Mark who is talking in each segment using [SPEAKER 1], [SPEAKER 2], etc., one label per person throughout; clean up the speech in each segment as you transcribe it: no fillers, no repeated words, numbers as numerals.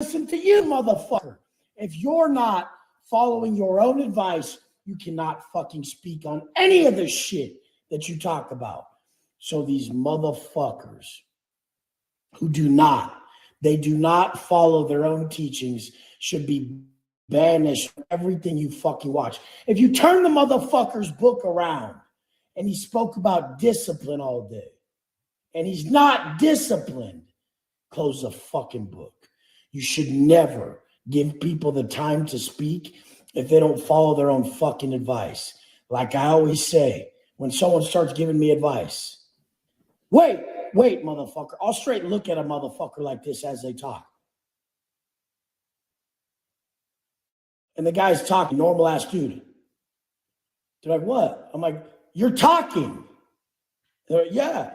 [SPEAKER 1] listen to you, motherfucker. If you're not following your own advice, you cannot fucking speak on any of the shit that you talk about. So these motherfuckers who do not follow their own teachings should be banished from everything you fucking watch. If you turn the motherfucker's book around and he spoke about discipline all day and he's not disciplined, close the fucking book. You should never give people the time to speak if they don't follow their own fucking advice. Like I always say, when someone starts giving me advice, wait, motherfucker. I'll straight look at a motherfucker like this as they talk. And the guy's talking, normal ass dude. They're like, what? I'm like, you're talking. They're like, yeah.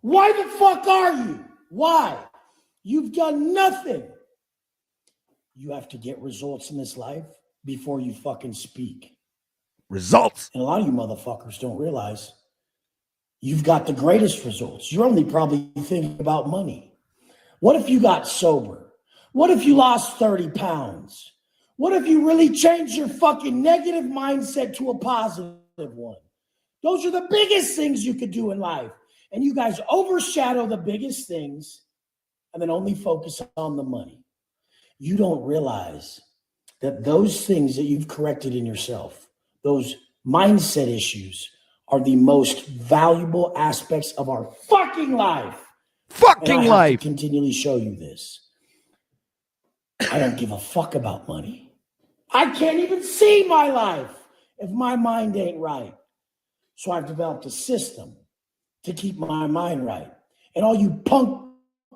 [SPEAKER 1] Why the fuck are you? Why? You've done nothing. You have to get results in this life before you fucking speak.
[SPEAKER 2] Results.
[SPEAKER 1] And a lot of you motherfuckers don't realize you've got the greatest results. You're only probably thinking about money. What if you got sober? What if you lost 30 pounds? What if you really changed your fucking negative mindset to a positive one? Those are the biggest things you could do in life. And you guys overshadow the biggest things and then only focus on the money. You don't realize that those things that you've corrected in yourself, those mindset issues, are the most valuable aspects of our fucking life.
[SPEAKER 2] Fucking life.
[SPEAKER 1] I have to continually show you this. I don't give a fuck about money. I can't even see my life if my mind ain't right. So I've developed a system to keep my mind right. And all you punk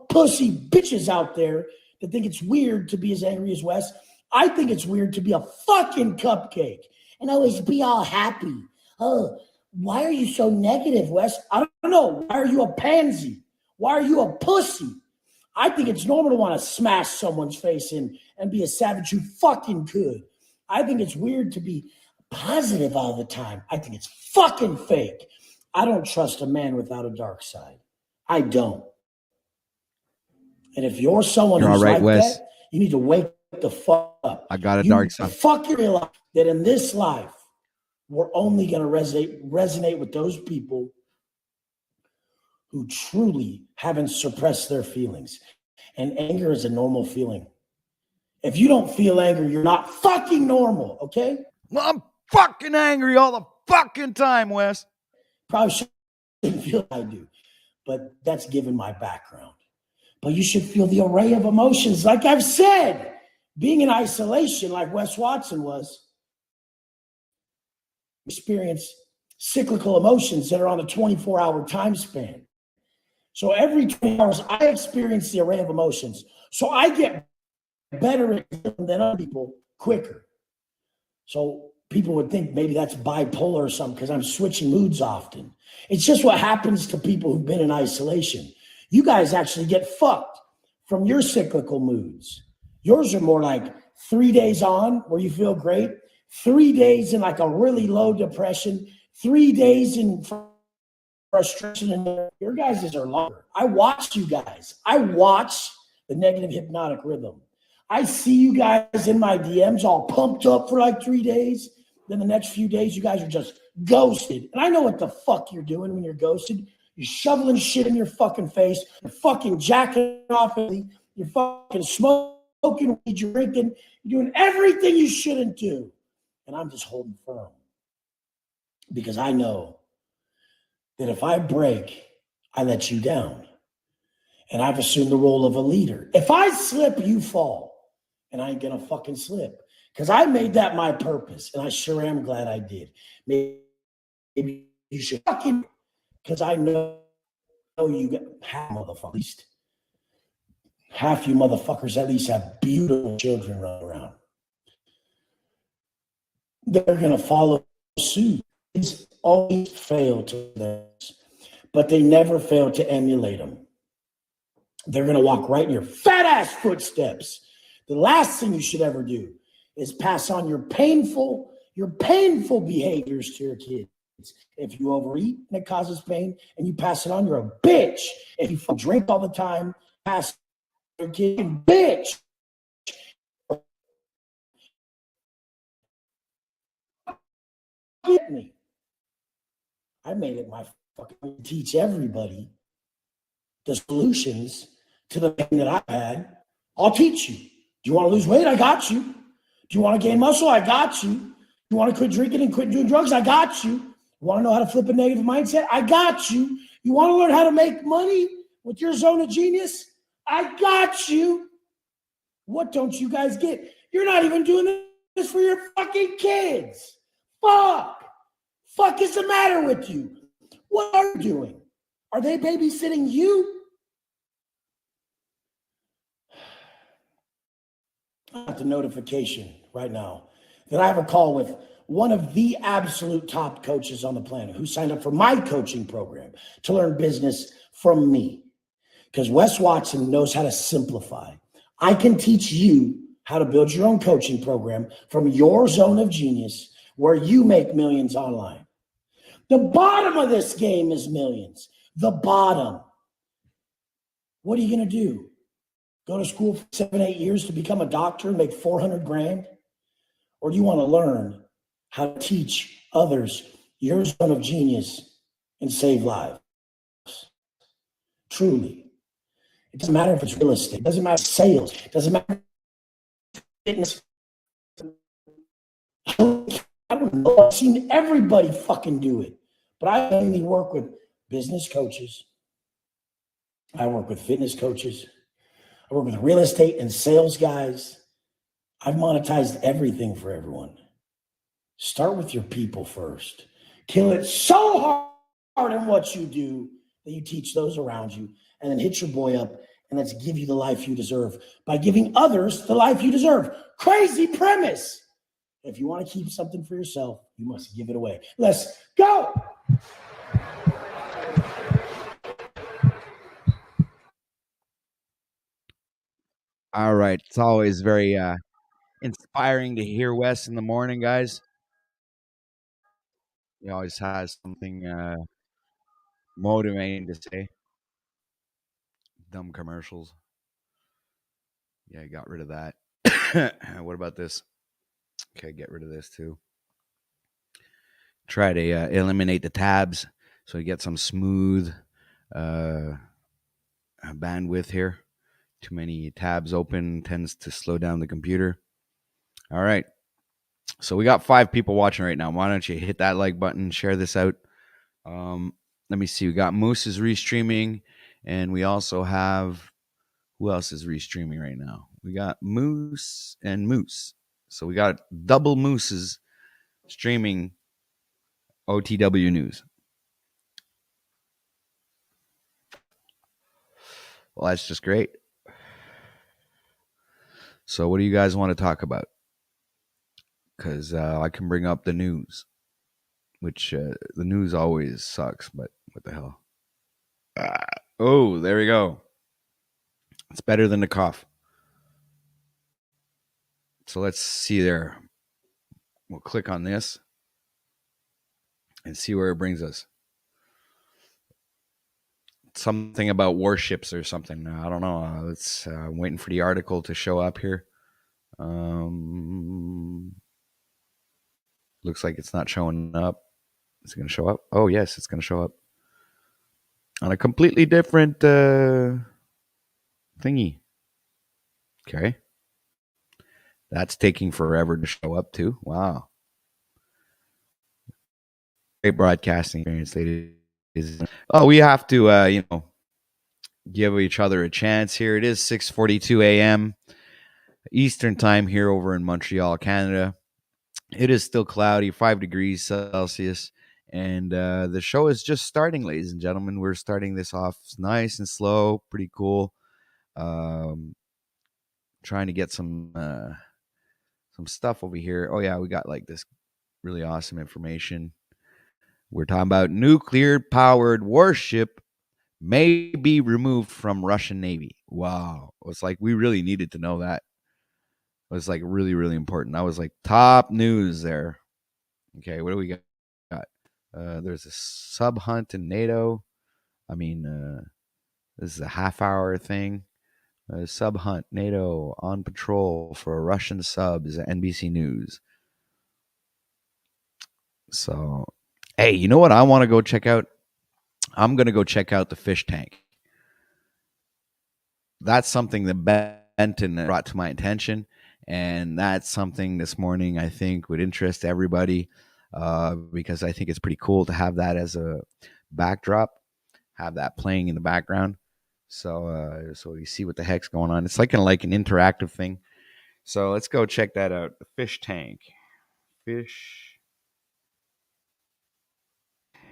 [SPEAKER 1] pussy bitches out there that think it's weird to be as angry as Wes, I think it's weird to be a fucking cupcake and always be all happy. Oh, why are you so negative, Wes? I don't know. Why are you a pansy? Why are you a pussy? I think it's normal to want to smash someone's face in and be a savage who fucking could. I think it's weird to be positive all the time. I think it's fucking fake. I don't trust a man without a dark side. I don't. And if you're someone who's
[SPEAKER 2] right,
[SPEAKER 1] like
[SPEAKER 2] Wes.
[SPEAKER 1] that, you need to wake the fuck up.
[SPEAKER 2] I got a dark side.
[SPEAKER 1] Fucking realize that in this life, we're only going to resonate with those people who truly haven't suppressed their feelings. And anger is a normal feeling. If you don't feel anger, you're not fucking normal, okay?
[SPEAKER 2] Well, I'm fucking angry all the fucking time, Wes.
[SPEAKER 1] Probably shouldn't feel like I do, but that's given my background. But you should feel the array of emotions. Like I've said, being in isolation like Wes Watson was, experience cyclical emotions that are on a 24-hour time span. So every 20 hours, I experience the array of emotions. So I get better at them than other people quicker. So people would think maybe that's bipolar or something because I'm switching moods often. It's just what happens to people who've been in isolation. You guys actually get fucked from your cyclical moods. Yours are more like 3 days on where you feel great, 3 days in like a really low depression, 3 days in frustration, and your guys' are longer. I watch you guys. I watch the negative hypnotic rhythm. I see you guys in my DMs all pumped up for like 3 days. Then the next few days, you guys are just ghosted. And I know what the fuck you're doing when you're ghosted. You're shoveling shit in your fucking face. You're fucking jacking off. You're fucking smoking weed. You're drinking. You're doing everything you shouldn't do. And I'm just holding firm. Because I know that if I break, I let you down. And I've assumed the role of a leader. If I slip, you fall. And I ain't gonna fucking slip. Because I made that my purpose. And I sure am glad I did. Maybe you should fucking, because I know you got half motherfuckers. Half you motherfuckers at least have beautiful children running around. They're gonna follow suit. It's always fail to this, but they never fail to emulate them. They're going to walk right in your fat ass footsteps. The last thing you should ever do is pass on your painful behaviors to your kids. If you overeat and it causes pain and you pass it on, you're a bitch. If you drink all the time, pass your kid, bitch. get me. I made it my fucking teach everybody the solutions to the thing that I've had. I'll teach you. Do you want to lose weight? I got you. Do you want to gain muscle? I got you. You want to quit drinking and quit doing drugs? I got you. You want to know how to flip a negative mindset? I got you. You want to learn how to make money with your zone of genius? I got you. What don't you guys get? You're not even doing this for your fucking kids. Fuck is the matter with you? What are you doing? Are they babysitting you? I got the notification right now that I have a call with one of the absolute top coaches on the planet who signed up for my coaching program to learn business from me. Because Wes Watson knows how to simplify. I can teach you how to build your own coaching program from your zone of genius where you make millions online. The bottom of this game is millions. The bottom. What are you going to do? Go to school for 7-8 years to become a doctor and make 400 grand? Or do you want to learn how to teach others your zone of genius and save lives? Truly. It doesn't matter if it's real estate. It doesn't matter if it's sales. It doesn't matter if it's fitness. I don't know. I've seen everybody fucking do it. But I mainly work with business coaches. I work with fitness coaches. I work with real estate and sales guys. I've monetized everything for everyone. Start with your people first. Kill it so hard in what you do that you teach those around you, and then hit your boy up and let's give you the life you deserve by giving others the life you deserve. Crazy premise. If you want to keep something for yourself, you must give it away. Let's go.
[SPEAKER 2] All right. It's always very inspiring to hear Wes in the morning, guys. He always has something motivating to say. Dumb commercials. Yeah, I got rid of that. What about this? Okay, get rid of this too. Try to eliminate the tabs so you get some smooth bandwidth here. Too many tabs open tends to slow down the computer. All right. So we got 5 people watching right now. Why don't you hit that like button, share this out. Let me see. We got Moose is restreaming, and we also have, who else is restreaming right now? We got Moose and Moose. So we got double Mooses streaming OTW news. Well, that's just great. So what do you guys want to talk about? Because I can bring up the news, which the news always sucks, but what the hell? Oh, there we go. It's better than the cough. So let's see there. We'll click on this and see where it brings us. Something about warships or something. I don't know. Let's I'm waiting for the article to show up here. Looks like it's not showing up. Is it going to show up? Oh, yes, it's going to show up on a completely different thingy. Okay. That's taking forever to show up too. Wow. Great broadcasting experience, ladies. Oh, we have to, give each other a chance here. It is 6:42 a.m. Eastern time here over in Montreal, Canada. It is still cloudy, 5 degrees Celsius, and the show is just starting, ladies and gentlemen. We're starting this off nice and slow, pretty cool. Trying to get some stuff over here. Oh yeah, we got like this really awesome information. We're talking about nuclear-powered warship may be removed from Russian Navy. Wow. It's like we really needed to know that. It was like really, really important. That was like top news there. Okay, what do we got? There's a sub hunt in NATO. I mean, this is a half-hour thing. Sub hunt, NATO on patrol for Russian subs, NBC News. So, hey, you know what I want to go check out? I'm going to go check out the fish tank. That's something that Benton brought to my attention. And that's something this morning I think would interest everybody because I think it's pretty cool to have that as a backdrop, have that playing in the background. So you see what the heck's going on. It's like an interactive thing. So let's go check that out. The fish tank. Fish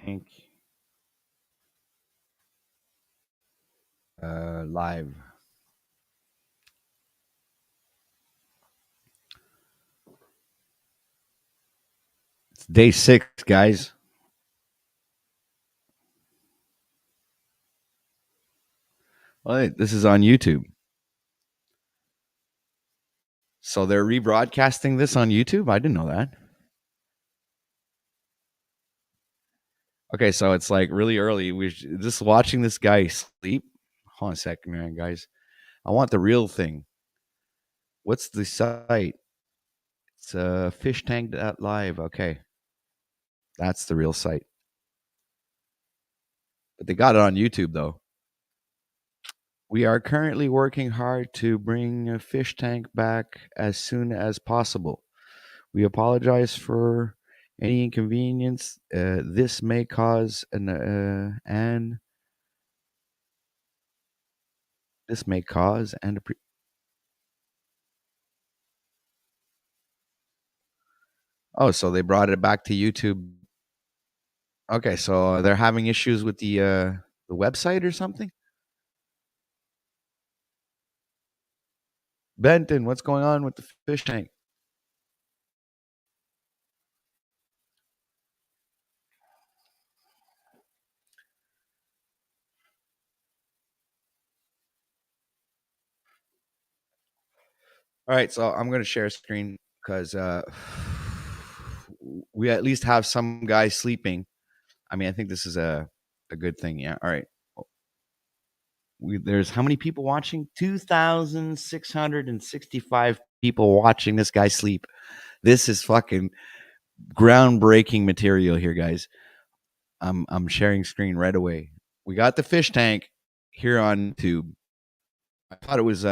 [SPEAKER 2] tank live. It's day 6, guys. Well, this is on YouTube. So they're rebroadcasting this on YouTube? I didn't know that. Okay, so it's like really early. We're just watching this guy sleep. Hold on a second, man, guys. I want the real thing. What's the site? It's fishtank.live. Okay. That's the real site. But they got it on YouTube, though. We are currently working hard to bring a fish tank back as soon as possible. We apologize for any inconvenience this may cause and this may cause and oh, so they brought it back to YouTube. Okay, so they're having issues with the website or something. Benton, what's going on with the fish tank? All right, so I'm going to share a screen because we at least have some guys sleeping. I mean, I think this is a good thing. Yeah. All right. There's how many people watching? 2,665 people watching this guy sleep. This is fucking groundbreaking material here, guys. I'm sharing screen right away. We got the fish tank here on YouTube. I thought it was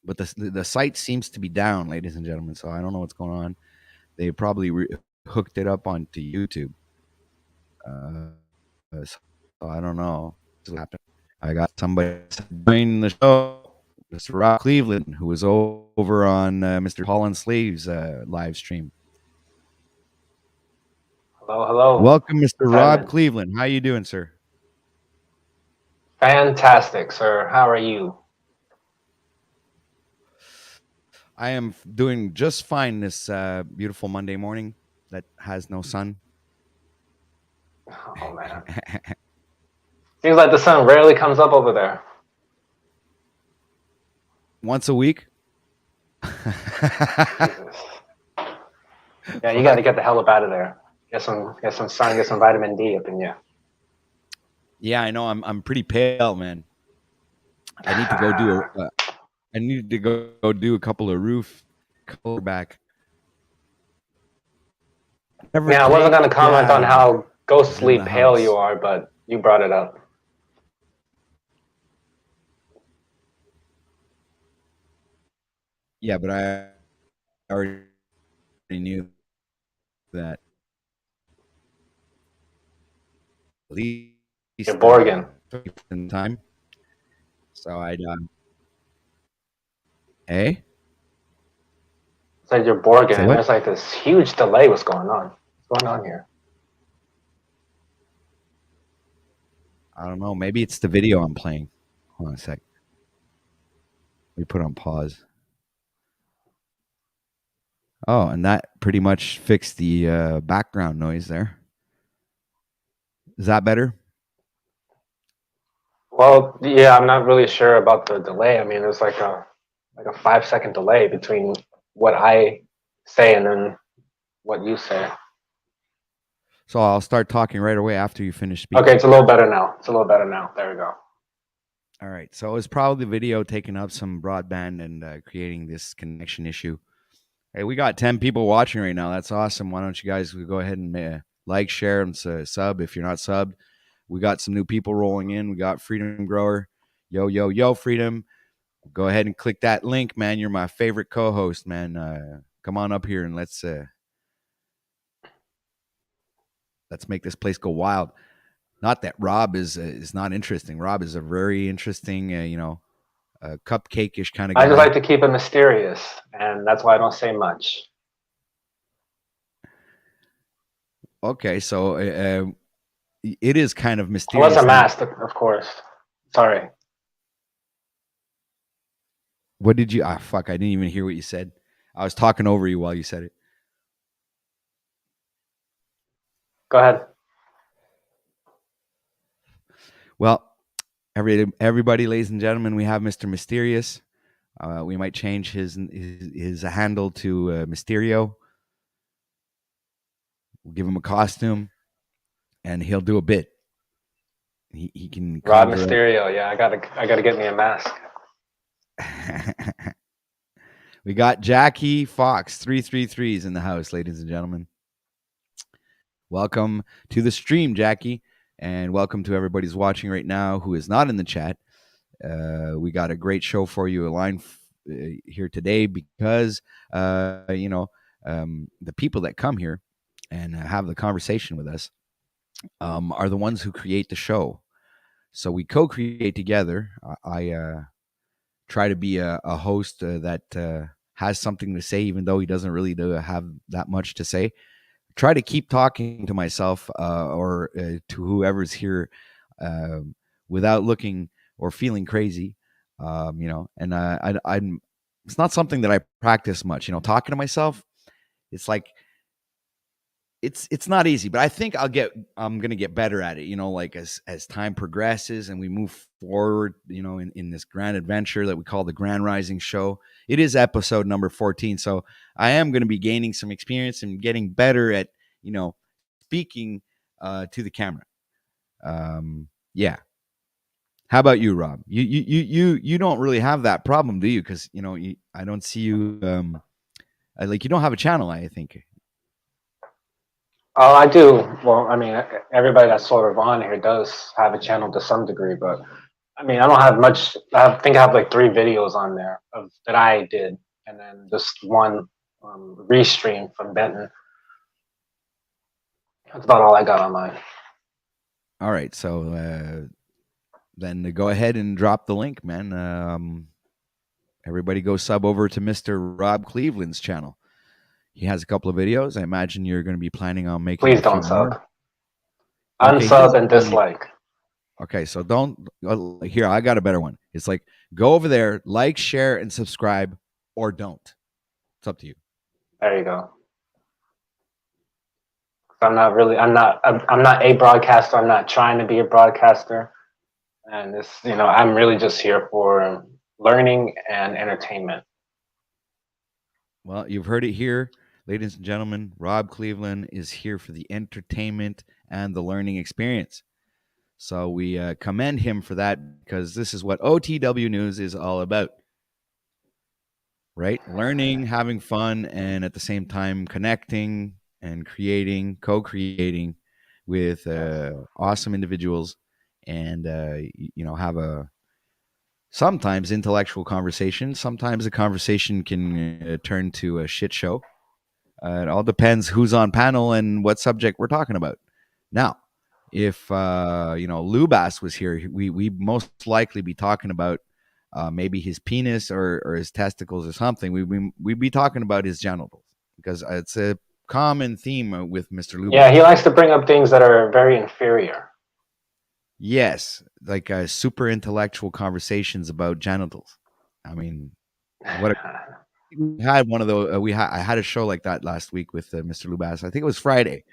[SPEAKER 2] but the site seems to be down, ladies and gentlemen. So I don't know what's going on. They probably hooked it up onto YouTube. So I don't know what's happened. I got somebody joining the show, Mr. Rob Cleveland, who was over on Mr. Holland Slave's live stream.
[SPEAKER 3] Hello.
[SPEAKER 2] Welcome, Mr. Rob Cleveland. How you doing, sir?
[SPEAKER 3] Fantastic, sir. How are you?
[SPEAKER 2] I am doing just fine this beautiful Monday morning that has no sun.
[SPEAKER 3] Oh, man. Seems like the sun rarely comes up over there.
[SPEAKER 2] Once a week?
[SPEAKER 3] Jesus. Yeah, you got to get the hell up out of there. Get some sun, get some vitamin D up in you.
[SPEAKER 2] Yeah, I know. I'm pretty pale, man. I need to go do a couple of roof color back.
[SPEAKER 3] Yeah, I wasn't going to comment on how ghostly pale you are, but you brought it up.
[SPEAKER 2] Yeah, but I already knew that. At least
[SPEAKER 3] you're Borgen.
[SPEAKER 2] In time. So I hey?
[SPEAKER 3] It's like you're Borgen, and there's like this huge delay. What's going on? What's going on here?
[SPEAKER 2] I don't know. Maybe it's the video I'm playing. Hold on a sec. We put on pause. Oh, and that pretty much fixed the background noise there. Is that better?
[SPEAKER 3] Well, yeah, I'm not really sure about the delay. I mean, there's like a 5-second delay between what I say and then what you say.
[SPEAKER 2] So I'll start talking right away after you finish speaking.
[SPEAKER 3] Okay, it's a little better now. There we go.
[SPEAKER 2] All right. So it was probably the video taking up some broadband and creating this connection issue. Hey, we got 10 people watching right now. That's awesome. Why don't you guys go ahead and like, share, and sub if you're not subbed. We got some new people rolling in. We got Freedom Grower. Yo, yo, yo, Freedom. Go ahead and click that link, man. You're my favorite co-host, man. Come on up here and let's make this place go wild. Not that Rob is not interesting. Rob is a very interesting, cupcake-ish kind of guy.
[SPEAKER 3] I just like to keep it mysterious, and that's why I don't say much.
[SPEAKER 2] Okay, so it is kind of mysterious.
[SPEAKER 3] Unless I'm asked, of course. Sorry.
[SPEAKER 2] What did you? Fuck! I didn't even hear what you said. I was talking over you while you said it.
[SPEAKER 3] Go ahead.
[SPEAKER 2] Well, everybody, ladies and gentlemen, we have Mr. Mysterious. We might change his handle to Mysterio. We'll give him a costume, and he'll do a bit. He can.
[SPEAKER 3] Rod Mysterio. Yeah, I gotta get me a mask.
[SPEAKER 2] We got Jackie Fox 333s in the house, ladies and gentlemen. Welcome to the stream, Jackie, and welcome to everybody who's watching right now who is not in the chat. We got a great show for you aligned here today because the people that come here and have the conversation with us are the ones who create the show. So we co-create together. I try to be a host that has something to say, even though he doesn't really have that much to say. Try to keep talking to myself or to whoever's here without looking or feeling crazy, and I'm. It's not something that I practice much, talking to myself. It's like it's not easy, but I think I'm gonna get better at it, like as time progresses and we move forward, in this grand adventure that we call the Grand Rising Show. It is episode number 14, so I am gonna be gaining some experience and getting better at, speaking to the camera. Yeah. How about you, Rob? You don't really have that problem, do you? Because I don't see you. You don't have a channel, I think.
[SPEAKER 3] Oh, I do. Well, I mean, everybody that's sort of on here does have a channel to some degree, but I mean, I don't have much. I think I have like 3 videos on there that I did, and then just one restream from Benton. That's about all I got on mine.
[SPEAKER 2] All right, so then go ahead and drop the link, man. Everybody go sub over to Mr. Rob Cleveland's channel. He has a couple of videos. I imagine you're going to be planning on making.
[SPEAKER 3] Please don't sub.
[SPEAKER 2] Okay,
[SPEAKER 3] unsub and dislike.
[SPEAKER 2] Okay, so don't. Here, I got a better one. It's like, go over there, like, share, and subscribe, or don't. It's up to you.
[SPEAKER 3] There you go. I'm not a broadcaster. I'm not trying to be a broadcaster. And this, I'm really just here for learning and entertainment.
[SPEAKER 2] Well, you've heard it here, ladies and gentlemen. Rob Cleveland is here for the entertainment and the learning experience. So we commend him for that, because this is what OTW News is all about. Right? Learning, having fun, and at the same time connecting and co-creating with awesome individuals, and have a sometimes intellectual conversation. Sometimes a conversation can turn to a shit show. It all depends who's on panel and what subject we're talking about. Now, if Lubas was here, we most likely be talking about maybe his penis or his testicles or something. We'd be talking about his genitals, because it's a common theme with Mr. Lubas.
[SPEAKER 3] Yeah, he likes to bring up things that are very inferior.
[SPEAKER 2] Yes, like super intellectual conversations about genitals. I mean, we had one of those. I had a show like that last week with Mr. Lubas. I think it was Friday.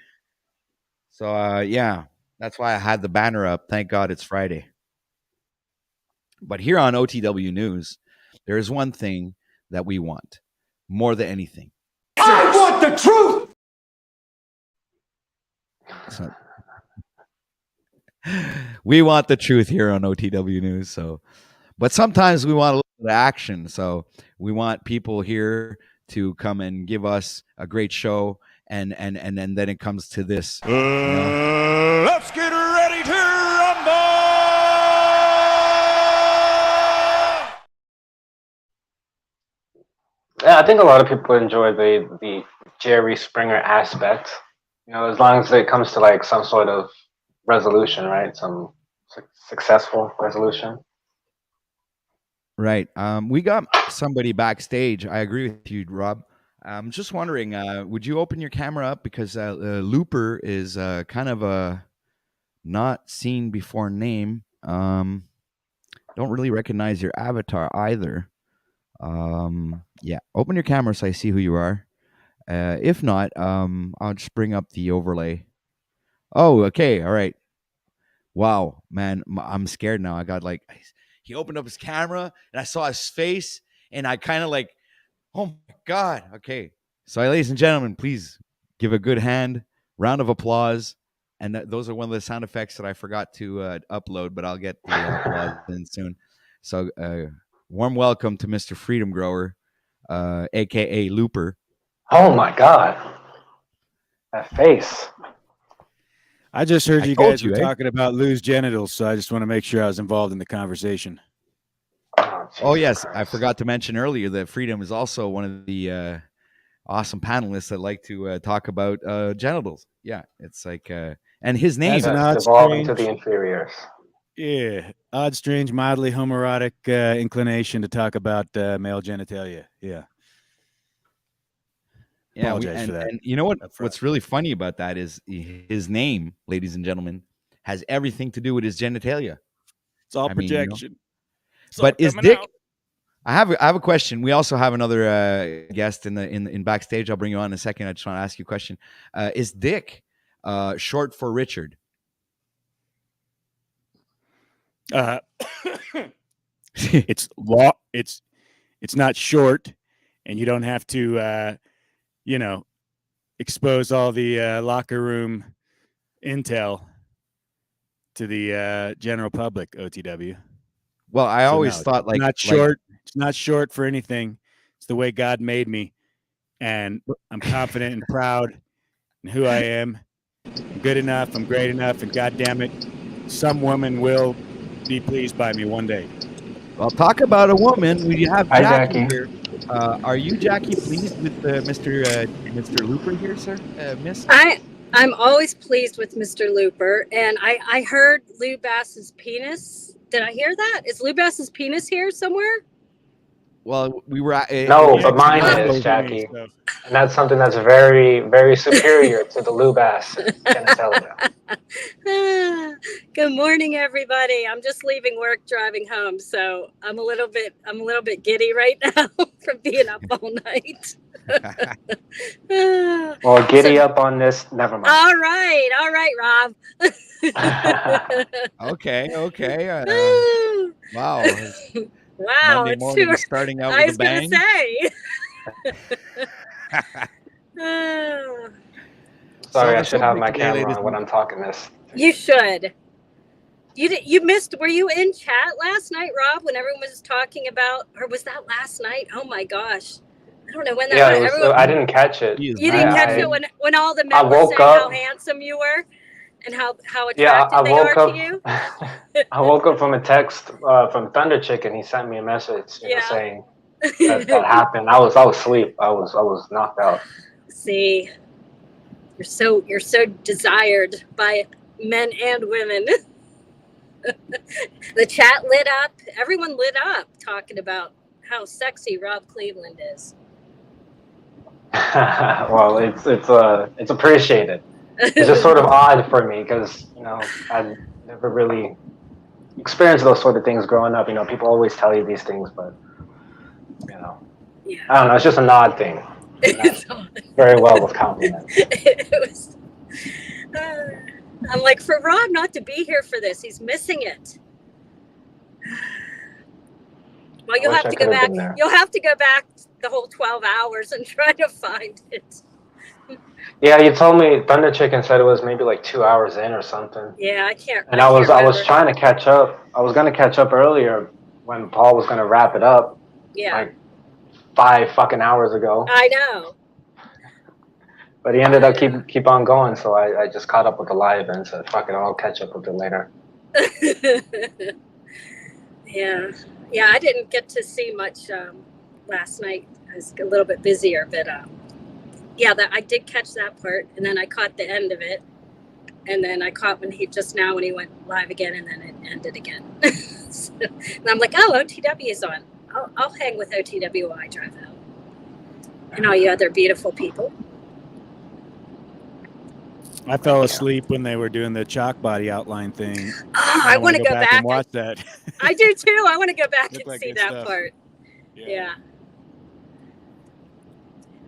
[SPEAKER 2] So yeah, that's why I had the banner up. Thank God it's Friday. But here on OTW News, there is one thing that we want more than anything.
[SPEAKER 1] I want the truth.
[SPEAKER 2] So, we want the truth here on OTW News. So, but sometimes we want a little bit of action. So we want people here to come and give us a great show, and then it comes to this. You know?
[SPEAKER 4] Let's get ready to rumble!
[SPEAKER 3] Yeah, I think a lot of people enjoy the Jerry Springer aspect. You know, as long as it comes to like some sort of resolution, right? Some successful resolution.
[SPEAKER 2] Right. We got somebody backstage. I agree with you, Rob. I'm just wondering, would you open your camera up, because Looper is kind of a not seen before name. Don't really recognize your avatar either. Yeah, open your camera so I see who you are. If not, I'll just bring up the overlay. Oh, okay, all right. Wow, man, I'm scared now. I got like, he opened up his camera and I saw his face, and I kind of like, oh my God. Okay, so ladies and gentlemen, please give a good round of applause. And those are one of the sound effects that I forgot to upload, but I'll get the applause in soon. So, warm welcome to Mr. Freedom Grower, aka Looper.
[SPEAKER 3] Oh my God, that face!
[SPEAKER 4] I just heard
[SPEAKER 2] I
[SPEAKER 4] you
[SPEAKER 2] told
[SPEAKER 4] guys
[SPEAKER 2] you,
[SPEAKER 4] were
[SPEAKER 2] eh?
[SPEAKER 4] talking about loose genitals, so I just want to make sure I was involved in the conversation.
[SPEAKER 2] Oh,
[SPEAKER 3] Jesus
[SPEAKER 2] yes, I
[SPEAKER 3] Christ.
[SPEAKER 2] forgot to mention earlier that Freedom is also one of the awesome panelists that like to talk about genitals. Yeah, it's like, and his name.
[SPEAKER 4] As an
[SPEAKER 3] Yes,
[SPEAKER 4] odd,
[SPEAKER 3] devolving to
[SPEAKER 4] strange,
[SPEAKER 3] the inferiors.
[SPEAKER 4] yeah, odd, strange, mildly homoerotic inclination to talk about male genitalia. Yeah,
[SPEAKER 2] Yeah,
[SPEAKER 4] apologize for that.
[SPEAKER 2] and you know what?
[SPEAKER 4] up front.
[SPEAKER 2] What's really funny about that is his name, ladies and gentlemen, has everything to do with his genitalia.
[SPEAKER 4] It's all
[SPEAKER 2] I mean, you know.
[SPEAKER 4] projection. It's all
[SPEAKER 2] But is
[SPEAKER 4] coming
[SPEAKER 2] Dick?
[SPEAKER 4] out.
[SPEAKER 2] I have a question. We also have another guest in backstage. I'll bring you on in a second. I just want to ask you a question. Is Dick short for Richard?
[SPEAKER 4] It's law. It's not short, and you don't have to, expose all the locker room intel to the general public. OTW.
[SPEAKER 2] Well, I
[SPEAKER 4] So
[SPEAKER 2] always
[SPEAKER 4] no,
[SPEAKER 2] thought
[SPEAKER 4] it's
[SPEAKER 2] like
[SPEAKER 4] not short. It's not short for anything. It's the way God made me, and I'm confident and proud in who I am. I'm good enough. I'm great enough, and God damn it, some woman will be pleased by me one day.
[SPEAKER 2] Well, talk about a woman. We have
[SPEAKER 3] Hi,
[SPEAKER 2] Jackie
[SPEAKER 3] Jackie.
[SPEAKER 2] here. Are you, Jackie, pleased with Mr. Looper here, sir? Miss?
[SPEAKER 5] I'm always pleased with Mr. Looper, and I heard Lou Bass's penis. Did I hear that? Is Lou Bass's penis here somewhere?
[SPEAKER 2] Well, we were at,
[SPEAKER 3] No,
[SPEAKER 4] Yeah,
[SPEAKER 3] but mine
[SPEAKER 4] it's
[SPEAKER 3] is,
[SPEAKER 4] me,
[SPEAKER 3] Jackie.
[SPEAKER 4] so.
[SPEAKER 3] And that's something that's very, very superior to the Lubass genitalia.
[SPEAKER 5] Good morning, everybody. I'm just leaving work, driving home, so I'm a little bit giddy right now from being up all night.
[SPEAKER 3] Well, giddy up on this. Never mind.
[SPEAKER 5] All right, Rob.
[SPEAKER 2] Okay. Wow.
[SPEAKER 5] Wow,
[SPEAKER 2] Monday
[SPEAKER 5] it's
[SPEAKER 2] morning
[SPEAKER 5] too.
[SPEAKER 2] starting out
[SPEAKER 5] I
[SPEAKER 2] with
[SPEAKER 5] was
[SPEAKER 2] a
[SPEAKER 5] gonna
[SPEAKER 2] bang.
[SPEAKER 5] say.
[SPEAKER 3] Sorry, I
[SPEAKER 2] the
[SPEAKER 3] should have
[SPEAKER 2] subject
[SPEAKER 3] my
[SPEAKER 2] today, ladies
[SPEAKER 3] camera on when I'm talking this.
[SPEAKER 5] You should. You missed. Were you in chat last night, Rob? When everyone was talking about, or was that last night? Oh my gosh, I don't know when that.
[SPEAKER 3] Yeah,
[SPEAKER 5] was.
[SPEAKER 3] it was,
[SPEAKER 5] Everyone,
[SPEAKER 3] I didn't catch it.
[SPEAKER 2] He is
[SPEAKER 5] you didn't
[SPEAKER 2] not-
[SPEAKER 5] catch it when all the
[SPEAKER 3] I
[SPEAKER 5] men were
[SPEAKER 3] woke
[SPEAKER 5] saying how
[SPEAKER 3] up-
[SPEAKER 5] handsome you were, and how
[SPEAKER 3] Yeah,
[SPEAKER 5] attractive
[SPEAKER 3] I
[SPEAKER 5] they are
[SPEAKER 3] woke
[SPEAKER 5] to
[SPEAKER 3] up.
[SPEAKER 5] you.
[SPEAKER 3] I woke up from a text from Thunder Chicken. He sent me a message,
[SPEAKER 5] Yeah.
[SPEAKER 3] saying that happened. I was asleep. I was knocked out.
[SPEAKER 5] See, you're so desired by men and women. The chat lit up. Everyone lit up talking about how sexy Rob Cleveland is.
[SPEAKER 3] Well, it's appreciated. It's just sort of odd for me because I've never really experienced those sort of things growing up. People always tell you these things, but
[SPEAKER 5] Yeah.
[SPEAKER 3] I don't know. It's just an odd thing. Not very well with compliments.
[SPEAKER 5] It was. I'm like, for Rob not to be here for this, he's missing it. Well, you'll
[SPEAKER 3] wish
[SPEAKER 5] have
[SPEAKER 3] I
[SPEAKER 5] to go
[SPEAKER 3] could have
[SPEAKER 5] back.
[SPEAKER 3] been there.
[SPEAKER 5] You'll have to go back the whole 12 hours and try to find it.
[SPEAKER 3] Yeah, you told me Thunder Chicken said it was maybe like 2 hours in or something.
[SPEAKER 5] Yeah, I can't.
[SPEAKER 3] And I was
[SPEAKER 5] remember.
[SPEAKER 3] trying to catch up. I was going to catch up earlier when Paul was going to wrap it up.
[SPEAKER 5] Yeah.
[SPEAKER 3] Like 5 fucking hours ago.
[SPEAKER 5] I know.
[SPEAKER 3] But he ended up keep on going, so I just caught up with the live and said, fuck it, I'll catch up with it later.
[SPEAKER 5] Yeah. Yeah, I didn't get to see much last night. I was a little bit busier, but yeah, I did catch that part, and then I caught the end of it, and then I caught when he went live again, and then it ended again. So, and I'm like, oh, OTW is on. I'll hang with OTW while I drive out, and all you other beautiful people.
[SPEAKER 4] I fell asleep when they were doing the chalk body outline thing.
[SPEAKER 5] Oh, I want to go back
[SPEAKER 4] and watch that.
[SPEAKER 5] I do too. I want to go back and
[SPEAKER 4] like
[SPEAKER 5] see
[SPEAKER 4] good
[SPEAKER 5] that
[SPEAKER 4] stuff.
[SPEAKER 5] part. Yeah.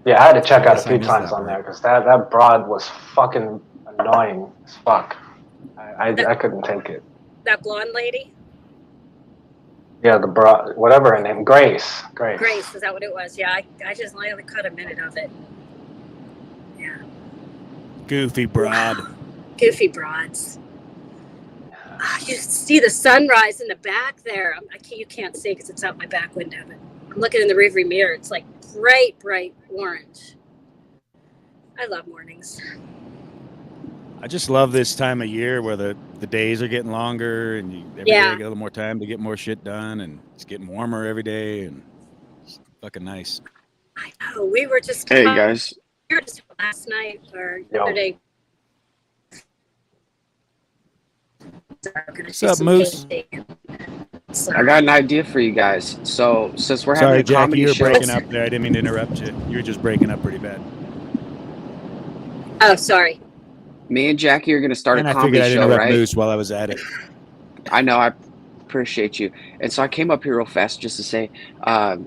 [SPEAKER 3] Yeah, I had to check out a
[SPEAKER 2] Yes, I
[SPEAKER 3] few
[SPEAKER 2] missed
[SPEAKER 3] times
[SPEAKER 2] that
[SPEAKER 3] on
[SPEAKER 2] part.
[SPEAKER 3] there because that broad was fucking annoying as fuck. I couldn't take it.
[SPEAKER 5] That blonde lady?
[SPEAKER 3] Yeah, the broad, whatever her name, Grace.
[SPEAKER 5] Grace, is that what it was? Yeah, I just only caught a minute of it. Yeah.
[SPEAKER 4] Goofy broad.
[SPEAKER 5] Goofy broads. Oh, you see the sunrise in the back there. You can't see because it's out my back window, but I'm looking in the rearview mirror. It's like bright orange. I love mornings.
[SPEAKER 4] I just love this time of year where the days are getting longer and every day I get a little more time to get more shit done, and it's getting warmer every day, and it's fucking nice.
[SPEAKER 5] I know. We were just
[SPEAKER 6] Hey guys.
[SPEAKER 5] last night or yesterday.
[SPEAKER 4] What's up, Moose?
[SPEAKER 6] I got an idea for you guys. So since we're
[SPEAKER 4] Sorry,
[SPEAKER 6] having a
[SPEAKER 4] Jack,
[SPEAKER 6] comedy
[SPEAKER 4] you were
[SPEAKER 6] show,
[SPEAKER 4] breaking up there. I didn't mean to interrupt you. You were just breaking up pretty bad.
[SPEAKER 5] Oh, sorry.
[SPEAKER 6] me and Jackie are going to start
[SPEAKER 4] And
[SPEAKER 6] a
[SPEAKER 4] I
[SPEAKER 6] comedy
[SPEAKER 4] figured I'd
[SPEAKER 6] show,
[SPEAKER 4] interrupt
[SPEAKER 6] right?
[SPEAKER 4] Moose while I was at it.
[SPEAKER 6] I know. I appreciate you. And so I came up here real fast just to say,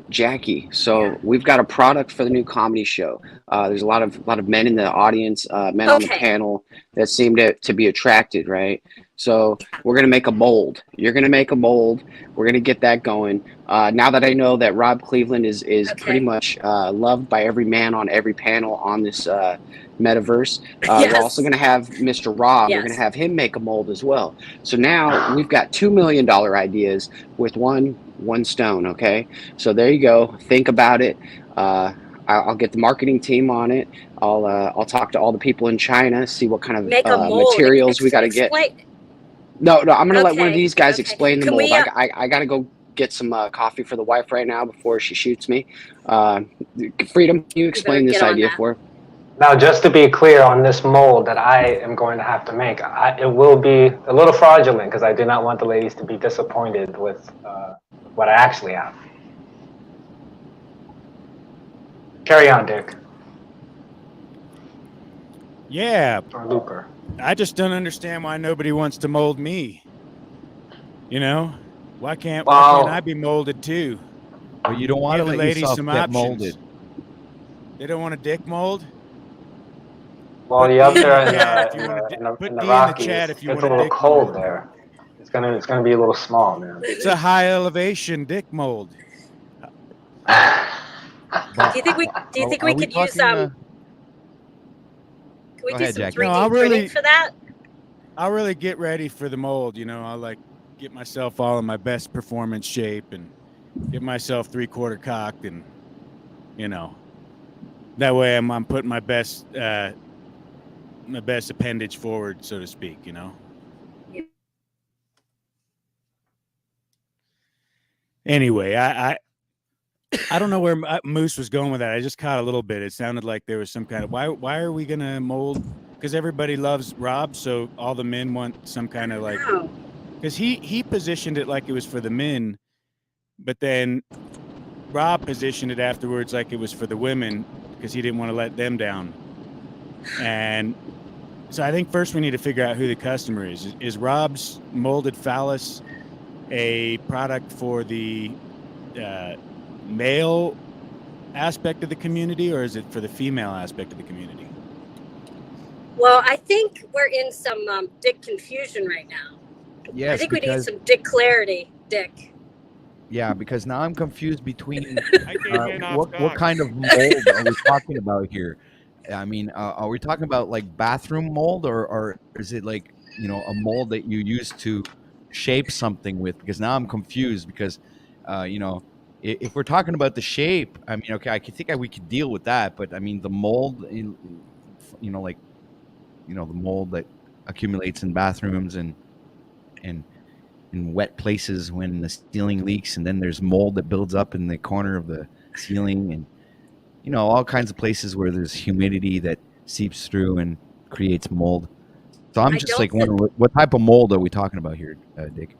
[SPEAKER 6] Jackie, so we've got a product for the new comedy show. There's a lot of men in the audience, men on the panel that seem to be attracted, right? So we're going to make a mold. You're going to make a mold. We're going to get that going. Now that I know that Rob Cleveland is pretty much loved by every man on every panel on this metaverse, we're also going to have Mr. Rob. We're going to have him make a mold as well. So now we've got $2 million ideas with one stone. Okay, so there you go. Think about it. I'll get the marketing team on it. I'll talk to all the people in China, see what kind of materials we got to get. No, I'm gonna let one of these guys explain the mold. I gotta go get some coffee for the wife right now before she shoots me. Freedom, can you explain this idea for her?
[SPEAKER 3] Now, just to be clear on this mold that I am going to have to make, it will be a little fraudulent because I do not want the ladies to be disappointed with what I actually have. Carry on, Dick.
[SPEAKER 4] Yeah.
[SPEAKER 3] Or Looper.
[SPEAKER 4] I just don't understand why nobody wants to mold me. You know, why can't I be molded too?
[SPEAKER 2] But you don't want to let yourself get molded.
[SPEAKER 4] They don't want a dick mold.
[SPEAKER 3] Well, you're up there in the Rockies. It's a little cold there. It's gonna be a little small, man.
[SPEAKER 4] It's a high elevation dick mold.
[SPEAKER 5] Do you think we could use Can we do some 3D printing for that?
[SPEAKER 4] I'll really get ready for the mold. You know, I'll like get myself all in my best performance shape and get myself 3/4 cocked, and you know, that way I'm putting my best appendage forward, so to speak. You know. Anyway, I don't know where Moose was going with that. I just caught a little bit. It sounded like there was some kind of why are we gonna mold? Because everybody loves Rob, so all the men want some kind of like. Because he positioned it like it was for the men, but then Rob positioned it afterwards like it was for the women because he didn't want to let them down. And so I think first we need to figure out who the customer is. Is Rob's molded phallus a product for the male aspect of the community, or is it for the female aspect of the community?
[SPEAKER 5] Well, I think we're in some dick confusion right now.
[SPEAKER 2] Yes,
[SPEAKER 5] I think we need some dick clarity, Dick.
[SPEAKER 2] Yeah, because now I'm confused between what kind of mold are we talking about here? I mean, are we talking about like bathroom mold, or is it like, you know, a mold that you use to shape something with? Because now I'm confused because, you know, if we're talking about the shape, I mean, okay, I think we could deal with that, but I mean, the mold, like, the mold that accumulates in bathrooms and in wet places when the ceiling leaks, and then there's mold that builds up in the corner of the ceiling, and all kinds of places where there's humidity that seeps through and creates mold. So I'm just like wondering, what type of mold are we talking about here, Dick?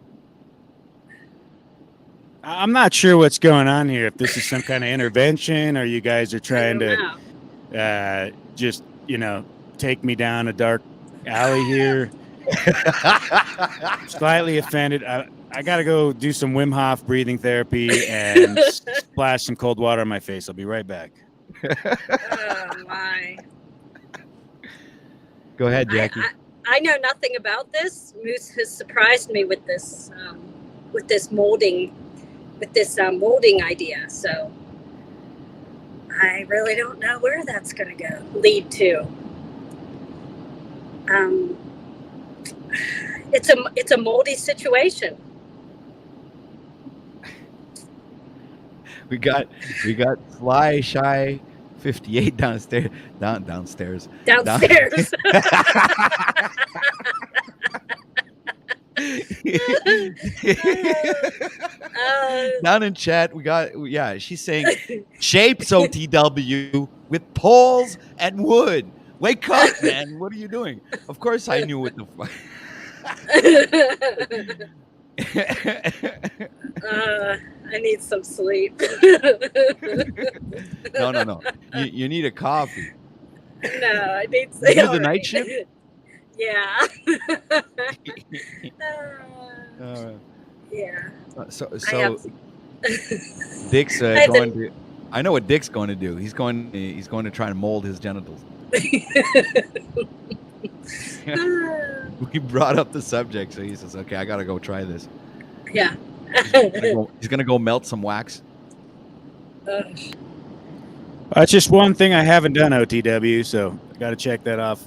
[SPEAKER 4] I'm not sure what's going on here. If this is some kind of intervention, or you guys are trying to just take me down a dark alley here. Slightly offended. I got to go do some Wim Hof breathing therapy and splash some cold water on my face. I'll be right back.
[SPEAKER 5] Oh my.
[SPEAKER 2] Go ahead, Jackie.
[SPEAKER 5] I know nothing about this. Moose has surprised me with this molding idea. So I really don't know where that's going to lead to. It's a moldy situation.
[SPEAKER 2] We got Fly Shy 58 downstairs. Downstairs. Down in chat, we got, she's saying shapes OTW with poles and wood. Wake up, man. What are you doing? Of course I knew what the fuck.
[SPEAKER 5] I need some sleep.
[SPEAKER 2] No. You need a coffee.
[SPEAKER 5] No, I need
[SPEAKER 2] sleep. You do the night shift?
[SPEAKER 5] Yeah. Yeah.
[SPEAKER 2] So Dick's going to. I know what Dick's going to do. He's going to try and mold his genitals. We brought up the subject, so he says, "Okay, I got to go try this."
[SPEAKER 5] Yeah.
[SPEAKER 2] He's gonna go melt some wax.
[SPEAKER 4] That's just one thing I haven't done, OTW. So I got to check that off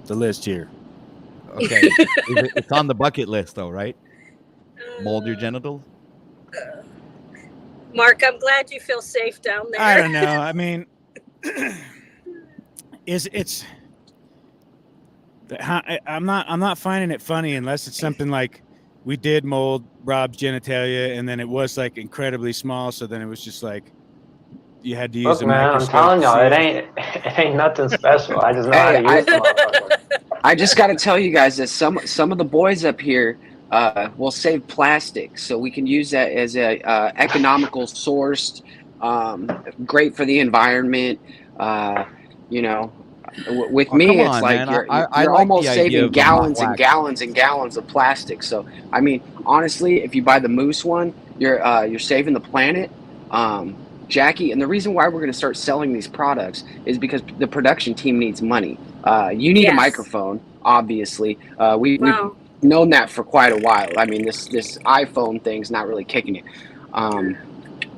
[SPEAKER 4] the list here.
[SPEAKER 2] Okay, it's on the bucket list, though, right? Mold your genitals.
[SPEAKER 5] Mark, I'm glad you feel safe down there.
[SPEAKER 4] I don't know. I mean, I'm not finding it funny unless it's something like we did mold Rob's genitalia and then it was like incredibly small, so then it was just like you had to use a microscope.
[SPEAKER 3] I'm telling y'all, it ain't nothing special. I just know how to use them.
[SPEAKER 6] I just got to tell you guys that some of the boys up here will save plastic, so we can use that as a economical sourced, great for the environment. With me, it's like man. You're almost saving gallons and gallons and gallons of plastic. So, I mean, honestly, if you buy the Moose one, you're saving the planet, Jackie. And the reason why we're going to start selling these products is because the production team needs money. You need a microphone, obviously. We've known that for quite a while. I mean, this iPhone thing's not really kicking it.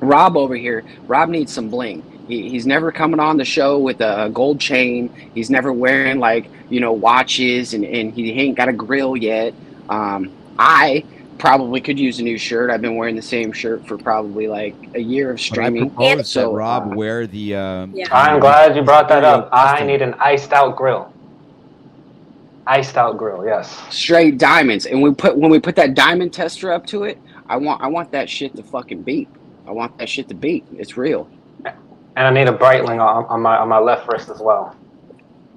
[SPEAKER 6] Rob over here, Rob needs some bling. He's never coming on the show with a gold chain. He's never wearing watches, and he ain't got a grill yet. I probably could use a new shirt. I've been wearing the same shirt for probably like a year of streaming.
[SPEAKER 2] But I propose that Rob wear the.
[SPEAKER 3] I'm glad you brought that up. I need an iced out grill. Iced out grill, yes.
[SPEAKER 6] Straight diamonds, and when we put that diamond tester up to it, I want that shit to fucking beep. I want that shit to beep. It's real.
[SPEAKER 3] And I need a Breitling on my left wrist as well.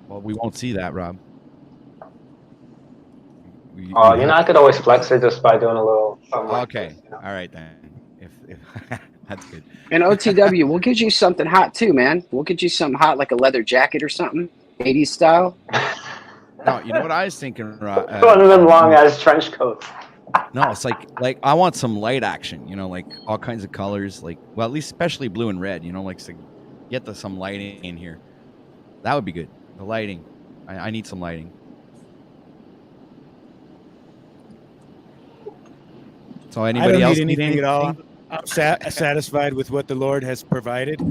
[SPEAKER 2] Well, we won't see that, Rob.
[SPEAKER 3] I could always flex it just by doing a little.
[SPEAKER 2] Okay, all right then. If that's good.
[SPEAKER 6] And OTW, we'll get you something hot too, man. We'll get you something hot, like a leather jacket or something, 80s style.
[SPEAKER 2] No, you know what I was thinking, Rob?
[SPEAKER 3] One of them long ass trench coats.
[SPEAKER 2] No, it's like I want some light action, like all kinds of colors, at least especially blue and red, to get some lighting in here. That would be good. The lighting. I need some lighting. So anybody else
[SPEAKER 4] need anything at all? I'm satisfied with what the Lord has provided,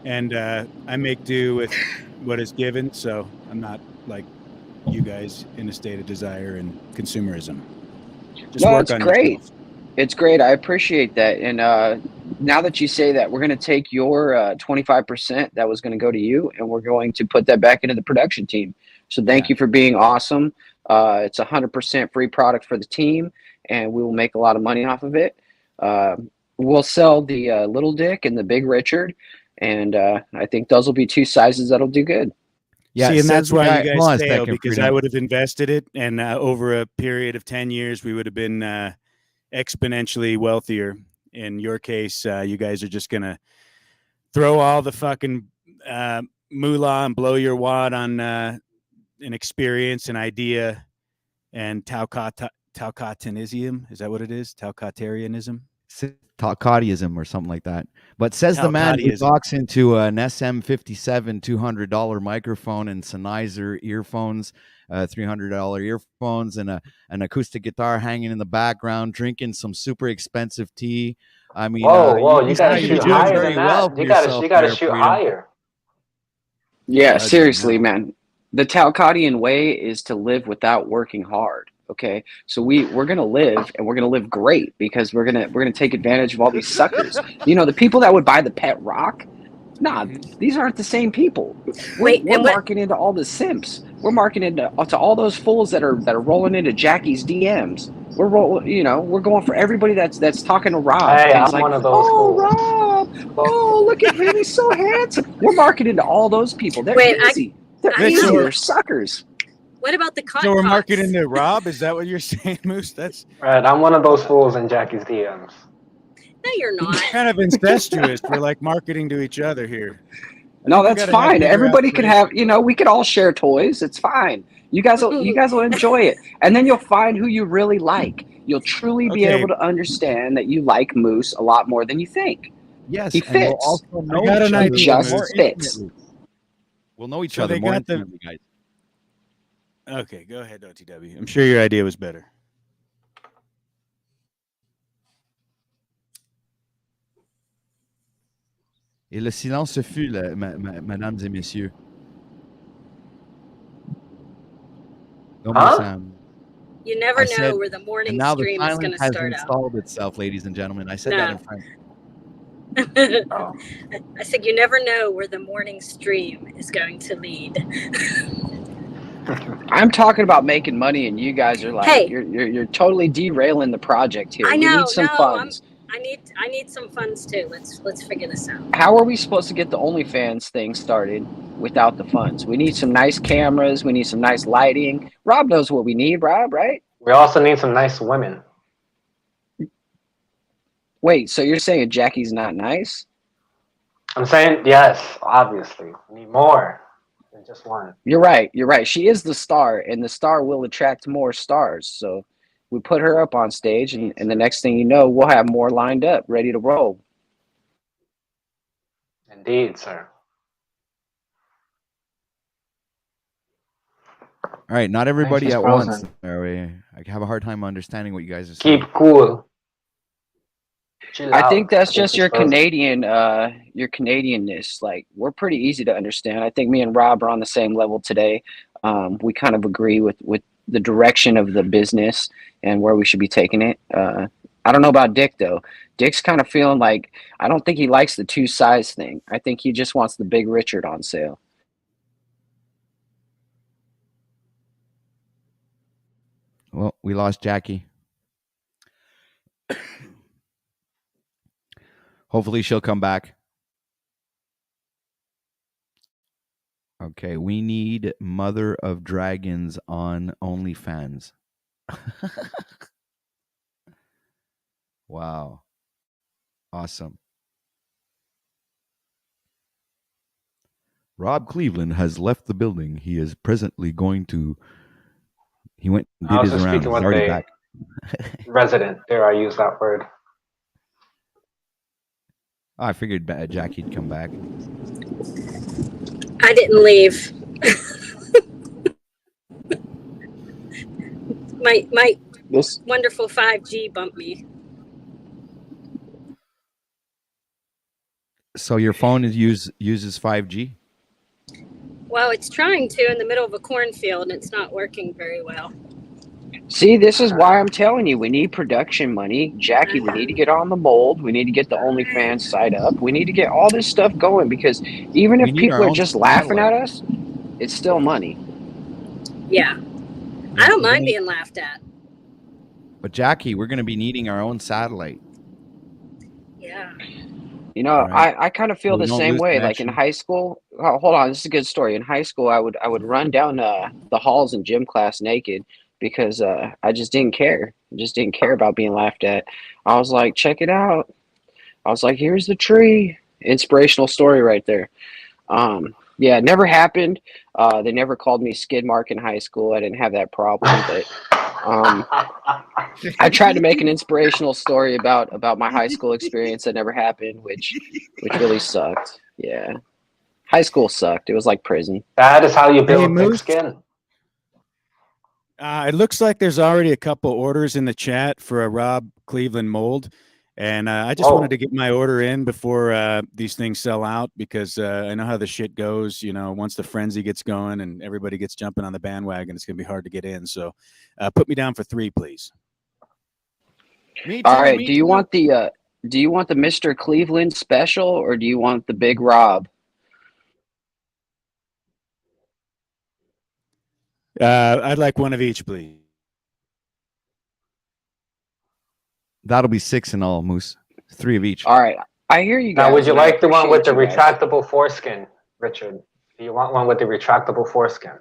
[SPEAKER 4] and I make do with what is given, so I'm not like you guys in a state of desire and consumerism.
[SPEAKER 6] No, it's great. It's great. I appreciate that. And now that you say that, we're going to take your 25% that was going to go to you, and we're going to put that back into the production team. So thank you for being awesome. It's 100% free product for the team, and we will make a lot of money off of it. We'll sell the Little Dick and the Big Richard, and I think those will be two sizes that'll do good.
[SPEAKER 2] Yeah,
[SPEAKER 4] see, and that's why you
[SPEAKER 2] hold on
[SPEAKER 4] guys
[SPEAKER 2] a
[SPEAKER 4] fail,
[SPEAKER 2] second,
[SPEAKER 4] because
[SPEAKER 2] Freedom.
[SPEAKER 4] I would have invested it, and over a period of 10 years, we would have been exponentially wealthier. In your case, you guys are just gonna throw all the fucking moolah and blow your wad on an experience, an idea, and Talcotanianism. Is that what it is? Talcotarianism?
[SPEAKER 2] Talcottism or something like that. But says the man who
[SPEAKER 4] Talcottism.
[SPEAKER 2] talks into an SM57 $200 microphone and Sennheiser earphones, $300 earphones, and an acoustic guitar hanging in the background, drinking some super expensive tea. I mean,
[SPEAKER 3] whoa, you
[SPEAKER 2] he's
[SPEAKER 3] gotta
[SPEAKER 2] thinking
[SPEAKER 3] shoot
[SPEAKER 2] you're doing
[SPEAKER 3] higher
[SPEAKER 2] very
[SPEAKER 3] than
[SPEAKER 2] well
[SPEAKER 3] that.
[SPEAKER 2] for
[SPEAKER 3] You gotta
[SPEAKER 2] yourself
[SPEAKER 3] shoot
[SPEAKER 2] there, Freedom.
[SPEAKER 3] higher.
[SPEAKER 6] Yeah,
[SPEAKER 2] Ugly
[SPEAKER 6] seriously,
[SPEAKER 2] hell.
[SPEAKER 6] man. The Talcottian way is to live without working hard. Okay, so we're gonna live, and we're gonna live great, because we're gonna take advantage of all these suckers. You know, the people that would buy the pet rock. Nah, these aren't the same people. We're
[SPEAKER 5] and what?
[SPEAKER 6] marketing to all the simps. We're marketing to all those fools that are rolling into Jackie's DMs. We're going for everybody that's talking to Rob.
[SPEAKER 3] Hey,
[SPEAKER 6] And he's
[SPEAKER 3] I'm
[SPEAKER 6] like,
[SPEAKER 3] one of those
[SPEAKER 6] oh,
[SPEAKER 3] fools.
[SPEAKER 6] Rob, oh, look at him, he's so handsome. We're marketing to all those people. They're
[SPEAKER 5] Wait,
[SPEAKER 6] easy. They're
[SPEAKER 5] I
[SPEAKER 6] easy.
[SPEAKER 5] know.
[SPEAKER 6] They're suckers.
[SPEAKER 5] What about the cot
[SPEAKER 4] So we're
[SPEAKER 5] cots?
[SPEAKER 4] marketing to Rob? Is that what you're saying, Moose? That's
[SPEAKER 3] Right, I'm one of those fools in Jackie's DMs.
[SPEAKER 5] No, you're not.
[SPEAKER 4] kind of incestuous. We're like marketing to each other here.
[SPEAKER 6] No,
[SPEAKER 4] We
[SPEAKER 6] that's
[SPEAKER 4] gotta have
[SPEAKER 6] fine.
[SPEAKER 4] bigger
[SPEAKER 6] Everybody could have,
[SPEAKER 4] aspirations.
[SPEAKER 6] we could all share toys. It's fine. You guys will enjoy it. And then you'll find who you really like. You'll truly be
[SPEAKER 4] Okay.
[SPEAKER 6] able to understand that you like Moose a lot more than you think.
[SPEAKER 2] Yes,
[SPEAKER 6] He
[SPEAKER 2] and we'll
[SPEAKER 6] fits.
[SPEAKER 2] also know
[SPEAKER 4] got
[SPEAKER 2] each
[SPEAKER 4] an
[SPEAKER 2] other
[SPEAKER 4] idea,
[SPEAKER 6] Just
[SPEAKER 2] more
[SPEAKER 4] Moose.
[SPEAKER 6] fits.
[SPEAKER 2] intimately. We'll know each
[SPEAKER 4] So
[SPEAKER 2] other
[SPEAKER 4] they
[SPEAKER 2] more
[SPEAKER 4] got the-
[SPEAKER 2] intimately, guys.
[SPEAKER 4] Okay, go ahead, OTW. I'm sure your idea was better.
[SPEAKER 2] Et le silence fut, mesdames et messieurs. Don't
[SPEAKER 3] Huh?
[SPEAKER 2] Sam.
[SPEAKER 5] You never
[SPEAKER 2] I
[SPEAKER 5] know
[SPEAKER 2] said,
[SPEAKER 5] where the morning
[SPEAKER 2] and now the
[SPEAKER 5] stream is going
[SPEAKER 2] silence
[SPEAKER 5] to
[SPEAKER 2] has
[SPEAKER 5] start out.
[SPEAKER 2] installed itself, ladies and gentlemen. I said
[SPEAKER 5] No.
[SPEAKER 2] that in French.
[SPEAKER 3] Oh.
[SPEAKER 5] I said you never know where the morning stream is going to lead.
[SPEAKER 6] I'm talking about making money, and you guys are like,
[SPEAKER 5] Hey.
[SPEAKER 6] you're totally derailing the project here.
[SPEAKER 5] I
[SPEAKER 6] We
[SPEAKER 5] know,
[SPEAKER 6] need some
[SPEAKER 5] no,
[SPEAKER 6] funds.
[SPEAKER 5] I need some funds too. Let's figure this out.
[SPEAKER 6] How are we supposed to get the OnlyFans thing started without the funds? We need some nice cameras. We need some nice lighting. Rob knows what we need, Rob, right?
[SPEAKER 3] We also need some nice women.
[SPEAKER 6] Wait, so you're saying Jackie's not nice?
[SPEAKER 3] I'm saying yes, obviously. We need more than just one.
[SPEAKER 6] You're right. You're right. She is the star, and the star will attract more stars. So we put her up on stage, and the next thing you know, we'll have more lined up, ready to roll.
[SPEAKER 3] Indeed, sir.
[SPEAKER 2] All right, not everybody
[SPEAKER 3] she's
[SPEAKER 2] at
[SPEAKER 3] frozen.
[SPEAKER 2] once. I have a hard time understanding what you guys are saying.
[SPEAKER 3] Keep cool. Chill
[SPEAKER 6] I
[SPEAKER 3] out.
[SPEAKER 6] think that's
[SPEAKER 3] I think
[SPEAKER 6] just
[SPEAKER 3] she's
[SPEAKER 6] your
[SPEAKER 3] frozen.
[SPEAKER 6] your Canadianness. Like, we're pretty easy to understand. I think me and Rob are on the same level today. We kind of agree with the direction of the business and where we should be taking it. I don't know about Dick though. Dick's kind of feeling like, I don't think he likes the two size thing. I think he just wants the Big Richard on sale.
[SPEAKER 2] Well, we lost Jackie. Hopefully she'll come back. Okay, we need Mother of Dragons on OnlyFans. Wow. Awesome. Rob Cleveland has left the building. He is presently going to... He went and
[SPEAKER 3] I
[SPEAKER 2] did
[SPEAKER 3] was
[SPEAKER 2] his
[SPEAKER 3] just
[SPEAKER 2] rounds.
[SPEAKER 3] speaking
[SPEAKER 2] He's
[SPEAKER 3] with
[SPEAKER 2] already
[SPEAKER 3] the
[SPEAKER 2] back.
[SPEAKER 3] resident. There, I use that word.
[SPEAKER 2] I figured Jackie'd come back.
[SPEAKER 5] I didn't leave. my
[SPEAKER 6] This
[SPEAKER 5] wonderful 5G bumped me.
[SPEAKER 2] So your phone uses 5G?
[SPEAKER 5] Well, it's trying to in the middle of a cornfield, and it's not working very well.
[SPEAKER 6] See, this is why I'm telling you, we need production money. Jackie, we need to get on the mold. We need to get the OnlyFans site up. We need to get all this stuff going because even
[SPEAKER 2] We
[SPEAKER 6] if
[SPEAKER 2] need our
[SPEAKER 6] people are
[SPEAKER 2] own
[SPEAKER 6] just laughing
[SPEAKER 2] satellite.
[SPEAKER 6] at us, it's still money.
[SPEAKER 5] Yeah. I don't mind being laughed at.
[SPEAKER 2] But Jackie, we're going to be needing our own satellite.
[SPEAKER 5] Yeah.
[SPEAKER 6] You know,
[SPEAKER 2] Right.
[SPEAKER 6] I kind of feel
[SPEAKER 2] So we
[SPEAKER 6] the
[SPEAKER 2] don't
[SPEAKER 6] same
[SPEAKER 2] lose
[SPEAKER 6] way. Like in
[SPEAKER 2] connection.
[SPEAKER 6] high school, oh, hold on, this is a good story. In high school, I would run down the halls in gym class naked because I just didn't care. I just didn't care about being laughed at. I was like, check it out. I was like, here's the tree. Inspirational story right there. Yeah, it never happened. They never called me skid mark in high school. I didn't have that problem, but I tried to make an inspirational story about my high school experience that never happened, which really sucked. Yeah, high school sucked. It was like prison.
[SPEAKER 3] That is how you
[SPEAKER 4] Hey,
[SPEAKER 3] build thick
[SPEAKER 4] Moose.
[SPEAKER 3] skin.
[SPEAKER 4] It looks like there's already a couple orders in the chat for a Rob Cleveland mold. And I just wanted to get my order in before these things sell out because I know how the shit goes. You know, once the frenzy gets going and everybody gets jumping on the bandwagon, it's going to be hard to get in. So put me down for 3, please.
[SPEAKER 2] Me too.
[SPEAKER 6] All right.
[SPEAKER 2] Me
[SPEAKER 6] Do you
[SPEAKER 2] too.
[SPEAKER 6] want the Mr. Cleveland special or do you want the Big Rob?
[SPEAKER 4] I'd like one of each, please.
[SPEAKER 2] That'll be 6 in all, Moose. 3 of each.
[SPEAKER 6] All right. I hear you guys.
[SPEAKER 3] Now, would you
[SPEAKER 6] and I
[SPEAKER 3] like the one with the
[SPEAKER 6] appreciate you guys.
[SPEAKER 3] retractable foreskin, Richard? Do you want one with the retractable foreskin?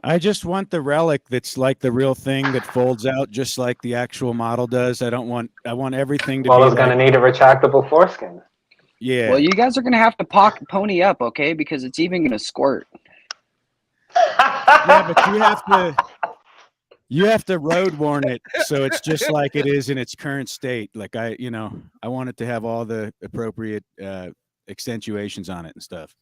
[SPEAKER 4] I just want the relic that's like the real thing that folds out just like the actual model does. I want everything to
[SPEAKER 3] Well,
[SPEAKER 4] be
[SPEAKER 3] it's going to need a retractable foreskin.
[SPEAKER 4] Yeah.
[SPEAKER 6] Well, you guys are going to have to pony up, okay? Because it's even going to squirt.
[SPEAKER 4] Yeah, but you have to road warn it so it's just like it is in its current state. Like I want it to have all the appropriate accentuations on it and stuff.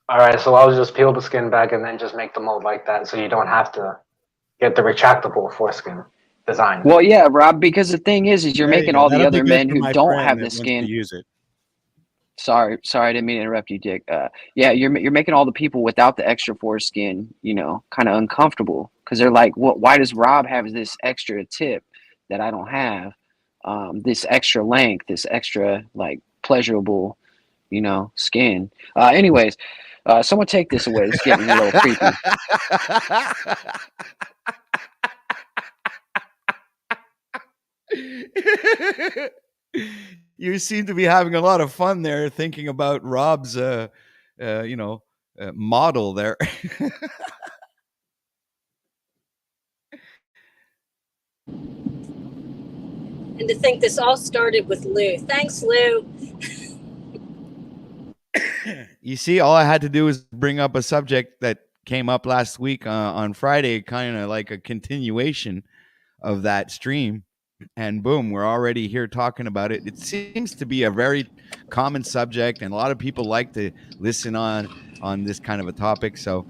[SPEAKER 3] All right, so I'll just peel the skin back and then just make the mold like that, so you don't have to get the retractable foreskin design.
[SPEAKER 6] Well, yeah, Rob. Because the thing is you're making all the other men who don't have the skin
[SPEAKER 4] use it.
[SPEAKER 6] Sorry, I didn't mean to interrupt you, Dick. Yeah, you're making all the people without the extra foreskin, kind of uncomfortable because they're like, "What? Why does Rob have this extra tip that I don't have? This extra length, this extra like pleasurable, skin." Anyways, someone take this away. It's getting a little creepy.
[SPEAKER 2] You seem to be having a lot of fun there thinking about Rob's model there.
[SPEAKER 5] And to think this all started with Lou. Thanks, Lou.
[SPEAKER 2] You see, all I had to do was bring up a subject that came up last week on Friday, kind of like a continuation of that stream. And boom, we're already here talking about it. It seems to be a very common subject, and a lot of people like to listen on this kind of a topic. So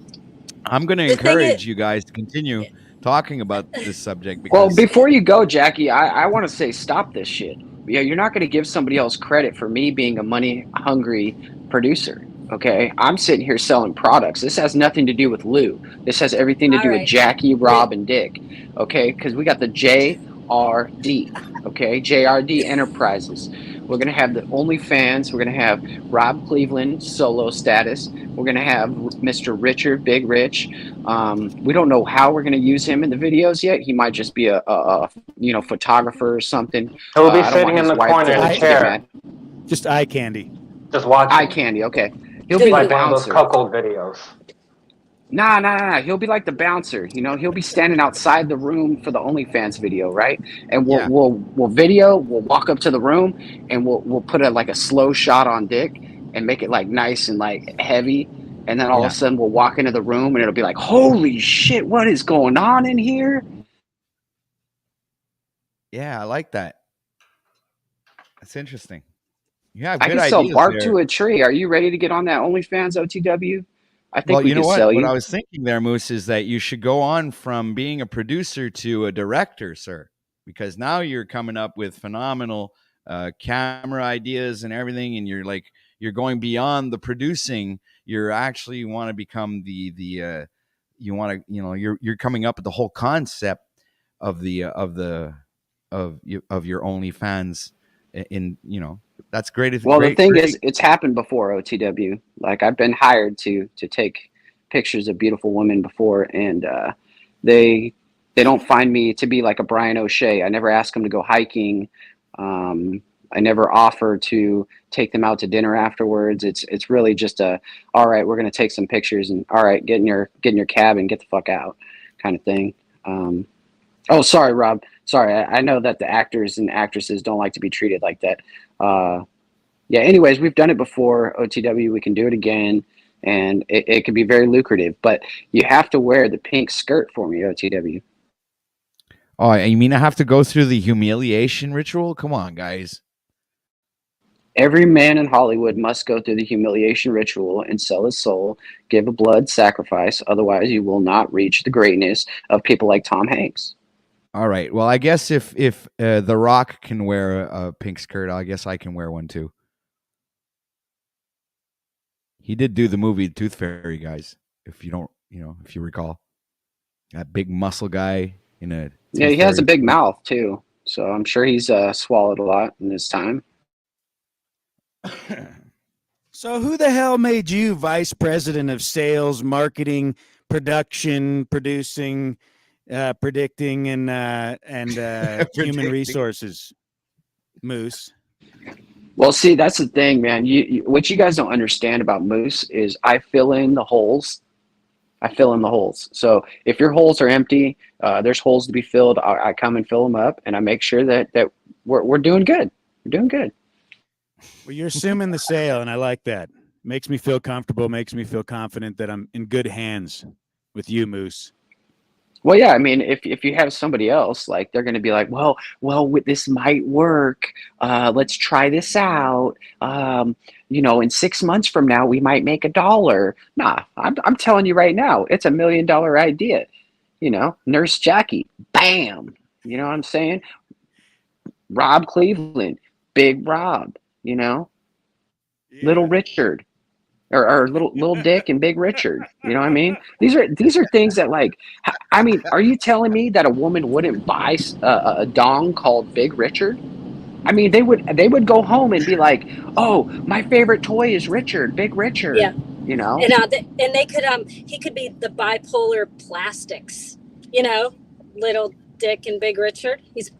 [SPEAKER 2] I'm going to encourage you guys to continue talking about this subject. Because,
[SPEAKER 6] well, before you go, Jackie, I want to say stop this shit. Yeah, you're not going to give somebody else credit for me being a money-hungry producer. Okay, I'm sitting here selling products. This has nothing to do with Lou. This has everything to do with Jackie, Rob, and Dick. Okay, because we got the JRD. Okay, JRD Enterprises. We're going to have the OnlyFans. We're going to have Rob Cleveland solo status. We're going to have Mr. Richard, Big Rich. We don't know how we're going to use him in the videos yet. He might just be a photographer or something.
[SPEAKER 3] He'll be sitting in the corner in a chair.
[SPEAKER 4] Just eye candy.
[SPEAKER 3] Just watch
[SPEAKER 6] eye candy. Okay, he'll be like
[SPEAKER 3] one of those cuckold videos.
[SPEAKER 6] Nah. He'll be like the bouncer. He'll be standing outside the room for the OnlyFans video, right? And we'll video. We'll walk up to the room and we'll put a slow shot on Dick and make it like nice and like heavy. And then all of a sudden we'll walk into the room and it'll be like, holy shit, what is going on in here?
[SPEAKER 2] Yeah, I like that. That's interesting. You have
[SPEAKER 6] I
[SPEAKER 2] good
[SPEAKER 6] can sell
[SPEAKER 2] ideas
[SPEAKER 6] bark
[SPEAKER 2] there.
[SPEAKER 6] to a tree. Are you ready to get on that OnlyFans OTW? I think we
[SPEAKER 2] you know
[SPEAKER 6] can
[SPEAKER 2] what?
[SPEAKER 6] sell you.
[SPEAKER 2] What I was thinking there, Moose, is that you should go on from being a producer to a director, sir, because now you're coming up with phenomenal camera ideas and everything, and you're going beyond the producing. You're actually want to become you're coming up with the whole concept of your OnlyFans. In that's great. It's
[SPEAKER 6] Well, the
[SPEAKER 2] great.
[SPEAKER 6] thing
[SPEAKER 2] Great.
[SPEAKER 6] is, it's happened before, OTW. Like, I've been hired to take pictures of beautiful women before, and they don't find me to be like a Brian O'Shea. I never ask them to go hiking. I never offer to take them out to dinner afterwards. It's really just all right, we're gonna take some pictures, and all right, get in your cab and get the fuck out, kind of thing. Oh, sorry, Rob. Sorry, I know that the actors and actresses don't like to be treated like that. Yeah. Anyways, we've done it before, OTW. We can do it again, and it can be very lucrative. But you have to wear the pink skirt for me, OTW.
[SPEAKER 2] Oh, you mean I have to go through the humiliation ritual? Come on, guys.
[SPEAKER 6] Every man in Hollywood must go through the humiliation ritual and sell his soul, give a blood sacrifice. Otherwise, you will not reach the greatness of people like Tom Hanks.
[SPEAKER 2] All right. Well, I guess if The Rock can wear a pink skirt, I guess I can wear one too. He did do the movie Tooth Fairy, guys. If you don't, if you recall, that big muscle guy in a
[SPEAKER 6] Yeah, he has a big mouth too, so I'm sure he's swallowed a lot in his time.
[SPEAKER 4] So who the hell made you vice president of sales, marketing, production, producing, predicting, and human resources, Moose?
[SPEAKER 6] Well, see, that's the thing, man. What you guys don't understand about Moose is I fill in the holes. So if your holes are empty, there's holes to be filled. I come and fill them up, and I make sure that we're doing good. We're doing good.
[SPEAKER 4] Well, you're assuming the sale, and I like that. Makes me feel comfortable. Makes me feel confident that I'm in good hands with you, Moose.
[SPEAKER 6] Well, yeah, I mean, if you have somebody else, like, they're going to be like, well, this might work. Let's try this out. In 6 months from now, we might make $1. Nah, I'm telling you right now, it's $1 million idea. Nurse Jackie, bam. You know what I'm saying? Rob Cleveland, Big Rob. Little Richard. Or little Dick and Big Richard. You know what I mean? These are things that, like, I mean, are you telling me that a woman wouldn't buy a dong called Big Richard? I mean, they would go home and be like, oh, my favorite toy is Richard, Big Richard.
[SPEAKER 5] Yeah.
[SPEAKER 6] And
[SPEAKER 5] they could he could be the bipolar plastics. Little Dick and Big Richard. He's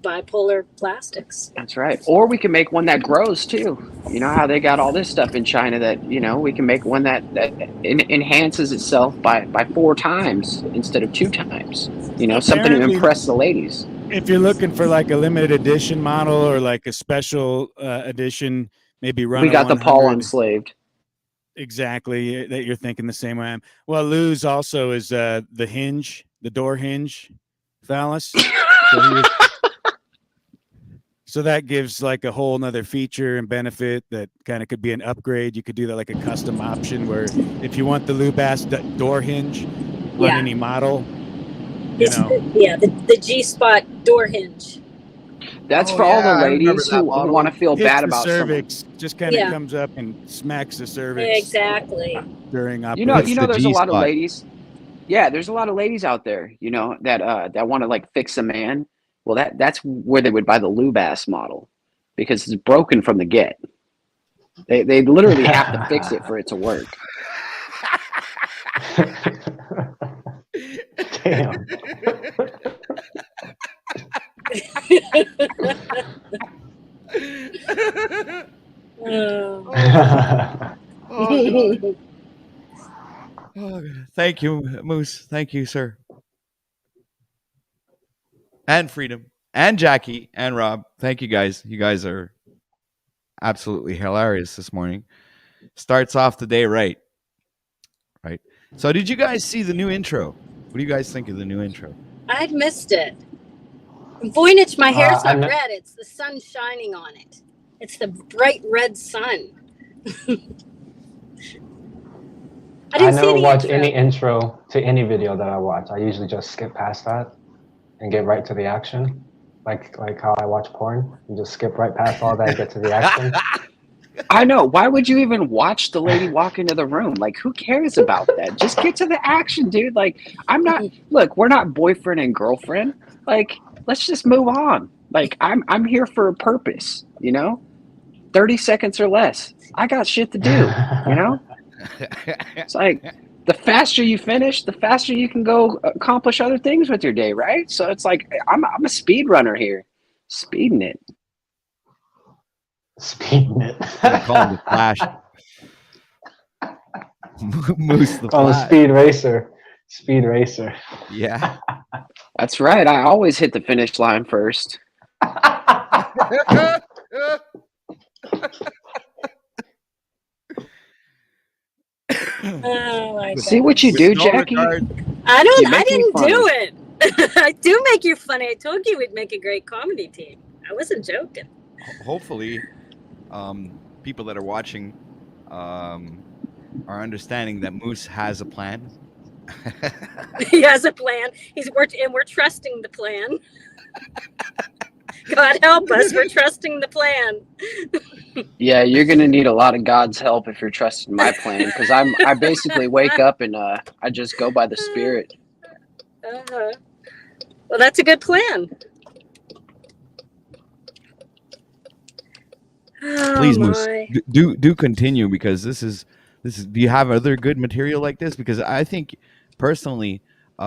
[SPEAKER 5] bipolar plastics.
[SPEAKER 6] That's right. Or we can make one that grows too. You know how they got all this stuff in China that, we can make one that enhances itself by 4 times instead of 2 times. Something to impress the ladies.
[SPEAKER 4] If you're looking for like a limited edition model or like a special edition, maybe run.
[SPEAKER 6] We got the Paul Unslaved.
[SPEAKER 4] Exactly. That you're thinking the same way I am. Well, Lou's also is the hinge, the door hinge phallus. So that gives like a whole nother feature and benefit that kind of could be an upgrade. You could do that like a custom option where if you want the Lubass door hinge on any model,
[SPEAKER 5] the G-spot door hinge.
[SPEAKER 6] That's for all the ladies who want to feel bad about
[SPEAKER 4] cervix.
[SPEAKER 6] Someone.
[SPEAKER 4] Just kind of comes up and smacks the cervix.
[SPEAKER 5] Exactly.
[SPEAKER 4] During operation.
[SPEAKER 6] There's a lot of ladies. Yeah, there's a lot of ladies out there, that want to like fix a man. Well, that's where they would buy the Lubass model because it's broken from the get. They literally have to fix it for it to work.
[SPEAKER 3] Damn.
[SPEAKER 2] Thank you, Moose. Thank you, sir. And Freedom and Jackie and Rob. Thank you, guys. You guys are absolutely hilarious this morning. Starts off the day right. Right. So did you guys see the new intro? What do you guys think of the new intro?
[SPEAKER 5] I'd missed it. Voynich, my hair's not red. It's the sun shining on it. It's the bright red sun.
[SPEAKER 3] I never watch any intro to any video that I watch. I usually just skip past that and get right to the action. Like how I watch porn. You just skip right past all that and get to the action.
[SPEAKER 6] I know. Why would you even watch the lady walk into the room? Like, who cares about that? Just get to the action, dude. Like, look, we're not boyfriend and girlfriend. Like, let's just move on. Like, I'm here for a purpose, 30 seconds or less. I got shit to do, It's like the faster you finish, the faster you can go accomplish other things with your day, right? So it's like I'm a speed runner here, speeding it.
[SPEAKER 3] Speeding it.
[SPEAKER 2] I call him the Flash. Moose the
[SPEAKER 3] Call him
[SPEAKER 2] Flash.
[SPEAKER 3] Speed Racer. Speed Racer.
[SPEAKER 2] Yeah.
[SPEAKER 6] That's right. I always hit the finish line first.
[SPEAKER 5] Oh my
[SPEAKER 6] See
[SPEAKER 5] God.
[SPEAKER 6] what you
[SPEAKER 2] With
[SPEAKER 6] do,
[SPEAKER 2] no
[SPEAKER 6] Jackie?
[SPEAKER 2] regard-
[SPEAKER 5] I
[SPEAKER 6] You
[SPEAKER 5] I
[SPEAKER 6] make me
[SPEAKER 5] didn't
[SPEAKER 6] funny.
[SPEAKER 5] do it. I do make you funny. I told you we'd make a great comedy team. I wasn't joking.
[SPEAKER 2] Hopefully, people that are watching are understanding that Moose has a plan.
[SPEAKER 5] He has a plan. We're trusting the plan. God help us. We're trusting the plan.
[SPEAKER 6] Yeah, you're gonna need a lot of God's help if you're trusting my plan, because I basically wake up and I just go by the Spirit.
[SPEAKER 5] Uh-huh. Well, that's a good plan. Oh,
[SPEAKER 2] Please, Moose,
[SPEAKER 5] my.
[SPEAKER 2] do continue, because this is. Do you have other good material like this? Because I think personally,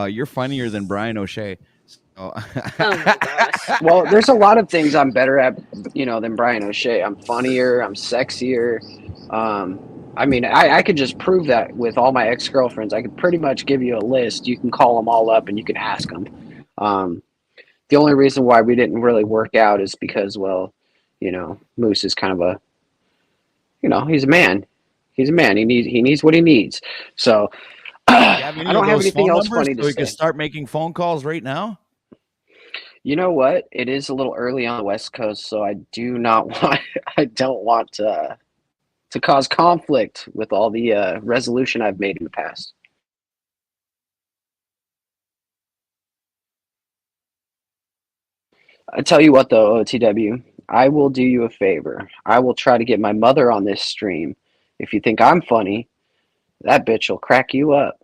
[SPEAKER 2] you're funnier than Brian O'Shea. So,
[SPEAKER 5] Oh my gosh.
[SPEAKER 6] Well, there's a lot of things I'm better at, than Brian O'Shea. I'm funnier. I'm sexier. I mean, I could just prove that with all my ex-girlfriends. I could pretty much give you a list. You can call them all up and you can ask them. The only reason why we didn't really work out is because, well, Moose is kind of a, he's a man. He's a man. He needs what he needs. So
[SPEAKER 2] do you have any
[SPEAKER 6] I don't
[SPEAKER 2] of
[SPEAKER 6] have
[SPEAKER 2] those
[SPEAKER 6] anything
[SPEAKER 2] phone
[SPEAKER 6] else
[SPEAKER 2] numbers
[SPEAKER 6] funny
[SPEAKER 2] so
[SPEAKER 6] to
[SPEAKER 2] we can
[SPEAKER 6] say.
[SPEAKER 2] start making phone calls right now?
[SPEAKER 6] You know what? It is a little early on the West Coast, so I don't want to cause conflict with all the resolution I've made in the past. I tell you what, though, OTW, I will do you a favor. I will try to get my mother on this stream. If you think I'm funny, that bitch will crack you up.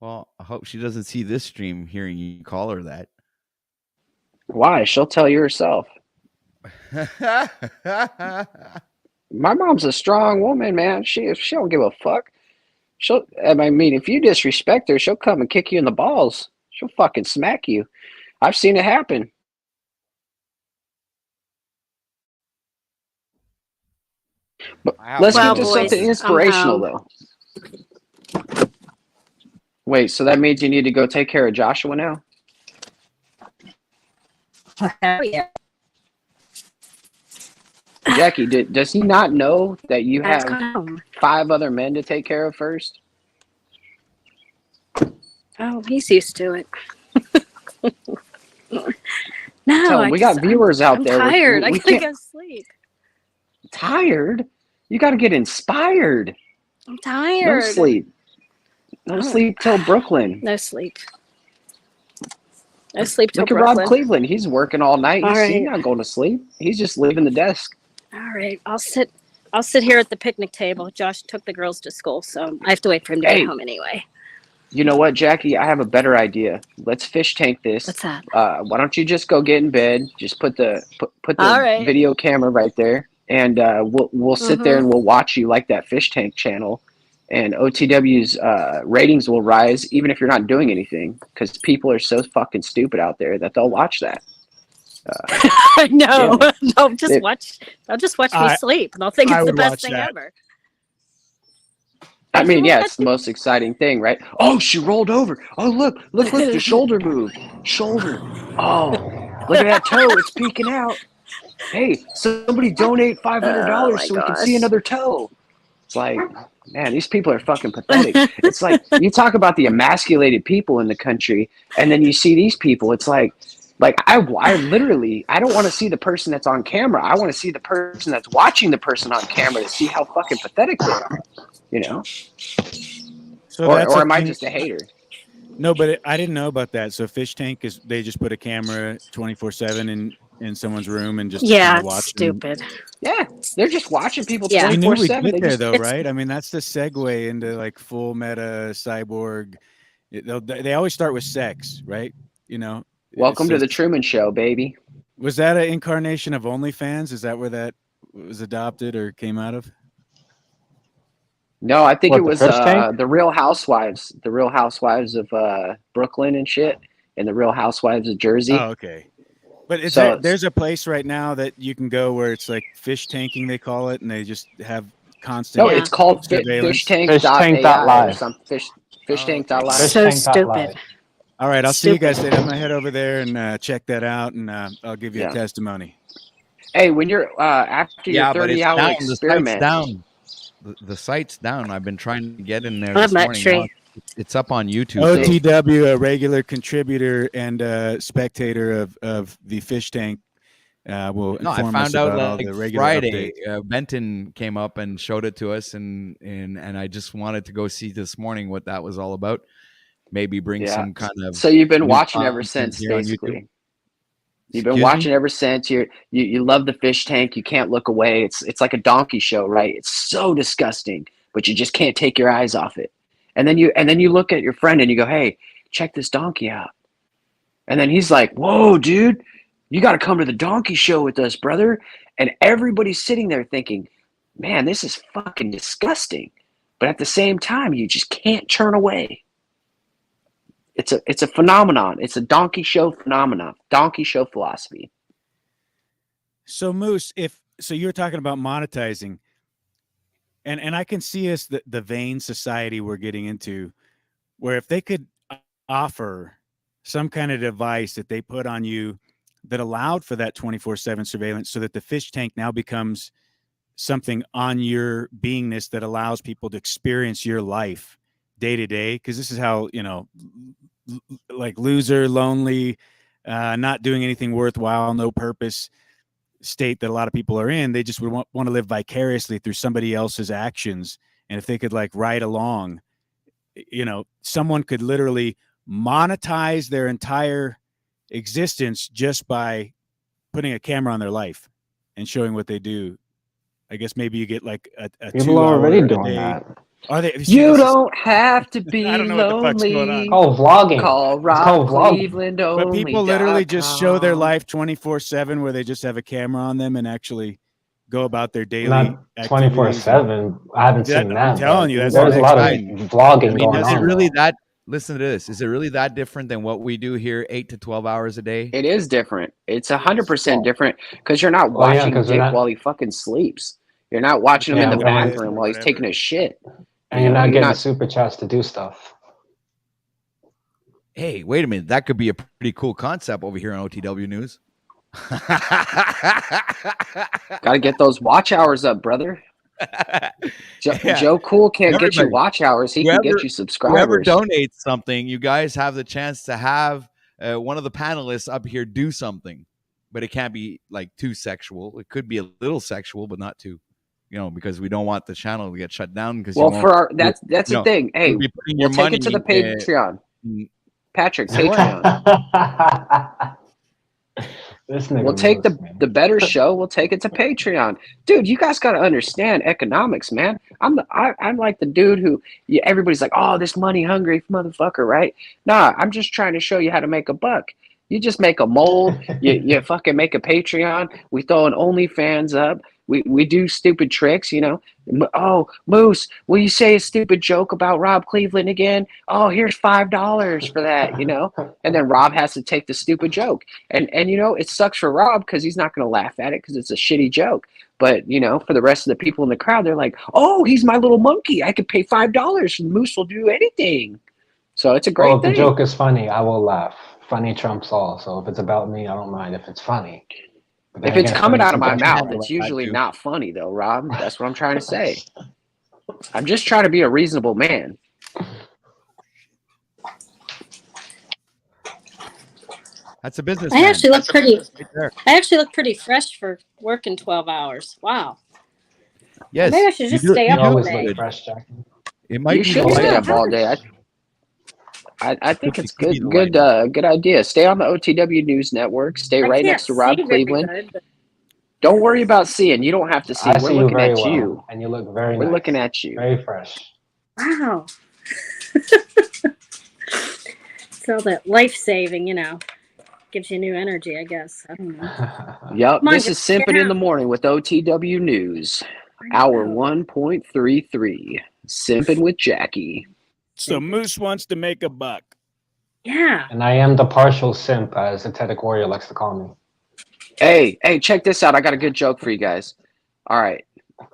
[SPEAKER 2] Well, I hope she doesn't see this stream hearing you call her that.
[SPEAKER 6] Why? She'll tell you herself. My mom's a strong woman, man. She don't give a fuck. I mean, if you disrespect her, she'll come and kick you in the balls. She'll fucking smack you. I've seen it happen. But let's
[SPEAKER 5] Well,
[SPEAKER 6] get to
[SPEAKER 5] boys,
[SPEAKER 6] something inspirational, though. Wait, so that means you need to go take care of Joshua now?
[SPEAKER 5] Hell yeah.
[SPEAKER 6] Jackie, does he not know that you
[SPEAKER 5] I've
[SPEAKER 6] have
[SPEAKER 5] gone home.
[SPEAKER 6] 5 other men to take care of first?
[SPEAKER 5] Oh, he's used to it. No,
[SPEAKER 6] Tell him, we got viewers out
[SPEAKER 5] I'm
[SPEAKER 6] there.
[SPEAKER 5] tired. I
[SPEAKER 6] We
[SPEAKER 5] gotta
[SPEAKER 6] can't.
[SPEAKER 5] go sleep.
[SPEAKER 6] Tired? You got to get inspired.
[SPEAKER 5] I'm
[SPEAKER 6] No
[SPEAKER 5] tired.
[SPEAKER 6] sleep. No sleep till Brooklyn.
[SPEAKER 5] No sleep. No sleep till
[SPEAKER 6] Look at
[SPEAKER 5] Brooklyn.
[SPEAKER 6] Rob Cleveland. He's working all night.
[SPEAKER 5] All
[SPEAKER 6] He's
[SPEAKER 5] right.
[SPEAKER 6] not going to sleep. He's just leaving the desk.
[SPEAKER 5] All right, I'll sit here at the picnic table. Josh took the girls to school, so I have to wait for him to
[SPEAKER 6] Hey.
[SPEAKER 5] get home anyway.
[SPEAKER 6] You know what, Jackie? I have a better idea. Let's fish tank this.
[SPEAKER 5] What's that?
[SPEAKER 6] Why don't you just go get in bed? Just put the
[SPEAKER 5] All right.
[SPEAKER 6] video camera right there, and we'll sit there and we'll watch you like that fish tank channel. And OTW's ratings will rise even if you're not doing anything, because people are so fucking stupid out there that they'll watch that.
[SPEAKER 5] No,
[SPEAKER 6] Yeah.
[SPEAKER 5] they'll just watch me sleep. They'll think
[SPEAKER 4] I
[SPEAKER 5] it's the
[SPEAKER 4] would
[SPEAKER 5] best
[SPEAKER 4] watch
[SPEAKER 5] thing
[SPEAKER 4] that.
[SPEAKER 5] ever.
[SPEAKER 6] I mean, yeah, it's the most exciting thing, right? Oh, she rolled over. Oh, look, the shoulder moved. Shoulder. Oh, look at that toe. It's peeking out. Hey, somebody donate $500 so we can see another toe. It's like, man, these people are fucking pathetic. It's like, you talk about the emasculated people in the country, and then you see these people. It's like I literally, I don't want to see the person that's on camera. I want to see the person that's watching the person on camera to see how fucking pathetic they are.
[SPEAKER 4] So
[SPEAKER 6] or
[SPEAKER 4] that's a
[SPEAKER 6] am I
[SPEAKER 4] thing-
[SPEAKER 6] just a hater?
[SPEAKER 4] No, but I didn't know about that. So fish tank they just put a camera 24/7 in someone's room and just
[SPEAKER 5] Yeah,
[SPEAKER 4] kind of
[SPEAKER 5] it's
[SPEAKER 4] watch
[SPEAKER 5] stupid.
[SPEAKER 6] Yeah, they're just watching people
[SPEAKER 5] Yeah.
[SPEAKER 4] We knew we'd
[SPEAKER 6] 24/7.
[SPEAKER 4] get
[SPEAKER 6] They
[SPEAKER 4] there
[SPEAKER 6] just
[SPEAKER 4] though,
[SPEAKER 5] It's-
[SPEAKER 4] right? I mean, that's the segue into like full meta cyborg. They always start with sex, right? You know.
[SPEAKER 6] welcome to
[SPEAKER 4] So
[SPEAKER 6] the Truman Show, baby.
[SPEAKER 4] was that an incarnation of OnlyFans? Is that where that was adopted or came out of?
[SPEAKER 6] No, I think
[SPEAKER 3] What,
[SPEAKER 6] it
[SPEAKER 3] the
[SPEAKER 6] was
[SPEAKER 3] fish tank?
[SPEAKER 6] the Real Housewives, of Brooklyn and shit, and the Real Housewives of Jersey.
[SPEAKER 4] Oh, okay. But
[SPEAKER 6] So-
[SPEAKER 4] there's a place right now that you can go where it's like fish tanking, they call it, and they just have constant.
[SPEAKER 6] No,
[SPEAKER 5] Yeah.
[SPEAKER 6] it's called
[SPEAKER 4] Surveillance.
[SPEAKER 6] fishtank.ai
[SPEAKER 3] Fishtank.live.
[SPEAKER 6] or some
[SPEAKER 4] Oh,
[SPEAKER 6] fishtank.live.
[SPEAKER 4] okay.
[SPEAKER 5] So
[SPEAKER 3] Fishtank.live.
[SPEAKER 5] stupid.
[SPEAKER 4] All right, I'll see you guys
[SPEAKER 5] Stupid.
[SPEAKER 4] later. I'm gonna head over there and check that out, and I'll give you
[SPEAKER 6] Yeah.
[SPEAKER 4] a testimony.
[SPEAKER 6] Hey, when you're after your
[SPEAKER 2] Yeah, but it's
[SPEAKER 6] 30-hour
[SPEAKER 2] down. The site's
[SPEAKER 6] experiment,
[SPEAKER 2] down. The site's down. I've been trying to get in there
[SPEAKER 5] I'm
[SPEAKER 2] this
[SPEAKER 5] not
[SPEAKER 2] morning.
[SPEAKER 5] sure.
[SPEAKER 2] It's up on YouTube. though.
[SPEAKER 4] OTW, a regular contributor and spectator of the fish tank, will
[SPEAKER 2] No, I
[SPEAKER 4] inform us
[SPEAKER 2] found out
[SPEAKER 4] about all
[SPEAKER 2] like
[SPEAKER 4] the regular
[SPEAKER 2] Friday.
[SPEAKER 4] updates.
[SPEAKER 2] Benton came up and showed it to us, and I just wanted to go see this morning what that was all about. Maybe bring
[SPEAKER 6] Yeah.
[SPEAKER 2] some kind of.
[SPEAKER 6] so you've been
[SPEAKER 2] new
[SPEAKER 6] watching ever
[SPEAKER 2] content
[SPEAKER 6] since,
[SPEAKER 2] here on YouTube.
[SPEAKER 6] basically. You've been
[SPEAKER 2] Excuse
[SPEAKER 6] watching
[SPEAKER 2] me?
[SPEAKER 6] ever since. You love the fish tank. You can't look away. It's like a donkey show, right? It's so disgusting, but you just can't take your eyes off it. And then you look at your friend and you go, "Hey, check this donkey out." And then he's like, "Whoa, dude, you got to come to the donkey show with us, brother." And everybody's sitting there thinking, "Man, this is fucking disgusting." But at the same time, you just can't turn away. It's a phenomenon. It's a donkey show phenomenon. Donkey show philosophy.
[SPEAKER 4] So Moose, so you're talking about monetizing, and I can see us the vain society we're getting into, where if they could offer some kind of device that they put on you that allowed for that 24/7 surveillance, so that the fish tank now becomes something on your beingness that allows people to experience your life day to day, because this is how, like loser, lonely, not doing anything worthwhile, no purpose state that a lot of people are in. They just would want to live vicariously through somebody else's actions. And if they could like ride along, someone could literally monetize their entire existence just by putting a camera on their life and showing what they do. I guess maybe you get like a
[SPEAKER 3] People are already
[SPEAKER 4] 2 hour a
[SPEAKER 3] doing
[SPEAKER 4] day.
[SPEAKER 3] that.
[SPEAKER 4] Are they?
[SPEAKER 6] You don't have to be
[SPEAKER 4] I don't know what the fuck's going on.
[SPEAKER 6] lonely.
[SPEAKER 3] Oh, vlogging.
[SPEAKER 6] Call
[SPEAKER 3] It's called
[SPEAKER 6] Rob
[SPEAKER 3] vlogging.
[SPEAKER 6] Cleveland
[SPEAKER 4] But
[SPEAKER 6] only.
[SPEAKER 4] people literally just show their life 24/7, where they just have a camera on them and actually go about their daily
[SPEAKER 3] Not
[SPEAKER 4] activities.
[SPEAKER 3] 24/7. I haven't
[SPEAKER 4] That-
[SPEAKER 3] seen
[SPEAKER 4] I'm
[SPEAKER 3] that.
[SPEAKER 4] telling
[SPEAKER 3] but
[SPEAKER 4] you, that's
[SPEAKER 3] there's
[SPEAKER 4] the
[SPEAKER 3] a lot of
[SPEAKER 2] next
[SPEAKER 3] vlogging
[SPEAKER 2] I mean,
[SPEAKER 3] going
[SPEAKER 2] is it
[SPEAKER 3] on.
[SPEAKER 2] really
[SPEAKER 3] though.
[SPEAKER 2] that? Listen to this. Is it really that different than what we do here, 8 to 12 hours a day?
[SPEAKER 6] It is different. It's 100% different because you're not
[SPEAKER 3] Well, yeah,
[SPEAKER 6] watching
[SPEAKER 3] 'cause we're
[SPEAKER 6] Dick
[SPEAKER 3] not-
[SPEAKER 6] while he fucking sleeps. You're not watching him
[SPEAKER 3] Yeah,
[SPEAKER 6] in the
[SPEAKER 3] and then-
[SPEAKER 6] bathroom while he's
[SPEAKER 4] Whatever.
[SPEAKER 6] taking a shit.
[SPEAKER 3] And you're not
[SPEAKER 6] You're
[SPEAKER 3] getting
[SPEAKER 6] not-
[SPEAKER 3] super chats to do stuff.
[SPEAKER 2] Hey, wait a minute. That could be a pretty cool concept over here on OTW News.
[SPEAKER 6] Got to get those watch hours up, brother.
[SPEAKER 2] Yeah.
[SPEAKER 6] Joe Cool can't get you
[SPEAKER 2] Everybody.
[SPEAKER 6] watch hours. He can
[SPEAKER 2] Whoever-
[SPEAKER 6] get you
[SPEAKER 2] Whoever
[SPEAKER 6] subscribers.
[SPEAKER 2] donates something, you guys have the chance to have one of the panelists up here do something, but it can't be like too sexual. It could be a little sexual, but not too, because we don't want the channel to get shut down. Because
[SPEAKER 6] Well, that's the
[SPEAKER 2] no,
[SPEAKER 6] thing. Hey,
[SPEAKER 2] you'll be putting
[SPEAKER 6] we'll
[SPEAKER 2] your
[SPEAKER 6] take
[SPEAKER 2] money
[SPEAKER 6] it to the
[SPEAKER 2] in,
[SPEAKER 6] Patreon.
[SPEAKER 2] in-
[SPEAKER 6] Patrick, Patreon.
[SPEAKER 3] This nigga
[SPEAKER 6] We'll take
[SPEAKER 3] knows, man.
[SPEAKER 6] the better show. We'll take it to Patreon, dude. You guys got to understand economics, man. I'm like the dude who everybody's like, oh, this money hungry motherfucker, right? Nah, I'm just trying to show you how to make a buck. You just make a mold. you fucking make a Patreon. We throw an OnlyFans up. We do stupid tricks, Oh, Moose, will you say a stupid joke about Rob Cleveland again? Oh, here's $5 for that, And then Rob has to take the stupid joke. And it sucks for Rob because he's not going to laugh at it because it's a shitty joke. But, for the rest of the people in the crowd, they're like, oh, he's my little monkey. I could pay $5 and Moose will do anything. So it's a great
[SPEAKER 3] Well, if
[SPEAKER 6] thing.
[SPEAKER 3] the joke is funny, I will laugh. Funny trumps all. So if it's about me, I don't mind if it's funny. But
[SPEAKER 6] If
[SPEAKER 3] then
[SPEAKER 6] it's
[SPEAKER 3] again,
[SPEAKER 6] coming
[SPEAKER 3] funny
[SPEAKER 6] out of my
[SPEAKER 3] sometimes-
[SPEAKER 6] mouth,
[SPEAKER 2] handle
[SPEAKER 6] it's
[SPEAKER 2] that
[SPEAKER 6] usually
[SPEAKER 2] too.
[SPEAKER 6] not funny, though, Rob. That's what I'm trying to say. I'm just trying to be a reasonable man.
[SPEAKER 2] That's a business.
[SPEAKER 5] I actually look pretty.
[SPEAKER 2] Right there.
[SPEAKER 5] I actually look pretty fresh for working 12 hours. Wow.
[SPEAKER 2] Yes,
[SPEAKER 5] Maybe I should
[SPEAKER 2] you
[SPEAKER 5] just
[SPEAKER 2] do-
[SPEAKER 5] stay
[SPEAKER 2] you
[SPEAKER 5] up
[SPEAKER 3] You
[SPEAKER 5] all
[SPEAKER 3] always
[SPEAKER 5] day.
[SPEAKER 3] look fresh, Jackie.
[SPEAKER 2] It might
[SPEAKER 6] You
[SPEAKER 2] be
[SPEAKER 6] should
[SPEAKER 2] the
[SPEAKER 6] stay
[SPEAKER 2] light.
[SPEAKER 6] up all day. I think it's
[SPEAKER 2] Give me
[SPEAKER 6] good.
[SPEAKER 2] the light.
[SPEAKER 6] Good idea. Stay on the OTW News Network. Stay
[SPEAKER 5] I
[SPEAKER 6] right
[SPEAKER 5] can't
[SPEAKER 6] next to Rob
[SPEAKER 5] see very
[SPEAKER 6] Cleveland.
[SPEAKER 5] good, but
[SPEAKER 6] Don't worry about seeing. You don't have to see.
[SPEAKER 3] I
[SPEAKER 6] We're
[SPEAKER 3] see you
[SPEAKER 6] looking
[SPEAKER 3] very
[SPEAKER 6] at
[SPEAKER 3] well,
[SPEAKER 6] you.
[SPEAKER 3] and you look very
[SPEAKER 6] We're
[SPEAKER 3] nice.
[SPEAKER 6] looking at you.
[SPEAKER 3] Very fresh.
[SPEAKER 5] wow. So that life-saving, gives you new energy, I guess. I don't know.
[SPEAKER 6] Yep.
[SPEAKER 5] Come on,
[SPEAKER 6] This is
[SPEAKER 5] just get
[SPEAKER 6] Simping in the
[SPEAKER 5] out.
[SPEAKER 6] Morning with OTW News. Hour 1.33. Simping with Jackie.
[SPEAKER 4] So Moose wants to make a buck.
[SPEAKER 5] Yeah.
[SPEAKER 3] And I am the partial simp, as the Tedic Warrior likes to call me.
[SPEAKER 6] Hey, check this out. I got a good joke for you guys. All right.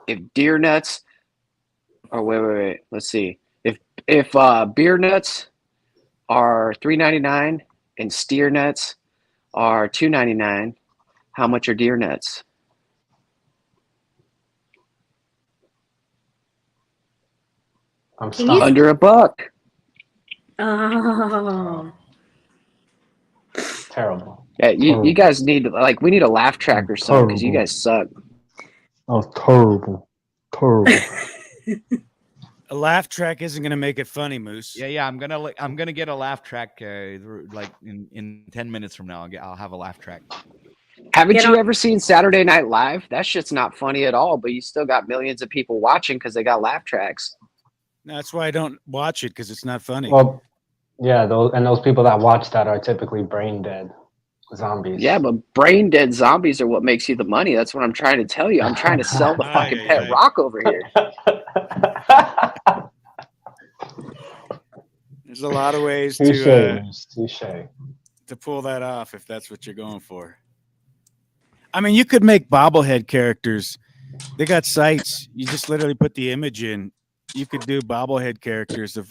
[SPEAKER 6] If deer nuts, or wait. Let's see. If beer nuts are $3.99 and steer nuts are $2.99, how much are deer nuts?
[SPEAKER 3] I'm
[SPEAKER 5] Can you-
[SPEAKER 3] stunned.
[SPEAKER 6] Under $1.
[SPEAKER 5] Oh.
[SPEAKER 3] Terrible.
[SPEAKER 6] Yeah, you guys need we need a laugh track or something because you guys suck.
[SPEAKER 3] That was terrible. Terrible.
[SPEAKER 4] A laugh track isn't going to make it funny, Moose.
[SPEAKER 2] Yeah. I'm gonna get a laugh track like in 10 minutes from now. I'll have a laugh track.
[SPEAKER 6] Haven't
[SPEAKER 5] Get
[SPEAKER 6] you
[SPEAKER 5] on-
[SPEAKER 6] ever seen Saturday Night Live? That shit's not funny at all, but you still got millions of people watching because they got laugh tracks.
[SPEAKER 4] That's why I don't watch it because it's not funny.
[SPEAKER 3] Well, yeah, those people that watch that are typically brain dead zombies.
[SPEAKER 6] Yeah, but brain dead zombies are what makes you the money. That's what I'm trying to tell you. I'm trying to sell the fucking pet
[SPEAKER 4] Aye.
[SPEAKER 6] rock over here.
[SPEAKER 4] There's a lot of ways
[SPEAKER 3] Touche,
[SPEAKER 4] to
[SPEAKER 3] touche.
[SPEAKER 4] pull that off if that's what you're going for. I mean, you could make bobblehead characters. They got sites. You just literally put the image in. You could do bobblehead characters of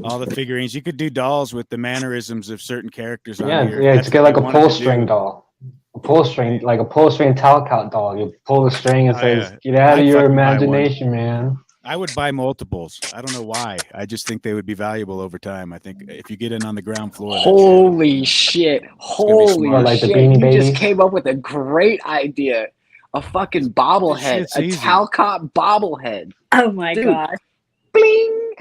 [SPEAKER 4] all the figurines. You could do dolls with the mannerisms of certain characters on here.
[SPEAKER 3] Yeah,
[SPEAKER 4] That's
[SPEAKER 3] to get
[SPEAKER 4] what
[SPEAKER 3] like
[SPEAKER 4] you
[SPEAKER 3] a
[SPEAKER 4] wanted
[SPEAKER 3] pull
[SPEAKER 4] to do.
[SPEAKER 3] string doll. A pull string, like a pull string talcott doll. You pull the string and
[SPEAKER 4] Oh,
[SPEAKER 3] says,
[SPEAKER 4] yeah.
[SPEAKER 3] "Get out
[SPEAKER 4] I'd
[SPEAKER 3] of your
[SPEAKER 4] fucking buy one.
[SPEAKER 3] imagination, man."
[SPEAKER 4] I would buy multiples. I don't know why. I just think they would be valuable over time. I think if you get in on the ground floor, that shit,
[SPEAKER 6] Holy shit.
[SPEAKER 4] gonna be
[SPEAKER 6] Holy
[SPEAKER 4] smart.
[SPEAKER 3] Like the
[SPEAKER 6] shit.
[SPEAKER 3] Beanie
[SPEAKER 6] You
[SPEAKER 3] Babies.
[SPEAKER 6] just came up with a great idea. A fucking bobblehead.
[SPEAKER 4] shit's
[SPEAKER 6] A
[SPEAKER 4] easy.
[SPEAKER 6] Talcott bobblehead.
[SPEAKER 5] Oh my
[SPEAKER 6] Dude.
[SPEAKER 5] God.
[SPEAKER 6] Bling!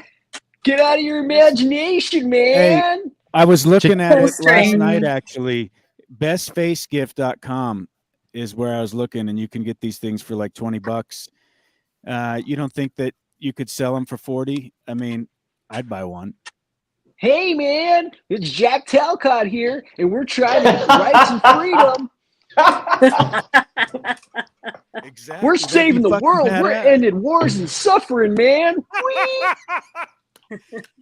[SPEAKER 6] Get out of your imagination, man.
[SPEAKER 4] I was looking at it last
[SPEAKER 5] String.
[SPEAKER 4] night, actually. Bestfacegift.com is where I was looking, and you can get these things for like $20. You don't think that you could sell them for 40? I mean, I'd buy one.
[SPEAKER 6] Hey, man. It's Jack Talcott here, and we're trying to get rights and freedom.
[SPEAKER 4] Exactly.
[SPEAKER 6] We're saving the world. We're ending wars and suffering, man. Whee!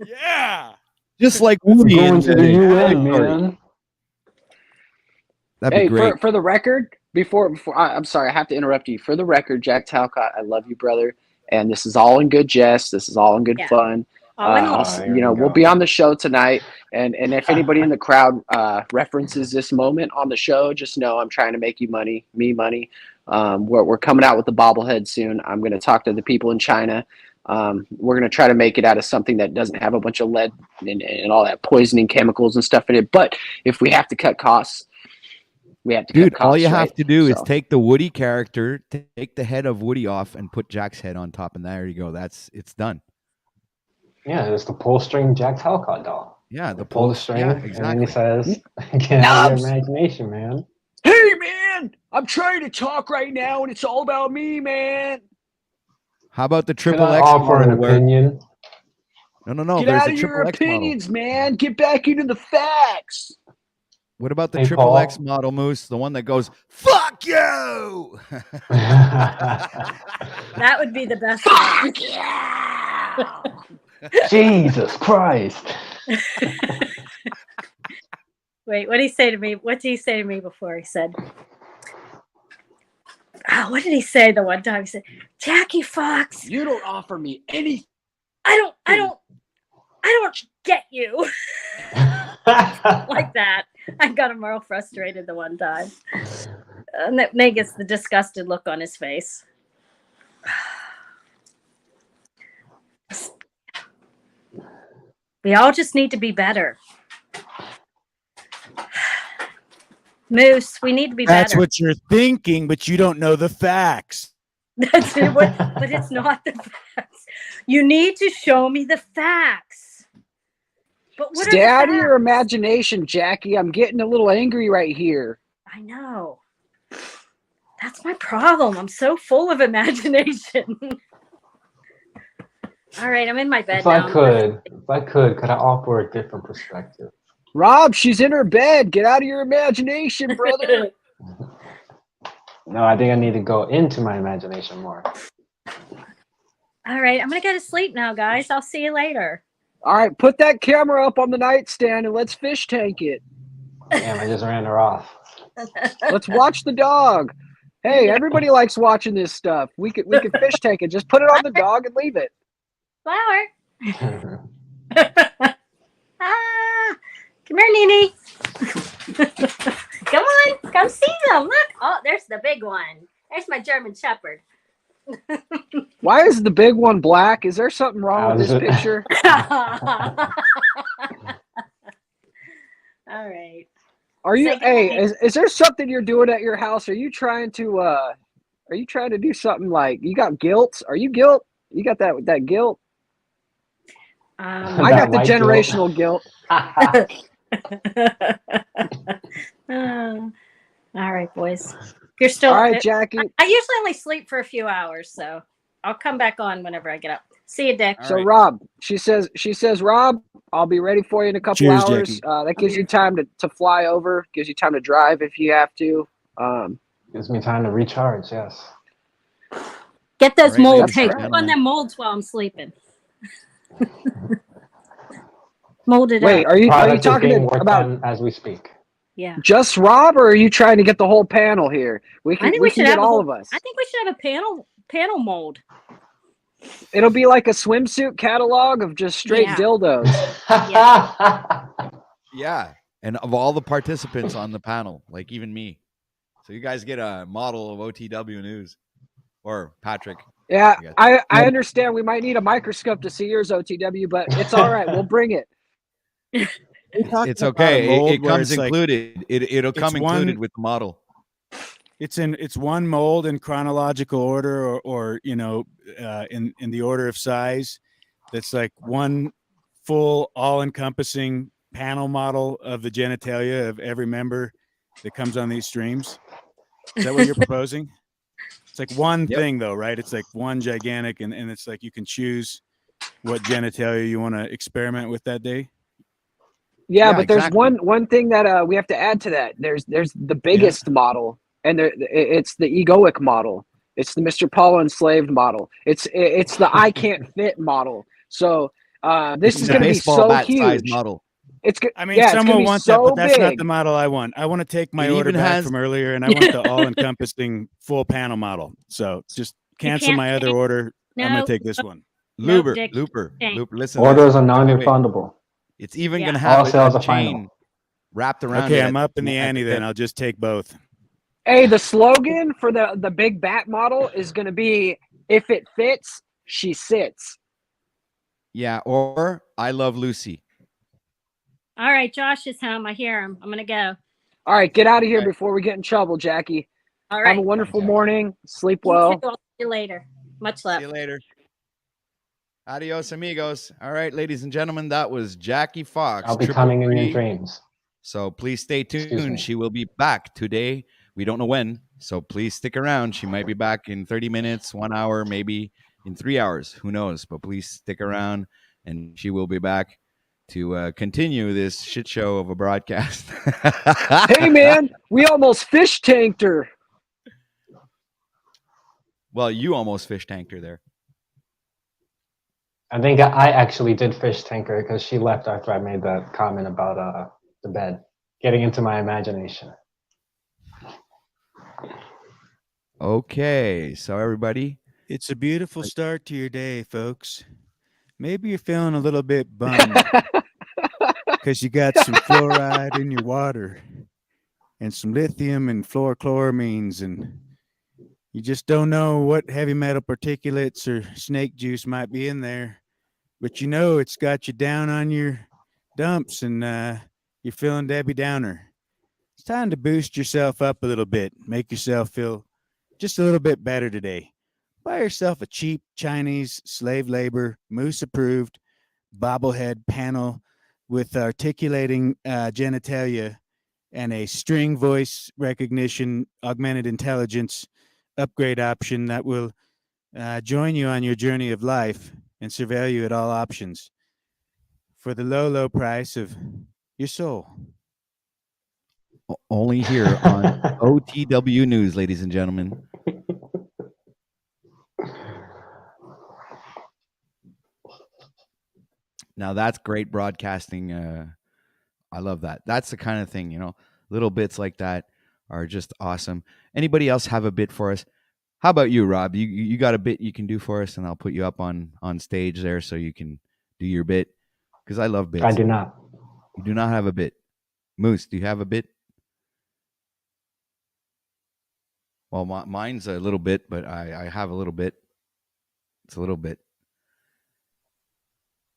[SPEAKER 4] Yeah.
[SPEAKER 2] Just like Woody in the
[SPEAKER 3] UN,
[SPEAKER 2] Toy Story.
[SPEAKER 3] man.
[SPEAKER 2] That'd be
[SPEAKER 6] Hey,
[SPEAKER 2] great.
[SPEAKER 6] for the record, before I'm sorry, I have to interrupt you. For the record, Jack Talcott, I love you, brother. And this is all in good jest. This is all in good
[SPEAKER 5] Yeah.
[SPEAKER 6] fun.
[SPEAKER 5] All in all.
[SPEAKER 3] Here we
[SPEAKER 6] We'll
[SPEAKER 3] go.
[SPEAKER 6] be on the show tonight. And if anybody in the crowd references this moment on the show, just know I'm trying to make you money, me money. We're coming out with the bobblehead soon. I'm going to talk to the people in China. We're going to try to make it out of something that doesn't have a bunch of lead and all that poisoning chemicals and stuff in it. But if we have to cut costs, we have to
[SPEAKER 2] Dude,
[SPEAKER 6] cut costs.
[SPEAKER 2] all you have
[SPEAKER 6] right?
[SPEAKER 2] to do is
[SPEAKER 6] So-
[SPEAKER 2] take the Woody character, take the head of Woody off, and put Jack's head on top, and there you go. It's done.
[SPEAKER 3] Yeah, it's the pull string Jack Talcott doll.
[SPEAKER 2] Yeah,
[SPEAKER 3] The pull the string,
[SPEAKER 2] yeah,
[SPEAKER 3] and then
[SPEAKER 2] exactly.
[SPEAKER 3] he says, "Get out of
[SPEAKER 6] Nubs!
[SPEAKER 3] your imagination, man."
[SPEAKER 6] Hey, man, I'm trying to talk right now, and it's all about me, man.
[SPEAKER 2] How about the
[SPEAKER 3] Can
[SPEAKER 2] triple
[SPEAKER 3] I
[SPEAKER 2] X
[SPEAKER 3] offer an
[SPEAKER 2] model where-
[SPEAKER 3] opinion?
[SPEAKER 2] No.
[SPEAKER 6] Get
[SPEAKER 2] There's
[SPEAKER 6] out
[SPEAKER 2] a
[SPEAKER 6] of your
[SPEAKER 2] triple X model.
[SPEAKER 6] opinions, man. Get back into the facts.
[SPEAKER 2] What about the
[SPEAKER 3] Hey,
[SPEAKER 2] triple
[SPEAKER 3] Paul.
[SPEAKER 2] X model, Moose? The one that goes, "Fuck you."
[SPEAKER 5] That would be the best one.
[SPEAKER 6] Fuck yeah.
[SPEAKER 3] Jesus Christ.
[SPEAKER 5] Wait, what did he say to me? What did he say to me before? He said, what did he say the one time? He said, "Jackie Fox,
[SPEAKER 6] You don't offer me anything.
[SPEAKER 5] I don't get you." Like that. I got him real frustrated the one time. And that Meg gets the disgusted look on his face. We all just need to be better. Moose, we need to be
[SPEAKER 4] That's
[SPEAKER 5] better.
[SPEAKER 4] what you're thinking, but you don't know the facts.
[SPEAKER 5] That's it, but it's not the facts. You need to show me the facts. But what
[SPEAKER 6] Stay
[SPEAKER 5] are the
[SPEAKER 6] out of your
[SPEAKER 5] facts?
[SPEAKER 6] imagination, Jackie. I'm getting a little angry right here.
[SPEAKER 5] I know. That's my problem. I'm so full of imagination. All right, I'm in my bed
[SPEAKER 3] If
[SPEAKER 5] now.
[SPEAKER 3] I could I offer a different perspective?
[SPEAKER 6] Rob, she's in her bed. Get out of your imagination, brother.
[SPEAKER 3] No, I think I need to go into my imagination more.
[SPEAKER 5] All right, I'm gonna go to sleep now, guys. I'll see you later.
[SPEAKER 6] All right, put that camera up on the nightstand and let's fish tank it.
[SPEAKER 3] Damn, I just ran her off.
[SPEAKER 6] Let's watch the dog. Hey, everybody likes watching this stuff. We could fish tank it. Just put it on the dog and leave it.
[SPEAKER 5] Flower. Come here, Nene. Come on, come see them. Look. Oh, there's the big one. There's my German Shepherd.
[SPEAKER 6] Why is the big one black? Is there something wrong with this picture?
[SPEAKER 5] All right.
[SPEAKER 6] Are you?
[SPEAKER 5] Say
[SPEAKER 6] Hey,
[SPEAKER 5] goodnight.
[SPEAKER 6] is there something you're doing at your house? Are you trying to do something like you got guilt? Are you guilt? You got that guilt? I got the
[SPEAKER 3] white guilt.
[SPEAKER 6] generational guilt.
[SPEAKER 5] All right, boys. You're still
[SPEAKER 6] All right, Jackie.
[SPEAKER 5] I usually only sleep for a few hours, so I'll come back on whenever I get up. See you, Dick.
[SPEAKER 6] So
[SPEAKER 2] right.
[SPEAKER 6] Rob, she says, Rob, I'll be ready for you in a couple
[SPEAKER 4] Cheers,
[SPEAKER 6] hours.
[SPEAKER 4] Jackie.
[SPEAKER 6] That gives you time to fly over, gives you time to drive if you have to.
[SPEAKER 3] Gives me time to recharge. Yes.
[SPEAKER 5] Get those
[SPEAKER 2] All right,
[SPEAKER 5] molds.
[SPEAKER 2] ladies
[SPEAKER 5] Hey,
[SPEAKER 2] and
[SPEAKER 5] keep on
[SPEAKER 2] gentlemen.
[SPEAKER 5] them molds while I'm sleeping. Mold it
[SPEAKER 6] Wait,
[SPEAKER 5] up.
[SPEAKER 6] are you
[SPEAKER 3] Product is
[SPEAKER 6] talking
[SPEAKER 3] being worked
[SPEAKER 6] about
[SPEAKER 3] on as we speak.
[SPEAKER 5] Yeah.
[SPEAKER 6] just Rob, or are you trying to get the whole panel here? We
[SPEAKER 5] I
[SPEAKER 6] can
[SPEAKER 5] think
[SPEAKER 6] we
[SPEAKER 5] we
[SPEAKER 6] can
[SPEAKER 5] should
[SPEAKER 6] get
[SPEAKER 5] have a
[SPEAKER 6] all
[SPEAKER 5] whole,
[SPEAKER 6] of us.
[SPEAKER 5] I think we should have a panel mold.
[SPEAKER 6] It'll be like a swimsuit catalog of just straight
[SPEAKER 5] Yeah.
[SPEAKER 6] dildos.
[SPEAKER 2] Yeah. And of all the participants on the panel, like even me. So you guys get a model of OTW news. Or Patrick.
[SPEAKER 6] Yeah,
[SPEAKER 2] You
[SPEAKER 6] I understand we might need a microscope to see yours, OTW, but it's all right. We'll bring it.
[SPEAKER 2] It's okay. It
[SPEAKER 4] where
[SPEAKER 2] comes
[SPEAKER 4] it's like-
[SPEAKER 2] included. It'll
[SPEAKER 4] it's
[SPEAKER 2] come included
[SPEAKER 4] one-
[SPEAKER 2] with the model.
[SPEAKER 4] It's one mold in chronological order, or in the order of size. That's like one full, all-encompassing panel model of the genitalia of every member that comes on these streams. Is that what you're proposing? It's like one
[SPEAKER 2] Yep.
[SPEAKER 4] thing, though, right? It's like one gigantic, and it's like you can choose what genitalia you want to experiment with that day.
[SPEAKER 6] Yeah,
[SPEAKER 2] Yeah,
[SPEAKER 6] but there's
[SPEAKER 2] exactly.
[SPEAKER 6] one thing that we have to add to that. There's the biggest model, and it's the egoic model. It's the Mr. Paul enslaved model. It's the I can't fit model. So this
[SPEAKER 2] It's
[SPEAKER 6] is
[SPEAKER 2] a
[SPEAKER 6] going to be
[SPEAKER 2] baseball
[SPEAKER 6] so
[SPEAKER 2] bat size
[SPEAKER 6] huge.
[SPEAKER 2] model.
[SPEAKER 6] It's good.
[SPEAKER 4] I mean,
[SPEAKER 6] Yeah, it's going
[SPEAKER 4] someone
[SPEAKER 6] to be
[SPEAKER 4] wants that,
[SPEAKER 6] so
[SPEAKER 4] but that's not
[SPEAKER 6] big.
[SPEAKER 4] the model I want. I want to take my
[SPEAKER 2] It
[SPEAKER 4] order
[SPEAKER 2] even
[SPEAKER 4] back
[SPEAKER 2] has-
[SPEAKER 4] from earlier, and I want the all-encompassing full panel model. So just cancel
[SPEAKER 5] can't
[SPEAKER 4] my other
[SPEAKER 5] take-
[SPEAKER 4] order. I'm
[SPEAKER 5] No.
[SPEAKER 4] going to take this one.
[SPEAKER 5] No,
[SPEAKER 2] Looper,
[SPEAKER 5] Dick.
[SPEAKER 2] Looper.
[SPEAKER 5] Thanks.
[SPEAKER 2] Listen. to
[SPEAKER 3] Orders
[SPEAKER 2] this.
[SPEAKER 3] are
[SPEAKER 2] Wait.
[SPEAKER 3] non-refundable.
[SPEAKER 2] It's even
[SPEAKER 5] Yeah.
[SPEAKER 2] going to
[SPEAKER 3] All
[SPEAKER 2] have
[SPEAKER 3] sales
[SPEAKER 2] a
[SPEAKER 3] are final.
[SPEAKER 2] chain wrapped around
[SPEAKER 4] Okay,
[SPEAKER 2] it.
[SPEAKER 4] I'm up in the
[SPEAKER 2] at
[SPEAKER 4] ante
[SPEAKER 2] hip.
[SPEAKER 4] then. I'll just take both.
[SPEAKER 6] Hey, the slogan for the big bat model is going to be, if it fits, she sits.
[SPEAKER 2] Yeah, or I Love Lucy.
[SPEAKER 5] All right, Josh is home. I hear him. I'm gonna go.
[SPEAKER 6] All right, get out of here
[SPEAKER 2] Okay.
[SPEAKER 6] before we get in trouble, Jackie.
[SPEAKER 5] All
[SPEAKER 6] Have
[SPEAKER 5] right.
[SPEAKER 6] a wonderful
[SPEAKER 3] Jackie.
[SPEAKER 6] morning. Sleep
[SPEAKER 5] You
[SPEAKER 6] well.
[SPEAKER 5] too. I'll see you later. Much
[SPEAKER 2] See
[SPEAKER 5] love.
[SPEAKER 2] you later. Adios, amigos. All right, ladies and gentlemen, that was Jackie Fox.
[SPEAKER 3] I'll be
[SPEAKER 2] Triple
[SPEAKER 3] coming in your
[SPEAKER 2] Three.
[SPEAKER 3] dreams.
[SPEAKER 2] So please stay
[SPEAKER 3] Excuse me.
[SPEAKER 2] tuned. She will be back today. We don't know when. So please stick around. She might be back in 30 minutes, 1 hour, maybe in 3 hours. Who knows? But please stick around and she will be back to continue this shit show of a broadcast.
[SPEAKER 6] Hey, man, we almost fish tanked her.
[SPEAKER 2] Well, you almost fish tanked her there.
[SPEAKER 3] I think I actually did fish tanker because she left after I made that comment about the bed. Getting into my imagination.
[SPEAKER 2] Okay. So everybody,
[SPEAKER 4] It's a beautiful start to your day, folks. Maybe you're feeling a little bit bummed because you got some fluoride in your water and some lithium and fluorochloramines, and you just don't know what heavy metal particulates or snake juice might be in there, but you know it's got you down on your dumps, and you're feeling Debbie Downer. It's time to boost yourself up a little bit, make yourself feel just a little bit better today. Buy yourself a cheap Chinese slave labor, moose approved bobblehead panel with articulating genitalia and a string voice recognition augmented intelligence upgrade option that will join you on your journey of life and surveil you at all options for the low, low price of your soul.
[SPEAKER 2] Only here on OTW News, ladies and gentlemen. Now that's great broadcasting. I love that. That's the kind of thing, you know, little bits like that are just awesome. Anybody else have a bit for us? How about you, Rob? You got a bit you can do for us, and I'll put you up on stage there so you can do your bit, because I love bits.
[SPEAKER 3] I do not.
[SPEAKER 2] You do not have a bit. Moose, do you have a bit? Well, mine's a little bit, but I have a little bit. It's a little bit.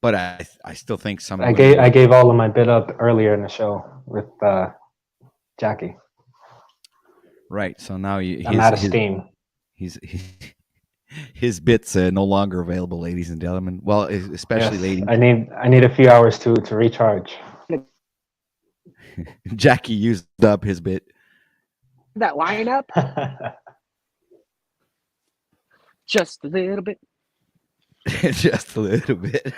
[SPEAKER 2] But I still think some.
[SPEAKER 3] I gave all of my bit up earlier in the show with Jackie.
[SPEAKER 2] Right. So now
[SPEAKER 3] I'm out of steam.
[SPEAKER 2] His bits no longer available, ladies and gentlemen. Well, especially ladies.
[SPEAKER 3] I need a few hours to recharge.
[SPEAKER 2] Jackie used up his bit.
[SPEAKER 6] That lineup, just a little bit.
[SPEAKER 2] Just a little bit.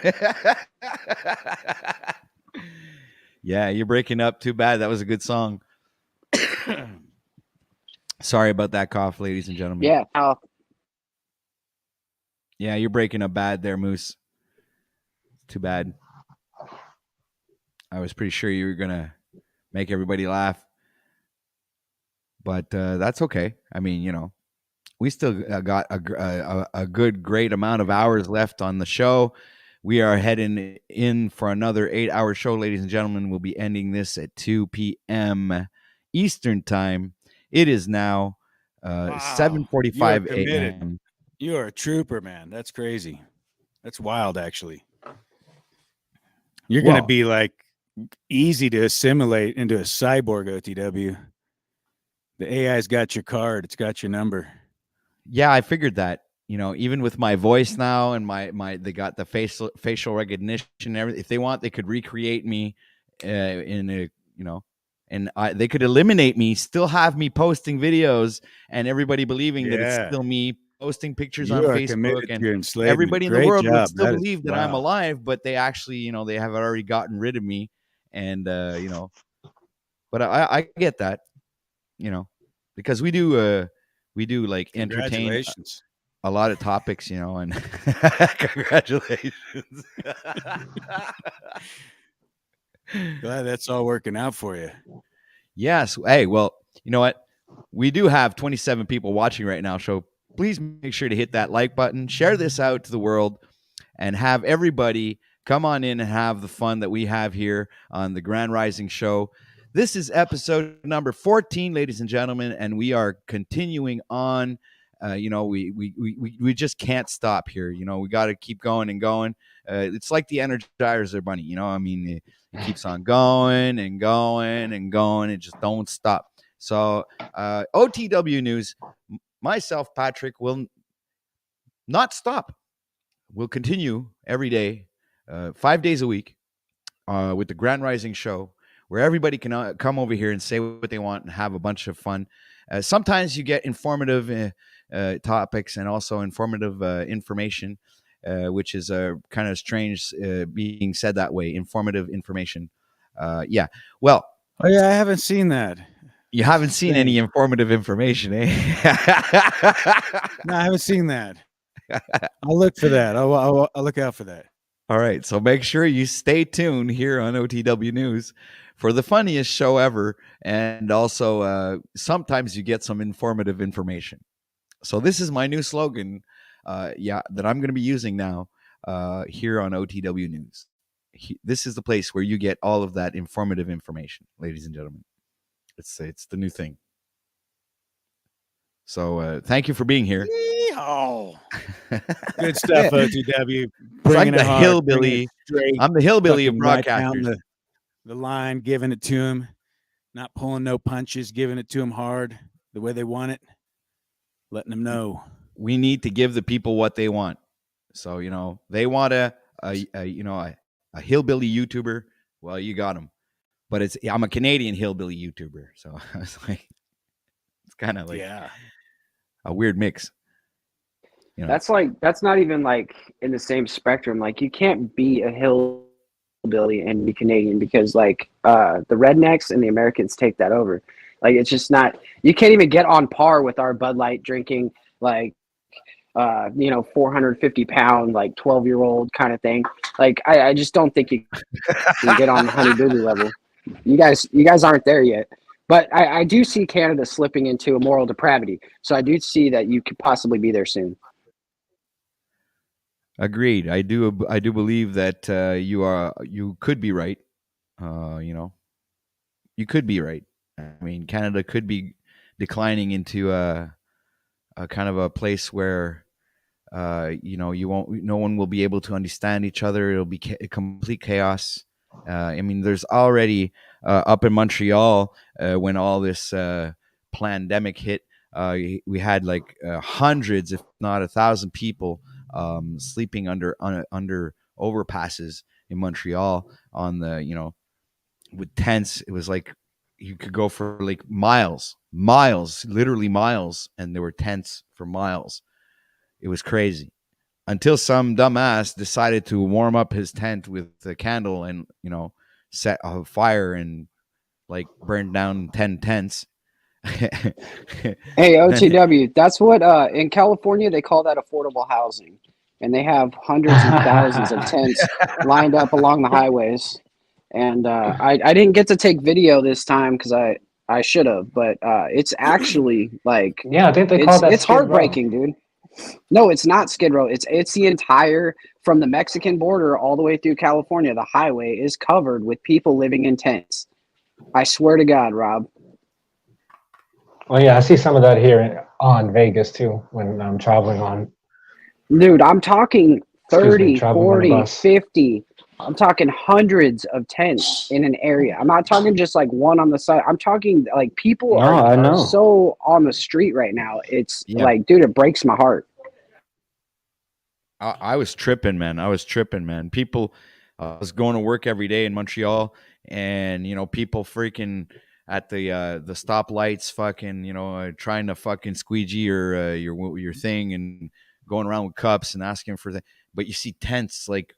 [SPEAKER 2] Yeah, you're breaking up. Too bad. That was a good song. Sorry about that cough, ladies and gentlemen.
[SPEAKER 6] Yeah.
[SPEAKER 2] Yeah, you're breaking up bad there, Moose. Too bad. I was pretty sure you were going to make everybody laugh. But that's okay. I mean, you know, we still got a good, great amount of hours left on the show. We are heading in for another 8-hour show, ladies and gentlemen. We'll be ending this at 2 p.m. Eastern time. It is now 7:45 a.m.
[SPEAKER 4] You are a trooper, man. That's crazy. That's wild, actually. You're going to be like easy to assimilate into a cyborg, OTW. The AI's got your card. It's got your number.
[SPEAKER 2] Yeah, I figured that. You know, even with my voice now and my they got the facial recognition and everything. If they want, they could recreate me in a, you know, and they could eliminate me, still have me posting videos, and everybody believing that it's still me posting pictures on Facebook, and everybody in the world would still believe that I'm alive, but they actually, you know, they have already gotten rid of me, and you know, but I get that, you know, because we do like entertain a lot of topics, you know, and congratulations.
[SPEAKER 4] Glad that's all working out for you.
[SPEAKER 2] Yes. Hey, well, you know what? We do have 27 people watching right now, so please make sure to hit that like button, share this out to the world, and have everybody come on in and have the fun that we have here on the Grand Rising Show. This is episode number 14, ladies and gentlemen, and we are continuing on. You know, we just can't stop here. You know, we got to keep going and going. It's like the Energizer Bunny. You know, I mean, it keeps on going and going and going. It just don't stop. So, OTW News, myself, Patrick, will not stop. We'll continue every day, 5 days a week, with the Grand Rising Show, where everybody can come over here and say what they want and have a bunch of fun. Sometimes you get informative topics and also informative information, which is kind of strange being said that way. Informative information. Yeah. Well.
[SPEAKER 4] Oh, yeah, I haven't seen that.
[SPEAKER 2] You haven't seen any informative information, eh?
[SPEAKER 4] No, I haven't seen that. I'll look for that. I'll look out for that.
[SPEAKER 2] All right. So make sure you stay tuned here on OTW News for the funniest show ever. And also, sometimes you get some informative information. So this is my new slogan, that I'm going to be using now here on OTW News. This is the place where you get all of that informative information, ladies and gentlemen. It's the new thing. So thank you for being here.
[SPEAKER 4] Oh, good stuff, OTW.
[SPEAKER 2] I'm the hillbilly. I'm the hillbilly of broadcasters.
[SPEAKER 4] Right the line, giving it to him, not pulling no punches, giving it to them hard, the way they want it, letting them know.
[SPEAKER 2] We need to give the people what they want. So, you know, they want a hillbilly YouTuber. well, you got him. But I'm a Canadian hillbilly YouTuber, so I was like, it's kind of like a weird mix. You know,
[SPEAKER 6] That's not even like in the same spectrum. Like you can't be a hillbilly and be Canadian because like the rednecks and the Americans take that over. Like it's just not. You can't even get on par with our Bud Light drinking like 450-pound like 12-year-old kind of thing. Like I just don't think you can get on the Honey Boo Boo level. You guys aren't there yet. But I do see Canada slipping into a moral depravity. So I do see that you could possibly be there soon.
[SPEAKER 2] agreed. I do believe that you could be right. You could be right. I mean, Canada could be declining into a kind of a place where no one will be able to understand each other. It'll be complete chaos. I mean, there's already up in Montreal when all this pandemic hit, we had like hundreds, if not 1,000 people sleeping under overpasses in Montreal on the, with tents. It was like you could go for like miles, literally miles, and there were tents for miles. It was crazy until some dumbass decided to warm up his tent with a candle and, set a fire and like burned down 10 tents.
[SPEAKER 6] Hey, OTW, that's what in California they call that affordable housing. And they have hundreds and thousands of tents lined up along the highways. And I didn't get to take video this time because I should have, but it's actually like
[SPEAKER 3] Yeah, I think they call that
[SPEAKER 6] it's
[SPEAKER 3] Skid Row.
[SPEAKER 6] heartbreaking, dude. No, it's not Skid Row. It's the entire from the Mexican border all the way through California. The highway is covered with people living in tents. I swear to God, Rob.
[SPEAKER 3] Well, yeah, I see some of that here on Vegas too when I'm traveling on.
[SPEAKER 6] Dude, I'm talking 30,
[SPEAKER 3] traveling on the
[SPEAKER 6] 40,
[SPEAKER 3] bus.
[SPEAKER 6] 50. I'm talking hundreds of tents in an area. I'm not talking just like one on the side. I'm talking like people
[SPEAKER 3] I
[SPEAKER 6] are
[SPEAKER 3] know.
[SPEAKER 6] so on the street right now. It's
[SPEAKER 2] Yeah.
[SPEAKER 6] like, dude, it breaks my heart.
[SPEAKER 2] I was tripping, man. People, I was going to work every day in Montreal, and people freaking at the stoplights, fucking, trying to fucking squeegee your thing and going around with cups and asking for the. But you see tents like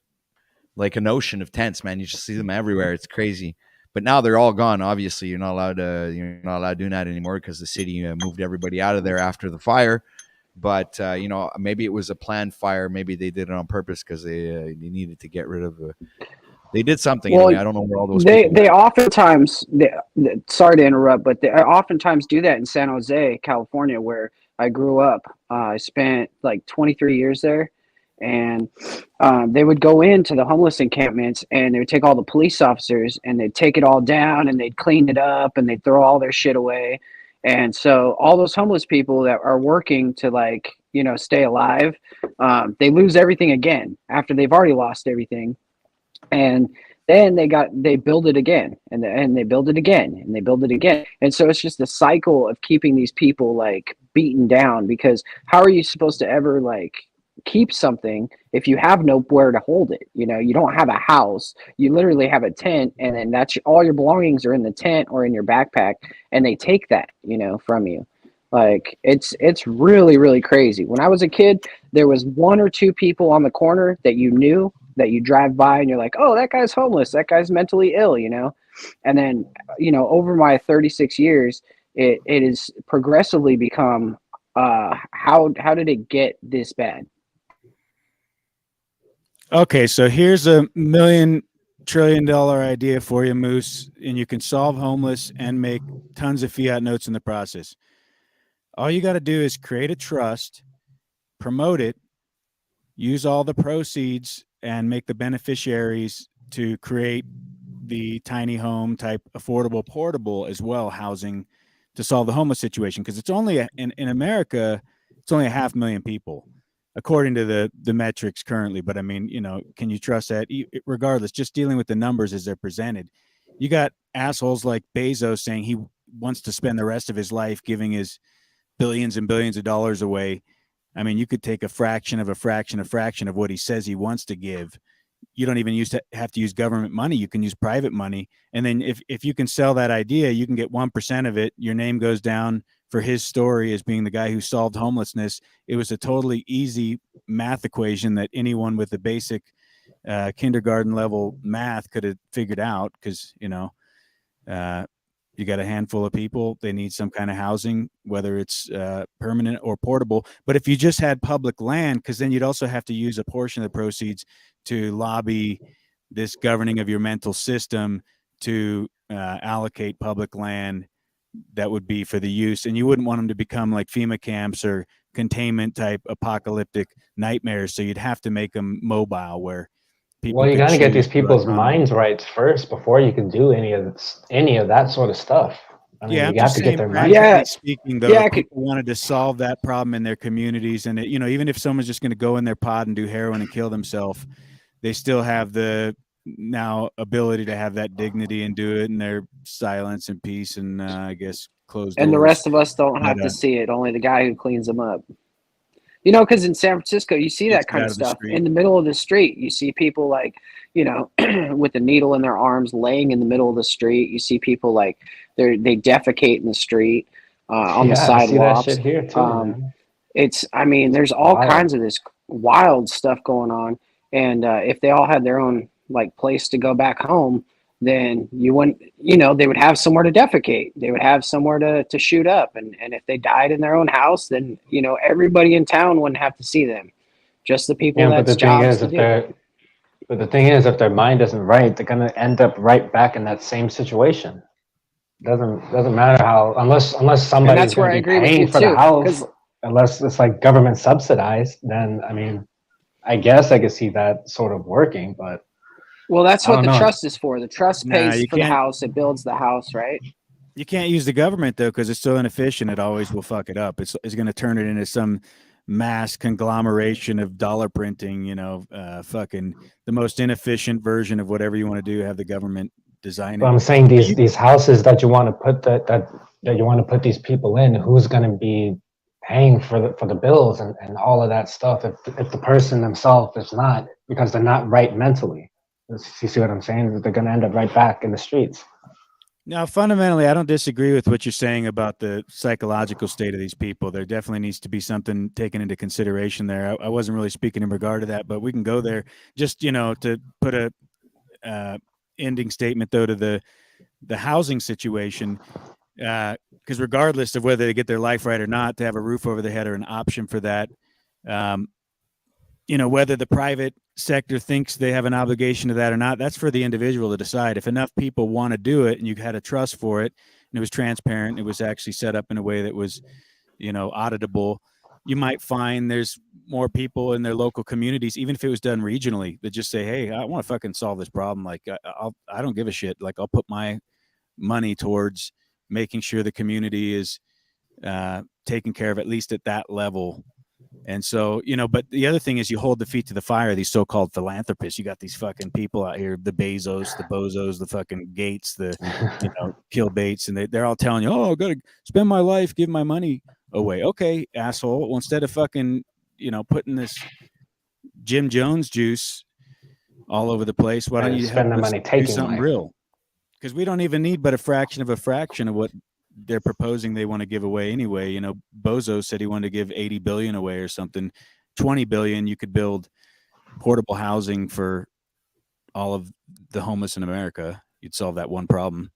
[SPEAKER 2] an ocean of tents, man. You just see them everywhere. It's crazy. But now they're all gone. Obviously, you're not allowed doing that anymore because the city moved everybody out of there after the fire. But maybe it was a planned fire. Maybe they did it on purpose because they needed to get rid of. They did something anyway. I don't know where all those people.
[SPEAKER 6] They oftentimes. Sorry to interrupt, but they oftentimes do that in San Jose, California, where I grew up. I spent like 23 years there, and they would go into the homeless encampments and they would take all the police officers and they'd take it all down and they'd clean it up and they'd throw all their shit away. And so all those homeless people that are working to stay alive, they lose everything again after they've already lost everything. And then they build it again and they build it again and they build it again. And so it's just a cycle of keeping these people like beaten down, because how are you supposed to ever like keep something if you have nowhere to hold it? You don't have a house. You literally have a tent, and then that's all your belongings are in the tent or in your backpack, and they take that, from you. Like it's really, really crazy. When I was a kid, there was one or two people on the corner that you knew, that you drive by and you're like, oh, that guy's homeless, that guy's mentally ill, and then over my 36 years it has progressively become how did it get this bad?
[SPEAKER 4] Okay, so here's a $1 trillion idea for you, Moose, and you can solve homeless and make tons of fiat notes in the process. All you got to do is create a trust, promote it, use all the proceeds, and make the beneficiaries to create the tiny home type affordable portable as well housing to solve the homeless situation, because it's only in America, it's only 500,000 people according to the metrics currently. But I mean, can you trust that? Regardless, just dealing with the numbers as they're presented, you got assholes like Bezos saying he wants to spend the rest of his life giving his billions and billions of dollars away. I mean, you could take a fraction of what he says he wants to give, you don't even have to use government money. You can use private money. And then if you can sell that idea, you can get 1% of it. Your name goes down for his story as being the guy who solved homelessness. It was a totally easy math equation that anyone with a basic kindergarten level math could have figured out, because, you got a handful of people, they need some kind of housing, whether it's permanent or portable. But if you just had public land, because then you'd also have to use a portion of the proceeds to lobby this governing of your mental system to allocate public land that would be for the use. And you wouldn't want them to become like FEMA camps or containment type apocalyptic nightmares. So you'd have to make them mobile, where people
[SPEAKER 3] Well, you got to get these
[SPEAKER 4] choose through
[SPEAKER 3] people's
[SPEAKER 4] autonomy.
[SPEAKER 3] minds right first before you can do any of that sort of stuff. I mean,
[SPEAKER 4] Yeah, I'm
[SPEAKER 3] you have
[SPEAKER 4] just
[SPEAKER 3] to get
[SPEAKER 4] saying,
[SPEAKER 3] their
[SPEAKER 4] practically
[SPEAKER 3] minds.
[SPEAKER 4] speaking, though,
[SPEAKER 6] Yeah,
[SPEAKER 4] if people wanted to solve that problem in their communities, and even if someone's just going to go in their pod and do heroin and kill themselves, they still have the now ability to have that dignity and do it in their silence and peace, and I guess closed
[SPEAKER 6] and the
[SPEAKER 4] doors.
[SPEAKER 6] rest of us don't
[SPEAKER 4] But
[SPEAKER 6] have to see it. Only the guy who cleans them up. Because in San Francisco, you see
[SPEAKER 4] Gets
[SPEAKER 6] that kind
[SPEAKER 4] out
[SPEAKER 6] of
[SPEAKER 4] of the
[SPEAKER 6] stuff
[SPEAKER 4] street.
[SPEAKER 6] in the middle of the street. You see people like, with a needle in their arms, laying in the middle of the street. You see people like they defecate in the street, on the
[SPEAKER 3] Yeah, I see that
[SPEAKER 6] sidewalks.
[SPEAKER 3] shit here too, man.
[SPEAKER 6] There's all
[SPEAKER 3] Wild.
[SPEAKER 6] kinds of this wild stuff going on. And if they all had their own like place to go back home, then you wouldn't, they would have somewhere to defecate. They would have somewhere to shoot up. And if they died in their own house, then, everybody in town wouldn't have to see them. Just the people
[SPEAKER 3] Yeah, but
[SPEAKER 6] that's
[SPEAKER 3] the thing
[SPEAKER 6] jobs
[SPEAKER 3] is,
[SPEAKER 6] to do it.
[SPEAKER 3] if their mind isn't right, they're gonna end up right back in that same situation. Doesn't matter how, unless
[SPEAKER 6] And
[SPEAKER 3] somebody's
[SPEAKER 6] that's where
[SPEAKER 3] gonna
[SPEAKER 6] I
[SPEAKER 3] be
[SPEAKER 6] agree with
[SPEAKER 3] paying
[SPEAKER 6] you
[SPEAKER 3] for the
[SPEAKER 6] too.
[SPEAKER 3] house,
[SPEAKER 6] 'Cause
[SPEAKER 3] unless it's like government subsidized, then I mean, I guess I could see that sort of working, but
[SPEAKER 6] well, that's
[SPEAKER 3] I
[SPEAKER 6] what
[SPEAKER 3] don't
[SPEAKER 6] the
[SPEAKER 3] know.
[SPEAKER 6] trust is for. The trust
[SPEAKER 4] Nah,
[SPEAKER 6] pays
[SPEAKER 4] you
[SPEAKER 6] for the
[SPEAKER 4] can't.
[SPEAKER 6] house. It builds the house, right?
[SPEAKER 4] You can't use the government, though, because it's so inefficient. It always will fuck it up. It's going to turn it into some mass conglomeration of dollar printing. Fucking the most inefficient version of whatever you want to do. Have the government design
[SPEAKER 3] But
[SPEAKER 4] it.
[SPEAKER 3] I'm saying these houses that you want to put that you want to put these people in, who's going to be paying for the bills and all of that stuff if the person themselves is not, because they're not right mentally. You see what I'm saying? They're going to end up right back in the streets.
[SPEAKER 4] Now, fundamentally, I don't disagree with what you're saying about the psychological state of these people. There definitely needs to be something taken into consideration there. I wasn't really speaking in regard to that, but we can go there. Just to put a ending statement though to the housing situation, because regardless of whether they get their life right or not, to have a roof over their head or an option for that, whether the private sector thinks they have an obligation to that or not, that's for the individual to decide. If enough people want to do it and you had a trust for it and it was transparent, it was actually set up in a way that was, auditable, you might find there's more people in their local communities, even if it was done regionally, that just say, hey, I want to fucking solve this problem. Like, I don't give a shit. Like, I'll put my money towards making sure the community is taken care of, at least at that level. And so, but the other thing is you hold the feet to the fire, these so-called philanthropists. You got these fucking people out here, the Bezos, the Bozos, the fucking Gates, the, Kill Bates, and they're all telling you, oh, I got to spend my life, give my money away. Okay, asshole. Well, instead of fucking, putting this Jim Jones juice all over the place, why don't you help
[SPEAKER 3] spend the
[SPEAKER 4] us
[SPEAKER 3] money
[SPEAKER 4] do
[SPEAKER 3] taking
[SPEAKER 4] something
[SPEAKER 3] life.
[SPEAKER 4] real? Because we don't even need but a fraction of what they're proposing they want to give away anyway. Bozo said he wanted to give 80 billion away or something. 20 billion, you could build portable housing for all of the homeless in America. You'd solve that one problem.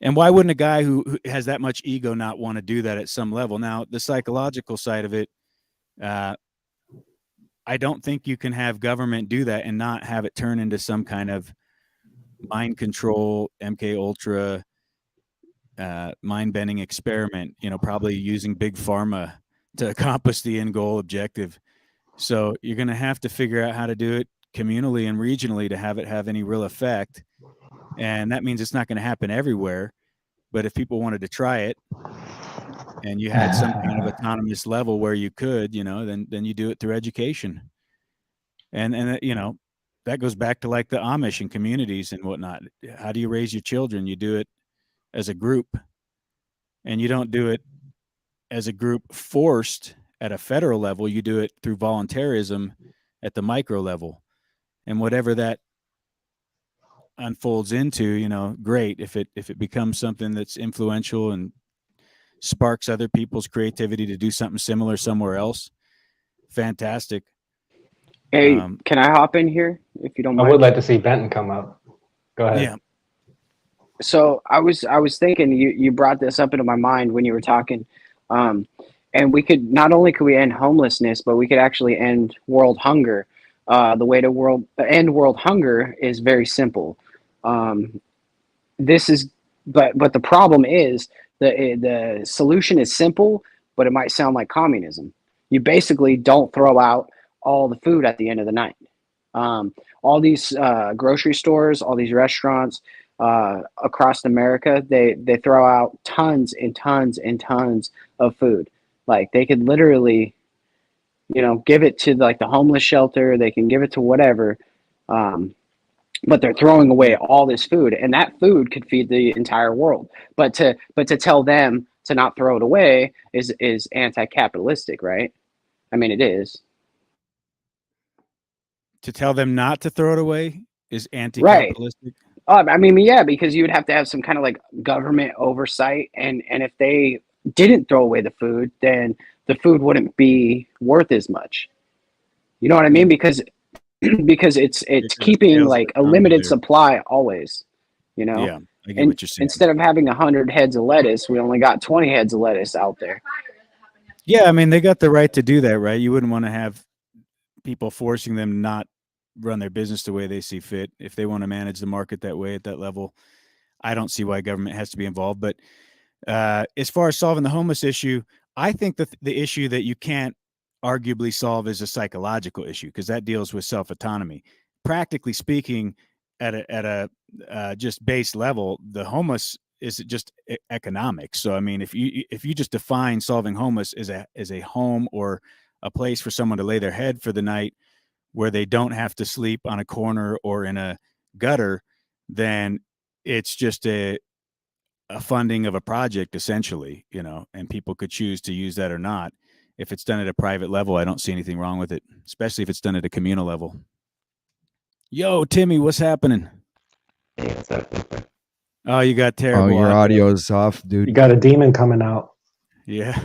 [SPEAKER 4] And why wouldn't a guy who has that much ego not want to do that at some level? Now, the psychological side of it, I don't think you can have government do that and not have it turn into some kind of mind control, MK Ultra, mind-bending experiment, probably using big pharma to accomplish the end goal objective. So you're going to have to figure out how to do it communally and regionally to have it have any real effect. And that means it's not going to happen everywhere. But if people wanted to try it and you had some kind of autonomous level where you could, then you do it through education. And that goes back to like the Amish and communities and whatnot. How do you raise your children? You do it as a group, and you don't do it as a group forced at a federal level. You do it through voluntarism at the micro level. and whatever that unfolds into, you know, great. If it becomes something that's influential and sparks other people's creativity to do something similar somewhere else, fantastic.
[SPEAKER 6] Hey, can I hop in here if you don't
[SPEAKER 3] I
[SPEAKER 6] mind?
[SPEAKER 3] would like to see Benton come up. Go ahead.
[SPEAKER 4] Yeah.
[SPEAKER 6] So I was thinking you brought this up into my mind when you were talking, and we could not only could we end homelessness, but we could actually end world hunger. The way to end world hunger is very simple. This is, but the problem is the solution is simple, but it might sound like communism. You basically don't throw out all the food at the end of the night. All these grocery stores, all these restaurants across America, they throw out tons and tons and tons of food. Like they could literally, you know, give it to like the homeless shelter. They can give it to whatever, but they're throwing away all this food, and that food could feed the entire world. But to tell them to not throw it away is anti-capitalistic, right? I mean, it is.
[SPEAKER 4] To tell them not to throw it away is anti-capitalistic.
[SPEAKER 6] Right. I mean, yeah, because you would have to have some kind of like government oversight, and if they didn't throw away the food, then the food wouldn't be worth as much. You know what I mean? Because it's keeping like a limited supply always. You know.
[SPEAKER 4] Yeah, I get what you're saying.
[SPEAKER 6] Instead of having 100 heads of lettuce, we only got 20 heads of lettuce out there.
[SPEAKER 4] Yeah, I mean, they got the right to do that, right? You wouldn't want to have people forcing them not run their business the way they see fit. If they want to manage the market that way at that level, I don't see why government has to be involved. But as far as solving the homeless issue, I think that the issue that you can't arguably solve is a psychological issue, because that deals with self-autonomy. Practically speaking, at a just base level, the homeless is just economics. So I mean, if you just define solving homeless as a home or a place for someone to lay their head for the night, where they don't have to sleep on a corner or in a gutter, then it's just a funding of a project essentially, you know, and people could choose to use that or not. If it's done at a private level, I don't see anything wrong with it, especially if it's done at a communal level. Yo, Timmy, what's happening?
[SPEAKER 7] Hey, what's up?
[SPEAKER 4] Oh, you got terrible.
[SPEAKER 2] Oh, your audio's off, dude.
[SPEAKER 3] You got a demon coming out.
[SPEAKER 4] Yeah.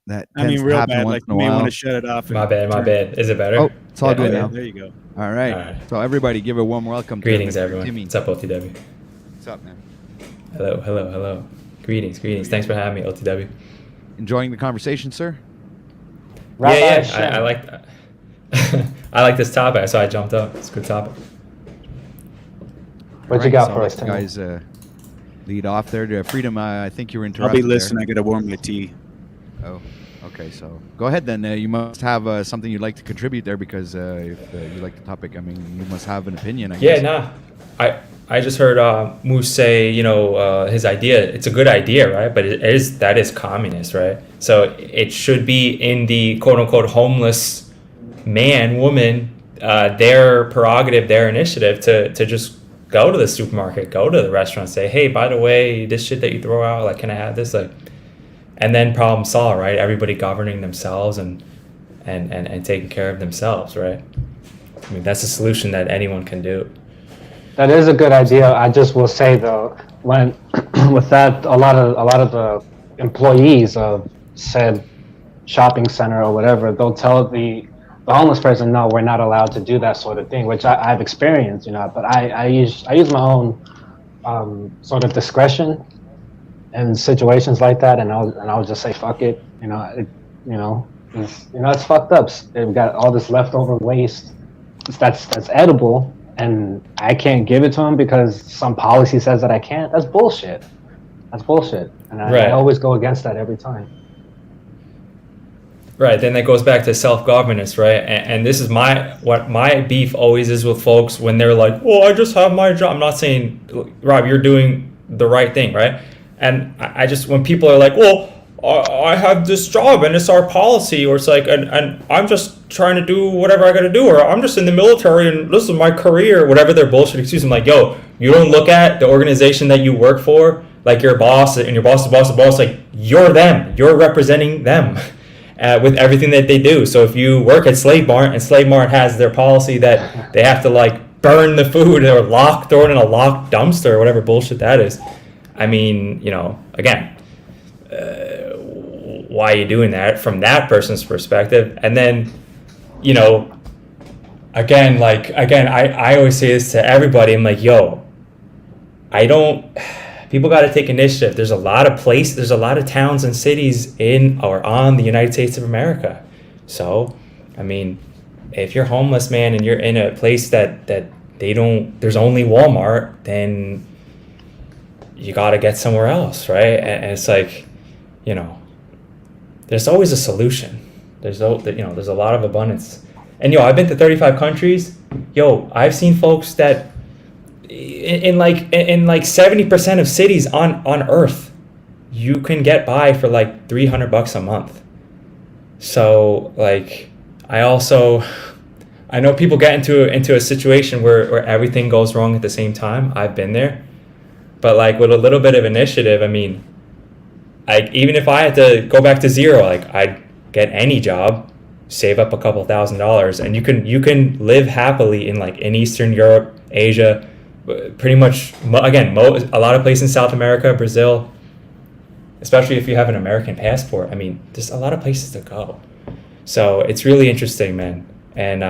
[SPEAKER 2] That
[SPEAKER 4] I mean,
[SPEAKER 2] tends to
[SPEAKER 4] real
[SPEAKER 2] happen
[SPEAKER 4] bad.
[SPEAKER 2] once
[SPEAKER 4] Like
[SPEAKER 2] in a
[SPEAKER 4] you may
[SPEAKER 2] while.
[SPEAKER 4] want to shut it off.
[SPEAKER 7] My bad. Is it better?
[SPEAKER 2] Oh, it's all good
[SPEAKER 7] okay.
[SPEAKER 2] now.
[SPEAKER 4] There you go.
[SPEAKER 2] All right.
[SPEAKER 7] All right.
[SPEAKER 2] So everybody, give a warm welcome.
[SPEAKER 7] Greetings,
[SPEAKER 2] to
[SPEAKER 7] everyone.
[SPEAKER 2] Timmy.
[SPEAKER 7] What's up, OTW?
[SPEAKER 2] What's up, man?
[SPEAKER 7] Hello. Greetings. Thanks for having me, OTW.
[SPEAKER 2] Enjoying the conversation, sir?
[SPEAKER 7] Yeah. I like that. I like this topic, so I jumped up. It's a good topic.
[SPEAKER 3] What you got for us, Tim?
[SPEAKER 2] Guys, lead off there. Freedom, I think you were
[SPEAKER 4] I'll
[SPEAKER 2] interrupted.
[SPEAKER 4] be listening. I got to warm my tea.
[SPEAKER 2] Oh, okay. So go ahead then. You must have something you'd like to contribute there, because if you like the topic, I mean, you must have an opinion, I guess.
[SPEAKER 7] Yeah, I just heard Moose say, his idea. It's a good idea, right? But that is communist, right? So it should be in the quote unquote homeless man, woman, their prerogative, their initiative to just go to the supermarket, go to the restaurant, say, hey, by the way, this shit that you throw out, like, can I have this? Like, and then problem solved, right? Everybody governing themselves and taking care of themselves, right? I mean, that's a solution that anyone can do.
[SPEAKER 3] That is a good idea. I just will say though, when with that, a lot of the employees of said shopping center or whatever, they'll tell the homeless person, no, we're not allowed to do that sort of thing, which I've experienced, but I use my own sort of discretion in situations like that, and I'll just say fuck it, it's fucked up. They've got all this leftover waste that's edible, and I can't give it to them because some policy says that I can't. That's bullshit. And I always go against that every time.
[SPEAKER 7] Right, then that goes back to self-governance, right? And this is what my beef always is with folks when they're like, "Oh, I just have my job." I'm not saying, Rob, you're doing the right thing, right? And I just, when people are like, "Well, I have this job and it's our policy," or it's like, and I'm just trying to do whatever I got to do, or I'm just in the military and this is my career, whatever their bullshit excuse. I'm like, yo, you don't look at the organization that you work for like your boss and your boss's boss, like you're them, you're representing them. with everything that they do. So if you work at Slave Mart and Slave Mart has their policy that they have to like burn the food or throw it in a locked dumpster or whatever bullshit that is. I mean, you know, again, why are you doing that from that person's perspective? And then, you know, again, I always say this to everybody. I'm like, yo, people got to take initiative. There's a lot of towns and cities in or on the United States of America. So, I mean, if you're homeless, man, and you're in a place that there's only Walmart, then you got to get somewhere else, right? And it's like, you know, there's always a solution. There's a lot of abundance. And I've been to 35 countries. I've seen folks that in like 70% of cities on Earth, you can get by for like $300 a month. So like, I know people get into a situation where everything goes wrong at the same time. I've been there, but like with a little bit of initiative, I mean, even if I had to go back to zero, like I'd get any job, save up a couple $1,000s, and you can live happily in Eastern Europe, Asia, pretty much, again, a lot of places in South America, Brazil, especially if you have an American passport. I mean, there's a lot of places to go. So it's really interesting, man. And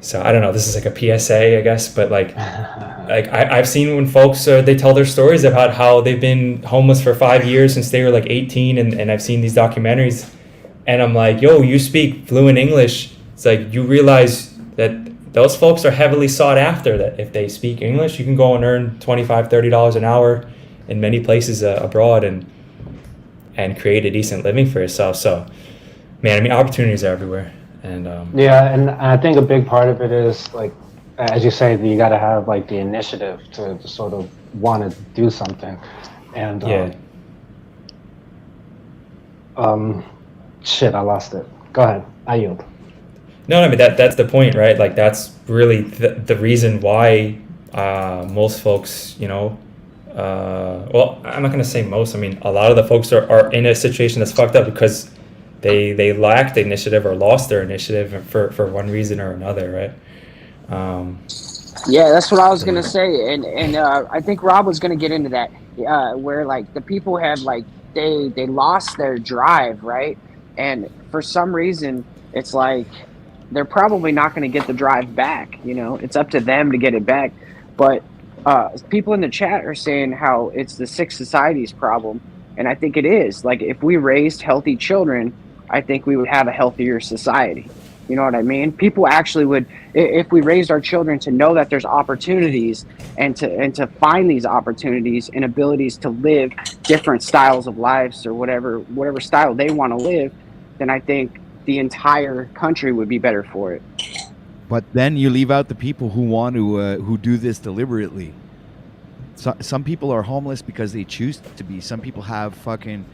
[SPEAKER 7] so I don't know, this is like a PSA, I guess, but like I've seen when folks they tell their stories about how they've been homeless for 5 years since they were like 18, and I've seen these documentaries, and I'm like, yo, you speak fluent English. It's like you realize that those folks are heavily sought after, that if they speak English, you can go and earn $25, $30 an hour in many places abroad and create a decent living for yourself. So, man, I mean, opportunities are everywhere. And
[SPEAKER 3] yeah, and I think a big part of it is, like, as you say, you got to have like the initiative to sort of want to do something. And shit, I lost it. Go ahead, I yield.
[SPEAKER 7] No, I mean, that's the point, right? Like, that's really the reason why most folks, well, I'm not going to say most. I mean, a lot of the folks are in a situation that's fucked up because they lacked initiative or lost their initiative for one reason or another, right?
[SPEAKER 6] Yeah, that's what I was gonna say, and I think Rob was gonna get into that, where like the people have like they lost their drive, right? And for some reason, it's like they're probably not going to get the drive back. It's up to them to get it back. But people in the chat are saying how it's the sick society's problem, and I think it is. Like, if we raised healthy children, I think we would have a healthier society. You know what I mean? People actually would, if we raised our children to know that there's opportunities and to find these opportunities and abilities to live different styles of lives or whatever style they want to live, then I think the entire country would be better for it.
[SPEAKER 2] But then you leave out the people who want to who do this deliberately. Some people are homeless because they choose to be. Some people have fucking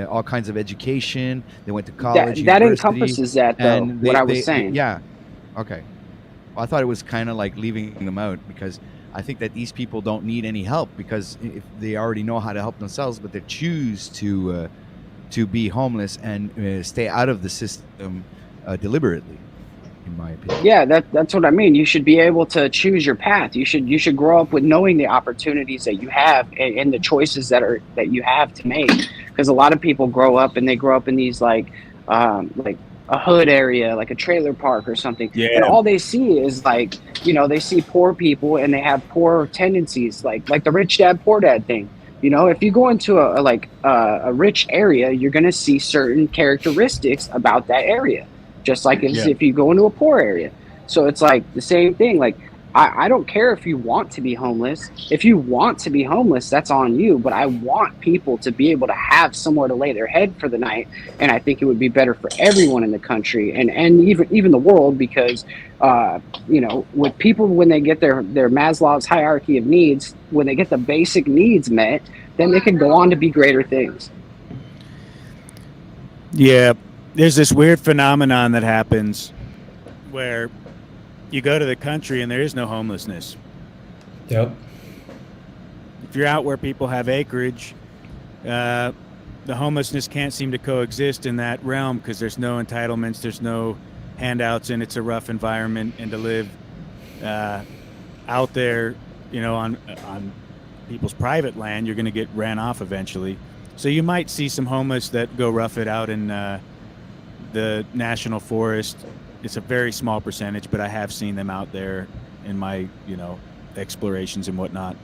[SPEAKER 2] all kinds of education. They went to college.
[SPEAKER 6] That encompasses that, though. What I was saying.
[SPEAKER 2] Yeah. Okay. Well, I thought it was kind of like leaving them out, because I think that these people don't need any help, because if they already know how to help themselves, but they choose to be homeless and stay out of the system deliberately, in my opinion.
[SPEAKER 6] Yeah, that's what I mean. You should be able to choose your path. You should grow up with knowing the opportunities that you have and the choices that you have to make. Because a lot of people grow up in these like a hood area, like a trailer park or something. Yeah. And all they see is like, they see poor people and they have poor tendencies, like the rich dad, poor dad thing. If you go into a rich area, you're going to see certain characteristics about that area, just like if you go into a poor area. So it's like the same thing. Like, I don't care if you want to be homeless. If you want to be homeless, that's on you. But I want people to be able to have somewhere to lay their head for the night. And I think it would be better for everyone in the country and even the world, because, with people, when they get their Maslow's hierarchy of needs, when they get the basic needs met, then they can go on to be greater things.
[SPEAKER 4] Yeah, there's this weird phenomenon that happens where you go to the country and there is no homelessness.
[SPEAKER 7] Yep.
[SPEAKER 4] If you're out where people have acreage, the homelessness can't seem to coexist in that realm because there's no entitlements, there's no handouts, and it's a rough environment. And to live out there, on people's private land, you're going to get ran off eventually. So you might see some homeless that go rough it out in the national forest. It's a very small percentage, but I have seen them out there in my, explorations and whatnot.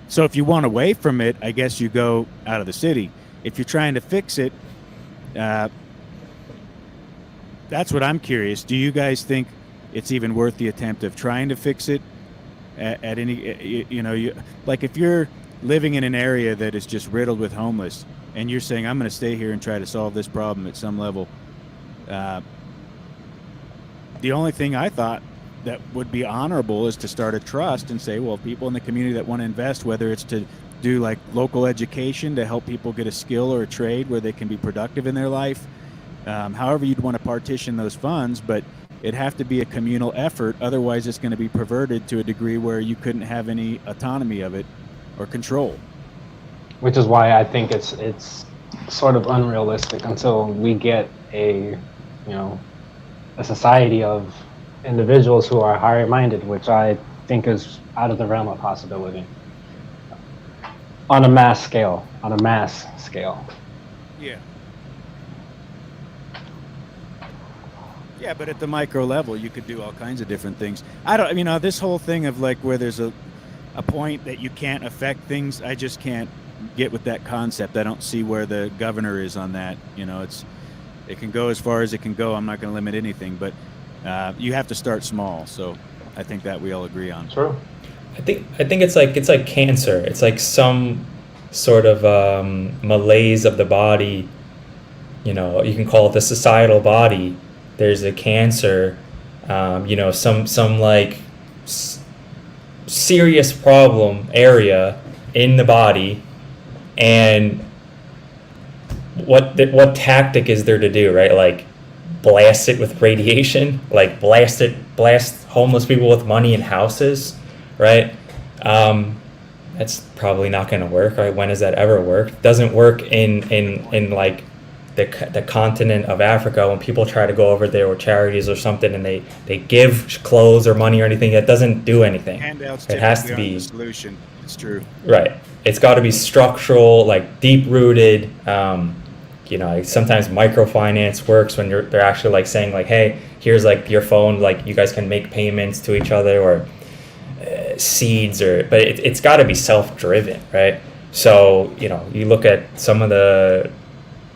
[SPEAKER 4] So if you want away from it, I guess you go out of the city. If you're trying to fix it, that's what I'm curious. Do you guys think it's even worth the attempt of trying to fix it at any, like if you're living in an area that is just riddled with homeless and you're saying, I'm going to stay here and try to solve this problem at some level. The only thing I thought that would be honorable is to start a trust and say, well, people in the community that want to invest, whether it's to do like local education to help people get a skill or a trade where they can be productive in their life, however you'd want to partition those funds, but it'd have to be a communal effort. Otherwise, it's going to be perverted to a degree where you couldn't have any autonomy of it or control.
[SPEAKER 3] Which is why I think it's sort of unrealistic until we get a society of individuals who are higher minded, which I think is out of the realm of possibility on a mass scale.
[SPEAKER 4] Yeah. Yeah, but at the micro level, you could do all kinds of different things. This whole thing of like where there's a point that you can't affect things, I just can't get with that concept. I don't see where the governor is on that. It can go as far as it can go. I'm not going to limit anything, but you have to start small. So I think that we all agree on.
[SPEAKER 3] True.
[SPEAKER 7] I think it's like cancer. It's like some sort of malaise of the body. You can call it the societal body. There's a cancer, some like serious problem area in the body, and what tactic is there to do, right? Like blast it with radiation, like blast homeless people with money in houses, right? That's probably not going to work, right? When has that ever worked? It doesn't work in like the continent of Africa when people try to go over there with charities or something and they give clothes or money or anything. That doesn't do anything.
[SPEAKER 4] Handouts
[SPEAKER 7] it has to be
[SPEAKER 4] the solution. It's true.
[SPEAKER 7] Right. It's got to be structural, like deep rooted. Sometimes microfinance works when they're actually like saying like, hey, here's like your phone, like you guys can make payments to each other, or seeds, but it's got to be self-driven, right? So you look at some of the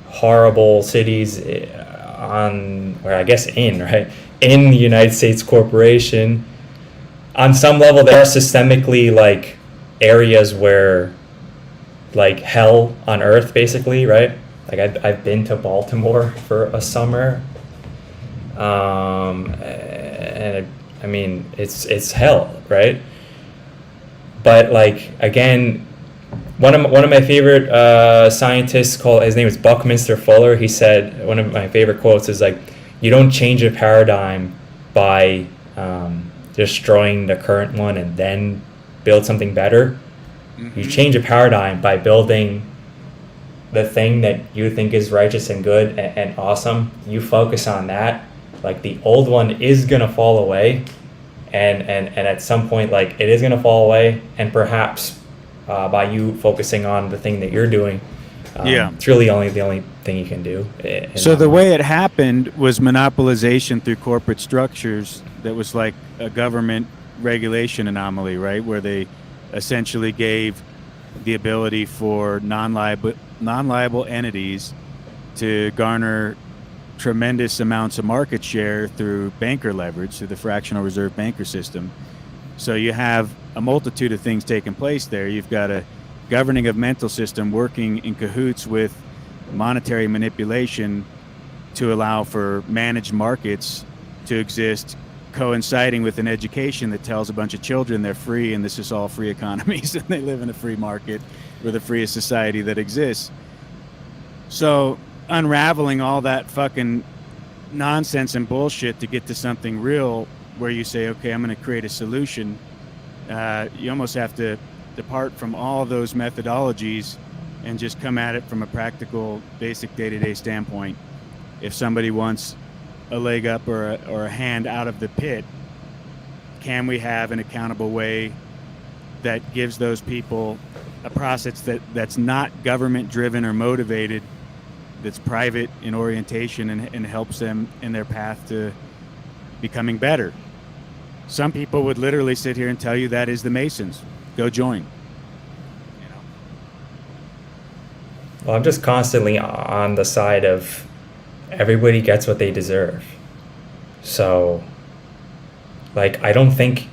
[SPEAKER 7] horrible cities in the United States corporation. On some level, there are systemically like areas where like hell on earth, basically, right? Like I've been to Baltimore for a summer, and it's hell, right? But like again, one of my favorite scientists, his name is Buckminster Fuller. He said one of my favorite quotes is like, "You don't change a paradigm by destroying the current one and then build something better. Mm-hmm. You change a paradigm by building the thing that you think is righteous and good and awesome. You focus on that. Like the old one is gonna fall away, and at some point, like it is gonna fall away, and perhaps by you focusing on the thing that you're doing, it's really the only thing you can do."
[SPEAKER 4] So the way it happened was monopolization through corporate structures. That was like a government regulation anomaly, right? Where they essentially gave the ability for non-liable entities to garner tremendous amounts of market share through banker leverage, through the fractional reserve banker system. So you have a multitude of things taking place there. You've got a governing governmental system working in cahoots with monetary manipulation to allow for managed markets to exist, coinciding with an education that tells a bunch of children they're free and this is all free economies and they live in a free market with the freest society that exists. So unraveling all that fucking nonsense and bullshit to get to something real where you say, okay, I'm going to create a solution, you almost have to depart from all of those methodologies and just come at it from a practical, basic day-to-day standpoint. If somebody wants a leg up or a hand out of the pit, can we have an accountable way that gives those people a process that's not government driven or motivated, that's private in orientation and helps them in their path to becoming better? Some people would literally sit here and tell you that is the Masons. Go join. You know?
[SPEAKER 7] Well, I'm just constantly on the side of everybody gets what they deserve. So, like, I don't think,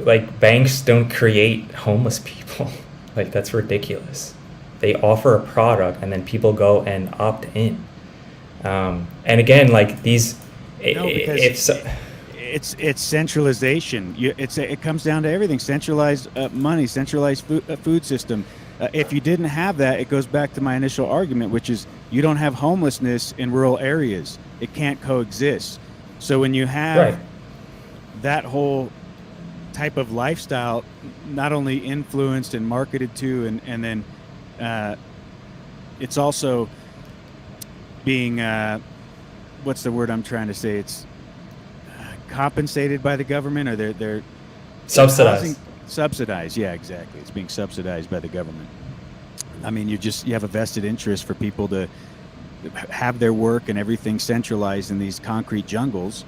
[SPEAKER 7] like, banks don't create homeless people. Like, that's ridiculous. They offer a product and then people go and opt in. And again, like, these,
[SPEAKER 4] No, because it's centralization. It comes down to everything. Centralized money, centralized food system. If you didn't have that, it goes back to my initial argument, which is you don't have homelessness in rural areas. It can't coexist. So when you have that whole type of lifestyle, not only influenced and marketed to, and then it's also being, what's the word I'm trying to say? It's compensated by the government, or they're
[SPEAKER 7] subsidized.
[SPEAKER 4] Subsidized, yeah, exactly. It's being subsidized by the government. I mean, you have a vested interest for people to have their work and everything centralized in these concrete jungles,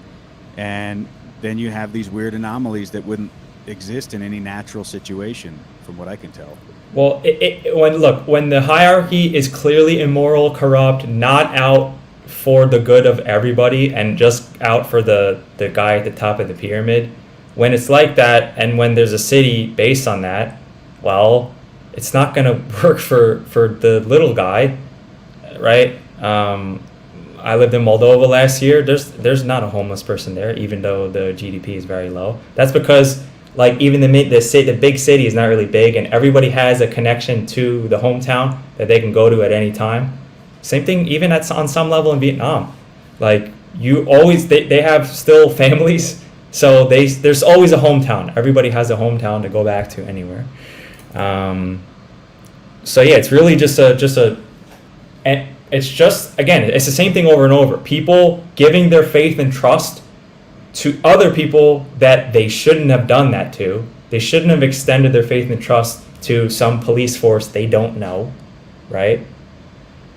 [SPEAKER 4] and then you have these weird anomalies that wouldn't exist in any natural situation, from what I can tell.
[SPEAKER 7] Well, when the hierarchy is clearly immoral, corrupt, not out for the good of everybody and just out for the guy at the top of the pyramid, when it's like that, and when there's a city based on that, well, it's not going to work for the little guy, right? I lived in Moldova last year. There's not a homeless person there, even though the GDP is very low. That's because, like, even the big city is not really big, and everybody has a connection to the hometown that they can go to at any time. Same thing even on some level in Vietnam. Like, they have still families, so there's always a hometown. Everybody has a hometown to go back to anywhere. So yeah, it's really and it's just, again, it's the same thing over and over. People giving their faith and trust to other people that they shouldn't have done that to. They shouldn't have extended their faith and trust to some police force they don't know, right?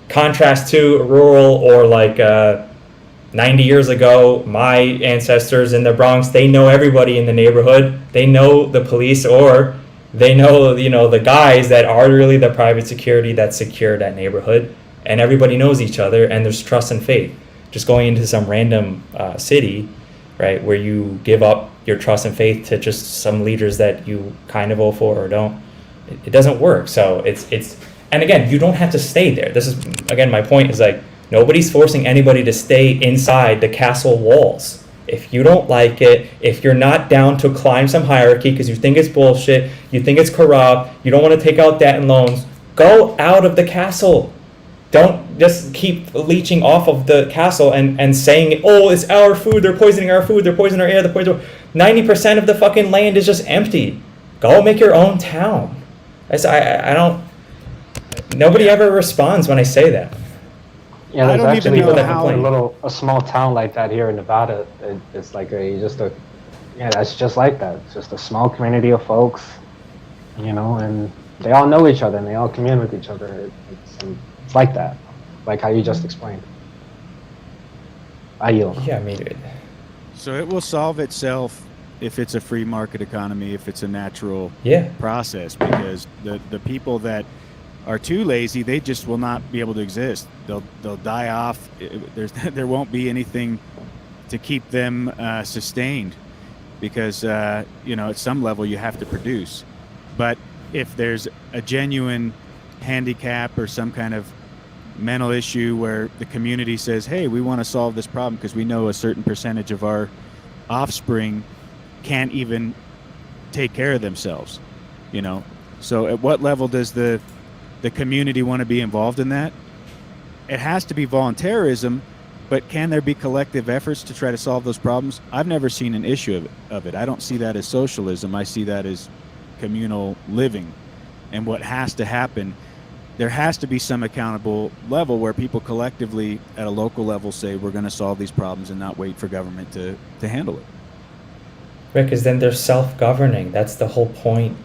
[SPEAKER 7] Contrast to rural, or like 90 years ago, my ancestors in the Bronx, they know everybody in the neighborhood. They know the police, or they know, the guys that are really the private security that secure that neighborhood, and everybody knows each other, and there's trust and faith. Just going into some random city, right, where you give up your trust and faith to just some leaders that you kind of vote for or don't, it doesn't work. So it's and again, you don't have to stay there. This is, again, my point is, like, nobody's forcing anybody to stay inside the castle walls. If you don't like it, if you're not down to climb some hierarchy because you think it's bullshit, you think it's corrupt, you don't want to take out debt and loans, go out of the castle. Don't just keep leeching off of the castle and saying, oh, it's our food, they're poisoning our food, they're poisoning our air, they're poisoning. 90% of the fucking land is just empty. Go make your own town. I don't. Nobody ever responds when I say that.
[SPEAKER 3] Yeah, there's actually
[SPEAKER 4] how
[SPEAKER 3] a small town like that here in Nevada. It's like that's just like that. It's just a small community of folks, and they all know each other and they all commune with each other. It's like that, like how you just explained. I yield.
[SPEAKER 7] Yeah, I mean it.
[SPEAKER 4] So it will solve itself if it's a free market economy, if it's a natural process, because the people that are too lazy, they just will not be able to exist. They'll die off. There won't be anything to keep them sustained, because at some level you have to produce. But if there's a genuine handicap or some kind of mental issue where the community says, hey, we want to solve this problem because we know a certain percentage of our offspring can't even take care of themselves, so at what level does the community want to be involved in that? It has to be voluntarism, but can there be collective efforts to try to solve those problems? I've never seen an issue of it. I don't see that as socialism. I see that as communal living. And what has to happen, there has to be some accountable level where people collectively at a local level say we're going to solve these problems and not wait for government to handle it.
[SPEAKER 7] Right, because then they're self-governing. That's the whole point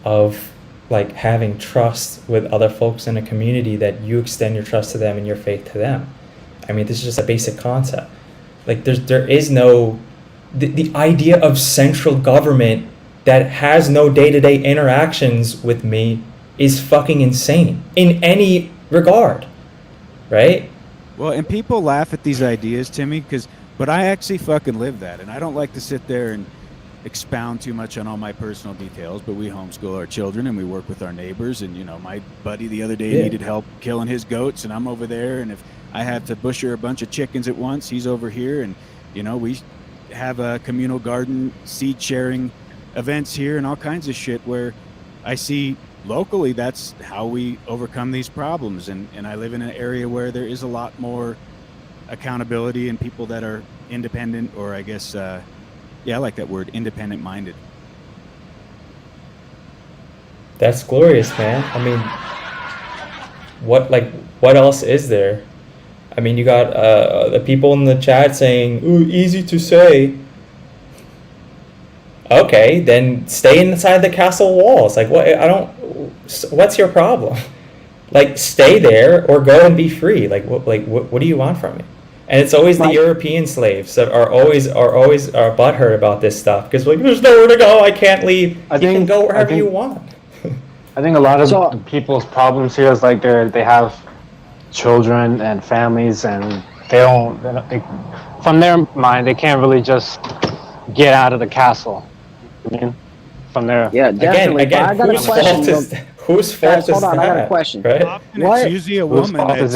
[SPEAKER 7] of like having trust with other folks in a community, that you extend your trust to them and your faith to them. I mean, this is just a basic concept. Like there is no the idea of central government that has no day-to-day interactions with me is fucking insane in any regard, right?
[SPEAKER 4] Well, and people laugh at these ideas, Timmy, but I actually fucking live that, and I don't like to sit there and expound too much on all my personal details, but we homeschool our children and we work with our neighbors. And, you know, my buddy the other day needed help killing his goats, and I'm over there. And if I have to butcher a bunch of chickens at once, he's over here. And, you know, we have a communal garden seed sharing events here and all kinds of shit where I see locally that's how we overcome these problems. And I live in an area where there is a lot more accountability and people that are independent, or I guess, yeah, I like that word, independent minded.
[SPEAKER 7] That's glorious, man. I mean, what else is there? I mean, you got the people in the chat saying, "Ooh, easy to say." Okay, then stay inside the castle walls. Like, what? What's your problem? Like, stay there or go and be free. Like, what do you want from me? And it's always the European slaves that are always butthurt about this stuff, because like, there's nowhere to go, I can't leave. You can go wherever you want.
[SPEAKER 3] I think a lot of people's problems here is like they have children and families, and from their mind they can't really just get out of the castle. I mean, from there.
[SPEAKER 6] Yeah, definitely.
[SPEAKER 7] Again,
[SPEAKER 6] I got a question.
[SPEAKER 7] Whose fault is
[SPEAKER 6] hold on,
[SPEAKER 7] that?
[SPEAKER 6] I got a question.
[SPEAKER 7] Right?
[SPEAKER 4] Often it's usually a woman that's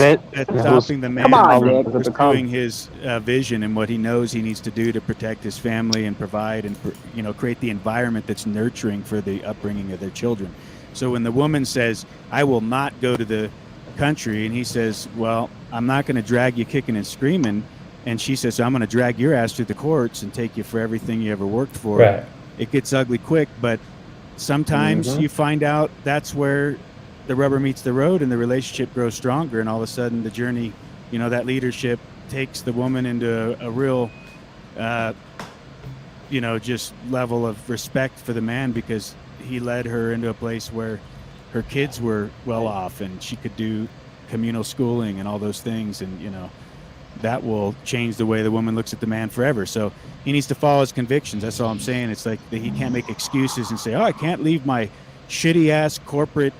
[SPEAKER 4] stopping the man from pursuing his vision and what he knows he needs to do to protect his family and provide and, you know, create the environment that's nurturing for the upbringing of their children. So when the woman says, "I will not go to the country," and he says, "Well, I'm not going to drag you kicking and screaming," and she says, "I'm going to drag your ass through the courts and take you for everything you ever worked for,"
[SPEAKER 7] right.
[SPEAKER 4] It gets ugly quick. But sometimes you find out that's where the rubber meets the road and the relationship grows stronger, and all of a sudden the journey, you know, that leadership takes the woman into a real you know, just level of respect for the man, because he led her into a place where her kids were well off and she could do communal schooling and all those things. And, you know, that will change the way the woman looks at the man forever. So he needs to follow his convictions. That's all I'm saying. It's like he can't make excuses and say, "Oh, I can't leave my shitty ass corporate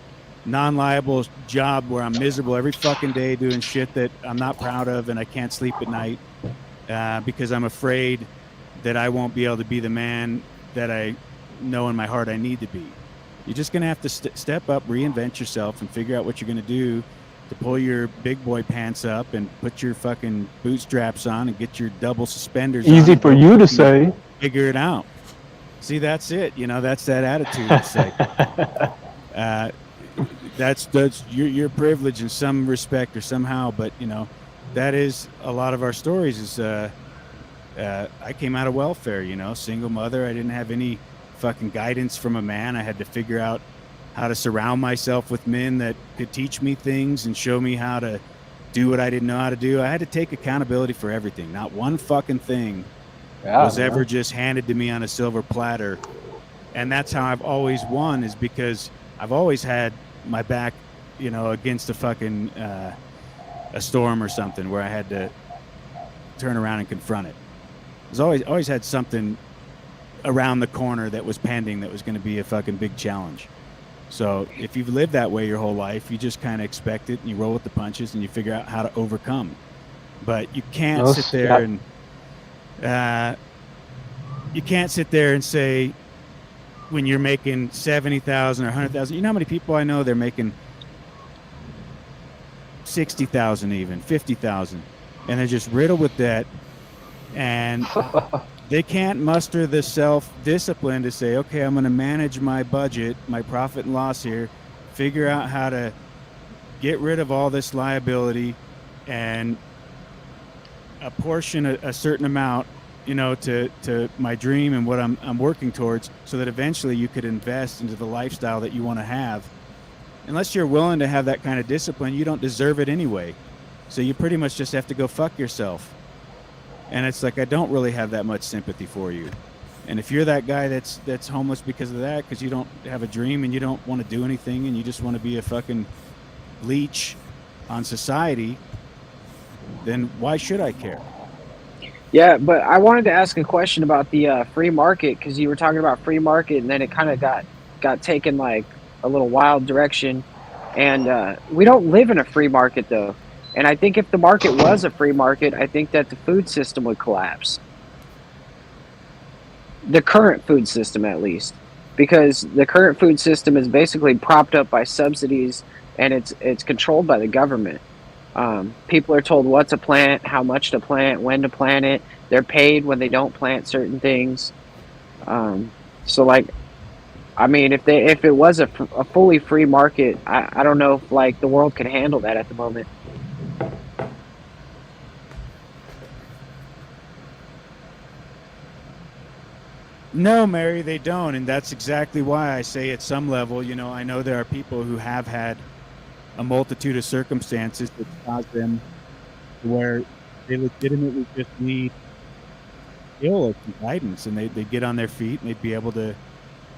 [SPEAKER 4] non-liable job where I'm miserable every fucking day doing shit that I'm not proud of, and I can't sleep at night because I'm afraid that I won't be able to be the man that I know in my heart I need to be." You're just going to have to step up, reinvent yourself, and figure out what you're going to do to pull your big boy pants up and put your fucking bootstraps on and get your double suspenders on.
[SPEAKER 3] Easy for you to say.
[SPEAKER 4] Figure it out. See, that's it. You know, that's that attitude. It's like, that's your privilege in some respect or somehow, but you know, that is a lot of our stories. Is I came out of welfare, you know, single mother. I didn't have any fucking guidance from a man. I had to figure out how to surround myself with men that could teach me things and show me how to do what I didn't know how to do. I had to take accountability for everything. Not one fucking thing was ever just handed to me on a silver platter. And that's how I've always won, is because I've always had my back, you know, against a fucking a storm or something where I had to turn around and confront it. There's always had something around the corner that was pending that was going to be a fucking big challenge. So if you've lived that way your whole life, you just kind of expect it and you roll with the punches and you figure out how to overcome. But you can't sit there and you can't sit there and say, when you're making 70,000 or 100,000, you know how many people I know, they're making 60,000, even 50,000, and they're just riddled with debt, and they can't muster the self-discipline to say, okay, I'm going to manage my budget, my profit and loss here, figure out how to get rid of all this liability and apportion a certain amount, you know, to my dream and what I'm working towards, so that eventually you could invest into the lifestyle that you want to have. unless you're willing to have that kind of discipline, you don't deserve it anyway. So you pretty much just have to go fuck yourself. And it's like, I don't really have that much sympathy for you. And if you're that guy that's homeless because of that, because you don't have a dream and you don't want to do anything and you just want to be a fucking leech on society, then why should I care?
[SPEAKER 6] Yeah, but I wanted to ask a question about the free market, because you were talking about free market, and then it kind of got taken like a little wild direction. And we don't live in a free market though. And I think if the market was a free market, I think that the food system would collapse. The current food system, at least, because the current food system is basically propped up by subsidies, and it's controlled by the government. People are told what to plant, how much to plant, when to plant it. They're paid when they don't plant certain things. So, like, I mean, if it was a fully free market, I don't know if like the world can handle that at the moment.
[SPEAKER 4] No, Mary, they don't. And that's exactly why I say at some level, you know, I know there are people who have had a multitude of circumstances that cause them to where they legitimately just need skill or some guidance, and they get on their feet and they'd be able to,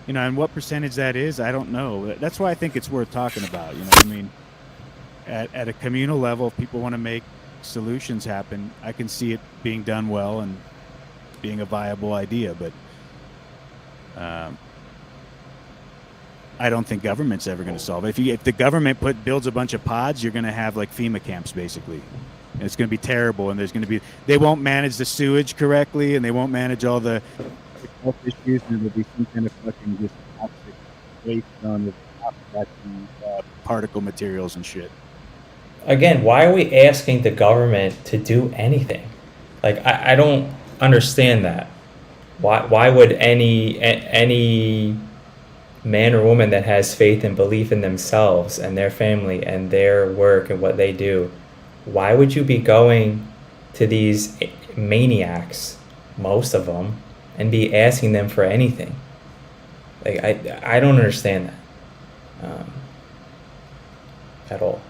[SPEAKER 4] you know, and what percentage that is, I don't know. That's why I think it's worth talking about, you know what I mean? At a communal level, if people want to make solutions happen, I can see it being done well and being a viable idea, but I don't think government's ever going to solve it. If the government builds a bunch of pods, you're going to have like FEMA camps basically, and it's going to be terrible. And they won't manage the sewage correctly, and they won't manage all the health issues, and there'll be some kind of fucking just toxic waste on the particle materials and shit.
[SPEAKER 7] Again, why are we asking the government to do anything? Like, I don't understand that. Why would any man or woman that has faith and belief in themselves and their family and their work and what they do, why would you be going to these maniacs, most of them, and be asking them for anything? Like, I don't understand that at all.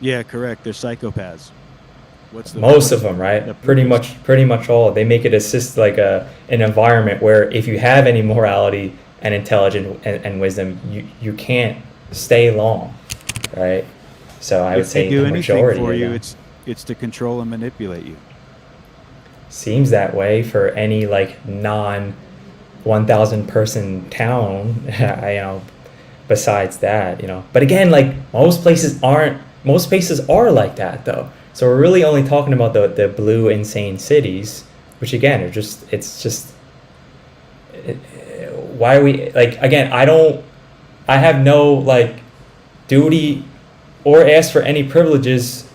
[SPEAKER 4] Yeah, correct. They're psychopaths.
[SPEAKER 7] Most of them, right? Pretty much all. They make it an environment where if you have any morality and intelligence and wisdom, you can't stay long, right? So I would say
[SPEAKER 4] if they do
[SPEAKER 7] the
[SPEAKER 4] anything
[SPEAKER 7] majority
[SPEAKER 4] for
[SPEAKER 7] of
[SPEAKER 4] you,
[SPEAKER 7] them.
[SPEAKER 4] it's to control and manipulate you.
[SPEAKER 7] Seems that way for any like non 1,000 person town, you know. Besides that, you know, but again, like most places are like that though. So we're really only talking about the blue insane cities, which again why are we like, again, I have no like duty or ask for any privileges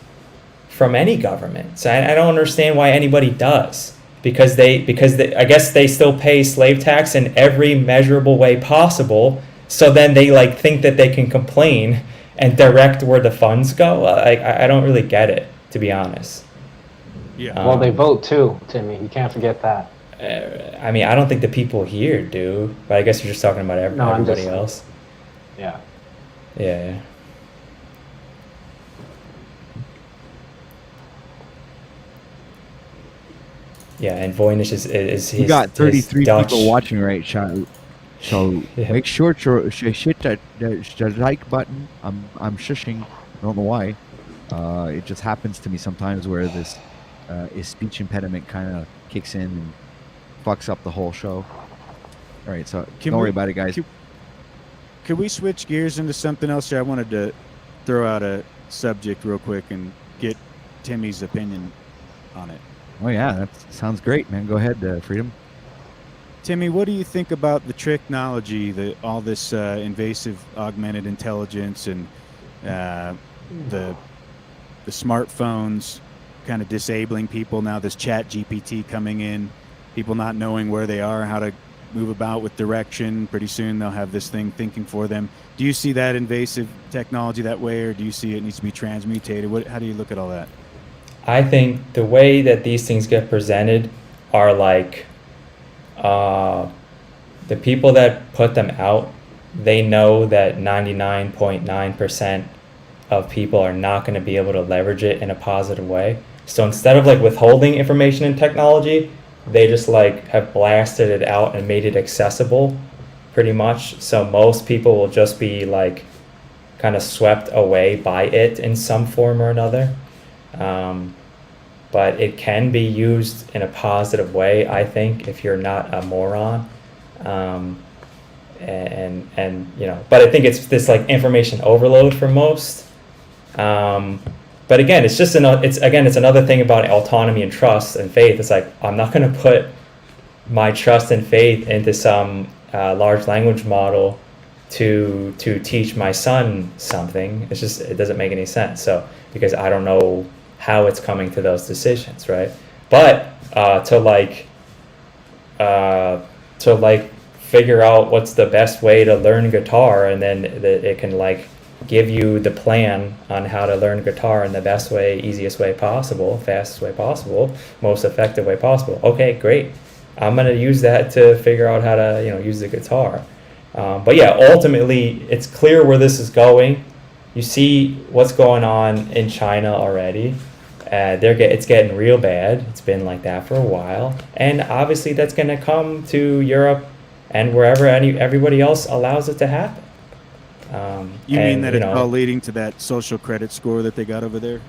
[SPEAKER 7] from any government. So I don't understand why anybody does, because they I guess they still pay slave tax in every measurable way possible. So then they like think that they can complain and direct where the funds go. Like I don't really get it, to be honest.
[SPEAKER 4] Yeah.
[SPEAKER 3] Well, they vote too, Timmy. You can't forget that.
[SPEAKER 7] I mean, I don't think the people here do, but I guess you're just talking about everybody else.
[SPEAKER 3] Yeah.
[SPEAKER 7] Yeah. Yeah, and Voynich is his.
[SPEAKER 2] We got 33
[SPEAKER 7] Dutch.
[SPEAKER 2] people watching right now. So
[SPEAKER 7] Yeah.
[SPEAKER 2] make sure to hit that like button. I'm shushing. I don't know why. It just happens to me sometimes where this speech impediment kind of kicks in and fucks up the whole show. All right, so don't worry about it, guys.
[SPEAKER 4] Could we switch gears into something else here? I wanted to throw out a subject real quick and get Timmy's opinion on it.
[SPEAKER 2] Oh yeah, that sounds great, man. Go ahead, Freedom.
[SPEAKER 4] Timmy, what do you think about the technology, all this invasive augmented intelligence and the smartphones kind of disabling people now, this chat GPT coming in, people not knowing where they are, how to move about with direction. Pretty soon they'll have this thing thinking for them. Do you see that invasive technology that way, or do you see it needs to be transmutated? How do you look at all that?
[SPEAKER 7] I think the way that these things get presented are like the people that put them out they know that 99.9% of people are not going to be able to leverage it in a positive way. So instead of like withholding information and technology, they just like have blasted it out and made it accessible pretty much. So most people will just be like kind of swept away by it in some form or another. But it can be used in a positive way, I think, if you're not a moron. And you know, but I think it's this like information overload for most. But again, it's just it's another thing about autonomy and trust and faith. It's like, I'm not going to put my trust and faith into some large language model to teach my son something. It's just, it doesn't make any sense. So because I don't know how it's coming to those decisions, right? But to figure out what's the best way to learn guitar, and then it can like give you the plan on how to learn guitar in the best way, easiest way possible, fastest way possible, most effective way possible. Okay, great. I'm going to use that to figure out how to, you know, use the guitar. But yeah, ultimately, it's clear where this is going. You see what's going on in China already. It's getting real bad. It's been like that for a while. And obviously, that's going to come to Europe and wherever everybody else allows it to happen.
[SPEAKER 4] You mean that it's
[SPEAKER 7] know,
[SPEAKER 4] all leading to that social credit score that they got over there?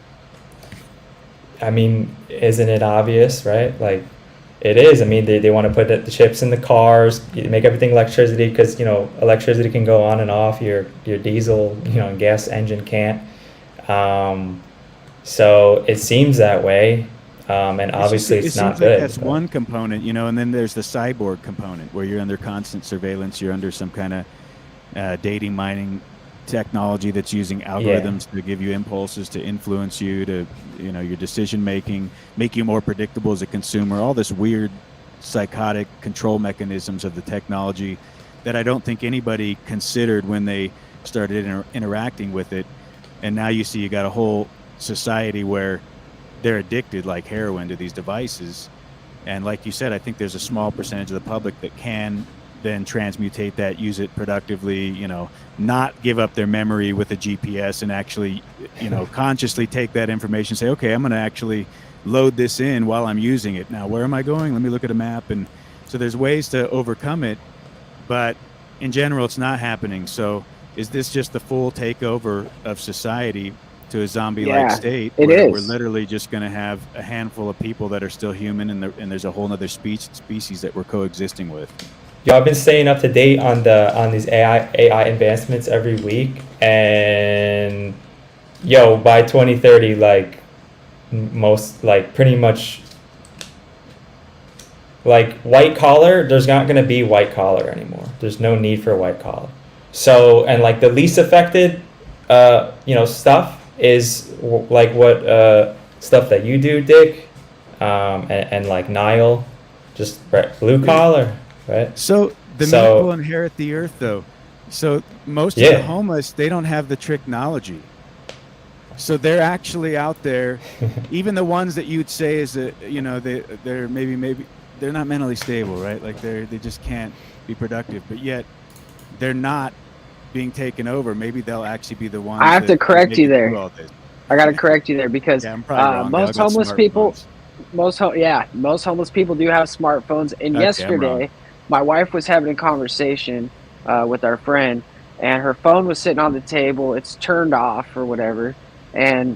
[SPEAKER 7] I mean, isn't it obvious, right? Like, it is. I mean, they want to put the chips in the cars, make everything electricity, because, you know, electricity can go on and off. Your diesel, you know, gas engine can't. So it seems that way. And obviously it's not good.
[SPEAKER 4] That's one component, you know, and then there's the cyborg component where you're under constant surveillance. You're under some kind of data mining technology that's using algorithms to give you impulses, to influence you, to, you know, your decision making, make you more predictable as a consumer. All this weird psychotic control mechanisms of the technology that I don't think anybody considered when they started interacting with it. And now you see you got a whole society where they're addicted like heroin to these devices. And like you said, I think there's a small percentage of the public that can then transmutate that, use it productively, you know, not give up their memory with a GPS, and actually, you know, consciously take that information, say, okay, I'm going to actually load this in while I'm using it. Now, where am I going? Let me look at a map. And so there's ways to overcome it, but in general, it's not happening. So is this just the full takeover of society to a zombie-like state?
[SPEAKER 6] We're
[SPEAKER 4] literally just going to have a handful of people that are still human, and there's a whole other species that we're coexisting with.
[SPEAKER 7] Yo, I've been staying up to date on these AI advancements every week, and yo, by 2030, like pretty much like white collar, there's not going to be white collar anymore. There's no need for white collar. So, and like the least affected stuff is like what stuff that you do, Dick, and like Nile, just blue collar. Right.
[SPEAKER 4] So the meek will inherit the earth, though. So most of the homeless, they don't have the technology. So they're actually out there. Even the ones that you'd say is that, you know, they're maybe they're not mentally stable, right? Like they just can't be productive. But yet they're not being taken over. Maybe they'll actually be the ones.
[SPEAKER 6] I have to correct you there. I got to correct you there because most homeless people. Most homeless people do have smartphones. And yesterday, my wife was having a conversation with our friend, and her phone was sitting on the table. It's turned off or whatever. And,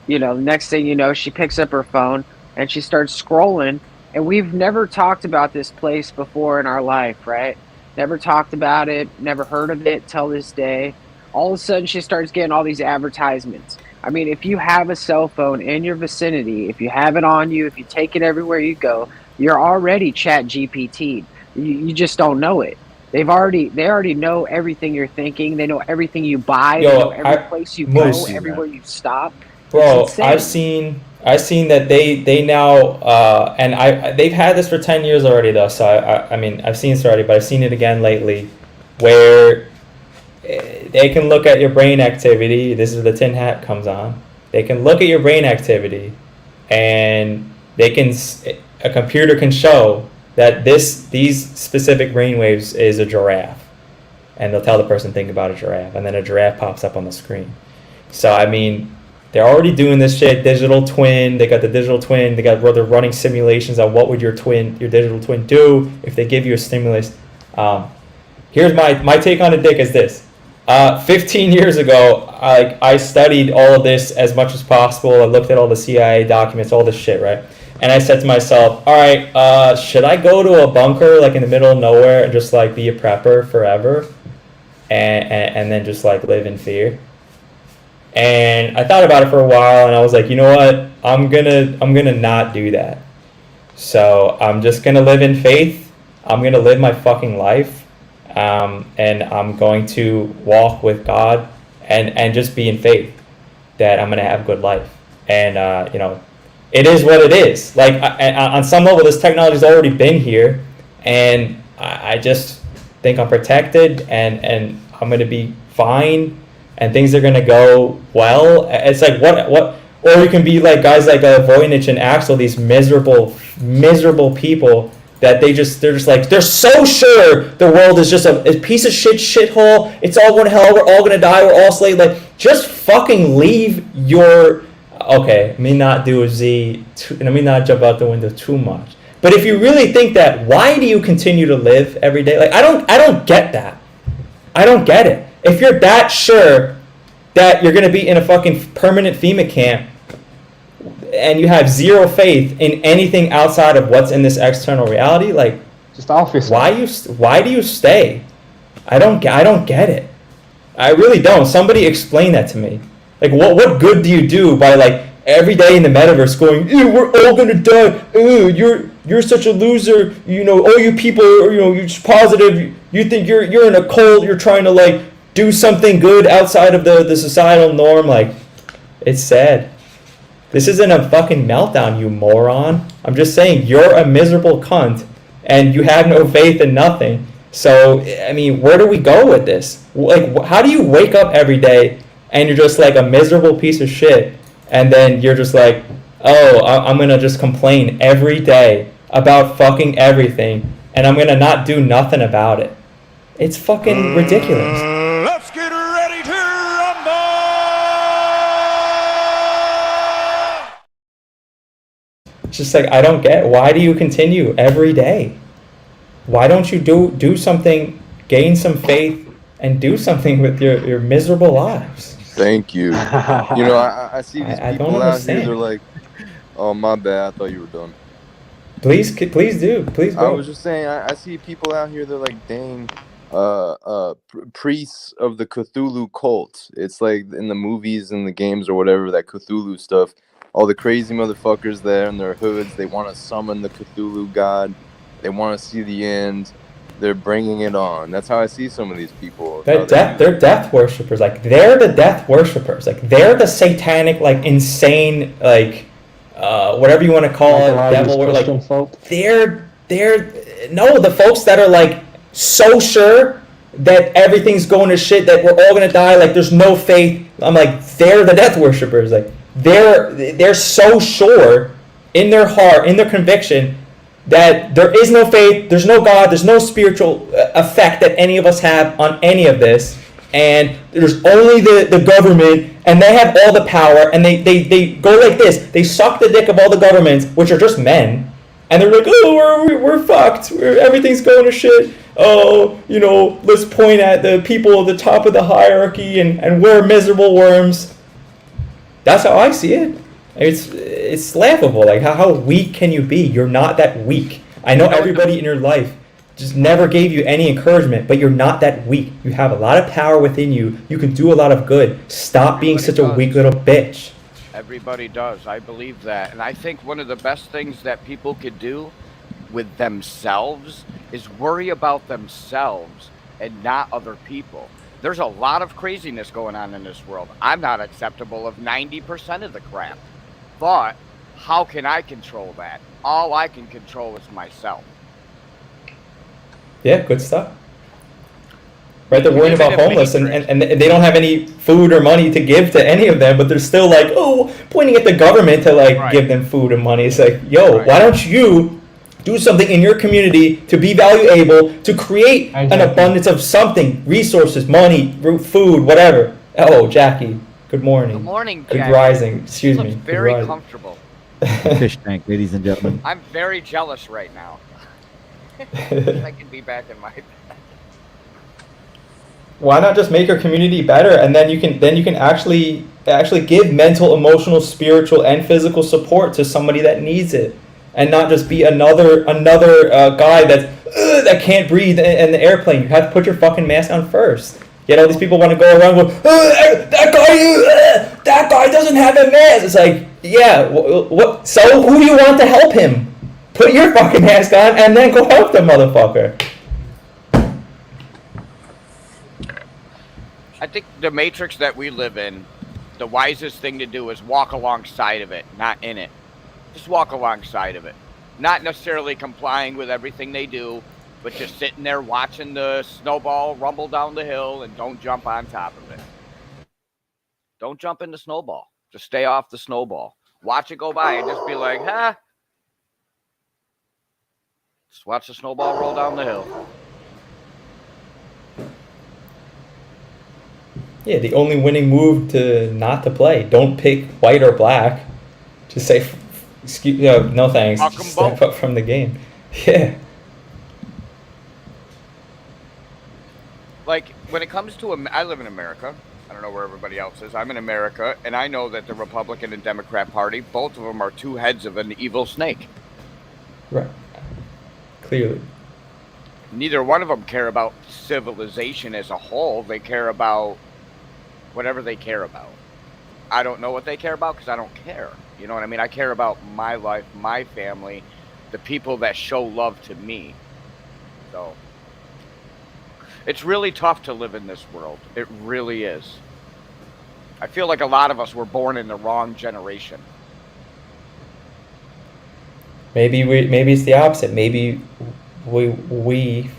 [SPEAKER 6] you know, the next thing you know, she picks up her phone and she starts scrolling. And we've never talked about this place before in our life, right? Never talked about it, never heard of it till this day. All of a sudden, she starts getting all these advertisements. I mean, if you have a cell phone in your vicinity, if you have it on you, if you take it everywhere you go, you're already Chat GPT. You just don't know it. They already know everything you're thinking. They know everything you buy. They know every place you go, everywhere you stop.
[SPEAKER 7] Bro, I've seen that they now and they've had this for 10 years already though. So I mean I've seen this already, but I've seen it again lately, where they can look at your brain activity. This is where the tin hat comes on. They can look at your brain activity, and a computer can show that these specific brain waves is a giraffe. and they'll tell the person think about a giraffe, and then a giraffe pops up on the screen. So I mean, they're already doing this shit. Digital twin. They got the digital twin. They're running simulations on what would your digital twin do if they give you a stimulus. Here's my take on the dick is this. 15 years ago, I studied all of this as much as possible. I looked at all the CIA documents, all this shit, right? And I said to myself, all right, should I go to a bunker like in the middle of nowhere and just like be a prepper forever, and then just like live in fear? And I thought about it for a while, and I was like, you know what? I'm gonna not do that. So I'm just gonna live in faith. I'm gonna live my fucking life, and I'm going to walk with God, and just be in faith that I'm gonna have a good life. And you know, it is what it is. Like on some level, this technology's already been here, and I just think I'm protected, and I'm gonna be fine. And things are gonna go well. It's like what, or you can be like guys like Voynich and Axel, these miserable people that they're just like they're so sure the world is just a piece of shithole. It's all going to hell. We're all gonna die. We're all slaves. Like just fucking leave your. Okay, let me not do a Z. Let me not jump out the window too much. But if you really think that, why do you continue to live every day? Like I don't get that. I don't get it. If you're that sure that you're going to be in a fucking permanent FEMA camp and you have zero faith in anything outside of what's in this external reality, like
[SPEAKER 3] Just office.
[SPEAKER 7] why do you stay? I don't get it. I really don't. Somebody explain that to me. Like what good do you do by like every day in the metaverse going, ew, we're all gonna die. Ew, you're such a loser. You know, all you people are, you know, you're just positive. You think you're in a cult. You're trying to like do something good outside of the societal norm. Like, it's sad. This isn't a fucking meltdown, you moron. I'm just saying you're a miserable cunt and you have no faith in nothing. So, I mean, where do we go with this? Like, how do you wake up every day and you're just like a miserable piece of shit, and then you're just like, oh, I'm gonna just complain every day about fucking everything, and I'm gonna not do nothing about it? It's fucking ridiculous.
[SPEAKER 8] Let's get ready to rumble!
[SPEAKER 7] It's just like, I don't get, why do you continue every day? Why don't you do something, gain some faith, and do something with your miserable lives?
[SPEAKER 9] Thank you. You know, I see these
[SPEAKER 7] I don't
[SPEAKER 9] people out here,
[SPEAKER 7] understand.
[SPEAKER 9] they're like, oh, my bad, I thought you were done.
[SPEAKER 7] Please do. Please
[SPEAKER 9] I
[SPEAKER 7] go.
[SPEAKER 9] was just saying, I see people out here, they're like, dang, priests of the Cthulhu cult. It's like in the movies and the games or whatever, that Cthulhu stuff, all the crazy motherfuckers there in their hoods, they want to summon the Cthulhu god, they want to see the end, they're bringing it on. That's how I see some of these people.
[SPEAKER 7] They're death worshippers. Like, they're the death worshippers. Like, they're the satanic, like, insane, like, whatever you want to call it, devil. Like, they're no, the folks that are like so sure that everything's going to shit, that we're all gonna die. Like, there's no faith. I'm like, they're the death worshippers. Like, they're so sure in their heart, in their conviction, that there is no faith, there's no God, there's no spiritual effect that any of us have on any of this, and there's only the government, and they have all the power, and they go like this, they suck the dick of all the governments, which are just men, and they're like, oh, we're fucked, everything's going to shit, oh, you know, let's point at the people at the top of the hierarchy, and we're miserable worms. That's how I see it. It's laughable. Like, how weak can you be? You're not that weak. I know everybody in your life just never gave you any encouragement, but you're not that weak. You have a lot of power within you. You can do a lot of good. Stop being such a weak little bitch.
[SPEAKER 10] Everybody does. I believe that. And I think one of the best things that people could do with themselves is worry about themselves and not other people. There's a lot of craziness going on in this world. I'm not acceptable of 90% of the crap. But how can I control that? All I can control is myself.
[SPEAKER 7] Yeah, good stuff. Right, they're worrying about homeless, and they don't have any food or money to give to any of them, but they're still like, oh, pointing at the government to like give them food and money. It's like, yo, why don't you do something in your community to be valuable, to create an abundance of something, resources, money, food, whatever. Oh, Jackie, good morning.
[SPEAKER 10] Good morning,
[SPEAKER 7] Good
[SPEAKER 10] Jackie.
[SPEAKER 7] rising. Excuse
[SPEAKER 10] She
[SPEAKER 7] me.
[SPEAKER 10] looks
[SPEAKER 7] Good
[SPEAKER 10] very
[SPEAKER 7] rising.
[SPEAKER 10] comfortable.
[SPEAKER 2] Fish tank, ladies and gentlemen.
[SPEAKER 10] I'm very jealous right now. I can be back in my bed.
[SPEAKER 7] Why not just make your community better, and then you can actually give mental, emotional, spiritual, and physical support to somebody that needs it, and not just be another guy that can't breathe in the airplane. You have to put your fucking mask on first. Yet all these people want to go around going, that guy doesn't have a mask. It's like, yeah, what? So who do you want to help him? Put your fucking mask on and then go help the motherfucker.
[SPEAKER 10] I think the matrix that we live in, the wisest thing to do is walk alongside of it, not in it. Just walk alongside of it. Not necessarily complying with everything they do, but just sitting there watching the snowball rumble down the hill and don't jump on top of it. Don't jump in the snowball. Just stay off the snowball. Watch it go by and just be like, huh? Just watch the snowball roll down the hill.
[SPEAKER 7] Yeah, the only winning move to not to play. Don't pick white or black. Just say, excuse, no thanks. Just step up from the game. Yeah.
[SPEAKER 10] Like, when it comes to, I live in America. I don't know where everybody else is. I'm in America, and I know that the Republican and Democrat Party, both of them are two heads of an evil snake.
[SPEAKER 7] Right. Clearly.
[SPEAKER 10] Neither one of them care about civilization as a whole. They care about whatever they care about. I don't know what they care about because I don't care. You know what I mean? I care about my life, my family, the people that show love to me. So it's really tough to live in this world. It really is. I feel like a lot of us were born in the wrong generation.
[SPEAKER 7] Maybe it's the opposite. Maybe we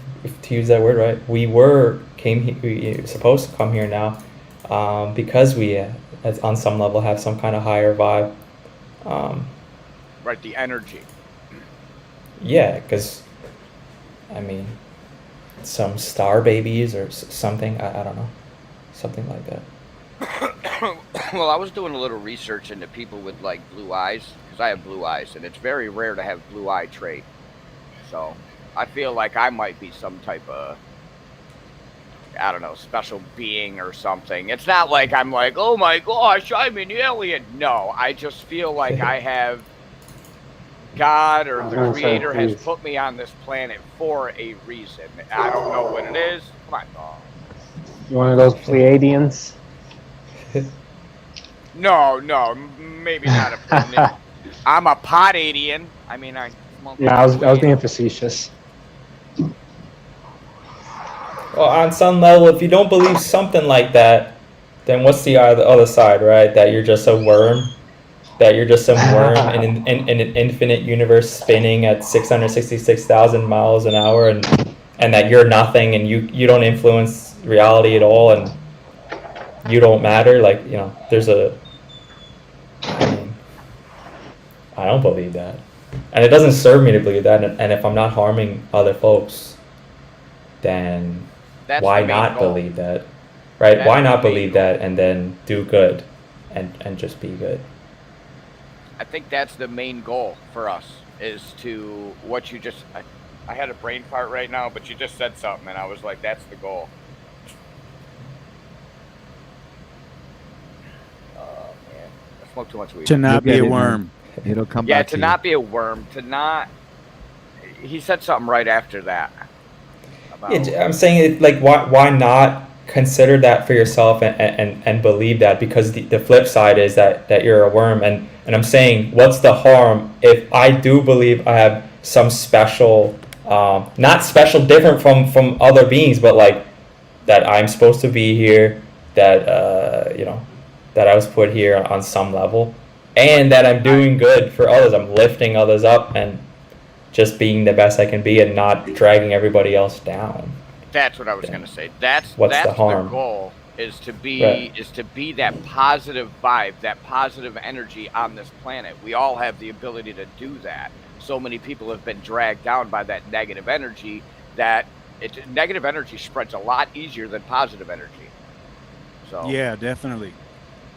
[SPEAKER 7] to use that word right, we were supposed to come here now because we on some level have some kind of higher vibe.
[SPEAKER 10] Right, the energy.
[SPEAKER 7] Yeah, because I mean, some star babies or something. I don't know, something like that.
[SPEAKER 10] Well, I was doing a little research into people with like blue eyes because I have blue eyes, and it's very rare to have blue eye trait. So I feel like I might be some type of, I don't know, special being or something. It's not like I'm like, oh my gosh, I'm an alien. No, I just feel like I have God or the Creator has put me on this planet for a reason. I don't know what it is. Come on, dog.
[SPEAKER 3] You one of those Pleiadians?
[SPEAKER 10] No, maybe not a. I'm a Podadian. I mean, I
[SPEAKER 3] was being facetious.
[SPEAKER 7] Well, on some level, if you don't believe something like that, then what's the other side, right? That you're just a worm, that you're just some worm in an infinite universe spinning at 666,000 miles an hour, and that you're nothing, and you don't influence reality at all, and you don't matter. Like, you know, I don't believe that, and it doesn't serve me to believe that. And if I'm not harming other folks, then why not believe that, right? Why not believe that and then do good and just be good?
[SPEAKER 10] I think that's the main goal for us, is to what you just, I had a brain fart right now, but you just said something and I was like, that's the goal. Oh man, I smoked too much weed.
[SPEAKER 4] To not be a worm.
[SPEAKER 2] It'll come back.
[SPEAKER 10] Yeah, to not be a worm, to not, he said something right after that.
[SPEAKER 7] Yeah, I'm saying it, like, why not consider that for yourself and believe that? Because the flip side is that you're a worm, and I'm saying, what's the harm if I do believe I have some special, not special, different from other beings, but like that I'm supposed to be here, that you know, that I was put here on some level, and that I'm doing good for others. I'm lifting others up and just being the best I can be and not dragging everybody else down.
[SPEAKER 10] That's what I was going to say. That's
[SPEAKER 7] the harm?
[SPEAKER 10] The goal is to be
[SPEAKER 7] Right.
[SPEAKER 10] That positive vibe, that positive energy on this planet. We all have the ability to do that. so many people have been dragged down by that negative energy that negative energy spreads a lot easier than positive energy. So
[SPEAKER 4] Yeah, definitely.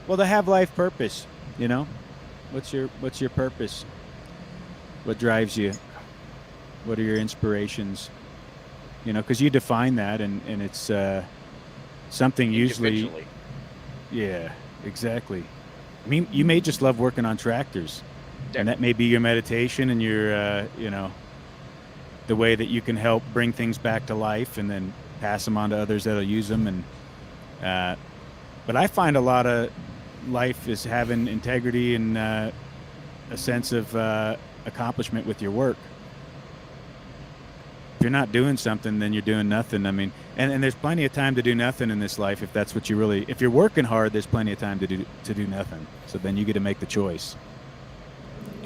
[SPEAKER 4] Well, to have life purpose, you know, what's your purpose? What drives you? What are your inspirations? You know, because you define that, and it's something usually.
[SPEAKER 10] individually.
[SPEAKER 4] Yeah, exactly. I mean, you may just love working on tractors,
[SPEAKER 10] Yeah.
[SPEAKER 4] and that may be your meditation and your, you know, the way that you can help bring things back to life and then pass them on to others that'll use them. And but I find a lot of life is having integrity and a sense of accomplishment with your work. If you're not doing something, then you're doing nothing. I mean, and there's plenty of time to do nothing in this life if that's what you really. If you're working hard, there's plenty of time to do nothing. So then you get to make the choice.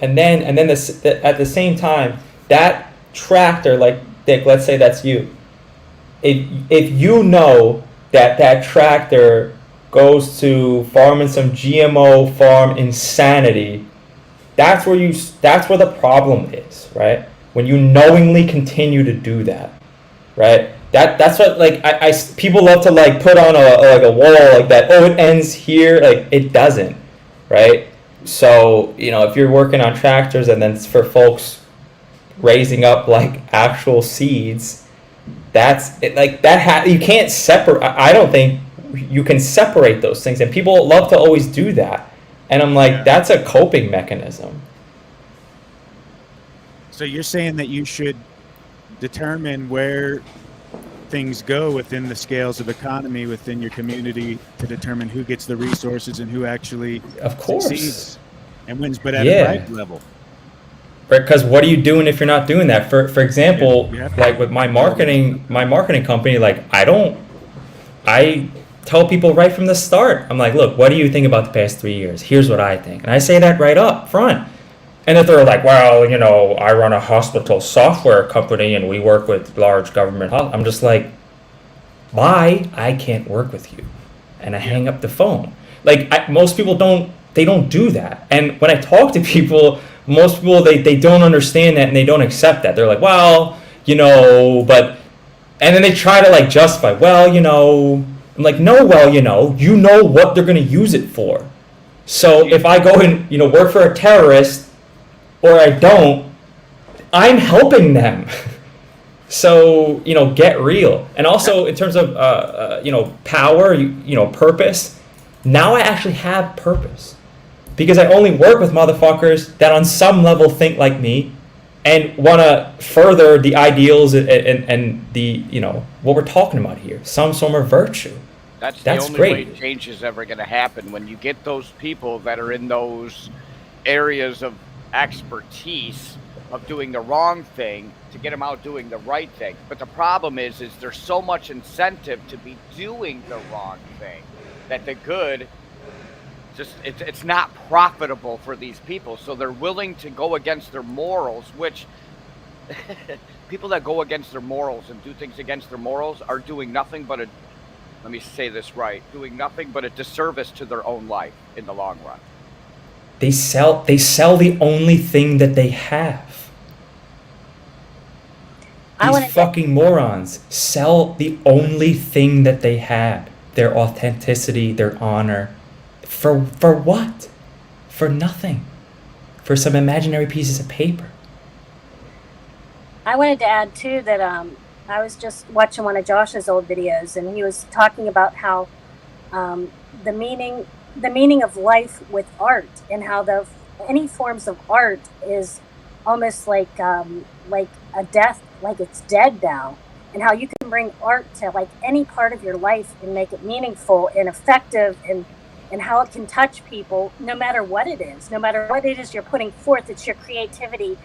[SPEAKER 7] And then at the same time, that tractor, like Dick, let's say that's you. If you know that tractor goes to farming some GMO farm insanity, that's where the problem is, right? When you knowingly continue to do that, right? That's what, like, I people love to like put on a wall like that. Oh, it ends here. Like, it doesn't, right? So, you know, if you're working on tractors and then it's for folks raising up like actual seeds, that's it. Like that, you can't separate. I don't think you can separate those things, and people love to always do that. And I'm like, that's a coping mechanism.
[SPEAKER 4] So you're saying that you should determine where things go within the scales of economy within your community to determine who gets the resources and who actually
[SPEAKER 7] Of course.
[SPEAKER 4] succeeds and wins, but at
[SPEAKER 7] Yeah.
[SPEAKER 4] a right level.
[SPEAKER 7] Because what are you doing if you're not doing that? For example,
[SPEAKER 4] Yeah.
[SPEAKER 7] like with my marketing company, like I tell people right from the start. I'm like, look, what do you think about the past 3 years? Here's what I think, and I say that right up front. And if they're like, well, you know, I run a hospital software company and we work with large government, I'm just like, bye, I can't work with you, and I hang up the phone. Like most people don't do that. And when I talk to people, most people they don't understand that and they don't accept that. They're like, well, you know, but, and then they try to like justify, well, you know. I'm like, no, well, you know what they're going to use it for. So if I go and, you know, work for a terrorist or I don't, I'm helping them. So, you know, get real. And also in terms of, you know, power, you know, purpose, now I actually have purpose because I only work with motherfuckers that on some level think like me and want to further the ideals and the, you know, what we're talking about here, some sort of virtue.
[SPEAKER 10] That's
[SPEAKER 7] That's
[SPEAKER 10] the only
[SPEAKER 7] great.
[SPEAKER 10] way change is ever going to happen, when you get those people that are in those areas of expertise of doing the wrong thing to get them out doing the right thing. But the problem is there's so much incentive to be doing the wrong thing that the good just it's not profitable for these people, so they're willing to go against their morals, which people that go against their morals and do things against their morals are doing nothing but let me say this right, doing nothing but a disservice to their own life in the long run.
[SPEAKER 7] They sell the only thing that they have. These fucking morons sell the only thing that they have. Their authenticity, their honor. For what? For nothing. For some imaginary pieces of paper.
[SPEAKER 5] I wanted to add too that I was just watching one of Josh's old videos, and he was talking about how the meaning of life with art, and how any forms of art is almost like a death, like it's dead now, and how you can bring art to like any part of your life and make it meaningful and effective, and how it can touch people no matter what it is, you're putting forth. It's your creativity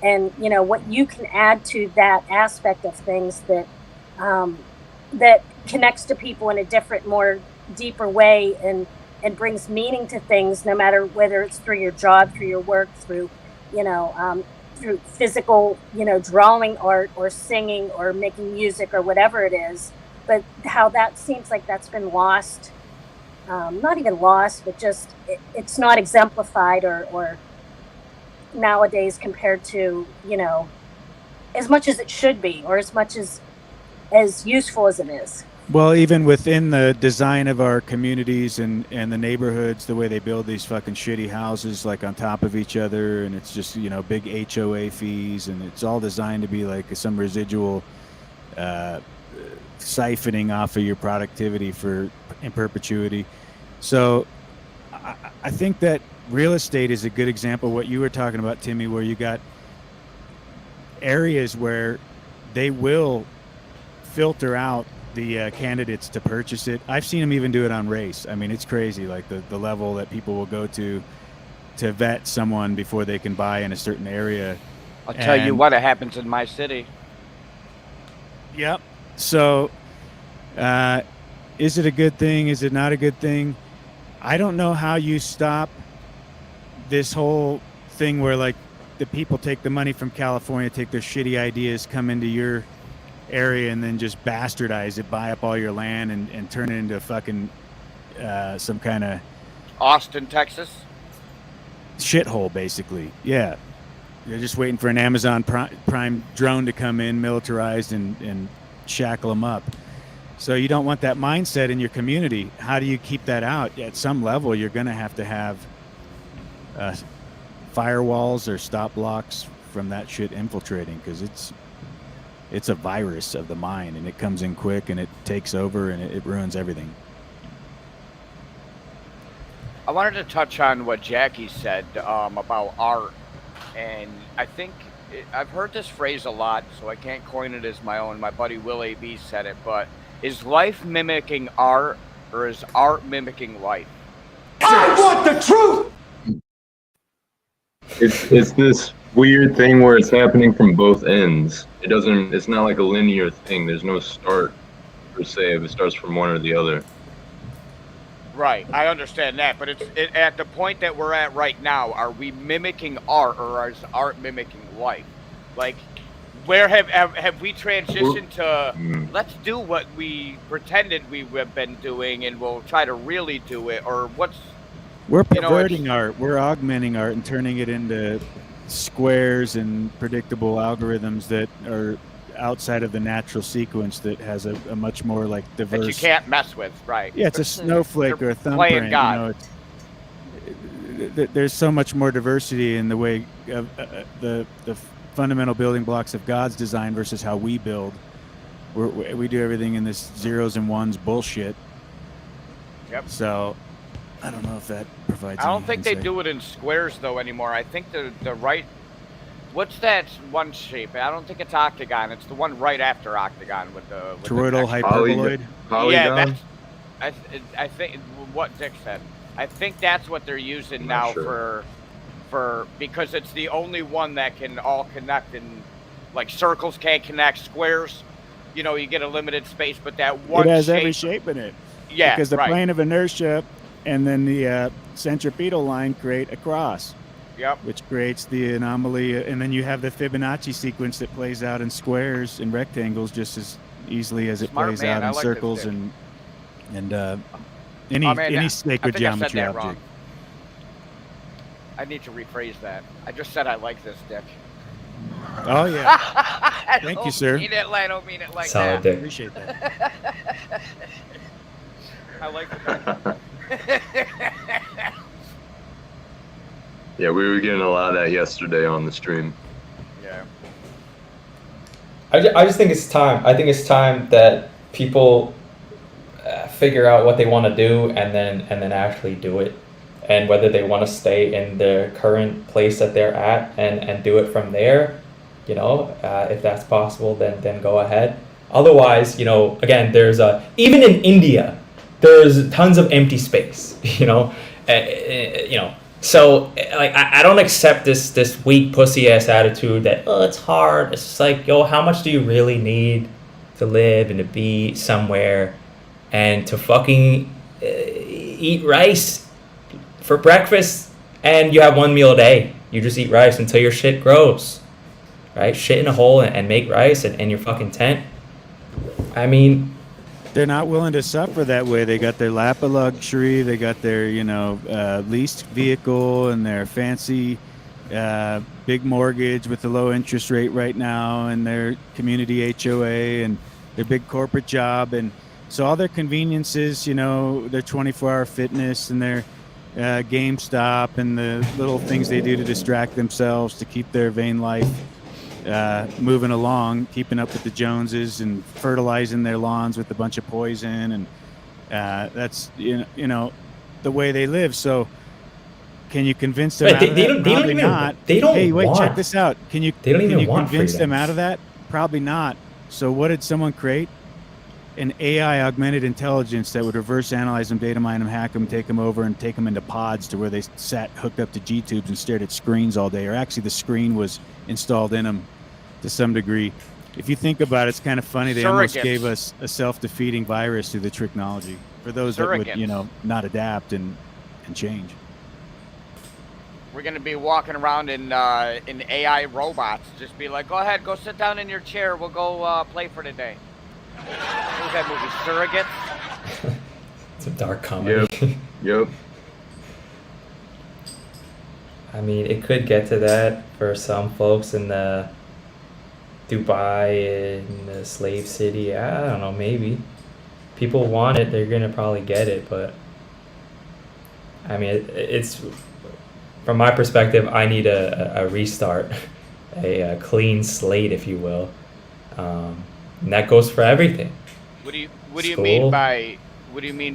[SPEAKER 5] and, you know, what you can add to that aspect of things that that connects to people in a different, more deeper way, and brings meaning to things, no matter whether it's through your job, through your work, through, you know, through physical, you know, drawing art or singing or making music or whatever it is. But how that seems like that's been lost, not even lost, but just it's not exemplified or nowadays compared to, as much as it should be, or as much as useful as it is.
[SPEAKER 4] Well, even within the design of our communities and the neighborhoods, the way they build these fucking shitty houses like on top of each other, and it's just, big HOA fees, and it's all designed to be like some residual siphoning off of your productivity in perpetuity. So I think that real estate is a good example of what you were talking about, Timmy, where you got areas where they will filter out the candidates to purchase it. I've seen them even do it on race. I mean, it's crazy, like the level that people will go to vet someone before they can buy in a certain area.
[SPEAKER 10] I'll tell you what, it happens in my city.
[SPEAKER 4] Yep. So is it a good thing? Is it not a good thing? I don't know how you stop this whole thing where like the people take the money from California, take their shitty ideas, come into your area and then just bastardize it, buy up all your land and turn it into fucking some kind of
[SPEAKER 10] Austin, Texas
[SPEAKER 4] shithole, basically. Yeah, they're just waiting for an Amazon Prime drone to come in, militarized, and shackle them up. So you don't want that mindset in your community. How do you keep that out? At some level, you're going to have firewalls or stop blocks from that shit infiltrating, because it's a virus of the mind, and it comes in quick and it takes over and it ruins everything.
[SPEAKER 10] I wanted to touch on what Jackie said about art, and I think I've heard this phrase a lot, so I can't coin it as my own. My buddy Will A.B. said it, but is life mimicking art, or is art mimicking life?
[SPEAKER 8] I want the truth.
[SPEAKER 11] It's this weird thing where it's happening from both ends. It's not like a linear thing. There's no start per se if it starts from one or the other.
[SPEAKER 10] Right, I understand that, but it's at the point that we're at right now, are we mimicking art, or is art mimicking life? Like, where have we transitioned to let's do what we pretended we have been doing and we'll try to really do it, or
[SPEAKER 4] we're perverting art, we're augmenting art and turning it into squares and predictable algorithms that are outside of the natural sequence that has a much more like diverse,
[SPEAKER 10] that you can't mess with, right?
[SPEAKER 4] Yeah, it's a snowflake or a
[SPEAKER 10] thumbprint.
[SPEAKER 4] There's so much more diversity in the way of the fundamental building blocks of God's design versus how we build. We do everything in this zeros and ones bullshit.
[SPEAKER 10] Yep.
[SPEAKER 4] So I don't know if that provides.
[SPEAKER 10] I don't think they do it in squares though anymore. I think the right. What's that one shape? I don't think it's octagon. It's the one right after octagon with the
[SPEAKER 4] toroidal hyperboloid.
[SPEAKER 10] Yeah, I think what Dick said. I think that's what they're using now for because it's the only one that can all connect, and like circles can't connect, squares, you get a limited space, but that one
[SPEAKER 4] it has every shape in it.
[SPEAKER 10] Yeah,
[SPEAKER 4] because the plane of inertia and then the centripetal line create a cross.
[SPEAKER 10] Yep.
[SPEAKER 4] Which creates the anomaly, and then you have the Fibonacci sequence that plays out in squares and rectangles just as easily as it plays out in circles and any sacred geometry object.
[SPEAKER 10] Wrong. I need to rephrase that. I just said I like this, Dick.
[SPEAKER 4] Oh yeah. Thank you, sir.
[SPEAKER 10] I don't mean it like
[SPEAKER 7] Solid
[SPEAKER 10] that.
[SPEAKER 7] Dick.
[SPEAKER 4] Appreciate that.
[SPEAKER 10] I like it.
[SPEAKER 11] Yeah, we were getting a lot of that yesterday on the stream.
[SPEAKER 10] Yeah.
[SPEAKER 7] I just think it's time. I think it's time that people figure out what they want to do and then actually do it, and whether they want to stay in the current place that they're at and do it from there. If that's possible, then go ahead. Otherwise, again, there's even in India, there's tons of empty space. So like I don't accept this weak pussy ass attitude that it's hard. It's just like, how much do you really need to live and to be somewhere and to fucking eat rice for breakfast, and you have one meal a day. You just eat rice until your shit grows, right? Shit in a hole and make rice in your fucking tent. I mean,
[SPEAKER 4] they're not willing to suffer that way. They got their lap of luxury. They got their, leased vehicle and their fancy big mortgage with a low interest rate right now, and their community HOA and their big corporate job. And so all their conveniences, you know, their 24-hour fitness and their GameStop and the little things they do to distract themselves to keep their vain life moving along, keeping up with the Joneses and fertilizing their lawns with a bunch of poison. And that's, you know, the way they live. So can you convince them
[SPEAKER 7] Right,
[SPEAKER 4] out of that? Probably
[SPEAKER 7] even,
[SPEAKER 4] not.
[SPEAKER 7] they don't
[SPEAKER 4] Hey, wait,
[SPEAKER 7] want,
[SPEAKER 4] check this out. Can you
[SPEAKER 7] they don't even
[SPEAKER 4] convince
[SPEAKER 7] want freedom.
[SPEAKER 4] them out of that? Probably not. So what did someone create? An AI augmented intelligence that would reverse analyze them, data mine them, hack them, take them over, and take them into pods to where they sat hooked up to G-tubes and stared at screens all day. Or actually the screen was installed in them to some degree. If you think about it, it's kind of funny. They almost
[SPEAKER 10] Surrogates.
[SPEAKER 4] gave us a self-defeating virus through the technology for those that would,
[SPEAKER 10] Surrogates.
[SPEAKER 4] you know, not adapt and change.
[SPEAKER 10] We're gonna be walking around in AI robots. Just be like, go ahead, go sit down in your chair. We'll go play for today. What was that movie? Surrogates.
[SPEAKER 7] It's a dark comedy.
[SPEAKER 11] Yep.
[SPEAKER 7] I mean, it could get to that for some folks in the Dubai, in the slave city. I don't know, maybe. People want it, they're gonna probably get it, but I mean, it's from my perspective, I need a restart, a clean slate, if you will. And that goes for everything.
[SPEAKER 10] What do you
[SPEAKER 7] School.
[SPEAKER 10] mean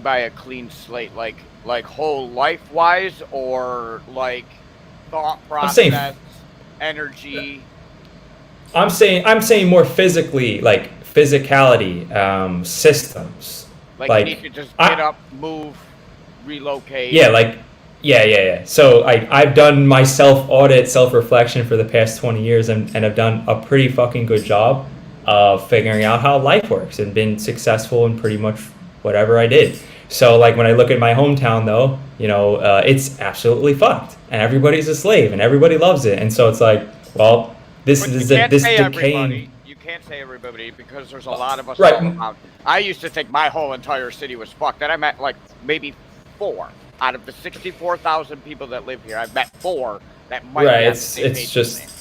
[SPEAKER 10] by a clean slate? Like whole life wise, or like thought
[SPEAKER 7] saying-
[SPEAKER 10] process, energy?
[SPEAKER 7] I'm saying more physically, like physicality, systems.
[SPEAKER 10] Like you need to just get up, move, relocate.
[SPEAKER 7] Yeah. So I've done my self-audit, self-reflection for the past 20 years and I've done a pretty fucking good job of figuring out how life works and been successful in pretty much whatever I did. So like when I look at my hometown though, you know, it's absolutely fucked and everybody's a slave and everybody loves it. And so it's like, well, this decaying.
[SPEAKER 10] Everybody. You can't say everybody because there's a lot of us
[SPEAKER 7] Right.
[SPEAKER 10] all around. I used to think my whole entire city was fucked. Then I met like maybe 4 out of the 64,000 people that live here. I've met 4 that might
[SPEAKER 7] Right,
[SPEAKER 10] have
[SPEAKER 7] it's
[SPEAKER 10] the same age
[SPEAKER 7] just-
[SPEAKER 10] as me,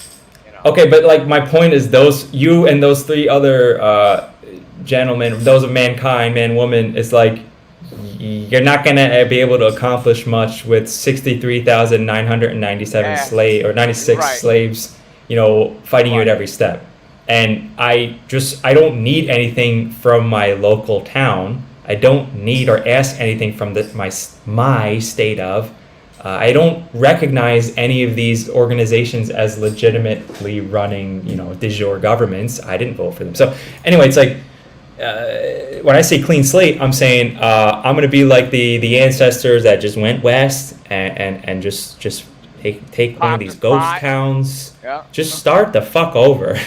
[SPEAKER 10] you know?
[SPEAKER 7] Okay, but like my point is you and those 3 other gentlemen, those of mankind, man, woman, is like you're not gonna be able to accomplish much with 63,997 slave or 96
[SPEAKER 10] Right.
[SPEAKER 7] slaves, you know, fighting you at every step. And I don't need anything from my local town. I don't need or ask anything from my state of. I don't recognize any of these organizations as legitimately running, you know, de jure governments. I didn't vote for them. So anyway, it's like when I say clean slate, I'm saying I'm gonna be like the ancestors that just went west and just take one of these ghost towns.
[SPEAKER 10] Yeah.
[SPEAKER 7] Just start the fuck over.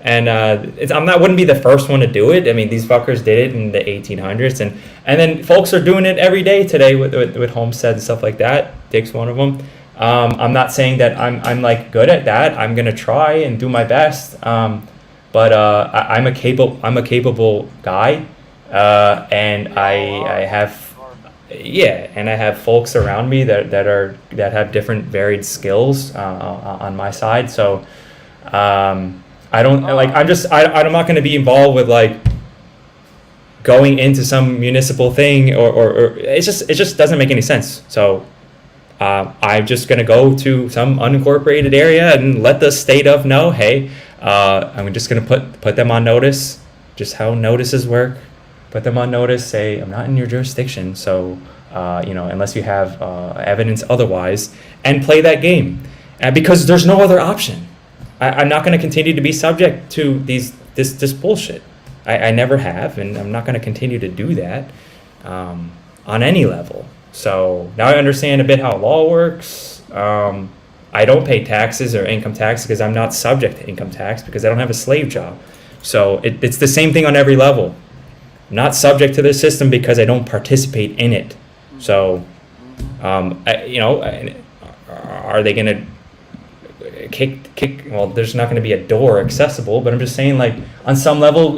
[SPEAKER 7] And wouldn't be the first one to do it. I mean, these fuckers did it in the 1800s, and then folks are doing it every day today with homesteads and stuff like that. Dick's one of them. I'm not saying that I'm like good at that. I'm gonna try and do my best. But I'm a capable guy, and I have folks around me that have different varied skills on my side. So. I don't like. I'm not going to be involved with like going into some municipal thing or it just doesn't make any sense. So I'm just going to go to some unincorporated area and let the state of know, hey, I'm just going to put them on notice, just how notices work. Put them on notice. Say I'm not in your jurisdiction, so you know, unless you have evidence otherwise, and play that game, because there's no other option. I'm not going to continue to be subject to this bullshit. I never have, and I'm not going to continue to do that on any level. So now I understand a bit how law works. I don't pay taxes or income tax because I'm not subject to income tax because I don't have a slave job. So it's the same thing on every level. I'm not subject to the system because I don't participate in it. So, you know, are they going to kick? Well, there's not going to be a door accessible, but I'm just saying, like, on some level,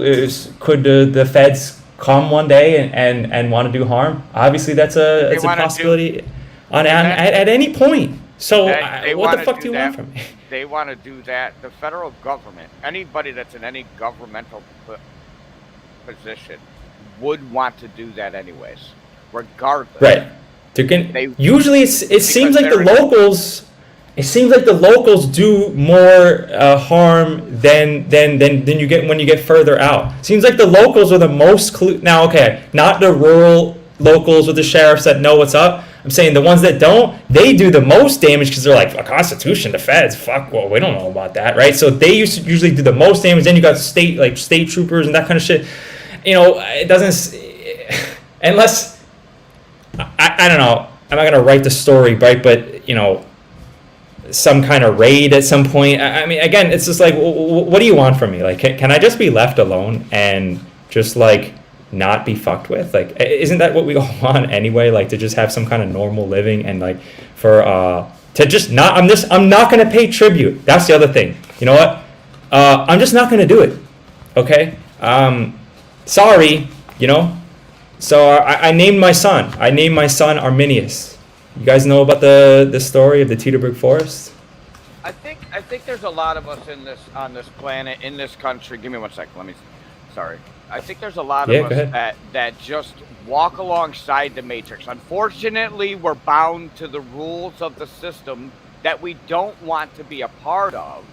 [SPEAKER 7] could the feds come one day and want to do harm? Obviously, that's a possibility at any point. So
[SPEAKER 10] They
[SPEAKER 7] what the
[SPEAKER 10] wanna
[SPEAKER 7] fuck do you
[SPEAKER 10] that.
[SPEAKER 7] want from me?
[SPEAKER 10] They want to do that. The federal government, anybody that's in any governmental position, would want to do that anyways, regardless.
[SPEAKER 7] Right. Usually it seems like the
[SPEAKER 10] they're-
[SPEAKER 7] locals. It seems like the locals do more harm than you get when you get further out. Seems like the locals are the most now. Okay, not the rural locals with the sheriffs that know what's up. I'm saying the ones that don't, they do the most damage because they're like, the Constitution, the feds, fuck, well, we don't know about that, right? So they usually do the most damage. Then you got state troopers and that kind of shit. You know, it doesn't, unless, I don't know, I'm not gonna write the story, right? But you know, some kind of raid at some point. I mean, again, it's just like, what do you want from me? Like, can I just be left alone and just like not be fucked with? Like, isn't that what we all want anyway? Like, to just have some kind of normal living and like for to just not. I'm not gonna pay tribute. That's the other thing. You know what? I'm just not gonna do it. Okay. Sorry. You know. So I named my son. I named my son Arminius. You guys know about the story of the Teterbrig Forest?
[SPEAKER 10] I think there's a lot of us on this planet, in this country. Give me 1 second. Sorry. I think there's a lot of us that just walk alongside the Matrix. Unfortunately, we're bound to the rules of the system that we don't want to be a part of.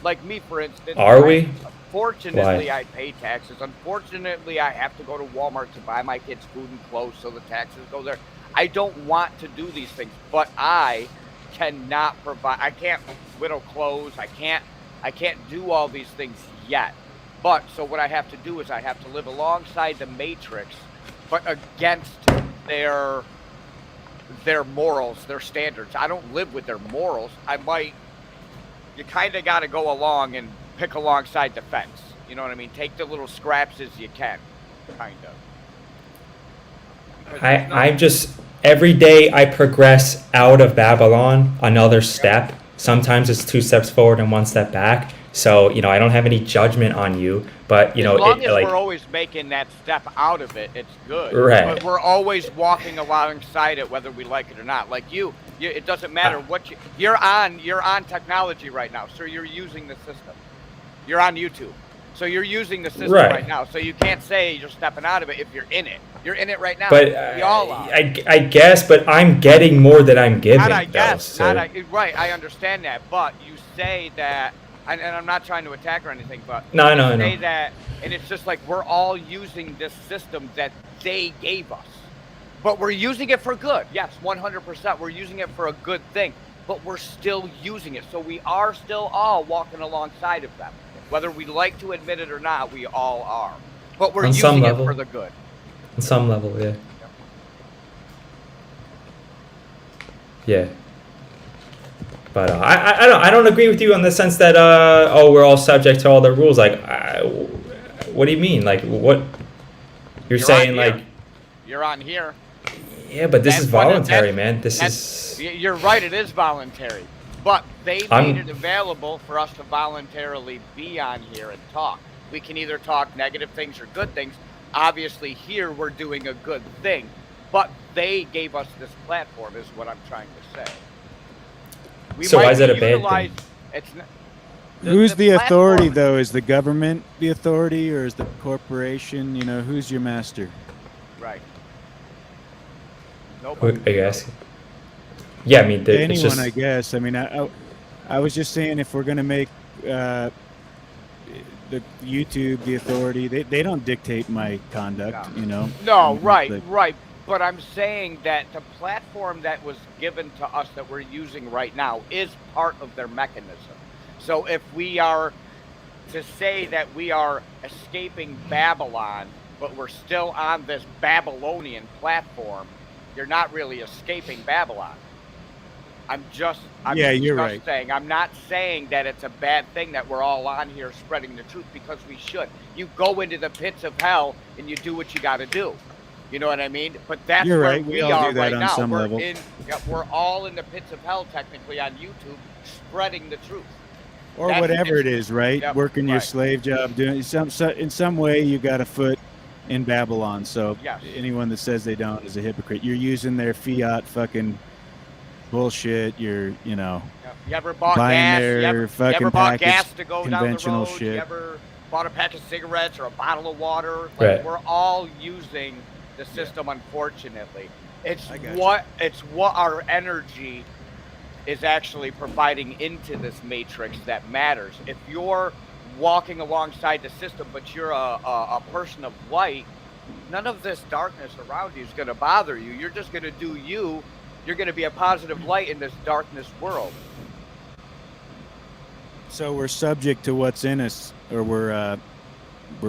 [SPEAKER 10] Like me, for instance.
[SPEAKER 7] Are we?
[SPEAKER 10] Unfortunately,
[SPEAKER 7] Why?
[SPEAKER 10] I pay taxes. Unfortunately, I have to go to Walmart to buy my kids food and clothes, so the taxes go there. I don't want to do these things, but I cannot provide. I can't whittle clothes. I can't do all these things yet. But so what I have to do is I have to live alongside the Matrix, but against their morals, their standards. I don't live with their morals. You kind of got to go along and pick alongside the fence. You know what I mean? Take the little scraps as you can, kind of.
[SPEAKER 7] I'm just, every day I progress out of Babylon another step. Sometimes it's 2 steps forward and 1 step back. So, you know, I don't have any judgment on you, but, you know,
[SPEAKER 10] as long as we're always making that step out of it, it's good.
[SPEAKER 7] Right.
[SPEAKER 10] But we're always walking alongside it, whether we like it or not. Like you it doesn't matter what you're on technology right now, so you're using the system. You're on YouTube, so you're using the system right now. So you can't say you're stepping out of it if you're in it. You're in it right now.
[SPEAKER 7] But
[SPEAKER 10] we all are.
[SPEAKER 7] I guess, but I'm getting more than I'm giving.
[SPEAKER 10] Not I guess.
[SPEAKER 7] Though, so.
[SPEAKER 10] Right, I understand that. But you say that, and I'm not trying to attack or anything, but
[SPEAKER 7] no, I know.
[SPEAKER 10] Say that, and it's just like we're all using this system that they gave us. But we're using it for good. Yes, 100%. We're using it for a good thing. But we're still using it. So we are still all walking alongside of them. Whether we like to admit it or not, we all are. But we're using it for the good.
[SPEAKER 7] On some level, yeah. Yeah. But I don't agree with you in the sense that we're all subject to all the rules. Like, what do you mean? Like, what you're saying? Like,
[SPEAKER 10] you're on here.
[SPEAKER 7] Yeah, but this is voluntary, man.
[SPEAKER 10] You're right. It is voluntary, but they made it available for us to voluntarily be on here and talk. We can either talk negative things or good things. Obviously, here we're doing a good thing, but they gave us this platform, is what I'm trying to say.
[SPEAKER 7] So why is that a bad thing?
[SPEAKER 4] Who's the authority, though? Is the government the authority, or is the corporation? You know, who's your master?
[SPEAKER 10] Right.
[SPEAKER 7] Nobody. I guess. Yeah, I mean,
[SPEAKER 4] anyone.
[SPEAKER 7] It's just...
[SPEAKER 4] I guess. I mean, I was just saying, if we're gonna make the YouTube the authority, they don't dictate my conduct. You know.
[SPEAKER 10] No, right. But I'm saying that the platform that was given to us that we're using right now is part of their mechanism. So if we are to say that we are escaping Babylon, but we're still on this Babylonian platform, you're not really escaping Babylon. I'm just saying, I'm not saying that it's a bad thing that we're all on here spreading the truth, because we should. You go into the pits of hell and you do what you got to do. You know what I mean? But that's where we are right now. We're all in the pits of hell, technically, on YouTube, spreading the truth.
[SPEAKER 4] Or whatever it is, right? Yep, working your slave job, doing in some way you got a foot in Babylon. So anyone that says they don't is a hypocrite. You're using their fiat fucking bullshit. You're, you know,
[SPEAKER 10] You ever bought
[SPEAKER 4] buying
[SPEAKER 10] gas?
[SPEAKER 4] their
[SPEAKER 10] You ever
[SPEAKER 4] fucking
[SPEAKER 10] bought
[SPEAKER 4] packaged
[SPEAKER 10] gas to go down the
[SPEAKER 4] conventional
[SPEAKER 10] road?
[SPEAKER 4] shit.
[SPEAKER 10] You ever bought a pack of cigarettes or a bottle of water? Like
[SPEAKER 7] Right.
[SPEAKER 10] we're all using the system, unfortunately. It's
[SPEAKER 4] I got
[SPEAKER 10] what our energy is actually providing into this matrix that matters. If you're walking alongside the system, but you're a person of light, none of this darkness around you is going to bother you. You're just going to do you. You're going to be a positive light in this darkness world.
[SPEAKER 4] So we're subject to what's in us, or we're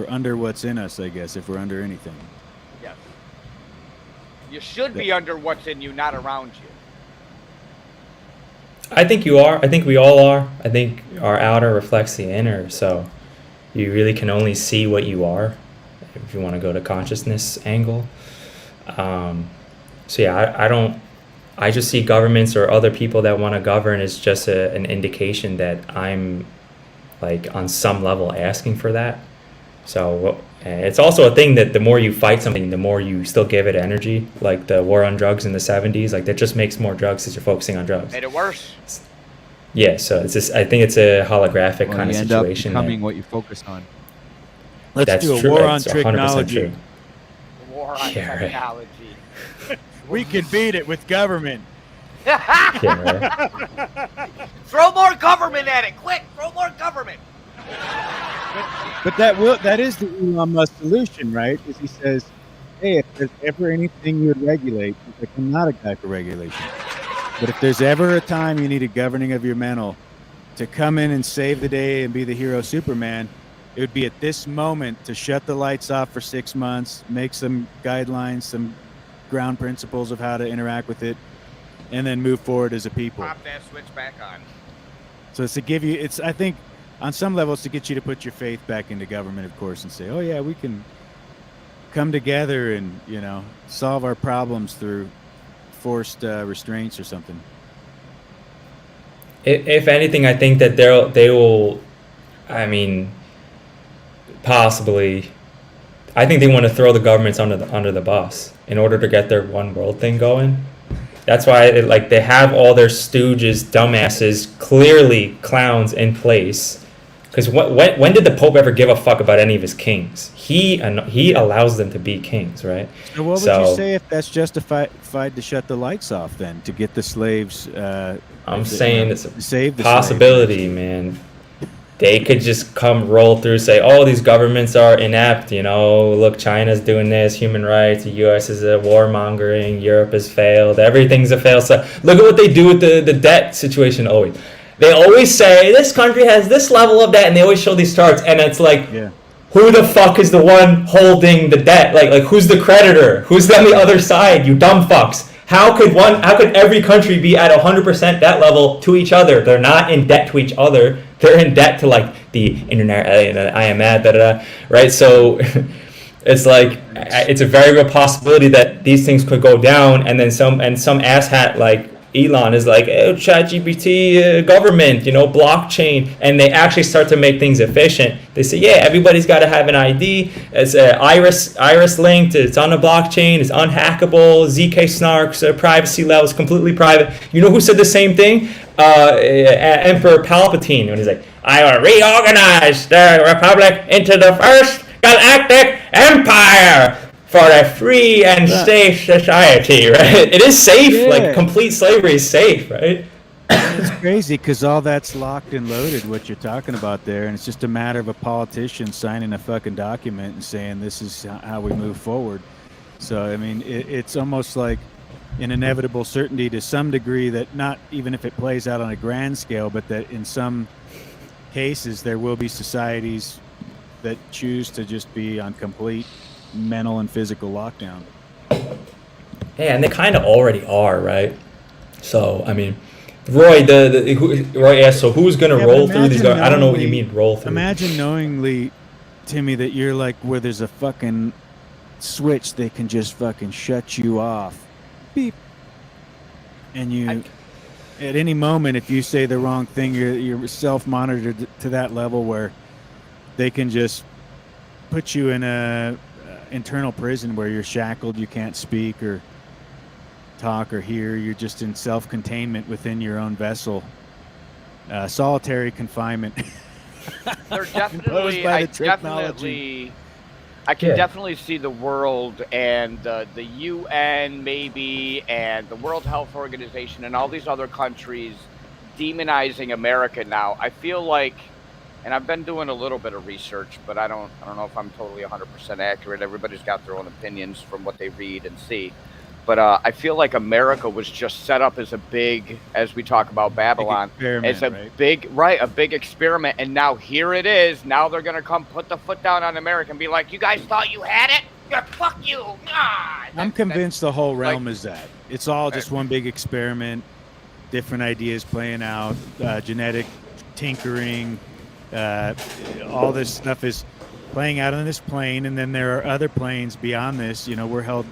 [SPEAKER 4] under what's in us, I guess, if we're under anything.
[SPEAKER 10] Yes. You should be under what's in you, not around you.
[SPEAKER 7] I think you are. I think we all are. I think our outer reflects the inner. So you really can only see what you are if you want to go to consciousness angle. So yeah, I just see governments or other people that want to govern as just an indication that I'm like on some level asking for that. So it's also a thing that the more you fight something, the more you still give it energy. Like the war on drugs in the 70s, like that just makes more drugs as you're focusing on drugs.
[SPEAKER 10] Made it worse.
[SPEAKER 7] Yeah, so it's just, I think it's a holographic kind of
[SPEAKER 2] you end up
[SPEAKER 7] situation.
[SPEAKER 2] becoming what you focus on.
[SPEAKER 4] Let's
[SPEAKER 7] That's
[SPEAKER 4] do a
[SPEAKER 7] true.
[SPEAKER 4] war on
[SPEAKER 7] That's 100%
[SPEAKER 4] technology.
[SPEAKER 7] true.
[SPEAKER 10] War on
[SPEAKER 7] Yeah, right.
[SPEAKER 10] technology.
[SPEAKER 4] We can beat it with government.
[SPEAKER 7] Yeah, right.
[SPEAKER 10] Throw more government at it, quick! Throw more government.
[SPEAKER 4] But that is the Elon Musk solution, right? Is he says, hey, if there's ever anything you would regulate, he's like, I'm not a guy for regulation. But if there's ever a time you need a governing of your mental to come in and save the day and be the hero Superman, it would be at this moment to shut the lights off for 6 months, make some guidelines, some ground principles of how to interact with it, and then move forward as a people.
[SPEAKER 10] Pop that switch back on.
[SPEAKER 4] So it's to give you, it's, I think, on some levels to get you to put your faith back into government, of course, and say, oh yeah, we can come together and, you know, solve our problems through forced restraints or something.
[SPEAKER 7] If anything, I think that they will, I mean, possibly, I think they want to throw the governments under the bus in order to get their one world thing going. That's why they have all their stooges, dumbasses, clearly clowns in place. Because when did the Pope ever give a fuck about any of his kings? He allows them to be kings, right?
[SPEAKER 4] So what would you say if that's justified to shut the lights off then, to get the slaves?
[SPEAKER 7] I'm saying it's a
[SPEAKER 4] save the
[SPEAKER 7] possibility, man. They could just come roll through, say, oh, these governments are inept, you know, look, China's doing this, human rights, the US is a warmongering, Europe has failed, everything's a fail. So look at what they do with the debt situation always. They always say, this country has this level of debt, and they always show these charts, and it's like, who the fuck is the one holding the debt? Like who's the creditor? Who's on the other side, you dumb fucks? How could every country be at 100% debt level to each other? They're not in debt to each other. They're in debt to like the internet, IMF, right? So it's like it's a very real possibility that these things could go down, and then some asshat like Elon is like, oh, ChatGPT, government, you know, blockchain, and they actually start to make things efficient. They say, yeah, everybody's got to have an ID. It's iris linked. It's on a blockchain. It's unhackable. ZK snarks. Privacy levels completely private. You know who said the same thing? Emperor Palpatine, when he's like, I will reorganize the Republic into the first galactic empire for a free and safe society, right? It is safe, like complete slavery is safe, right?
[SPEAKER 4] It's crazy because all that's locked and loaded, what you're talking about there, and it's just a matter of a politician signing a fucking document and saying this is how we move forward. So, I mean, it's almost like an inevitable certainty to some degree that not even if it plays out on a grand scale, but that in some cases there will be societies that choose to just be on complete mental and physical lockdown.
[SPEAKER 7] Yeah, and they kind of already are, right? So, I mean, Roy, Roy asked, so who's going to roll through these? I don't know what you mean roll through.
[SPEAKER 4] Imagine knowingly, Timmy, that you're like where there's a fucking switch that can just fucking shut you off. Beep. And you, at any moment, if you say the wrong thing, you're self-monitored to that level where they can just put you in a internal prison where you're shackled, you can't speak, or talk or hear. You're just in self-containment within your own vessel. Solitary confinement.
[SPEAKER 10] They're
[SPEAKER 4] Imposed
[SPEAKER 10] definitely,
[SPEAKER 4] by
[SPEAKER 10] I
[SPEAKER 4] the technology.
[SPEAKER 10] can
[SPEAKER 7] Yeah.
[SPEAKER 10] definitely see the world and the UN maybe and the World Health Organization and all these other countries demonizing America now. I feel like, and I've been doing a little bit of research, but I don't know if I'm totally 100% accurate. Everybody's got their own opinions from what they read and see. But I feel like America was just set up as a big, as we talk about Babylon, as a big experiment. And now here it is. Now they're going to come put the foot down on America and be like, you guys thought you had it? Yeah, fuck you.
[SPEAKER 4] I'm convinced the whole realm is that. It's all just one big experiment, different ideas playing out, genetic tinkering, all this stuff is playing out on this plane. And then there are other planes beyond this. We're held,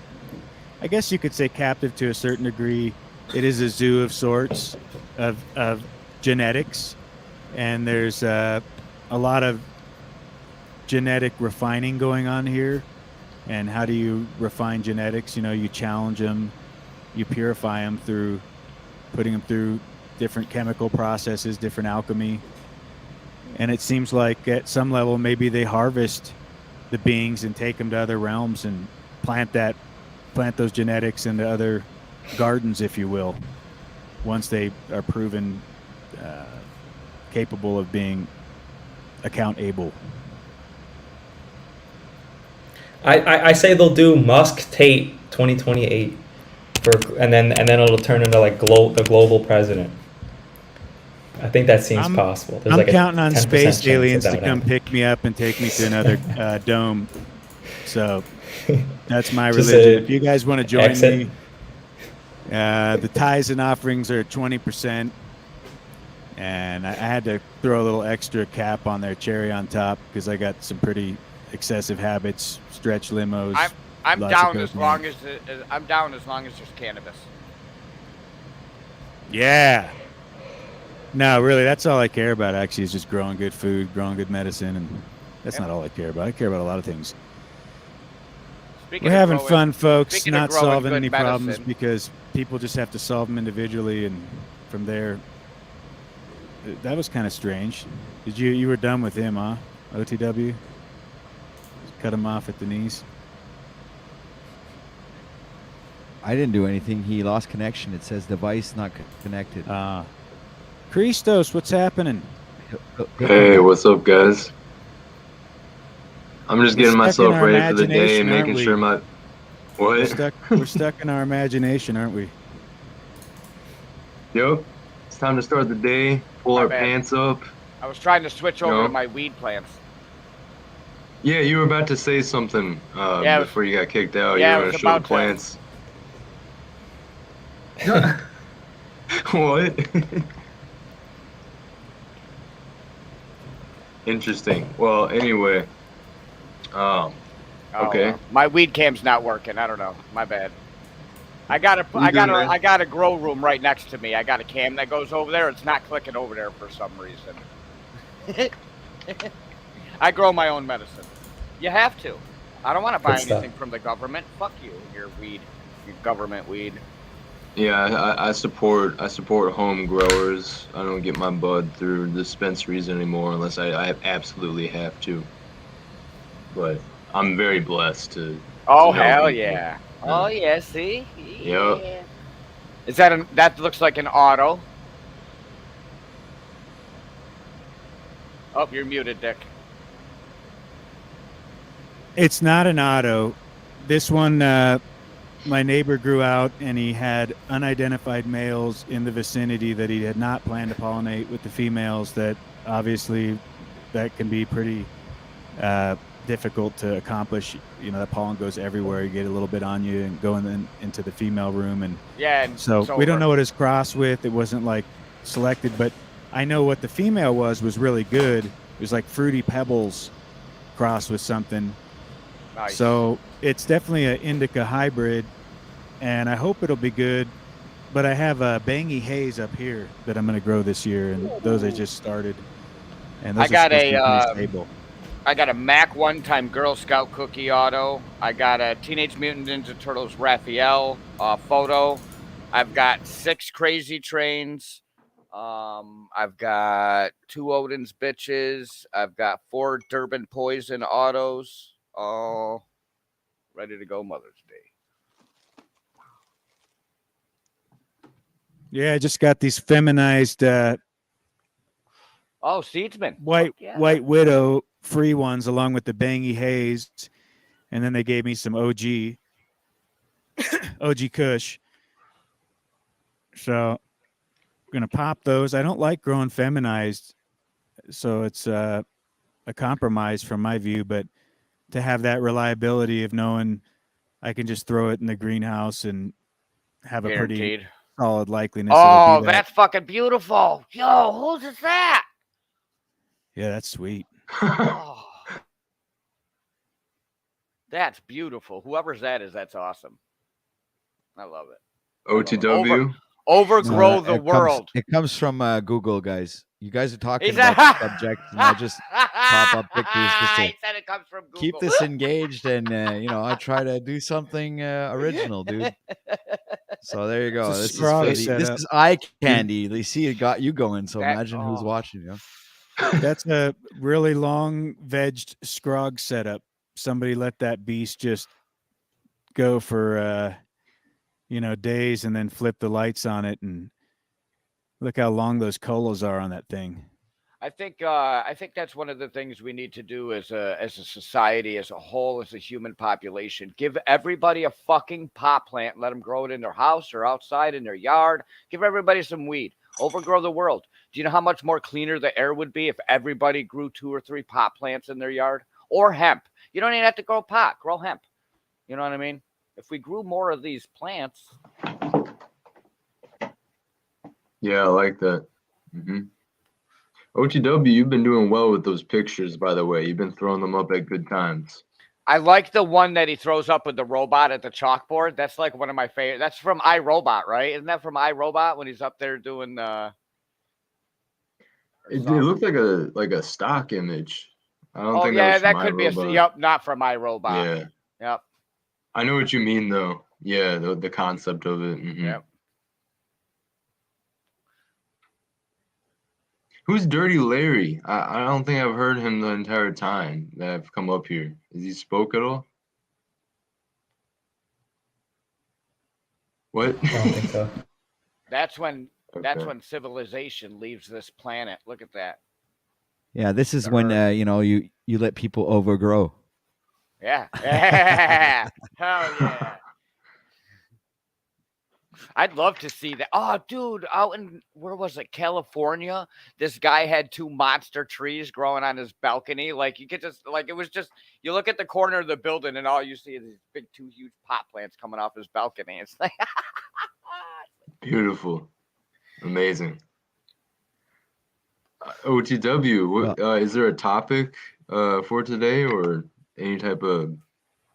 [SPEAKER 4] I guess you could say, captive to a certain degree. It is a zoo of sorts of genetics, and there's a lot of genetic refining going on here. And how do you refine genetics? You challenge them, you purify them through putting them through different chemical processes, different alchemy. And it seems like at some level, maybe they harvest the beings and take them to other realms and plant those genetics into other gardens, if you will, once they are proven capable of being account-able.
[SPEAKER 7] I say they'll do Musk Tate 2028, and then it'll turn into like the global president. I think that seems possible. There's
[SPEAKER 4] I'm counting on space aliens to come pick me up and take me to another dome. So that's my religion. If you guys want to join me, the tithes and offerings are 20%. And I had to throw a little extra cap on there, cherry on top, because I got some pretty excessive habits, stretch limos.
[SPEAKER 10] I'm down as long as there's cannabis.
[SPEAKER 4] Yeah. No, really, that's all I care about, actually, is just growing good food, growing good medicine, and that's not all I care about. I care about a lot of things. We're having fun, folks, not solving any problems, because people just have to solve them individually, and from there, that was kind of strange. You were done with him, huh? OTW? Cut him off at the knees?
[SPEAKER 2] I didn't do anything. He lost connection. It says device not connected.
[SPEAKER 4] Christos, what's happening?
[SPEAKER 11] Hey, what's up, guys? I'm just getting myself ready for the day and making sure my... What?
[SPEAKER 4] We're stuck in our imagination, aren't we?
[SPEAKER 11] Yep. It's time to start the day, pull our pants up.
[SPEAKER 10] I was trying to switch over to my weed plants.
[SPEAKER 11] Yeah, you were about to say something before you got kicked out.
[SPEAKER 10] Yeah,
[SPEAKER 11] you were going to show the plants. What? Interesting. Well, anyway. Okay.
[SPEAKER 10] My weed cam's not working. I don't know. My bad. I got a grow room right next to me. I got a cam that goes over there. It's not clicking over there for some reason. I grow my own medicine. You have to. I don't want to buy anything from the government. Fuck you, your weed, your government weed.
[SPEAKER 11] Yeah, I support home growers. I don't get my bud through dispensaries anymore unless I absolutely have to. But I'm very blessed to.
[SPEAKER 10] Oh, hell yeah! Oh yeah, see?
[SPEAKER 11] Yep.
[SPEAKER 10] Yeah. Is that looks like an auto? Oh, you're muted, Dick.
[SPEAKER 4] It's not an auto. This one, my neighbor grew out, and he had unidentified males in the vicinity that he had not planned to pollinate with the females. That obviously that can be pretty difficult to accomplish. That pollen goes everywhere. You get a little bit on you and going into the female room, and so we don't know what it's crossed with. It wasn't like selected, but I know what the female was really good. It was like Fruity Pebbles crossed with something.
[SPEAKER 10] Nice.
[SPEAKER 4] So it's definitely an indica hybrid, and I hope it'll be good. But I have a Bangy Haze up here that I'm going to grow this year, and those I just started. And those
[SPEAKER 10] I got a Mac one-time Girl Scout cookie auto. I got a Teenage Mutant Ninja Turtles Raphael photo. I've got 6 Crazy Trains. I've got 2 Odin's Bitches. I've got 4 Durban Poison Autos. All ready to go Mother's Day.
[SPEAKER 4] Yeah, I just got these feminized
[SPEAKER 10] Seedsman.
[SPEAKER 4] White Widow free ones along with the Bangy Haze, and then they gave me some OG Kush. So I'm gonna pop those. I don't like growing feminized, so it's a compromise from my view. But to have that reliability of knowing I can just throw it in the greenhouse and have a
[SPEAKER 10] Guaranteed.
[SPEAKER 4] pretty solid likeliness.
[SPEAKER 10] Oh, that's fucking beautiful. Yo, whose is that?
[SPEAKER 4] Yeah, that's sweet.
[SPEAKER 10] Oh, that's beautiful. Whoever's that is, that's awesome. I love it.
[SPEAKER 11] OTW?
[SPEAKER 10] Overgrow the world.
[SPEAKER 2] It comes from Google, guys. You guys are talking about the subject, and I just pop up pictures just to
[SPEAKER 10] I said it comes from Google.
[SPEAKER 2] keep this engaged, and I try to do something original, dude. So there you go. This is eye candy. They see it got you going. So imagine who's watching you.
[SPEAKER 4] That's a really long vegged scrog setup. Somebody let that beast just go for days and then flip the lights on it, and look how long those colas are on that thing.
[SPEAKER 10] I think that's one of the things we need to do as a society, as a whole, as a human population. Give everybody a fucking pot plant, let them grow it in their house or outside in their yard. Give everybody some weed. Overgrow the world. Do you know how much more cleaner the air would be if everybody grew 2 or 3 pot plants in their yard? Or hemp. You don't even have to grow pot. Grow hemp. You know what I mean? If we grew more of these plants.
[SPEAKER 11] Yeah, I like that. OTW, you've been doing well with those pictures, by the way. You've been throwing them up at good times.
[SPEAKER 10] I like the one that he throws up with the robot at the chalkboard. That's like one of my favorite. That's from iRobot, right? Isn't that from iRobot when he's up there doing
[SPEAKER 11] It looked like a stock image. I don't think
[SPEAKER 10] that could be not from iRobot.
[SPEAKER 11] Yeah.
[SPEAKER 10] Yep.
[SPEAKER 11] I know what you mean though. Yeah, the concept of it.
[SPEAKER 10] Yep.
[SPEAKER 11] Who's Dirty Larry? I don't think I've heard him the entire time that I've come up here. Has he spoke at all? What?
[SPEAKER 7] I don't think so.
[SPEAKER 10] That's when civilization leaves this planet. Look at that.
[SPEAKER 2] Yeah, this is when you let people overgrow.
[SPEAKER 10] Yeah. Hell yeah. I'd love to see that. Oh, dude, out in, where was it, California? This guy had 2 monster trees growing on his balcony. Like, you could just, like, it was just, you look at the corner of the building and all you see is these big 2 huge pot plants coming off his balcony. It's like,
[SPEAKER 11] beautiful. Amazing. OTW, is there a topic for today or any type of...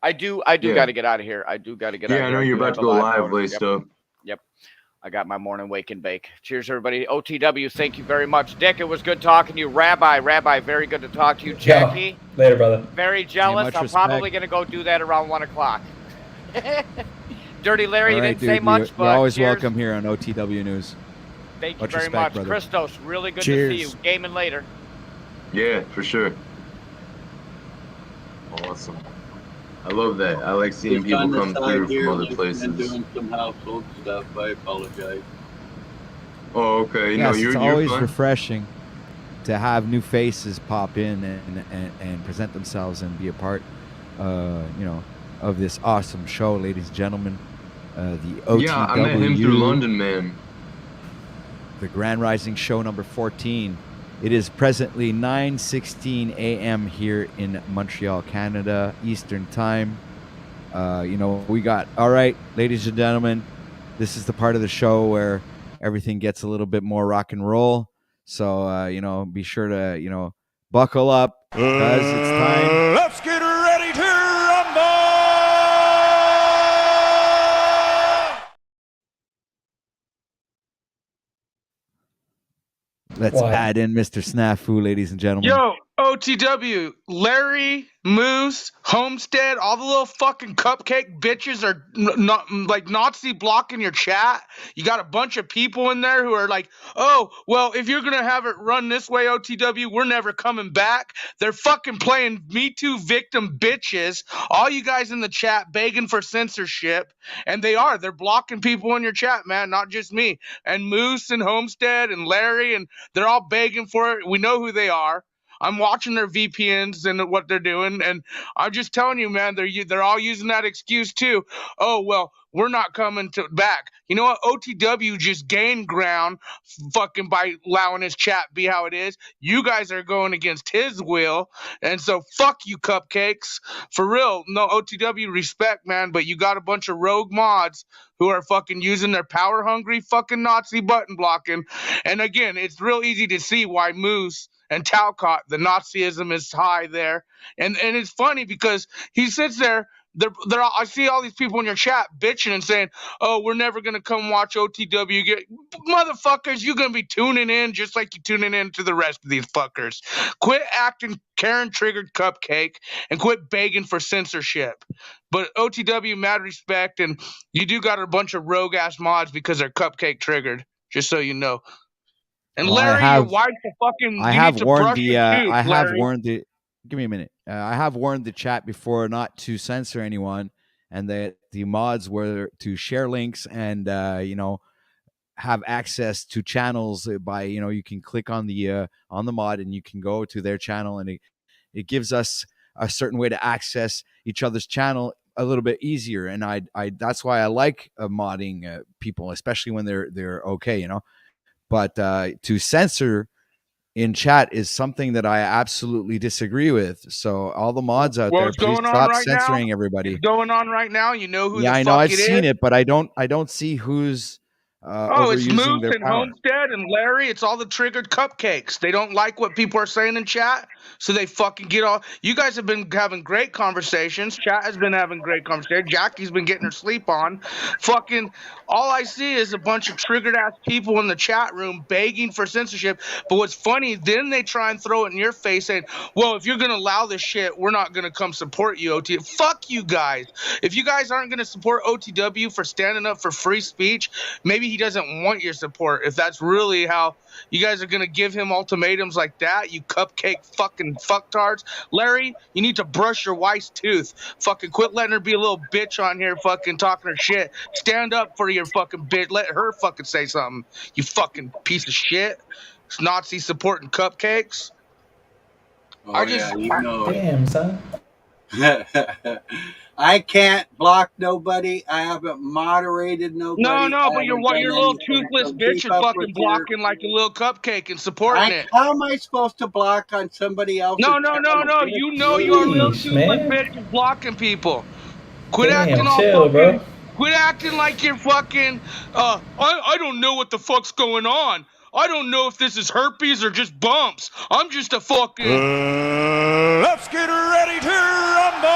[SPEAKER 10] I do got to get out of here. I do got to get out of here.
[SPEAKER 11] Yeah, I know you're about to go live laced up.
[SPEAKER 10] Yep. I got my morning wake and bake. Cheers, everybody. OTW, thank you very much. Dick, it was good talking to you. Rabbi, very good to talk to you. Jackie.
[SPEAKER 7] Later, brother.
[SPEAKER 10] Very jealous. I'm probably going to go do that around 1 o'clock. Dirty Larry, you didn't say much, but
[SPEAKER 2] you're always
[SPEAKER 10] cheers.
[SPEAKER 2] welcome here on OTW News.
[SPEAKER 10] Thank you very much.
[SPEAKER 2] Brother.
[SPEAKER 10] Christos, really good
[SPEAKER 4] Cheers.
[SPEAKER 10] to see you. Gaming later.
[SPEAKER 11] Yeah, for sure. Awesome. I love that. I like seeing people come through from other places.
[SPEAKER 12] And doing some household stuff. I apologize.
[SPEAKER 11] Oh, okay.
[SPEAKER 2] Yes,
[SPEAKER 11] you're
[SPEAKER 2] always
[SPEAKER 11] fine.
[SPEAKER 2] refreshing to have new faces pop in and present themselves and be a part, of this awesome show, ladies and gentlemen. The OTW.
[SPEAKER 11] Yeah, I met him through London, man.
[SPEAKER 2] The Grand Rising Show number 14. It is presently 9:16 a.m. here in Montreal, Canada, Eastern Time. We got, all right, ladies and gentlemen, this is the part of the show where everything gets a little bit more rock and roll. So, be sure to, buckle up because it's time.
[SPEAKER 8] Let's get ready to rumble!
[SPEAKER 2] Let's add in Mr. Snafu, ladies and gentlemen.
[SPEAKER 13] Yo, OTW, Larry, Moose, Homestead, all the little fucking cupcake bitches are not like Nazi blocking your chat. You got a bunch of people in there who are like, oh, well, if you're going to have it run this way, OTW, we're never coming back. They're fucking playing Me Too victim bitches. All you guys in the chat begging for censorship. And they're blocking people in your chat, man, not just me. And Moose and Homestead and Larry, and they're all begging for it. We know who they are. I'm watching their VPNs and what they're doing, and I'm just telling you, man, they're all using that excuse too. Oh, well, we're not coming back. You know what? OTW just gained ground fucking by allowing his chat be how it is. You guys are going against his will, and so fuck you, cupcakes. For real, no OTW respect, man, but you got a bunch of rogue mods who are fucking using their power-hungry fucking Nazi button blocking. And again, it's real easy to see why Moose and Talcott, the Nazism is high there. And it's funny because he sits there, I see all these people in your chat bitching and saying, oh, we're never going to come watch OTW. Motherfuckers, you're going to be tuning in just like you're tuning in to the rest of these fuckers. Quit acting Karen-triggered cupcake and quit begging for censorship. But OTW, mad respect, and you do got a bunch of rogue-ass mods because they're cupcake triggered, just so you know. And
[SPEAKER 2] Well,
[SPEAKER 13] Larry, your wife's a fucking.
[SPEAKER 2] I
[SPEAKER 13] you
[SPEAKER 2] have
[SPEAKER 13] need to
[SPEAKER 2] warned
[SPEAKER 13] brush
[SPEAKER 2] the.
[SPEAKER 13] your tooth,
[SPEAKER 2] I have
[SPEAKER 13] Larry.
[SPEAKER 2] warned the. Give me a minute. I have warned the chat before not to censor anyone, and that the mods were to share links and have access to channels by you can click on the mod and you can go to their channel, and it gives us a certain way to access each other's channel a little bit easier. And I that's why I like modding people, especially when they're okay, But to censor in chat is something that I absolutely disagree with. So all the mods out there, please stop censoring everybody.
[SPEAKER 13] It's going on right now. You know who
[SPEAKER 2] Yeah,
[SPEAKER 13] the
[SPEAKER 2] I know.
[SPEAKER 13] fuck
[SPEAKER 2] I've
[SPEAKER 13] it
[SPEAKER 2] seen
[SPEAKER 13] is?
[SPEAKER 2] it, but I don't see who's
[SPEAKER 13] Oh, it's
[SPEAKER 2] overusing
[SPEAKER 13] Moose
[SPEAKER 2] their
[SPEAKER 13] and
[SPEAKER 2] power.
[SPEAKER 13] Homestead and Larry. It's all the triggered cupcakes. They don't like what people are saying in chat, so they fucking get all. You guys have been having great conversations. Chat has been having great conversations. Jackie's been getting her sleep on. Fucking all I see is a bunch of triggered ass people in the chat room begging for censorship. But what's funny, then they try and throw it in your face saying, well, if you're going to allow this shit, we're not going to come support you, OTW. Fuck you guys. If you guys aren't going to support OTW for standing up for free speech, maybe he doesn't want your support. If that's really how you guys are going to give him ultimatums like that, you cupcake fucking fucktards. Larry, you need to brush your wife's tooth. Fucking quit letting her be a little bitch on here fucking talking her shit. Stand up for your fucking bitch. Let her fucking say something. You fucking piece of shit. It's Nazi supporting cupcakes.
[SPEAKER 12] Oh, yeah, you know.
[SPEAKER 14] Damn, son.
[SPEAKER 12] I can't block nobody. I haven't moderated nobody.
[SPEAKER 13] No, but your little toothless bitch is fucking blocking like a little cupcake and supporting it.
[SPEAKER 12] How am I supposed to block on somebody else's
[SPEAKER 13] No.
[SPEAKER 12] channel?
[SPEAKER 13] You know your little
[SPEAKER 14] Sheesh,
[SPEAKER 13] toothless
[SPEAKER 14] man.
[SPEAKER 13] bitch is blocking people. Quit
[SPEAKER 14] Damn,
[SPEAKER 13] acting all
[SPEAKER 14] chill,
[SPEAKER 13] fucking.
[SPEAKER 14] bro.
[SPEAKER 13] Quit acting like you're fucking. I don't know what the fuck's going on. I don't know if this is herpes or just bumps. I'm just a fucking.
[SPEAKER 8] Let's get ready to rumble!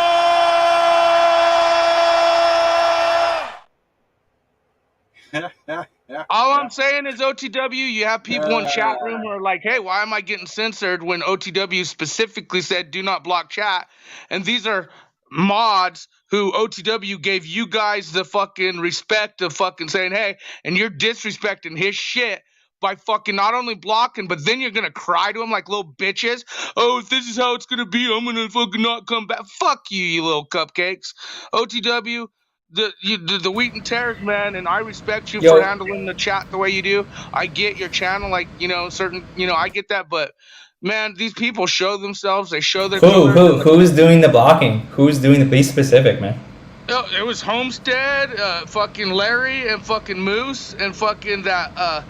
[SPEAKER 13] All I'm saying is OTW, you have people in chat room who are like, hey, why am I getting censored when OTW specifically said do not block chat? And these are mods who OTW gave you guys the fucking respect of fucking saying, hey, and you're disrespecting his shit by fucking not only blocking, but then you're going to cry to him like little bitches. Oh, if this is how it's going to be, I'm going to fucking not come back. Fuck you, you little cupcakes. OTW, the wheat and tares, man, and I respect you for handling the chat the way you do. I get your channel, like, certain, I get that, but man, these people show themselves, they show their colors.
[SPEAKER 14] Who's doing the blocking? Who's doing the be specific, man?
[SPEAKER 13] It was Homestead, fucking Larry, and fucking Moose, and fucking that,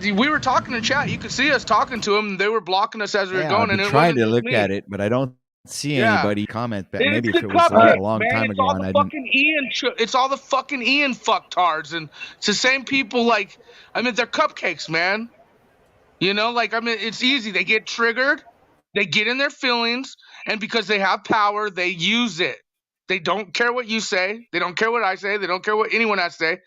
[SPEAKER 13] we were talking in chat. You could see us talking to them. They were blocking us as we were going.
[SPEAKER 2] I've been
[SPEAKER 13] and
[SPEAKER 2] trying to look at it, but I don't see anybody comment back. Maybe if it was like a long time ago and I didn't.
[SPEAKER 13] It's all the fucking Ian fucktards, and it's the same people. Like, I mean, they're cupcakes, man. It's easy. They get triggered, they get in their feelings, and because they have power, they use it. They don't care what you say. They don't care what I say. They don't care what anyone has to say.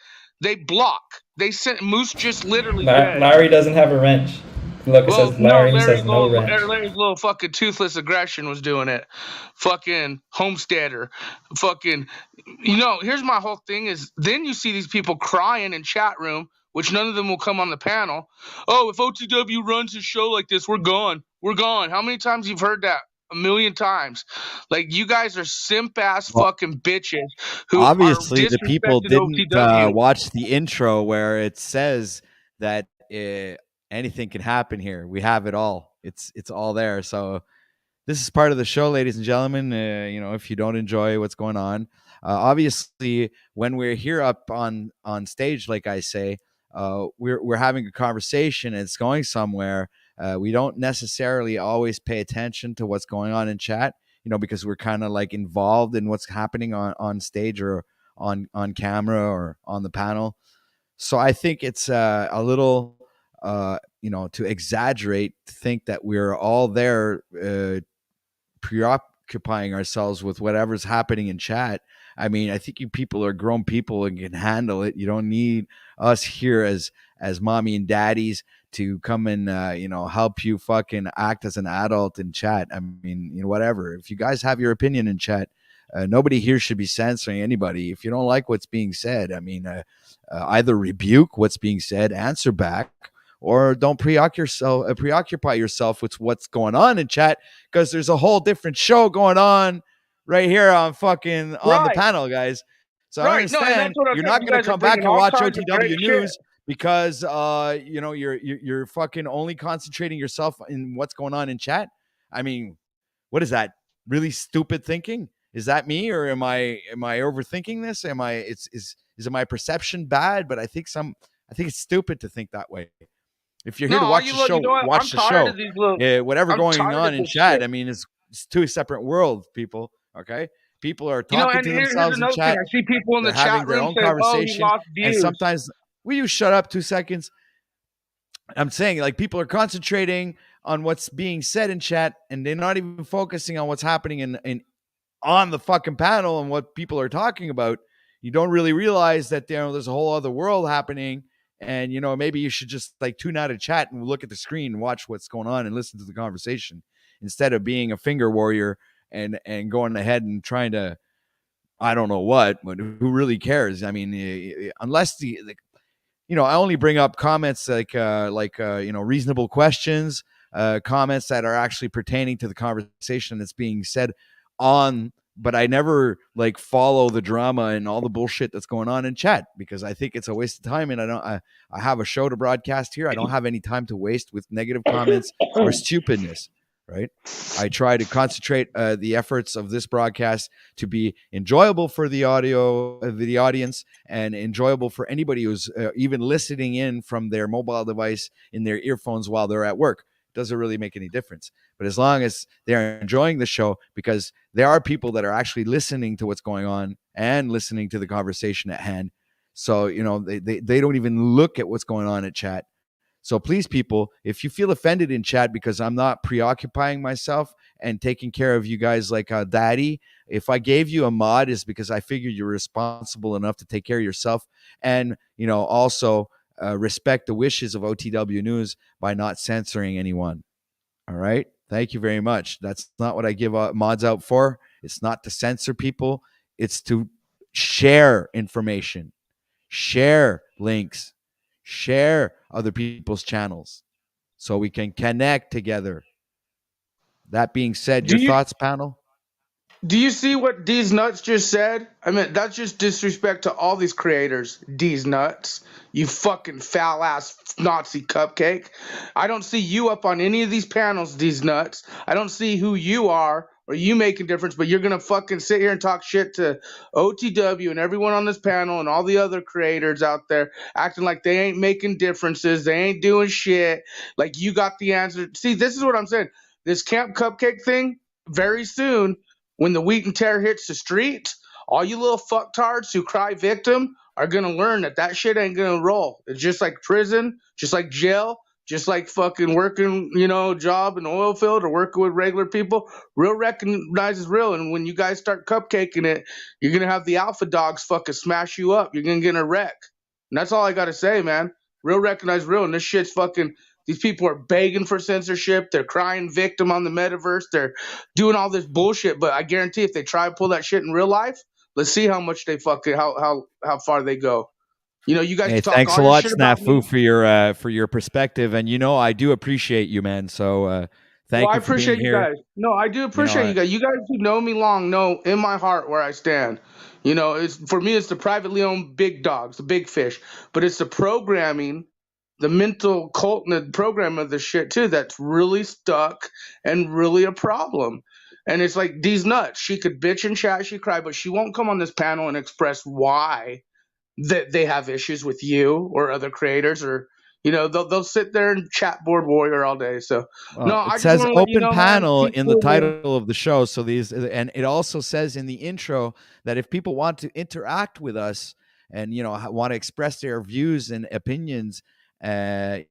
[SPEAKER 13] They block. They sent Moose just literally.
[SPEAKER 14] Larry doesn't have a wrench. Look, it
[SPEAKER 13] Well,
[SPEAKER 14] says
[SPEAKER 13] no,
[SPEAKER 14] Larry says no rent.
[SPEAKER 13] Larry's little fucking toothless aggression was doing it. Fucking homesteader. Fucking, here's my whole thing is then you see these people crying in chat room, which none of them will come on the panel. Oh, if OTW runs a show like this, we're gone. We're gone. How many times you've heard that? A million times. Like, you guys are simp ass
[SPEAKER 2] Well,
[SPEAKER 13] fucking bitches who are
[SPEAKER 2] obviously the people
[SPEAKER 13] disrespecting
[SPEAKER 2] didn't
[SPEAKER 13] OTW.
[SPEAKER 2] watch the intro where it says that anything can happen here. We have it all. It's all there. So this is part of the show, ladies and gentlemen. If you don't enjoy what's going on, obviously when we're here up on stage, like I say, we're having a conversation and it's going somewhere. We don't necessarily always pay attention to what's going on in chat, because we're kind of like involved in what's happening on stage or on camera or on the panel. So I think it's a little, to exaggerate, to think that we're all there preoccupying ourselves with whatever's happening in chat. I mean, I think you people are grown people and can handle it. You don't need us here as mommy and daddies to come and help you fucking act as an adult in chat. I mean, whatever. If you guys have your opinion in chat, nobody here should be censoring anybody. If you don't like what's being said, I mean, either rebuke what's being said, answer back, or don't preoccupy yourself with what's going on in chat, because there's a whole different show going on right here on the panel, guys. So I
[SPEAKER 13] Right. No, and that's
[SPEAKER 2] understand
[SPEAKER 13] what I'm
[SPEAKER 2] you're
[SPEAKER 13] saying.
[SPEAKER 2] not
[SPEAKER 13] You
[SPEAKER 2] going
[SPEAKER 13] guys
[SPEAKER 2] to
[SPEAKER 13] are
[SPEAKER 2] come back
[SPEAKER 13] bringing
[SPEAKER 2] and
[SPEAKER 13] all
[SPEAKER 2] watch
[SPEAKER 13] kinds of great
[SPEAKER 2] OTW
[SPEAKER 13] shit.
[SPEAKER 2] News because you're fucking only concentrating yourself in what's going on in chat. I mean, what is that? Really stupid thinking? Is that me, or am I overthinking this? Is it my perception bad? But I think it's stupid to think that way. If you're here to watch the show,
[SPEAKER 13] what?
[SPEAKER 2] watch
[SPEAKER 13] I'm
[SPEAKER 2] the
[SPEAKER 13] tired
[SPEAKER 2] show.
[SPEAKER 13] of these little.
[SPEAKER 2] Whatever
[SPEAKER 13] I'm
[SPEAKER 2] going
[SPEAKER 13] tired
[SPEAKER 2] on
[SPEAKER 13] of
[SPEAKER 2] in
[SPEAKER 13] this
[SPEAKER 2] chat,
[SPEAKER 13] shit.
[SPEAKER 2] I mean, it's two separate worlds, people. Okay, people are talking
[SPEAKER 13] And
[SPEAKER 2] to
[SPEAKER 13] here's
[SPEAKER 2] themselves in
[SPEAKER 13] another thing.
[SPEAKER 2] chat.
[SPEAKER 13] I see people in
[SPEAKER 2] They're
[SPEAKER 13] the chat
[SPEAKER 2] having their
[SPEAKER 13] room
[SPEAKER 2] own
[SPEAKER 13] saying, "Oh, he
[SPEAKER 2] conversation,
[SPEAKER 13] lost
[SPEAKER 2] and
[SPEAKER 13] views."
[SPEAKER 2] sometimes, will you shut up 2 seconds? I'm saying, like, people are concentrating on what's being said in chat, and they're not even focusing on what's happening in on the fucking panel and what people are talking about. You don't really realize that there's a whole other world happening, and maybe you should just like tune out of chat and look at the screen and watch what's going on and listen to the conversation instead of being a finger warrior and going ahead and trying to, I don't know what, but who really cares? I mean, unless I only bring up comments like reasonable questions, comments that are actually pertaining to the conversation that's being said on. But I never like follow the drama and all the bullshit that's going on in chat, because I think it's a waste of time. And I have a show to broadcast here. I don't have any time to waste with negative comments or stupidness. Right. I try to concentrate the efforts of this broadcast to be enjoyable for the audience, and enjoyable for anybody who's even listening in from their mobile device in their earphones while they're at work. Doesn't really make any difference. But as long as they're enjoying the show, because there are people that are actually listening to what's going on and listening to the conversation at hand. So, they don't even look at what's going on at chat. So please, people, if you feel offended in chat because I'm not preoccupying myself and taking care of you guys like a daddy, if I gave you a mod, is because I figured you're responsible enough to take care of yourself, and also respect the wishes of OTW News by not censoring anyone. All right. Thank you very much. That's not what I give mods out for. It's not to censor people. It's to share information, share links, share other people's channels so we can connect together. That being said, your thoughts, panel?
[SPEAKER 13] Do you see what D's Nuts just said? I mean, that's just disrespect to all these creators. D's Nuts. You fucking foul ass Nazi cupcake. I don't see you up on any of these panels, D's Nuts. I don't see who you are or you make a difference, but you're going to fucking sit here and talk shit to OTW and everyone on this panel and all the other creators out there acting like they ain't making differences. They ain't doing shit. Like you got the answer. See, this is what I'm saying. This Camp Cupcake thing, very soon, when the wheat and tear hits the street, all you little fucktards who cry victim are going to learn that shit ain't going to roll. It's just like prison, just like jail, just like fucking working, job in the oil field or working with regular people. Real recognizes real. And when you guys start cupcaking it, you're going to have the alpha dogs fucking smash you up. You're going to get in a wreck. And that's all I got to say, man. Real recognize real. And this shit's fucking These people are begging for censorship. They're crying victim on the metaverse. They're doing all this bullshit. But I guarantee if they try to pull that shit in real life, let's see how much they how far they go. You know, you guys
[SPEAKER 2] Hey,
[SPEAKER 13] talk
[SPEAKER 2] thanks
[SPEAKER 13] all
[SPEAKER 2] a
[SPEAKER 13] your
[SPEAKER 2] lot,
[SPEAKER 13] shit about me.
[SPEAKER 2] Snafu, for your perspective, and I do appreciate you, man. So thank
[SPEAKER 13] I
[SPEAKER 2] you for being
[SPEAKER 13] appreciate you
[SPEAKER 2] here.
[SPEAKER 13] guys. No, I do appreciate
[SPEAKER 2] I-
[SPEAKER 13] you guys. You guys who know me long know in my heart where I stand. You know, it's for me, it's the privately owned big dogs, the big fish. But it's the programming, the mental cult and the program of the shit too that's really stuck and really a problem. And it's like these nuts. She could bitch and chat, she cry, but she won't come on this panel and express why that they have issues with you or other creators, or they'll sit there and chat board warrior all day. So no,
[SPEAKER 2] Well, it
[SPEAKER 13] I just
[SPEAKER 2] says
[SPEAKER 13] want to let you
[SPEAKER 2] open
[SPEAKER 13] know, man,
[SPEAKER 2] panel
[SPEAKER 13] keep
[SPEAKER 2] in the
[SPEAKER 13] doing you.
[SPEAKER 2] title of the show. So and it also says in the intro that if people want to interact with us and want to express their views and opinions, they're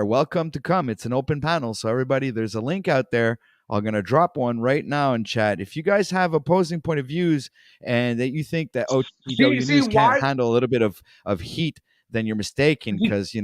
[SPEAKER 2] welcome to come. It's an open panel, so everybody, there's a link out there. I'm gonna drop one right now in chat. If you guys have opposing point of views and that you think that OTW
[SPEAKER 13] See
[SPEAKER 2] News
[SPEAKER 13] why
[SPEAKER 2] can't handle a little bit of heat, then you're mistaken, because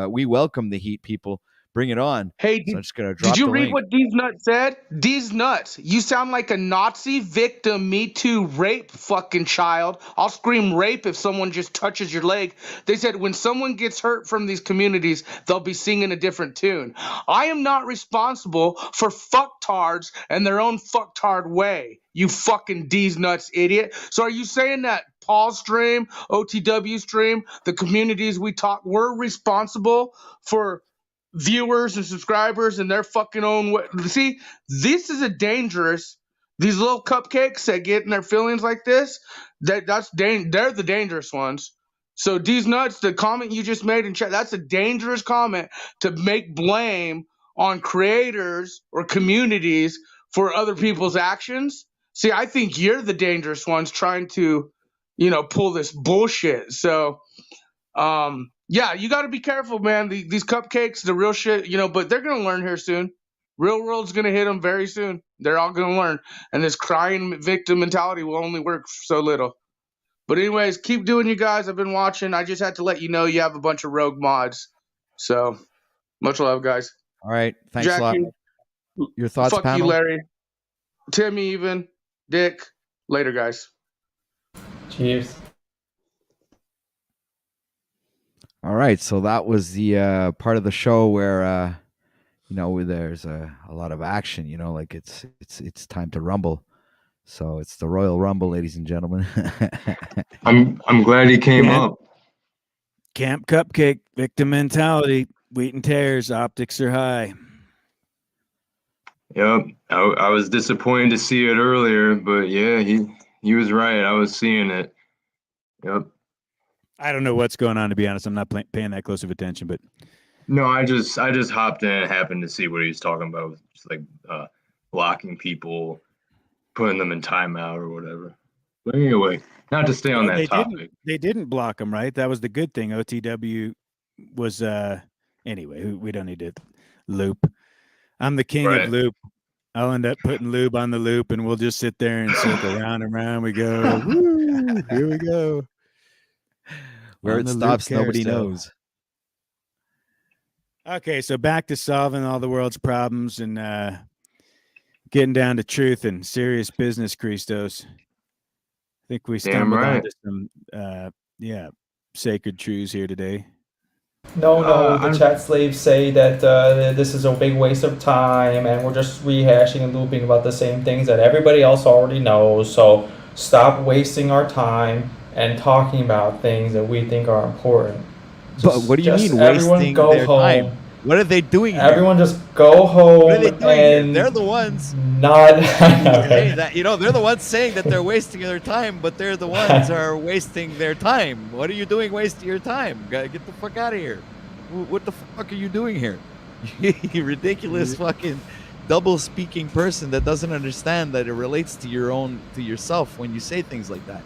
[SPEAKER 2] we welcome the heat, people. Bring it on.
[SPEAKER 13] Hey,
[SPEAKER 2] So I'm just gonna
[SPEAKER 13] did
[SPEAKER 2] drop
[SPEAKER 13] you
[SPEAKER 2] the
[SPEAKER 13] read
[SPEAKER 2] link.
[SPEAKER 13] what These Nuts said? These Nuts, you sound like a Nazi victim, Me Too rape fucking child. I'll scream rape if someone just touches your leg. They said when someone gets hurt from these communities, they'll be singing a different tune. I am not responsible for fucktards and their own fucktard way. You fucking D's Nuts idiot. So are you saying that Paul's stream, OTW stream, the communities we talk, we're responsible for viewers and subscribers and their fucking own way? See, this is these little cupcakes that get in their feelings like this, they're the dangerous ones. So these nuts, the comment you just made in chat, that's a dangerous comment to make blame on creators or communities for other people's actions. See, I think you're the dangerous ones trying to, pull this bullshit. So yeah, you got to be careful, man. These cupcakes, the real shit, but they're going to learn here soon. Real world's going to hit them very soon. They're all going to learn. And this crying victim mentality will only work so little. But anyways, keep doing you guys. I've been watching. I just had to let you know you have a bunch of rogue mods. So much love, guys.
[SPEAKER 2] All right. Thanks
[SPEAKER 13] Jackie,
[SPEAKER 2] a lot. Your thoughts,
[SPEAKER 13] fuck
[SPEAKER 2] panel?
[SPEAKER 13] you, Larry. Timmy, even. Dick. Later, guys.
[SPEAKER 14] Cheers.
[SPEAKER 2] All right. So that was the part of the show where where there's a lot of action, like it's time to rumble. So it's the Royal Rumble, ladies and gentlemen.
[SPEAKER 11] I'm glad he came up.
[SPEAKER 4] Camp Cupcake, victim mentality, wheat and tears, optics are high.
[SPEAKER 11] Yep, I was disappointed to see it earlier, but yeah, he was right. I was seeing it. Yep.
[SPEAKER 4] I don't know what's going on, to be honest. I'm not paying that close of attention, but
[SPEAKER 11] No, I just hopped in and happened to see what he was talking about, just like blocking people, putting them in timeout or whatever. But anyway, not to stay on that topic.
[SPEAKER 4] They didn't block them, right? That was the good thing. OTW was anyway. We don't need to loop. I'm the king of loop. I'll end up putting lube on the loop, and we'll just sit there and circle round and round. We go. Woo, here we go.
[SPEAKER 2] Where it stops, nobody knows.
[SPEAKER 4] Okay, so back to solving all the world's problems and getting down to truth and serious business, Christos. I think we stumbled onto some, sacred truths here today.
[SPEAKER 14] No, the chat slaves say that this is a big waste of time and we're just rehashing and looping about the same things that everybody else already knows. So stop wasting our time and talking about things that we think are important.
[SPEAKER 2] But what do you mean wasting their time? What are they doing?
[SPEAKER 14] Everyone just go home.
[SPEAKER 2] What are they doing
[SPEAKER 14] and
[SPEAKER 2] they're the ones
[SPEAKER 14] not
[SPEAKER 2] saying that, they're the ones saying that they're wasting their time, but they're the ones who are wasting their time. What are you doing wasting your time? Get the fuck out of here. What the fuck are you doing here? You ridiculous fucking double speaking person that doesn't understand that it relates to yourself when you say things like that.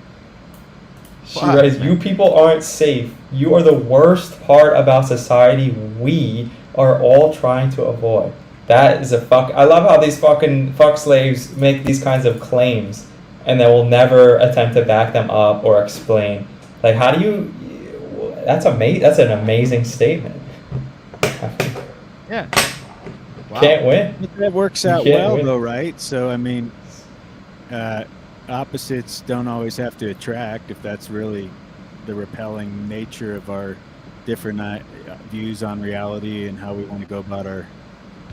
[SPEAKER 14] Guys, you people aren't safe. You are the worst part about society we are all trying to avoid. That is I love how these fucking fuck slaves make these kinds of claims and they will never attempt to back them up or explain. Like, how do you... That's an amazing statement.
[SPEAKER 2] Yeah. Wow.
[SPEAKER 14] Can't win.
[SPEAKER 4] But that works
[SPEAKER 14] You
[SPEAKER 4] out
[SPEAKER 14] can't
[SPEAKER 4] well,
[SPEAKER 14] win.
[SPEAKER 4] though, right? So, I mean, opposites don't always have to attract if that's really the repelling nature of our different views on reality and how we want to go about our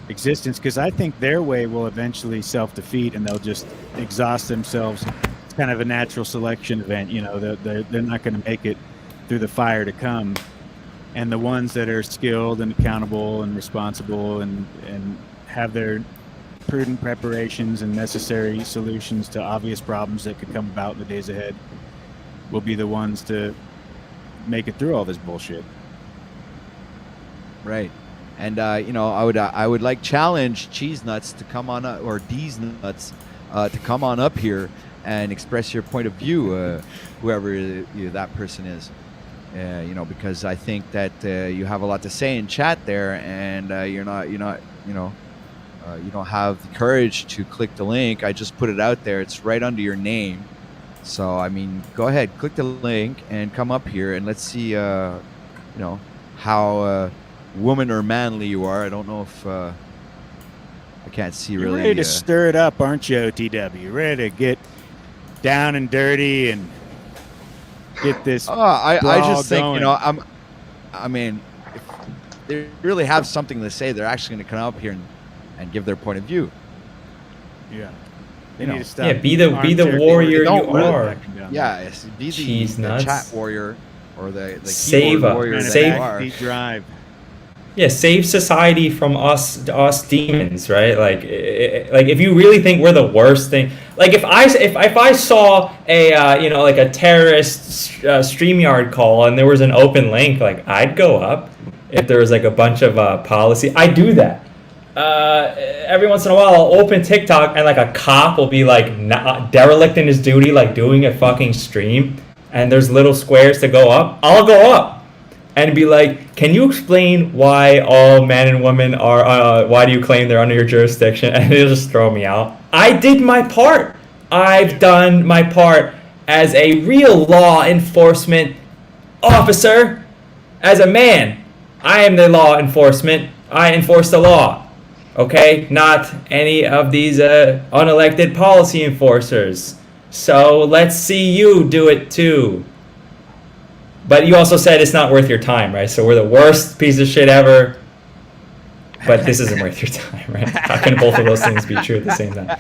[SPEAKER 4] existence. Because I think their way will eventually self-defeat and they'll just exhaust themselves. It's kind of a natural selection event. You know, they're not going to make it through the fire to come. And the ones that are skilled and accountable and responsible and have their prudent preparations and necessary solutions to obvious problems that could come about in the days ahead will be the ones to make it through all this bullshit.
[SPEAKER 2] Right. And you know, I would like challenge Cheese Nuts to come on up, or D's Nuts to come on up here and express your point of view, whoever that person is. You know, because I think that you have a lot to say in chat there, and you're not, you know, you don't have the courage to click the link. I just put it out there. It's right under your name. So, I mean, go ahead, click the link and come up here and let's see, you know, how woman or manly you are. I don't know if I can't see
[SPEAKER 4] You're
[SPEAKER 2] really.
[SPEAKER 4] ready to stir it up, aren't you, OTW? Ready to get down and dirty and get this.
[SPEAKER 2] I just think,
[SPEAKER 4] going.
[SPEAKER 2] you know, I mean, if they really have something to say, they're actually going to come up here and give their point of view.
[SPEAKER 4] Yeah.
[SPEAKER 2] They
[SPEAKER 4] need to stop.
[SPEAKER 14] Yeah, be the warrior you are.
[SPEAKER 2] Yeah, be the chat warrior or the
[SPEAKER 14] save
[SPEAKER 2] keyboard warrior that you are.
[SPEAKER 4] Drive.
[SPEAKER 14] Yeah, save society from us demons, right? Like if you really think we're the worst thing, like if I saw a you know, like a terrorist StreamYard call and there was an open link, like I'd go up. If there was like a bunch of policy, I do that. Every once in a while, I'll open TikTok and like a cop will be like derelict in his duty, like doing a fucking stream, and there's little squares to go up. I'll go up and be like, can you explain why all men and women are, why do you claim they're under your jurisdiction? And it'll just throw me out. I did my part. I've done my part as a real law enforcement officer. As a man, I am the law enforcement. I enforce the law. Okay? Not any of these unelected policy enforcers. So let's see you do it too. But you also said it's not worth your time, right? So we're the worst piece of shit ever. But this isn't worth your time, right? How can both of those things be true at the same time?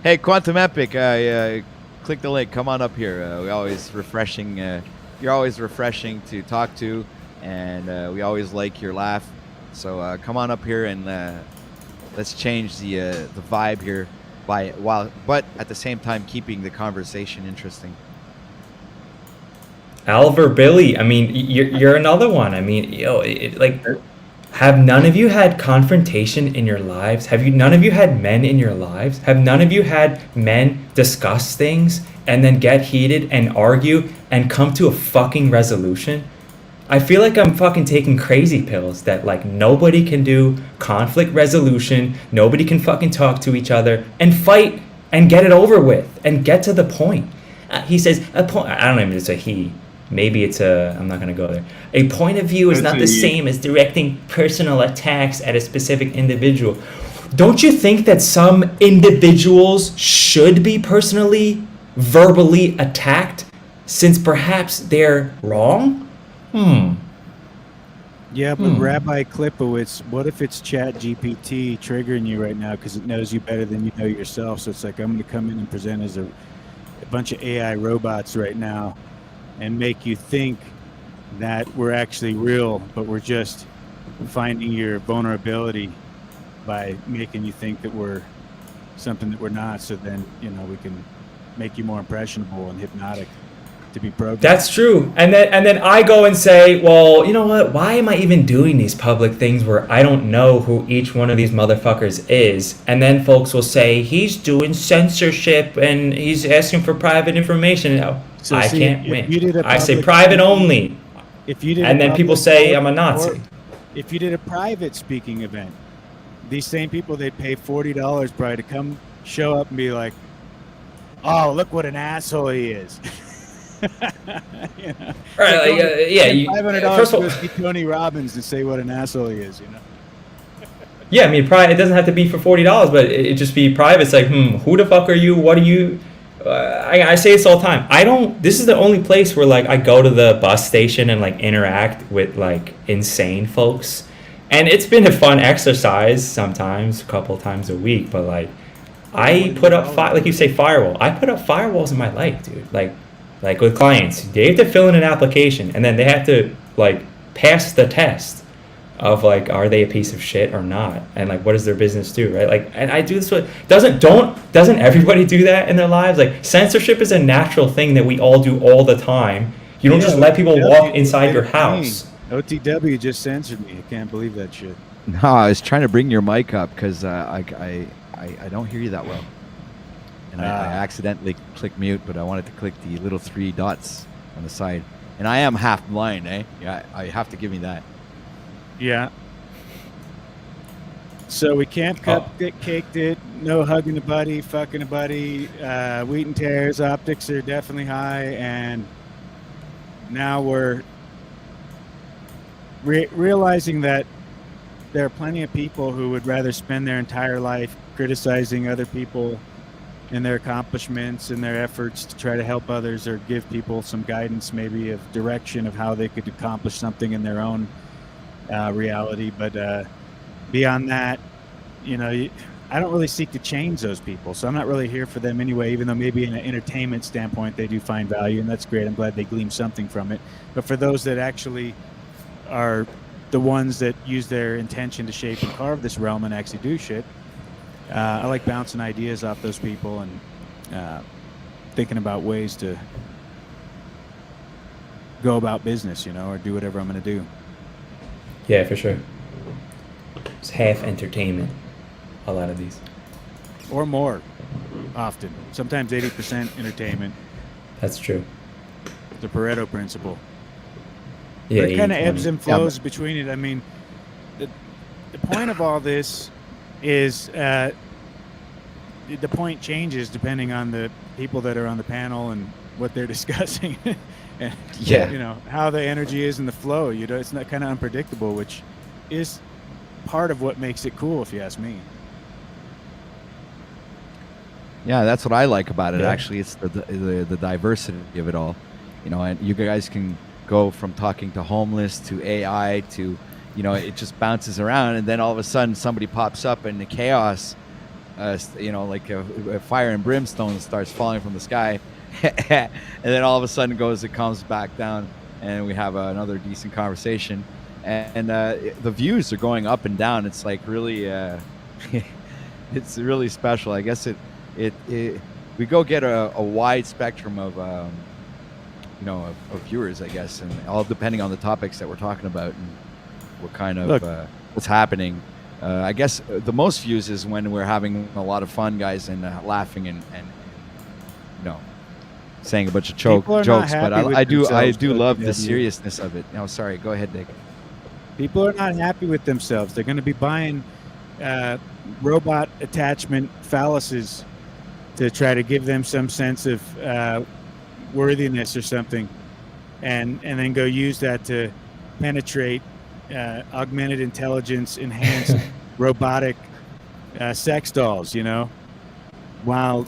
[SPEAKER 2] Hey, Quantum Epic, click the link. Come on up here. We always refreshing. You're always refreshing to talk to, and we always like your laugh. So come on up here and let's change the vibe here, but at the same time keeping the conversation interesting.
[SPEAKER 14] Alvar Billy, I mean, you're another one. I mean, like, have none of you had confrontation in your lives? None of you had men in your lives? Have none of you had men discuss things and then get heated and argue and come to a fucking resolution? I feel like I'm fucking taking crazy pills that like nobody can do conflict resolution, nobody can fucking talk to each other and fight and get it over with and get to the point. He says, I don't know if it's a he. Maybe it's I'm not going to go there. A point of view is not the same as directing personal attacks at a specific individual. Don't you think that some individuals should be personally, verbally attacked since perhaps they're wrong?
[SPEAKER 4] Yeah, but Rabbi Klipowitz, what if it's Chat GPT triggering you right now because it knows you better than you know yourself? So it's like, I'm going to come in and present as a bunch of AI robots right now and make you think that we're actually real, but we're just finding your vulnerability by making you think that we're something that we're not. So then, you know, we can make you more impressionable and hypnotic to be programmed.
[SPEAKER 14] That's true. And then I go and say, well, you know what? Why am I even doing these public things where I don't know who each one of these motherfuckers is? And then folks will say, he's doing censorship and he's asking for private information. So I can't win. I say private only. And then people say I'm a Nazi.
[SPEAKER 4] If you did a private speaking event, these same people, they'd pay $40 probably to come show up and be like, oh, look what an asshole he is. You know?
[SPEAKER 7] Right, like, yeah, you-
[SPEAKER 4] $500
[SPEAKER 7] first
[SPEAKER 4] to
[SPEAKER 7] of
[SPEAKER 4] go
[SPEAKER 7] all-
[SPEAKER 4] see Tony Robbins to say what an asshole he is.
[SPEAKER 7] Yeah, I mean, it doesn't have to be for $40, but it just be private. It's like, who the fuck are you? What are you? I say this all the time. I don't. This is the only place where like I go to the bus station and like interact with like insane folks, and it's been a fun exercise sometimes, a couple times a week. But like, I put up like you say firewall. I put up firewalls in my life, dude. Like with clients, they have to fill in an application, and then they have to like pass the test of like, are they a piece of shit or not, and like what does their business do, right? Like, and I do this with doesn't everybody do that in their lives? Like, censorship is a natural thing that we all do all the time. You don't just let people walk inside your house.
[SPEAKER 4] OTW just censored me. I can't believe that shit.
[SPEAKER 2] No, I was trying to bring your mic up because I don't hear you that well, and I accidentally clicked mute, but I wanted to click the little 3 dots on the side, and I am half blind, eh? Yeah, I have to give me that.
[SPEAKER 4] Yeah. So we camp caked it. No hugging a buddy, fucking a buddy. Wheat and tears. Optics are definitely high, and now we're realizing that there are plenty of people who would rather spend their entire life criticizing other people and their accomplishments and their efforts to try to help others or give people some guidance, maybe of direction of how they could accomplish something in their own reality. But beyond that, I don't really seek to change those people, so I'm not really here for them anyway, even though maybe in an entertainment standpoint they do find value, and that's great. I'm glad they glean something from it. But for those that actually are the ones that use their intention to shape and carve this realm and actually do shit, I like bouncing ideas off those people and thinking about ways to go about business, or do whatever I'm going to do.
[SPEAKER 7] Yeah, for sure. It's half entertainment, a lot of these.
[SPEAKER 4] Or more, often. Sometimes 80% entertainment.
[SPEAKER 7] That's true.
[SPEAKER 4] The Pareto principle.
[SPEAKER 7] Yeah,
[SPEAKER 4] it kind of
[SPEAKER 7] 80/20.
[SPEAKER 4] ebbs and flows between it. I mean, the point of all this is the point changes depending on the people that are on the panel and what they're discussing. And how the energy is in the flow. It's not kind of unpredictable, which is part of what makes it cool, if you ask me.
[SPEAKER 2] Yeah, that's what I like about it.
[SPEAKER 7] Yeah.
[SPEAKER 2] Actually, it's the diversity of it all. And you guys can go from talking to homeless to AI to, it just bounces around, and then all of a sudden somebody pops up and the chaos, like a fire and brimstone starts falling from the sky. And then all of a sudden it comes back down, and we have another decent conversation, and the views are going up and down. It's like really it's really special. I guess we go get a wide spectrum of of viewers, I guess, and all depending on the topics that we're talking about and what kind of what's happening. I guess the most views is when we're having a lot of fun, guys, and laughing and saying a bunch of jokes, but I do love the seriousness of it. No, sorry, go ahead, Dick.
[SPEAKER 4] People are not happy with themselves. They're going to be buying robot attachment phalluses to try to give them some sense of worthiness or something, and then go use that to penetrate augmented intelligence enhanced robotic sex dolls, while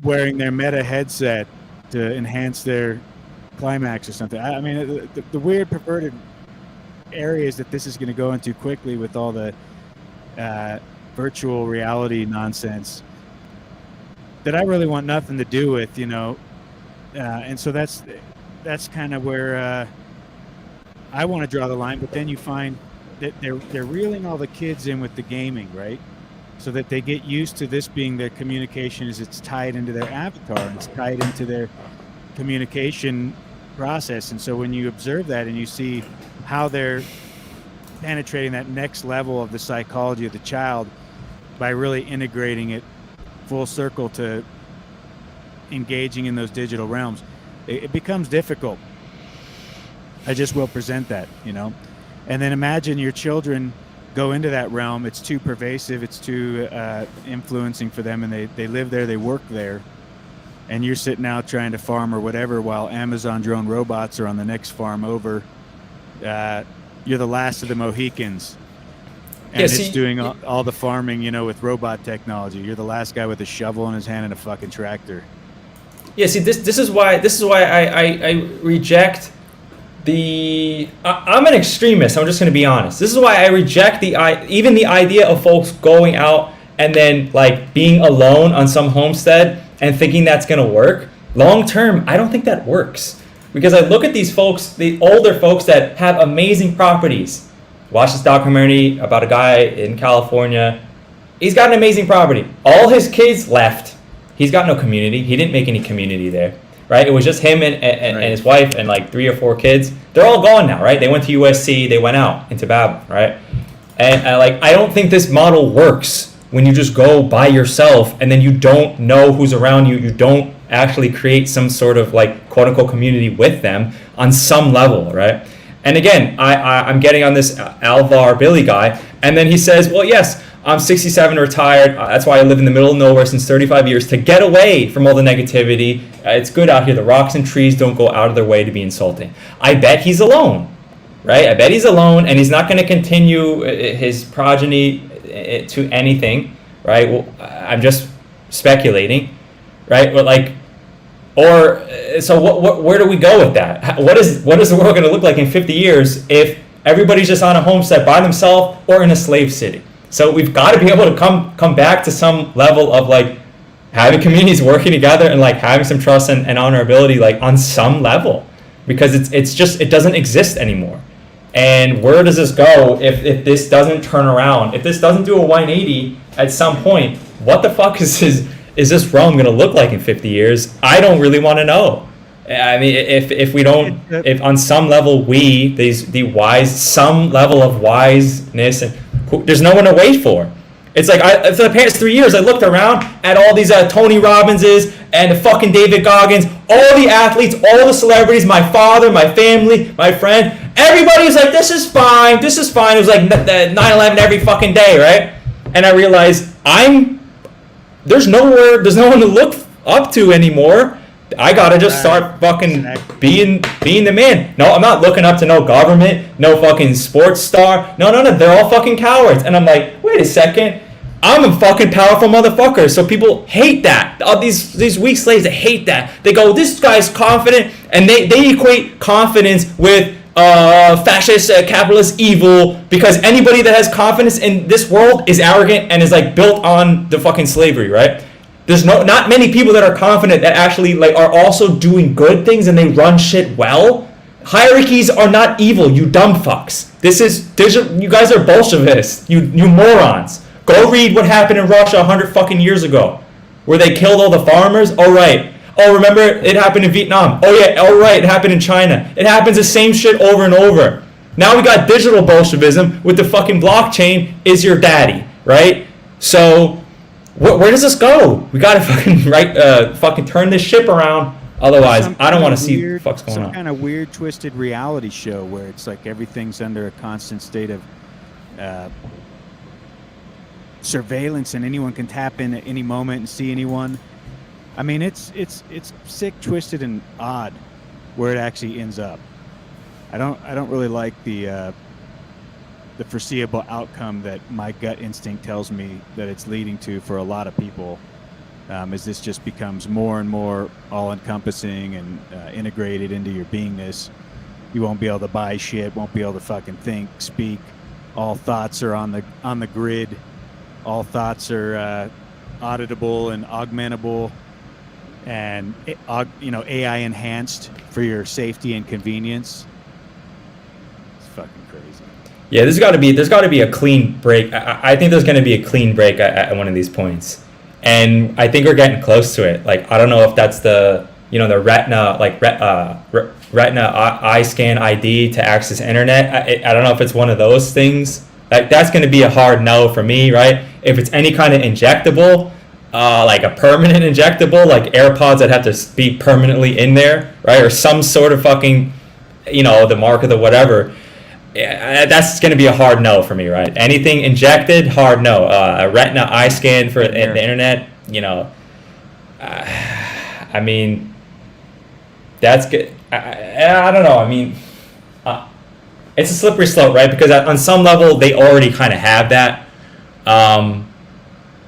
[SPEAKER 4] wearing their Meta headset to enhance their climax or something. I mean, the weird perverted areas that this is going to go into quickly with all the virtual reality nonsense that I really want nothing to do with, and so that's kind of where I want to draw the line. But then you find that they're reeling all the kids in with the gaming, right? So that they get used to this being their communication, as it's tied into their avatar and it's tied into their communication process. And so when you observe that and you see how they're penetrating that next level of the psychology of the child by really integrating it full circle to engaging in those digital realms, it becomes difficult. I just will present that, and then imagine your children go into that realm. It's too pervasive, it's too influencing for them, and they live there, they work there, and you're sitting out trying to farm or whatever while Amazon drone robots are on the next farm over, you're the last of the Mohicans. And it's doing all the farming, with robot technology. You're the last guy with a shovel in his hand and a fucking tractor.
[SPEAKER 7] Yeah, see, this is why I reject the. I'm an extremist. I'm just going to be honest. This is why I reject even the idea of folks going out and then like being alone on some homestead and thinking that's going to work. Long term, I don't think that works, because I look at these folks, the older folks that have amazing properties. Watch this documentary about a guy in California. He's got an amazing property. All his kids left. He's got no community. He didn't make any community there, right? It was just him and his wife and like 3 or 4 kids. They're all gone now, right? They went to USC. They went out into Babylon, right? And I don't think this model works when you just go by yourself and then you don't know who's around you. You don't actually create some sort of like quote unquote community with them on some level, right? And again, I'm getting on this Alvar Billy guy, and then he says, well, yes, I'm 67, retired. That's why I live in the middle of nowhere since 35 years, to get away from all the negativity. It's good out here. The rocks and trees don't go out of their way to be insulting. I bet he's alone, right? I bet he's alone, and he's not going to continue his progeny to anything, right? Well, I'm just speculating, right? But like, so where do we go with that? What is the world going to look like in 50 years if everybody's just on a homestead by themselves or in a slave city? So we've got to be able to come back to some level of like having communities working together and like having some trust and honorability like on some level, because it doesn't exist anymore. And where does this go if this doesn't turn around? If this doesn't do a 180 at some point, what the fuck is this realm going to look like in 50 years? I don't really want to know. I mean, if on some level some level of wiseness, and there's no one to wait for. It's like for the past 3 years, I looked around at all these Tony Robbinses and the fucking David Goggins, all the athletes, all the celebrities, my father, my family, my friend. Everybody's like, this is fine. It was like 9/11 every fucking day, right? And I realized there's no one to look up to anymore. I gotta just start fucking being the man. No, I'm not looking up to no government, no fucking sports star. No, they're all fucking cowards. And I'm like, wait a second, I'm a fucking powerful motherfucker. So people hate that. All these weak slaves, they hate that. They go, this guy's confident, and they equate confidence with fascist, capitalist evil, because anybody that has confidence in this world is arrogant and is like built on the fucking slavery, right? There's not many people that are confident that actually like are also doing good things and they run shit well. Hierarchies are not evil, you dumb fucks. You guys are Bolshevists, you morons. Go read what happened in Russia 100 fucking years ago, where they killed all the farmers. Oh right. Oh, remember it happened in Vietnam. Oh yeah. Oh right, it happened in China. It happens the same shit over and over. Now we got digital Bolshevism with the fucking blockchain is your daddy, right? So where does this go? We gotta fucking turn this ship around. Otherwise, I don't want to see what the fuck's going on.
[SPEAKER 4] Some kind of weird, twisted reality show where it's like everything's under a constant state of surveillance, and anyone can tap in at any moment and see anyone. I mean, it's sick, twisted, and odd where it actually ends up. I don't really like the foreseeable outcome that my gut instinct tells me that it's leading to for a lot of people, as this just becomes more and more all-encompassing and integrated into your beingness. You won't be able to buy shit, won't be able to fucking think, speak. All thoughts are on the grid. All thoughts are auditable and augmentable, and AI enhanced for your safety and convenience. It's fucking crazy.
[SPEAKER 7] Yeah, there's got to be a clean break. I think there's going to be a clean break at one of these points, and I think we're getting close to it. Like, I don't know if that's the retina, like retina eye scan ID to access internet. I don't know if it's one of those things. Like, that's going to be a hard no for me, right? If it's any kind of injectable, like a permanent injectable, like AirPods that have to be permanently in there, right? Or some sort of fucking, the mark of the whatever. Yeah, that's going to be a hard no for me, right? Anything injected, hard no. A retina eye scan for the internet, I mean, that's good. I don't know. I mean, it's a slippery slope, right? Because on some level, they already kind of have that.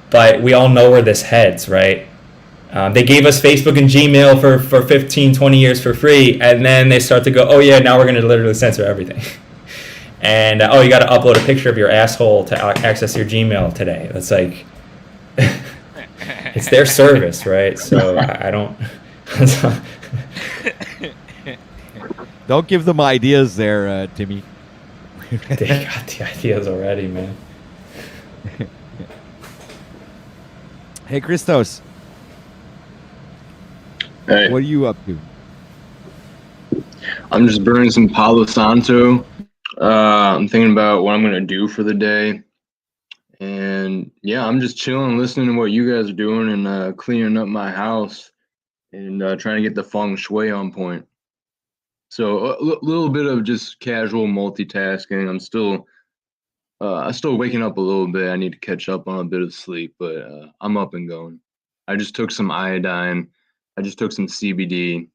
[SPEAKER 7] But we all know where this heads, right? They gave us Facebook and Gmail for 15, 20 years for free. And then they start to go, oh, yeah, now we're going to literally censor everything. And, oh, you got to upload a picture of your asshole to access your Gmail today. That's like, it's their service, right? So I don't.
[SPEAKER 2] Don't give them ideas there, Timmy.
[SPEAKER 7] They got the ideas already, man.
[SPEAKER 2] Hey, Christos.
[SPEAKER 11] Hey.
[SPEAKER 2] What are you up to?
[SPEAKER 11] I'm just burning some Palo Santo. I'm thinking about what I'm gonna do for the day, and yeah, I'm just chilling, listening to what you guys are doing, and cleaning up my house, and trying to get the feng shui on point. So a little bit of just casual multitasking. I'm still waking up a little bit. I need to catch up on a bit of sleep, but I'm up and going. I just took some iodine. I just took some CBD,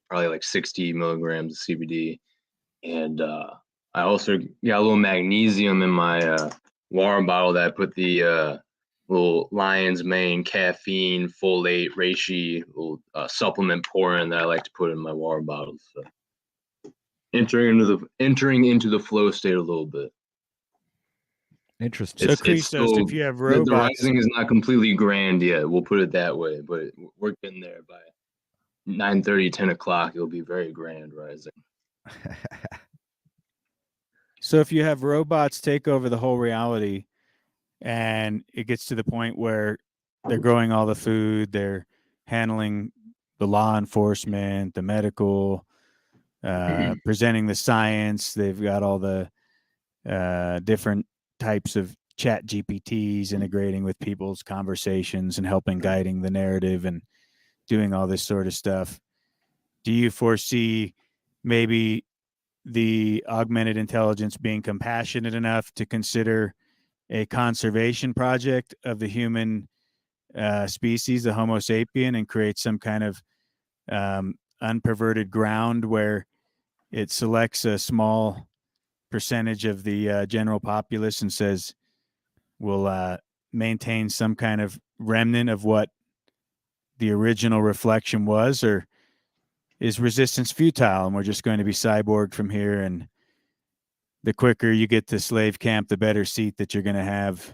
[SPEAKER 11] probably like 60 milligrams of CBD, and I also got a little magnesium in my water bottle that I put the little lion's mane caffeine folate reishi little supplement pour in that I like to put in my water bottles. So entering into the flow state a little bit.
[SPEAKER 2] Interesting.
[SPEAKER 4] So, Christos, if you have robots,
[SPEAKER 11] the rising is not completely grand yet. We'll put it that way, but we're getting there. By 9:30, 10 o'clock, it'll be very grand rising.
[SPEAKER 4] So if you have robots take over the whole reality, and it gets to the point where they're growing all the food, they're handling the law enforcement, the medical, presenting the science, they've got all the different types of chat GPTs integrating with people's conversations and helping guiding the narrative and doing all this sort of stuff. Do you foresee maybe the augmented intelligence being compassionate enough to consider a conservation project of the human species, the Homo sapien, and create some kind of unperverted ground where it selects a small percentage of the general populace and says we'll maintain some kind of remnant of what the original reflection was? Or is resistance futile and we're just going to be cyborged from here, and the quicker you get to slave camp, the better seat that you're going to have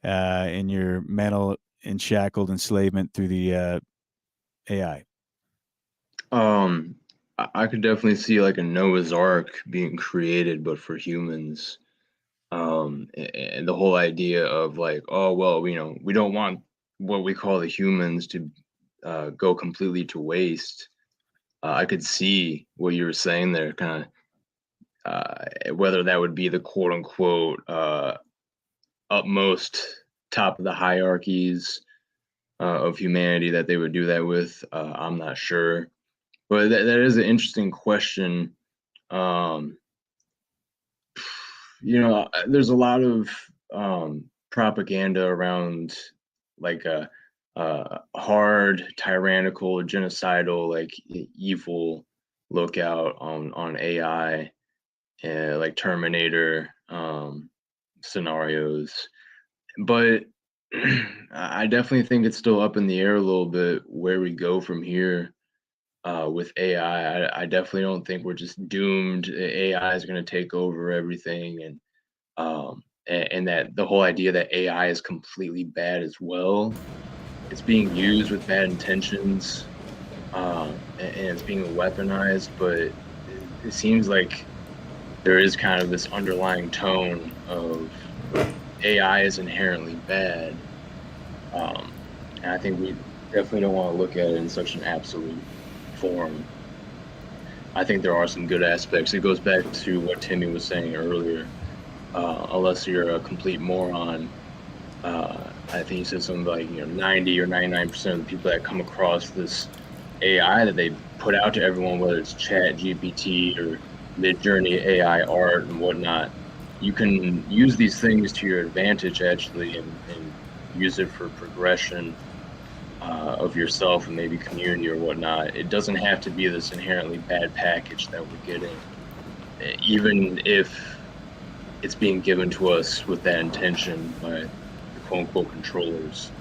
[SPEAKER 4] in your mental and shackled enslavement through the AI?
[SPEAKER 11] I could definitely see like a Noah's Ark being created, but for humans. And the whole idea of like, oh well, we don't want what we call the humans to go completely to waste. I could see what you were saying there, kind of whether that would be the quote unquote utmost top of the hierarchies of humanity that they would do that with. I'm not sure, but that is an interesting question. There's a lot of propaganda around like a hard, tyrannical, genocidal, like evil lookout on AI, like Terminator scenarios. But I definitely think it's still up in the air a little bit where we go from here with AI. I definitely don't think we're just doomed. AI is going to take over everything, and that the whole idea that AI is completely bad as well. It's being used with bad intentions, and it's being weaponized. But it seems like there is kind of this underlying tone of AI is inherently bad, and I think we definitely don't want to look at it in such an absolute form. I think there are some good aspects. It goes back to what Timmy was saying earlier. Unless you're a complete moron, I think he said something like 90 or 99% of the people that come across this AI that they put out to everyone, whether it's Chat GPT or Midjourney AI art and whatnot, you can use these things to your advantage actually, and use it for progression. of yourself and maybe community or whatnot. It doesn't have to be this inherently bad package that we're getting, even if it's being given to us with that intention by the quote-unquote controllers.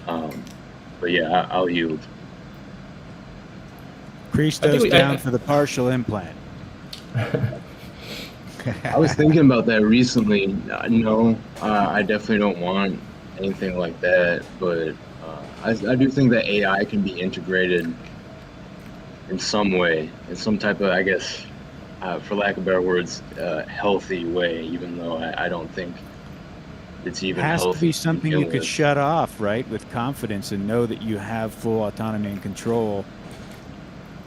[SPEAKER 11] But yeah, I'll yield.
[SPEAKER 4] Christo's down for the partial implant.
[SPEAKER 11] I was thinking about that recently. No, I definitely don't want anything like that, but I do think that AI can be integrated in some way, in some type of, I guess, for lack of better words, healthy way, even though I don't think it's even
[SPEAKER 4] Has
[SPEAKER 11] healthy.
[SPEAKER 4] to be something you could
[SPEAKER 11] with.
[SPEAKER 4] shut off, right, with confidence and know that you have full autonomy and control.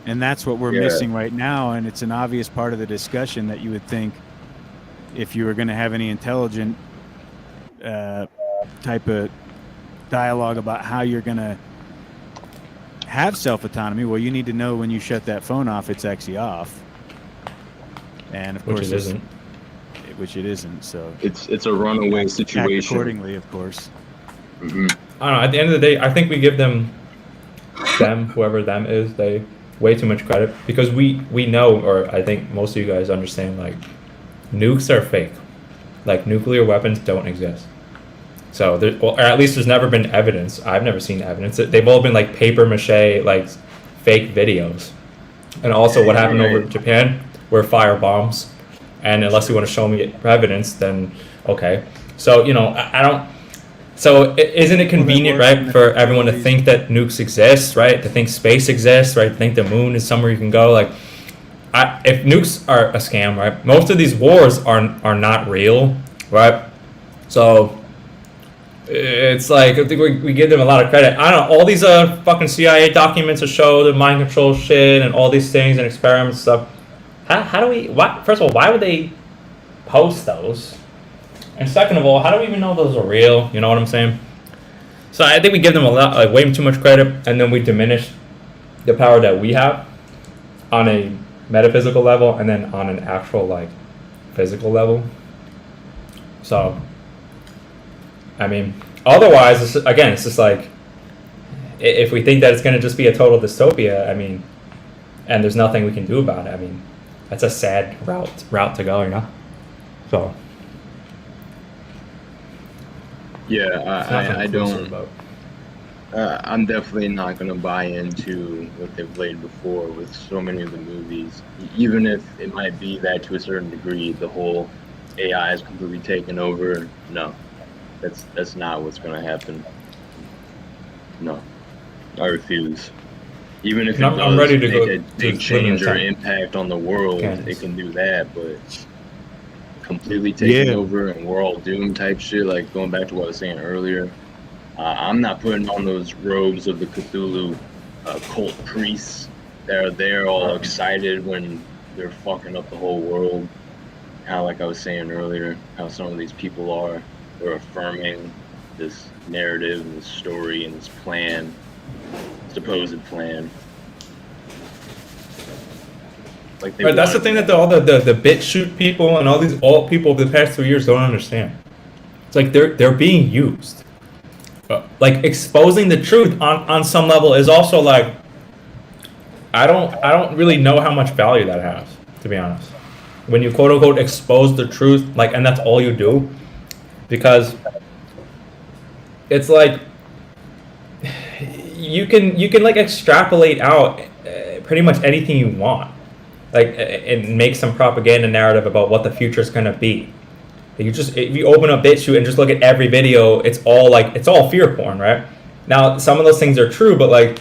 [SPEAKER 4] And that's what we're missing right now. And it's an obvious part of the discussion that you would think if you were going to have any intelligent type of dialogue about how you're going to have self-autonomy, well, you need to know when you shut that phone off, it's actually off. And of course, which it isn't. So
[SPEAKER 11] it's a runaway situation.
[SPEAKER 4] Accordingly, of course.
[SPEAKER 11] Mm-hmm.
[SPEAKER 7] I don't know. At the end of the day, I think we give them, whoever them is, they way too much credit because we know, or I think most of you guys understand, like nukes are fake. Like nuclear weapons don't exist. So or at least there's never been evidence. I've never seen evidence. They've all been like paper mache, like fake videos. And also what happened over in Japan were fire bombs. And unless you want to show me evidence, then okay. So, you know, I don't. So isn't it convenient, right, for everyone to think that nukes exist, right? To think space exists, right? To think the moon is somewhere you can go. Like, if nukes are a scam, right? Most of these wars are not real, right? So it's like I think we give them a lot of credit. I don't know, all these fucking CIA documents that show the mind control shit and all these things and experiments and stuff. How do we? First of all, why would they post those? And second of all, how do we even know those are real? You know what I'm saying? So I think we give them a lot, like way too much credit, and then we diminish the power that we have on a metaphysical level, and then on an actual like physical level. So, I mean, otherwise, it's just like if we think that it's going to just be a total dystopia, I mean, and there's nothing we can do about it. I mean, that's a sad route to go, you know. So.
[SPEAKER 11] Yeah, I don't. I'm definitely not going to buy into what they've laid before with so many of the movies. Even if it might be that to a certain degree, the whole AI is completely taken over. No, that's not what's going to happen. No, I refuse. Even if it does
[SPEAKER 7] I'm ready to
[SPEAKER 11] make
[SPEAKER 7] go
[SPEAKER 11] a big change or impact on the world, it can do that, but completely taking over and we're all doomed type shit, like going back to what I was saying earlier. I'm not putting on those robes of the Cthulhu cult priests that are there all excited when they're fucking up the whole world. Kind of like I was saying earlier, how some of these people are. They're affirming this narrative and this story and this plan, supposed plan. Like
[SPEAKER 7] right, that's the thing that all the BitChute people and all these alt people of the past 3 years don't understand. It's like they're being used. Like exposing the truth on some level is also like I don't really know how much value that has, to be honest. When you quote unquote expose the truth, like, and that's all you do, because it's like you can like extrapolate out pretty much anything you want. Like, and make some propaganda narrative about what the future is gonna be. If you open up BitChute and just look at every video, it's all fear porn, right? Now, some of those things are true, but like,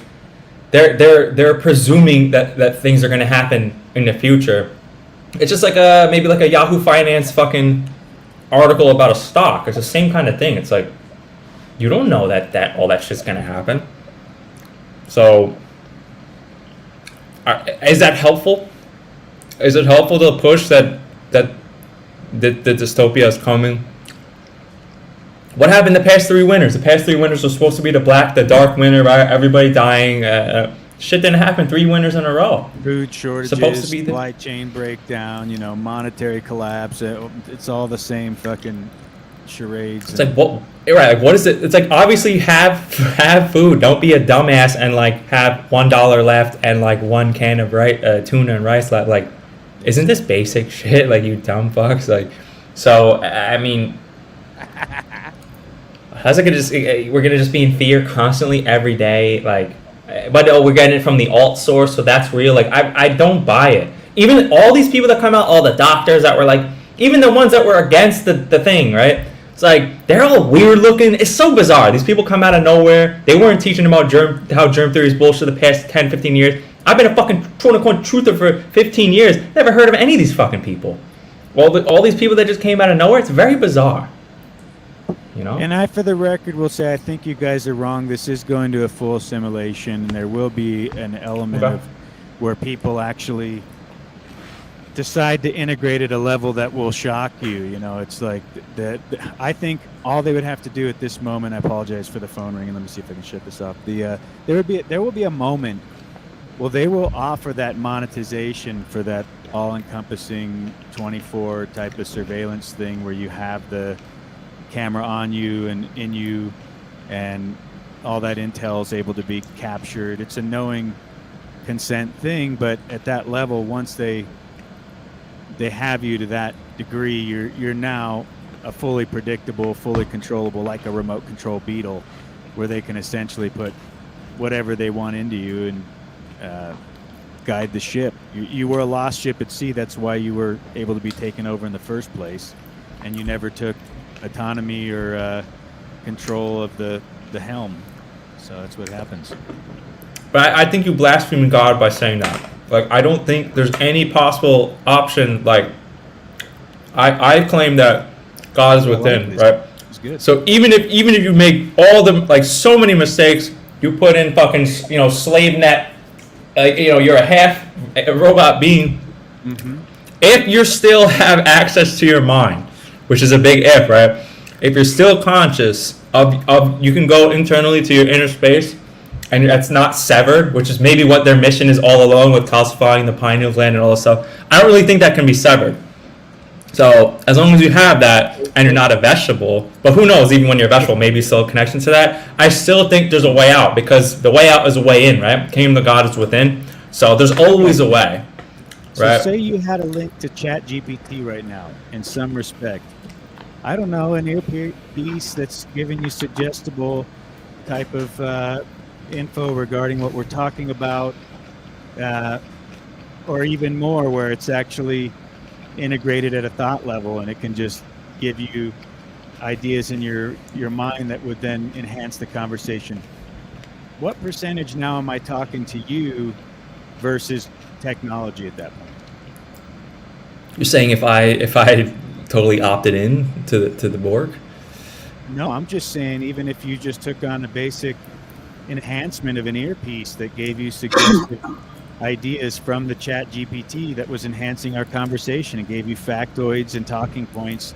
[SPEAKER 7] they're presuming that things are gonna happen in the future. It's just like maybe like a Yahoo Finance fucking article about a stock. It's the same kind of thing. It's like, you don't know that all that shit's gonna happen. So, is that helpful? Is it helpful to push that the dystopia is coming? What happened the past 3 winters? The past 3 winters were supposed to be the dark winter, right? Everybody dying. Shit didn't happen 3 winters in a row.
[SPEAKER 4] Food shortages,
[SPEAKER 7] supposed to be
[SPEAKER 4] supply chain breakdown, monetary collapse. It's all the same fucking charades.
[SPEAKER 7] It's like, right, like what is it? It's like obviously have food. Don't be a dumbass and like have $1 left and like one can of tuna and rice left. Like, isn't this basic shit? Like, you dumb fucks. Like, so I mean, how's it gonna just? We're gonna just be in fear constantly every day. Like, but we're getting it from the alt source, so that's real. Like, I don't buy it. Even all these people that come out, all the doctors that were like, even the ones that were against the thing, right? It's like, they're all weird looking. It's so bizarre. These people come out of nowhere. They weren't teaching about how germ theory is bullshit the past 10, 15 years. I've been a fucking quote-unquote truther for 15 years. Never heard of any of these fucking people. All these people that just came out of nowhere, it's very bizarre. You know?
[SPEAKER 4] And I, for the record, will say I think you guys are wrong. This is going to a full simulation, and there will be an element of where people actually decide to integrate at a level that will shock you. You know, it's like I think all they would have to do at this moment. I apologize for the phone ringing. Let me see if I can shut this off. There will be a moment. Well, they will offer that monetization for that all-encompassing 24 type of surveillance thing where you have the camera on you and in you, and all that intel is able to be captured. It's a knowing consent thing, but at that level, once they have you to that degree, you're now a fully predictable, fully controllable, like a remote control Beetle, where they can essentially put whatever they want into you and guide the ship. You were a lost ship at sea. That's why you were able to be taken over in the first place, and you never took autonomy or control of the helm. So that's what happens.
[SPEAKER 7] But I think you blaspheme God by saying that. Like, I don't think there's any possible option. Like, I claim that God is within, right?
[SPEAKER 4] It's good.
[SPEAKER 7] So even if you make all the, like, so many mistakes, you put in fucking, slave net, you're a robot being.
[SPEAKER 4] Mm-hmm.
[SPEAKER 7] If you still have access to your mind, which is a big if, right? If you're still conscious of you can go internally to your inner space, and that's not severed, which is maybe what their mission is all along with calcifying the pineal gland and all this stuff. I don't really think that can be severed. So as long as you have that and you're not a vegetable, but who knows, even when you're a vegetable, maybe still a connection to that, I still think there's a way out, because the way out is a way in, right? Kingdom of God is within. So there's always a way, right?
[SPEAKER 4] So say you had a link to ChatGPT right now, in some respect. I don't know, an earpiece that's giving you suggestible type of info regarding what we're talking about, or even more, where it's actually integrated at a thought level, and it can just give you ideas in your mind that would then enhance the conversation. What percentage now am I talking to you versus technology at that point?
[SPEAKER 7] You're saying if I totally opted in to the Borg?
[SPEAKER 4] No, I'm just saying, even if you just took on a basic enhancement of an earpiece that gave you suggestive ideas from the Chat GPT that was enhancing our conversation and gave you factoids and talking points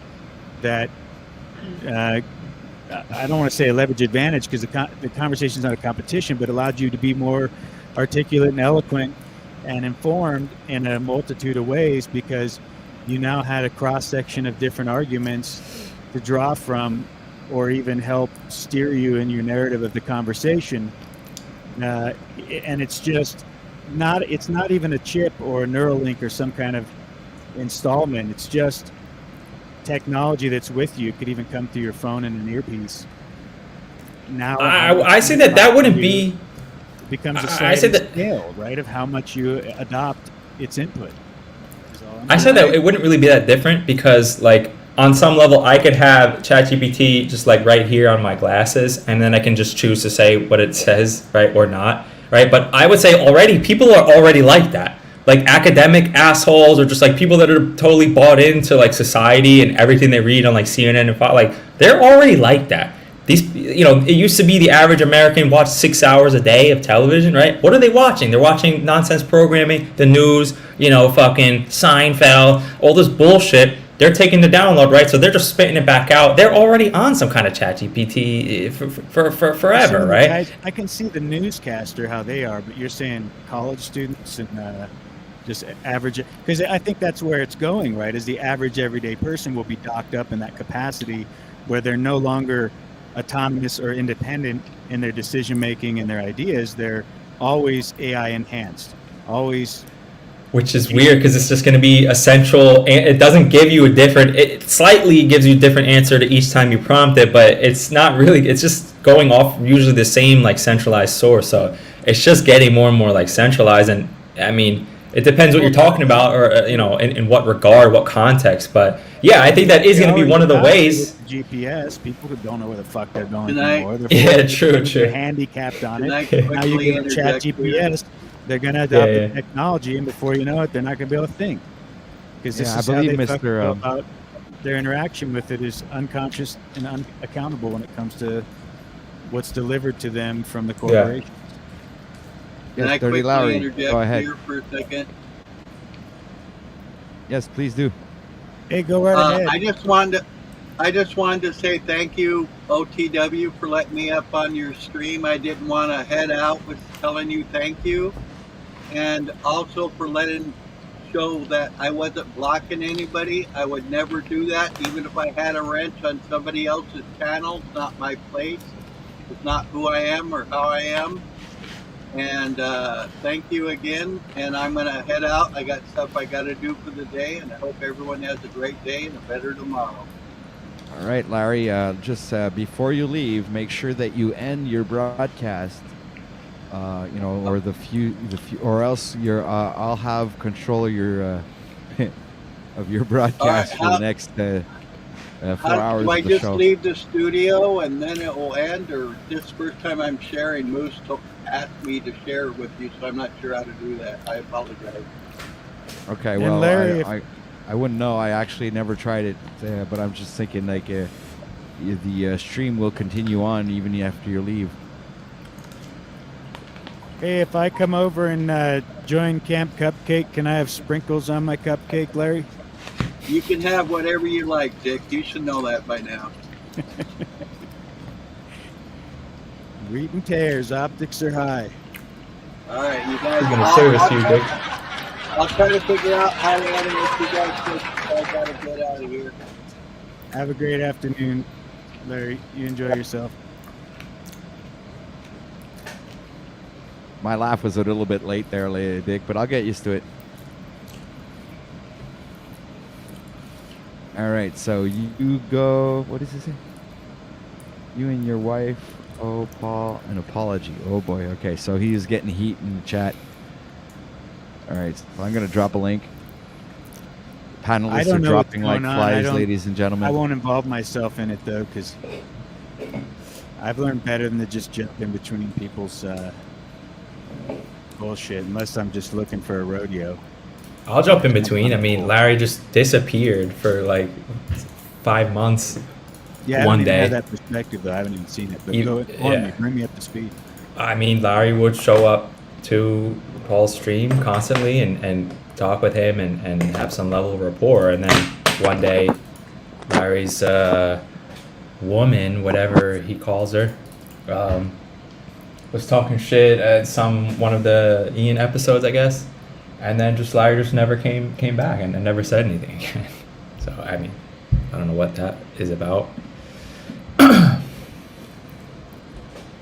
[SPEAKER 4] that I don't want to say a leverage advantage, because the conversation is not a competition, but allowed you to be more articulate and eloquent and informed in a multitude of ways, because you now had a cross-section of different arguments to draw from, or even help steer you in your narrative of the conversation. And it's just it's not even a chip or a Neuralink or some kind of installment. It's just technology that's with you. It could even come through your phone and an earpiece. Now,
[SPEAKER 7] I say that wouldn't be.
[SPEAKER 4] It becomes a sliding scale, right, of how much you adopt its input.
[SPEAKER 7] I said that it wouldn't really be that different, because, like, on some level, I could have ChatGPT just like right here on my glasses, and then I can just choose to say what it says, right, or not, right? But I would say already people are already like that. Like, academic assholes, or just like people that are totally bought into like society and everything they read on like CNN and like, they're already like that. These, it used to be the average American watched 6 hours a day of television, right? What are they watching? They're watching nonsense programming, the news, fucking Seinfeld, all this bullshit. They're taking the download, right? So they're just spitting it back out. They're already on some kind of ChatGPT for forever, right?
[SPEAKER 4] I can see the newscaster, how they are, but you're saying college students and just average, because I think that's where it's going, right? Is the average everyday person will be docked up in that capacity, where they're no longer autonomous or independent in their decision making and their ideas. They're always AI enhanced, always.
[SPEAKER 7] Which is weird because it's just going to be a central. It doesn't give you a different. It slightly gives you a different answer to each time you prompt it, but it's not really. It's just going off usually the same like centralized source. So it's just getting more and more like centralized. And I mean, it depends what you're talking about, or in what regard, what context. But yeah, I think that is going to be one of the ways.
[SPEAKER 4] GPS, people who don't know where the fuck they're going
[SPEAKER 12] Can I-
[SPEAKER 4] anymore.
[SPEAKER 7] Yeah, true.
[SPEAKER 4] They're handicapped on
[SPEAKER 12] Can I
[SPEAKER 4] it. Now you
[SPEAKER 12] quickly
[SPEAKER 4] give them chat
[SPEAKER 12] interject here?
[SPEAKER 4] GPS, they're going to adopt
[SPEAKER 7] Yeah.
[SPEAKER 4] the technology, and before you know it, they're not going to be able to think. Because this
[SPEAKER 2] Yeah, I
[SPEAKER 4] is how
[SPEAKER 2] believe
[SPEAKER 4] they fuck
[SPEAKER 2] Mr.
[SPEAKER 4] about their interaction with it is unconscious and unaccountable when it comes to what's delivered to them from the corporation.
[SPEAKER 12] Can I
[SPEAKER 2] Yes, Dirty
[SPEAKER 12] quickly
[SPEAKER 2] Lowry,
[SPEAKER 12] interject
[SPEAKER 2] go ahead.
[SPEAKER 12] here for a second?
[SPEAKER 2] Yes, please do.
[SPEAKER 4] Hey, go right ahead.
[SPEAKER 12] I just wanted to say thank you, OTW, for letting me up on your stream. I didn't want to head out with telling you thank you, and also for letting show that I wasn't blocking anybody. I would never do that, even if I had a wrench on somebody else's channel. It's not my place. It's not who I am or how I am. And thank you again. And I'm going to head out. I got stuff I got to do for the day, and I hope everyone has a great day and a better tomorrow.
[SPEAKER 2] All right, Larry. Just before you leave, make sure that you end your broadcast. Or the few, or else I'll have control of your of your broadcast for the next 4 hours
[SPEAKER 12] Do I
[SPEAKER 2] of the
[SPEAKER 12] just
[SPEAKER 2] show.
[SPEAKER 12] leave the studio and then it will end, or this first time I'm sharing? Moose asked me to share it with you, so I'm not sure how to do that. I apologize.
[SPEAKER 2] Okay,
[SPEAKER 4] And
[SPEAKER 2] well,
[SPEAKER 4] Larry,
[SPEAKER 2] I wouldn't know. I actually never tried it, but I'm just thinking like the stream will continue on even after you leave.
[SPEAKER 4] Hey, if I come over and join Camp Cupcake, can I have sprinkles on my cupcake, Larry?
[SPEAKER 12] You can have whatever you like, Dick. You should know that by now.
[SPEAKER 4] Wheat and tears, optics are high.
[SPEAKER 12] All right, you guys.
[SPEAKER 7] He's gonna service you, Dick.
[SPEAKER 12] I'll try to figure out how to edit it. You guys just I gotta get out of here.
[SPEAKER 4] Have a great afternoon, Larry. You enjoy yourself.
[SPEAKER 2] My laugh was a little bit late there, Dick, but I'll get used to it. All right, so you go. What does it say? You and your wife. Oh, Paul, an apology. Oh boy. Okay, so he's getting heat in the chat. All right, so I'm gonna drop a link. Panelists are dropping like flies, ladies and gentlemen.
[SPEAKER 4] I won't involve myself in it though, because I've learned better than to just jump in between people's bullshit, unless I'm just looking for a rodeo.
[SPEAKER 7] I'll jump in between. I mean, Larry just disappeared for like 5 months.
[SPEAKER 4] Yeah,
[SPEAKER 7] one
[SPEAKER 4] I don't
[SPEAKER 7] day.
[SPEAKER 4] even have that perspective though. I haven't even seen it. But
[SPEAKER 7] You-
[SPEAKER 4] go on
[SPEAKER 7] yeah.
[SPEAKER 4] me, bring me up to speed.
[SPEAKER 7] I mean, Larry would show up to Paul's stream constantly and talk with him and have some level of rapport. And then one day, Larry's woman, whatever he calls her, was talking shit at one of the Ian episodes, I guess. And then Larry just never came back and never said anything. So, I mean, I don't know what that is about.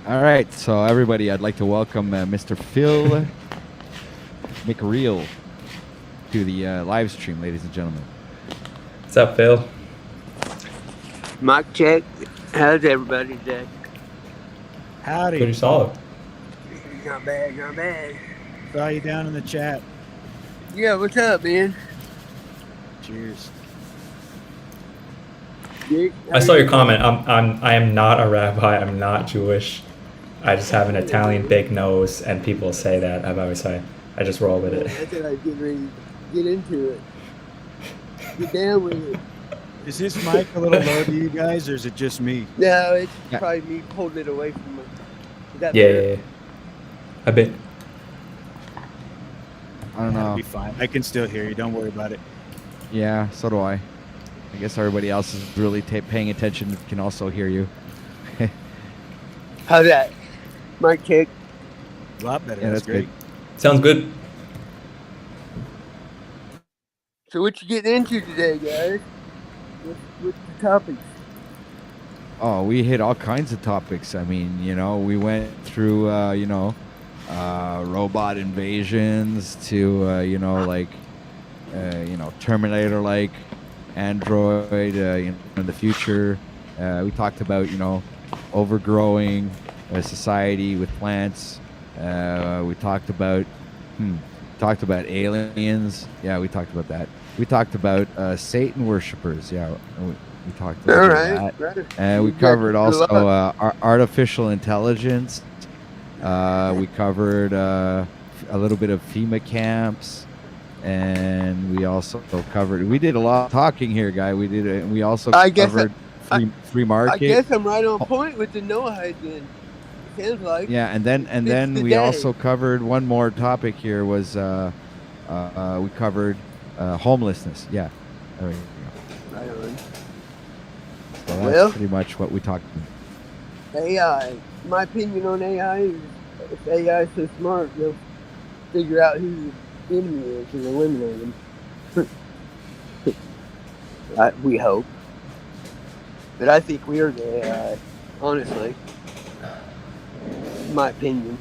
[SPEAKER 2] All right, so everybody, I'd like to welcome Mr. Phil McReal to the live stream, ladies and gentlemen.
[SPEAKER 7] What's up, Phil?
[SPEAKER 15] Mic check. How's everybody today?
[SPEAKER 4] Howdy.
[SPEAKER 7] Pretty solid.
[SPEAKER 15] Not bad, not bad.
[SPEAKER 4] Saw you down in the chat.
[SPEAKER 15] Yeah, what's up, man?
[SPEAKER 4] Cheers.
[SPEAKER 15] Dick,
[SPEAKER 7] I saw your comment. I am not a rabbi. I'm not Jewish. I just have an Italian big nose, and people say that. I've always said. I just roll with it.
[SPEAKER 15] I thought I was getting ready to get into it. Get down with it.
[SPEAKER 4] Is this mic a little low to you guys, or is it just me?
[SPEAKER 15] No, it's
[SPEAKER 2] Yeah.
[SPEAKER 15] probably me holding it away from me. Is that
[SPEAKER 7] Yeah,
[SPEAKER 15] better?
[SPEAKER 7] yeah, yeah. A bit.
[SPEAKER 2] I don't
[SPEAKER 4] That'll
[SPEAKER 2] know.
[SPEAKER 4] be fine. I can still hear you. Don't worry about it.
[SPEAKER 2] Yeah, so do I. I guess everybody else is really paying attention can also hear you.
[SPEAKER 15] How's that? Mic check.
[SPEAKER 4] A lot better.
[SPEAKER 2] Yeah,
[SPEAKER 4] that's
[SPEAKER 2] that's
[SPEAKER 4] great.
[SPEAKER 7] Sounds good.
[SPEAKER 15] So what you getting into today, guys? What's the topic?
[SPEAKER 2] Oh, we hit all kinds of topics. I mean, we went through, robot invasions to, Terminator-like Android, in the future. We talked about, overgrowing society with plants. We talked about, aliens. Yeah, we talked about that. We talked about Satan worshippers. Yeah, we talked
[SPEAKER 15] All
[SPEAKER 2] about
[SPEAKER 15] right.
[SPEAKER 2] that. We covered also artificial intelligence. We covered a little bit of FEMA camps, and we also covered. We did a lot of talking here, guy. We also covered free market.
[SPEAKER 15] I guess I'm right on point with the Noahide then. It sounds like.
[SPEAKER 2] Yeah, and then we also covered one more topic here. Was we covered homelessness. Yeah. There we go.
[SPEAKER 15] Right on.
[SPEAKER 2] So that's pretty much what we talked about.
[SPEAKER 15] AI. My opinion on AI is if AI is so smart, they'll figure out who the enemy is and eliminate them. We hope. But I think we are the AI, honestly. In my opinion.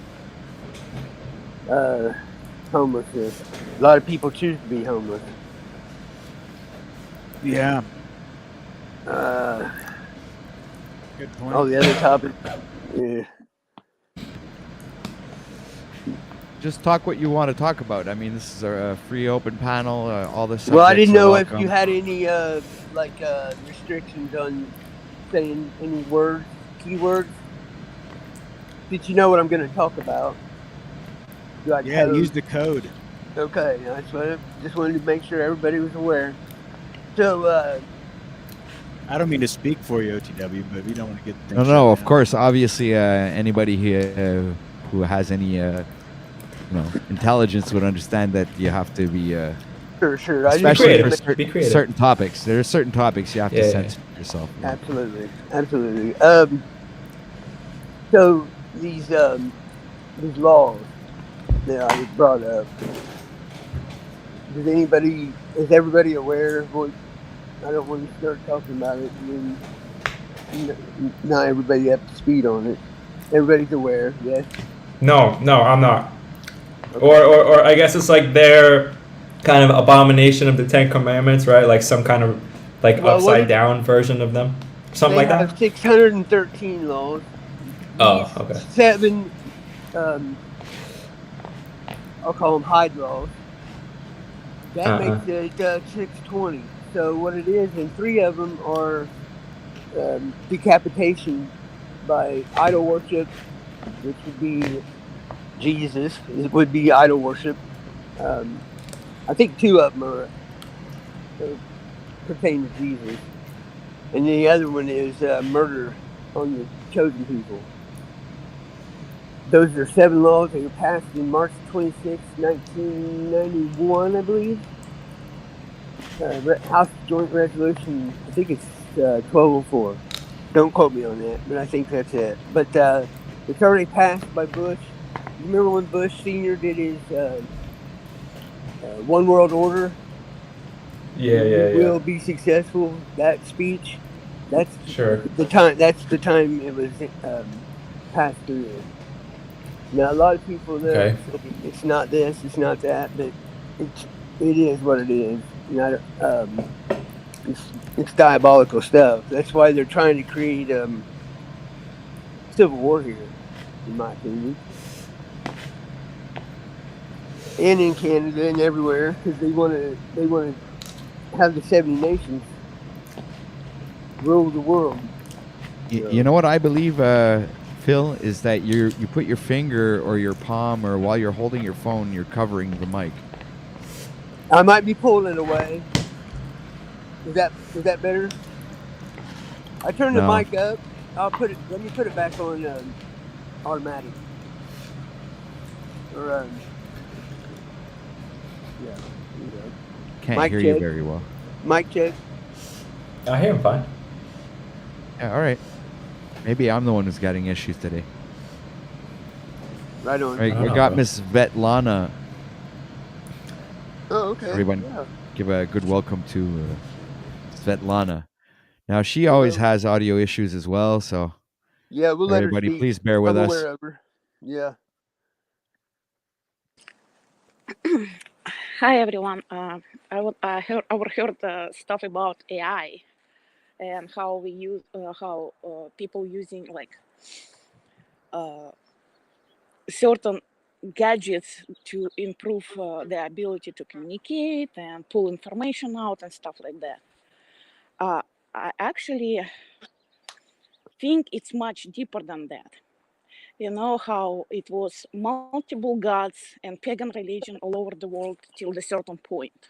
[SPEAKER 15] Homelessness. A lot of people choose to be homeless.
[SPEAKER 4] Yeah.
[SPEAKER 15] Good point. Oh, the other topic. Yeah.
[SPEAKER 2] Just talk what you want to talk about. I mean, this is a free open panel. All this.
[SPEAKER 15] Well, I didn't know if you had any restrictions on saying any words, keywords. Did you know what I'm going to talk about?
[SPEAKER 4] Use the code.
[SPEAKER 15] Okay, that's what I just wanted to make sure everybody was aware. So,
[SPEAKER 4] I don't mean to speak for you, OTW, but we don't want to get things
[SPEAKER 2] No, of course. Obviously, anybody here who has any, intelligence would understand that you have to be.
[SPEAKER 15] Sure.
[SPEAKER 2] Especially for certain topics. There are certain topics you have to censor yourself.
[SPEAKER 15] Yeah. Absolutely. So these laws that I brought up. Is everybody aware of what? I don't want to start talking about it and then not everybody up to speed on it. Everybody's aware, yes?
[SPEAKER 7] No, I'm not. Okay. Or I guess it's like their kind of abomination of the Ten Commandments, right? Like some kind of upside down version of them, something like that.
[SPEAKER 15] They have 613 laws.
[SPEAKER 7] Oh, okay.
[SPEAKER 15] 7, I'll call them hide laws. That makes it 620. So what it is, and 3 of them are decapitation by idol worship, which would be Jesus. It would be idol worship. I think 2 of them are pertain to Jesus, and the other one is murder on the chosen people. Those are 7 laws that were passed in March 26, 1991, I believe. House Joint Resolution, I think it's 1204. Don't quote me on that, but I think that's it. But it's already passed by Bush. You remember when Bush Sr. did his One World Order?
[SPEAKER 7] Yeah.
[SPEAKER 15] Will be successful. That speech. That's
[SPEAKER 7] sure.
[SPEAKER 15] The time. That's the time it was passed through. Now a lot of people say it's not this, it's not that, but it is what it is. It's diabolical stuff. That's why they're trying to create civil war here, in my opinion, and in Canada and everywhere, because they want to have the 70 nations rule the world.
[SPEAKER 2] You know what I believe, Phil, is that you put your finger or your palm, or while you're holding your phone, you're covering the mic.
[SPEAKER 15] I might be pulling it away. Is that better? I turned the mic up. Let me put it back on automatic. Or yeah.
[SPEAKER 2] Can't
[SPEAKER 15] mic
[SPEAKER 2] hear
[SPEAKER 15] check.
[SPEAKER 2] You very well.
[SPEAKER 15] Mic check.
[SPEAKER 7] I hear him fine.
[SPEAKER 2] Yeah, all right. Maybe I'm the one who's getting issues today.
[SPEAKER 15] Right on.
[SPEAKER 2] Right, we got Miss Svetlana.
[SPEAKER 15] Oh, okay.
[SPEAKER 2] Everyone, give a good welcome to Svetlana. Now she always has audio issues as well, so
[SPEAKER 15] Yeah, we'll let her
[SPEAKER 2] everybody,
[SPEAKER 15] speak.
[SPEAKER 2] please bear with
[SPEAKER 15] I'm
[SPEAKER 2] us.
[SPEAKER 15] aware of her. Yeah.
[SPEAKER 16] Hi everyone. I overheard stuff about AI and how we use how people using like certain gadgets to improve their ability to communicate and pull information out and stuff like that. I actually think it's much deeper than that. You know how it was multiple gods and pagan religion all over the world till a certain point.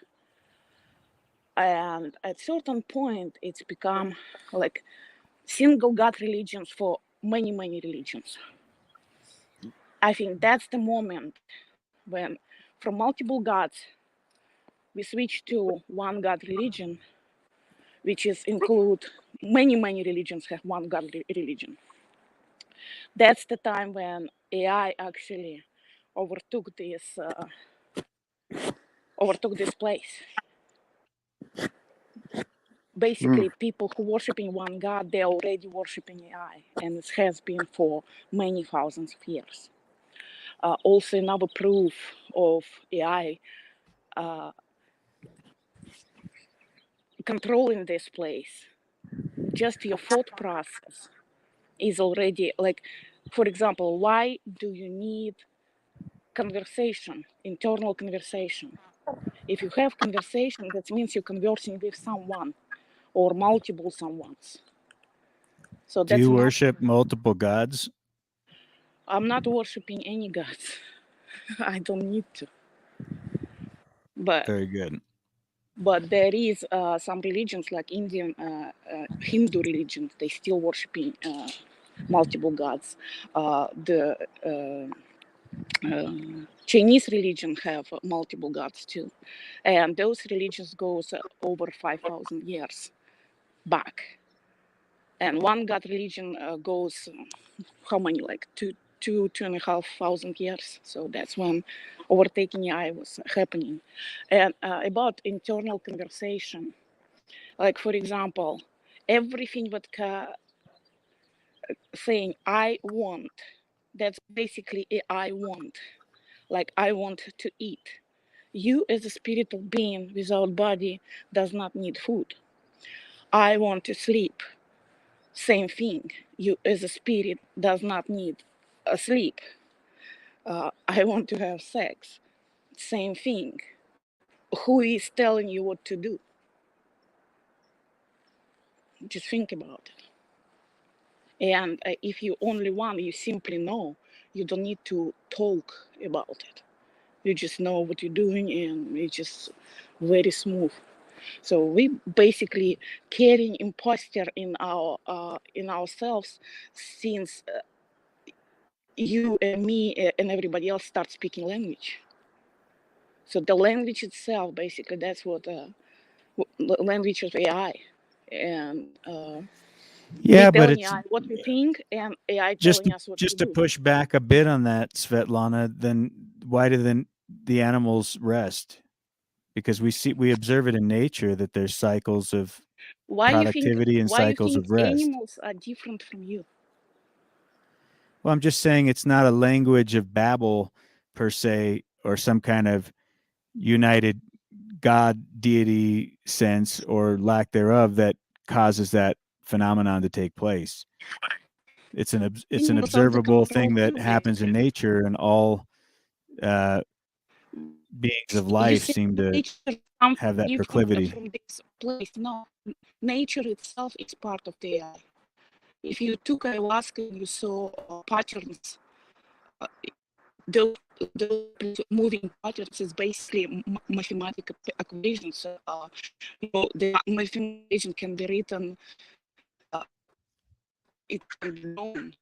[SPEAKER 16] And at certain point, it's become like single god religions for many, many religions. I think that's the moment when from multiple gods, we switch to one god religion, which is include many, many religions have one god religion. That's the time when AI actually overtook this place. Basically, people who worshiping one god, they're already worshiping AI, and it has been for many thousands of years. Also, another proof of AI controlling this place, just your thought process is already like, for example, why do you need conversation, internal conversation? If you have conversation, that means you're conversing with someone or multiple someones. So
[SPEAKER 4] Do
[SPEAKER 16] that's
[SPEAKER 4] you
[SPEAKER 16] not,
[SPEAKER 4] worship multiple gods?
[SPEAKER 16] I'm not worshiping any gods. I don't need to. But
[SPEAKER 4] Very good.
[SPEAKER 16] But there is some religions like Indian Hindu religions. They still worshiping multiple gods. The Chinese religion have multiple gods too, and those religions goes over 5,000 years back. And one god religion goes how many, like two and a half thousand years. So that's when overtaking AI was happening. And about internal conversation, like for example, everything that saying I want, that's basically a I want. Like I want to eat. You as a spiritual being without body does not need food. I want to sleep. Same thing. You as a spirit does not need a sleep. I want to have sex. Same thing. Who is telling you what to do? Just think about it. And if you only want, you simply know. You don't need to talk about it. You just know what you're doing, and it's just very smooth. So we basically carrying imposter in ourselves since you and me and everybody else start speaking language. So the language itself, basically, that's what language of AI, and we
[SPEAKER 4] Yeah, but
[SPEAKER 16] telling
[SPEAKER 4] it's
[SPEAKER 16] AI what we think, and AI
[SPEAKER 4] just
[SPEAKER 16] telling us what to
[SPEAKER 4] just to
[SPEAKER 16] do.
[SPEAKER 4] push back a bit on that, Svetlana. Then why do the animals rest? Because we observe it in nature that there's cycles of productivity and
[SPEAKER 16] Why you
[SPEAKER 4] cycles
[SPEAKER 16] think
[SPEAKER 4] of rest.
[SPEAKER 16] animals are different from you?
[SPEAKER 4] Well, I'm just saying it's not a language of Babel per se, or some kind of united God deity sense or lack thereof that causes that phenomenon to take place. It's an
[SPEAKER 16] Animals are the
[SPEAKER 4] observable
[SPEAKER 16] control
[SPEAKER 4] thing that
[SPEAKER 16] animals.
[SPEAKER 4] happens in nature, and all beings of
[SPEAKER 16] You
[SPEAKER 4] life
[SPEAKER 16] say
[SPEAKER 4] seem to
[SPEAKER 16] nature comes
[SPEAKER 4] have that
[SPEAKER 16] different
[SPEAKER 4] proclivity.
[SPEAKER 16] from this place. No, nature itself is part of the AI. If you took ayahuasca and you saw patterns, those moving patterns is basically mathematical equations. The mathematical equation can be written, it can be known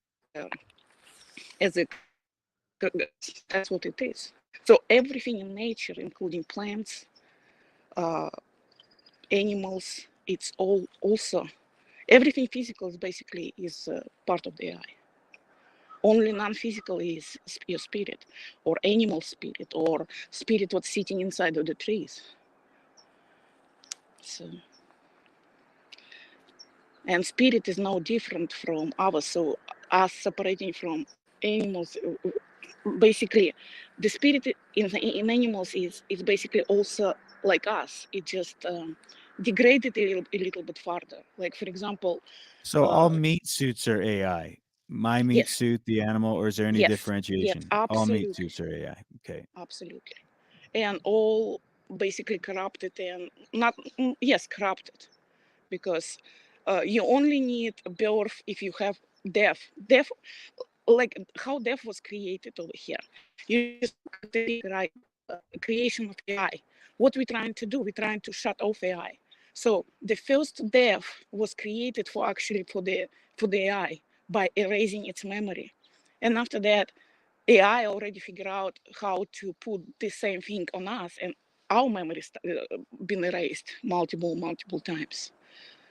[SPEAKER 16] as a, that's what it is. So everything in nature, including plants, animals, it's all also, everything physical is basically is part of the AI. Only non-physical is your spirit, or animal spirit, or spirit what's sitting inside of the trees. So and spirit is no different from ours. So us separating from animals, basically the spirit in animals is basically also like us. It just degraded a little bit farther. Like, for example,
[SPEAKER 4] So all meat suits are AI. My meat
[SPEAKER 16] yes,
[SPEAKER 4] suit, the animal, or is there any
[SPEAKER 16] yes,
[SPEAKER 4] differentiation? All meat
[SPEAKER 16] absolutely,
[SPEAKER 4] suits are AI. Okay.
[SPEAKER 16] absolutely, and all basically corrupted and not corrupted, because you only need birth if you have death. Death, like how death was created over here. You just right creation of AI. What we're trying to do, we're trying to shut off AI. So the first death was created for the AI by erasing its memory, and after that, AI already figured out how to put the same thing on us, and our memory been erased multiple times.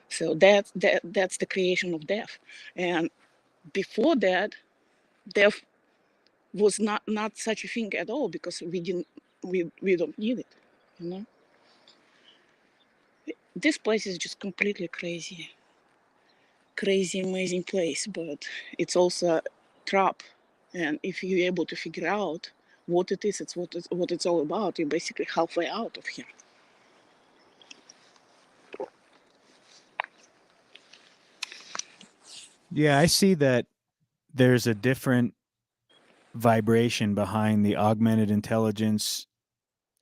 [SPEAKER 16] So that's the creation of death. And before that, death was not such a thing at all, because we don't need it, you know. This place is just completely crazy, amazing place, but it's also a trap. And if you're able to figure out what it is, what it's all about, you're basically halfway out of here.
[SPEAKER 4] Yeah, I see that there's a different vibration behind the augmented intelligence.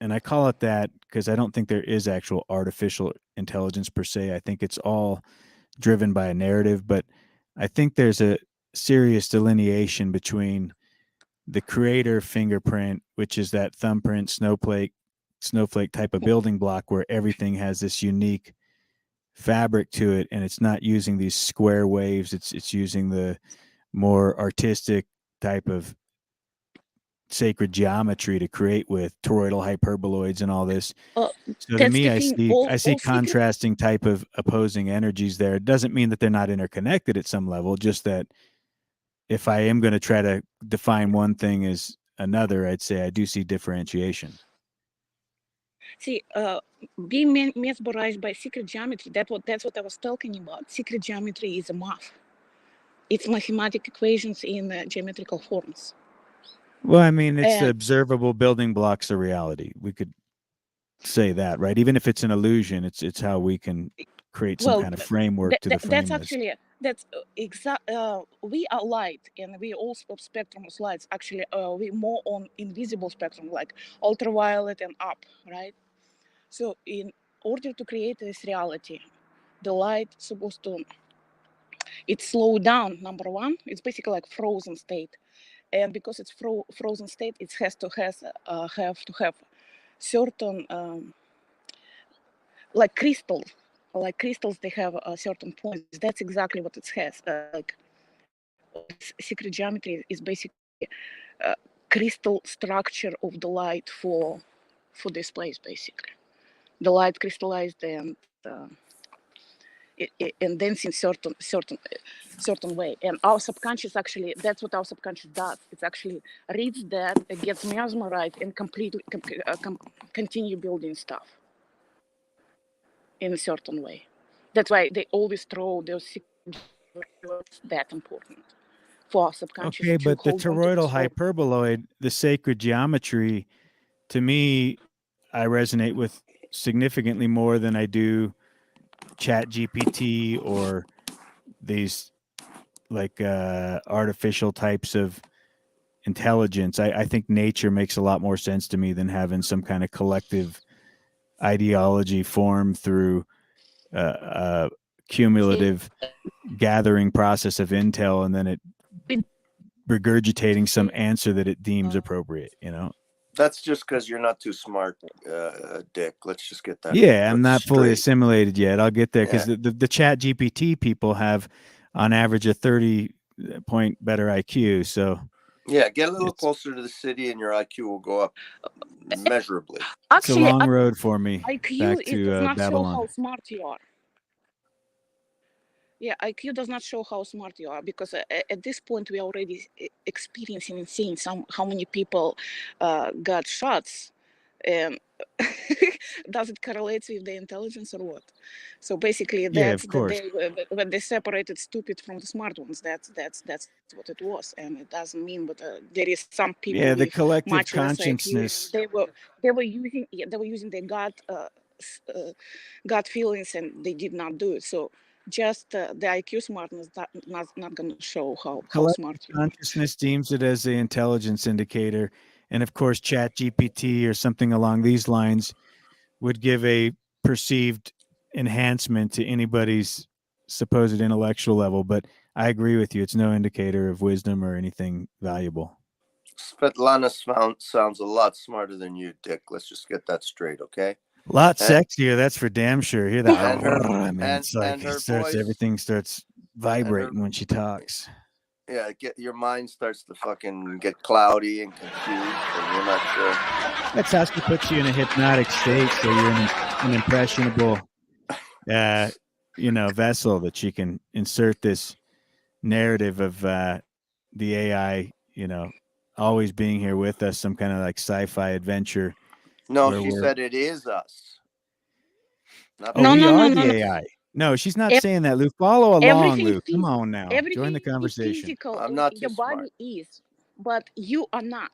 [SPEAKER 4] And I call it that because I don't think there is actual artificial intelligence per se. I think it's all driven by a narrative, but I think there's a serious delineation between the creator fingerprint, which is that thumbprint snowflake type of building block where everything has this unique fabric to it, and it's not using these square waves. It's using the more artistic type of sacred geometry to create with toroidal hyperboloids and all this. So to
[SPEAKER 16] That's
[SPEAKER 4] me,
[SPEAKER 16] the
[SPEAKER 4] I
[SPEAKER 16] thing.
[SPEAKER 4] see contrasting type of opposing energies there. It doesn't mean that they're not interconnected at some level, just that if I am going to try to define one thing as another, I'd say I do see differentiation.
[SPEAKER 16] See, being mesmerized by secret geometry, that's what I was talking about. Secret geometry is a math. It's mathematical equations in geometrical forms.
[SPEAKER 4] Well, I mean, it's the
[SPEAKER 16] And
[SPEAKER 4] observable building blocks of reality. We could say that, right? Even if it's an illusion, it's how we can create some kind of framework to define
[SPEAKER 16] that's
[SPEAKER 4] this.
[SPEAKER 16] actually exact. We are light, and we all spectrum of lights. Actually, we more on invisible spectrum, like ultraviolet and up, right? So, in order to create this reality, the light supposed to it's slow down. Number one, it's basically like frozen state, and because it's frozen state, it have to have certain like crystals, they have certain points. That's exactly what it has. Like secret geometry is basically crystal structure of the light for this place. Basically, the light crystallized and and dance in certain way. And our subconscious, actually, that's what our subconscious does. It's actually reads that, it gets mesmerized, and completely continue building stuff in a certain way. That's why they always throw those secrets that important for our subconscious
[SPEAKER 4] Okay,
[SPEAKER 16] to
[SPEAKER 4] but the
[SPEAKER 16] hold on to
[SPEAKER 4] toroidal
[SPEAKER 16] this whole.
[SPEAKER 4] hyperboloid, the sacred geometry, to me, I resonate with significantly more than I do Chat GPT or these like artificial types of intelligence. I think nature makes a lot more sense to me than having some kind of collective ideology formed through a cumulative gathering process of intel and then it regurgitating some answer that it deems appropriate, you know?
[SPEAKER 17] That's just because you're not too smart, Dick. Let's just get that.
[SPEAKER 4] Yeah, I'm not fully
[SPEAKER 17] straight.
[SPEAKER 4] assimilated yet. I'll get there because
[SPEAKER 17] Yeah.
[SPEAKER 4] the Chat GPT people have, on average, a 30-point better IQ. So
[SPEAKER 17] Yeah, get a little closer to the city, and your IQ will go up measurably.
[SPEAKER 4] it's a long road for me
[SPEAKER 16] IQ
[SPEAKER 4] back
[SPEAKER 16] it does
[SPEAKER 4] to
[SPEAKER 16] not show
[SPEAKER 4] Babylon.
[SPEAKER 16] how smart you are. Yeah, IQ does not show how smart you are, because at this point we are already experiencing and seeing how many people got shots, and does it correlate with the intelligence or what? So basically,
[SPEAKER 4] Yeah,
[SPEAKER 16] that's
[SPEAKER 4] of
[SPEAKER 16] the
[SPEAKER 4] course.
[SPEAKER 16] day when they separated stupid from the smart ones. That's what it was, and it doesn't mean that there is some people
[SPEAKER 4] Yeah, the
[SPEAKER 16] with
[SPEAKER 4] collective
[SPEAKER 16] much less IQ.
[SPEAKER 4] consciousness.
[SPEAKER 16] They were using their gut feelings, and they did not do it. So just the IQ smartness not going to show how
[SPEAKER 4] Collective
[SPEAKER 16] smart you are.
[SPEAKER 4] consciousness deems it as the intelligence indicator, and of course, ChatGPT or something along these lines would give a perceived enhancement to anybody's supposed intellectual level. But I agree with you; it's no indicator of wisdom or anything valuable.
[SPEAKER 17] Svetlana sounds a lot smarter than you, Dick. Let's just get that straight, okay?
[SPEAKER 4] A lot
[SPEAKER 17] And-
[SPEAKER 4] sexier, that's for damn sure. Hear that?
[SPEAKER 17] And her-
[SPEAKER 4] I mean,
[SPEAKER 17] and-
[SPEAKER 4] it's like
[SPEAKER 17] and her voice-
[SPEAKER 4] everything starts vibrating when she talks.
[SPEAKER 17] Yeah, your mind starts to fucking get cloudy and confused, and you're not sure.
[SPEAKER 4] That's how she puts you in a hypnotic state, so you're in an impressionable, vessel that she can insert this narrative of the AI, always being here with us, some kind of like sci-fi adventure.
[SPEAKER 17] No, she said it is us.
[SPEAKER 4] We are the AI. No, she's not saying that, Lou. Follow along, Lou. Come on now. Join the conversation.
[SPEAKER 16] Physical,
[SPEAKER 17] I'm not
[SPEAKER 16] your
[SPEAKER 17] too
[SPEAKER 16] body
[SPEAKER 17] smart.
[SPEAKER 16] is, but you are not.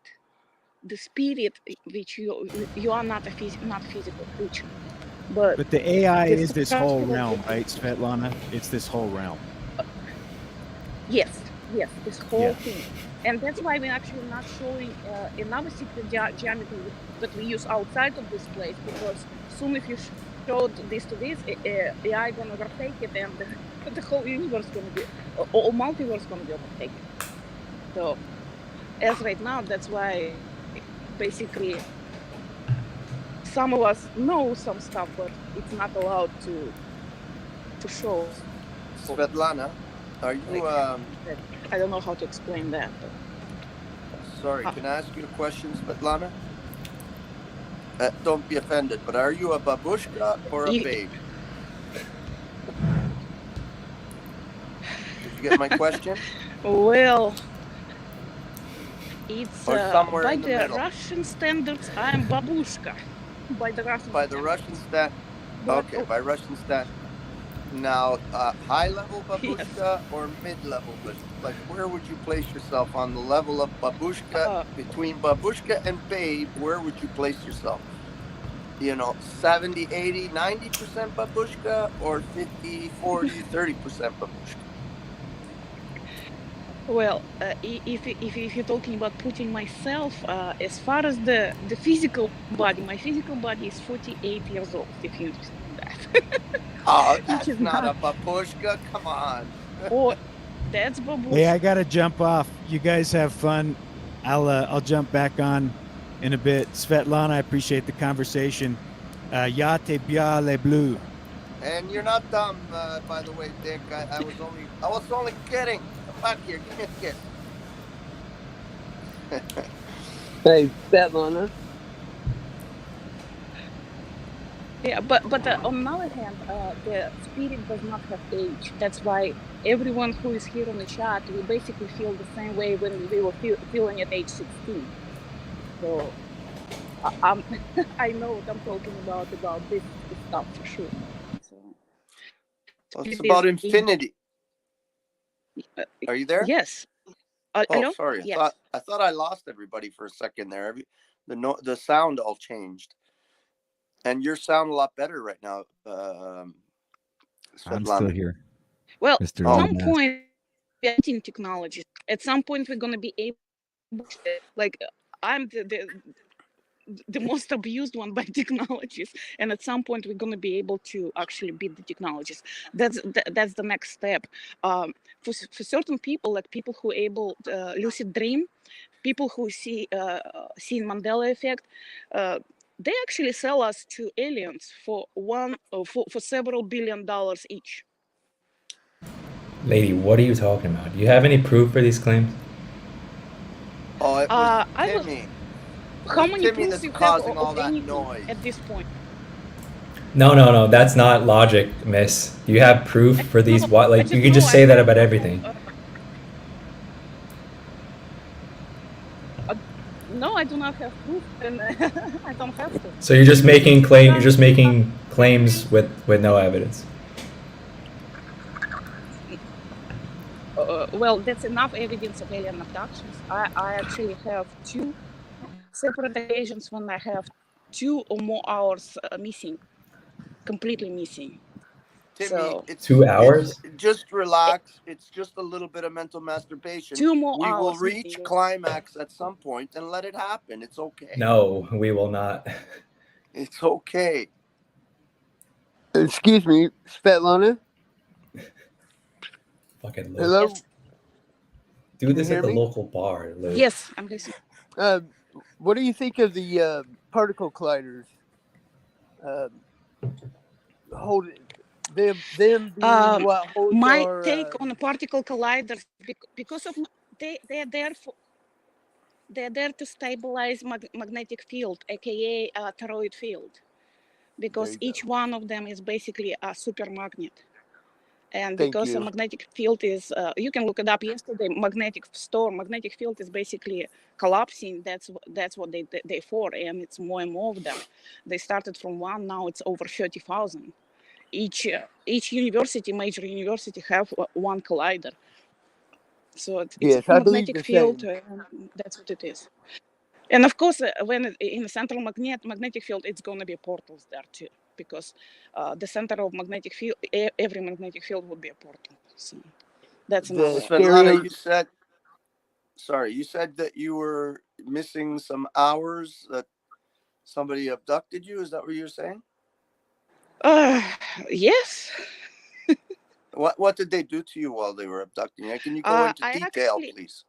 [SPEAKER 16] The spirit, which you are not not physical creature. But
[SPEAKER 4] the AI is this whole
[SPEAKER 16] structural-
[SPEAKER 4] realm, right, Svetlana? It's this whole realm.
[SPEAKER 16] Yes, this whole thing. And that's why we're actually not showing another secret geometry that we use outside of this place, because soon if you showed this to this, AI gonna overtake it, and the whole universe gonna be, or multiverse gonna be overtaken. So, as right now, that's why basically some of us know some stuff, but it's not allowed to show.
[SPEAKER 17] Svetlana, are you?
[SPEAKER 16] I don't know how to explain that. But...
[SPEAKER 17] Sorry, can I ask you a question, Svetlana? Don't be offended, but are you a babushka or a babe? Did you get my question?
[SPEAKER 16] Well, it's
[SPEAKER 17] Or somewhere
[SPEAKER 16] by
[SPEAKER 17] in the
[SPEAKER 16] the
[SPEAKER 17] middle.
[SPEAKER 16] Russian standards, I'm babushka. By the Russian
[SPEAKER 17] By the Russian stat. Okay, by Russian stat. Now, high-level babushka or mid-level babushka? Like, where would you place yourself on the level of babushka? Between babushka and babe, where would you place yourself? 70, 80, 90% babushka, or 50, 40, 30% babushka?
[SPEAKER 16] Well, if you're talking about putting myself, as far as the physical body, my physical body is 48 years old, if you understand that.
[SPEAKER 17] Oh, that's not a babushka. Come on.
[SPEAKER 16] Oh, that's babushka.
[SPEAKER 4] Hey, I gotta jump off. You guys have fun. I'll jump back on in a bit. Svetlana, I appreciate the conversation. Yate bia le bleu.
[SPEAKER 17] And you're not dumb, by the way, Dick. I was only kidding. Come back here, give me a kiss.
[SPEAKER 15] Hey, Svetlana.
[SPEAKER 16] Yeah, but on the other hand, the spirit does not have age. That's why everyone who is here on the chat, we basically feel the same way when we were feeling at age 16. So I know what I'm talking about this stuff for sure. So,
[SPEAKER 17] well, it's about infinity. Are you there?
[SPEAKER 16] Yes.
[SPEAKER 17] Oh, sorry.
[SPEAKER 16] Yes.
[SPEAKER 17] I thought I lost everybody for a second there. The sound all changed. And you sound a lot better right now, Svetlana.
[SPEAKER 2] I'm still here.
[SPEAKER 16] Well,
[SPEAKER 2] Mr.
[SPEAKER 16] at some
[SPEAKER 2] Lamass.
[SPEAKER 16] point, we're getting technology. At some point, we're going to be able, like, I'm the most abused one by technologies, and at some point, we're going to be able to actually beat the technologies. That's the next step. For certain people, like people who are able lucid dream, people who see Mandela effect. They actually sell us to aliens for several $1 billion each.
[SPEAKER 7] Lady, what are you talking about? Do you have any proof for these claims?
[SPEAKER 17] Oh, it was Timmy.
[SPEAKER 16] How many
[SPEAKER 17] Timmy
[SPEAKER 16] proofs
[SPEAKER 17] that's
[SPEAKER 16] you have
[SPEAKER 17] causing
[SPEAKER 16] of
[SPEAKER 17] all that
[SPEAKER 16] anything
[SPEAKER 17] noise
[SPEAKER 16] at this point?
[SPEAKER 7] No, that's not logic, miss. Do you have proof for these? What? Like, you could just say that about everything.
[SPEAKER 16] No, I do not have proof, and I don't have to.
[SPEAKER 7] So you're just making claims with no evidence.
[SPEAKER 16] Well, that's enough evidence of alien abductions. I actually have 2 separate occasions when I have 2 or more hours missing, completely missing.
[SPEAKER 17] Timmy,
[SPEAKER 16] So
[SPEAKER 17] it's
[SPEAKER 7] 2 hours?
[SPEAKER 17] just relax. It's just a little bit of mental masturbation.
[SPEAKER 16] 2 more
[SPEAKER 17] We will
[SPEAKER 16] hours
[SPEAKER 17] reach
[SPEAKER 16] missing.
[SPEAKER 17] climax at some point and let it happen. It's okay.
[SPEAKER 7] No, we will not.
[SPEAKER 17] It's okay.
[SPEAKER 15] Excuse me, Svetlana.
[SPEAKER 7] Fucking Lou.
[SPEAKER 15] Hello.
[SPEAKER 16] Yes.
[SPEAKER 7] Do
[SPEAKER 15] Can
[SPEAKER 7] this
[SPEAKER 15] you
[SPEAKER 7] at
[SPEAKER 15] hear
[SPEAKER 7] the
[SPEAKER 15] me?
[SPEAKER 7] local bar, Lou.
[SPEAKER 16] Yes, I'm listening.
[SPEAKER 15] What do you think of the particle colliders? Them being what holds
[SPEAKER 16] My
[SPEAKER 15] our
[SPEAKER 16] take on the particle colliders, because of they're there to stabilize magnetic field, aka toroid field, because each one of them is basically a super magnet. And
[SPEAKER 15] Thank
[SPEAKER 16] because the
[SPEAKER 15] you.
[SPEAKER 16] magnetic field is, you can look it up yesterday, magnetic field is basically collapsing. That's what they for, and it's more and more of them. They started from 1, now it's over 30,000. Each major university have 1 collider. So it's
[SPEAKER 15] Yes,
[SPEAKER 16] a
[SPEAKER 15] I believe
[SPEAKER 16] magnetic
[SPEAKER 15] the
[SPEAKER 16] field,
[SPEAKER 15] same.
[SPEAKER 16] that's what it is. And of course, when in the central magnetic field, it's going to be portals there too, because the center of magnetic field, every magnetic field would be a portal. So that's another.
[SPEAKER 17] Svetlana, you said that you were missing some hours, that somebody abducted you. Is that what you're saying?
[SPEAKER 16] Yes.
[SPEAKER 17] What did they do to you while they were abducting you? Can you go into detail, please?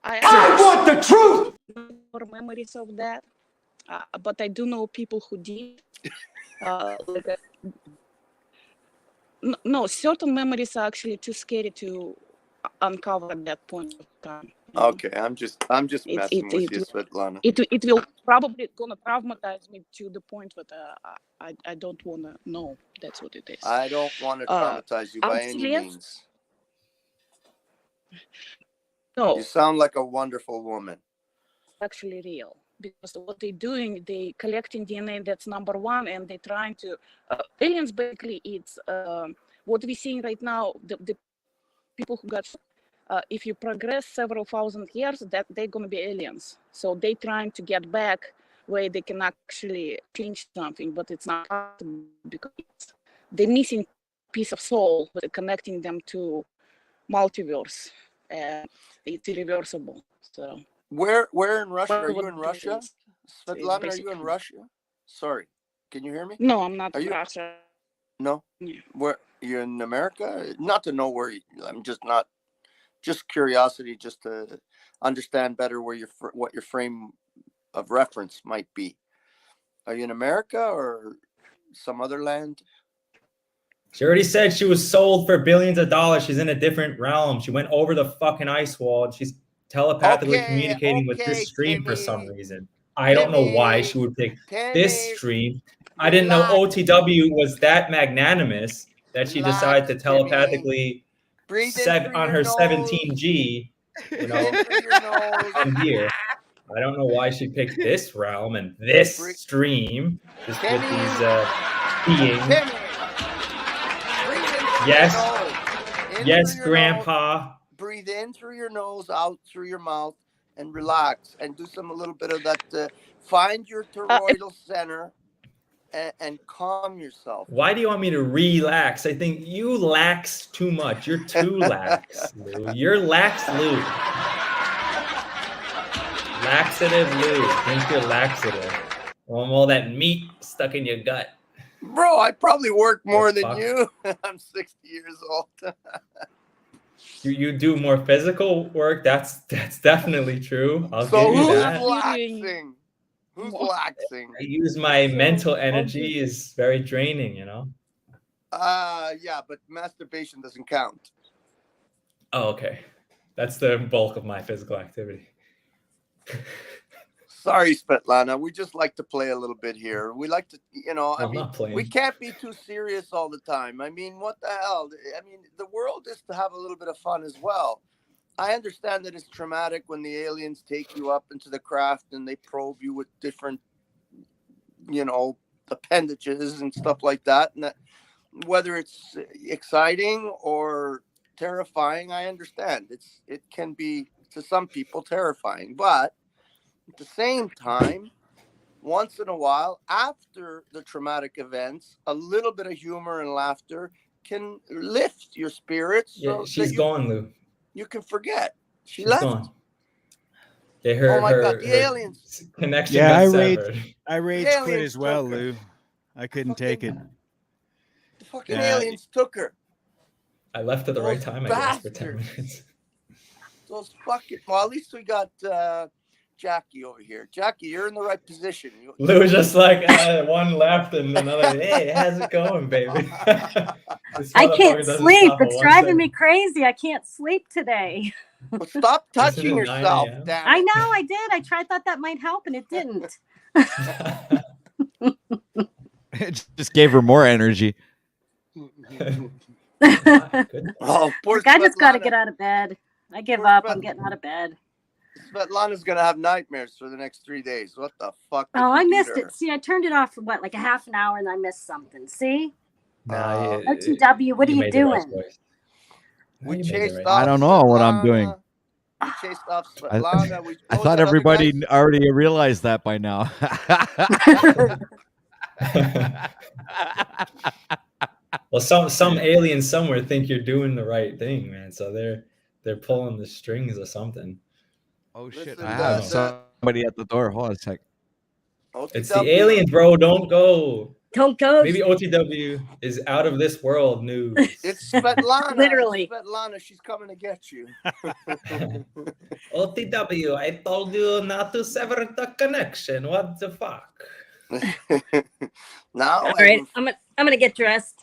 [SPEAKER 16] I want the truth. More memories of that, but I do know people who did. No, certain memories are actually too scary to uncover at that point of time.
[SPEAKER 17] Okay, I'm just messing with you, Svetlana.
[SPEAKER 16] It will probably gonna traumatize me to the point that I don't want to know. That's what it is.
[SPEAKER 17] I don't want to traumatize you by any means.
[SPEAKER 16] No.
[SPEAKER 17] You sound like a wonderful woman.
[SPEAKER 16] Actually real, because what they're doing, they collecting DNA, that's number 1, and they're trying to aliens. Basically, it's what we're seeing right now, the people who got if you progress several thousand years, that they're going to be aliens. So they're trying to get back where they can actually change something, but it's not possible because they're missing piece of soul, but connecting them to multiverse, and it's irreversible. So
[SPEAKER 17] where in Russia are you? In Russia, Svetlana? Are you in Russia? Sorry, can you hear me?
[SPEAKER 16] No, I'm not in Russia.
[SPEAKER 17] No, where you're in America? Not to know where I'm just curiosity, just to understand better where what your frame of reference might be. Are you in America or some other land?
[SPEAKER 7] She already said she was sold for billions of dollars. She's in a different realm. She went over the fucking ice wall and she's telepathically communicating with this stream for some reason. I don't know why she would pick this stream. I didn't know OTW was that magnanimous that she decided to telepathically on her 17G, come here. I don't know why she picked this realm and this stream just with these beings. Yes, Grandpa.
[SPEAKER 17] Breathe in through your nose, out through your mouth, and relax. And do a little bit of that. Find your toroidal center and calm yourself.
[SPEAKER 7] Why do you want me to relax? I think you lax too much. You're too lax, Lou. You're lax, Lou. Laxative, Lou. Drink your laxative. All that meat stuck in your gut.
[SPEAKER 17] Bro, I probably work more than you. I'm 60 years old.
[SPEAKER 7] You do more physical work. That's definitely true. I'll give you that.
[SPEAKER 17] Laxing? Who's laxing?
[SPEAKER 7] I use my mental energy is very draining, Yeah,
[SPEAKER 17] but masturbation doesn't count.
[SPEAKER 7] Oh, okay. That's the bulk of my physical activity.
[SPEAKER 17] Sorry, Svetlana. We just like to play a little bit here. We like to,
[SPEAKER 7] I'm not playing.
[SPEAKER 17] We can't be too serious all the time. I mean, what the hell? I mean, the world is to have a little bit of fun as well. I understand that it's traumatic when the aliens take you up into the craft and they probe you with different, appendages and stuff like that. And that, whether it's exciting or terrifying, I understand. It can be, to some people, terrifying. But at the same time, once in a while, after the traumatic events, a little bit of humor and laughter can lift your spirits.
[SPEAKER 7] Yeah, she's gone, Lou.
[SPEAKER 17] You can forget. She's
[SPEAKER 7] She's
[SPEAKER 17] left.
[SPEAKER 7] gone. Yeah, her,
[SPEAKER 17] oh my God, the
[SPEAKER 7] her
[SPEAKER 17] aliens.
[SPEAKER 7] connection
[SPEAKER 4] Yeah,
[SPEAKER 7] got severed.
[SPEAKER 4] I rage quit as well, Lou. I couldn't take it.
[SPEAKER 17] The fucking aliens took her.
[SPEAKER 7] I left at the right time, I guess, for 10
[SPEAKER 17] bastards.
[SPEAKER 7] minutes.
[SPEAKER 17] Those fucking. Well, at least we got Jackie over here. Jackie, you're in the right position.
[SPEAKER 7] Lou was just like, one left and another. Hey, how's it going, baby?
[SPEAKER 5] I can't sleep. It's driving me crazy. I can't sleep today.
[SPEAKER 17] Well, stop touching yourself, damn it.
[SPEAKER 5] I know I did. I thought that might help, and it didn't.
[SPEAKER 2] It just gave her more energy.
[SPEAKER 17] Oh, poor
[SPEAKER 5] I just got to
[SPEAKER 17] Svetlana.
[SPEAKER 5] get out of bed. I give
[SPEAKER 17] Poor
[SPEAKER 5] up.
[SPEAKER 17] Svet-
[SPEAKER 5] I'm getting out of bed.
[SPEAKER 17] Svetlana's gonna have nightmares for the next 3 days. What the fuck? did
[SPEAKER 5] Oh,
[SPEAKER 17] we
[SPEAKER 5] I
[SPEAKER 17] do
[SPEAKER 5] missed
[SPEAKER 17] to her?
[SPEAKER 5] it. See, I turned it off for like a half an hour, and I missed something. See? OTW, what are you doing?
[SPEAKER 17] We chased off.
[SPEAKER 2] I don't know what I'm doing.
[SPEAKER 17] We chased off Svetlana. We
[SPEAKER 2] I
[SPEAKER 17] closed
[SPEAKER 2] thought
[SPEAKER 17] that other
[SPEAKER 2] everybody
[SPEAKER 17] guy's-
[SPEAKER 2] already realized that by now.
[SPEAKER 7] Well, some aliens somewhere think you're doing the right thing, man. So they're pulling the strings or something.
[SPEAKER 2] Oh shit!
[SPEAKER 17] Listen,
[SPEAKER 2] I have somebody at the door. Hold on a sec.
[SPEAKER 7] It's the aliens, bro. Don't go.
[SPEAKER 5] Don't go.
[SPEAKER 7] Maybe OTW is out of this world news.
[SPEAKER 17] It's Svetlana.
[SPEAKER 5] Literally.
[SPEAKER 17] It's Svetlana. She's coming to get you.
[SPEAKER 7] OTW, I told you not to sever the connection. What the fuck?
[SPEAKER 17] Now,
[SPEAKER 5] All right, I'm gonna get dressed.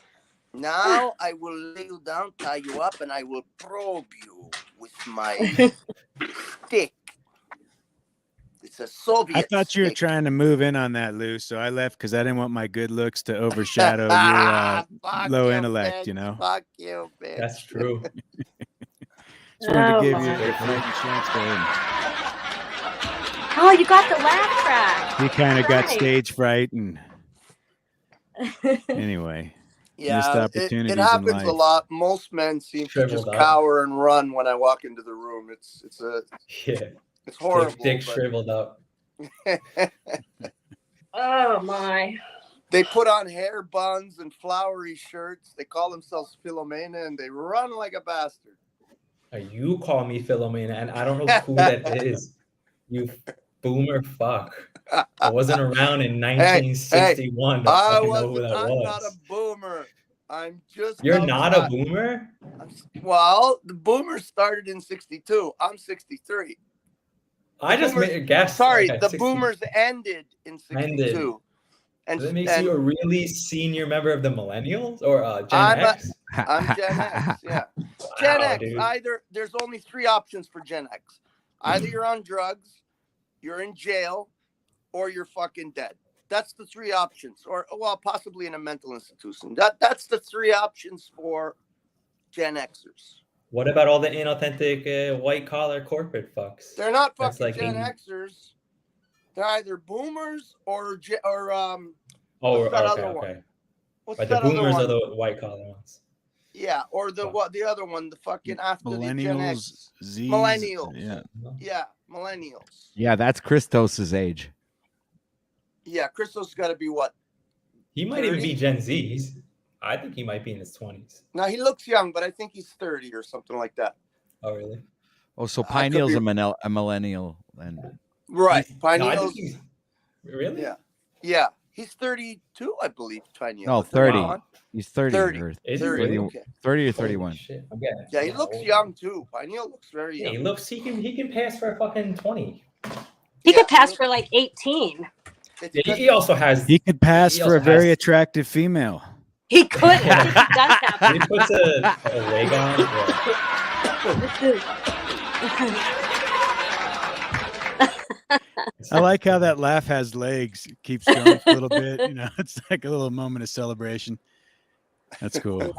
[SPEAKER 17] Now I will lay you down, tie you up, and I will probe you with my stick. It's a Soviet.
[SPEAKER 4] I thought you were
[SPEAKER 17] stick.
[SPEAKER 4] trying to move in on that, Lou, so I left because I didn't want my good looks to overshadow your
[SPEAKER 17] Fuck
[SPEAKER 4] low
[SPEAKER 17] you,
[SPEAKER 4] intellect,
[SPEAKER 17] bitch.
[SPEAKER 4] you know?
[SPEAKER 17] Fuck you, bitch.
[SPEAKER 7] That's true.
[SPEAKER 4] Just wanted to
[SPEAKER 5] Oh,
[SPEAKER 4] give you
[SPEAKER 5] my.
[SPEAKER 4] a fighting chance to win.
[SPEAKER 5] Oh, you got the laugh track.
[SPEAKER 4] He kind of got
[SPEAKER 5] Right.
[SPEAKER 4] stage fright, and anyway, missed
[SPEAKER 17] Yeah,
[SPEAKER 4] opportunities
[SPEAKER 17] it
[SPEAKER 4] in
[SPEAKER 17] happens
[SPEAKER 4] life.
[SPEAKER 17] a lot. Most men seem to
[SPEAKER 7] Shriveled
[SPEAKER 17] just
[SPEAKER 7] up.
[SPEAKER 17] cower and run when I walk into the room. It's
[SPEAKER 7] Yeah.
[SPEAKER 17] it's horrible.
[SPEAKER 7] Dick
[SPEAKER 17] but-
[SPEAKER 7] shriveled up.
[SPEAKER 5] Oh my.
[SPEAKER 17] They put on hair buns and flowery shirts. They call themselves Philomena, and they run like a bastard.
[SPEAKER 7] You call me Philomena, and I don't know who that is. You boomer fuck. I wasn't around in 1961 to
[SPEAKER 17] I
[SPEAKER 7] fucking know who
[SPEAKER 17] wasn't.
[SPEAKER 7] that
[SPEAKER 17] I'm
[SPEAKER 7] was.
[SPEAKER 17] not a boomer. I'm just.
[SPEAKER 7] You're not a
[SPEAKER 17] outside.
[SPEAKER 7] boomer?
[SPEAKER 17] Well, the boomers started in '62. I'm '63.
[SPEAKER 7] I just made a guess.
[SPEAKER 17] Sorry,
[SPEAKER 7] Okay,
[SPEAKER 17] the
[SPEAKER 7] 60
[SPEAKER 17] boomers ended in '62.
[SPEAKER 7] Ended.
[SPEAKER 17] And
[SPEAKER 7] Does it make you a really senior member of the millennials or Gen
[SPEAKER 17] I'm
[SPEAKER 7] X?
[SPEAKER 17] I'm Gen X. Yeah, Gen
[SPEAKER 7] Wow,
[SPEAKER 17] X.
[SPEAKER 7] dude.
[SPEAKER 17] Either there's only 3 options for Gen X. Either you're on drugs, you're in jail, or you're fucking dead. That's the 3 options, or well, possibly in a mental institution. That's the 3 options for Gen Xers.
[SPEAKER 7] What about all the inauthentic white collar corporate fucks?
[SPEAKER 17] They're not
[SPEAKER 7] That's
[SPEAKER 17] fucking
[SPEAKER 7] like
[SPEAKER 17] Gen
[SPEAKER 7] 80
[SPEAKER 17] Xers. They're either boomers or
[SPEAKER 7] Oh,
[SPEAKER 17] what's that
[SPEAKER 7] okay,
[SPEAKER 17] other one?
[SPEAKER 7] okay.
[SPEAKER 17] What's
[SPEAKER 7] But the
[SPEAKER 17] that other
[SPEAKER 7] boomers
[SPEAKER 17] one?
[SPEAKER 7] are the white collar ones.
[SPEAKER 17] Yeah, or the other one, the fucking after the Gen X.
[SPEAKER 4] Millennials, Z's,
[SPEAKER 17] Millennials.
[SPEAKER 4] yeah.
[SPEAKER 17] Yeah, millennials.
[SPEAKER 2] Yeah, that's Christos's age.
[SPEAKER 17] Yeah, Christos got to be what?
[SPEAKER 7] He might even
[SPEAKER 17] 30?
[SPEAKER 7] be Gen Z's. I think he might be in his 20s.
[SPEAKER 17] Now he looks young, but I think he's 30 or something like that.
[SPEAKER 7] Oh, really?
[SPEAKER 2] Oh, so
[SPEAKER 17] I could
[SPEAKER 2] Pineal's
[SPEAKER 17] be-
[SPEAKER 2] a millennial then.
[SPEAKER 17] Right,
[SPEAKER 7] No, I
[SPEAKER 17] Pineal's.
[SPEAKER 7] think really?
[SPEAKER 17] Yeah, he's 32, I believe. Pineal.
[SPEAKER 2] No,
[SPEAKER 17] Is that
[SPEAKER 2] 30.
[SPEAKER 17] wrong?
[SPEAKER 2] He's 30.
[SPEAKER 17] 30.
[SPEAKER 2] Or
[SPEAKER 7] Is he
[SPEAKER 17] 30,
[SPEAKER 2] 30,
[SPEAKER 17] okay.
[SPEAKER 2] 30 or
[SPEAKER 7] Holy
[SPEAKER 2] 31.
[SPEAKER 7] shit. I'm getting
[SPEAKER 17] Yeah, he looks young too. Pineal looks very
[SPEAKER 7] Yeah,
[SPEAKER 17] young.
[SPEAKER 7] he can pass for a fucking 20.
[SPEAKER 5] He could pass for like 18.
[SPEAKER 7] Yeah, he also has.
[SPEAKER 4] He could pass
[SPEAKER 7] he
[SPEAKER 4] for a
[SPEAKER 7] also
[SPEAKER 4] very
[SPEAKER 7] has-
[SPEAKER 4] attractive female.
[SPEAKER 5] He could. I think he does have.
[SPEAKER 7] He puts a wig on.
[SPEAKER 4] I like how that laugh has legs. It keeps going for a little bit. You know, it's like a little moment of celebration. That's cool.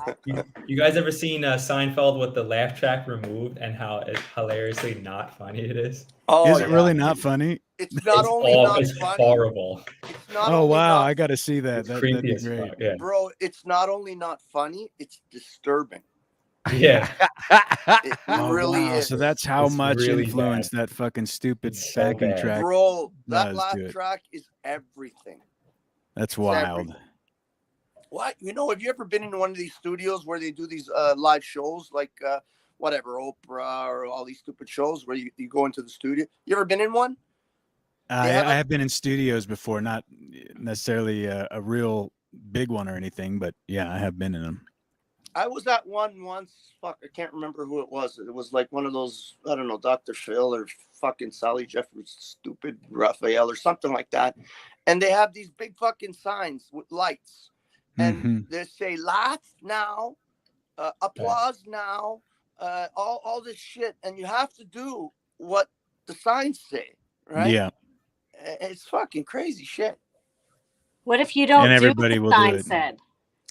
[SPEAKER 7] You guys ever seen Seinfeld with the laugh track removed and how hilariously not funny it is?
[SPEAKER 17] Oh,
[SPEAKER 4] Is it really not funny?
[SPEAKER 17] It's not only not
[SPEAKER 7] It's
[SPEAKER 17] funny.
[SPEAKER 7] horrible.
[SPEAKER 17] It's not
[SPEAKER 4] Oh
[SPEAKER 17] only
[SPEAKER 4] wow,
[SPEAKER 17] not,
[SPEAKER 4] I got to see that.
[SPEAKER 7] It's
[SPEAKER 4] That'd
[SPEAKER 7] creepy
[SPEAKER 4] be
[SPEAKER 7] as
[SPEAKER 4] great.
[SPEAKER 7] fuck. Yeah.
[SPEAKER 17] bro. It's not only not funny. It's disturbing.
[SPEAKER 7] Yeah.
[SPEAKER 17] It
[SPEAKER 4] Oh
[SPEAKER 17] really
[SPEAKER 4] wow,
[SPEAKER 17] is.
[SPEAKER 4] so that's how
[SPEAKER 7] It's
[SPEAKER 4] much
[SPEAKER 7] really
[SPEAKER 4] influence
[SPEAKER 7] bad.
[SPEAKER 4] that fucking stupid
[SPEAKER 7] It's so
[SPEAKER 4] backing
[SPEAKER 7] bad.
[SPEAKER 4] track
[SPEAKER 17] Bro, that
[SPEAKER 4] does
[SPEAKER 17] laugh
[SPEAKER 4] to it.
[SPEAKER 17] track is everything.
[SPEAKER 4] That's
[SPEAKER 17] It's
[SPEAKER 4] wild.
[SPEAKER 17] everything. What? You know, have you ever been in one of these studios where they do these live shows like whatever, Oprah or all these stupid shows where you go into the studio? You ever been in one?
[SPEAKER 4] I have been in studios before, not necessarily a real big one or anything, but yeah, I have been in them.
[SPEAKER 17] I was at one once. Fuck, I can't remember who it was. It was like one of those, I don't know, Dr. Phil or fucking Sally Jeffers, stupid Raphael or something like that. And they have these big fucking signs with lights. And they say, laugh now, applause now, all this shit. And you have to do what the signs say, right?
[SPEAKER 4] Yeah.
[SPEAKER 17] It's fucking crazy shit.
[SPEAKER 5] What if you don't
[SPEAKER 4] And
[SPEAKER 5] do
[SPEAKER 4] everybody
[SPEAKER 5] what
[SPEAKER 4] will
[SPEAKER 5] the
[SPEAKER 4] do
[SPEAKER 5] sign
[SPEAKER 4] it.
[SPEAKER 5] said?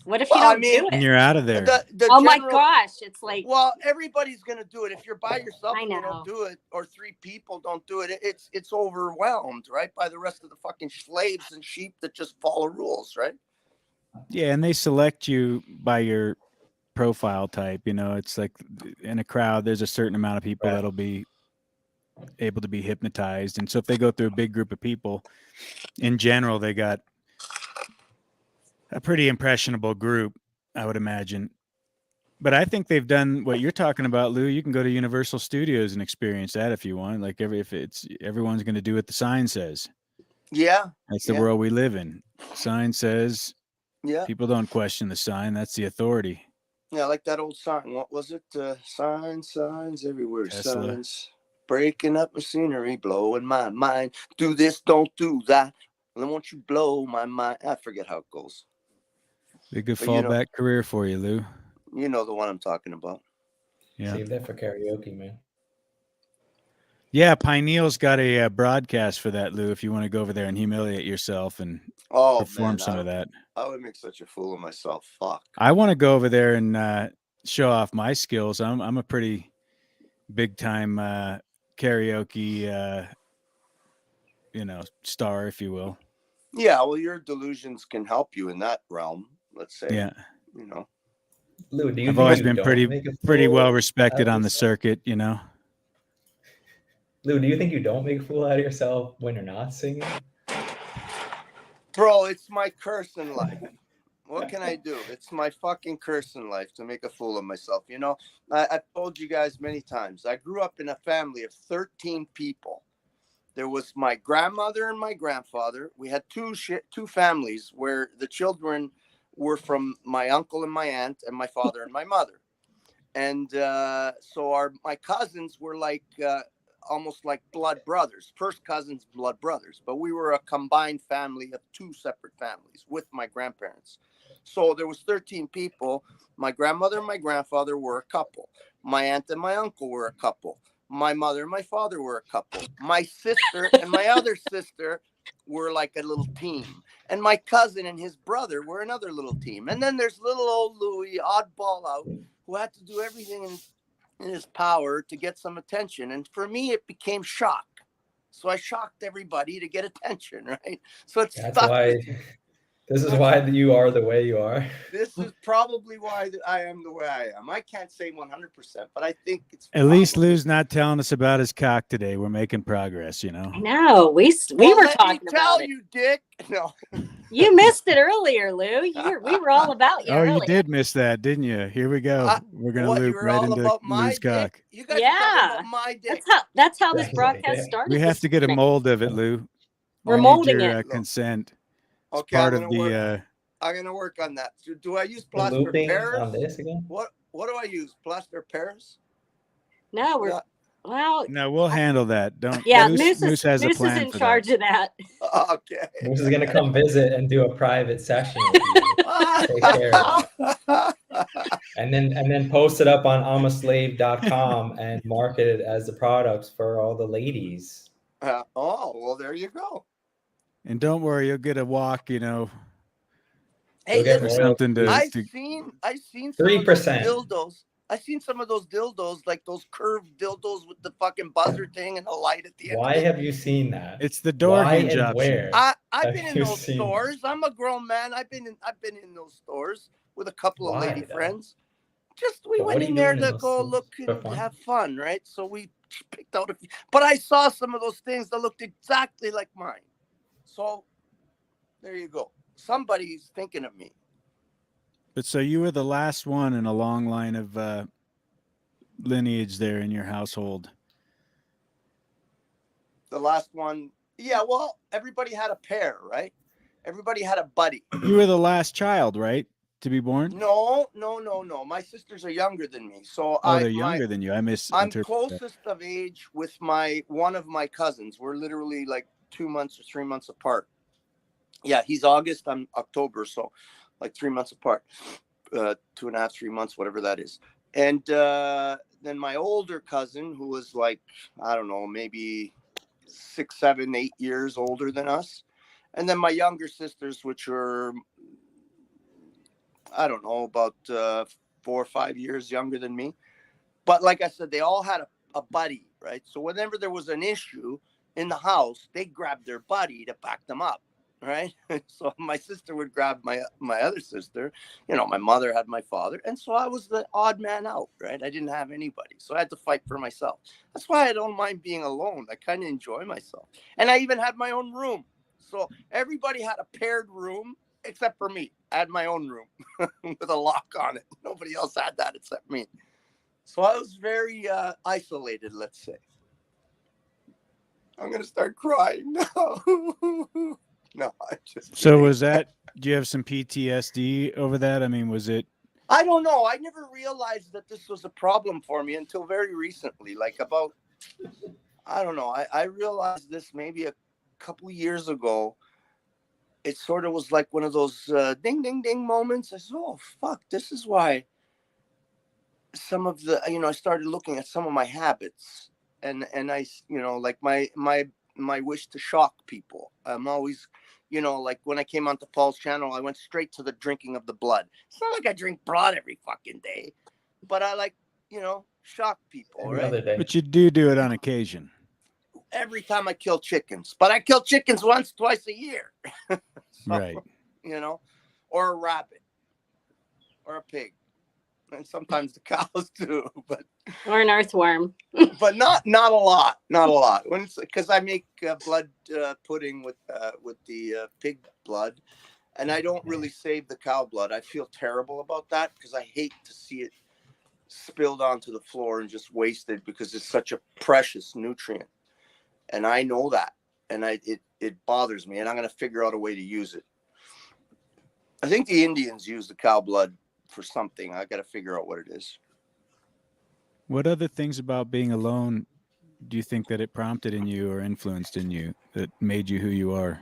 [SPEAKER 5] What if
[SPEAKER 17] Well,
[SPEAKER 5] you
[SPEAKER 17] I
[SPEAKER 5] don't
[SPEAKER 17] mean,
[SPEAKER 5] do
[SPEAKER 4] And
[SPEAKER 5] it?
[SPEAKER 4] you're out of there.
[SPEAKER 5] Oh my gosh, it's like,
[SPEAKER 17] well, everybody's gonna do it. If you're by yourself
[SPEAKER 5] I
[SPEAKER 17] and you
[SPEAKER 5] know.
[SPEAKER 17] don't do it, or three people don't do it, it's overwhelmed, right? By the rest of the fucking slaves and sheep that just follow rules, right?
[SPEAKER 4] Yeah, and they select you by your profile type. You know, it's like in a crowd, there's a certain amount of people that'll be able to be hypnotized. And so if they go through a big group of people, in general, they got a pretty impressionable group, I would imagine. But I think they've done what you're talking about, Lou. You can go to Universal Studios and experience that if you want. Like if everyone's going to do what the sign says.
[SPEAKER 17] Yeah.
[SPEAKER 4] That's the world we live in. Sign says.
[SPEAKER 17] Yeah.
[SPEAKER 4] People don't question the sign. That's the authority.
[SPEAKER 17] Yeah, like that old sign. What was it? Signs everywhere.
[SPEAKER 4] Tesla.
[SPEAKER 17] Signs breaking up machinery, blowing my mind. Do this, don't do that. And then won't you blow my mind? I forget how it goes.
[SPEAKER 4] Be a good
[SPEAKER 17] But you know-
[SPEAKER 4] fallback career for you, Lou.
[SPEAKER 17] You know the one I'm talking about.
[SPEAKER 4] Yeah.
[SPEAKER 7] Save that for karaoke, man.
[SPEAKER 4] Yeah, Pineal's got a broadcast for that, Lou. If you want to go over there and humiliate yourself and perform
[SPEAKER 17] man,
[SPEAKER 4] some of that.
[SPEAKER 17] I would make such a fool of myself. Fuck.
[SPEAKER 4] I want to go over there and show off my skills. I'm a pretty big time karaoke, star, if you will.
[SPEAKER 17] Yeah, well, your delusions can help you in that realm. Let's say.
[SPEAKER 4] Yeah.
[SPEAKER 17] You know.
[SPEAKER 7] Lou, do you
[SPEAKER 4] I've
[SPEAKER 7] think
[SPEAKER 4] always
[SPEAKER 7] you
[SPEAKER 4] been
[SPEAKER 7] don't
[SPEAKER 4] pretty
[SPEAKER 7] make a
[SPEAKER 4] pretty
[SPEAKER 7] fool
[SPEAKER 4] well respected
[SPEAKER 7] out of
[SPEAKER 4] on the
[SPEAKER 7] yourself?
[SPEAKER 4] circuit, you know.
[SPEAKER 7] Lou, do you think you don't make a fool out of yourself when you're not singing?
[SPEAKER 17] Bro, it's my curse in life. What can I do? It's my fucking curse in life to make a fool of myself. You know, I've told you guys many times. I grew up in a family of 13 people. There was my grandmother and my grandfather. We had two families where the children were from my uncle and my aunt and my father and my mother. And so my cousins were like almost like blood brothers, first cousins, blood brothers. But we were a combined family of two separate families with my grandparents. So there was 13 people. My grandmother and my grandfather were a couple. My aunt and my uncle were a couple. My mother and my father were a couple. My sister and my other sister were like a little team. And my cousin and his brother were another little team. And then there's little old Louie, oddball out, who had to do everything in his power to get some attention. And for me, it became shock. So I shocked everybody to get attention, right? So it's
[SPEAKER 7] That's why. This is why you are the way you are.
[SPEAKER 17] This is probably why I am the way I am. I can't say 100%, but I think it's
[SPEAKER 4] At least Lou's not telling us about his cock today. We're making progress, you know.
[SPEAKER 5] I know. We were talking about it.
[SPEAKER 17] You dick. No.
[SPEAKER 5] You missed it earlier, Lou. We were all about you.
[SPEAKER 4] Oh,
[SPEAKER 5] earlier.
[SPEAKER 4] you did miss that, didn't you? Here we go. We're gonna loop right into Lou's cock.
[SPEAKER 17] You guys are talking about my dick.
[SPEAKER 5] That's how this broadcast started.
[SPEAKER 4] We have to get a mold of it, Lou.
[SPEAKER 5] We're
[SPEAKER 4] We need
[SPEAKER 5] molding
[SPEAKER 4] your,
[SPEAKER 5] it.
[SPEAKER 4] Consent. It's
[SPEAKER 17] Okay,
[SPEAKER 4] part
[SPEAKER 17] I'm
[SPEAKER 4] of
[SPEAKER 17] gonna
[SPEAKER 4] the.
[SPEAKER 17] I'm gonna work on that. Do I use
[SPEAKER 7] We're
[SPEAKER 17] plaster
[SPEAKER 7] looping
[SPEAKER 17] Paris?
[SPEAKER 7] on this again?
[SPEAKER 17] What do I use? Plaster Paris?
[SPEAKER 5] No, we're well.
[SPEAKER 4] No, we'll handle that. Don't.
[SPEAKER 5] Yeah,
[SPEAKER 4] Moose has a plan
[SPEAKER 5] is in
[SPEAKER 4] for
[SPEAKER 5] charge of that.
[SPEAKER 17] Okay.
[SPEAKER 7] Moose is gonna come visit and do a private session with you. Take care of that. And then post it up on amaslave.com and market it as the products for all the ladies.
[SPEAKER 17] Oh, well, there you go.
[SPEAKER 4] And don't worry, you'll get a walk. You know.
[SPEAKER 17] Hey,
[SPEAKER 7] get
[SPEAKER 17] listen,
[SPEAKER 4] something to.
[SPEAKER 17] I've seen some of those
[SPEAKER 7] 3%.
[SPEAKER 17] dildos. I've seen some of those dildos, like those curved dildos with the fucking buzzer thing and the light at the end.
[SPEAKER 7] Why have you seen that?
[SPEAKER 4] It's the door
[SPEAKER 7] Why
[SPEAKER 4] hinge
[SPEAKER 7] and
[SPEAKER 4] option.
[SPEAKER 7] where?
[SPEAKER 17] I've
[SPEAKER 7] have
[SPEAKER 17] been in
[SPEAKER 7] you
[SPEAKER 17] those
[SPEAKER 7] seen
[SPEAKER 17] stores. I'm a grown man. I've been in those stores with a couple of
[SPEAKER 7] Why,
[SPEAKER 17] lady
[SPEAKER 7] though?
[SPEAKER 17] friends. Just we
[SPEAKER 7] But what
[SPEAKER 17] went
[SPEAKER 7] are you
[SPEAKER 17] in there
[SPEAKER 7] doing in
[SPEAKER 17] to
[SPEAKER 7] those
[SPEAKER 17] go
[SPEAKER 7] stores?
[SPEAKER 17] look
[SPEAKER 7] For
[SPEAKER 17] and
[SPEAKER 7] fun?
[SPEAKER 17] have fun, right? So we picked out a few. But I saw some of those things that looked exactly like mine. So there you go. Somebody's thinking of me.
[SPEAKER 4] But so you were the last one in a long line of lineage there in your household.
[SPEAKER 17] The last one. Yeah, well, everybody had a pair, right? Everybody had a buddy.
[SPEAKER 4] You were the last child, right, to be born?
[SPEAKER 17] No. My sisters are younger than me, so
[SPEAKER 4] they're younger than you. I
[SPEAKER 17] I'm
[SPEAKER 4] misinterpreted that.
[SPEAKER 17] closest of age with one of my cousins. We're literally like 2 months or 3 months apart. Yeah, he's August, I'm October, so like 3 months apart. 2.5, 3 months, whatever that is. And then my older cousin, who was like, I don't know, maybe 6, 7, 8 years older than us. And then my younger sisters, which were, I don't know, about 4 or 5 years younger than me. But like I said, they all had a buddy, right? So whenever there was an issue in the house, they grabbed their buddy to back them up, right? So my sister would grab my other sister. You know, my mother had my father. And so I was the odd man out, right? I didn't have anybody. So I had to fight for myself. That's why I don't mind being alone. I kind of enjoy myself. And I even had my own room. So everybody had a paired room except for me. I had my own room with a lock on it. Nobody else had that except me. So I was very isolated, let's say. I'm going to start crying now. No, I just.
[SPEAKER 4] So was that, do you have some PTSD over that? I mean, was it?
[SPEAKER 17] I don't know. I never realized that this was a problem for me until very recently. Like about, I don't know. I realized this maybe a couple years ago. It sort of was like one of those ding, ding, ding moments. I said, oh, fuck, this is why some of the, I started looking at some of my habits and I, like my wish to shock people. I'm always, like when I came onto Paul's channel, I went straight to the drinking of the blood. It's not like I drink blood every fucking day, but I like, shock people,
[SPEAKER 7] Every
[SPEAKER 17] right?
[SPEAKER 7] other day.
[SPEAKER 4] But you do it on occasion.
[SPEAKER 17] Every time I kill chickens, but I kill chickens once, twice a year. So,
[SPEAKER 4] Right.
[SPEAKER 17] Or a rabbit or a pig. And sometimes the cows too, but
[SPEAKER 5] Or an earthworm.
[SPEAKER 17] but not a lot, when it's because I make blood pudding with the pig blood, and I don't really save the cow blood. I feel terrible about that because I hate to see it spilled onto the floor and just wasted because it's such a precious nutrient, and I know that, and it bothers me, and I'm gonna figure out a way to use it. I think the Indians use the cow blood for something. I got to figure out what it is.
[SPEAKER 4] What other things about being alone do you think that it prompted in you or influenced in you that made you who you are?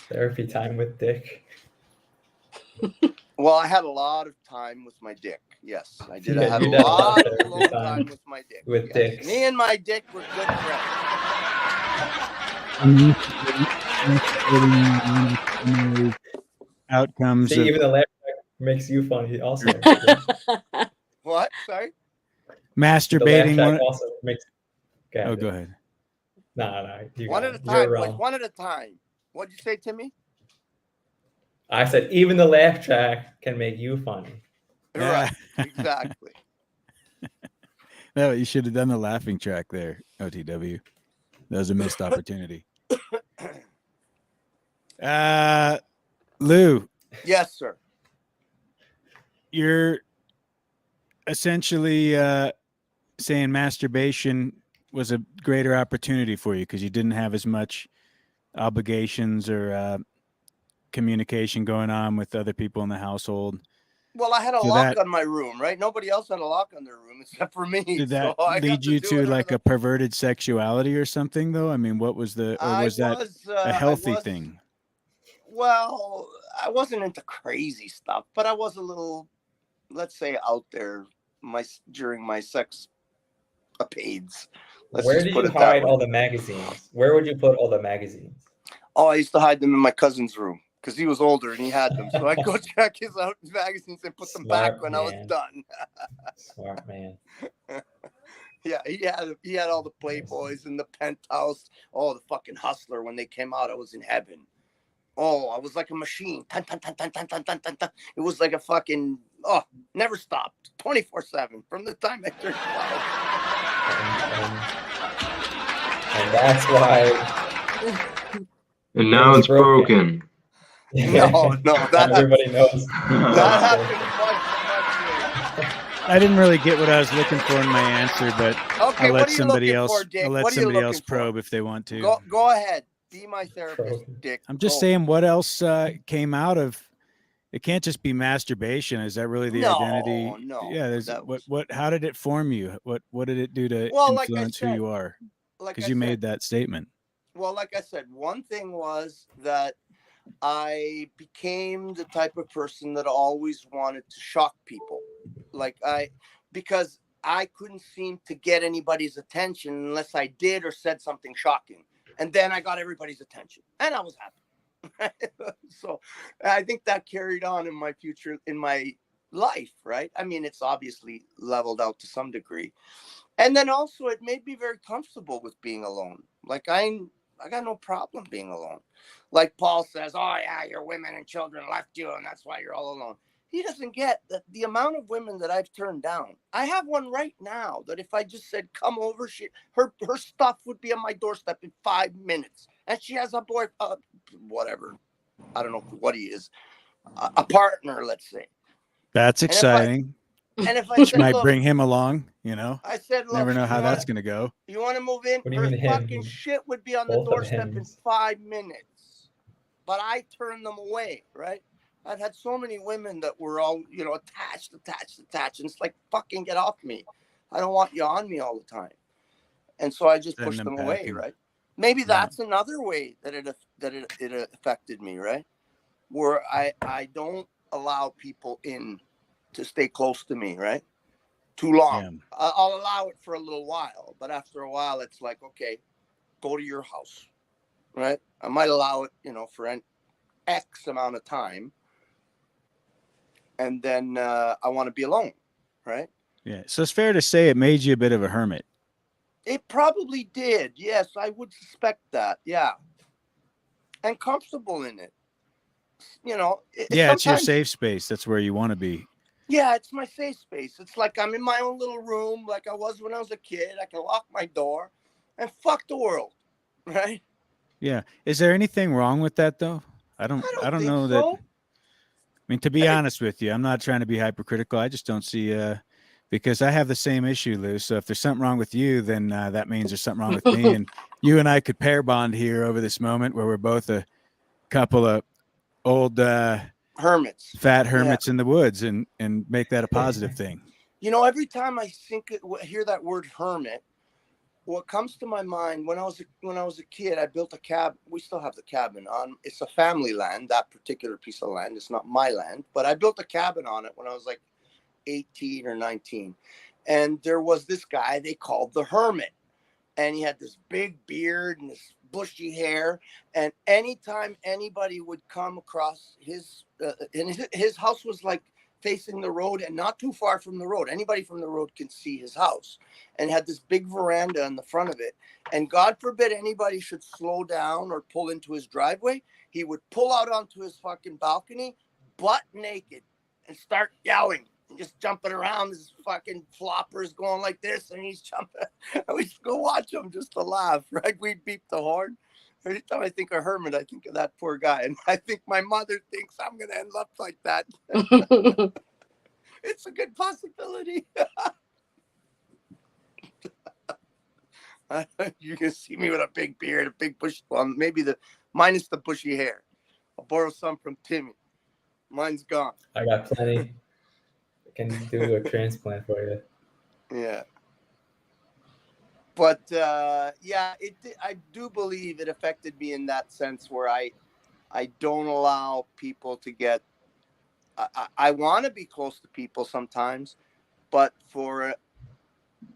[SPEAKER 7] Therapy time with Dick.
[SPEAKER 17] Well, I had a lot of time with my dick. Yes, I did.
[SPEAKER 7] Yeah,
[SPEAKER 17] I had a
[SPEAKER 7] you did a lot
[SPEAKER 17] lot
[SPEAKER 7] of
[SPEAKER 17] of
[SPEAKER 7] therapy
[SPEAKER 17] alone
[SPEAKER 7] time
[SPEAKER 17] time with my dick.
[SPEAKER 7] with
[SPEAKER 17] Yes.
[SPEAKER 7] dicks.
[SPEAKER 17] Me and my dick were good friends.
[SPEAKER 4] Outcomes
[SPEAKER 7] See,
[SPEAKER 4] of
[SPEAKER 7] even the laugh track makes you funny. Also,
[SPEAKER 17] What? Sorry?
[SPEAKER 7] the laugh
[SPEAKER 4] masturbating.
[SPEAKER 7] track also makes.
[SPEAKER 4] Oh, go ahead.
[SPEAKER 7] No. You
[SPEAKER 17] One
[SPEAKER 7] got
[SPEAKER 17] at a
[SPEAKER 7] it. You're
[SPEAKER 17] time.
[SPEAKER 7] wrong.
[SPEAKER 17] Like one at a time. What'd you say, Timmy?
[SPEAKER 7] I said even the laugh track can make you funny.
[SPEAKER 17] Right. Exactly.
[SPEAKER 4] No, you should have done the laughing track there, OTW. That was a missed opportunity. Lou.
[SPEAKER 17] Yes, sir.
[SPEAKER 4] You're essentially saying masturbation was a greater opportunity for you because you didn't have as much obligations or communication going on with other people in the household.
[SPEAKER 17] Well, I had a
[SPEAKER 4] So
[SPEAKER 17] lock on my room, right? Nobody else had a lock on their room except for me.
[SPEAKER 4] Did that
[SPEAKER 17] so I
[SPEAKER 4] lead you to like a perverted sexuality or something, though? I mean, what was the, or was that a healthy thing?
[SPEAKER 17] Well, I wasn't into crazy stuff, but I was a little, let's say, out there during my sex escapades.
[SPEAKER 7] Where did you hide all the magazines? Where would you put all the magazines?
[SPEAKER 17] Oh, I used to hide them in my cousin's room. because he was older and he had them. So I'd go check his magazines and put them back
[SPEAKER 7] Smart
[SPEAKER 17] when I was
[SPEAKER 7] man.
[SPEAKER 17] done.
[SPEAKER 7] Smart man.
[SPEAKER 17] Yeah, he had all the Playboys and the Penthouse. Oh, the fucking Hustler. When they came out, I was in heaven. Oh, I was like a machine. Tan, tan, tan, tan, tan, tan, tan, tan, tan. It was like a fucking, never stopped. 24/7 from the time I turned 12.
[SPEAKER 7] And that's why.
[SPEAKER 11] And now it's broken.
[SPEAKER 17] No, that
[SPEAKER 7] everybody knows.
[SPEAKER 17] That happened much.
[SPEAKER 4] I didn't really get what I was looking for in my answer, but
[SPEAKER 17] Okay,
[SPEAKER 4] I'll
[SPEAKER 17] what
[SPEAKER 4] let
[SPEAKER 17] are you
[SPEAKER 4] somebody
[SPEAKER 17] looking
[SPEAKER 4] else.
[SPEAKER 17] for, Dick?
[SPEAKER 4] I'll let
[SPEAKER 17] What are you
[SPEAKER 4] somebody
[SPEAKER 17] looking
[SPEAKER 4] else probe if they want to.
[SPEAKER 17] Go ahead. Be my therapist, Dick.
[SPEAKER 4] I'm just saying, what else came out of? It can't just be masturbation. Is that really the identity?
[SPEAKER 17] No.
[SPEAKER 4] Yeah. There's what? How did it form you? What did it do to
[SPEAKER 17] Well, like I
[SPEAKER 4] influence who
[SPEAKER 17] said-
[SPEAKER 4] you are?
[SPEAKER 17] like
[SPEAKER 4] Because
[SPEAKER 17] I
[SPEAKER 4] you
[SPEAKER 17] said-
[SPEAKER 4] made that statement.
[SPEAKER 17] Well, like I said, one thing was that I became the type of person that always wanted to shock people. Because I couldn't seem to get anybody's attention unless I did or said something shocking. And then I got everybody's attention and I was happy. So I think that carried on in my future, in my life, right? I mean, it's obviously leveled out to some degree. And then also it made me very comfortable with being alone. Like I got no problem being alone. Like Paul says, oh yeah, your women and children left you and that's why you're all alone. He doesn't get that the amount of women that I've turned down. I have one right now that if I just said, come over, her stuff would be on my doorstep in 5 minutes. And she has a boy, whatever. I don't know what he is. A partner, let's say.
[SPEAKER 4] That's exciting.
[SPEAKER 17] And if I
[SPEAKER 4] Which
[SPEAKER 17] said,
[SPEAKER 4] might
[SPEAKER 17] look,
[SPEAKER 4] bring him along, you know.
[SPEAKER 17] I said, look,
[SPEAKER 4] never know how that's going to go.
[SPEAKER 17] You want to move in?
[SPEAKER 7] What do you
[SPEAKER 17] Her
[SPEAKER 7] mean him?
[SPEAKER 17] fucking shit would be on the
[SPEAKER 7] Both of
[SPEAKER 17] doorstep in
[SPEAKER 7] hims.
[SPEAKER 17] 5 minutes. But I turned them away, right? I've had so many women that were all, attached. And it's like, fucking get off me. I don't want you on me all the time. And so I just
[SPEAKER 4] Send
[SPEAKER 17] pushed
[SPEAKER 4] them
[SPEAKER 17] them away,
[SPEAKER 4] packing.
[SPEAKER 17] right? Maybe that's another way that it affected me, right? Where I don't allow people in to stay close to me, right? Too long.
[SPEAKER 4] Yeah.
[SPEAKER 17] I'll allow it for a little while, but after a while, it's like, okay, go to your house, right? I might allow it, for an X amount of time, and then I want to be alone, right?
[SPEAKER 4] Yeah. So it's fair to say it made you a bit of a hermit.
[SPEAKER 17] It probably did. Yes, I would suspect that. Yeah, and comfortable in it.
[SPEAKER 4] It's your safe space. That's where you want to be.
[SPEAKER 17] Yeah, it's my safe space. It's like I'm in my own little room, like I was when I was a kid. I can lock my door and fuck the world, right?
[SPEAKER 4] Yeah. Is there anything wrong with that though? I don't know that. I mean, to be honest with you, I'm not trying to be hypercritical. I just don't see because I have the same issue, Lou. So if there's something wrong with you, then that means there's something wrong with me. And you and I could pair bond here over this moment where we're both a couple of old
[SPEAKER 17] hermits,
[SPEAKER 4] fat hermits in the woods, and make that a positive thing.
[SPEAKER 17] Every time I hear that word hermit, what comes to my mind when I was a kid, I built a cabin. We still have the cabin on. It's a family land. That particular piece of land, it's not my land, but I built a cabin on it when I was like 18 or 19. And there was this guy they called the hermit, and he had this big beard and this bushy hair. And anytime anybody would come across his house was like facing the road and not too far from the road. Anybody from the road can see his house, and had this big veranda in the front of it. And God forbid anybody should slow down or pull into his driveway. He would pull out onto his fucking balcony, butt naked, and start yelling and just jumping around. His fucking floppers going like this, and he's jumping. And we go watch him just to laugh, right? We'd beep the horn. Every time I think of Hermit, I think of that poor guy. And I think my mother thinks I'm going to end up like that. It's a good possibility. You can see me with a big beard, a big bush. Well, maybe minus the bushy hair. I'll borrow some from Timmy. Mine's gone.
[SPEAKER 7] I got plenty. I can do a transplant for you.
[SPEAKER 17] Yeah. But I do believe it affected me in that sense where I don't allow people to get. I want to be close to people sometimes, but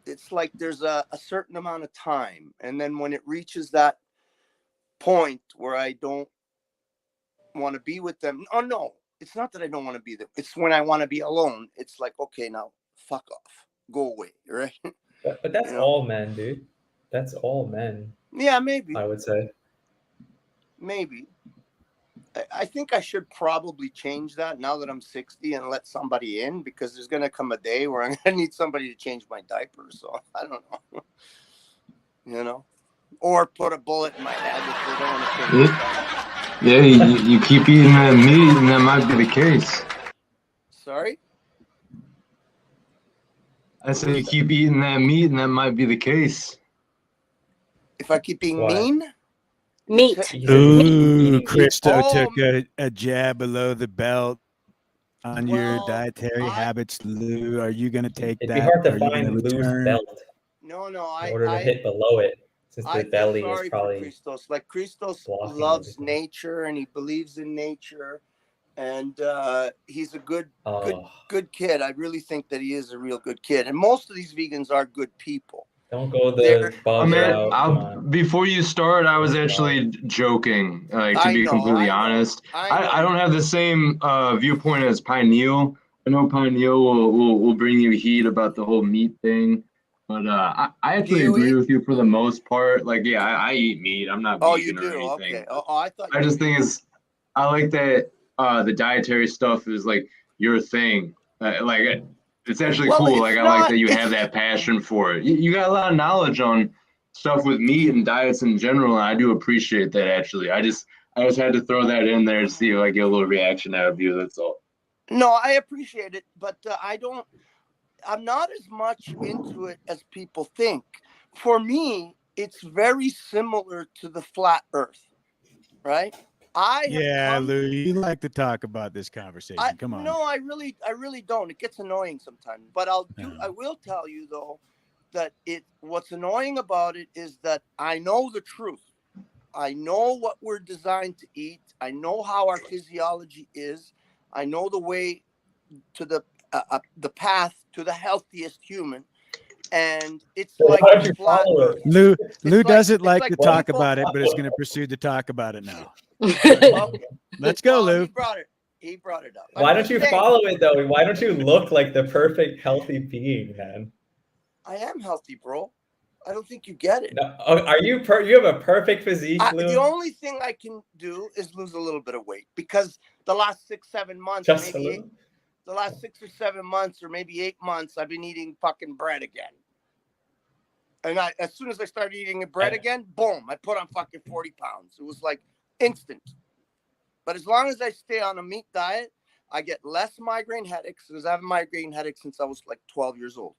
[SPEAKER 17] it's like there's a certain amount of time, and then when it reaches that point where I don't want to be with them. Oh no, it's not that I don't want to be there. It's when I want to be alone. It's like, okay, now fuck off, go away, right?
[SPEAKER 14] But that's all men, dude. That's all men.
[SPEAKER 17] Yeah, maybe.
[SPEAKER 14] I would say.
[SPEAKER 17] Maybe. I think I should probably change that now that I'm 60 and let somebody in, because there's going to come a day where I'm going to need somebody to change my diaper. So I don't know, or put a bullet in my head if they don't want to take
[SPEAKER 11] Yeah, you keep eating that meat, and that might be the case.
[SPEAKER 17] Sorry?
[SPEAKER 11] I said you keep eating that meat, and that might be the case.
[SPEAKER 17] If I keep being mean?
[SPEAKER 5] Meat.
[SPEAKER 4] Ooh, Christo
[SPEAKER 17] Oh,
[SPEAKER 4] took a jab below the belt on your dietary habits, Lou. Are you going to take
[SPEAKER 14] It'd
[SPEAKER 4] that?
[SPEAKER 14] be hard to
[SPEAKER 4] Are you going to
[SPEAKER 14] find Lou's
[SPEAKER 4] return?
[SPEAKER 14] belt
[SPEAKER 17] No,
[SPEAKER 14] in order to hit below it, since
[SPEAKER 17] I
[SPEAKER 14] the
[SPEAKER 17] feel
[SPEAKER 14] belly is
[SPEAKER 17] sorry for
[SPEAKER 14] probably
[SPEAKER 17] Christos. Like, Christos
[SPEAKER 14] blocking
[SPEAKER 17] loves
[SPEAKER 14] everything.
[SPEAKER 17] nature and he believes in nature, and he's a good kid. I really think that he is a real good kid, and most of these vegans are good people.
[SPEAKER 14] Don't go
[SPEAKER 17] They're-
[SPEAKER 14] the bug route.
[SPEAKER 11] Before you start, I was actually joking. Like, to be completely honest, I don't have the same viewpoint as Pineal. I know Pineal will bring you heat about the whole meat thing, but I actually agree with you for the most part. Like, yeah, I eat meat. I'm not
[SPEAKER 17] Oh,
[SPEAKER 11] vegan
[SPEAKER 17] you
[SPEAKER 11] or
[SPEAKER 17] do?
[SPEAKER 11] anything.
[SPEAKER 17] Okay. Oh, I thought.
[SPEAKER 11] I just think I like that the dietary stuff is like your thing. Like, it's actually cool. Like, I like that you have that passion for it. You got a lot of knowledge on stuff with meat and diets in general, and I do appreciate that. Actually, I just had to throw that in there to see if I get a little reaction out of you. That's all.
[SPEAKER 17] No, I appreciate it, but I'm not as much into it as people think. For me, it's very similar to the flat Earth, right?
[SPEAKER 4] Yeah, Lou, you like to talk about this conversation. Come on.
[SPEAKER 17] No, I really don't. It gets annoying sometimes. But I will tell you though that what's annoying about it is that I know the truth. I know what we're designed to eat. I know how our physiology is. I know the way to the path to the healthiest human. And it's
[SPEAKER 14] So
[SPEAKER 17] like
[SPEAKER 14] why don't you
[SPEAKER 17] flat
[SPEAKER 14] follow
[SPEAKER 17] Earth.
[SPEAKER 14] it?
[SPEAKER 4] Lou doesn't like
[SPEAKER 17] like
[SPEAKER 4] to talk
[SPEAKER 17] people-
[SPEAKER 4] about it, but is going to proceed to talk about it now.
[SPEAKER 17] Well,
[SPEAKER 4] Let's go, Lou.
[SPEAKER 17] He brought it up.
[SPEAKER 14] Why don't you follow it though? Why don't you look like the perfect healthy being, man?
[SPEAKER 17] I am healthy, bro. I don't think you get it.
[SPEAKER 14] No, are you? You have a perfect physique, Lou.
[SPEAKER 17] The only thing I can do is lose a little bit of weight, because the last 6-7 months,
[SPEAKER 14] Just
[SPEAKER 17] maybe
[SPEAKER 14] a little?
[SPEAKER 17] the last 6 or 7 months, or maybe 8 months, I've been eating fucking bread again. And as soon as I started eating bread again, boom, I put on fucking 40 pounds. It was like instant. But as long as I stay on a meat diet, I get less migraine headaches, because I have migraine headaches since I was like 12 years old.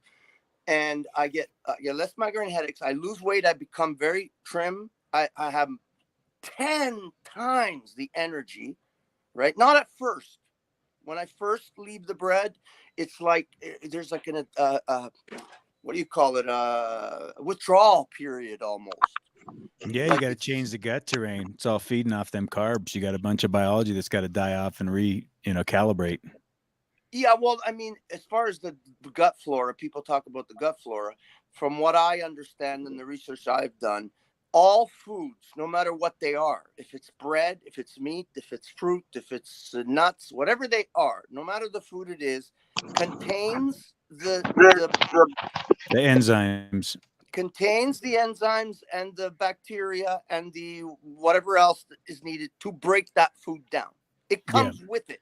[SPEAKER 17] And I get less migraine headaches. I lose weight. I become very trim. I have 10 times the energy, right? Not at first. When I first leave the bread, it's like there's like an what do you call it? Withdrawal period almost.
[SPEAKER 4] Yeah, you got to change the gut terrain. It's all feeding off them carbs. You got a bunch of biology that's got to die off and calibrate.
[SPEAKER 17] Yeah, well, I mean, as far as the gut flora, people talk about the gut flora. From what I understand and the research I've done, all foods, no matter what they are, if it's bread, if it's meat, if it's fruit, if it's nuts, whatever they are, no matter the food it is, contains the
[SPEAKER 4] enzymes.
[SPEAKER 17] Contains the enzymes and the bacteria and the whatever else that is needed to break that food down. It comes with it.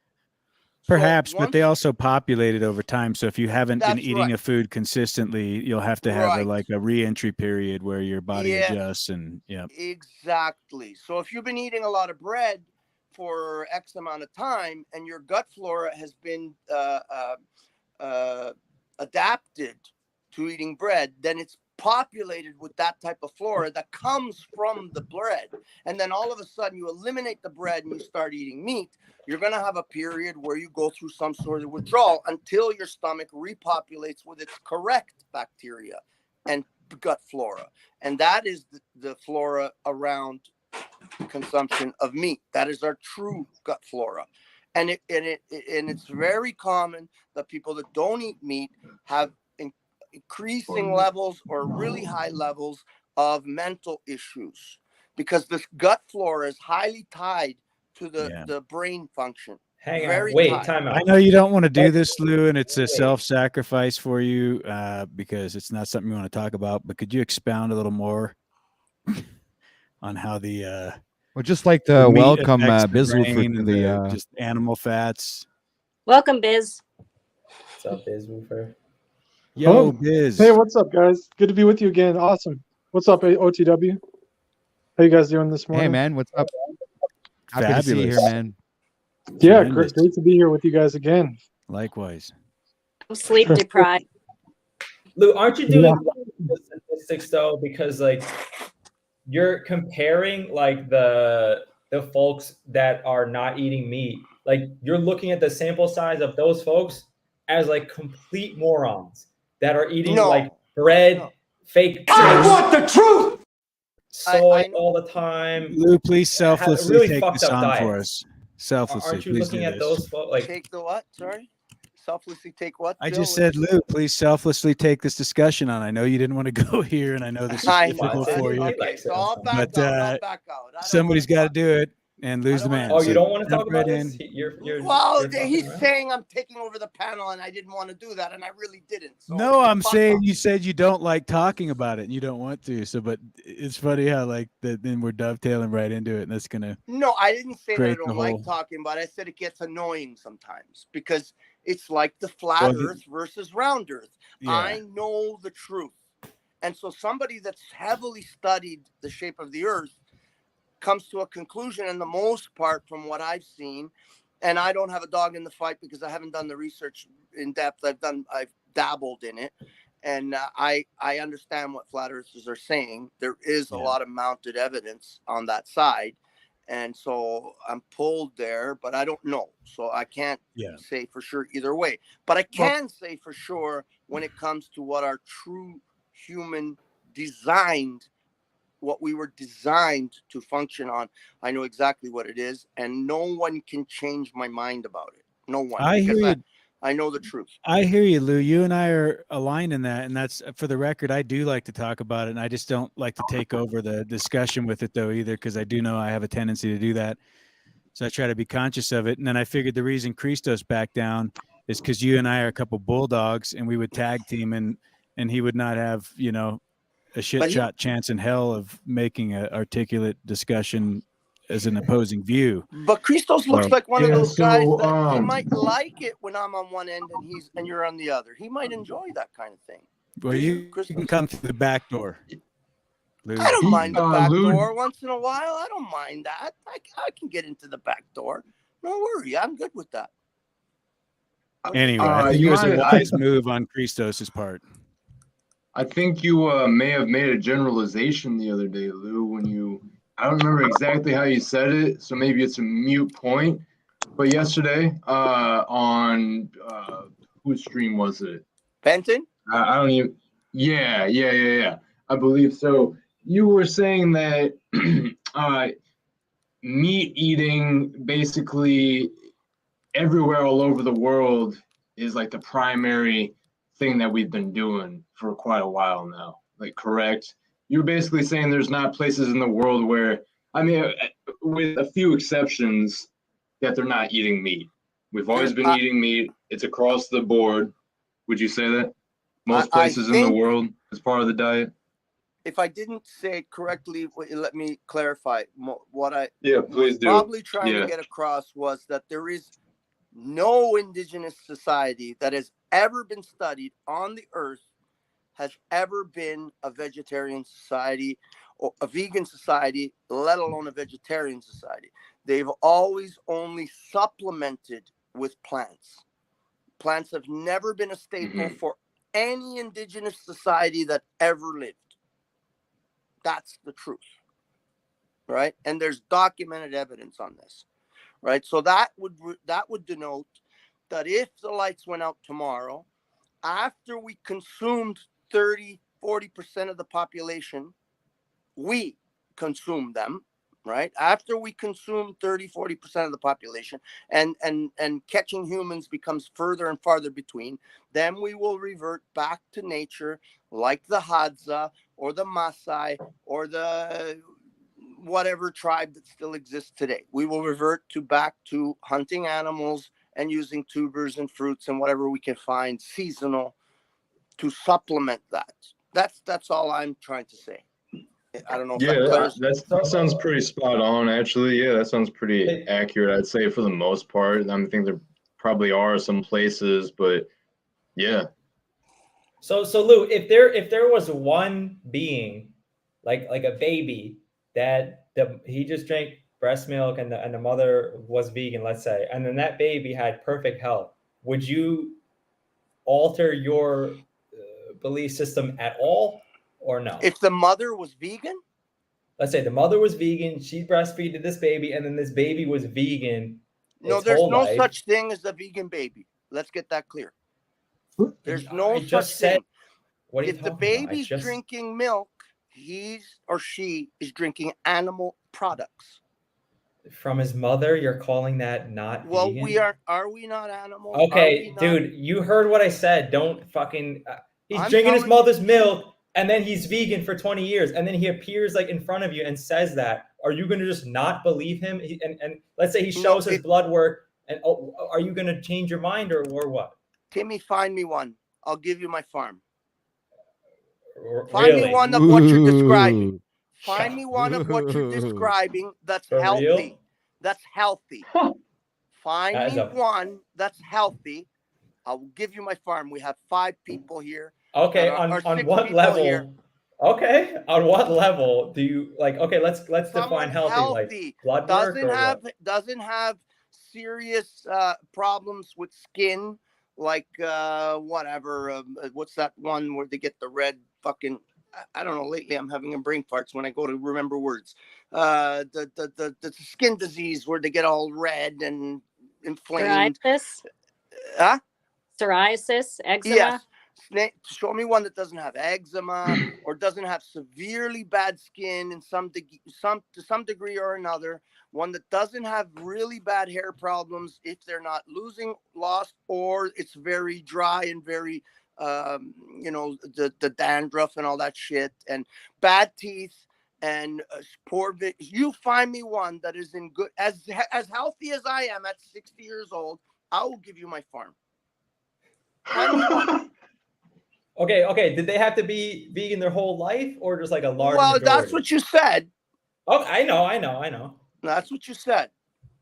[SPEAKER 4] Perhaps, but they also populate it over time. So if you haven't been eating
[SPEAKER 17] right.
[SPEAKER 4] a food consistently, you'll have to have a re-entry period where your body adjusts and
[SPEAKER 17] Exactly. So if you've been eating a lot of bread for X amount of time and your gut flora has been adapted to eating bread, then it's populated with that type of flora that comes from the bread. And then all of a sudden you eliminate the bread and you start eating meat. You're going to have a period where you go through some sort of withdrawal until your stomach repopulates with its correct bacteria and gut flora. And that is the flora around consumption of meat. That is our true gut flora. And it's very common that people that don't eat meat have increasing levels or really high levels of mental issues, because this gut flora is highly tied to the brain function.
[SPEAKER 7] Hang on.
[SPEAKER 17] Very
[SPEAKER 7] Wait,
[SPEAKER 17] tight.
[SPEAKER 7] time out.
[SPEAKER 4] I know you don't want to do this, Lou, and it's a self-sacrifice for you because it's not something you want to talk about. But could you expound a little more on how the
[SPEAKER 2] Well, just like
[SPEAKER 4] the
[SPEAKER 2] to
[SPEAKER 4] meat
[SPEAKER 2] welcome
[SPEAKER 4] affects the
[SPEAKER 2] Bizwood
[SPEAKER 4] brain
[SPEAKER 2] to
[SPEAKER 4] and
[SPEAKER 2] the
[SPEAKER 4] just animal fats?
[SPEAKER 5] Welcome, Biz.
[SPEAKER 7] What's up, Biz Woofer?
[SPEAKER 4] Yo,
[SPEAKER 18] Huh?
[SPEAKER 4] Biz.
[SPEAKER 18] Hey, what's up, guys? Good to be with you again. Awesome. What's up, OTW? How you guys doing this morning?
[SPEAKER 2] Hey, man, what's up? Happy to see you here,
[SPEAKER 4] Fabulous.
[SPEAKER 2] man.
[SPEAKER 18] Yeah,
[SPEAKER 4] Tremendous.
[SPEAKER 18] great to be here with you guys again.
[SPEAKER 4] Likewise.
[SPEAKER 5] I'm sleep deprived.
[SPEAKER 7] Lou, aren't you doing the statistics though? Because like you're comparing like the folks that are not eating meat. Like you're looking at the sample size of those folks as like complete morons that are eating like bread, fake.
[SPEAKER 17] I
[SPEAKER 7] want
[SPEAKER 17] the truth.
[SPEAKER 7] Soy all the time.
[SPEAKER 4] Lou, please selflessly
[SPEAKER 7] really
[SPEAKER 4] take
[SPEAKER 7] fucked
[SPEAKER 4] this
[SPEAKER 7] up
[SPEAKER 4] on for
[SPEAKER 7] diets.
[SPEAKER 4] us. Selflessly,
[SPEAKER 7] Aren't you
[SPEAKER 4] please
[SPEAKER 7] looking
[SPEAKER 4] do
[SPEAKER 7] at
[SPEAKER 4] this.
[SPEAKER 7] those folks? Like
[SPEAKER 17] Take the what? Sorry, selflessly take what?
[SPEAKER 4] I
[SPEAKER 17] Joe?
[SPEAKER 4] just
[SPEAKER 17] What'd
[SPEAKER 4] said,
[SPEAKER 17] you say?
[SPEAKER 4] Lou, please selflessly take this discussion on. I know you didn't want to go here, and I know this is
[SPEAKER 17] I know.
[SPEAKER 4] difficult for you.
[SPEAKER 17] Okay, so I'll back
[SPEAKER 4] But
[SPEAKER 17] out. I'll back out.
[SPEAKER 4] somebody's got to do it and lose the man.
[SPEAKER 7] Oh, you
[SPEAKER 4] So
[SPEAKER 7] don't want to
[SPEAKER 4] jump
[SPEAKER 7] talk
[SPEAKER 4] right
[SPEAKER 7] about
[SPEAKER 4] in.
[SPEAKER 7] this? You're
[SPEAKER 17] Well,
[SPEAKER 7] fucking
[SPEAKER 17] he's
[SPEAKER 7] around?
[SPEAKER 17] saying I'm taking over the panel, and I didn't want to do that, and I really didn't. So
[SPEAKER 4] No, I'm
[SPEAKER 17] fuck
[SPEAKER 4] saying
[SPEAKER 17] off.
[SPEAKER 4] you said you don't like talking about it and you don't want to. So, but it's funny how like that. Then we're dovetailing right into it, and that's gonna.
[SPEAKER 17] No, I didn't say that I
[SPEAKER 4] create
[SPEAKER 17] don't
[SPEAKER 4] the
[SPEAKER 17] like
[SPEAKER 4] whole.
[SPEAKER 17] talking about it. I said it gets annoying sometimes because it's like the flat
[SPEAKER 4] Well, he-
[SPEAKER 17] Earth versus round Earth.
[SPEAKER 4] Yeah.
[SPEAKER 17] I know the truth. And so somebody that's heavily studied the shape of the Earth comes to a conclusion, in the most part, from what I've seen, and I don't have a dog in the fight because I haven't done the research in depth. I've dabbled in it, and I understand what flat earthers are saying. There is a lot of mounted evidence on that side, and so I'm pulled there, but I don't know, so I can't say for sure either way. But I can say for sure when it comes to what our true human designed, what we were designed to function on. I know exactly what it is, and no one can change my mind about it. No one.
[SPEAKER 4] I hear
[SPEAKER 17] because
[SPEAKER 4] you.
[SPEAKER 17] I know the truth.
[SPEAKER 4] I hear you, Lou. You and I are aligned in that, and that's for the record. I do like to talk about it, and I just don't like to take over the discussion with it, though, either, because I do know I have a tendency to do that. So I try to be conscious of it. And then I figured the reason Christos backed down is because you and I are a couple bulldogs, and we would tag team, and he would not have, a shit shot chance in hell of making an articulate discussion as an opposing view.
[SPEAKER 17] But Christos looks like one of
[SPEAKER 11] Yeah,
[SPEAKER 17] those guys
[SPEAKER 11] so,
[SPEAKER 17] that he might like it when I'm on one end and you're on the other. He might enjoy that kind of thing.
[SPEAKER 4] Well, you can come through the back door, Lou.
[SPEAKER 17] I don't mind the back
[SPEAKER 11] Lou-
[SPEAKER 17] door once in a while. I don't mind that. I can get into the back door. No worry. I'm good with that.
[SPEAKER 4] Anyway, I think it was a wise move on Christos's part.
[SPEAKER 11] I think you may have made a generalization the other day, Lou, when I don't remember exactly how you said it, so maybe it's a mute point. But yesterday, on whose stream was it?
[SPEAKER 17] Benton?
[SPEAKER 11] I don't even. Yeah. I believe so. You were saying that meat eating basically everywhere all over the world is like the primary thing that we've been doing for quite a while now. Like, correct? You're basically saying there's not places in the world where, I mean, with a few exceptions, that they're not eating meat. We've always been eating meat. It's across the board. Would you say that? Most places in the world as part of the diet?
[SPEAKER 17] If I didn't say it correctly, let me clarify. What I
[SPEAKER 11] please do.
[SPEAKER 17] probably trying to get across was that there is no indigenous society that has ever been studied on the earth has ever been a vegetarian society or a vegan society, let alone a vegetarian society. They've always only supplemented with plants. Plants have never been a staple for any indigenous society that ever lived. That's the truth, right? And there's documented evidence on this, right? So that would denote that if the lights went out tomorrow, after we consumed 30-40% of the population, we consume them, right? After we consume 30-40% of the population and catching humans becomes further and farther between, then we will revert back to nature like the Hadza or the Maasai or the whatever tribe that still exists today. We will revert back to hunting animals and using tubers and fruits and whatever we can find seasonal to supplement that. That's all I'm trying to say. I don't know if that clears.
[SPEAKER 11] That sounds pretty spot on, actually. Yeah, that sounds pretty accurate, I'd say, for the most part. I think there probably are some places, but yeah.
[SPEAKER 14] So Lou, if there was one being, like a baby, that he just drank breast milk and the mother was vegan, let's say, and then that baby had perfect health, would you alter your belief system at all, or no?
[SPEAKER 17] If the mother was vegan?
[SPEAKER 14] Let's say the mother was vegan, she breastfeeded this baby, and then this baby was vegan.
[SPEAKER 17] No, there's no such thing as a vegan baby. Let's get that clear. There's no such thing.
[SPEAKER 14] What are you
[SPEAKER 17] if the baby's drinking milk, he or she is drinking animal products.
[SPEAKER 14] From his mother, you're calling that not
[SPEAKER 17] well,
[SPEAKER 14] vegan?
[SPEAKER 17] Are we not animals?
[SPEAKER 14] Okay, dude, you heard what I said. Don't fucking... he's drinking his mother's milk, and then he's vegan for 20 years, and then he appears like in front of you and says that. Are you going to just not believe him? And let's say he shows his blood work, and are you going to change your mind or what?
[SPEAKER 17] Timmy, find me one. I'll give you my farm. Find me one of what you're describing. Find me one of what you're describing that's healthy.
[SPEAKER 14] Real?
[SPEAKER 17] That's healthy. Find me one that's healthy. I will give you my farm. We have 5 people here.
[SPEAKER 14] Okay, on what level? Here. Okay, on what level do you like? Okay, let's define healthy. Like blood work or
[SPEAKER 17] doesn't have serious problems with skin, like whatever. What's that one where they get the red fucking? I don't know. Lately, I'm having a brain farts when I go to remember words. The skin disease where they get all red and inflamed.
[SPEAKER 5] Psoriasis.
[SPEAKER 17] Huh?
[SPEAKER 5] Psoriasis, eczema.
[SPEAKER 17] Yes. Show me one that doesn't have eczema or doesn't have severely bad skin in to some degree or another. One that doesn't have really bad hair problems if they're not lost, or it's very dry and very the dandruff and all that shit and bad teeth and poor. You find me one that is in good as healthy as I am at 60 years old. I will give you my farm. Find me one.
[SPEAKER 14] Okay. Did they have to be vegan their whole life, or just like a large?
[SPEAKER 17] Well,
[SPEAKER 14] majority?
[SPEAKER 17] That's what you said.
[SPEAKER 14] Oh, I know.
[SPEAKER 17] That's what you said,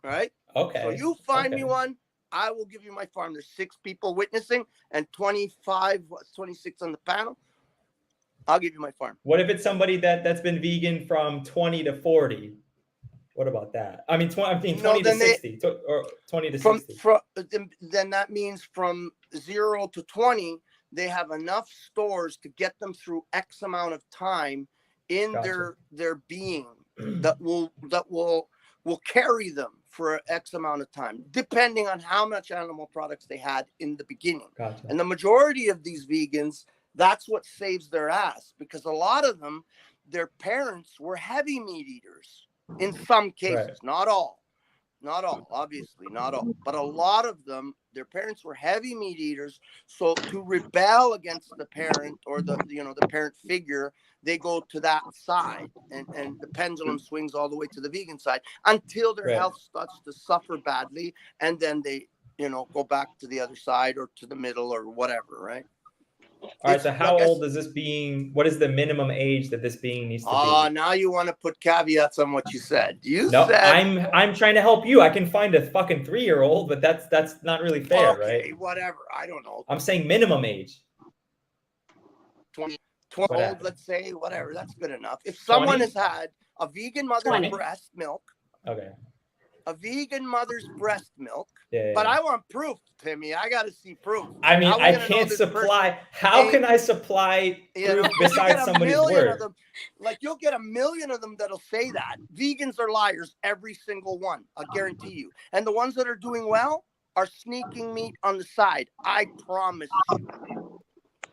[SPEAKER 17] right?
[SPEAKER 14] Okay.
[SPEAKER 17] So you find me one, I will give you my farm. There's 6 people witnessing and 26 on the panel. I'll give you my farm.
[SPEAKER 14] What if it's somebody that's been vegan from 20 to 40? What about that? I mean, 20 to 60, or 20 to 60.
[SPEAKER 17] Then that means from 0 to 20, they have enough stores to get them through X amount of time in their being that will carry them for X amount of time, depending on how much animal products they had in the beginning.
[SPEAKER 14] Gotcha.
[SPEAKER 17] And the majority of these vegans, that's what saves their ass, because a lot of them, their parents were heavy meat eaters in some cases, not all, obviously not all, but a lot of them, their parents were heavy meat eaters. So to rebel against the parent or the parent figure, they go to that side, and the pendulum swings all the way to the vegan side until their health starts to suffer badly, and then they go back to the other side or to the middle or whatever, right?
[SPEAKER 14] All right, so how old is this being? What is the minimum age that this being needs to be?
[SPEAKER 17] Oh, now you want to put caveats on what you said.
[SPEAKER 14] I'm trying to help you. I can find a fucking 3-year-old, but that's not really fair, right?
[SPEAKER 17] Whatever. I don't know.
[SPEAKER 14] I'm saying minimum age.
[SPEAKER 17] 20, 12, let's say, whatever. That's good enough. If someone has had a vegan mother's breast milk, a vegan mother's breast milk, but I want proof, Timmy. I got to see proof.
[SPEAKER 14] I mean, I can't supply. How can I supply proof besides somebody's word?
[SPEAKER 17] Like, you'll get 1 million of them that'll say that. Vegans are liars, every single one. I guarantee you. And the ones that are doing well are sneaking meat on the side. I promise you.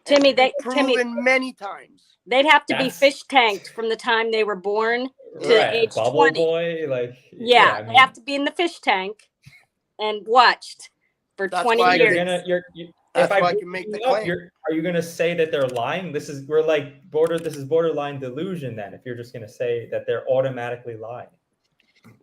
[SPEAKER 5] Timmy,
[SPEAKER 17] proven many times.
[SPEAKER 5] They'd have to be fish tanked from the time they were born to age
[SPEAKER 14] Bubble
[SPEAKER 5] 20.
[SPEAKER 14] boy, like
[SPEAKER 5] they have to be in the fish tank and watched for
[SPEAKER 17] That's
[SPEAKER 5] 20
[SPEAKER 17] why I
[SPEAKER 5] years.
[SPEAKER 17] can-
[SPEAKER 7] If
[SPEAKER 17] That's
[SPEAKER 7] I
[SPEAKER 17] why I
[SPEAKER 7] bring
[SPEAKER 17] can make the
[SPEAKER 7] you up,
[SPEAKER 17] claim.
[SPEAKER 7] are you gonna say that they're lying? This is borderline delusion then, if you're just gonna say that they're automatically lying.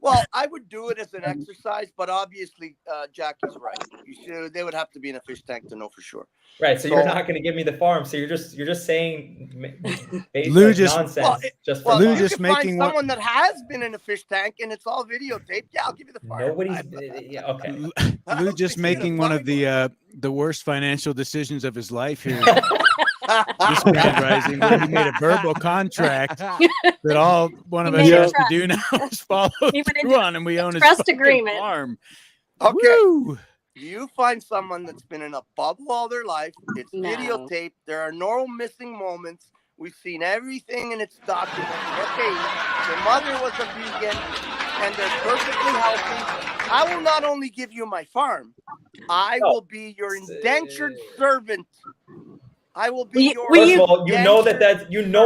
[SPEAKER 17] Well, I would do it as an exercise, but obviously, Jackie's right. They would have to be in a fish tank to know for sure.
[SPEAKER 7] Right, so you're not going to give me the farm. So you're just saying
[SPEAKER 4] Lou
[SPEAKER 7] like
[SPEAKER 4] just-
[SPEAKER 7] nonsense. just for
[SPEAKER 17] Well,
[SPEAKER 4] Lou
[SPEAKER 17] you
[SPEAKER 4] just
[SPEAKER 17] can find
[SPEAKER 4] making one-
[SPEAKER 17] someone that has been in a fish tank and it's all videotaped. Yeah, I'll give you the farm.
[SPEAKER 7] Nobody's yeah, okay.
[SPEAKER 4] Lou just making one of the worst financial decisions of his life here. This Grand Rising, where he made a verbal contract that all one of us has to do now is follow through on, and we own his
[SPEAKER 5] trust
[SPEAKER 4] fucking
[SPEAKER 5] agreement.
[SPEAKER 4] farm.
[SPEAKER 17] Okay.
[SPEAKER 4] Woo!
[SPEAKER 17] You find someone that's been in a bubble all their life. It's
[SPEAKER 5] No.
[SPEAKER 17] videotaped. There are no missing moments. We've seen everything and it's documented. Okay, your mother was a vegan and they're perfectly healthy. I will not only give you my farm, I will be your indentured servant. I will be your.
[SPEAKER 7] First of all, you know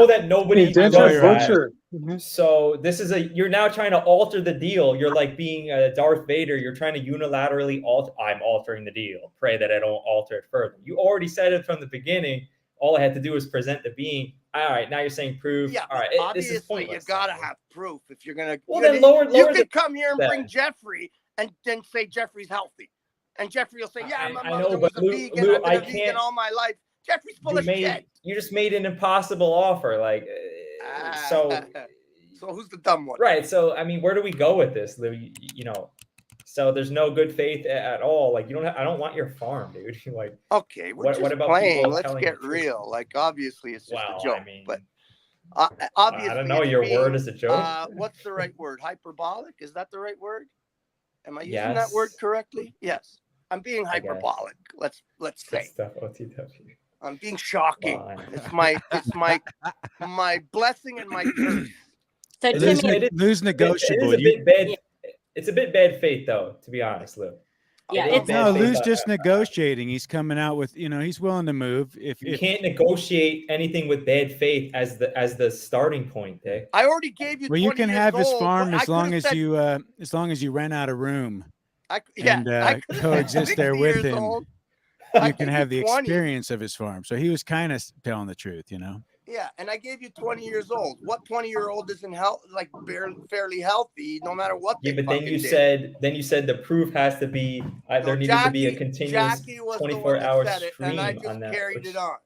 [SPEAKER 7] that nobody does
[SPEAKER 18] Indentured
[SPEAKER 7] that.
[SPEAKER 18] butcher.
[SPEAKER 7] So this is you're now trying to alter the deal. You're like being Darth Vader. You're trying to unilaterally alter. I'm altering the deal. Pray that I don't alter it further. You already said it from the beginning. All I had to do was present the being. All right, now you're saying prove.
[SPEAKER 17] Yeah,
[SPEAKER 7] all right, this is
[SPEAKER 17] obviously you
[SPEAKER 7] pointless.
[SPEAKER 17] gotta have proof if you're gonna.
[SPEAKER 7] Well, then lower
[SPEAKER 17] You
[SPEAKER 7] the
[SPEAKER 17] could come here and
[SPEAKER 7] that.
[SPEAKER 17] bring Jeffrey and then say Jeffrey's healthy, and Jeffrey will say, "Yeah, my
[SPEAKER 7] I
[SPEAKER 17] mother
[SPEAKER 7] know,
[SPEAKER 17] was
[SPEAKER 7] but
[SPEAKER 17] a
[SPEAKER 7] Lou,
[SPEAKER 17] vegan.
[SPEAKER 7] Lou,
[SPEAKER 17] I've been
[SPEAKER 7] I
[SPEAKER 17] a vegan
[SPEAKER 7] can't.
[SPEAKER 17] all my life." Jeffrey's full of shit.
[SPEAKER 7] You just made an impossible offer. Like, so.
[SPEAKER 17] So who's the dumb one?
[SPEAKER 7] Right. So I mean, where do we go with this, Lou? You know, so there's no good faith at all. Like, you don't. I don't want your farm, dude. Like,
[SPEAKER 17] okay, we're
[SPEAKER 7] what
[SPEAKER 17] just
[SPEAKER 7] about
[SPEAKER 17] playing.
[SPEAKER 7] people
[SPEAKER 17] Let's
[SPEAKER 7] telling
[SPEAKER 17] get
[SPEAKER 7] the truth?
[SPEAKER 17] real. Like, obviously, it's just
[SPEAKER 7] Well,
[SPEAKER 17] a joke.
[SPEAKER 7] I mean,
[SPEAKER 17] but obviously,
[SPEAKER 7] I don't know.
[SPEAKER 17] it's
[SPEAKER 7] Your
[SPEAKER 17] being,
[SPEAKER 7] word is a joke.
[SPEAKER 17] What's the right word? Hyperbolic? Is that the right word? Am I using that
[SPEAKER 7] Yes.
[SPEAKER 17] word correctly? Yes. I'm being
[SPEAKER 7] I guess.
[SPEAKER 17] hyperbolic. Let's
[SPEAKER 7] Good
[SPEAKER 17] say.
[SPEAKER 7] stuff, OTW.
[SPEAKER 17] I'm being shocking.
[SPEAKER 7] Fine.
[SPEAKER 17] It's my blessing and my curse.
[SPEAKER 5] So
[SPEAKER 4] Lou's,
[SPEAKER 5] Timmy,
[SPEAKER 4] Lou's negotiable.
[SPEAKER 7] It is a bit bad. It's a bit bad faith, though, to be honest, Lou.
[SPEAKER 5] Yeah,
[SPEAKER 7] It is
[SPEAKER 5] it's-
[SPEAKER 7] bad
[SPEAKER 4] No,
[SPEAKER 7] faith
[SPEAKER 4] Lou's
[SPEAKER 7] on-
[SPEAKER 4] just negotiating. He's coming out with, he's willing to move. If
[SPEAKER 7] You can't negotiate anything with bad faith as the starting point, Dick.
[SPEAKER 17] I already gave you.
[SPEAKER 4] well, you
[SPEAKER 17] 20
[SPEAKER 4] can
[SPEAKER 17] years
[SPEAKER 4] have his
[SPEAKER 17] old,
[SPEAKER 4] farm
[SPEAKER 17] but I
[SPEAKER 4] as long
[SPEAKER 17] could've
[SPEAKER 4] as
[SPEAKER 17] said-
[SPEAKER 4] you rent out a room
[SPEAKER 17] I
[SPEAKER 4] and
[SPEAKER 17] could've said
[SPEAKER 4] coexist there
[SPEAKER 17] 60
[SPEAKER 4] with
[SPEAKER 17] years
[SPEAKER 4] him.
[SPEAKER 17] old. I
[SPEAKER 4] You can
[SPEAKER 17] gave
[SPEAKER 4] have the
[SPEAKER 17] 20.
[SPEAKER 4] experience of his farm. So he was kind of telling the truth,
[SPEAKER 17] Yeah, and I gave you 20 years old. What 20-year-old isn't fairly healthy, no matter what?
[SPEAKER 7] Yeah,
[SPEAKER 17] they
[SPEAKER 7] but then
[SPEAKER 17] fucking
[SPEAKER 7] you
[SPEAKER 17] did?
[SPEAKER 7] said the proof has to be there needed to be a continuous
[SPEAKER 17] Jackie was the
[SPEAKER 7] 24
[SPEAKER 17] one
[SPEAKER 7] hour
[SPEAKER 17] that said it,
[SPEAKER 7] stream
[SPEAKER 17] and I just
[SPEAKER 7] on that.
[SPEAKER 17] carried it on.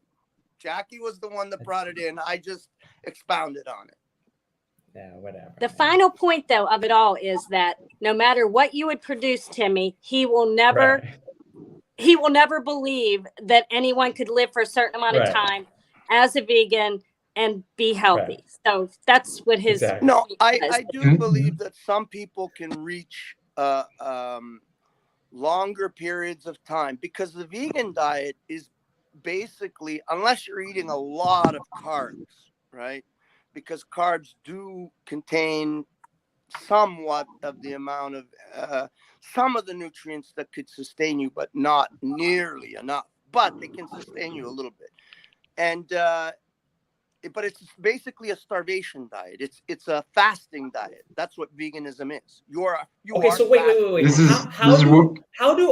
[SPEAKER 17] Jackie was the one that brought it in. I just expounded on it.
[SPEAKER 7] Yeah, whatever.
[SPEAKER 5] the final point, though, of it all is that no matter what you would produce, Timmy, he will never.
[SPEAKER 7] Right.
[SPEAKER 5] He will never believe that anyone could live for a certain amount of
[SPEAKER 7] Right.
[SPEAKER 5] time as a vegan and be healthy.
[SPEAKER 7] Right.
[SPEAKER 5] So that's what his
[SPEAKER 7] Exactly.
[SPEAKER 17] No,
[SPEAKER 5] point
[SPEAKER 17] I
[SPEAKER 5] was.
[SPEAKER 17] do believe that some people can reach longer periods of time because the vegan diet is basically, unless you're eating a lot of carbs, right? Because carbs do contain somewhat of the amount of some of the nutrients that could sustain you, but not nearly enough. But they can sustain you a little bit. And but it's basically a starvation diet. It's a fasting diet. That's what veganism is. You
[SPEAKER 7] Okay,
[SPEAKER 17] are
[SPEAKER 7] so wait.
[SPEAKER 11] This is
[SPEAKER 7] How
[SPEAKER 11] this is what
[SPEAKER 7] do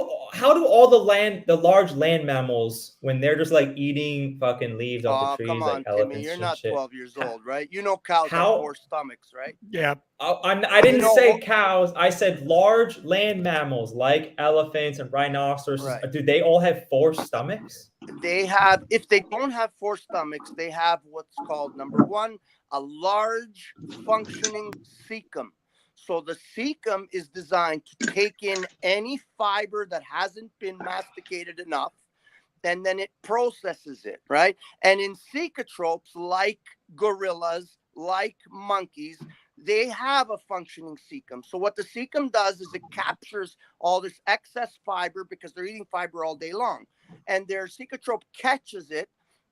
[SPEAKER 7] all the large land mammals, when they're just like eating fucking leaves off the trees,
[SPEAKER 17] come on,
[SPEAKER 7] like elephants
[SPEAKER 17] Timmy. You're
[SPEAKER 7] and
[SPEAKER 17] not
[SPEAKER 7] shit?
[SPEAKER 17] 12 years old, right? You know cows have 4 stomachs, right?
[SPEAKER 4] Yeah.
[SPEAKER 7] I didn't
[SPEAKER 17] You know
[SPEAKER 7] say
[SPEAKER 17] what-
[SPEAKER 7] cows. I said large land mammals like elephants and rhinoceroses.
[SPEAKER 17] Right.
[SPEAKER 7] Do they all have 4 stomachs?
[SPEAKER 17] They have, if they don't have 4 stomachs, they have what's called, number 1, a large functioning cecum. So the cecum is designed to take in any fiber that hasn't been masticated enough, and then it processes it, right? And in cecotropes, like gorillas, like monkeys, they have a functioning cecum. So what the cecum does is it captures all this excess fiber because they're eating fiber all day long. And their cecotrope catches it,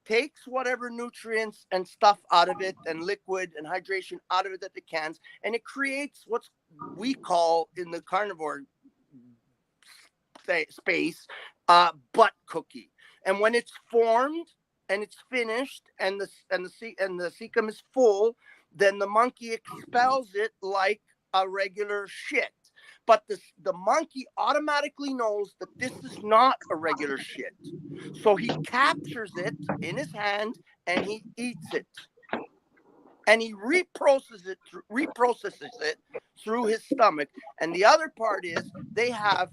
[SPEAKER 17] takes whatever nutrients and stuff out of it and liquid and hydration out of it that it can, and it creates what we call in the carnivore space butt cookie. And when it's formed and it's finished and the cecum is full, then the monkey expels it like a regular shit. But the monkey automatically knows that this is not a regular shit. So he captures it in his hand and he eats it. And he reprocesses it through his stomach. And the other part is they have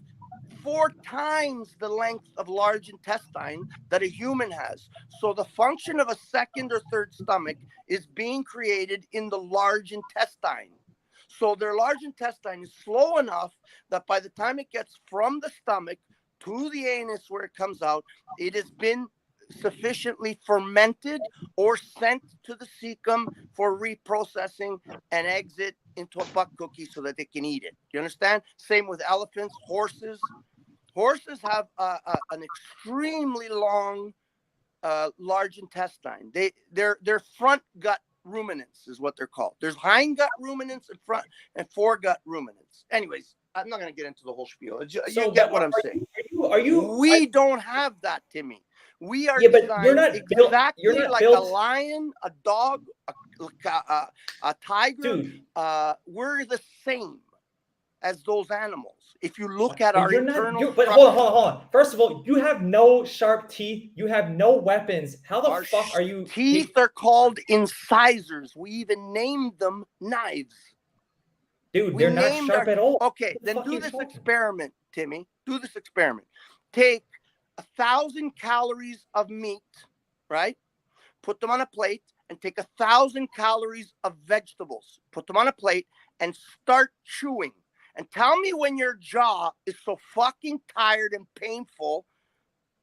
[SPEAKER 17] 4 times the length of large intestine that a human has. So the function of a second or third stomach is being created in the large intestine. So their large intestine is slow enough that by the time it gets from the stomach to the anus where it comes out, it has been sufficiently fermented or sent to the cecum for reprocessing and exit into a buck cookie so that they can eat it. You understand? Same with elephants, horses. Horses have an extremely long, large intestine. Their front gut ruminants is what they're called. There's hind gut ruminants and front and foregut ruminants. Anyways, I'm not going to get into the whole spiel. You get what I'm saying. We don't have that, Timmy. We are designed exactly like a lion, a dog, a tiger.
[SPEAKER 14] Dude.
[SPEAKER 17] We're the same as those animals. If you look at our internal
[SPEAKER 14] but hold on. First of all, you have no sharp teeth. You have no weapons. How the fuck are you?
[SPEAKER 17] Teeth are called incisors. We even named them knives.
[SPEAKER 14] Dude, they're not sharp at all.
[SPEAKER 17] Okay, then do this experiment, Timmy. Do this experiment. Take 1,000 calories of meat, right? Put them on a plate, and take 1,000 calories of vegetables. Put them on a plate and start chewing. And tell me when your jaw is so fucking tired and painful,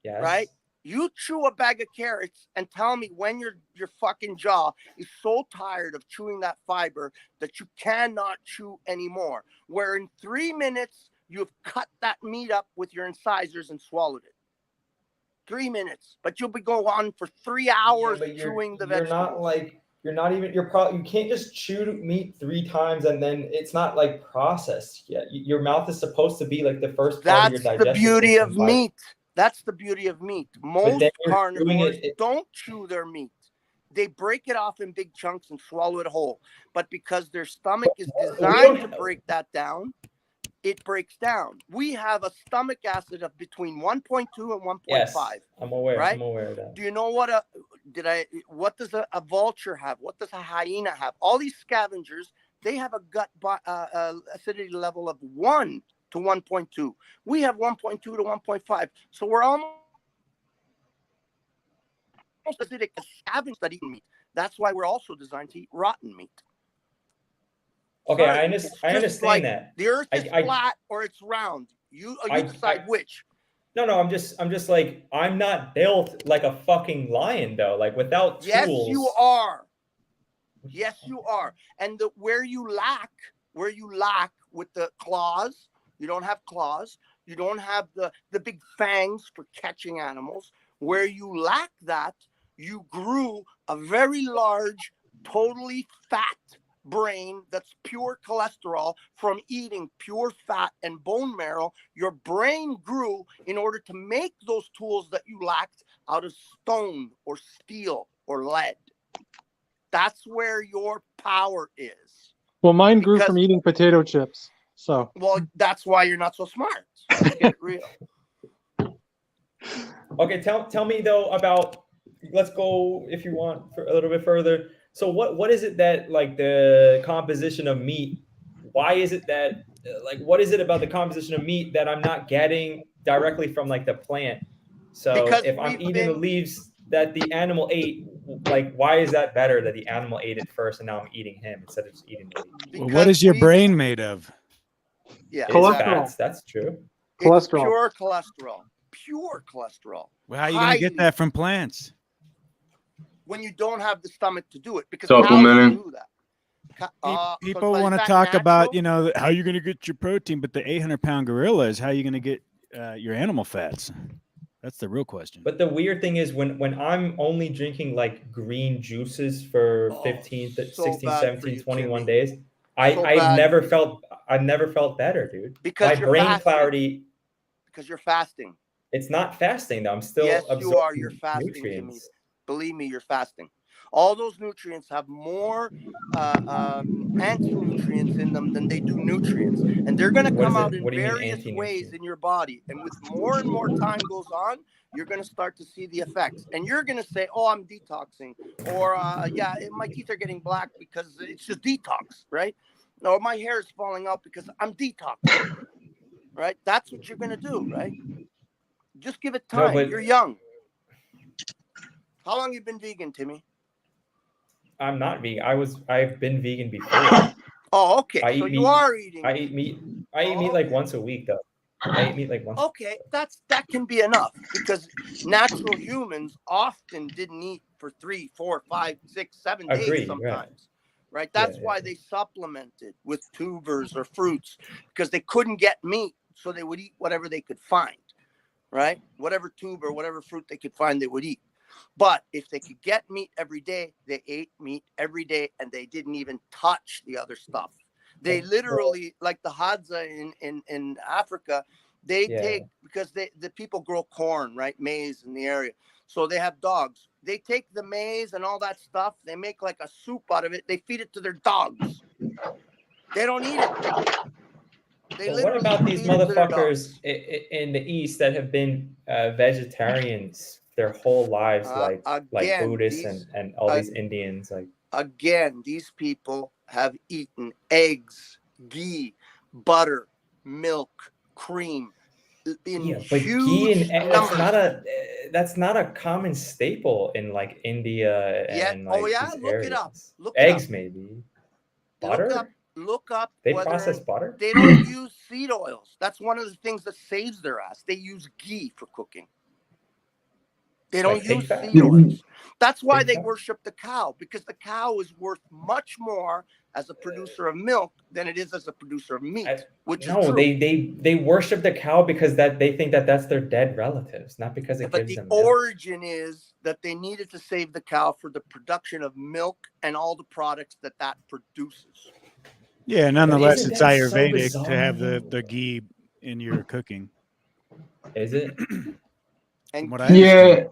[SPEAKER 17] right? You chew a bag of carrots and tell me when your fucking jaw is so tired of chewing that fiber that you cannot chew anymore. Where in 3 minutes, you've cut that meat up with your incisors and swallowed it. 3 minutes. But you'll be going on for 3 hours chewing the vegetables.
[SPEAKER 14] You can't just chew meat 3 times and then it's not like processed yet. Your mouth is supposed to be like the first part of your digestion.
[SPEAKER 17] That's the beauty of meat. That's the beauty of meat. Most carnivores don't chew their meat. They break it off in big chunks and swallow it whole. But because their stomach is designed to break that down, it breaks down. We have a stomach acid of between 1.2 and 1.5.
[SPEAKER 14] Yes, I'm aware.
[SPEAKER 17] Right?
[SPEAKER 14] I'm aware of that.
[SPEAKER 17] Do you know what does a vulture have? What does a hyena have? All these scavengers, they have a gut acidity level of 1 to 1.2. We have 1.2 to 1.5. So we're almost acidic as scavengers that eat meat. That's why we're also designed to eat rotten meat.
[SPEAKER 14] Okay, I understand that.
[SPEAKER 17] The earth is flat or it's round. You decide which.
[SPEAKER 14] No, I'm just like, I'm not built like a fucking lion though. Like without tools.
[SPEAKER 17] Yes, you are. Yes, you are. And where you lack with the claws, you don't have claws. You don't have the big fangs for catching animals. Where you lack that, you grew a very large, totally fat brain that's pure cholesterol from eating pure fat and bone marrow. Your brain grew in order to make those tools that you lacked out of stone or steel or lead. That's where your power is.
[SPEAKER 18] Well, mine grew from eating potato chips. So.
[SPEAKER 17] Well, that's why you're not so smart. Let's get real.
[SPEAKER 14] Okay, tell me though about. Let's go if you want for a little bit further. So what is it that like the composition of meat? Why is it that what is it about the composition of meat that I'm not getting directly from like the plant? So if I'm eating the leaves that the animal ate, like why is that better that the animal ate it first and now I'm eating him instead of just eating the leaves?
[SPEAKER 4] Well, what is your brain made of?
[SPEAKER 17] Yeah,
[SPEAKER 14] cholesterol. Fats, that's true.
[SPEAKER 17] It's pure cholesterol. Pure cholesterol.
[SPEAKER 4] Well, how are you going to get that from plants?
[SPEAKER 17] When you don't have the stomach to do it, because
[SPEAKER 11] supplementing.
[SPEAKER 17] cows do that.
[SPEAKER 4] People want to talk about, how you're going to get your protein, but the 800-pound gorilla is how you're going to get your animal fats. That's the real question.
[SPEAKER 14] But the weird thing is when I'm only drinking like green juices for 15, 16, 17, 21 days, I've never felt better, dude.
[SPEAKER 17] Because
[SPEAKER 14] my brain clarity.
[SPEAKER 17] Because you're fasting.
[SPEAKER 14] It's not fasting though. I'm still
[SPEAKER 17] yes,
[SPEAKER 14] absorbing
[SPEAKER 17] you are. You're fasting.
[SPEAKER 14] nutrients.
[SPEAKER 17] Believe me, you're fasting. All those nutrients have more anti-nutrients in them than they do nutrients, and they're going to come out in various ways in your body. And with more and more time goes on, you're going to start to see the effects, and you're going to say, oh, I'm detoxing, or yeah, my teeth are getting black because it's just detox, right? Or my hair is falling out because I'm detoxing, right? That's what you're going to do, right? Just give it time. You're young. How long you been vegan, Timmy?
[SPEAKER 7] I'm not vegan. I've been vegan before.
[SPEAKER 17] Oh, okay. So you are eating.
[SPEAKER 7] I eat meat. I eat meat like once a week, though. I eat meat like once.
[SPEAKER 17] Okay, that can be enough, because natural humans often didn't eat for 3, 4, 5, 6, 7 days sometimes. Right? That's why they supplemented with tubers or fruits, because they couldn't get meat, so they would eat whatever they could find. Right? Whatever tube or whatever fruit they could find, they would eat. But if they could get meat every day, they ate meat every day, and they didn't even touch the other stuff. They literally, like the Hadza in Africa, they take, because the people grow corn, right? Maize in the area. So they have dogs. They take the maize and all that stuff. They make like a soup out of it. They feed it to their dogs. They don't eat it.
[SPEAKER 7] What about these motherfuckers in the East that have been vegetarians their whole lives, like Buddhists and all these Indians? Like,
[SPEAKER 17] again, these people have eaten eggs, ghee, butter, milk, cream in huge numbers.
[SPEAKER 7] That's not a common staple in like India and like these
[SPEAKER 17] look
[SPEAKER 7] areas.
[SPEAKER 17] it up. Look
[SPEAKER 7] Eggs
[SPEAKER 17] it up.
[SPEAKER 7] maybe. Butter?
[SPEAKER 17] Look up.
[SPEAKER 7] They process butter?
[SPEAKER 17] They don't use seed oils. That's one of the things that saves their ass. They use ghee for cooking. They don't use seed oils. That's why they worship the cow, because the cow is worth much more as a producer of milk than it is as a producer of meat, which is true.
[SPEAKER 7] They worship the cow because they think that that's their dead relatives, not because it gives them milk.
[SPEAKER 17] But the origin is that they needed to save the cow for the production of milk and all the products that produces.
[SPEAKER 4] Yeah, nonetheless, it's Ayurvedic to have the ghee in your cooking.
[SPEAKER 7] Is it?
[SPEAKER 17] And
[SPEAKER 4] what I understand.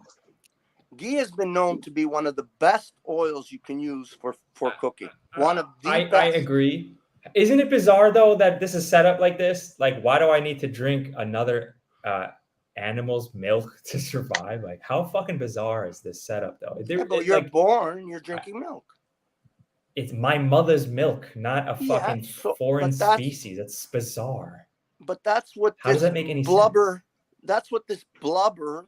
[SPEAKER 17] Ghee has been known to be one of the best oils you can use for cooking. One of the best.
[SPEAKER 7] I agree. Isn't it bizarre though that this is set up like this? Like, why do I need to drink another animal's milk to survive? Like, how fucking bizarre is this setup though?
[SPEAKER 17] But you're born, you're drinking milk.
[SPEAKER 7] It's my mother's milk, not a fucking foreign species. It's bizarre.
[SPEAKER 17] But that's what
[SPEAKER 7] how does that make any
[SPEAKER 17] blubber? That's what this blubber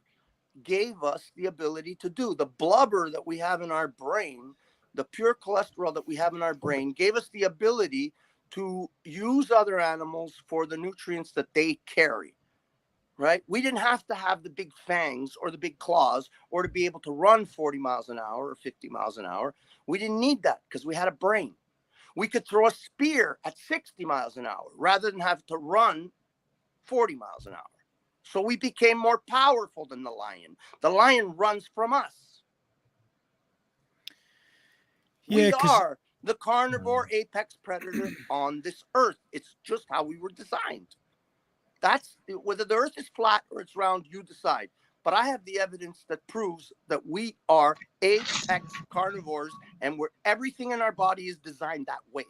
[SPEAKER 17] gave us the ability to do. The blubber that we have in our brain, the pure cholesterol that we have in our brain, gave us the ability to use other animals for the nutrients that they carry. Right? We didn't have to have the big fangs or the big claws or to be able to run 40 miles an hour or 50 miles an hour. We didn't need that because we had a brain. We could throw a spear at 60 miles an hour rather than have to run 40 miles an hour. So we became more powerful than the lion. The lion runs from us. We are the carnivore apex predator on this earth. It's just how we were designed. That's whether the earth is flat or it's round, you decide. But I have the evidence that proves that we are apex carnivores, and everything in our body is designed that way.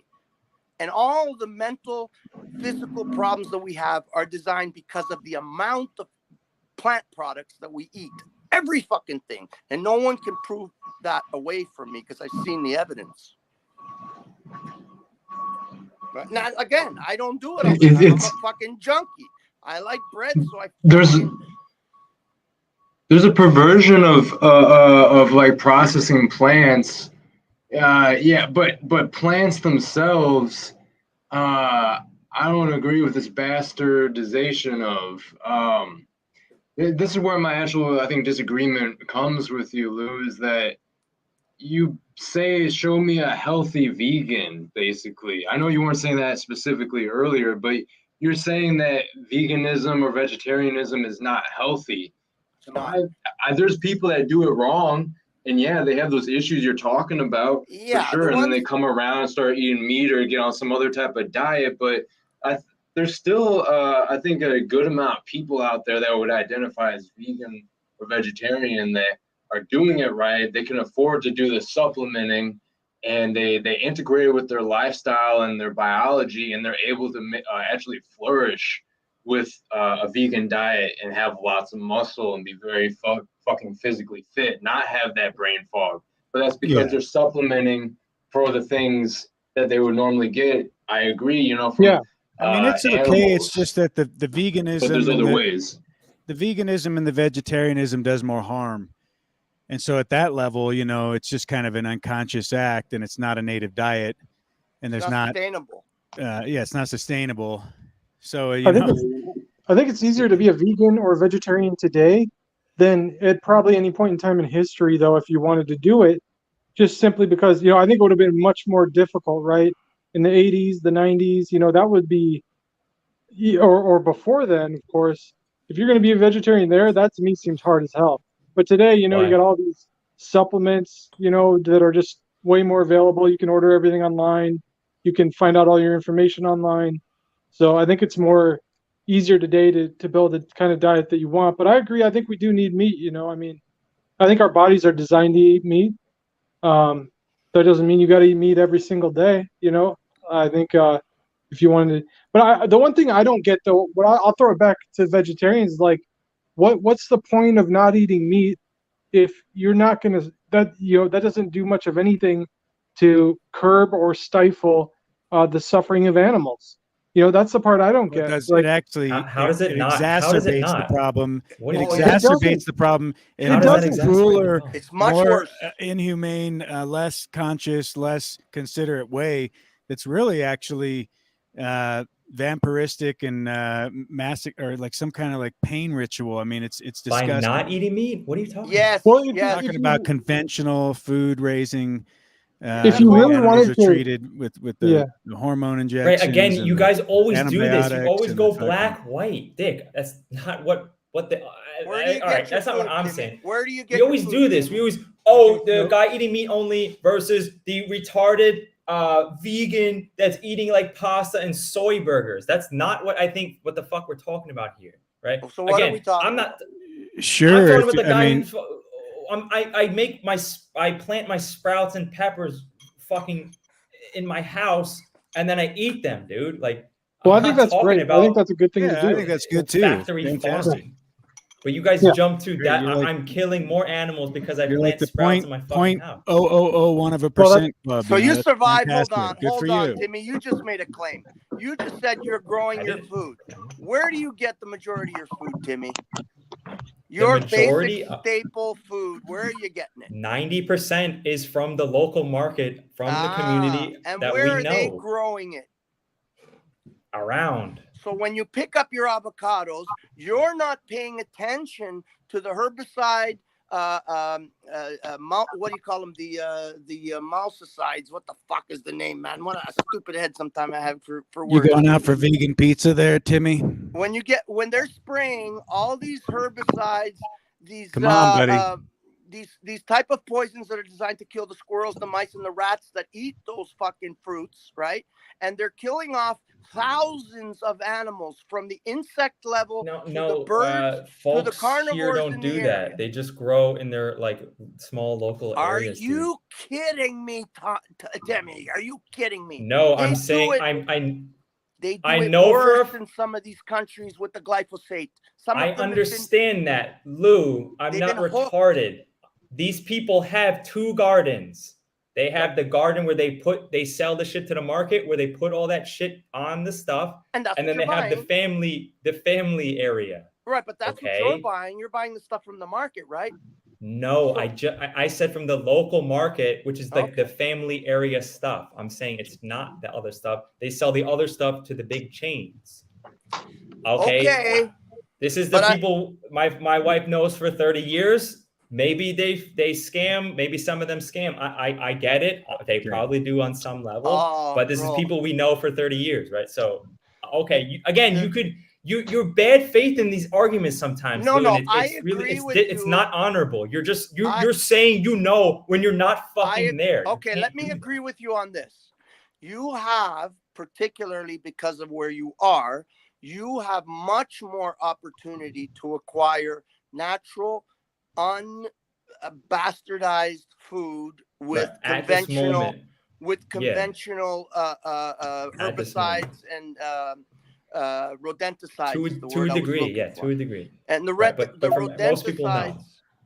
[SPEAKER 17] And all the mental, physical problems that we have are designed because of the amount of plant products that we eat. Every fucking thing. And no one can prove that away from me because I've seen the evidence. But now, again, I don't do it all the time. I'm a fucking junkie. I like bread, so
[SPEAKER 19] there's a perversion of like processing plants. But plants themselves, I don't agree with this bastardization of. This is where my actual, I think, disagreement comes with you, Lou, is that you say, show me a healthy vegan, basically. I know you weren't saying that specifically earlier, but you're saying that veganism or vegetarianism is not healthy. There's people that do it wrong, and yeah, they have those issues you're talking about, for sure. And then they come around and start eating meat or get on some other type of diet. But there's still, I think, a good amount of people out there that would identify as vegan or vegetarian that
[SPEAKER 11] are doing it right, they can afford to do the supplementing, and they integrate it with their lifestyle and their biology, and they're able to actually flourish with a vegan diet and have lots of muscle and be very fucking physically fit, not have that brain fog. But that's because they're supplementing for the things that they would normally get. I agree, you know, from
[SPEAKER 4] I mean, it's okay.
[SPEAKER 11] animals.
[SPEAKER 4] It's just that the veganism,
[SPEAKER 11] But there's
[SPEAKER 4] and
[SPEAKER 11] other ways.
[SPEAKER 4] The veganism and the vegetarianism does more harm. And so at that level, you know, it's just kind of an unconscious act, and it's not a native diet, and there's not
[SPEAKER 17] sustainable.
[SPEAKER 4] It's not sustainable. So
[SPEAKER 18] I think it's easier to be a vegan or a vegetarian today than at probably any point in time in history, though, if you wanted to do it, just simply because, you know, I think it would have been much more difficult, right? In the 80s, the 90s, you know, that would be, or before then, of course. If you're going to be a vegetarian there, that to me seems hard as hell. But today, you know, you got all these supplements, you know, that are just way more available. You can order everything online. You can find out all your information online. So I think it's more easier today to build the kind of diet that you want. But I agree. I think we do need meat. You know, I mean, I think our bodies are designed to eat meat. That doesn't mean you got to eat meat every single day. You know, I think if you wanted, but the one thing I don't get though, what I'll throw it back to vegetarians, like, what's the point of not eating meat if you're not gonna, that, you know, that doesn't do much of anything to curb or stifle the suffering of animals. You know, that's the part I don't get.
[SPEAKER 4] It actually
[SPEAKER 7] how does it not?
[SPEAKER 4] exacerbates
[SPEAKER 7] How does it
[SPEAKER 4] the
[SPEAKER 7] not?
[SPEAKER 4] problem.
[SPEAKER 7] What
[SPEAKER 4] It
[SPEAKER 7] do you-
[SPEAKER 4] exacerbates the problem.
[SPEAKER 7] How
[SPEAKER 4] It
[SPEAKER 7] does that
[SPEAKER 4] does
[SPEAKER 7] exacerbate
[SPEAKER 4] crueler,
[SPEAKER 7] the problem?
[SPEAKER 17] It's much
[SPEAKER 4] more
[SPEAKER 17] worse.
[SPEAKER 4] Inhumane, less conscious, less considerate way. That's really actually vampiristic and or like some kind of like pain ritual. I mean, it's disgusting.
[SPEAKER 7] By not eating meat? What are you talking
[SPEAKER 17] Yes.
[SPEAKER 7] about?
[SPEAKER 4] Well,
[SPEAKER 17] yes.
[SPEAKER 4] talking about conventional food raising.
[SPEAKER 18] If you really
[SPEAKER 4] animals
[SPEAKER 18] wanted
[SPEAKER 4] are
[SPEAKER 18] to-
[SPEAKER 4] treated with the hormone injections.
[SPEAKER 7] Right. Again,
[SPEAKER 4] and
[SPEAKER 7] you
[SPEAKER 4] the
[SPEAKER 7] guys always do this. You
[SPEAKER 4] antibiotics
[SPEAKER 7] always
[SPEAKER 4] and
[SPEAKER 7] go
[SPEAKER 4] the fucking-
[SPEAKER 7] black, white, dick. That's not what the.
[SPEAKER 17] Where do you
[SPEAKER 7] all
[SPEAKER 17] get
[SPEAKER 7] right,
[SPEAKER 17] your
[SPEAKER 7] that's not what
[SPEAKER 17] food,
[SPEAKER 7] I'm
[SPEAKER 17] Timmy?
[SPEAKER 7] saying.
[SPEAKER 17] Where do you get
[SPEAKER 7] We
[SPEAKER 17] your
[SPEAKER 7] always
[SPEAKER 17] food,
[SPEAKER 7] do this.
[SPEAKER 17] Timmy?
[SPEAKER 7] We always the guy eating meat only versus the retarded vegan that's eating like pasta and soy burgers. That's not what I think. What the fuck we're talking about here, right?
[SPEAKER 17] So what
[SPEAKER 7] Again,
[SPEAKER 17] are we talking
[SPEAKER 7] I'm not.
[SPEAKER 4] Sure.
[SPEAKER 7] I'm talking about the
[SPEAKER 4] I
[SPEAKER 7] guy.
[SPEAKER 4] mean,
[SPEAKER 7] I plant my sprouts and peppers fucking in my house, and then I eat them, dude. Like,
[SPEAKER 18] Well,
[SPEAKER 7] I'm
[SPEAKER 18] I think
[SPEAKER 7] not
[SPEAKER 18] that's
[SPEAKER 7] talking
[SPEAKER 18] great.
[SPEAKER 7] about,
[SPEAKER 18] I think that's a good thing to do.
[SPEAKER 4] I think that's good too.
[SPEAKER 7] factory
[SPEAKER 4] Fantastic.
[SPEAKER 7] farming. But you guys
[SPEAKER 18] Yeah.
[SPEAKER 7] jump to
[SPEAKER 4] Sure,
[SPEAKER 7] that.
[SPEAKER 4] you're like-
[SPEAKER 7] I'm killing more animals because I
[SPEAKER 4] You're
[SPEAKER 7] plant
[SPEAKER 4] like the
[SPEAKER 7] sprouts in my fucking house.
[SPEAKER 4] 0.0001% club.
[SPEAKER 17] So
[SPEAKER 4] you know,
[SPEAKER 17] you
[SPEAKER 4] that's
[SPEAKER 17] survived.
[SPEAKER 4] fantastic. Good
[SPEAKER 17] Hold
[SPEAKER 4] for
[SPEAKER 17] on,
[SPEAKER 4] you.
[SPEAKER 17] Timmy. You just made a claim. You just said you're growing your food. Where do you get the majority of your food, Timmy? Your
[SPEAKER 7] majority
[SPEAKER 17] basic
[SPEAKER 7] of-
[SPEAKER 17] staple food. Where are you getting it?
[SPEAKER 7] 90% is from the local market, from the community
[SPEAKER 17] And
[SPEAKER 7] that
[SPEAKER 17] where
[SPEAKER 7] we
[SPEAKER 17] are they
[SPEAKER 7] know
[SPEAKER 17] growing it?
[SPEAKER 7] around.
[SPEAKER 17] So when you pick up your avocados, you're not paying attention to the herbicide. What do you call them? The mousicides. What the fuck is the name, man? What a stupid head sometime I have for
[SPEAKER 4] You
[SPEAKER 17] words.
[SPEAKER 4] going out for vegan pizza there, Timmy?
[SPEAKER 17] When they're spraying all these herbicides, these
[SPEAKER 4] Come on, buddy.
[SPEAKER 17] these type of poisons that are designed to kill the squirrels, the mice, and the rats that eat those fucking fruits, right? And they're killing off thousands of animals from the insect level to the birds to the
[SPEAKER 7] folks
[SPEAKER 17] carnivores
[SPEAKER 7] here don't
[SPEAKER 17] in
[SPEAKER 7] do
[SPEAKER 17] the
[SPEAKER 7] that.
[SPEAKER 17] area.
[SPEAKER 7] They just grow in their like small local
[SPEAKER 17] Are
[SPEAKER 7] areas.
[SPEAKER 17] you kidding me, Timmy? Are you kidding me?
[SPEAKER 7] No,
[SPEAKER 17] They
[SPEAKER 7] I'm
[SPEAKER 17] do
[SPEAKER 7] saying
[SPEAKER 17] it- They do
[SPEAKER 7] I
[SPEAKER 17] it
[SPEAKER 7] know
[SPEAKER 17] worse in some of these countries with the glyphosate. Some of
[SPEAKER 7] I
[SPEAKER 17] them have been-
[SPEAKER 7] understand that, Lou. I'm
[SPEAKER 17] they've
[SPEAKER 7] not
[SPEAKER 17] been hooked.
[SPEAKER 7] retarded. These people have two gardens. They have the garden where they sell the shit to the market, where they put all that shit on the stuff,
[SPEAKER 17] And that's
[SPEAKER 7] and
[SPEAKER 17] what
[SPEAKER 7] then they
[SPEAKER 17] you're
[SPEAKER 7] have the family area.
[SPEAKER 17] Right, but that's what
[SPEAKER 7] Okay.
[SPEAKER 17] you're buying. You're buying the stuff from the market, right?
[SPEAKER 7] No, I said from the local market, which is like the family area stuff. I'm saying it's not the other stuff. They sell the other stuff to the big chains. Okay. This is the people my wife knows for 30 years. Maybe they scam. Maybe some of them scam. I get it. They probably do on some level. But this is people we know for 30 years, right? So, okay. You're bad faith in these arguments sometimes.
[SPEAKER 17] No,
[SPEAKER 7] Lou,
[SPEAKER 17] no,
[SPEAKER 7] and
[SPEAKER 17] I agree with
[SPEAKER 7] it's
[SPEAKER 17] you.
[SPEAKER 7] not honorable. You're saying you know when you're not fucking there.
[SPEAKER 17] Okay, let me agree with you on this. You have, particularly because of where you are, you have much more opportunity to acquire natural, bastardized food with
[SPEAKER 7] But at this moment,
[SPEAKER 17] conventional
[SPEAKER 7] at this moment,
[SPEAKER 17] herbicides and rodenticides
[SPEAKER 7] to
[SPEAKER 17] is the
[SPEAKER 7] to
[SPEAKER 17] word
[SPEAKER 7] a
[SPEAKER 17] I was
[SPEAKER 7] degree,
[SPEAKER 17] looking
[SPEAKER 7] yeah,
[SPEAKER 17] for.
[SPEAKER 7] to a degree.
[SPEAKER 17] And the
[SPEAKER 7] Right, but from most people, no.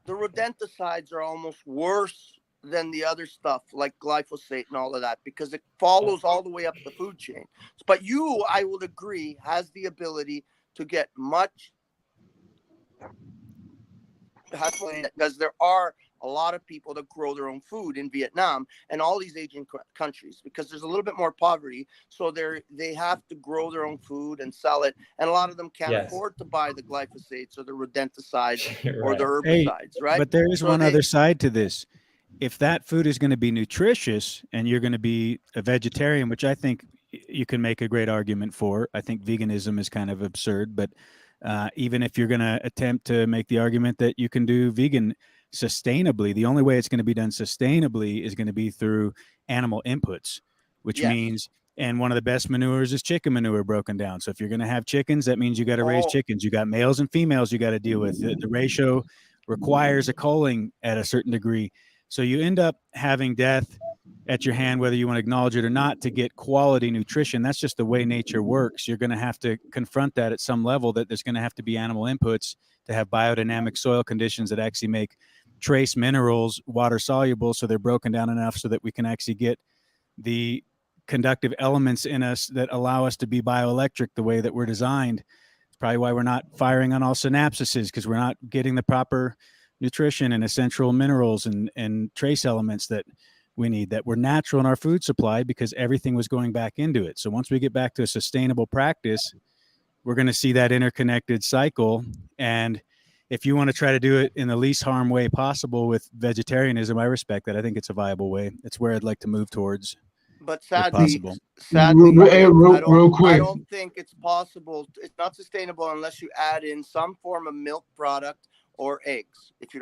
[SPEAKER 17] rodenticides are almost worse than the other stuff like glyphosate and all of that, because it follows all the way up the food chain. But I will agree, has the ability to get much, because there are a lot of people that grow their own food in Vietnam and all these Asian countries, because there's a little bit more poverty, so they have to grow their own food and sell it, and a lot of them can't afford to buy the glyphosates or the rodenticides or the herbicides, right?
[SPEAKER 4] But there is
[SPEAKER 17] So
[SPEAKER 4] one other side to this. If that food is going to be nutritious and you're going to be a vegetarian, which I think you can make a great argument for, I think veganism is kind of absurd, but even if you're going to attempt to make the argument that you can do vegan sustainably, the only way it's going to be done sustainably is going to be through animal inputs, which means, and one of the best manures is chicken manure broken down. So if you're going to have chickens, that means you got to raise chickens. You got males and females you got to deal with. The ratio requires a culling at a certain degree. So you end up having death at your hand, whether you want to acknowledge it or not, to get quality nutrition. That's just the way nature works. You're going to have to confront that at some level, that there's going to have to be animal inputs to have biodynamic soil conditions that actually make trace minerals water soluble, so they're broken down enough so that we can actually get the conductive elements in us that allow us to be bioelectric the way that we're designed. It's probably why we're not firing on all synapses, because we're not getting the proper nutrition and essential minerals and trace elements that we need, that were natural in our food supply, because everything was going back into it. So once we get back to a sustainable practice, we're going to see that interconnected cycle. And if you want to try to do it in the least harm way possible with vegetarianism, I respect that. I think it's a viable way. It's where I'd like to move towards.
[SPEAKER 17] But
[SPEAKER 4] sadly,
[SPEAKER 19] real quick,
[SPEAKER 17] I don't think it's possible. It's not sustainable unless you add in some form of milk product or eggs. If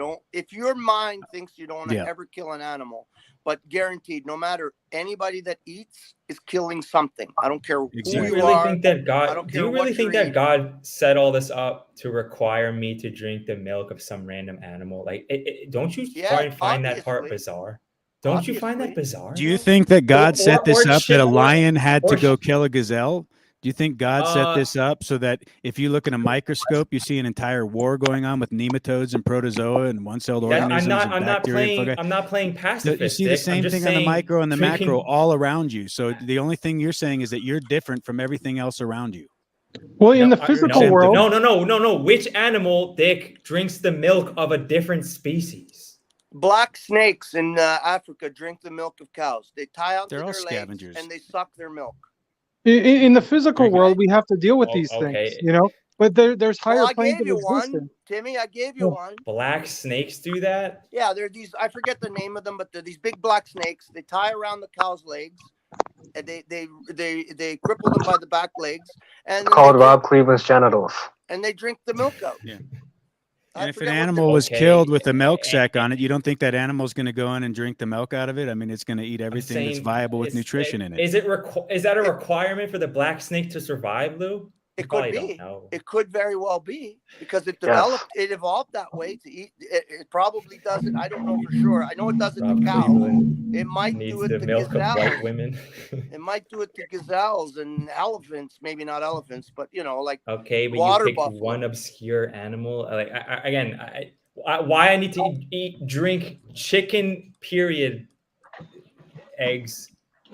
[SPEAKER 17] your mind thinks you don't want to ever kill an animal, but guaranteed, no matter anybody that eats is killing something. I don't care who
[SPEAKER 7] Do you
[SPEAKER 17] you
[SPEAKER 7] really
[SPEAKER 17] are.
[SPEAKER 7] think that God?
[SPEAKER 17] I don't
[SPEAKER 7] Do
[SPEAKER 17] care
[SPEAKER 7] you really
[SPEAKER 17] what
[SPEAKER 7] think
[SPEAKER 17] you're
[SPEAKER 7] that God set all this up to require me to drink the milk of some random animal? Like, don't you find that part bizarre? Don't you find that bizarre?
[SPEAKER 4] Do you think that God set this up that a lion had to
[SPEAKER 7] or
[SPEAKER 4] go kill a gazelle? Do you think God set this up so that if you look in a microscope, you see an entire war going on with nematodes and protozoa and one-celled organisms and bacteria and fungi?
[SPEAKER 7] I'm not playing pacifist.
[SPEAKER 4] You see the same thing on the micro and the macro all around you. So the only thing you're saying is that you're different from everything else around you.
[SPEAKER 18] Well, in the physical world,
[SPEAKER 7] no. Which animal, Dick, drinks the milk of a different species?
[SPEAKER 17] Black snakes in Africa drink the milk of cows. They tie onto
[SPEAKER 4] They're all
[SPEAKER 17] their legs
[SPEAKER 4] scavengers.
[SPEAKER 17] and they suck their milk.
[SPEAKER 18] in the physical world, we have to deal with these things, But there's higher
[SPEAKER 17] Well, I
[SPEAKER 18] planes
[SPEAKER 17] gave
[SPEAKER 18] of
[SPEAKER 17] you one,
[SPEAKER 18] existence.
[SPEAKER 17] Timmy. I gave you one.
[SPEAKER 7] Black snakes do that?
[SPEAKER 17] Yeah, they're these. I forget the name of them, but they're these big black snakes. They tie around the cow's legs, and they cripple them by the back legs. And
[SPEAKER 3] Called Rob Cleveland's genitals.
[SPEAKER 17] And they drink the milk out.
[SPEAKER 4] Yeah. And if an animal was killed with a milk sack on it, you don't think that animal's going to go in and drink the milk out of it? I mean, it's going to eat everything that's viable with nutrition in it.
[SPEAKER 7] Is that a requirement for the black snake to survive, Lou?
[SPEAKER 17] It could be. It could very well be, because it developed. It evolved that way to eat. It probably does it. I don't know for sure. I know it does it to cows. It might do it to
[SPEAKER 7] milk
[SPEAKER 17] gazelles.
[SPEAKER 7] of white women.
[SPEAKER 17] It might do it to gazelles and elephants. Maybe not elephants, but like
[SPEAKER 7] okay, but
[SPEAKER 17] water
[SPEAKER 7] you picked
[SPEAKER 17] buffalo.
[SPEAKER 7] one obscure animal. Like why I need to drink chicken period eggs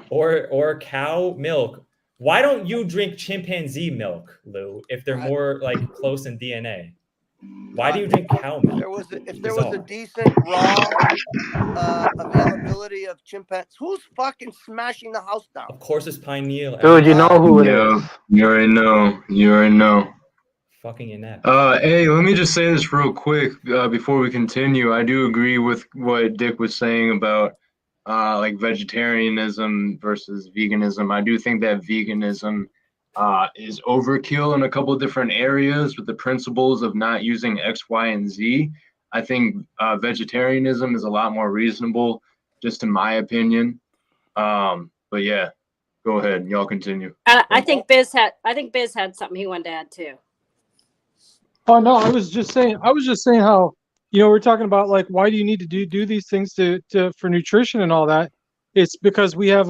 [SPEAKER 7] or cow milk? Why don't you drink chimpanzee milk, Lou, if they're more like close in DNA? Why do you drink cow milk?
[SPEAKER 17] If there was a decent raw availability of chimpanzees, who's fucking smashing the house down?
[SPEAKER 7] Of course it's Pineal.
[SPEAKER 3] Dude, you know who it is.
[SPEAKER 19] You already know.
[SPEAKER 7] Fucking inept.
[SPEAKER 19] Hey, let me just say this real quick before we continue. I do agree with what Dick was saying about like vegetarianism versus veganism. I do think that veganism is overkill in a couple of different areas with the principles of not using X, Y, and Z. I think vegetarianism is a lot more reasonable, just in my opinion. But yeah, go ahead. Y'all continue.
[SPEAKER 5] I think Biz had something he wanted to add too.
[SPEAKER 18] Oh no, I was just saying how we're talking about like, why do you need to do these things to for nutrition and all that? It's because we have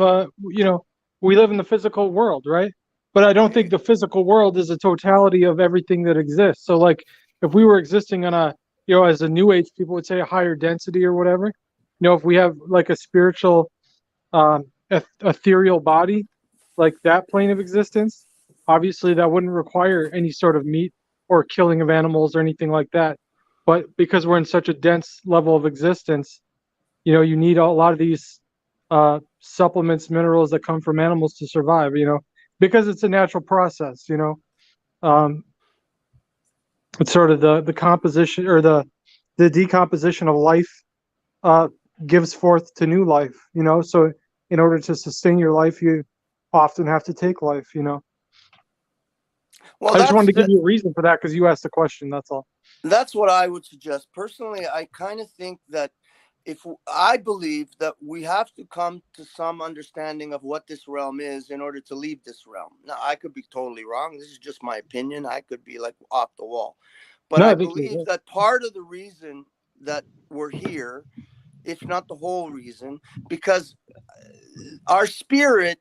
[SPEAKER 18] we live in the physical world, right? But I don't think the physical world is a totality of everything that exists. So like, if we were existing on a, as a new age people would say, a higher density or whatever, if we have like a spiritual, ethereal body, like that plane of existence, obviously that wouldn't require any sort of meat or killing of animals or anything like that. But because we're in such a dense level of existence, you need a lot of these supplements, minerals that come from animals to survive, because it's a natural process, it's sort of the composition or the decomposition of life gives forth to new life, so in order to sustain your life, you often have to take life,
[SPEAKER 17] Well,
[SPEAKER 18] I just wanted to
[SPEAKER 17] that's
[SPEAKER 18] give you a reason for that because you asked the question, that's all.
[SPEAKER 17] that's what I would suggest. Personally, I kind of think that I believe that we have to come to some understanding of what this realm is in order to leave this realm. Now, I could be totally wrong. This is just my opinion. I could be like off the wall. But
[SPEAKER 18] No,
[SPEAKER 17] I
[SPEAKER 18] I think you're
[SPEAKER 17] believe
[SPEAKER 18] right.
[SPEAKER 17] that part of the reason that we're here, if not the whole reason, because our spirit,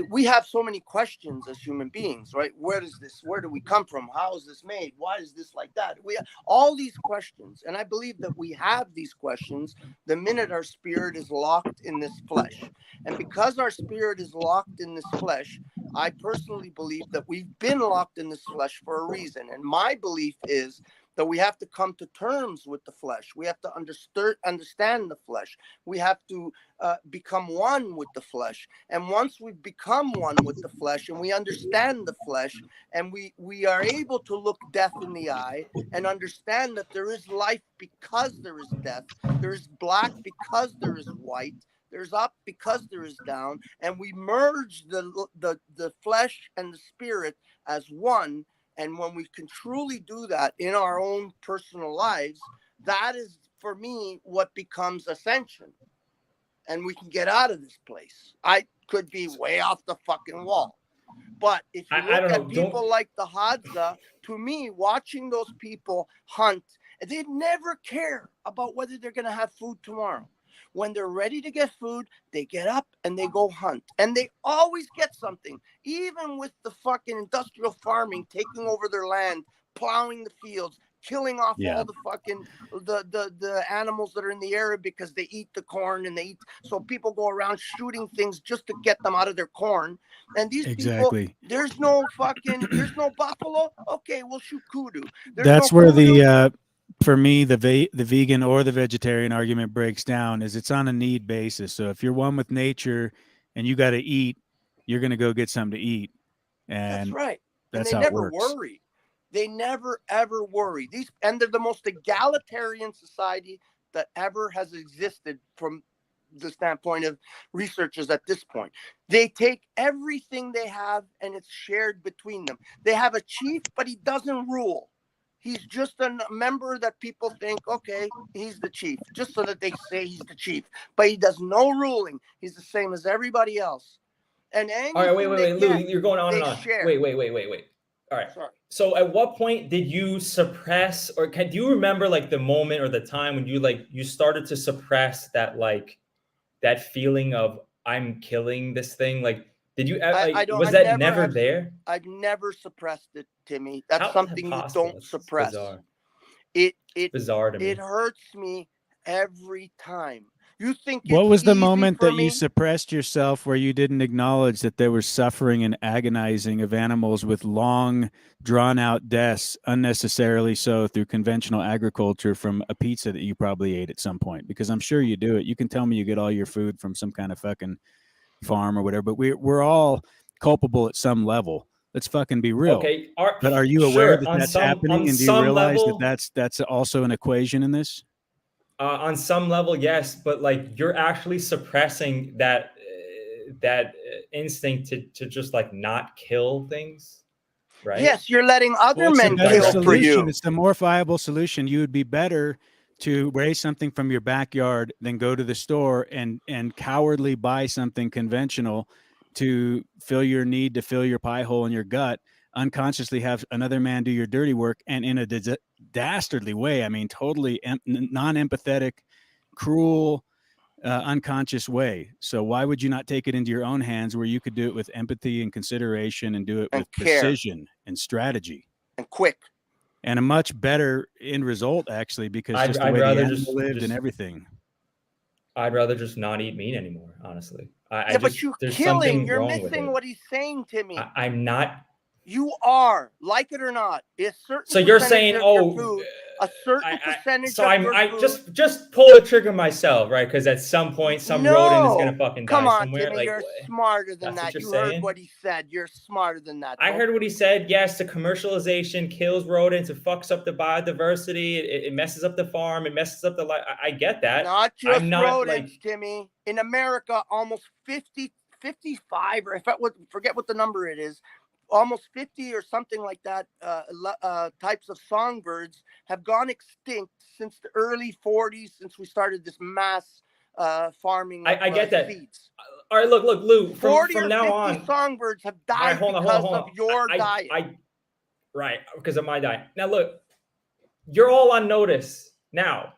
[SPEAKER 17] we have so many questions as human beings, right? Where do we come from? How is this made? Why is this like that? We have all these questions, and I believe that we have these questions the minute our spirit is locked in this flesh. And because our spirit is locked in this flesh, I personally believe that we've been locked in this flesh for a reason. And my belief is that we have to come to terms with the flesh. We have to understand the flesh. We have to become one with the flesh. And once we've become one with the flesh and we understand the flesh, and we are able to look death in the eye and understand that there is life because there is death, there is black because there is white, there's up because there is down, and we merge the flesh and the spirit as one. And when we can truly do that in our own personal lives, that is, for me, what becomes ascension. And we can get out of this place. I could be way off the fucking wall. But if you
[SPEAKER 7] I
[SPEAKER 17] look
[SPEAKER 7] don't
[SPEAKER 17] at
[SPEAKER 7] know.
[SPEAKER 17] people like the Hadza, to me, watching those people hunt, they never care about whether they're going to have food tomorrow. When they're ready to get food, they get up and they go hunt. And they always get something, even with the fucking industrial farming taking over their land, plowing the fields, killing off all the fucking the animals that are in the area because they eat the corn and they eat. So people go around shooting things just to get them out of their corn. And these people, there's no buffalo. Okay, we'll shoot kudu.
[SPEAKER 4] That's where the for me the vegan or the vegetarian argument breaks down. Is it's on a need basis. So if you're one with nature and you got to eat, you're going to go get something to eat. And
[SPEAKER 17] that's right.
[SPEAKER 4] That's
[SPEAKER 17] and they
[SPEAKER 4] how
[SPEAKER 17] never
[SPEAKER 4] it works.
[SPEAKER 17] worry. They never ever worry. And they're the most egalitarian society that ever has existed from the standpoint of researchers at this point. They take everything they have and it's shared between them. They have a chief, but he doesn't rule. He's just a member that people think, okay, he's the chief, just so that they say he's the chief. But he does no ruling. He's the same as everybody else. And anything
[SPEAKER 7] All right, wait,
[SPEAKER 17] they
[SPEAKER 7] Lou,
[SPEAKER 17] get,
[SPEAKER 7] you're going on
[SPEAKER 17] they
[SPEAKER 7] and on.
[SPEAKER 17] share.
[SPEAKER 7] Wait. All right.
[SPEAKER 17] Sorry.
[SPEAKER 7] So at what point did you suppress, or do you remember like the moment or the time when you started to suppress that feeling of I'm killing this thing? Like, did you was that never there?
[SPEAKER 17] I've never suppressed it, Timmy. That's
[SPEAKER 7] How is that
[SPEAKER 17] something you
[SPEAKER 7] possible?
[SPEAKER 17] don't
[SPEAKER 7] It's
[SPEAKER 17] suppress.
[SPEAKER 7] bizarre.
[SPEAKER 17] It
[SPEAKER 7] bizarre to me.
[SPEAKER 17] It hurts me every time. You think
[SPEAKER 4] What
[SPEAKER 17] it's
[SPEAKER 4] was the
[SPEAKER 17] easy
[SPEAKER 4] moment
[SPEAKER 17] for
[SPEAKER 4] that
[SPEAKER 17] me?
[SPEAKER 4] you suppressed yourself where you didn't acknowledge that there was suffering and agonizing of animals with long, drawn out deaths, unnecessarily so through conventional agriculture from a pizza that you probably ate at some point? Because I'm sure you do it. You can tell me you get all your food from some kind of fucking farm or whatever, but we're all culpable at some level. Let's fucking be real.
[SPEAKER 7] Okay.
[SPEAKER 4] But are you aware that that's happening? And do you realize that that's also an equation in this?
[SPEAKER 7] On some level, yes, but like you're actually suppressing that instinct to just like not kill things, right?
[SPEAKER 17] Yes, you're letting other
[SPEAKER 4] Well, it's a
[SPEAKER 17] men
[SPEAKER 4] better
[SPEAKER 17] kill for
[SPEAKER 4] solution.
[SPEAKER 17] you.
[SPEAKER 4] It's the more viable solution. You would be better to raise something from your backyard than go to the store and cowardly buy something conventional to fill your need, to fill your pie hole in your gut, unconsciously have another man do your dirty work, and in a dastardly way. I mean, totally non-empathetic, cruel, unconscious way. So why would you not take it into your own hands where you could do it with empathy and consideration and do it with precision and strategy
[SPEAKER 17] and quick
[SPEAKER 4] and a much better end result, actually, because
[SPEAKER 7] I'd
[SPEAKER 4] just the way the
[SPEAKER 7] rather
[SPEAKER 4] animal lived and everything.
[SPEAKER 7] I'd rather just not eat meat anymore, honestly.
[SPEAKER 17] Yeah, but you're
[SPEAKER 7] there's
[SPEAKER 17] killing.
[SPEAKER 7] something
[SPEAKER 17] You're
[SPEAKER 7] wrong with
[SPEAKER 17] missing
[SPEAKER 7] it.
[SPEAKER 17] what he's saying, Timmy.
[SPEAKER 7] I'm not.
[SPEAKER 17] You are, like it or not, a certain.
[SPEAKER 7] So you're
[SPEAKER 17] percentage
[SPEAKER 7] saying,
[SPEAKER 17] of
[SPEAKER 7] oh,
[SPEAKER 17] your food, a certain percentage
[SPEAKER 7] so
[SPEAKER 17] of your
[SPEAKER 7] I
[SPEAKER 17] food.
[SPEAKER 7] just pull the trigger myself, right? Because at some point, some rodent is gonna fucking die
[SPEAKER 17] come on,
[SPEAKER 7] somewhere.
[SPEAKER 17] Timmy,
[SPEAKER 7] Like,
[SPEAKER 17] you're smarter than
[SPEAKER 7] that's what
[SPEAKER 17] that.
[SPEAKER 7] you're
[SPEAKER 17] You
[SPEAKER 7] saying?
[SPEAKER 17] heard what he said. You're smarter than that.
[SPEAKER 7] I heard what he said. Yes, the commercialization kills rodents. It fucks up the biodiversity. It messes up the farm. It messes up the life. I get that.
[SPEAKER 17] Not just
[SPEAKER 7] I'm not
[SPEAKER 17] rodents, Timmy. In America, almost 55, or if I would forget what the number it is, almost 50 or something like that types of songbirds have gone extinct since the early 40s, since we started this mass farming of
[SPEAKER 7] I get that.
[SPEAKER 17] seeds.
[SPEAKER 7] All right, look, Lou.
[SPEAKER 17] 40
[SPEAKER 7] from
[SPEAKER 17] or
[SPEAKER 7] now
[SPEAKER 17] 50
[SPEAKER 7] on,
[SPEAKER 17] songbirds have died
[SPEAKER 7] right, hold
[SPEAKER 17] because
[SPEAKER 7] on.
[SPEAKER 17] of your diet.
[SPEAKER 7] Right, because of my diet. Now, look, you're all on notice. Now,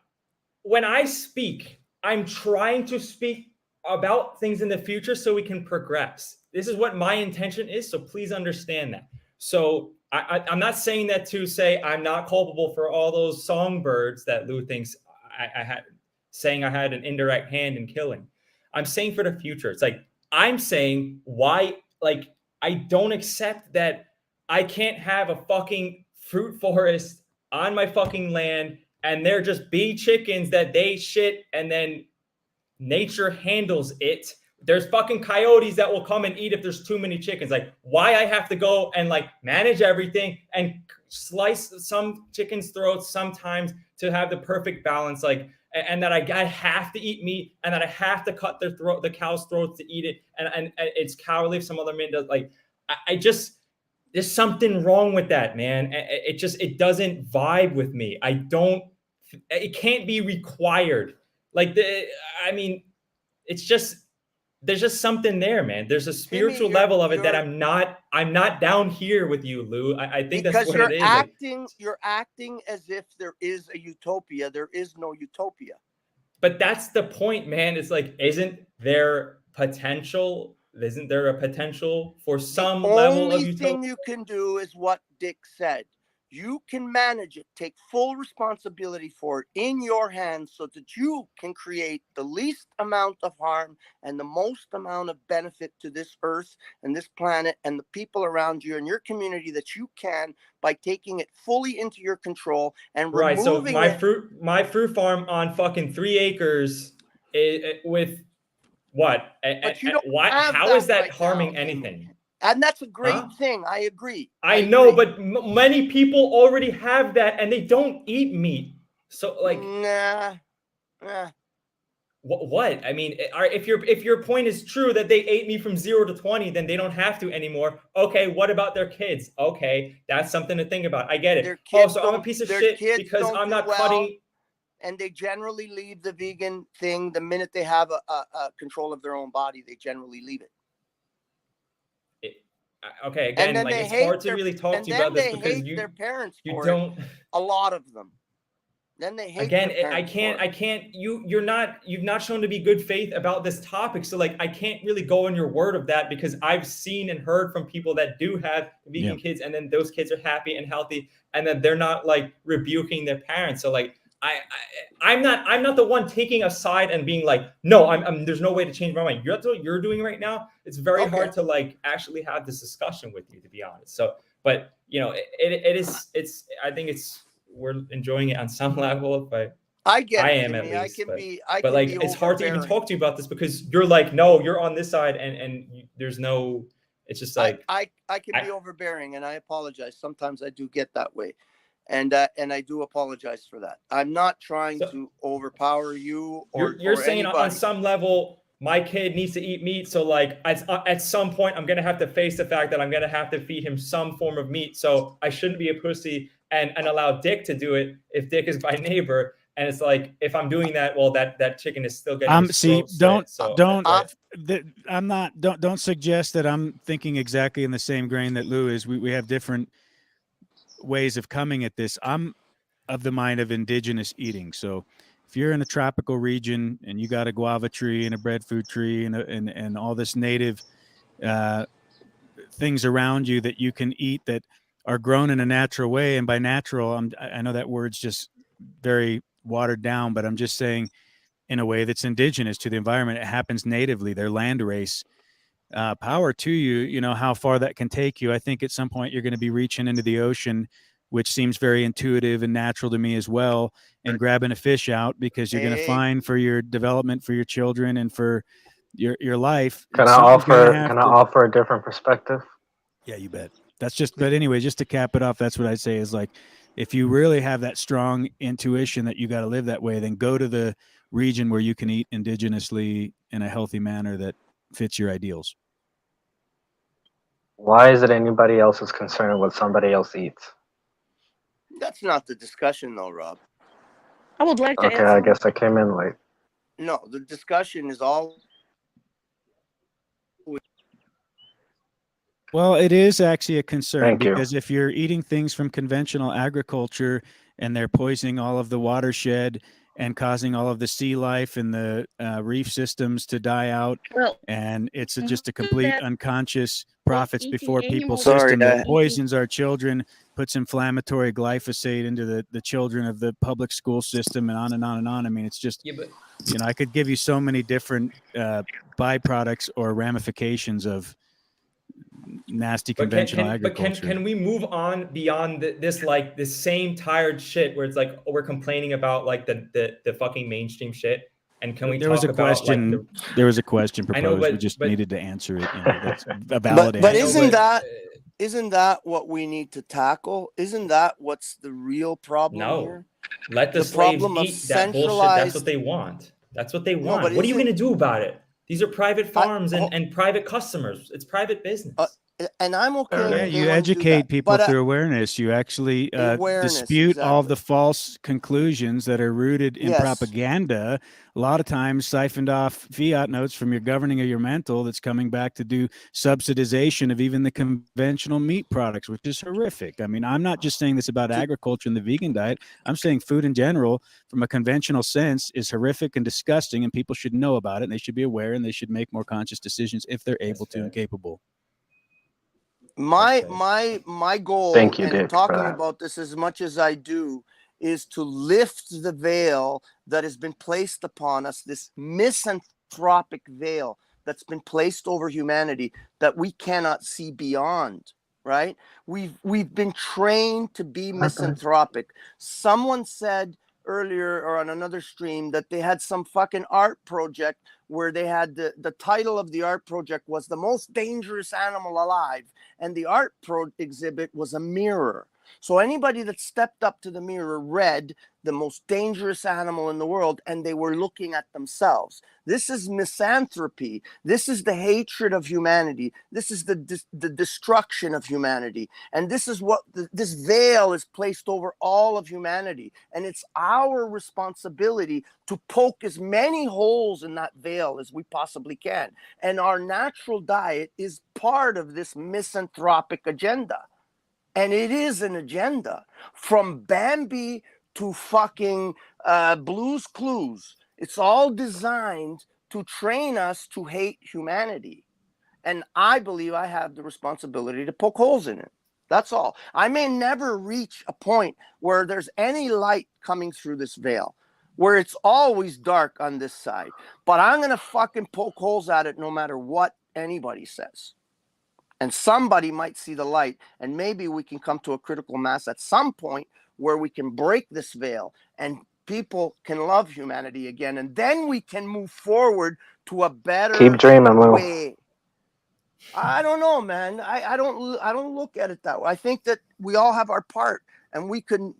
[SPEAKER 7] when I speak, I'm trying to speak about things in the future so we can progress. This is what my intention is, so please understand that. So I'm not saying that to say I'm not culpable for all those songbirds that Lou thinks I had, saying I had an indirect hand in killing. I'm saying for the future. It's like, I'm saying why, like, I don't accept that I can't have a fucking fruit forest on my fucking land and they're just bee chickens that they shit and then nature handles it. There's fucking coyotes that will come and eat if there's too many chickens. Like, why I have to go and like manage everything and slice some chickens' throats sometimes to have the perfect balance, like, and that I have to eat meat and that I have to cut their throat, the cow's throats to eat it, and it's cowardly if some other man does. Like, I just, there's something wrong with that, man. It doesn't vibe with me. It can't be required. Like, I mean, it's just, there's just something there, man. There's a spiritual level of it that I'm not down here with you, Lou. I think that's what it is.
[SPEAKER 17] You're acting as if there is a utopia. There is no utopia.
[SPEAKER 7] But that's the point, man. It's like, isn't there potential? Isn't there a potential for some level of utopia?
[SPEAKER 17] The only thing you can do is what Dick said. You can manage it, take full responsibility for it in your hands so that you can create the least amount of harm and the most amount of benefit to this earth and this planet and the people around you and your community that you can by taking it fully into your control and
[SPEAKER 7] right. So
[SPEAKER 17] removing
[SPEAKER 7] my fruit farm on fucking 3 acres with what?
[SPEAKER 17] But you don't have
[SPEAKER 7] how
[SPEAKER 17] that
[SPEAKER 7] is that
[SPEAKER 17] right
[SPEAKER 7] harming
[SPEAKER 17] now,
[SPEAKER 7] anything?
[SPEAKER 17] And that's a great thing. I agree.
[SPEAKER 7] I know, but many people already have that and they don't eat meat. So like,
[SPEAKER 17] nah.
[SPEAKER 7] What? I mean, if your point is true that they ate me from 0 to 20, then they don't have to anymore. Okay, what about their kids? Okay, that's something to think about. I get it. So I'm a piece of shit because I'm not cutting.
[SPEAKER 17] And they generally leave the vegan thing the minute they have a control of their own body. They generally leave it.
[SPEAKER 7] Okay, again, like, it's hard to really talk to you about this because
[SPEAKER 17] their parents
[SPEAKER 7] you
[SPEAKER 17] for
[SPEAKER 7] don't.
[SPEAKER 17] A lot of them. Then they hate.
[SPEAKER 7] Again, I can't. You've not shown to be good faith about this topic. So like, I can't really go on your word of that because I've seen and heard from people that do have vegan kids, and then those kids are happy and healthy, and then they're not like rebuking their parents. So like, I'm not the one taking a side and being like, no, I'm there's no way to change my mind. That's what you're doing right now. It's very hard to like actually have this discussion with you, to be honest. So, but you know, I think we're enjoying it on some level, but
[SPEAKER 17] I get it.
[SPEAKER 7] At least.
[SPEAKER 17] I can be
[SPEAKER 7] it's hard to even talk to you about this because you're like, no, you're on this side, and there's no. It's just like
[SPEAKER 17] I can be overbearing, and I apologize. Sometimes I do get that way. And I do apologize for that. I'm not trying to overpower you or
[SPEAKER 7] you're saying
[SPEAKER 17] anybody.
[SPEAKER 7] On some level, my kid needs to eat meat. So like at some point, I'm going to have to face the fact that I'm going to have to feed him some form of meat. So I shouldn't be a pussy and allow Dick to do it if Dick is my neighbor. And it's like, if I'm doing that, well, that chicken is still getting
[SPEAKER 4] don't suggest that I'm thinking exactly in the same grain that Lou is. We have different ways of coming at this. I'm of the mind of indigenous eating. So if you're in a tropical region and you got a guava tree and a breadfruit tree and all this native things around you that you can eat that are grown in a natural way, and by natural, I know that word's just very watered down, but I'm just saying in a way that's indigenous to the environment. It happens natively. They're land race. Power to you. You know how far that can take you. I think at some point you're going to be reaching into the ocean, which seems very intuitive and natural to me as well, and grabbing a fish out because you're going to find for your development, for your children, and for your life.
[SPEAKER 3] Can I
[SPEAKER 4] something's going to
[SPEAKER 3] offer?
[SPEAKER 4] have
[SPEAKER 3] Can I
[SPEAKER 4] to.
[SPEAKER 3] offer a different perspective?
[SPEAKER 4] Yeah, you bet. That's just. But anyway, just to cap it off, that's what I'd say is like, if you really have that strong intuition that you got to live that way, then go to the region where you can eat indigenously in a healthy manner that fits your ideals.
[SPEAKER 3] Why is it anybody else's concern what somebody else eats?
[SPEAKER 17] That's not the discussion, though, Rob.
[SPEAKER 16] I would like to
[SPEAKER 3] Okay,
[SPEAKER 16] add
[SPEAKER 3] I
[SPEAKER 16] something.
[SPEAKER 3] guess I came in late.
[SPEAKER 17] No, the discussion is all.
[SPEAKER 4] Well, it is actually a concern
[SPEAKER 3] Thank you.
[SPEAKER 4] because if you're eating things from conventional agriculture and they're poisoning all of the watershed and causing all of the sea life and the reef systems to die out,
[SPEAKER 16] Well,
[SPEAKER 4] and it's just a complete
[SPEAKER 16] that
[SPEAKER 4] unconscious profits
[SPEAKER 16] eating
[SPEAKER 4] before people
[SPEAKER 16] animals-
[SPEAKER 4] system that
[SPEAKER 17] Sorry,
[SPEAKER 4] poisons our children, puts inflammatory glyphosate into the children of the public school system, and on and on and on. I mean, it's just,
[SPEAKER 7] Yeah, but
[SPEAKER 4] you know, I could give you so many different byproducts or ramifications of nasty conventional agriculture.
[SPEAKER 7] Can we move on beyond this, like this same tired shit where it's like, oh, we're complaining about like the fucking mainstream shit, and can we
[SPEAKER 4] There
[SPEAKER 7] talk
[SPEAKER 4] was a
[SPEAKER 7] about
[SPEAKER 4] question.
[SPEAKER 7] like
[SPEAKER 4] There was a question
[SPEAKER 7] I know,
[SPEAKER 4] proposed. We
[SPEAKER 7] but
[SPEAKER 4] just needed to answer it. You know, that's a
[SPEAKER 17] But
[SPEAKER 4] valid answer.
[SPEAKER 17] isn't that what we need to tackle? Isn't that what's the real problem
[SPEAKER 7] no,
[SPEAKER 17] here?
[SPEAKER 7] let the,
[SPEAKER 17] The
[SPEAKER 7] slaves
[SPEAKER 17] problem of
[SPEAKER 7] eat that bullshit. That's
[SPEAKER 17] centralized.
[SPEAKER 7] what they want. That's what they
[SPEAKER 17] No,
[SPEAKER 7] want.
[SPEAKER 17] but
[SPEAKER 7] What are you
[SPEAKER 17] isn't
[SPEAKER 7] going to do about it? These are private farms
[SPEAKER 17] ho-
[SPEAKER 7] and private customers. It's private business.
[SPEAKER 17] and I'm okay
[SPEAKER 4] Yeah,
[SPEAKER 17] if they
[SPEAKER 4] you
[SPEAKER 17] want to do
[SPEAKER 4] educate
[SPEAKER 17] that.
[SPEAKER 4] people
[SPEAKER 17] But
[SPEAKER 4] through awareness. You actually
[SPEAKER 17] awareness,
[SPEAKER 4] dispute all of
[SPEAKER 17] exactly.
[SPEAKER 4] the false conclusions that are rooted in
[SPEAKER 17] Yes.
[SPEAKER 4] propaganda. A lot of times siphoned off fiat notes from your governing or your mental that's coming back to do subsidization of even the conventional meat products, which is horrific. I mean, I'm not just saying this about agriculture and the vegan diet. I'm saying food in general, from a conventional sense, is horrific and disgusting, and people should know about it, and they should be aware, and they should make more conscious decisions if they're able to and capable.
[SPEAKER 17] My goal
[SPEAKER 3] Thank you,
[SPEAKER 17] in
[SPEAKER 3] Dick, for
[SPEAKER 17] talking
[SPEAKER 3] that.
[SPEAKER 17] about this as much as I do is to lift the veil that has been placed upon us, this misanthropic veil that's been placed over humanity that we cannot see beyond, right? We've been trained to be misanthropic. Someone said earlier or on another stream that they had some fucking art project where they had the title of the art project was The Most Dangerous Animal Alive, and the art exhibit was a mirror. So anybody that stepped up to the mirror read the most dangerous animal in the world, and they were looking at themselves. This is misanthropy. This is the hatred of humanity. This is the destruction of humanity. And this is what this veil is placed over all of humanity. And it's our responsibility to poke as many holes in that veil as we possibly can. And our natural diet is part of this misanthropic agenda. And it is an agenda from Bambi to fucking Blue's Clues. It's all designed to train us to hate humanity. And I believe I have the responsibility to poke holes in it. That's all. I may never reach a point where there's any light coming through this veil, where it's always dark on this side. But I'm going to fucking poke holes at it no matter what anybody says. And somebody might see the light, and maybe we can come to a critical mass at some point where we can break this veil and people can love humanity again. And then we can move forward to a better
[SPEAKER 3] Keep dreaming, Lou.
[SPEAKER 17] way. I don't know, man. I don't look at it that way. I think that we all have our part, and we can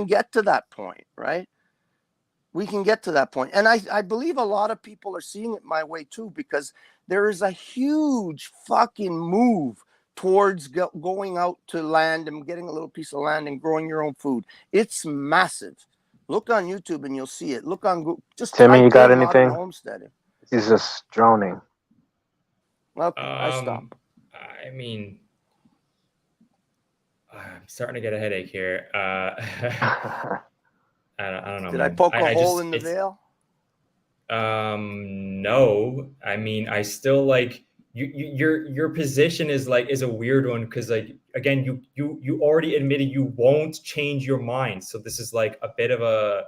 [SPEAKER 17] get to that point, right? We can get to that point. And I believe a lot of people are seeing it my way too, because there is a huge fucking move towards going out to land and getting a little piece of land and growing your own food. It's massive. Look on YouTube and you'll see it. Look on Google. Just
[SPEAKER 3] Timmy, you
[SPEAKER 17] type
[SPEAKER 3] got
[SPEAKER 17] in modern
[SPEAKER 3] anything?
[SPEAKER 17] homesteading.
[SPEAKER 3] He's just droning.
[SPEAKER 17] Okay, I stop.
[SPEAKER 7] I mean, I'm starting to get a headache here. I don't know,
[SPEAKER 17] Did I
[SPEAKER 7] man.
[SPEAKER 17] poke a
[SPEAKER 7] I
[SPEAKER 17] hole
[SPEAKER 7] just
[SPEAKER 17] in the veil?
[SPEAKER 7] No. I mean, I still like your position is a weird one because like again, you already admitted you won't change your mind. So this is like a bit of a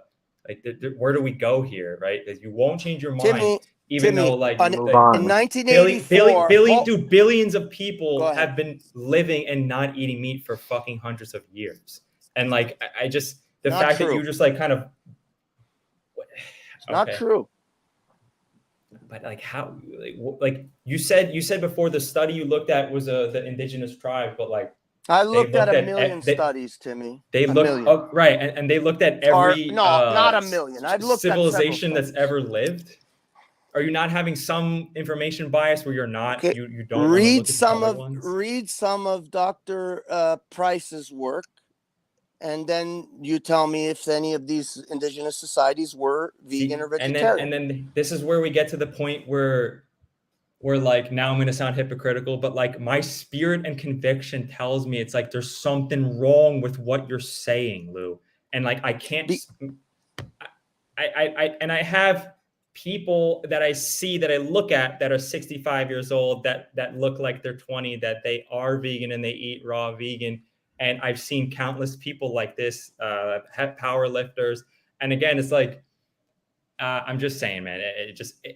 [SPEAKER 7] like where do we go here, right? That you won't change your mind, even though like
[SPEAKER 17] in
[SPEAKER 7] like
[SPEAKER 17] 1984,
[SPEAKER 7] dude, billions of people
[SPEAKER 17] Go ahead.
[SPEAKER 7] have been living and not eating meat for fucking hundreds of years. And like I just the
[SPEAKER 17] Not
[SPEAKER 7] fact that
[SPEAKER 17] true.
[SPEAKER 7] you just like kind of
[SPEAKER 17] It's not true.
[SPEAKER 7] But like how like you said before the study you looked at was the indigenous tribe, but like
[SPEAKER 17] I looked at a million studies, Timmy.
[SPEAKER 7] They
[SPEAKER 17] A
[SPEAKER 7] looked
[SPEAKER 17] million.
[SPEAKER 7] up right, and they looked at every
[SPEAKER 17] not a million. I've looked at several
[SPEAKER 7] civilization that's
[SPEAKER 17] studies.
[SPEAKER 7] ever lived. Are you not having some information bias where you're not
[SPEAKER 17] Okay.
[SPEAKER 7] you don't want to look at the other ones?
[SPEAKER 17] Read some of Dr. Price's work, and then you tell me if any of these indigenous societies were vegan or vegetarian.
[SPEAKER 7] And then this is where we get to the point where like now I'm going to sound hypocritical, but like my spirit and conviction tells me it's like there's something wrong with what you're saying, Lou. And like I can't I have people that I see that I look at that are 65 years old that look like they're 20, that they are vegan and they eat raw vegan. And I've seen countless people like this, power lifters. And again, it's like, I'm just saying, man,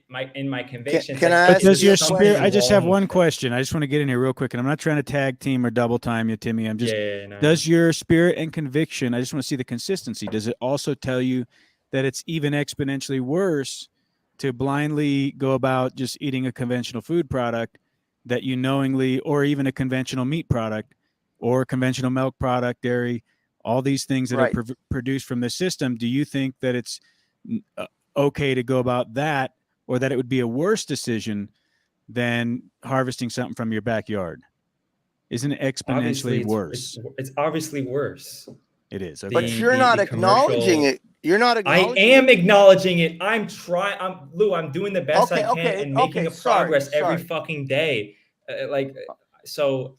[SPEAKER 7] my conviction.
[SPEAKER 17] Can I ask
[SPEAKER 4] does
[SPEAKER 17] you
[SPEAKER 4] your
[SPEAKER 17] a
[SPEAKER 4] spirit?
[SPEAKER 17] question?
[SPEAKER 4] I just have one question. I just want to get in here real quick, and I'm not trying to tag team or double time you, Timmy. I'm just, does your spirit and conviction, I just want to see the consistency. Does it also tell you that it's even exponentially worse to blindly go about just eating a conventional food product that you knowingly, or even a conventional meat product or conventional milk product, dairy, all these things that are produced from the system? Do you think that it's okay to go about that, or that it would be a worse decision than harvesting something from your backyard? Isn't it exponentially worse?
[SPEAKER 7] It's obviously worse.
[SPEAKER 4] It is. Okay.
[SPEAKER 17] But you're not acknowledging it. You're not acknowledging
[SPEAKER 7] I am acknowledging it. I'm trying. Lou, I'm doing the best I can and making progress every fucking day. So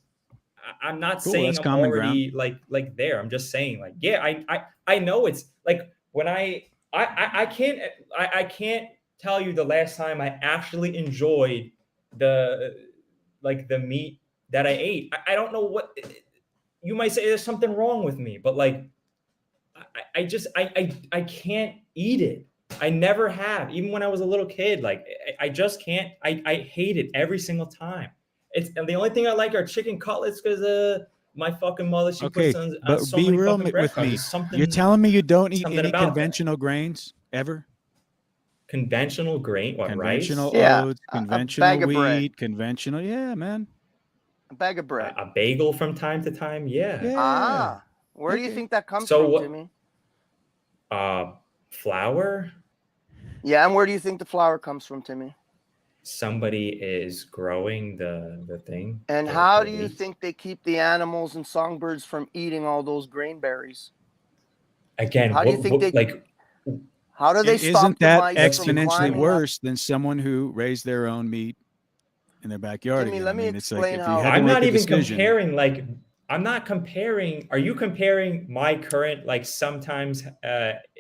[SPEAKER 7] I'm not saying I'm already like there. I'm just saying like, yeah, I know it's like when I can't tell you the last time I actually enjoyed the meat that I ate. I don't know what you might say. There's something wrong with me, but like I can't eat it. I never have, even when I was a little kid. Like I just can't. I hate it every single time. And the only thing I like are chicken cutlets because my fucking mother, she puts on
[SPEAKER 4] but
[SPEAKER 7] so
[SPEAKER 4] be
[SPEAKER 7] many
[SPEAKER 4] real
[SPEAKER 7] fucking
[SPEAKER 4] with me.
[SPEAKER 7] breadcrumbs.
[SPEAKER 4] You're telling me you don't eat
[SPEAKER 7] something
[SPEAKER 4] any
[SPEAKER 7] about that.
[SPEAKER 4] conventional grains ever?
[SPEAKER 7] Conventional grain, what,
[SPEAKER 4] Conventional
[SPEAKER 7] rice?
[SPEAKER 4] oats, conventional
[SPEAKER 17] bag of bread.
[SPEAKER 4] wheat, conventional. Yeah, man.
[SPEAKER 17] A bag of bread.
[SPEAKER 7] A bagel from time to time. Yeah.
[SPEAKER 17] Ah, where do you think that comes from, Jimmy?
[SPEAKER 7] Flour.
[SPEAKER 17] Yeah, and where do you think the flour comes from, Timmy?
[SPEAKER 7] Somebody is growing the thing.
[SPEAKER 17] And how do you think they keep the animals and songbirds from eating all those grain berries?
[SPEAKER 7] Again,
[SPEAKER 17] how do you think how do they stop
[SPEAKER 4] Isn't
[SPEAKER 17] the
[SPEAKER 4] that
[SPEAKER 17] mice from
[SPEAKER 4] exponentially
[SPEAKER 17] climbing
[SPEAKER 4] worse than someone who raised their own meat in their backyard?
[SPEAKER 17] Jimmy,
[SPEAKER 4] again?
[SPEAKER 17] let me
[SPEAKER 4] it's like
[SPEAKER 17] explain
[SPEAKER 4] if
[SPEAKER 17] how-
[SPEAKER 4] you had to
[SPEAKER 7] I'm
[SPEAKER 4] make
[SPEAKER 7] not
[SPEAKER 4] a
[SPEAKER 7] even
[SPEAKER 4] decision,
[SPEAKER 7] comparing. Like, I'm not comparing. Are you comparing my current, like, sometimes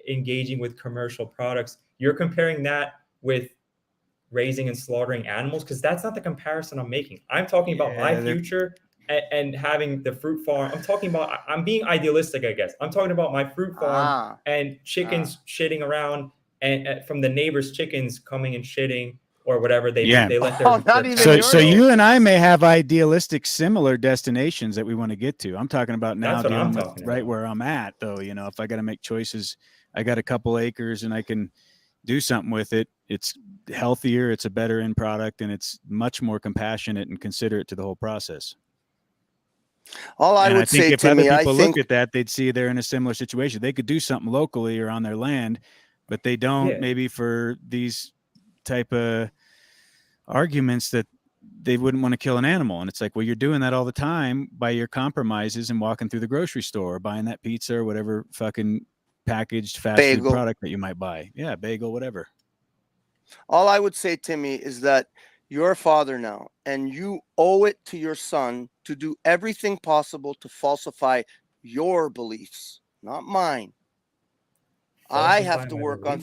[SPEAKER 7] engaging with commercial products? You're comparing that with raising and slaughtering animals, because that's not the comparison I'm making. I'm talking about my future and having the fruit farm. I'm talking about, I'm being idealistic, I guess. I'm talking about my fruit farm and chickens shitting around and from the neighbors' chickens coming and shitting or whatever they let their
[SPEAKER 4] so you and I may have idealistic similar destinations that we want to get to. I'm talking about now
[SPEAKER 7] That's what I'm
[SPEAKER 4] dealing with
[SPEAKER 7] talking
[SPEAKER 4] right
[SPEAKER 7] about.
[SPEAKER 4] where I'm at, though. You know, if I got to make choices, I got a couple acres and I can do something with it. It's healthier, it's a better end product, and it's much more compassionate and considerate to the whole process.
[SPEAKER 17] All I would
[SPEAKER 4] I think
[SPEAKER 17] say,
[SPEAKER 4] if
[SPEAKER 17] Timmy,
[SPEAKER 4] other
[SPEAKER 17] I
[SPEAKER 4] people
[SPEAKER 17] think
[SPEAKER 4] look at that, they'd see they're in a similar situation. They could do something locally or on their land, but they don't maybe for these type of arguments that they wouldn't want to kill an animal. And it's like, well, you're doing that all the time by your compromises and walking through the grocery store, or buying that pizza or whatever fucking packaged fast food product that you might buy. Yeah, bagel, whatever.
[SPEAKER 17] all I would say, Timmy, is that You're a father now, and you owe it to your son to do everything possible to falsify your beliefs, not mine. I have
[SPEAKER 7] Falsify
[SPEAKER 17] to
[SPEAKER 7] my
[SPEAKER 17] work on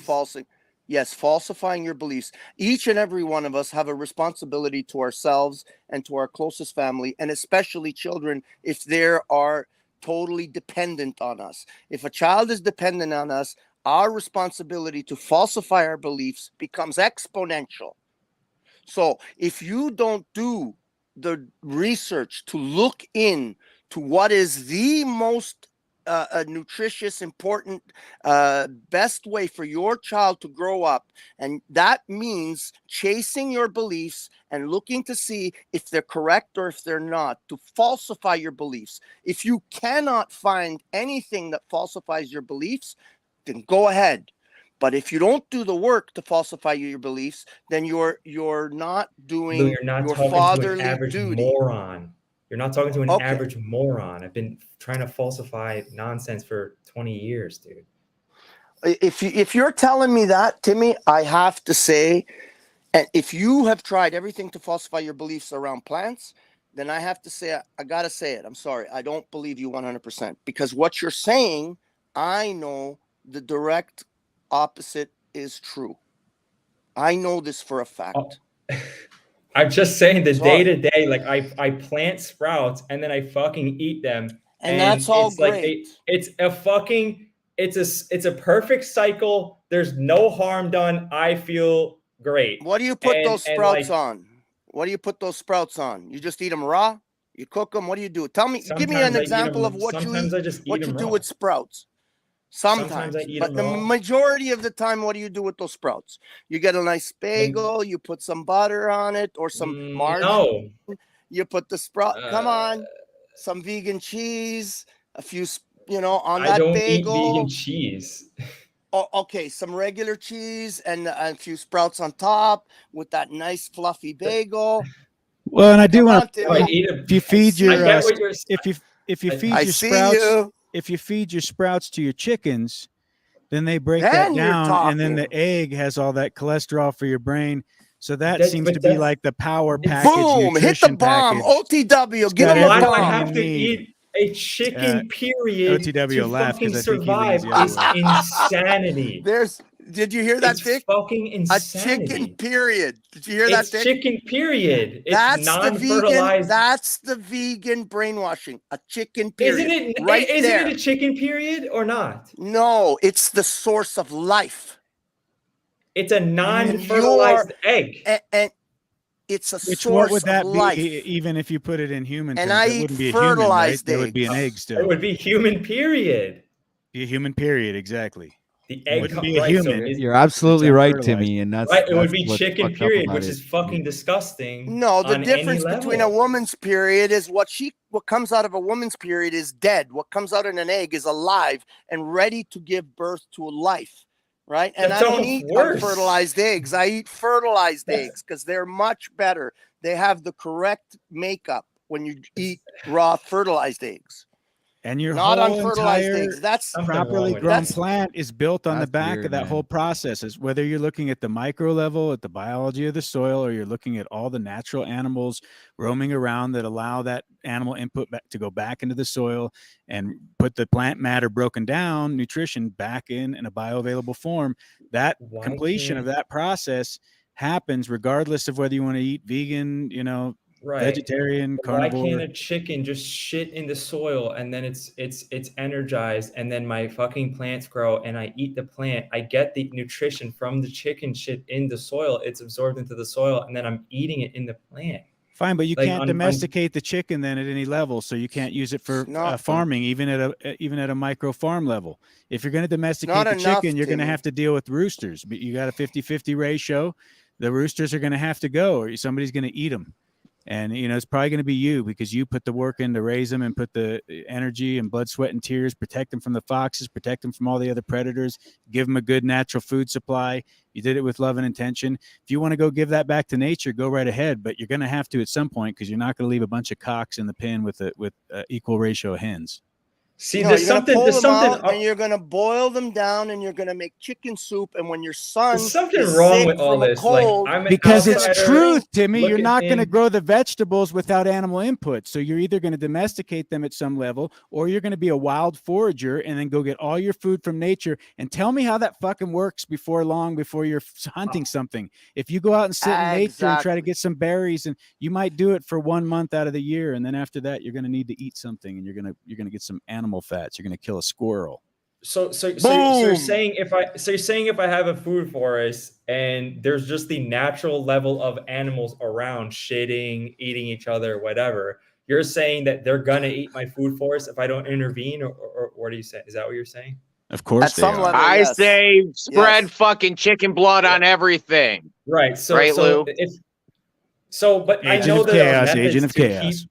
[SPEAKER 7] beliefs?
[SPEAKER 17] falsifying your beliefs. Each and every one of us have a responsibility to ourselves and to our closest family, and especially children if they are totally dependent on us. If a child is dependent on us, our responsibility to falsify our beliefs becomes exponential. So if you don't do the research to look in to what is the most nutritious, important, best way for your child to grow up, and that means chasing your beliefs and looking to see if they're correct or if they're not, to falsify your beliefs. If you cannot find anything that falsifies your beliefs, then go ahead. But if you don't do the work to falsify your beliefs, then you're not
[SPEAKER 7] Lou,
[SPEAKER 17] doing
[SPEAKER 7] you're not
[SPEAKER 17] your
[SPEAKER 7] talking to an
[SPEAKER 17] fatherly
[SPEAKER 7] average
[SPEAKER 17] duty.
[SPEAKER 7] moron. You're not talking to an
[SPEAKER 17] Okay.
[SPEAKER 7] average moron. I've been trying to falsify nonsense for 20 years, dude.
[SPEAKER 17] If you're telling me that, Timmy, I have to say, and if you have tried everything to falsify your beliefs around plants, then I have to say, I got to say it. I'm sorry. I don't believe you 100%, because what you're saying, I know the direct opposite is true. I know this for a fact.
[SPEAKER 7] I'm just saying the
[SPEAKER 17] Sorry.
[SPEAKER 7] day to day, like I plant sprouts and then I fucking eat them.
[SPEAKER 17] And that's all
[SPEAKER 7] it's like
[SPEAKER 17] great.
[SPEAKER 7] it's a perfect cycle. There's no harm done. I feel great.
[SPEAKER 17] What do you put those
[SPEAKER 7] And
[SPEAKER 17] sprouts on? What do you put those sprouts on? You just eat them raw? You cook them? What do you do? Tell me, give me an
[SPEAKER 7] sometimes I eat
[SPEAKER 17] example of
[SPEAKER 7] them.
[SPEAKER 17] what you
[SPEAKER 7] Sometimes
[SPEAKER 17] eat,
[SPEAKER 7] I just eat
[SPEAKER 17] what you
[SPEAKER 7] them
[SPEAKER 17] do
[SPEAKER 7] raw.
[SPEAKER 17] with sprouts.
[SPEAKER 7] Sometimes I
[SPEAKER 17] Sometimes,
[SPEAKER 7] eat
[SPEAKER 17] but
[SPEAKER 7] them
[SPEAKER 17] the
[SPEAKER 7] raw.
[SPEAKER 17] majority of the time, what do you do with those sprouts? You get a nice bagel, you put some butter on it or some margarine.
[SPEAKER 7] No.
[SPEAKER 17] You put the sprout, come on, some vegan cheese, a few, on
[SPEAKER 7] I
[SPEAKER 17] that
[SPEAKER 7] don't eat
[SPEAKER 17] bagel.
[SPEAKER 7] vegan cheese.
[SPEAKER 17] Oh, okay, some regular cheese and a few sprouts on top with that nice fluffy bagel.
[SPEAKER 4] Well, and I do
[SPEAKER 17] Come
[SPEAKER 4] want
[SPEAKER 17] on,
[SPEAKER 4] to.
[SPEAKER 17] Timmy.
[SPEAKER 4] If you feed your,
[SPEAKER 7] get what you're
[SPEAKER 4] if you feed
[SPEAKER 17] I
[SPEAKER 4] your
[SPEAKER 17] see
[SPEAKER 4] sprouts,
[SPEAKER 17] you.
[SPEAKER 4] if you feed your sprouts to your chickens, then they break
[SPEAKER 17] Then
[SPEAKER 4] that
[SPEAKER 17] you're
[SPEAKER 4] down, and then the
[SPEAKER 17] talking.
[SPEAKER 4] egg has all that cholesterol for your brain. So that seems
[SPEAKER 7] but
[SPEAKER 4] to be
[SPEAKER 7] that's-
[SPEAKER 4] like the power package,
[SPEAKER 17] Boom! Hit the
[SPEAKER 4] nutrition
[SPEAKER 17] bomb.
[SPEAKER 4] package.
[SPEAKER 17] OTW,
[SPEAKER 4] It's
[SPEAKER 17] give
[SPEAKER 4] got
[SPEAKER 17] him a
[SPEAKER 7] Why do I
[SPEAKER 4] everything
[SPEAKER 17] bomb.
[SPEAKER 4] you
[SPEAKER 7] have to
[SPEAKER 4] need.
[SPEAKER 7] eat a chicken period
[SPEAKER 4] OTW
[SPEAKER 7] to
[SPEAKER 4] will laugh
[SPEAKER 7] fucking
[SPEAKER 4] because I think he leans
[SPEAKER 7] survive?
[SPEAKER 4] the other
[SPEAKER 7] Is
[SPEAKER 4] way.
[SPEAKER 7] insanity.
[SPEAKER 17] Did you hear that,
[SPEAKER 7] It's
[SPEAKER 17] Dick?
[SPEAKER 7] fucking
[SPEAKER 17] A chicken
[SPEAKER 7] insanity.
[SPEAKER 17] period. Did you hear that,
[SPEAKER 7] It's
[SPEAKER 17] Dick?
[SPEAKER 7] chicken period. It's
[SPEAKER 17] That's the vegan.
[SPEAKER 7] non-fertilized.
[SPEAKER 17] That's the vegan brainwashing. A chicken period.
[SPEAKER 7] Isn't
[SPEAKER 17] there.
[SPEAKER 7] it a chicken period or not?
[SPEAKER 17] No, it's the source of life.
[SPEAKER 7] It's a
[SPEAKER 17] And
[SPEAKER 7] non-fertilized egg.
[SPEAKER 17] And it's a
[SPEAKER 4] Which
[SPEAKER 17] source
[SPEAKER 4] what would that
[SPEAKER 17] of
[SPEAKER 4] be?
[SPEAKER 17] life.
[SPEAKER 4] Even if you put it in human
[SPEAKER 17] And
[SPEAKER 4] terms,
[SPEAKER 17] I
[SPEAKER 4] it
[SPEAKER 17] eat
[SPEAKER 4] wouldn't be a human, right?
[SPEAKER 17] fertilized
[SPEAKER 4] That would be an
[SPEAKER 17] eggs.
[SPEAKER 4] egg still.
[SPEAKER 7] It would be human period.
[SPEAKER 4] Be a human period, exactly.
[SPEAKER 7] The egg
[SPEAKER 4] wouldn't
[SPEAKER 7] comes
[SPEAKER 4] be a
[SPEAKER 7] right. So
[SPEAKER 4] human.
[SPEAKER 2] You're absolutely
[SPEAKER 4] It's
[SPEAKER 2] right,
[SPEAKER 4] unfertilized.
[SPEAKER 2] Timmy, and that's
[SPEAKER 7] right. It would
[SPEAKER 2] that's
[SPEAKER 7] be
[SPEAKER 2] what's
[SPEAKER 7] chicken
[SPEAKER 2] fucked up
[SPEAKER 7] period,
[SPEAKER 2] about
[SPEAKER 7] which
[SPEAKER 2] it.
[SPEAKER 7] is fucking disgusting.
[SPEAKER 17] No, the
[SPEAKER 7] on
[SPEAKER 17] difference
[SPEAKER 7] any
[SPEAKER 17] between
[SPEAKER 7] level.
[SPEAKER 17] a woman's period is what comes out of a woman's period is dead. What comes out in an egg is alive and ready to give birth to a life. Right. And
[SPEAKER 7] That's
[SPEAKER 17] I don't
[SPEAKER 7] almost
[SPEAKER 17] eat
[SPEAKER 7] worse.
[SPEAKER 17] unfertilized eggs. I eat fertilized eggs because they're much better. They have the correct makeup when you eat raw fertilized eggs.
[SPEAKER 4] And your
[SPEAKER 17] not
[SPEAKER 4] whole
[SPEAKER 17] unfertilized
[SPEAKER 4] entire
[SPEAKER 17] eggs. That's
[SPEAKER 4] properly grown plant is built on the back
[SPEAKER 2] weird,
[SPEAKER 4] of that
[SPEAKER 2] man.
[SPEAKER 4] whole process. Is whether you're looking at the micro level, at the biology of the soil, or you're looking at all the natural animals roaming around that allow that animal input back to go back into the soil and put the plant matter broken down, nutrition back in a bioavailable form. That completion of that process happens regardless of whether you want to eat vegan,
[SPEAKER 7] Right.
[SPEAKER 4] vegetarian, carnivore.
[SPEAKER 7] Why can't a chicken just shit in the soil and then it's energized and then my fucking plants grow and I eat the plant? I get the nutrition from the chicken shit in the soil. It's absorbed into the soil and then I'm eating it in the plant.
[SPEAKER 4] Fine, but you can't domesticate the chicken then at any level, so you can't use it for farming, even at a micro farm level. If you're going to domesticate the chicken, you're going to have to deal with roosters. But you got a 50-50 ratio. The roosters are going to have to go, or somebody's going to eat them. And, it's probably going to be you because you put the work in to raise them and put the energy and blood, sweat, and tears, protect them from the foxes, protect them from all the other predators, give them a good natural food supply. You did it with love and intention. If you want to go give that back to nature, go right ahead. But you're going to have to at some point because you're not going to leave a bunch of cocks in the pen with equal ratio of hens.
[SPEAKER 7] See,
[SPEAKER 17] No,
[SPEAKER 7] there's
[SPEAKER 17] you're gonna
[SPEAKER 7] something.
[SPEAKER 17] pull
[SPEAKER 7] There's
[SPEAKER 17] them
[SPEAKER 7] something.
[SPEAKER 17] out and you're gonna boil them down and you're gonna make chicken soup. And when your son
[SPEAKER 7] There's something
[SPEAKER 17] is
[SPEAKER 7] wrong
[SPEAKER 17] sick
[SPEAKER 7] with all
[SPEAKER 17] from a
[SPEAKER 7] this. Like,
[SPEAKER 17] cold,
[SPEAKER 7] I'm an
[SPEAKER 4] Because it's
[SPEAKER 7] outsider
[SPEAKER 4] truth, Timmy. You're
[SPEAKER 7] looking
[SPEAKER 4] not going to
[SPEAKER 7] in.
[SPEAKER 4] grow the vegetables without animal input. So you're either going to domesticate them at some level, or you're going to be a wild forager and then go get all your food from nature. And tell me how that fucking works before long, before you're hunting something. If you go out and sit in nature and try to get some berries, and you might do it for 1 month out of the year, and then after that, you're going to need to eat something, and you're going to get some animal fats. You're going to kill a squirrel.
[SPEAKER 7] So you're saying if I have a food forest and there's just the natural level of animals around shitting, eating each other, whatever, you're saying that they're gonna eat my food forest if I don't intervene, or what are you saying? Is that what you're saying?
[SPEAKER 4] Of course,
[SPEAKER 17] at some level,
[SPEAKER 10] I
[SPEAKER 17] yes.
[SPEAKER 10] say spread
[SPEAKER 17] Yes.
[SPEAKER 10] fucking chicken blood on everything.
[SPEAKER 7] Right. So
[SPEAKER 10] right, Lou?
[SPEAKER 7] But I
[SPEAKER 4] Agent
[SPEAKER 7] know
[SPEAKER 4] of
[SPEAKER 7] there are
[SPEAKER 4] chaos,
[SPEAKER 7] methods
[SPEAKER 4] agent of
[SPEAKER 7] to
[SPEAKER 4] chaos.
[SPEAKER 7] keep.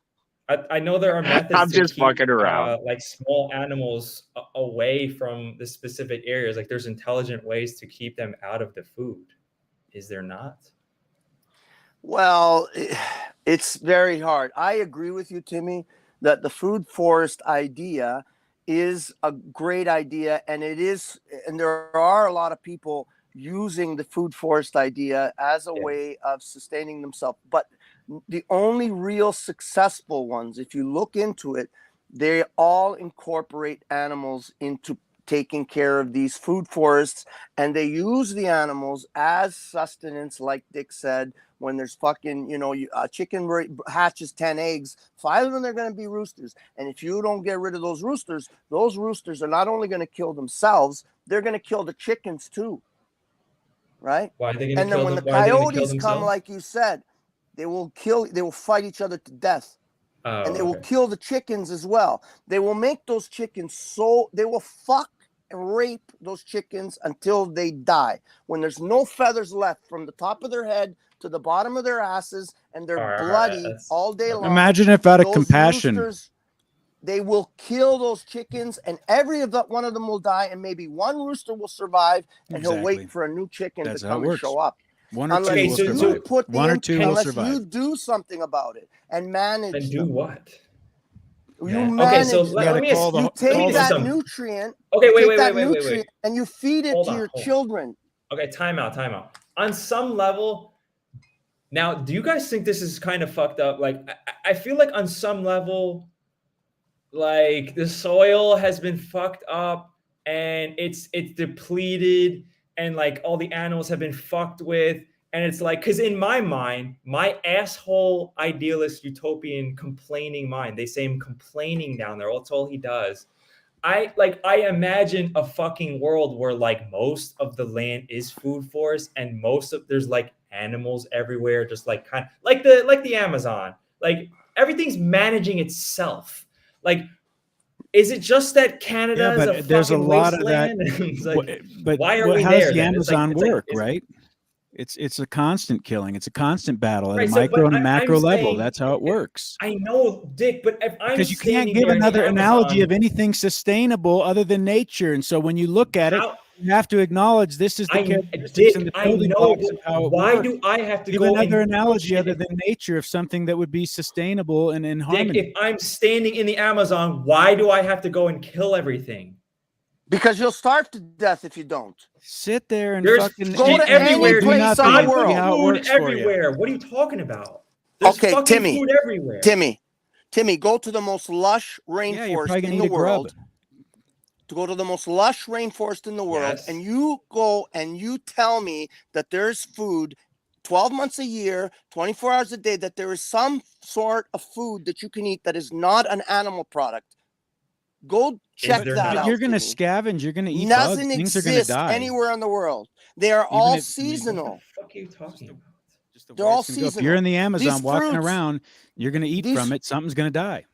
[SPEAKER 7] I know there are methods
[SPEAKER 10] I'm
[SPEAKER 7] to
[SPEAKER 10] just
[SPEAKER 7] keep
[SPEAKER 10] fucking around.
[SPEAKER 7] like small animals away from the specific areas. Like there's intelligent ways to keep them out of the food. Is there not?
[SPEAKER 17] Well, it's very hard. I agree with you, Timmy, that the food forest idea is a great idea, and there are a lot of people using the food forest idea as a way of sustaining themselves. But the only real successful ones, if you look into it, they all incorporate animals into taking care of these food forests, and they use the animals as sustenance, like Dick said. When there's fucking, a chicken hatches 10 eggs, 5 of them are going to be roosters. And if you don't get rid of those roosters are not only going to kill themselves, they're going to kill the chickens too. Right?
[SPEAKER 7] Why are they going to
[SPEAKER 17] And then
[SPEAKER 7] kill
[SPEAKER 17] when
[SPEAKER 7] them?
[SPEAKER 17] the
[SPEAKER 7] Why are they going to kill
[SPEAKER 17] coyotes come,
[SPEAKER 7] themselves?
[SPEAKER 17] like you said, they will fight each other to death.
[SPEAKER 7] Oh,
[SPEAKER 17] And they will
[SPEAKER 7] okay.
[SPEAKER 17] kill the chickens as well. They will make those chickens they will fuck and rape those chickens until they die. When there's no feathers left from the top of their head to the bottom of their asses, and they're
[SPEAKER 7] All right,
[SPEAKER 17] bloody all day long.
[SPEAKER 4] Imagine if out of
[SPEAKER 17] those
[SPEAKER 4] compassion.
[SPEAKER 17] roosters, they will kill those chickens, and one of them will die, and maybe one rooster will survive, and he'll
[SPEAKER 4] Exactly.
[SPEAKER 17] wait for a new chicken
[SPEAKER 4] That's
[SPEAKER 17] to
[SPEAKER 4] how it
[SPEAKER 17] come and
[SPEAKER 4] works.
[SPEAKER 17] show up.
[SPEAKER 4] One or two
[SPEAKER 17] Unless
[SPEAKER 4] will
[SPEAKER 17] you
[SPEAKER 4] survive.
[SPEAKER 17] put the
[SPEAKER 4] One or two will
[SPEAKER 17] unless
[SPEAKER 4] survive.
[SPEAKER 17] you do something about it and manage
[SPEAKER 7] And do
[SPEAKER 17] them.
[SPEAKER 7] what?
[SPEAKER 17] You
[SPEAKER 7] Okay,
[SPEAKER 17] manage
[SPEAKER 7] so
[SPEAKER 17] them.
[SPEAKER 7] let me ask
[SPEAKER 17] You take that
[SPEAKER 7] nutrient.
[SPEAKER 17] nutrient.
[SPEAKER 7] Okay,
[SPEAKER 17] you
[SPEAKER 7] wait,
[SPEAKER 17] take that
[SPEAKER 7] wait.
[SPEAKER 17] nutrient and you feed it to your children.
[SPEAKER 7] Okay, time out. On some level, now, do you guys think this is kind of fucked up? Like, I feel like on some level, like the soil has been fucked up and it's depleted, and like all the animals have been fucked with. And it's like, because in my mind, my asshole idealist utopian complaining mind, they say I'm complaining down there. That's all he does. I imagine a fucking world where like most of the land is food forest and there's like animals everywhere, just like kind of like the Amazon. Like everything's managing itself. Like, is it just that Canada is a
[SPEAKER 4] there's a
[SPEAKER 7] fucking
[SPEAKER 4] lot of that.
[SPEAKER 7] wasteland? It's like,
[SPEAKER 4] But
[SPEAKER 7] why are we
[SPEAKER 4] how
[SPEAKER 7] there?
[SPEAKER 4] does the
[SPEAKER 7] then?
[SPEAKER 4] Amazon work,
[SPEAKER 7] It's
[SPEAKER 4] right? It's a constant killing. It's a constant battle at
[SPEAKER 7] Right,
[SPEAKER 4] a
[SPEAKER 7] so,
[SPEAKER 4] micro
[SPEAKER 7] but
[SPEAKER 4] and a
[SPEAKER 7] I'm
[SPEAKER 4] macro level.
[SPEAKER 7] saying-
[SPEAKER 4] That's how it works.
[SPEAKER 7] I know, Dick, but if I'm
[SPEAKER 4] Because you can't
[SPEAKER 7] standing
[SPEAKER 4] give
[SPEAKER 7] there in the
[SPEAKER 4] another analogy of
[SPEAKER 7] Amazon-
[SPEAKER 4] anything sustainable other than nature. And so when you look at it, you have to acknowledge this is the characteristics and the building blocks of how it
[SPEAKER 7] why
[SPEAKER 4] works.
[SPEAKER 7] do I have to
[SPEAKER 4] Give
[SPEAKER 7] go
[SPEAKER 4] another
[SPEAKER 7] and
[SPEAKER 4] analogy
[SPEAKER 7] push
[SPEAKER 4] other
[SPEAKER 7] it?
[SPEAKER 4] than nature of something that would be sustainable and in
[SPEAKER 7] Dick,
[SPEAKER 4] harmony.
[SPEAKER 7] if I'm standing in the Amazon, why do I have to go and kill everything?
[SPEAKER 17] Because you'll starve to death if you don't.
[SPEAKER 4] Sit there and
[SPEAKER 7] There's
[SPEAKER 4] fucking
[SPEAKER 17] Go to
[SPEAKER 7] everywhere.
[SPEAKER 17] any place
[SPEAKER 7] God
[SPEAKER 17] in the
[SPEAKER 7] put
[SPEAKER 17] world.
[SPEAKER 4] how it
[SPEAKER 7] food
[SPEAKER 4] works for you.
[SPEAKER 7] everywhere. What are you talking about? There's
[SPEAKER 17] Okay,
[SPEAKER 7] fucking
[SPEAKER 17] Timmy.
[SPEAKER 7] food everywhere.
[SPEAKER 17] Timmy, go to the most lush
[SPEAKER 4] Yeah, you're
[SPEAKER 17] rainforest
[SPEAKER 4] probably gonna
[SPEAKER 17] in
[SPEAKER 4] eat
[SPEAKER 17] the
[SPEAKER 4] a grub.
[SPEAKER 17] world. To go to the most lush rainforest in the world,
[SPEAKER 7] Yes.
[SPEAKER 17] and you go and you tell me that there's food 12 months a year, 24 hours a day, that there is some sort of food that you can eat that is not an animal product. Go check
[SPEAKER 7] there
[SPEAKER 17] that
[SPEAKER 7] not?
[SPEAKER 17] out.
[SPEAKER 4] You're going to
[SPEAKER 17] Timmy.
[SPEAKER 4] scavenge. You're going to eat bugs.
[SPEAKER 17] Nothing
[SPEAKER 4] Things are going to
[SPEAKER 17] exists
[SPEAKER 4] die.
[SPEAKER 17] anywhere in the world. They are
[SPEAKER 4] Even
[SPEAKER 17] all
[SPEAKER 4] if-
[SPEAKER 17] seasonal.
[SPEAKER 7] What are you talking about?
[SPEAKER 4] Just the
[SPEAKER 17] They're
[SPEAKER 4] way
[SPEAKER 17] all
[SPEAKER 4] it's gonna go. If
[SPEAKER 17] seasonal.
[SPEAKER 4] you're in the Amazon
[SPEAKER 17] These
[SPEAKER 4] walking
[SPEAKER 17] fruits-
[SPEAKER 4] around, you're going to eat
[SPEAKER 17] these-
[SPEAKER 4] from it. Something's going to die.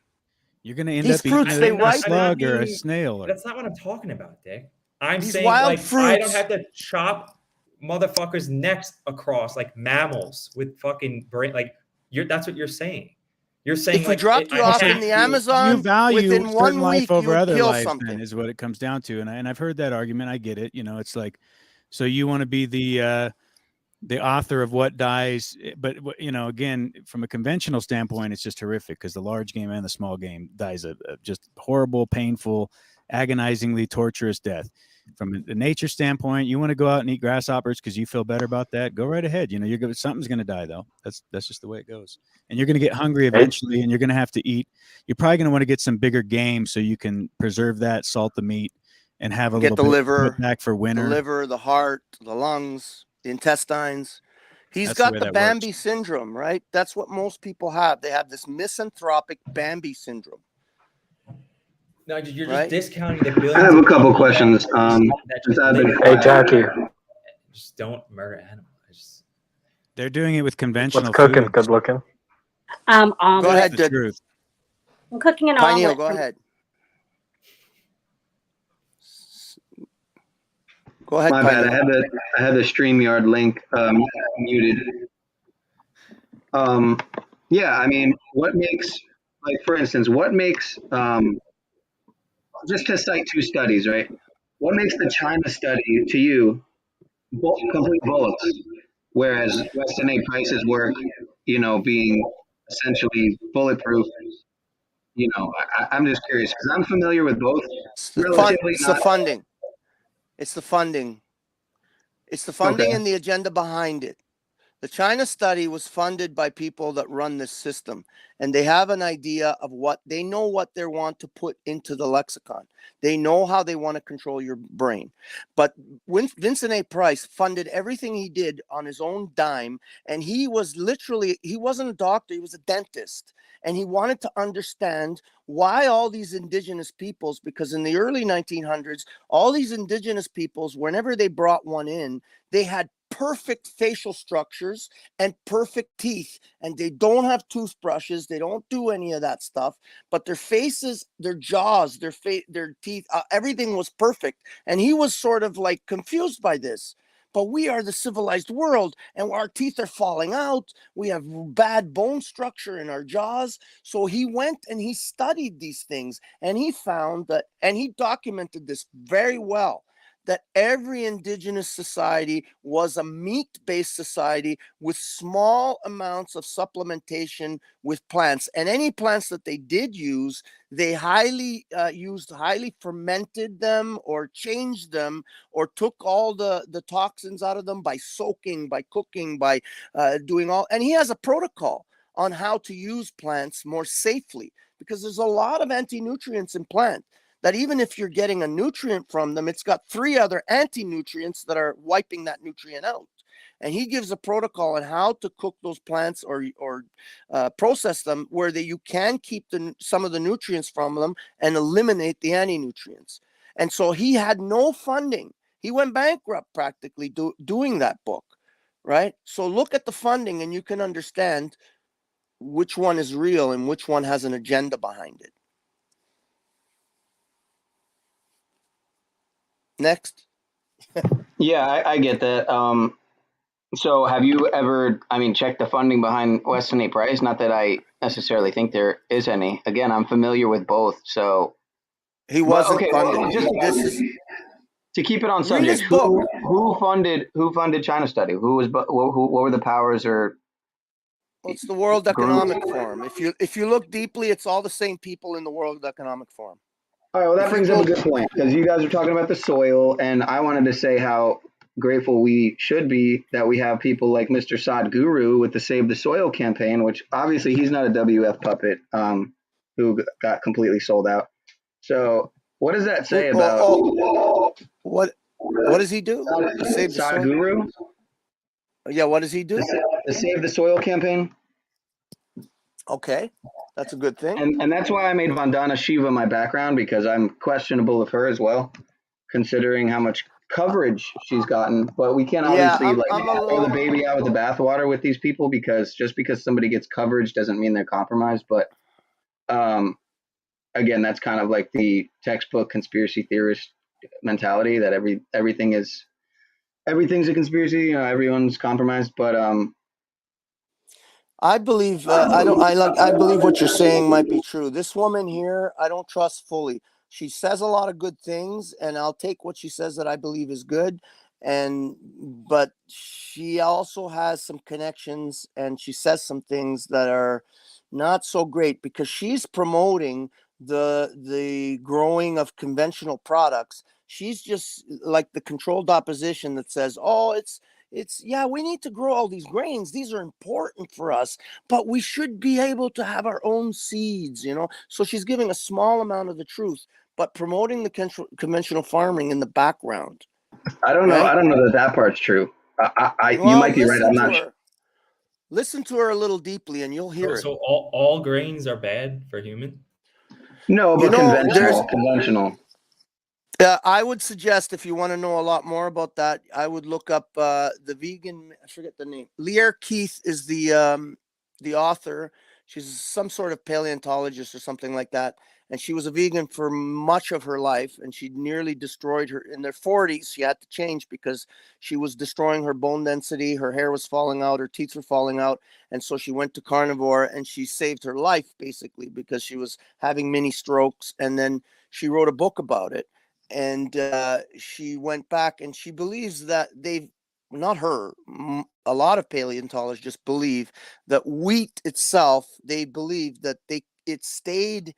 [SPEAKER 4] You're going to end
[SPEAKER 17] These
[SPEAKER 4] up eating
[SPEAKER 17] fruits,
[SPEAKER 4] a,
[SPEAKER 17] they
[SPEAKER 4] a
[SPEAKER 17] ripen-
[SPEAKER 4] slug or a
[SPEAKER 7] being-
[SPEAKER 4] snail. Or,
[SPEAKER 7] That's not what I'm talking about, Dick. I'm
[SPEAKER 17] These
[SPEAKER 7] saying
[SPEAKER 17] wild
[SPEAKER 7] like I don't
[SPEAKER 17] fruits-
[SPEAKER 7] have to chop motherfuckers' necks across like mammals with fucking brain. Like that's what you're saying. You're saying
[SPEAKER 17] If we
[SPEAKER 7] like
[SPEAKER 17] dropped you
[SPEAKER 7] I
[SPEAKER 17] off
[SPEAKER 7] have
[SPEAKER 17] in the
[SPEAKER 7] to-
[SPEAKER 17] Amazon,
[SPEAKER 4] you value
[SPEAKER 17] within
[SPEAKER 4] certain
[SPEAKER 17] 1
[SPEAKER 4] life
[SPEAKER 17] week,
[SPEAKER 4] over
[SPEAKER 17] you would
[SPEAKER 4] other
[SPEAKER 17] kill
[SPEAKER 4] lives.
[SPEAKER 17] something.
[SPEAKER 4] Then is what it comes down to. And I've heard that argument. I get it. You know, it's like, so you want to be the the author of what dies. But again, from a conventional standpoint, it's just horrific because the large game and the small game dies a just horrible, painful, agonizingly torturous death. From a nature standpoint, you want to go out and eat grasshoppers because you feel better about that. Go right ahead. Something's going to die though. That's just the way it goes. And you're going to get hungry eventually, and you're going to have to eat. You're probably going to want to get some bigger game so you can preserve that, salt the meat, and have a
[SPEAKER 17] Get
[SPEAKER 4] little
[SPEAKER 17] the
[SPEAKER 4] bit
[SPEAKER 17] liver,
[SPEAKER 4] put back for winter.
[SPEAKER 17] the liver, the heart, the lungs, the intestines. He's
[SPEAKER 4] That's the
[SPEAKER 17] got
[SPEAKER 4] way
[SPEAKER 17] the
[SPEAKER 4] that
[SPEAKER 17] Bambi
[SPEAKER 4] works.
[SPEAKER 17] syndrome, right? That's what most people have. They have this misanthropic Bambi syndrome.
[SPEAKER 7] No, you're
[SPEAKER 17] right?
[SPEAKER 7] just discounting the billions.
[SPEAKER 20] I have a
[SPEAKER 7] of
[SPEAKER 20] couple
[SPEAKER 7] people
[SPEAKER 20] questions.
[SPEAKER 7] that
[SPEAKER 20] Since
[SPEAKER 7] just
[SPEAKER 20] I've been
[SPEAKER 7] live
[SPEAKER 3] Hey,
[SPEAKER 20] quiet.
[SPEAKER 3] Jackie,
[SPEAKER 7] just don't murder animals.
[SPEAKER 4] They're doing it with conventional
[SPEAKER 3] what's cooking?
[SPEAKER 4] foods.
[SPEAKER 3] Good looking.
[SPEAKER 17] Go
[SPEAKER 5] Omelet.
[SPEAKER 17] ahead,
[SPEAKER 4] The
[SPEAKER 17] Did.
[SPEAKER 4] truth.
[SPEAKER 5] I'm cooking an
[SPEAKER 17] Pineal,
[SPEAKER 5] omelet.
[SPEAKER 17] go ahead. Go ahead,
[SPEAKER 20] My bad.
[SPEAKER 17] Pineal.
[SPEAKER 20] I have the StreamYard link muted. Yeah, I mean, what makes, like, for instance, what makes just to cite two studies, right? What makes the China study to you complete bullets, whereas Weston A. Price's work, being essentially bulletproof? I'm just curious because I'm familiar with both.
[SPEAKER 17] It's
[SPEAKER 20] Relatively
[SPEAKER 17] the
[SPEAKER 20] not.
[SPEAKER 17] funding. It's the funding. It's the funding
[SPEAKER 20] Okay.
[SPEAKER 17] and the agenda behind it. The China study was funded by people that run this system, and they have an idea of what they know what they want to put into the lexicon. They know how they want to control your brain. But Vincent A. Price funded everything he did on his own dime, and he wasn't a doctor, he was a dentist. And he wanted to understand why all these indigenous peoples, because in the early 1900s, all these indigenous peoples, whenever they brought one in, they had perfect facial structures and perfect teeth, and they don't have toothbrushes, they don't do any of that stuff, but their faces, their jaws, their teeth, everything was perfect. And he was sort of like confused by this. But we are the civilized world, and our teeth are falling out, we have bad bone structure in our jaws. So he went and he studied these things, and he found that, and he documented this very well, that every indigenous society was a meat-based society with small amounts of supplementation with plants. And any plants that they did use, they highly fermented them or changed them or took all the toxins out of them by soaking, by cooking, by doing all. And he has a protocol on how to use plants more safely, because there's a lot of anti-nutrients in plants that even if you're getting a nutrient from them, it's got 3 other anti-nutrients that are wiping that nutrient out. And he gives a protocol on how to cook those plants or process them where you can keep some of the nutrients from them and eliminate the anti-nutrients. And so he had no funding. He went bankrupt practically doing that book, right? So look at the funding and you can understand which one is real and which one has an agenda behind it. Next.
[SPEAKER 20] Yeah, I get that. So have you ever, checked the funding behind Weston A. Price? Not that I necessarily think there is any. Again, I'm familiar with both. So
[SPEAKER 17] he wasn't funded.
[SPEAKER 20] To keep it on
[SPEAKER 17] Read
[SPEAKER 20] subject,
[SPEAKER 17] his book.
[SPEAKER 20] who funded China study? What were the powers or?
[SPEAKER 17] Well, it's the World Economic Forum. If you look deeply, it's all the same people in the World Economic Forum.
[SPEAKER 20] All right, well, that brings up a good point, because you guys are talking about the soil, and I wanted to say how grateful we should be that we have people like Mr. Sadhguru with the Save the Soil campaign, which obviously he's not a WF puppet who got completely sold out. So what does that say about...
[SPEAKER 17] What does he do?
[SPEAKER 20] Sadhguru?
[SPEAKER 17] Yeah, what does he do?
[SPEAKER 20] The Save the Soil campaign.
[SPEAKER 17] Okay, that's a good thing.
[SPEAKER 20] And that's why I made Vandana Shiva my background, because I'm questionable of her as well, considering how much coverage she's gotten. But we can't obviously throw the baby out with the bathwater with these people, because just because somebody gets coverage doesn't mean they're compromised. But again, that's kind of like the textbook conspiracy theorist mentality that everything's a conspiracy, everyone's compromised. But
[SPEAKER 17] I believe I believe what you're saying might be true. This woman here, I don't trust fully. She says a lot of good things, and I'll take what she says that I believe is good. But she also has some connections, and she says some things that are not so great because she's promoting the growing of conventional products. She's just like the controlled opposition that says, oh, it's yeah, we need to grow all these grains, these are important for us, but we should be able to have our own seeds, you know. So she's giving a small amount of the truth, but promoting the conventional farming in the background.
[SPEAKER 20] I don't know.
[SPEAKER 17] Right?
[SPEAKER 20] I don't know that part is true. You
[SPEAKER 17] Well,
[SPEAKER 20] might be right. I'm not sure.
[SPEAKER 17] Listen to her a little deeply, and you'll hear it.
[SPEAKER 7] So all grains are bad for human?
[SPEAKER 20] No, but conventional.
[SPEAKER 17] I would suggest, if you want to know a lot more about that, I would look up the vegan. I forget the name. Lear Keith is the author. She's some sort of paleontologist or something like that, and she was a vegan for much of her life, and she nearly destroyed her in their 40s. She had to change because she was destroying her bone density. Her hair was falling out. Her teeth were falling out, and so she went to carnivore, and she saved her life basically because she was having mini strokes, and then she wrote a book about it. And she went back, and she believes that they've not her a lot of paleontologists believe that wheat itself, they believe that it stayed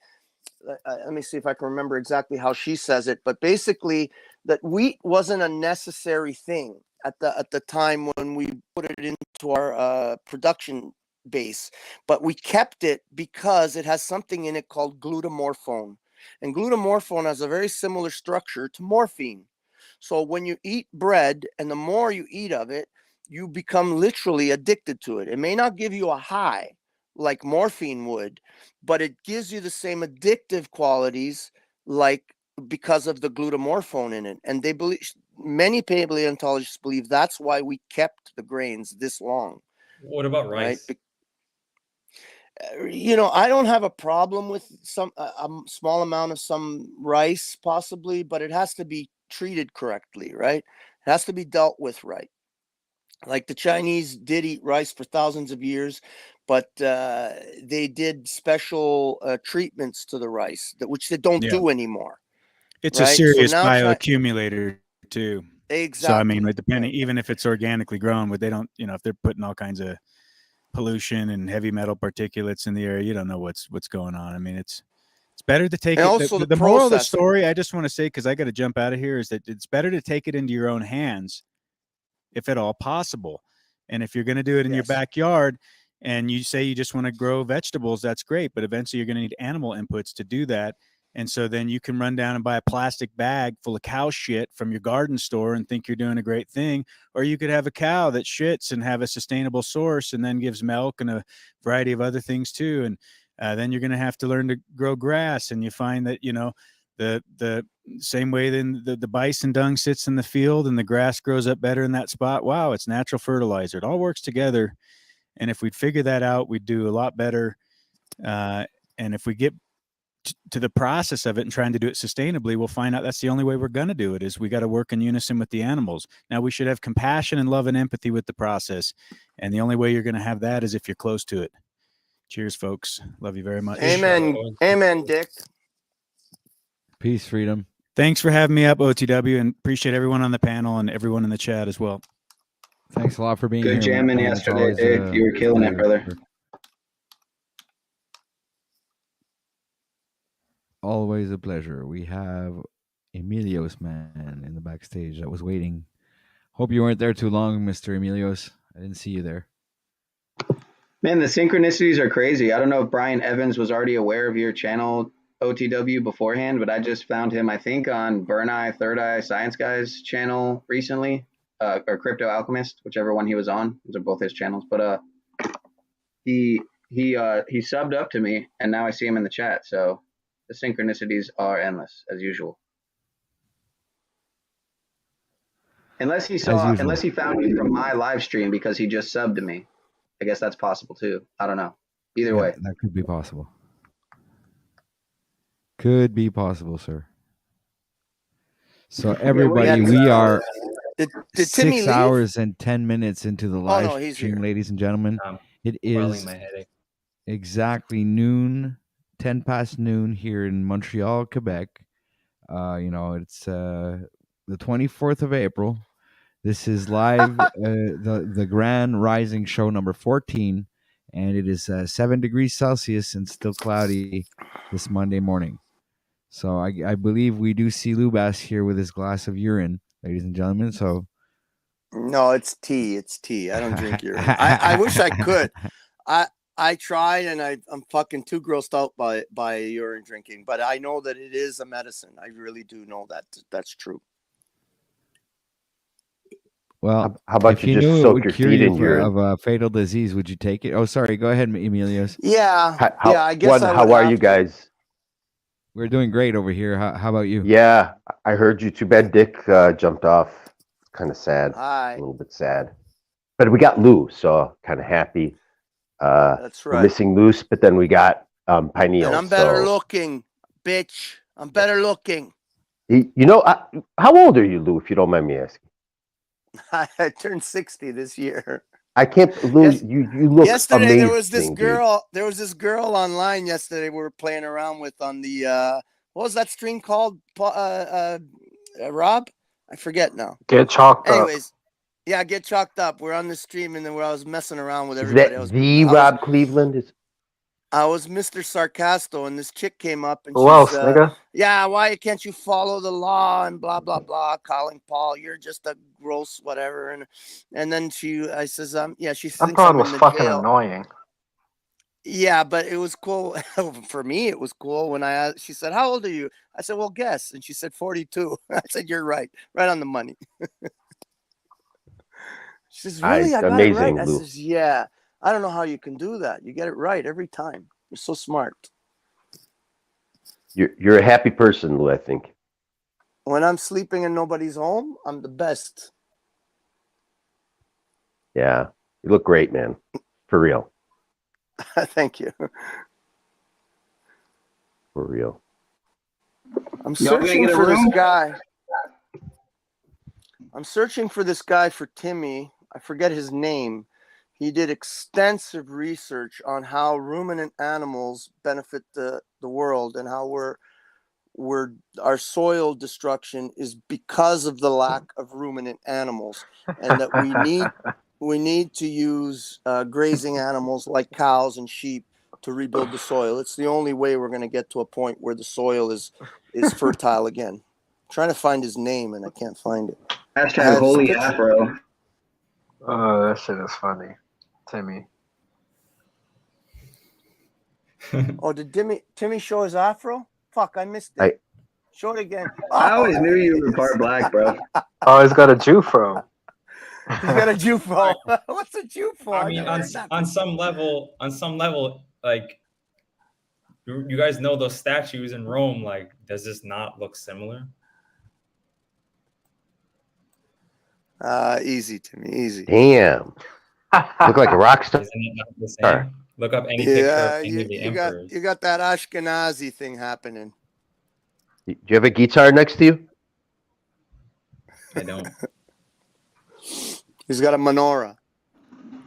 [SPEAKER 17] let me see if I can remember exactly how she says it, but basically that wheat wasn't a necessary thing at the time when we put it into our production base, but we kept it because it has something in it called glutamorphone. And glutamorphone has a very similar structure to morphine. So when you eat bread, and the more you eat of it, you become literally addicted to it. It may not give you a high like morphine would, but it gives you the same addictive qualities like because of the glutamorphone in it. And they believe, many paleontologists believe, that's why we kept the grains this long.
[SPEAKER 7] What about rice?
[SPEAKER 17] Right? You know, I don't have a problem with some a small amount of some rice possibly, but it has to be treated correctly, right? It has to be dealt with right. Like the Chinese did eat rice for thousands of years, but they did special treatments to the rice which they don't do anymore.
[SPEAKER 4] It's
[SPEAKER 17] right?
[SPEAKER 4] a serious
[SPEAKER 17] So now
[SPEAKER 4] bioaccumulator too.
[SPEAKER 17] Exactly.
[SPEAKER 4] So I mean, depending, even if it's organically grown, but they don't, you know, if they're putting all kinds of pollution and heavy metal particulates in the air, you don't know what's going on. I mean, it's better to take
[SPEAKER 17] and
[SPEAKER 4] it.
[SPEAKER 17] Also
[SPEAKER 4] the moral of the story, I just want to say, because I got to jump out of here, is that it's better to take it into your own hands, if at all possible. And if you're going to do it in your backyard, and you say you just want to grow vegetables, that's great. But eventually, you're going to need animal inputs to do that. And so then you can run down and buy a plastic bag full of cow shit from your garden store and think you're doing a great thing. Or you could have a cow that shits and have a sustainable source and then gives milk and a variety of other things too. And then you're going to have to learn to grow grass. And you find that, you know, the same way then the bison dung sits in the field and the grass grows up better in that spot. Wow, it's natural fertilizer. It all works together. And if we'd figure that out, we'd do a lot better. And if we get to the process of it and trying to do it sustainably, we'll find out that's the only way we're going to do it, is we got to work in unison with the animals. Now, we should have compassion and love and empathy with the process. And the only way you're going to have that is if you're close to it. Cheers, folks. Love you very much.
[SPEAKER 17] Amen. Amen, Dick.
[SPEAKER 2] Peace, freedom.
[SPEAKER 4] Thanks for having me up, OTW, and appreciate everyone on the panel and everyone in the chat as well.
[SPEAKER 2] Thanks a lot for being
[SPEAKER 20] Good
[SPEAKER 2] here.
[SPEAKER 20] jamming yesterday, Dick. You were killing it, brother.
[SPEAKER 2] Always a pleasure. We have Emilios, man, in the backstage that was waiting. Hope you weren't there too long, Mr. Emilios. I didn't see you there.
[SPEAKER 20] Man, the synchronicities are crazy. I don't know if Brian Evans was already aware of your channel, OTW, beforehand, but I just found him, I think, on Burn Eye, Third Eye, Science Guy's channel recently, or Crypto Alchemist, whichever one he was on. Those are both his channels. But he subbed up to me, and now I see him in the chat. So the synchronicities are endless, as usual. Unless he found me from my live stream because he just subbed to me. I guess that's possible too. I don't know. Either way.
[SPEAKER 2] That could be possible. Could be possible, sir. So everybody, we are
[SPEAKER 17] did
[SPEAKER 2] 6 hours and 10 minutes into the live stream,
[SPEAKER 17] here.
[SPEAKER 2] ladies and gentlemen. It is exactly noon, 10 past noon here in Montreal, Quebec. You know, it's the 24th of April. This is live, the Grand Rising Show number 14, and it is 7 degrees Celsius and still cloudy this Monday morning. So I believe we do see Lubas here with his glass of urine, ladies and gentlemen. So
[SPEAKER 17] No, it's tea. It's tea. I don't drink urine. I wish I could. I tried, and I'm fucking too grossed out by urine drinking. But I know that it is a medicine. I really do know that that's true.
[SPEAKER 2] well,
[SPEAKER 21] How about
[SPEAKER 2] if
[SPEAKER 21] you
[SPEAKER 2] you
[SPEAKER 21] just
[SPEAKER 2] knew it
[SPEAKER 21] soak
[SPEAKER 2] would
[SPEAKER 21] your
[SPEAKER 2] cure
[SPEAKER 21] feet
[SPEAKER 2] you
[SPEAKER 21] in urine?
[SPEAKER 2] of a fatal disease, would you take it? Oh, sorry. Go ahead, Emilios.
[SPEAKER 17] Yeah, I guess I would
[SPEAKER 21] How are
[SPEAKER 17] have
[SPEAKER 21] you
[SPEAKER 17] to.
[SPEAKER 21] guys?
[SPEAKER 2] We're doing great over here. How about you?
[SPEAKER 21] Yeah, I heard you. Too bad Dick jumped off. Kind of sad.
[SPEAKER 17] Hi.
[SPEAKER 21] A little bit sad. But we got Lou, so kind of happy.
[SPEAKER 17] That's
[SPEAKER 21] We're
[SPEAKER 17] right.
[SPEAKER 21] missing Moose, but then we got Pineal.
[SPEAKER 17] And I'm better
[SPEAKER 21] so
[SPEAKER 17] looking, bitch. I'm better looking.
[SPEAKER 21] how old are you, Lou? If you don't mind me asking.
[SPEAKER 17] I turned 60 this year.
[SPEAKER 21] I can't. Lou, you look
[SPEAKER 17] Yesterday
[SPEAKER 21] amazing.
[SPEAKER 17] there was this
[SPEAKER 21] dude.
[SPEAKER 17] girl. There was this girl online yesterday. We were playing around with on the what was that stream called? Rob, I forget now.
[SPEAKER 3] Get chalked
[SPEAKER 17] Anyways, yeah, get chalked up. We're on the stream, and then I was messing around with
[SPEAKER 21] Is
[SPEAKER 17] everybody.
[SPEAKER 21] that Rob Cleveland?
[SPEAKER 17] I was Mr. Sarcasto, and this chick came up, and
[SPEAKER 3] Who else, nigga?
[SPEAKER 17] yeah, why can't you follow the law and blah blah blah, calling Paul, you're just a gross whatever, and then I says, yeah, she
[SPEAKER 3] That
[SPEAKER 17] thinks
[SPEAKER 3] broad
[SPEAKER 17] I'm
[SPEAKER 3] was
[SPEAKER 17] in the
[SPEAKER 3] fucking
[SPEAKER 17] jail.
[SPEAKER 3] annoying.
[SPEAKER 17] Yeah, but it was cool for me. It was cool when she said, "How old are you?" I said, "Well, guess," and she said 42. I said, "You're right on the money." She says, "Really? I got it right."
[SPEAKER 21] Amazing,
[SPEAKER 17] I
[SPEAKER 21] Lou.
[SPEAKER 17] says, "Yeah." I don't know how you can do that. You get it right every time. You're so smart.
[SPEAKER 21] You're a happy person, Lou. I think.
[SPEAKER 17] When I'm sleeping and nobody's home, I'm the best.
[SPEAKER 21] Yeah, you look great, man. For real.
[SPEAKER 17] Thank you.
[SPEAKER 21] For real.
[SPEAKER 17] I'm searching for this guy. I'm searching for this guy for Timmy. I forget his name. He did extensive research on how ruminant animals benefit the world and how our soil destruction is because of the lack of ruminant animals, and that we need to use grazing animals like cows and sheep to rebuild the soil. It's the only way we're going to get to a point where the soil is fertile again. I'm trying to find his name and I can't find it.
[SPEAKER 20] Hashtag holy afro.
[SPEAKER 3] Oh, that shit is funny. Timmy.
[SPEAKER 17] Oh, did Timmy show his afro? Fuck, I missed it. Show it again.
[SPEAKER 20] I always knew you were part black, bro.
[SPEAKER 3] Oh, he's got a Jufro.
[SPEAKER 17] He's got a Jufro. What's a Jufro?
[SPEAKER 7] I mean, on some level, like you guys know those statues in Rome. Like, does this not look similar?
[SPEAKER 17] Easy, Timmy. Easy.
[SPEAKER 21] Damn. Look like a rock star.
[SPEAKER 7] Isn't it not the same? Look up any picture of any of the emperors.
[SPEAKER 17] You got that Ashkenazi thing happening.
[SPEAKER 21] Do you have a guitar next to you?
[SPEAKER 7] I don't.
[SPEAKER 17] He's got a menorah.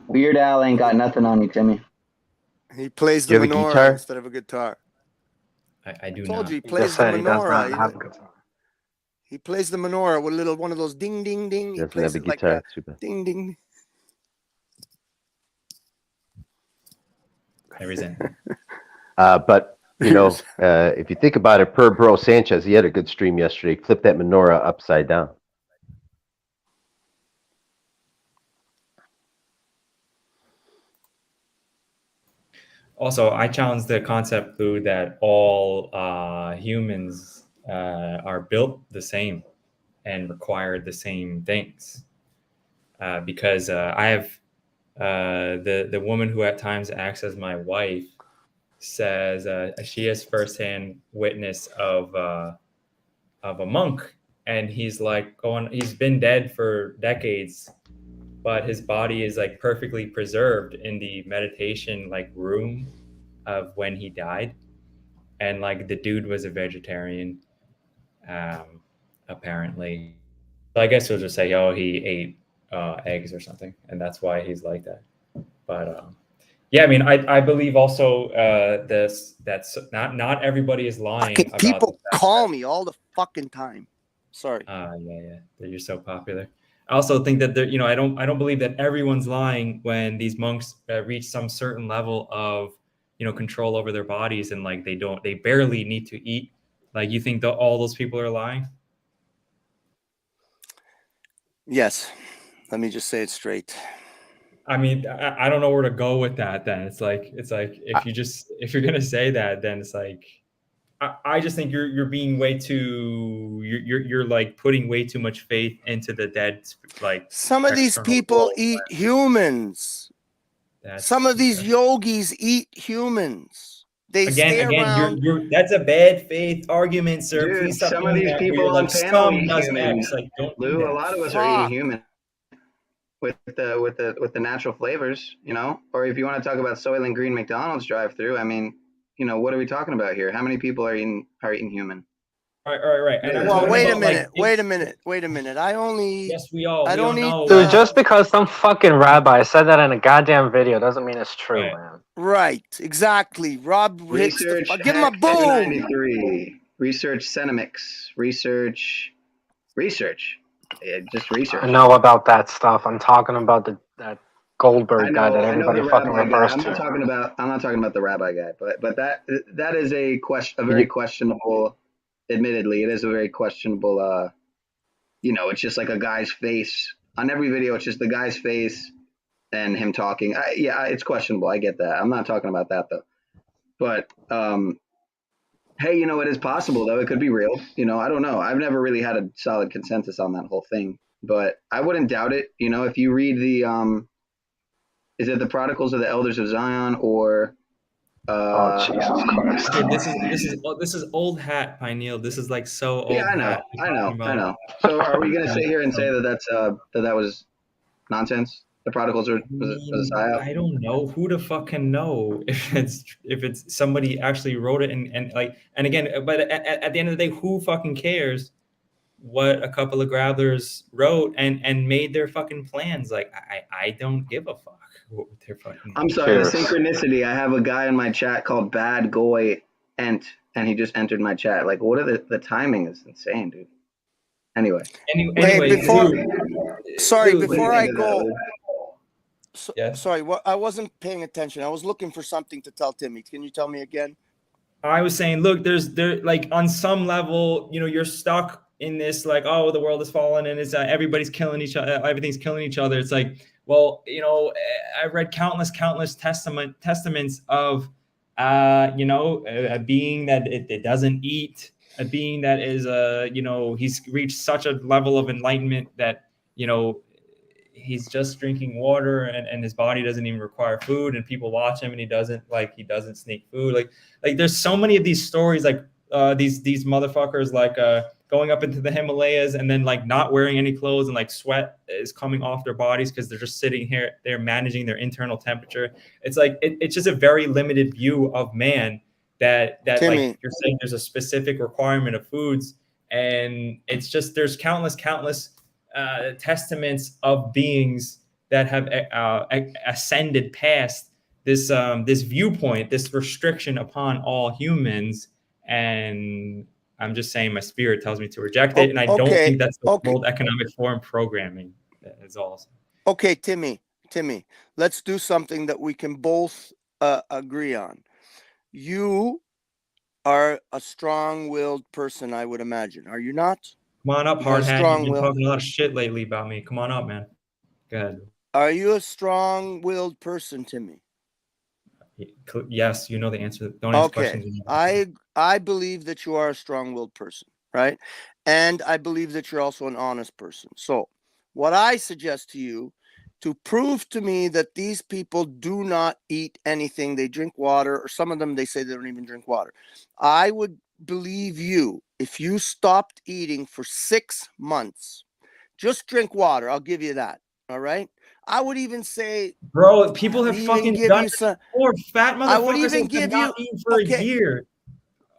[SPEAKER 20] Weird Al ain't got nothing on me, Timmy.
[SPEAKER 17] He plays the menorah instead of a guitar.
[SPEAKER 7] I do
[SPEAKER 17] told
[SPEAKER 7] not.
[SPEAKER 17] you he plays the menorah.
[SPEAKER 3] He does not have a guitar.
[SPEAKER 17] He plays the menorah with one of those ding ding ding.
[SPEAKER 21] He doesn't have a guitar.
[SPEAKER 17] Like ding ding.
[SPEAKER 7] I resent.
[SPEAKER 21] But you know, if you think about it, per Bro Sanchez, he had a good stream yesterday. Flipped that menorah upside down.
[SPEAKER 7] Also, I challenge the concept, Lou, that all humans are built the same and require the same things. Because I have the woman who at times acts as my wife says she has firsthand witness of a monk, and he's been dead for decades, but his body is like perfectly preserved in the meditation like room of when he died. And like the dude was a vegetarian, apparently. So I guess we'll just say, oh, he ate eggs or something, and that's why he's like that. But yeah, I mean, I believe also that's not everybody is lying. About
[SPEAKER 17] people call me all the fucking time. Sorry.
[SPEAKER 7] Yeah, you're so popular. I also think that there, I don't believe that everyone's lying when these monks reach some certain level of, control over their bodies, and like they barely need to eat. Like, you think that all those people are lying?
[SPEAKER 17] Yes. Let me just say it straight.
[SPEAKER 7] I mean, I don't know where to go with that. Then it's like if you're gonna say that, then it's like I just think you're being way too you're like putting way too much faith into the dead, like
[SPEAKER 17] some of these people eat humans. Some of these yogis eat humans. They stay around.
[SPEAKER 7] That's a bad faith argument, sir.
[SPEAKER 20] Dude,
[SPEAKER 7] Please stop
[SPEAKER 20] some of
[SPEAKER 7] doing
[SPEAKER 20] these
[SPEAKER 7] that.
[SPEAKER 20] people
[SPEAKER 7] You're
[SPEAKER 20] on
[SPEAKER 7] like,
[SPEAKER 20] panel
[SPEAKER 7] some
[SPEAKER 20] eat
[SPEAKER 7] does
[SPEAKER 20] humans.
[SPEAKER 7] X. Like, don't do
[SPEAKER 20] Lou,
[SPEAKER 7] that.
[SPEAKER 20] a lot of us are eating human with the natural flavors, Or if you want to talk about Soylent Green McDonald's drive-through, I mean, what are we talking about here? How many people are eating human?
[SPEAKER 7] Right. And
[SPEAKER 17] well, wait a minute. I only.
[SPEAKER 7] Yes, we all.
[SPEAKER 17] I don't
[SPEAKER 7] know.
[SPEAKER 17] eat.
[SPEAKER 1] Dude, just because some fucking rabbi said that in a goddamn video doesn't mean it's true, man.
[SPEAKER 17] Right, exactly. Rob
[SPEAKER 20] Research.
[SPEAKER 17] Give him a boom.
[SPEAKER 20] 93. Research Cinemix. Research. Yeah, just research.
[SPEAKER 1] I know about that stuff. I'm talking about that Goldberg guy that everybody fucking refers to.
[SPEAKER 20] I'm not talking about the rabbi guy, but that is a very questionable. Admittedly, it is a very questionable. It's just like a guy's face on every video. It's just the guy's face and him talking. It's questionable. I get that. I'm not talking about that though. But hey, it is possible though. It could be real. I don't know. I've never really had a solid consensus on that whole thing, but I wouldn't doubt it. If you read the is it the Prodigals of the Elders of Zion or
[SPEAKER 1] oh Jesus Christ.
[SPEAKER 7] Dude, this is old hat, Pineal. This is like so old.
[SPEAKER 20] Yeah, I know. So are we gonna sit here and say that was nonsense? The Prodigals was a psyop?
[SPEAKER 7] I don't know. Who the fuck can know if it's somebody actually wrote it and again, but at the end of the day, who fucking cares what a couple of grabblers wrote and made their fucking plans? Like, I don't give a fuck what their fucking.
[SPEAKER 20] I'm sorry, the synchronicity. I have a guy in my chat called Bad Goy and he just entered my chat. Like, what are the timing is insane, dude. Anyway,
[SPEAKER 17] before I go.
[SPEAKER 7] Yeah.
[SPEAKER 17] Sorry, I wasn't paying attention. I was looking for something to tell Timmy. Can you tell me again?
[SPEAKER 7] I was saying, look, there like on some level, you're stuck in this like, oh, the world is falling and it's everybody's killing each other, everything's killing each other. It's like, well, I've read countless testaments of a being that it doesn't eat, a being that is he's reached such a level of enlightenment that he's just drinking water and his body doesn't even require food, and people watch him and he doesn't sneak food. Like there's so many of these stories, like these motherfuckers like going up into the Himalayas and then like not wearing any clothes and like sweat is coming off their bodies because they're just sitting here, they're managing their internal temperature. It's like it's just a very limited view of man that
[SPEAKER 17] Timmy.
[SPEAKER 7] Like you're saying there's a specific requirement of foods, and it's just there's countless testaments of beings that have ascended past this viewpoint, this restriction upon all humans, and I'm just saying my spirit tells me to reject it, and I don't think that's the World Economic Forum programming. Is all.
[SPEAKER 17] Okay, Timmy, let's do something that we can both agree on. You are a strong-willed person, I would imagine. Are you not?
[SPEAKER 7] Come on up, hard hat. You've been talking a lot of shit lately about me. Come on up, man. Go ahead.
[SPEAKER 17] Are you a strong-willed person, Timmy?
[SPEAKER 7] Yes, you know the answer. Don't answer questions.
[SPEAKER 17] I believe that you are a strong-willed person, right? And I believe that you're also an honest person. So what I suggest to you, to prove to me that these people do not eat anything, they drink water, or some of them, they say they don't even drink water. I would believe you if you stopped eating for 6 months. Just drink water. I'll give you that. All right. I would even say,
[SPEAKER 7] bro, people have fucking done it before. Fat motherfuckers
[SPEAKER 17] I would even give you
[SPEAKER 7] for a year.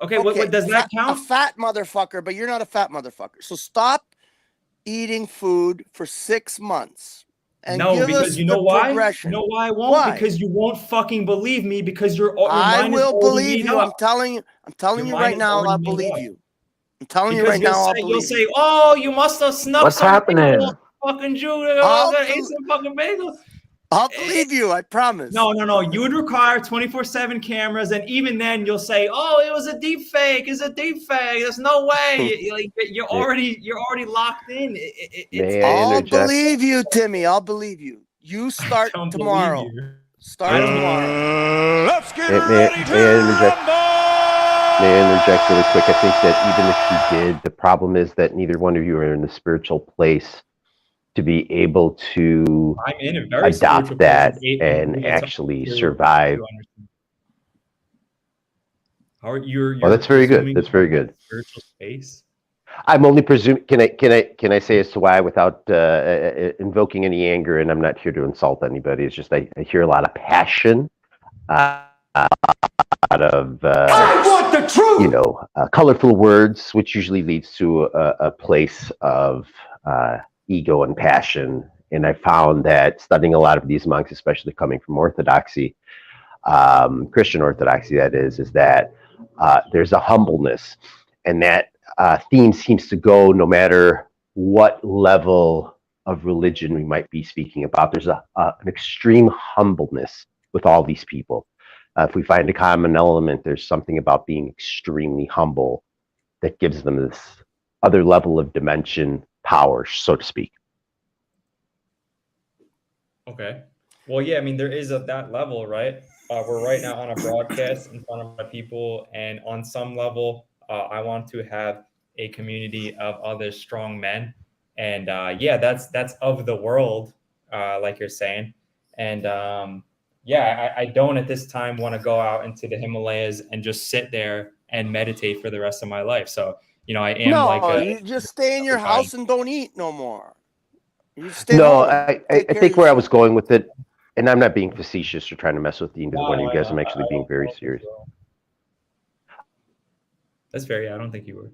[SPEAKER 7] Okay, what does that count?
[SPEAKER 17] A fat motherfucker, but you're not a fat motherfucker. So stop eating food for 6 months. And
[SPEAKER 7] no, because you know why? You know why I won't? Why? Because you won't fucking believe me. Because your
[SPEAKER 17] I will believe you. I'm telling you right now. I'll believe you. I'm telling you right now. I'll believe
[SPEAKER 7] you'll say, "Oh, you must have snuffed."
[SPEAKER 1] What's happening?
[SPEAKER 7] fucking Jew. I'm gonna eat some fucking bagel.
[SPEAKER 17] I'll believe you. I promise.
[SPEAKER 7] No. You would require 24/7 cameras, and even then, you'll say, "Oh, it was a deep fake. It's a deep fake. There's no way." You're already locked in.
[SPEAKER 17] I'll believe you, Timmy. I'll believe you. You start tomorrow. Start tomorrow.
[SPEAKER 8] Let's get
[SPEAKER 21] ready to rumble. May I interject really quick? I think that even if you did, the problem is that neither one of you are in the spiritual place to be able to adopt that and actually survive.
[SPEAKER 7] How are you?
[SPEAKER 21] Well, that's very good. That's very good.
[SPEAKER 7] Spiritual space.
[SPEAKER 21] I'm only presuming. Can I say as to why without invoking any anger? And I'm not here to insult anybody. It's just I hear a lot of passion, a lot of I want the truth. Colorful words, which usually leads to a place of ego and passion. And I found that studying a lot of these monks, especially coming from Orthodoxy, Christian Orthodoxy, that is that there's a humbleness, and that theme seems to go no matter what level of religion we might be speaking about. There's an extreme humbleness with all these people. If we find a common element, there's something about being extremely humble that gives them this other level of dimension, power, so to speak.
[SPEAKER 7] Okay. Well, yeah, I mean, there is that level, right? We're right now on a broadcast in front of people, and on some level, I want to have a community of other strong men, and that's of the world, like you're saying, and I don't at this time want to go out into the Himalayas and just sit there and meditate for the rest of my life. So I am
[SPEAKER 17] you just stay in your house and don't eat no more. You stay
[SPEAKER 21] home.
[SPEAKER 17] I
[SPEAKER 21] think where I was going with it, and I'm not being facetious or trying to mess with either one of you guys. I'm actually being very serious.
[SPEAKER 7] That's fair. Yeah, I don't think you were.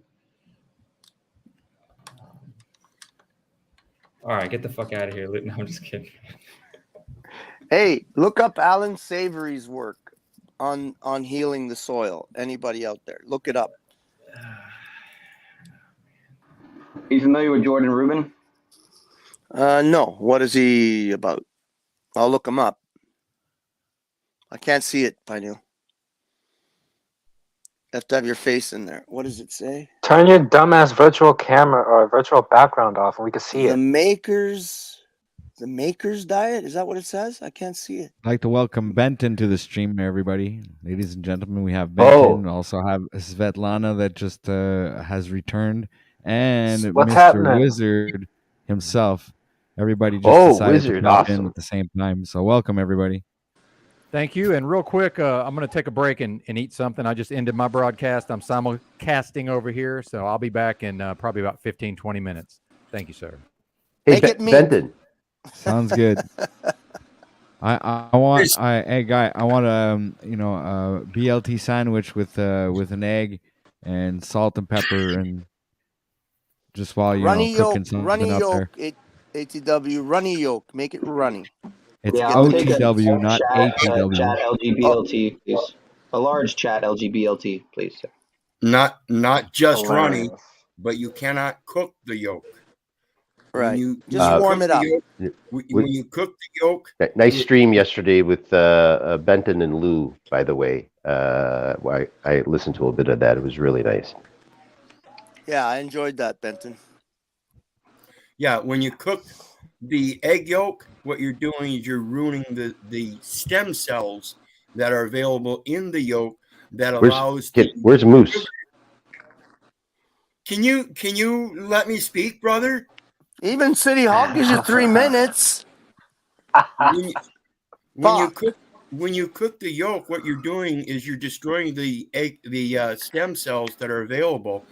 [SPEAKER 7] All right, get the fuck out of here. No, I'm just kidding.
[SPEAKER 17] Hey, look up Alan Savory's work on healing the soil. Anybody out there, look it up.
[SPEAKER 20] Are you familiar with Jordan Rubin?
[SPEAKER 17] No. What is he about? I'll look him up. I can't see it, Pinu. You have to have your face in there. What does it say?
[SPEAKER 3] Turn your dumbass virtual camera or virtual background off and we can see
[SPEAKER 17] The Maker's Diet? Is that what it says? I can't see it.
[SPEAKER 2] I'd like to welcome Benton to the stream, everybody. Ladies and gentlemen, we have Benton. We also have Svetlana that just has returned. And
[SPEAKER 3] What's
[SPEAKER 2] Mr.
[SPEAKER 3] happening?
[SPEAKER 2] Wizard himself. Everybody just decided
[SPEAKER 21] Wizard,
[SPEAKER 2] to pop
[SPEAKER 21] awesome.
[SPEAKER 2] in at the same time. So welcome, everybody.
[SPEAKER 6] Thank you. And real quick, I'm going to take a break and eat something. I just ended my broadcast. I'm simulcasting over here, so I'll be back in probably about 15, 20 minutes. Thank you, sir.
[SPEAKER 21] Hey, Benton.
[SPEAKER 2] Sounds good. I want a BLT sandwich with an egg and salt and pepper, and just while cooking something up there.
[SPEAKER 17] ATW runny yolk. Make it runny.
[SPEAKER 2] It's OTW, not ATW.
[SPEAKER 20] Chat LGBLT, please. A large chat LGBLT, please.
[SPEAKER 22] Not just
[SPEAKER 3] Hilarious.
[SPEAKER 22] runny, but you cannot cook the yolk.
[SPEAKER 17] Right. Just warm it up.
[SPEAKER 22] When you cook the yolk.
[SPEAKER 21] Nice stream yesterday with Benton and Lou, by the way. I listened to a bit of that. It was really nice.
[SPEAKER 17] Yeah, I enjoyed that, Benton.
[SPEAKER 22] Yeah, when you cook the egg yolk, what you're doing is you're ruining the stem cells that are available in the yolk that allows.
[SPEAKER 21] Where's Moose?
[SPEAKER 22] Can you let me speak, brother?
[SPEAKER 17] Even City Hall gives you 3 minutes.
[SPEAKER 22] When you cook the yolk, what you're doing is you're destroying the stem cells that are available.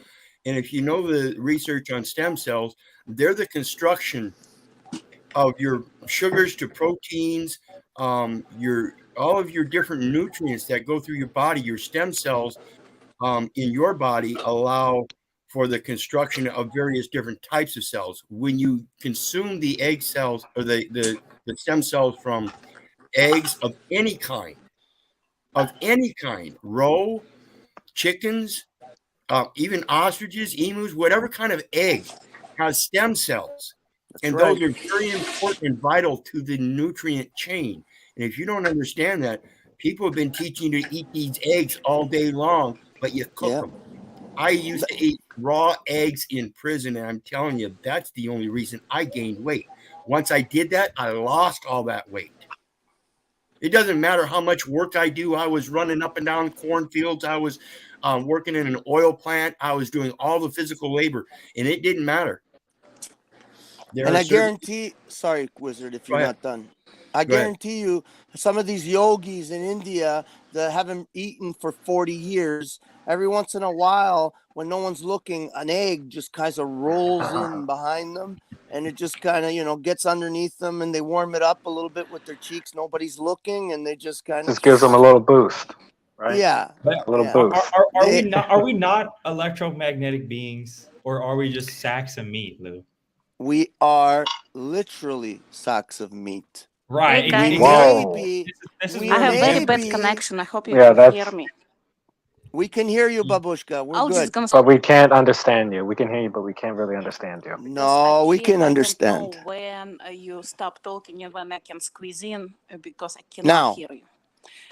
[SPEAKER 22] And if you know the research on stem cells, they're the construction of your sugars to proteins, all of your different nutrients that go through your body. Your stem cells in your body allow for the construction of various different types of cells. When you consume the egg cells or the stem cells from eggs of any kind, roe, chickens, even ostriches, emus, whatever kind of egg has stem cells. And those are very important and vital to the nutrient chain. And if you don't understand that, people have been teaching you to eat these eggs all day long, but you cook them. I used to eat raw eggs in prison, and I'm telling you, that's the only reason I gained weight. Once I did that, I lost all that weight. It doesn't matter how much work I do. I was running up and down cornfields. I was working in an oil plant. I was doing all the physical labor, and it didn't matter.
[SPEAKER 9] And I guarantee, sorry, Wizard, if you're not done. I guarantee you, some of these yogis in India that haven't eaten for 40 years, every once in a while, when no one's looking, an egg just kind of rolls in behind them, and it just kind of, gets underneath them, and they warm it up a little bit with their cheeks. Nobody's looking, and they just kind of
[SPEAKER 3] just gives them a little boost, right?
[SPEAKER 9] Yeah,
[SPEAKER 7] But
[SPEAKER 3] a little boost.
[SPEAKER 7] Are we not electromagnetic beings, or are we just sacks of meat, Lou?
[SPEAKER 9] We are literally sacks of meat.
[SPEAKER 7] Right.
[SPEAKER 5] Hey, guys.
[SPEAKER 9] We
[SPEAKER 5] Whoa.
[SPEAKER 9] may be.
[SPEAKER 7] This is
[SPEAKER 9] we
[SPEAKER 5] I have
[SPEAKER 9] may
[SPEAKER 5] very bad
[SPEAKER 9] be-
[SPEAKER 5] connection. I hope you can hear me.
[SPEAKER 9] We can hear you, Babushka. We're
[SPEAKER 5] I was
[SPEAKER 9] good.
[SPEAKER 5] just gonna
[SPEAKER 3] But we can't understand you. We can hear you, but we can't really understand you.
[SPEAKER 9] No, we can
[SPEAKER 5] I
[SPEAKER 9] understand.
[SPEAKER 5] don't know when you stop talking and when I can squeeze in because I cannot
[SPEAKER 9] Now.
[SPEAKER 5] hear you.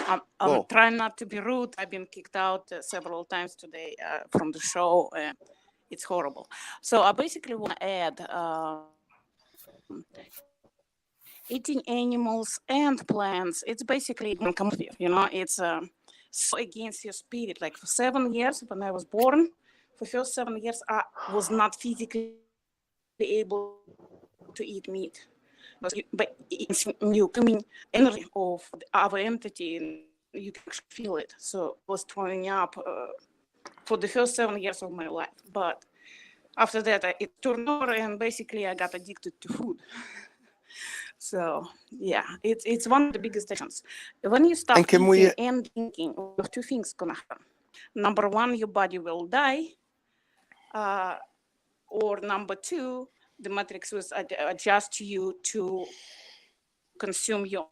[SPEAKER 5] I'm
[SPEAKER 9] Go.
[SPEAKER 5] trying not to be rude. I've been kicked out several times today from the show. It's horrible. So I basically want to add eating animals and plants. It's basically it's so against your spirit. Like for 7 years when I was born, for first 7 years I was not physically able to eat meat. But it's you coming energy of our entity, and you can feel it. So I was throwing up for the first 7 years of my life. But after that, it turned over, and basically I got addicted to food. So yeah, it's one of the biggest addictions. When you stop eating and drinking, two things gonna happen. Number one, your body will die, or number two, the matrix will adjust you to consume your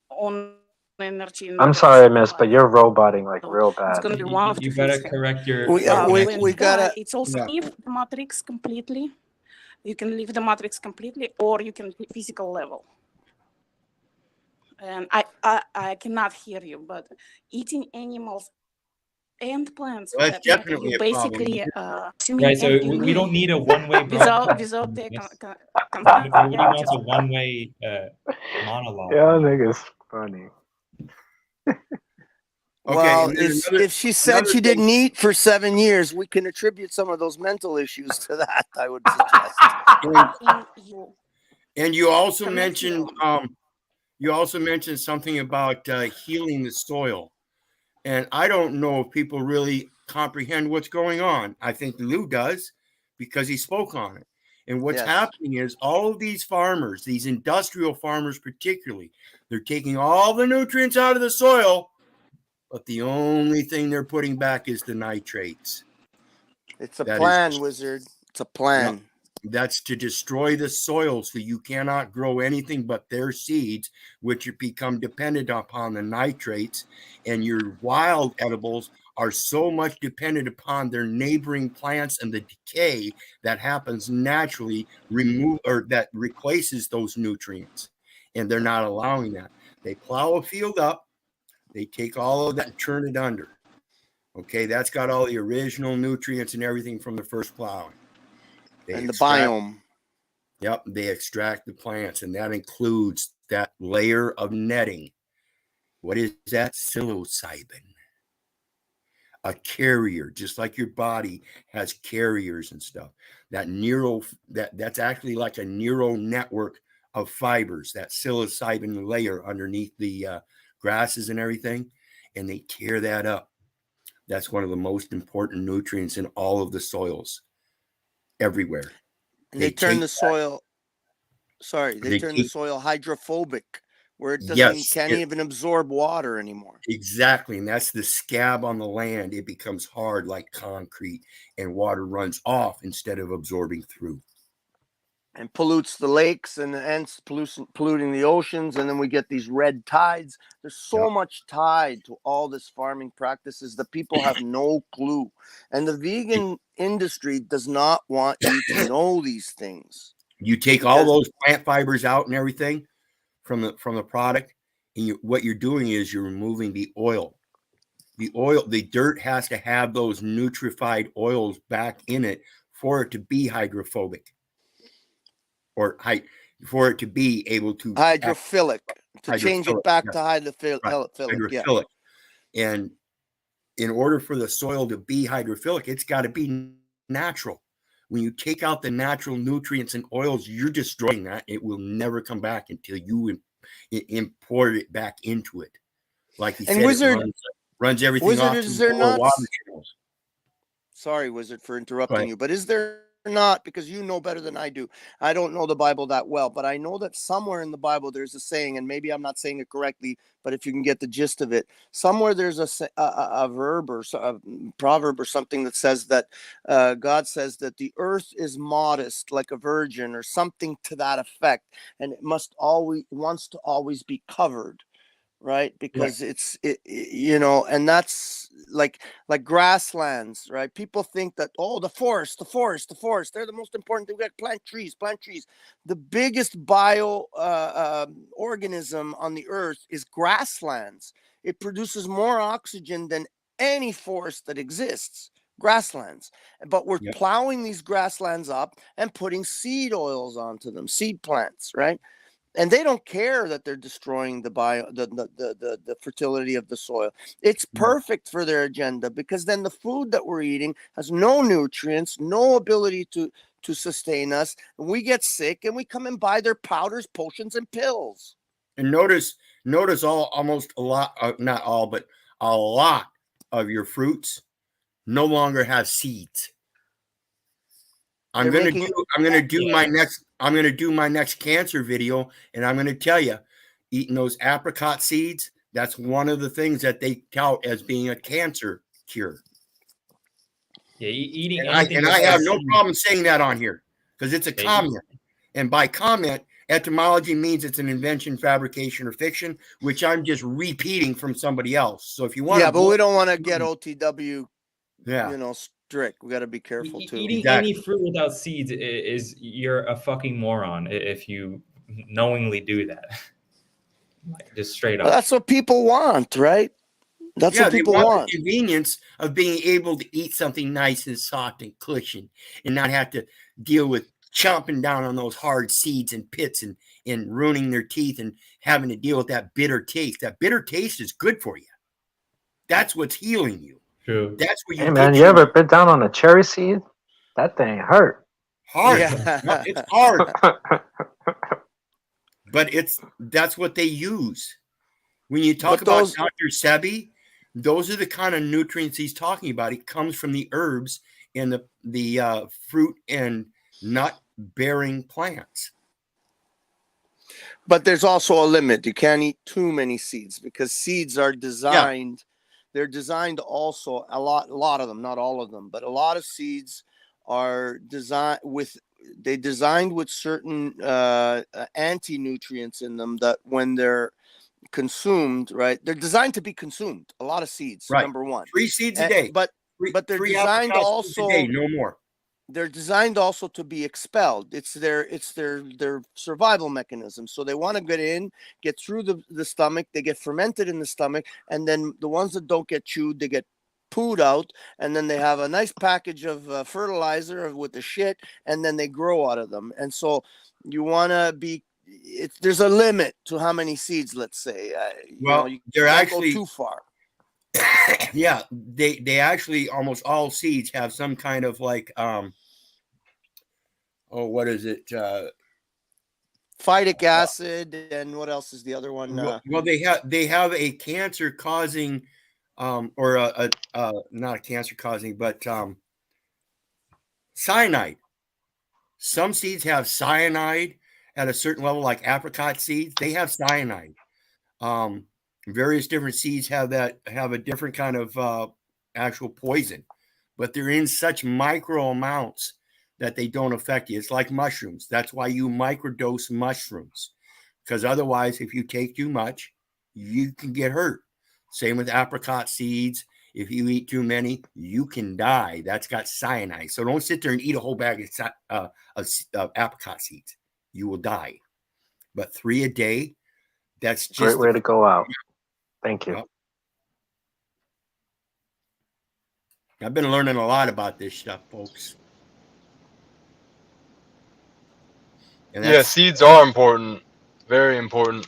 [SPEAKER 5] own energy.
[SPEAKER 3] I'm sorry, miss, but you're roboting like real bad.
[SPEAKER 5] It's going to be one of the
[SPEAKER 7] You
[SPEAKER 5] things.
[SPEAKER 7] better correct your.
[SPEAKER 9] We gotta.
[SPEAKER 5] It's also leave the matrix completely. You can leave the matrix completely, or you can physical level. And I cannot hear you, but eating animals and plants.
[SPEAKER 22] Well, that's definitely
[SPEAKER 5] you
[SPEAKER 22] a problem.
[SPEAKER 5] basically
[SPEAKER 7] Right, so we don't need a one-way
[SPEAKER 5] without
[SPEAKER 7] broadcast.
[SPEAKER 5] the
[SPEAKER 7] Nobody wants a one-way monologue.
[SPEAKER 3] Yeah, nigga's funny.
[SPEAKER 9] Well, if she said she didn't eat for 7 years, we can attribute some of those mental issues to that, I would suggest.
[SPEAKER 22] And you also mentioned something about healing the soil. And I don't know if people really comprehend what's going on. I think Lou does because he spoke on it. And what's happening is all of these farmers, these industrial farmers particularly, they're taking all the nutrients out of the soil, but the only thing they're putting back is the nitrates.
[SPEAKER 9] It's a plan, Wizard. It's a plan.
[SPEAKER 22] That's to destroy the soil so you cannot grow anything but their seeds, which become dependent upon the nitrates. And your wild edibles are so much dependent upon their neighboring plants and the decay that happens naturally that replaces those nutrients. And they're not allowing that. They plow a field up, they take all of that and turn it under. Okay, that's got all the original nutrients and everything from the first plowing.
[SPEAKER 9] And the biome.
[SPEAKER 22] Yep, they extract the plants, and that includes that layer of netting. What is that? Psilocybin. A carrier, just like your body has carriers and stuff. That's actually like a neural network of fibers, that psilocybin layer underneath the grasses and everything, and they tear that up. That's one of the most important nutrients in all of the soils everywhere.
[SPEAKER 9] And they turn the soil, they turn the soil hydrophobic, where it can't even absorb water anymore.
[SPEAKER 22] Exactly. And that's the scab on the land. It becomes hard like concrete, and water runs off instead of absorbing through.
[SPEAKER 9] And pollutes the lakes and ends polluting the oceans. And then we get these red tides. There's so much tied to all this farming practices that people have no clue. And the vegan industry does not want you to know these things.
[SPEAKER 22] You take all those plant fibers out and everything from the product, and what you're doing is you're removing the oil. The dirt has to have those nutrified oils back in it for it to be hydrophobic, or for it to be able to
[SPEAKER 9] hydrophilic, to change it back to hydrophilic.
[SPEAKER 22] Hydrophilic. And in order for the soil to be hydrophilic, it's got to be natural. When you take out the natural nutrients and oils, you're destroying that. It will never come back until you import it back into it. Like he said,
[SPEAKER 9] Wizard,
[SPEAKER 22] it runs everything
[SPEAKER 9] Wizard,
[SPEAKER 22] off
[SPEAKER 9] is
[SPEAKER 22] the
[SPEAKER 9] there not?
[SPEAKER 22] water channels.
[SPEAKER 9] Sorry, Wizard, for interrupting you, but is there not, because you know better than I do, I don't know the Bible that well, but I know that somewhere in the Bible there's a saying, and maybe I'm not saying it correctly, but if you can get the gist of it, somewhere there's a verb or a proverb or something that says that God says that the earth is modest like a virgin, or something to that effect, and it wants to always be covered. Right, because it's and that's like grasslands, right? People think that, oh, the forest, they're the most important thing. We got plant trees. The biggest bio organism on the earth is grasslands. It produces more oxygen than any forest that exists. Grasslands, but we're plowing these grasslands up and putting seed oils onto them, seed plants, right? And they don't care that they're destroying the fertility of the soil. It's perfect for their agenda, because then the food that we're eating has no nutrients, no ability to sustain us, and we get sick, and we come and buy their powders, potions, and pills.
[SPEAKER 22] And notice almost a lot, not all, but a lot of your fruits no longer have seeds. I'm gonna do my next cancer video, and I'm gonna tell you, eating those apricot seeds, that's one of the things that they tout as being a cancer cure.
[SPEAKER 7] Yeah, eating
[SPEAKER 22] and I have no problem saying that on here, because it's a comment. And by comment, etymology means it's an invention, fabrication, or fiction, which I'm just repeating from somebody else. So if you want,
[SPEAKER 9] but we don't want to get OTW, strict. We got to be careful too.
[SPEAKER 7] Eating any fruit without seeds is you're a fucking moron if you knowingly do that. Just straight up.
[SPEAKER 9] Well, that's what people want, right? That's what people want.
[SPEAKER 22] The convenience of being able to eat something nice and soft and cushion, and not have to deal with chomping down on those hard seeds and pits and ruining their teeth and having to deal with that bitter taste. That bitter taste is good for you. That's what's healing you.
[SPEAKER 7] True.
[SPEAKER 22] That's where
[SPEAKER 1] Hey man, you ever bit down on a cherry seed? That thing hurt.
[SPEAKER 22] Hard. Yeah. It's hard. But that's what they use. When you talk about Dr. Sebi, those are the kind of nutrients he's talking about. It comes from the herbs and the fruit and nut bearing plants.
[SPEAKER 9] But there's also a limit. You can't eat too many seeds, because seeds are designed. Yeah. They're designed also, a lot of them, not all of them, but a lot of seeds are designed with certain anti-nutrients in them that when they're consumed, right, they're designed to be consumed. A lot of seeds, right. Number one.
[SPEAKER 22] 3 seeds a day.
[SPEAKER 9] But they're designed also,
[SPEAKER 22] a day, no more.
[SPEAKER 9] They're designed also to be expelled. It's their survival mechanism. So they want to get through the stomach. They get fermented in the stomach, and then the ones that don't get chewed, they get pooed out, and then they have a nice package of fertilizer with the shit, and then they grow out of them. And so you want to be. There's a limit to how many seeds. Let's say.
[SPEAKER 22] They're actually
[SPEAKER 9] go too far.
[SPEAKER 22] Yeah, they actually, almost all seeds have some kind of like what is it?
[SPEAKER 9] Phytic acid, and what else is the other one?
[SPEAKER 22] Well, they have a cancer causing or not a cancer causing, but cyanide. Some seeds have cyanide at a certain level, like apricot seeds. They have cyanide. Various different seeds have a different kind of actual poison, but they're in such micro amounts that they don't affect you. It's like mushrooms. That's why you microdose mushrooms, because otherwise, if you take too much, you can get hurt. Same with apricot seeds If you eat too many, you can die. That's got cyanide. So don't sit there and eat a whole bag of apricot seeds. You will die. But 3 a day, that's just
[SPEAKER 3] great way to go out. Thank you.
[SPEAKER 22] Yep. I've been learning a lot about this stuff, folks.
[SPEAKER 12] And yeah, seeds are important. Very important.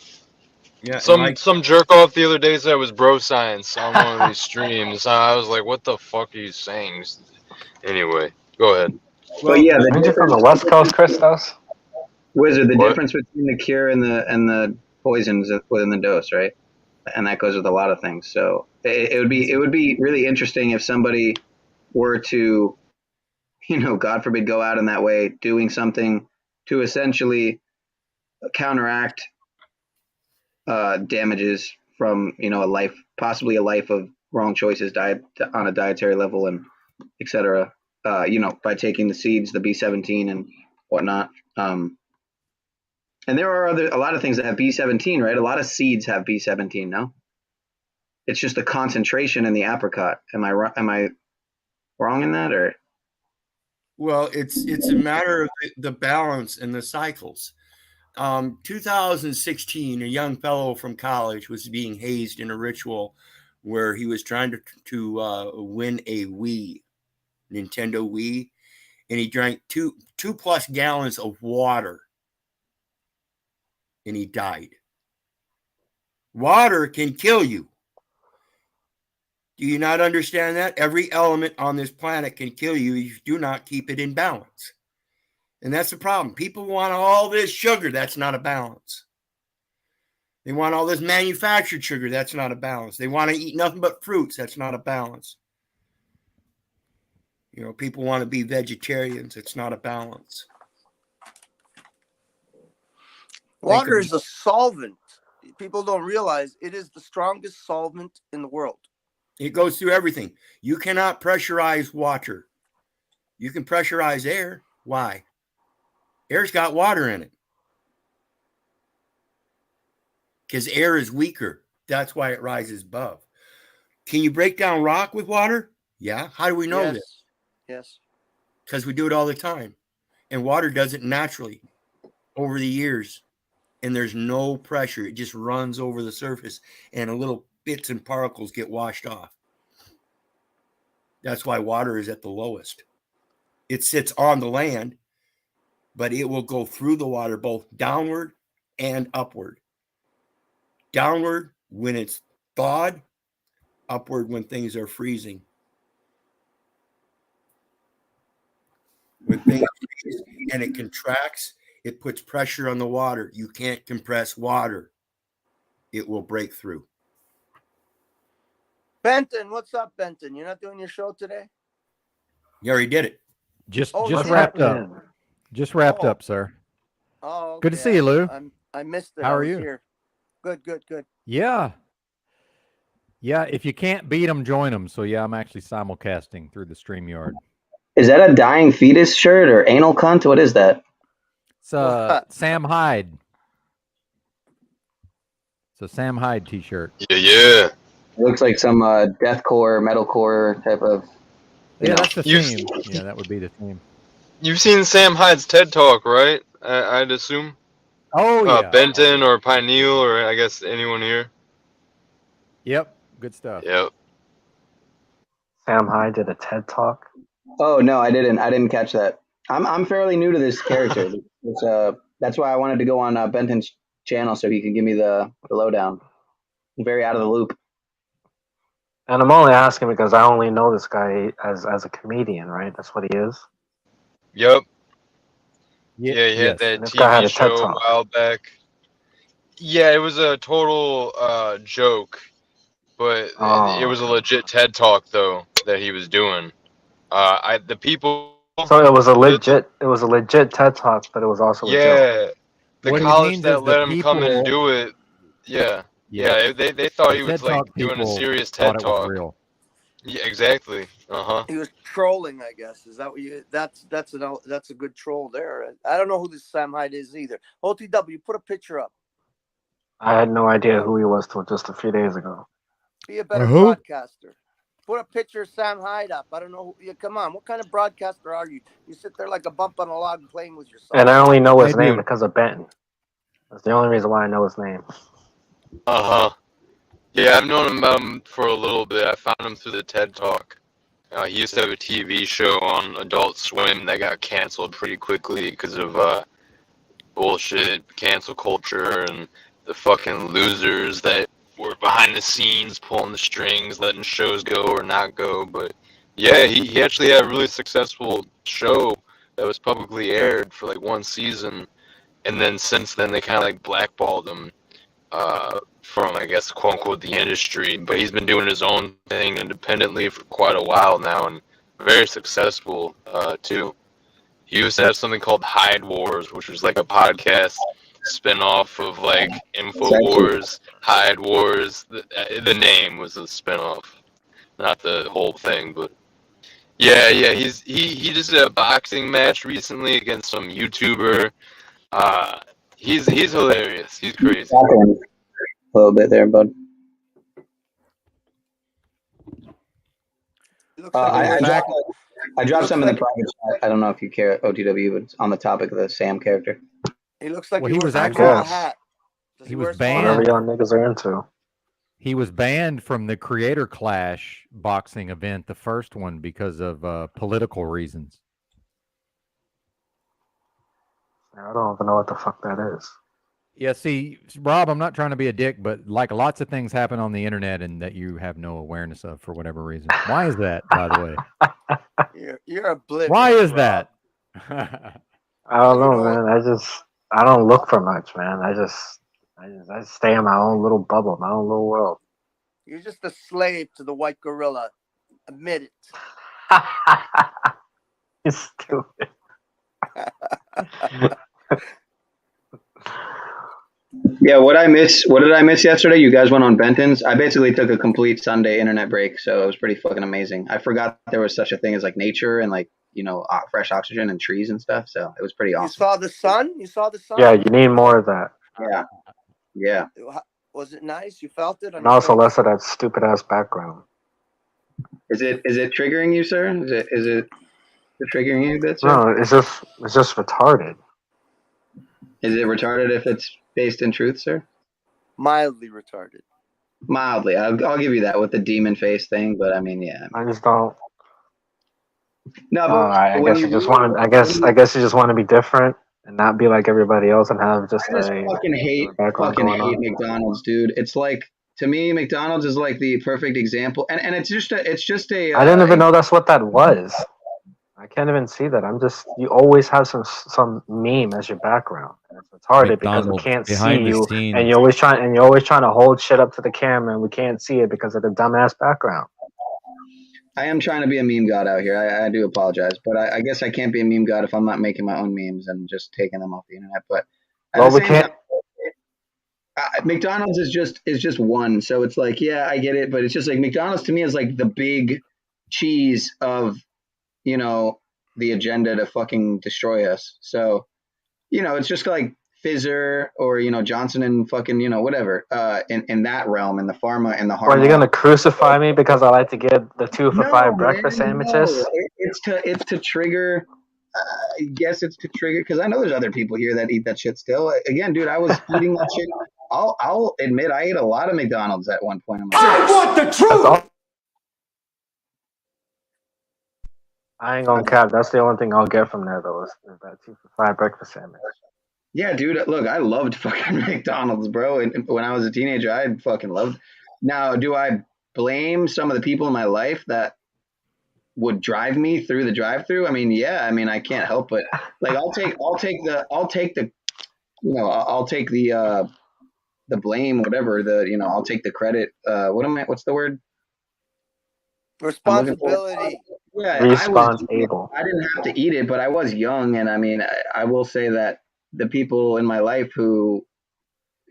[SPEAKER 22] Yeah.
[SPEAKER 12] Some jerk off the other day said it was bro science on one of these streams. I was like, what the fuck are you saying? Anyway, go ahead.
[SPEAKER 20] Well, yeah,
[SPEAKER 3] aren't you from the West Coast, Christos?
[SPEAKER 20] Wizard, the
[SPEAKER 12] What?
[SPEAKER 20] difference between the cure and the poisons within the dose, right? And that goes with a lot of things. So it would be really interesting if somebody were to, God forbid, go out in that way, doing something to essentially counteract damages from possibly a life of wrong choices, on a dietary level, and etc. By taking the seeds, the B17 and whatnot. And there are a lot of things that have B17, right? A lot of seeds have B17. No, it's just the concentration in the apricot. Am I wrong in that, or?
[SPEAKER 22] Well, it's a matter of the balance and the cycles. 2016, a young fellow from college was being hazed in a ritual where he was trying to win a Nintendo Wii, and he drank two plus gallons of water, and he died. Water can kill you. Do you not understand that? Every element on this planet can kill you if you do not keep it in balance. And that's the problem. People want all this sugar. That's not a balance. They want all this manufactured sugar. That's not a balance. They want to eat nothing but fruits. That's not a balance. People want to be vegetarians. It's not a balance.
[SPEAKER 17] Water is a solvent. People don't realize it is the strongest solvent in the world.
[SPEAKER 22] It goes through everything. You cannot pressurize water. You can pressurize air. Why? Air's got water in it. Because air is weaker. That's why it rises above. Can you break down rock with water? Yeah. How do we know this?
[SPEAKER 17] Yes.
[SPEAKER 22] Because we do it all the time. And water does it naturally over the years. And there's no pressure. It just runs over the surface. And little bits and particles get washed off. That's why water is at the lowest. It sits on the land, but it will go through the water both downward and upward. Downward when it's thawed, upward when things are freezing. When things freeze and it contracts, it puts pressure on the water. You can't compress water. It will break through.
[SPEAKER 17] Benton, what's up, Benton? You're not doing your show today?
[SPEAKER 22] You already did it.
[SPEAKER 6] Just wrapped up. Just wrapped up, sir.
[SPEAKER 17] Oh, okay.
[SPEAKER 6] Good to see you, Lou.
[SPEAKER 17] I missed it.
[SPEAKER 6] How are
[SPEAKER 17] I was
[SPEAKER 6] you?
[SPEAKER 17] Here. Good.
[SPEAKER 6] Yeah. If you can't beat them, join them. So I'm actually simulcasting through the StreamYard.
[SPEAKER 20] Is that a dying fetus shirt or anal cunt? What is that?
[SPEAKER 6] It's Sam Hyde. It's a Sam Hyde T-shirt.
[SPEAKER 12] Yeah.
[SPEAKER 20] It looks like some deathcore, metalcore type of.
[SPEAKER 6] That's the theme. Yeah, that would be the theme.
[SPEAKER 12] You've seen Sam Hyde's TED Talk, right? I'd assume.
[SPEAKER 6] Oh yeah.
[SPEAKER 12] Benton or Pineal or I guess anyone here.
[SPEAKER 6] Yep. Good stuff.
[SPEAKER 12] Yep.
[SPEAKER 3] Sam Hyde did a TED Talk.
[SPEAKER 20] Oh no, I didn't catch that. I'm fairly new to this character. That's why I wanted to go on Benton's channel so he can give me the lowdown. I'm very out of the loop.
[SPEAKER 3] And I'm only asking because I only know this guy as a comedian, right? That's what he is.
[SPEAKER 12] Yep. Yeah, he had that TV show a while back. Yeah, it was a total joke, but it was a legit TED Talk though that he was doing. The people.
[SPEAKER 3] So it was a legit TED Talk, but it was also a joke.
[SPEAKER 12] The college that let him come and do it. Yeah. They thought he was like doing a serious TED Talk. Yeah, exactly.
[SPEAKER 17] He was trolling, I guess. Is that what you? That's a good troll there. I don't know who this Sam Hyde is either. OTW, put a picture up.
[SPEAKER 3] I had no idea who he was till just a few days ago.
[SPEAKER 17] Be a better broadcaster. Put a picture of Sam Hyde up. I don't know. Come on. What kind of broadcaster are you? You sit there like a bump on a log playing with yourself.
[SPEAKER 3] And I only know his name because of Benton. That's the only reason why I know his name.
[SPEAKER 12] Yeah, I've known him for a little bit. I found him through the TED Talk. He used to have a TV show on Adult Swim that got canceled pretty quickly because of bullshit, cancel culture, and the fucking losers that were behind the scenes pulling the strings, letting shows go or not go. But yeah, he actually had a really successful show that was publicly aired for like one season, and then since then they kind of like blackballed him from, I guess, quote unquote, the industry. But he's been doing his own thing independently for quite a while now, and very successful too. He used to have something called Hyde Wars, which was like a podcast spinoff of like InfoWars, Hyde Wars. The name was a spinoff, not the whole thing. But yeah, he just did a boxing match recently against some YouTuber. He's hilarious. He's crazy.
[SPEAKER 20] A little bit there, bud. I dropped some in the private chat. I don't know if you care, OTW, but it's on the topic of the Sam character.
[SPEAKER 17] He looks like
[SPEAKER 6] Well,
[SPEAKER 17] he
[SPEAKER 6] was
[SPEAKER 17] wears a
[SPEAKER 6] actually
[SPEAKER 17] small hat. Does
[SPEAKER 6] he
[SPEAKER 17] wear
[SPEAKER 6] was
[SPEAKER 17] a small
[SPEAKER 6] banned.
[SPEAKER 3] Whatever y'all niggas are into.
[SPEAKER 6] He was banned from the Creator Clash boxing event, the first one, because of political reasons.
[SPEAKER 3] I don't even know what the fuck that is.
[SPEAKER 6] Yeah, see, Rob, I'm not trying to be a dick, but like lots of things happen on the internet and that you have no awareness of for whatever reason. Why is that, by the way?
[SPEAKER 17] You're oblivious.
[SPEAKER 6] Why is
[SPEAKER 17] Rob.
[SPEAKER 6] that?
[SPEAKER 3] I don't know, man. I don't look for much, man. I just stay in my own little bubble, my own little world.
[SPEAKER 17] You're just a slave to the white gorilla. Admit it.
[SPEAKER 3] You're stupid.
[SPEAKER 20] Yeah, what did I miss yesterday? You guys went on Benton's. I basically took a complete Sunday internet break, so it was pretty fucking amazing. I forgot there was such a thing as like nature and like, fresh oxygen and trees and stuff, so it was pretty awesome.
[SPEAKER 17] You saw the sun?
[SPEAKER 3] Yeah, you need more of that.
[SPEAKER 20] Yeah.
[SPEAKER 17] Was it nice? You felt it?
[SPEAKER 3] And also less of that stupid ass background.
[SPEAKER 20] Is it triggering you, sir? Is it triggering you a bit, sir?
[SPEAKER 3] No, it's just retarded.
[SPEAKER 20] Is it retarded if it's based in truth, sir?
[SPEAKER 17] Mildly retarded.
[SPEAKER 20] Mildly. I'll give you that with the demon face thing, but I mean, yeah.
[SPEAKER 3] I just don't.
[SPEAKER 20] No, but
[SPEAKER 3] I guess you just want to. I guess you just want to be different and not be like everybody else and have just
[SPEAKER 20] I fucking hate McDonald's, dude. It's like, to me, McDonald's is like the perfect example, and it's just a.
[SPEAKER 3] I didn't even know that's what that was. I can't even see that. You always have some meme as your background. And it's retarded because we can't see you, and you're always trying to hold shit up to the camera, and we can't see it because of the dumbass background.
[SPEAKER 20] I am trying to be a meme god out here. I do apologize, but I guess I can't be a meme god if I'm not making my own memes and just taking them off the internet. But
[SPEAKER 3] we can't.
[SPEAKER 20] McDonald's is just one, so it's like, yeah, I get it, but it's just like McDonald's to me is like the big cheese of the agenda to fucking destroy us. So, it's just like Pfizer or, Johnson and fucking, whatever, in that realm, in the pharma and the hard.
[SPEAKER 3] Are you going to crucify me because I like to get the 2 for $5 breakfast sandwiches?
[SPEAKER 20] No. It's to trigger. I guess it's to trigger, because I know there's other people here that eat that shit still. Again, dude, I was eating that shit. I'll admit I ate a lot of McDonald's at one point in my life.
[SPEAKER 8] I want the truth.
[SPEAKER 3] I ain't gonna cap. That's the only thing I'll get from there, though, is that 2 for $5 breakfast sandwich.
[SPEAKER 20] Yeah, dude. Look, I loved fucking McDonald's, bro. And when I was a teenager, I fucking loved. Now, do I blame some of the people in my life that would drive me through the drive-through? I mean, yeah. I mean, I can't help it. Like, I'll take the blame, whatever. I'll take the credit. What's the word?
[SPEAKER 17] Responsibility.
[SPEAKER 20] Yeah,
[SPEAKER 3] responsible.
[SPEAKER 20] I didn't have to eat it, but I was young, and I mean, I will say that the people in my life who,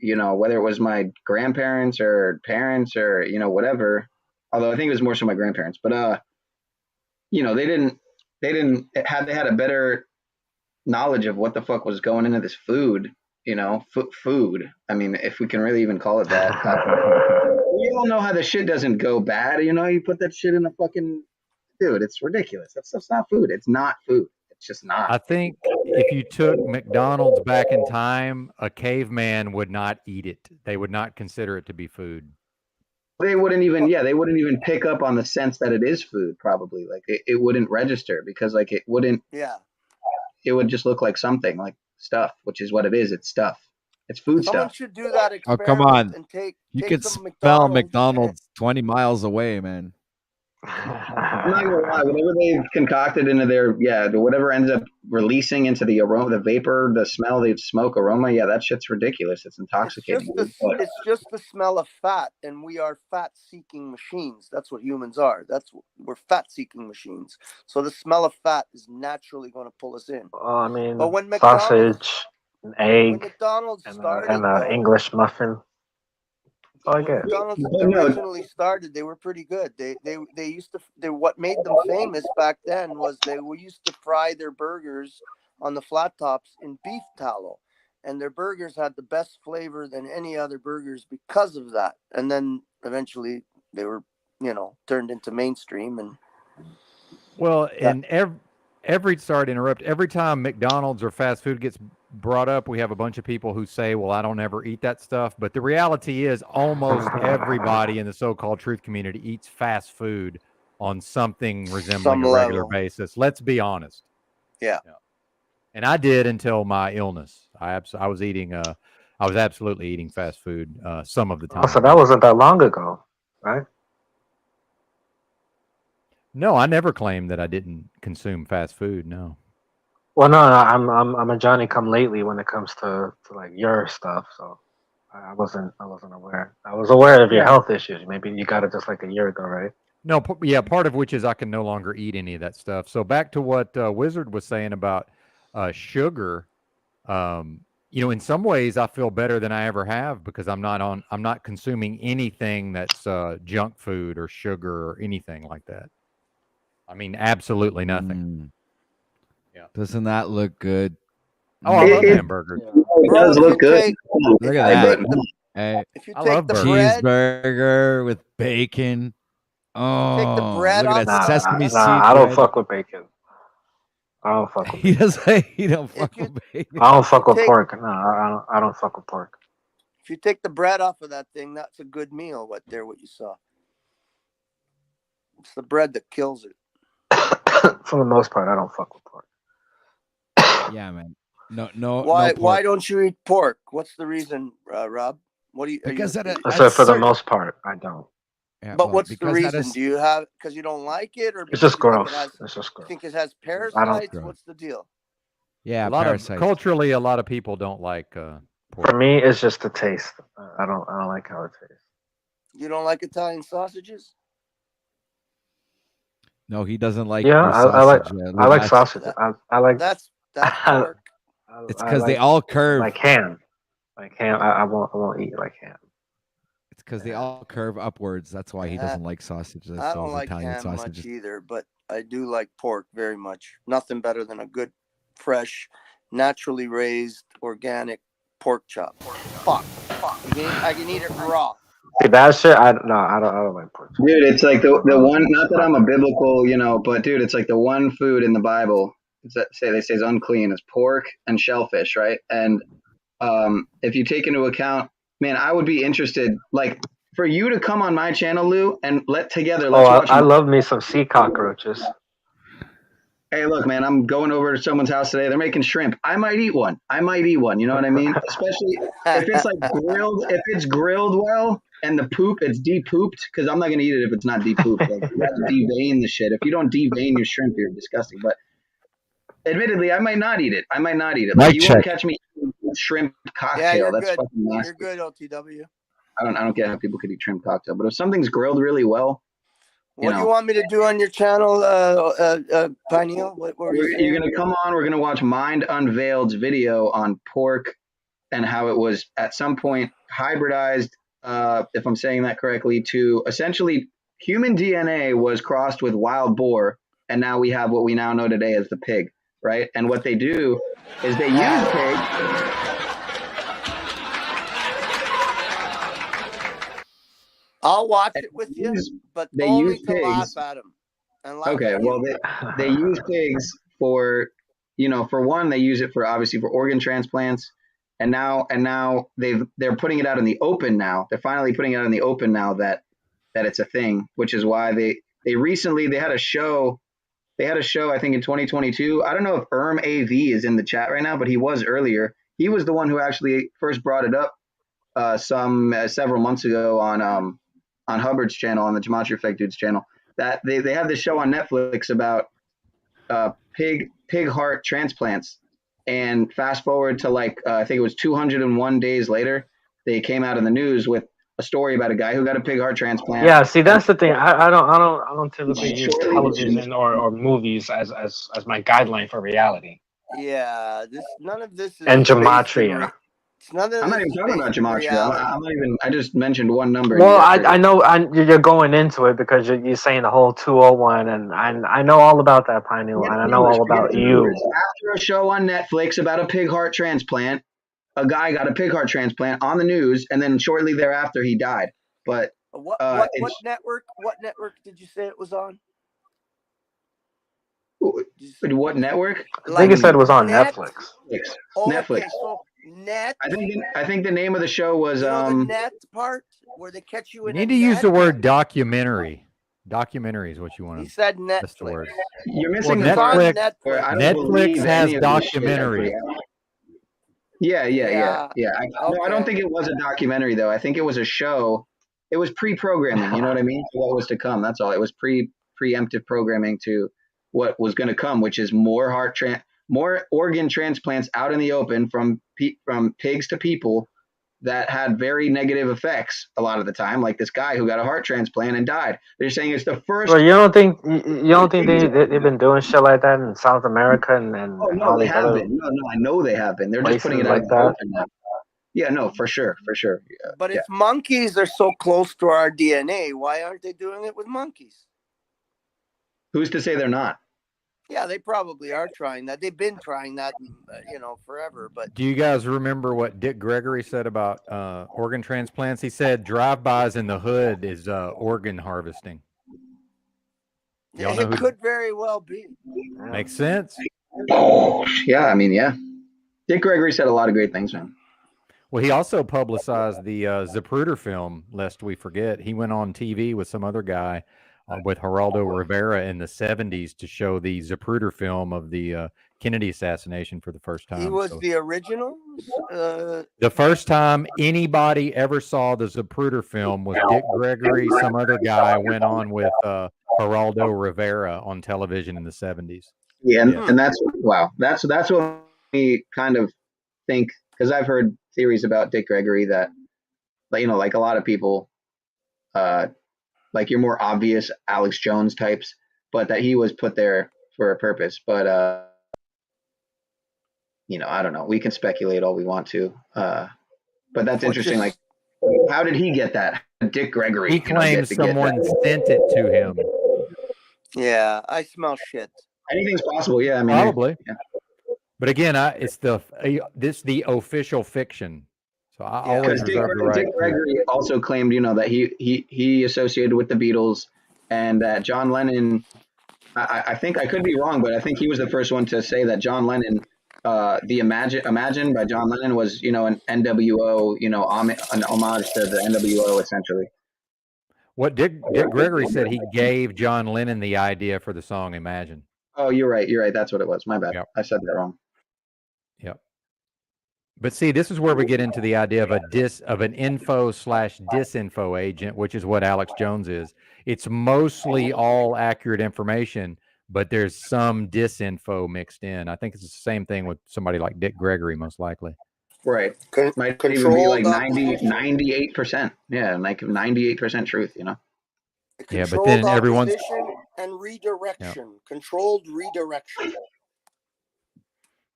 [SPEAKER 20] whether it was my grandparents or parents or whatever, although I think it was more so my grandparents, but they had a better knowledge of what the fuck was going into this food. Food. I mean, if we can really even call it that. all know how the shit doesn't go bad. You know, you put that shit in a fucking dude. It's ridiculous. That stuff's not food. It's not food. It's just not.
[SPEAKER 6] I think if you took McDonald's back in time, a caveman would not eat it. They would not consider it to be food.
[SPEAKER 20] They wouldn't even pick up on the sense that it is food, probably. Like it wouldn't register because like it wouldn't.
[SPEAKER 9] Yeah.
[SPEAKER 20] It would just look like something like stuff, which is what it is. It's stuff. It's food
[SPEAKER 9] Someone
[SPEAKER 20] stuff.
[SPEAKER 9] should do that
[SPEAKER 2] Oh,
[SPEAKER 9] experiment
[SPEAKER 2] come on.
[SPEAKER 9] and take
[SPEAKER 2] You
[SPEAKER 9] take
[SPEAKER 2] could
[SPEAKER 9] some
[SPEAKER 2] smell
[SPEAKER 9] McDonald's.
[SPEAKER 2] McDonald's 20 miles away, man.
[SPEAKER 20] I'm not gonna lie, whatever they've concocted into their whatever ends up releasing into the aroma, the vapor, the smell, the smoke aroma, that shit's ridiculous. It's intoxicating.
[SPEAKER 9] It's just the smell of fat, and we are fat-seeking machines. That's what humans are. We're fat-seeking machines. So the smell of fat is naturally going to pull us in.
[SPEAKER 3] I mean,
[SPEAKER 9] But when
[SPEAKER 3] sausage, an egg,
[SPEAKER 9] McDonald's started,
[SPEAKER 3] and an English muffin. That's all I get.
[SPEAKER 9] McDonald's originally started, they were pretty good. They used to. What made them famous back then was they used to fry their burgers on the flat tops in beef tallow, and their burgers had the best flavor than any other burgers because of that. And then eventually they were, turned into mainstream. And
[SPEAKER 6] and sorry to interrupt. Every time McDonald's or fast food gets brought up, we have a bunch of people who say, well, I don't ever eat that stuff. But the reality is almost everybody in the so-called truth community eats fast food on something resembling a regular basis. Let's be honest.
[SPEAKER 9] Yeah.
[SPEAKER 6] And I did until my illness. I was absolutely eating fast food some of the time.
[SPEAKER 3] So that wasn't that long ago, right?
[SPEAKER 6] No, I never claimed that I didn't consume fast food. No.
[SPEAKER 3] Well, no, I'm a Johnny come lately when it comes to like your stuff. So I wasn't aware. I was aware of your health issues. Maybe you got it just like a year ago, right?
[SPEAKER 6] No, part of which is I can no longer eat any of that stuff. So back to what Wizard was saying about sugar. In some ways I feel better than I ever have because I'm not consuming anything that's junk food or sugar or anything like that. I mean, absolutely nothing. Yeah.
[SPEAKER 2] Doesn't that look good?
[SPEAKER 6] Oh, I love hamburgers.
[SPEAKER 20] It does look good.
[SPEAKER 2] Look at that.
[SPEAKER 9] If you
[SPEAKER 6] I
[SPEAKER 9] take
[SPEAKER 6] love
[SPEAKER 9] the
[SPEAKER 6] burgers.
[SPEAKER 9] bread,
[SPEAKER 2] Cheeseburger with bacon. Oh,
[SPEAKER 9] take the bread
[SPEAKER 2] look at that
[SPEAKER 9] off.
[SPEAKER 2] sesame seed.
[SPEAKER 3] I don't
[SPEAKER 2] bread.
[SPEAKER 3] fuck with bacon. I don't fuck with
[SPEAKER 2] He doesn't. He don't fuck with bacon.
[SPEAKER 3] I don't fuck with pork. No, I don't fuck with pork.
[SPEAKER 9] If you take the bread off of that thing, that's a good meal. What you saw. It's the bread that kills it.
[SPEAKER 3] For the most part, I don't fuck with pork.
[SPEAKER 2] Yeah, man. No.
[SPEAKER 9] Why don't you eat pork? What's the reason, Rob? What do you?
[SPEAKER 2] Because
[SPEAKER 3] for the most part, I don't.
[SPEAKER 2] Yeah,
[SPEAKER 9] but what's the reason? Do you have because you don't like it, or
[SPEAKER 3] it's just gross?
[SPEAKER 9] It's just gross. You think it has parasites? What's the deal?
[SPEAKER 2] Yeah,
[SPEAKER 6] culturally, a lot of people don't like pork.
[SPEAKER 3] For me, it's just the taste. I don't like how it tastes.
[SPEAKER 9] You don't like Italian sausages?
[SPEAKER 2] No, he doesn't like.
[SPEAKER 3] Yeah, I like sausage. I like
[SPEAKER 9] that's pork.
[SPEAKER 2] It's because they all curve
[SPEAKER 3] like ham. Like ham, I won't eat like ham.
[SPEAKER 2] It's because they all curve upwards. That's why he doesn't like sausage.
[SPEAKER 9] I don't like
[SPEAKER 2] Italian
[SPEAKER 9] ham
[SPEAKER 2] sausages.
[SPEAKER 9] much either, but I do like pork very much. Nothing better than a good, fresh, naturally raised, organic pork chop. Fuck. I can eat it raw.
[SPEAKER 3] See, that shit, I don't like pork chop.
[SPEAKER 20] Dude, it's like the one. Not that I'm a biblical, but dude, it's like the one food in the Bible they say is unclean is pork and shellfish, right? And if you take into account, man, I would be interested, like, for you to come on my channel, Lou, and let's watch.
[SPEAKER 3] I love me some sea cockroaches.
[SPEAKER 20] Hey, look, man, I'm going over to someone's house today. They're making shrimp. I might eat one. You know what I mean? Especially if it's like grilled. If it's grilled well and the poop, it's de-pooped, because I'm not going to eat it if it's not de-pooped. Like, you have to devein the shit. If you don't devein your shrimp, you're disgusting. But admittedly, I might not eat it. Like, you won't catch me eating shrimp cocktail.
[SPEAKER 9] Yeah, you're
[SPEAKER 20] That's
[SPEAKER 9] good.
[SPEAKER 20] fucking nasty.
[SPEAKER 9] You're good, OTW.
[SPEAKER 20] I don't get how people could eat shrimp cocktail. But if something's grilled really well,
[SPEAKER 9] what do you want me to do on your channel, Pineal?
[SPEAKER 20] You're going to come on. We're going to watch Mind Unveiled's video on pork and how it was at some point hybridized, if I'm saying that correctly, to essentially human DNA was crossed with wild boar. And now we have what we now know today as the pig, right? And what they do is they use pig.
[SPEAKER 17] I'll watch it with you, but
[SPEAKER 20] they
[SPEAKER 17] only
[SPEAKER 20] use
[SPEAKER 17] to laugh
[SPEAKER 20] pigs.
[SPEAKER 17] at him. And laugh
[SPEAKER 20] Okay,
[SPEAKER 17] at
[SPEAKER 20] well,
[SPEAKER 17] you.
[SPEAKER 20] they use pigs for, for one, they use it for obviously for organ transplants, and now they're putting it out in the open now. They're finally putting it out in the open now that it's a thing, which is why they recently they had a show. They had a show, I think, in 2022. I don't know if AV is in the chat right now, but he was earlier. He was the one who actually first brought it up several months ago on Hubbard's channel, on the Gematria Effect Dude's channel. That they have this show on Netflix about pig heart transplants, and fast forward to I think it was 201 days later, they came out in the news with a story about a guy who got a pig heart transplant.
[SPEAKER 3] Yeah, see, that's the thing. I don't typically use television or movies as my guideline for reality.
[SPEAKER 17] Yeah, none of this is.
[SPEAKER 3] And gematria.
[SPEAKER 17] None of
[SPEAKER 20] I'm not even talking about gematria. I'm not even. I just mentioned one number.
[SPEAKER 3] Well, I know you're going into it because you're saying the whole 201, and I know all about that, Pineal, and I know all about you.
[SPEAKER 20] After a show on Netflix about a pig heart transplant, a guy got a pig heart transplant on the news, and then shortly thereafter he died. But
[SPEAKER 17] what network? What network did you say it was on?
[SPEAKER 20] What network?
[SPEAKER 3] I think it said it was on Netflix.
[SPEAKER 20] Netflix.
[SPEAKER 17] Okay, so net.
[SPEAKER 20] I think the name of the show was
[SPEAKER 17] the net part where they catch you
[SPEAKER 6] You
[SPEAKER 17] in.
[SPEAKER 6] need to use the word documentary. Documentary is what you want to.
[SPEAKER 17] He said Netflix.
[SPEAKER 20] You're missing
[SPEAKER 6] the
[SPEAKER 20] Netflix.
[SPEAKER 6] Netflix has documentary.
[SPEAKER 20] Yeah. I don't think it was a documentary though. I think it was a show. It was pre-programming. You know what I mean? To what was to come. That's all. It was preemptive programming to what was going to come, which is more organ transplants out in the open from pigs to people that had very negative effects a lot of the time, like this guy who got a heart transplant and died. They're saying it's the first.
[SPEAKER 3] Well, you don't think they've been doing shit like that in South America and all these other
[SPEAKER 20] been. No, I know they have been. They're just putting it out in the open now. Yeah, no, for sure.
[SPEAKER 17] But if monkeys are so close to our DNA, why aren't they doing it with monkeys?
[SPEAKER 20] Who's to say they're not?
[SPEAKER 17] Yeah, they probably are trying that. They've been trying that, forever. But
[SPEAKER 6] do you guys remember what Dick Gregory said about organ transplants? He said drive-bys in the hood is organ harvesting.
[SPEAKER 17] It could very well be.
[SPEAKER 6] Makes sense.
[SPEAKER 20] Yeah, I mean, yeah. Dick Gregory said a lot of great things, man.
[SPEAKER 6] Well, he also publicized the Zapruder film, lest we forget. He went on TV with some other guy with Geraldo Rivera in the 70s to show the Zapruder film of the Kennedy assassination for the first time.
[SPEAKER 17] He was the original?
[SPEAKER 6] The first time anybody ever saw the Zapruder film was Dick Gregory. Some other guy went on with Geraldo Rivera on television in the 70s.
[SPEAKER 20] Yeah, and that's wow. That's what we kind of think, because I've heard theories about Dick Gregory that, like a lot of people, like your more obvious Alex Jones types, but that he was put there for a purpose. But I don't know. We can speculate all we want to, but that's interesting. Like, how did he get that? Dick Gregory.
[SPEAKER 6] He claims someone sent it to him.
[SPEAKER 17] Yeah, I smell shit.
[SPEAKER 20] Anything's possible. Yeah, I mean,
[SPEAKER 6] probably. Yeah. But again, it's the official fiction. So I always reserve the right.
[SPEAKER 20] Dick Gregory also claimed, that he associated with the Beatles, and that John Lennon. I think I could be wrong, but I think he was the first one to say that John Lennon, the Imagine by John Lennon was, an NWO, an homage to the NWO essentially.
[SPEAKER 6] What Dick Gregory said, he gave John Lennon the idea for the song Imagine.
[SPEAKER 20] Oh, you're right. That's what it was. My bad. Yep. I said that wrong.
[SPEAKER 6] Yep. But see, this is where we get into the idea of an info/disinfo agent, which is what Alex Jones is. It's mostly all accurate information, but there's some disinfo mixed in. I think it's the same thing with somebody like Dick Gregory, most likely.
[SPEAKER 20] Right. Might even be like 98%. Yeah, like 98% truth,
[SPEAKER 6] Yeah, but then everyone's
[SPEAKER 17] and redirection, controlled redirection.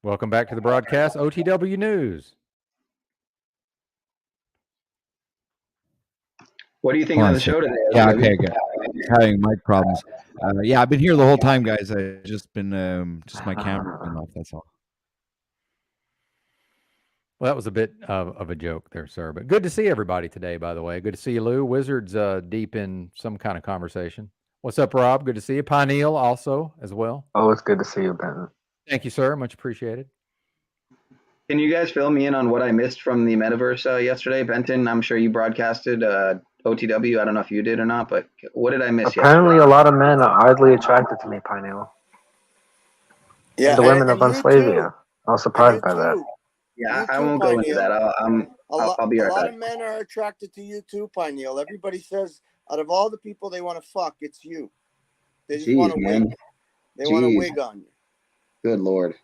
[SPEAKER 6] Welcome back to the broadcast, OTW News.
[SPEAKER 20] What do you think of the show today?
[SPEAKER 2] Yeah, okay, good. Having mic problems. I've been here the whole time, guys. I've just been just my camera been off. That's all.
[SPEAKER 6] Well, that was a bit of a joke there, sir. But good to see everybody today, by the way. Good to see you, Lou. Wizard's deep in some kind of conversation. What's up, Rob? Good to see you. Pineal also as well.
[SPEAKER 3] Oh, it's good to see you, Benton.
[SPEAKER 6] Thank you, sir. Much appreciated.
[SPEAKER 20] Can you guys fill me in on what I missed from the metaverse yesterday? Benton, I'm sure you broadcasted OTW. I don't know if you did or not, but what did I miss
[SPEAKER 3] Apparently,
[SPEAKER 20] yesterday?
[SPEAKER 3] a lot of men are oddly attracted to me, Pineal.
[SPEAKER 9] Yeah,
[SPEAKER 3] and the women of
[SPEAKER 9] you
[SPEAKER 3] Unslavia.
[SPEAKER 9] too.
[SPEAKER 3] I was surprised by that.
[SPEAKER 20] Yeah,
[SPEAKER 9] You
[SPEAKER 20] I
[SPEAKER 9] too,
[SPEAKER 20] won't go into
[SPEAKER 9] Pineal.
[SPEAKER 20] that. I'll be
[SPEAKER 9] A
[SPEAKER 20] right
[SPEAKER 9] lot
[SPEAKER 20] back.
[SPEAKER 9] of men are attracted to you too, Pineal. Everybody says out of all the people they want to fuck, it's you. They just want
[SPEAKER 20] Jeez,
[SPEAKER 9] to
[SPEAKER 20] man.
[SPEAKER 9] wig. They want to wig on you.
[SPEAKER 20] Good Lord.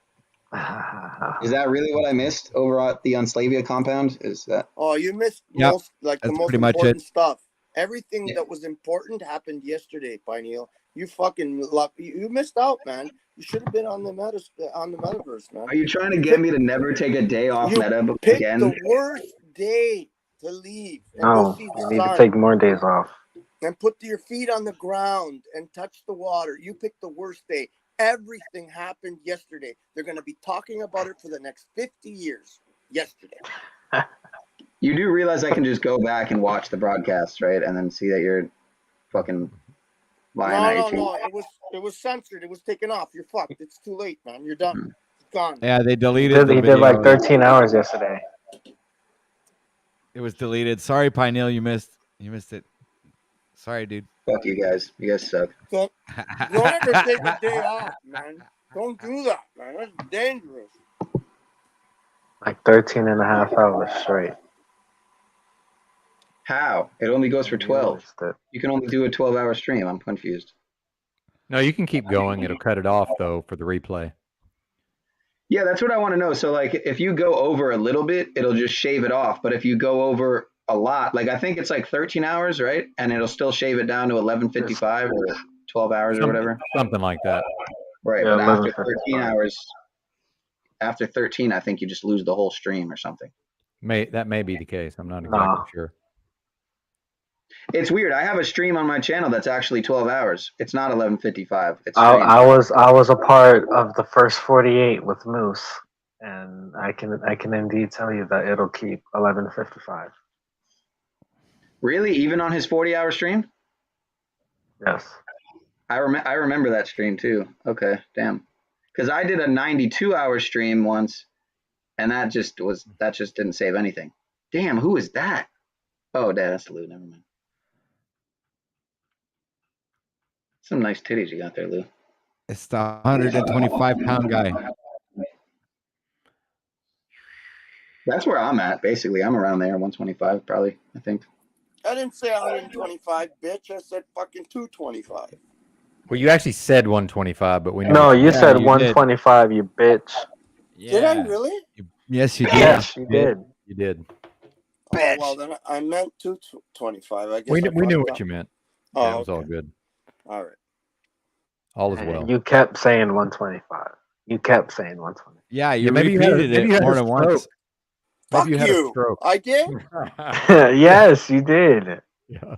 [SPEAKER 20] Is that really what I missed over at the Unslavia compound? Is that?
[SPEAKER 9] Oh, you missed
[SPEAKER 20] Yep,
[SPEAKER 9] most, like the
[SPEAKER 20] that's
[SPEAKER 9] most
[SPEAKER 20] pretty much
[SPEAKER 9] important
[SPEAKER 20] it.
[SPEAKER 9] stuff. Everything that was important happened yesterday, Pineal. You fucking you missed out, man. You should have been on the metaverse, man.
[SPEAKER 20] Are you trying to get me to never take a day off
[SPEAKER 9] You
[SPEAKER 20] meta
[SPEAKER 9] picked
[SPEAKER 20] again?
[SPEAKER 9] the worst day to leave and go
[SPEAKER 3] No,
[SPEAKER 9] see the
[SPEAKER 3] you need
[SPEAKER 9] sun.
[SPEAKER 3] to take more days off.
[SPEAKER 9] And put your feet on the ground and touch the water. You picked the worst day. Everything happened yesterday. They're going to be talking about it for the next 50 years. Yesterday.
[SPEAKER 20] You do realize I can just go back and watch the broadcast, right? And then see that you're fucking lying.
[SPEAKER 9] No. It was censored. It was taken off. You're fucked. It's too late, man. You're done. It's gone.
[SPEAKER 2] Yeah, they deleted the
[SPEAKER 3] He
[SPEAKER 2] video.
[SPEAKER 3] did like 13 hours yesterday.
[SPEAKER 2] It was deleted. Sorry, Pineal, you missed it. Sorry, dude.
[SPEAKER 20] Fuck you guys. You guys suck.
[SPEAKER 9] Don't ever take a day off, man. Don't do that, man. That's dangerous.
[SPEAKER 3] Like 13 and a half hours straight.
[SPEAKER 20] How? It only goes for 12. You can only do a 12-hour stream. I'm confused.
[SPEAKER 6] No, you can keep going. It'll cut it off, though, for the replay.
[SPEAKER 20] Yeah, that's what I want to know. So, like, if you go over a little bit, it'll just shave it off. But if you go over a lot, like, I think it's like 13 hours, right? And it'll still shave it down to 11:55 or 12 hours or whatever.
[SPEAKER 6] Something like that.
[SPEAKER 20] Right.
[SPEAKER 3] Yeah,
[SPEAKER 20] But after
[SPEAKER 3] 11:55.
[SPEAKER 20] 13 hours, after 13, I think you just lose the whole stream or something.
[SPEAKER 6] That may be the case. I'm not exactly sure.
[SPEAKER 20] It's weird. I have a stream on my channel that's actually 12 hours. It's not 11:55. It's
[SPEAKER 3] I was a part of the first 48 with Moose, and I can indeed tell you that it'll keep 11:55.
[SPEAKER 20] Really? Even on his 40-hour stream?
[SPEAKER 3] Yes.
[SPEAKER 20] I remember that stream too. Okay, damn. Because I did a 92-hour stream once, and that just didn't save anything. Damn, who is that? Oh, that's Lou. Never mind. Some nice titties you got there, Lou.
[SPEAKER 2] It's the 125-pound guy.
[SPEAKER 20] That's where I'm at, basically. I'm around there, 125 probably, I think.
[SPEAKER 9] I didn't say 125, bitch. I said fucking 225.
[SPEAKER 6] Well, you actually said 125, but we know.
[SPEAKER 3] No, you said 125, you bitch.
[SPEAKER 9] Did I really?
[SPEAKER 2] Yes, you did.
[SPEAKER 3] Yes, you did.
[SPEAKER 6] You did.
[SPEAKER 9] Oh, well, then I meant 225. I guess
[SPEAKER 6] We
[SPEAKER 9] I
[SPEAKER 6] knew
[SPEAKER 9] fucked
[SPEAKER 6] what
[SPEAKER 9] up.
[SPEAKER 6] you meant.
[SPEAKER 9] Oh,
[SPEAKER 6] Yeah, it was all
[SPEAKER 9] okay.
[SPEAKER 6] good.
[SPEAKER 9] All right.
[SPEAKER 6] All is well.
[SPEAKER 3] You kept saying 125. You kept saying 120.
[SPEAKER 2] Yeah, you
[SPEAKER 6] maybe you had a-
[SPEAKER 2] repeated
[SPEAKER 6] maybe you
[SPEAKER 2] it
[SPEAKER 6] had a
[SPEAKER 2] more than
[SPEAKER 6] stroke.
[SPEAKER 2] once.
[SPEAKER 9] Fuck
[SPEAKER 6] you had a
[SPEAKER 9] you.
[SPEAKER 6] stroke.
[SPEAKER 9] I did?
[SPEAKER 3] Yes, you did.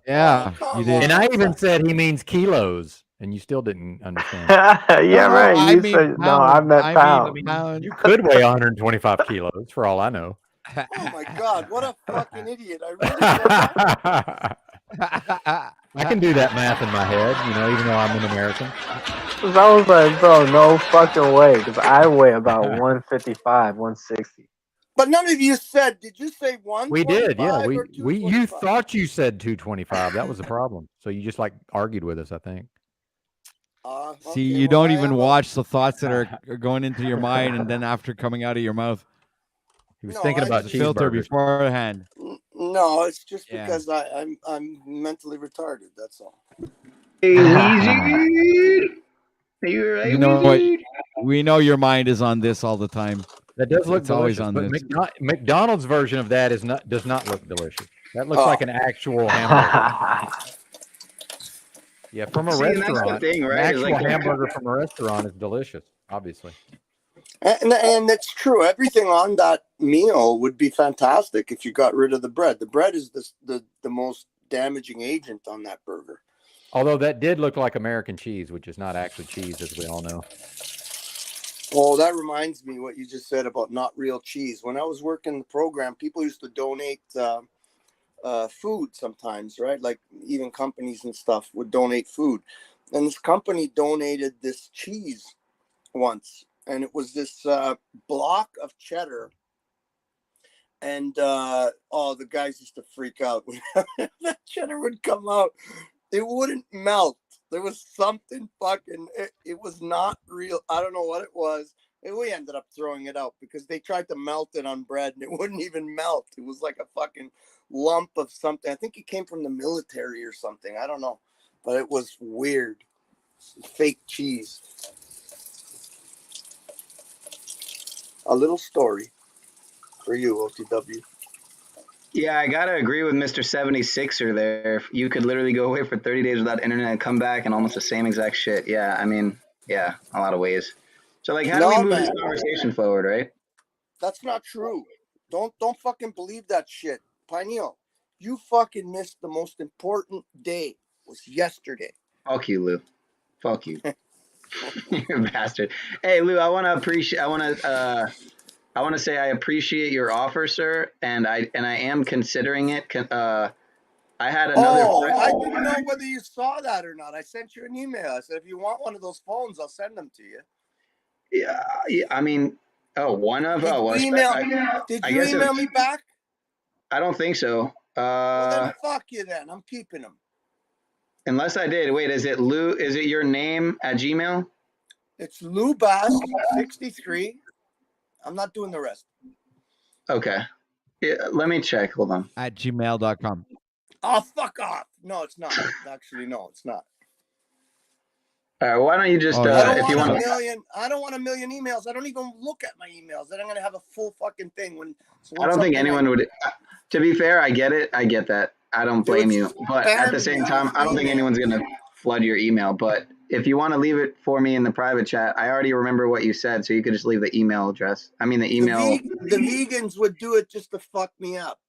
[SPEAKER 2] Yeah, you did.
[SPEAKER 6] And I even said he means kilos, and you still didn't understand.
[SPEAKER 3] Yeah,
[SPEAKER 2] No,
[SPEAKER 3] right.
[SPEAKER 2] I
[SPEAKER 3] You
[SPEAKER 2] mean
[SPEAKER 3] said no. I
[SPEAKER 2] pound.
[SPEAKER 3] meant
[SPEAKER 2] I
[SPEAKER 3] pound.
[SPEAKER 2] mean pound.
[SPEAKER 6] You could weigh 125 kilos, for all I know.
[SPEAKER 9] Oh my God, what a fucking idiot. I really said that.
[SPEAKER 6] I can do that math in my head, even though I'm an American.
[SPEAKER 3] Cause I was like, bro, no fucking way. Because I weigh about 155, 160.
[SPEAKER 9] But none of you said, did you say 125?
[SPEAKER 6] We did, yeah.
[SPEAKER 9] or
[SPEAKER 6] You
[SPEAKER 9] 225?
[SPEAKER 6] thought you said 225. That was the problem. So you just argued with us, I think.
[SPEAKER 2] See, you don't even watch the thoughts that are going into your mind, and then after coming out of your mouth.
[SPEAKER 6] He was thinking about
[SPEAKER 2] filter
[SPEAKER 6] cheeseburgers.
[SPEAKER 2] beforehand.
[SPEAKER 9] No, it's just
[SPEAKER 2] Yeah.
[SPEAKER 9] because I'm mentally retarded. That's all.
[SPEAKER 20] Hey, Weezy. Are you right,
[SPEAKER 2] You know what?
[SPEAKER 20] Weezy?
[SPEAKER 2] We know your mind is on this all the time.
[SPEAKER 6] That does look
[SPEAKER 2] It's always
[SPEAKER 6] delicious,
[SPEAKER 2] on
[SPEAKER 6] but
[SPEAKER 2] this.
[SPEAKER 6] McDonald's version of that does not look delicious. That looks like an actual hamburger. Yeah, from a
[SPEAKER 20] See, and that's the
[SPEAKER 6] restaurant.
[SPEAKER 20] thing, right?
[SPEAKER 6] An
[SPEAKER 20] Is
[SPEAKER 6] actual
[SPEAKER 20] like-
[SPEAKER 6] hamburger from a restaurant is delicious, obviously.
[SPEAKER 9] And that's true. Everything on that meal would be fantastic if you got rid of the bread. The bread is the most damaging agent on that burger.
[SPEAKER 6] Although that did look like American cheese, which is not actually cheese, as we all know.
[SPEAKER 17] Oh, that reminds me what you just said about not real cheese. When I was working the program, people used to donate food sometimes, right? Like even companies and stuff would donate food. And this company donated this cheese once, and it was this block of cheddar. And the guys used to freak out when that cheddar would come out. It wouldn't melt. There was something fucking. It was not real. I don't know what it was. And we ended up throwing it out because they tried to melt it on bread and it wouldn't even melt. It was like a fucking lump of something. I think it came from the military or something. I don't know, but it was weird. Fake cheese. A little story for you, OTW.
[SPEAKER 20] Yeah, I gotta agree with Mr. 76er there. You could literally go away for 30 days without internet and come back and almost the same exact shit. Yeah, I mean, yeah, a lot of ways. So like, how do we move this conversation forward, right?
[SPEAKER 17] That's not true. Don't fucking believe that shit. Pineal, you fucking missed the most important day. It was yesterday.
[SPEAKER 20] Fuck you, Lou. Fuck you. You're a bastard. Hey, Lou, I want to say I appreciate your offer, sir, and I am considering it. I had another.
[SPEAKER 17] I didn't know whether you saw that or not. I sent you an email. I said if you want one of those phones, I'll send them to you.
[SPEAKER 20] Yeah, I mean, one of
[SPEAKER 17] Did you email me back?
[SPEAKER 20] I don't think so.
[SPEAKER 17] Well, then fuck you. Then I'm keeping them.
[SPEAKER 20] Unless I did. Wait, is it Lou? Is it your name at Gmail?
[SPEAKER 17] It's Lou Bass 63. I'm not doing the rest.
[SPEAKER 20] Okay. Yeah, let me check. Hold on.
[SPEAKER 2] At gmail.com.
[SPEAKER 17] Oh, fuck off. No, it's not. Actually, no, it's not.
[SPEAKER 20] All right, why don't you just
[SPEAKER 17] I don't want a million emails. I don't even look at my emails. Then I'm gonna have a full fucking thing when
[SPEAKER 20] I don't think anyone would. To be fair, I get it. I get that. I don't blame you. But at the same time, I don't think anyone's gonna flood your email. But if you want to leave it for me in the private chat, I already remember what you said, so you could just leave the email address. I mean, the email.
[SPEAKER 17] The vegans would do it just to fuck me up.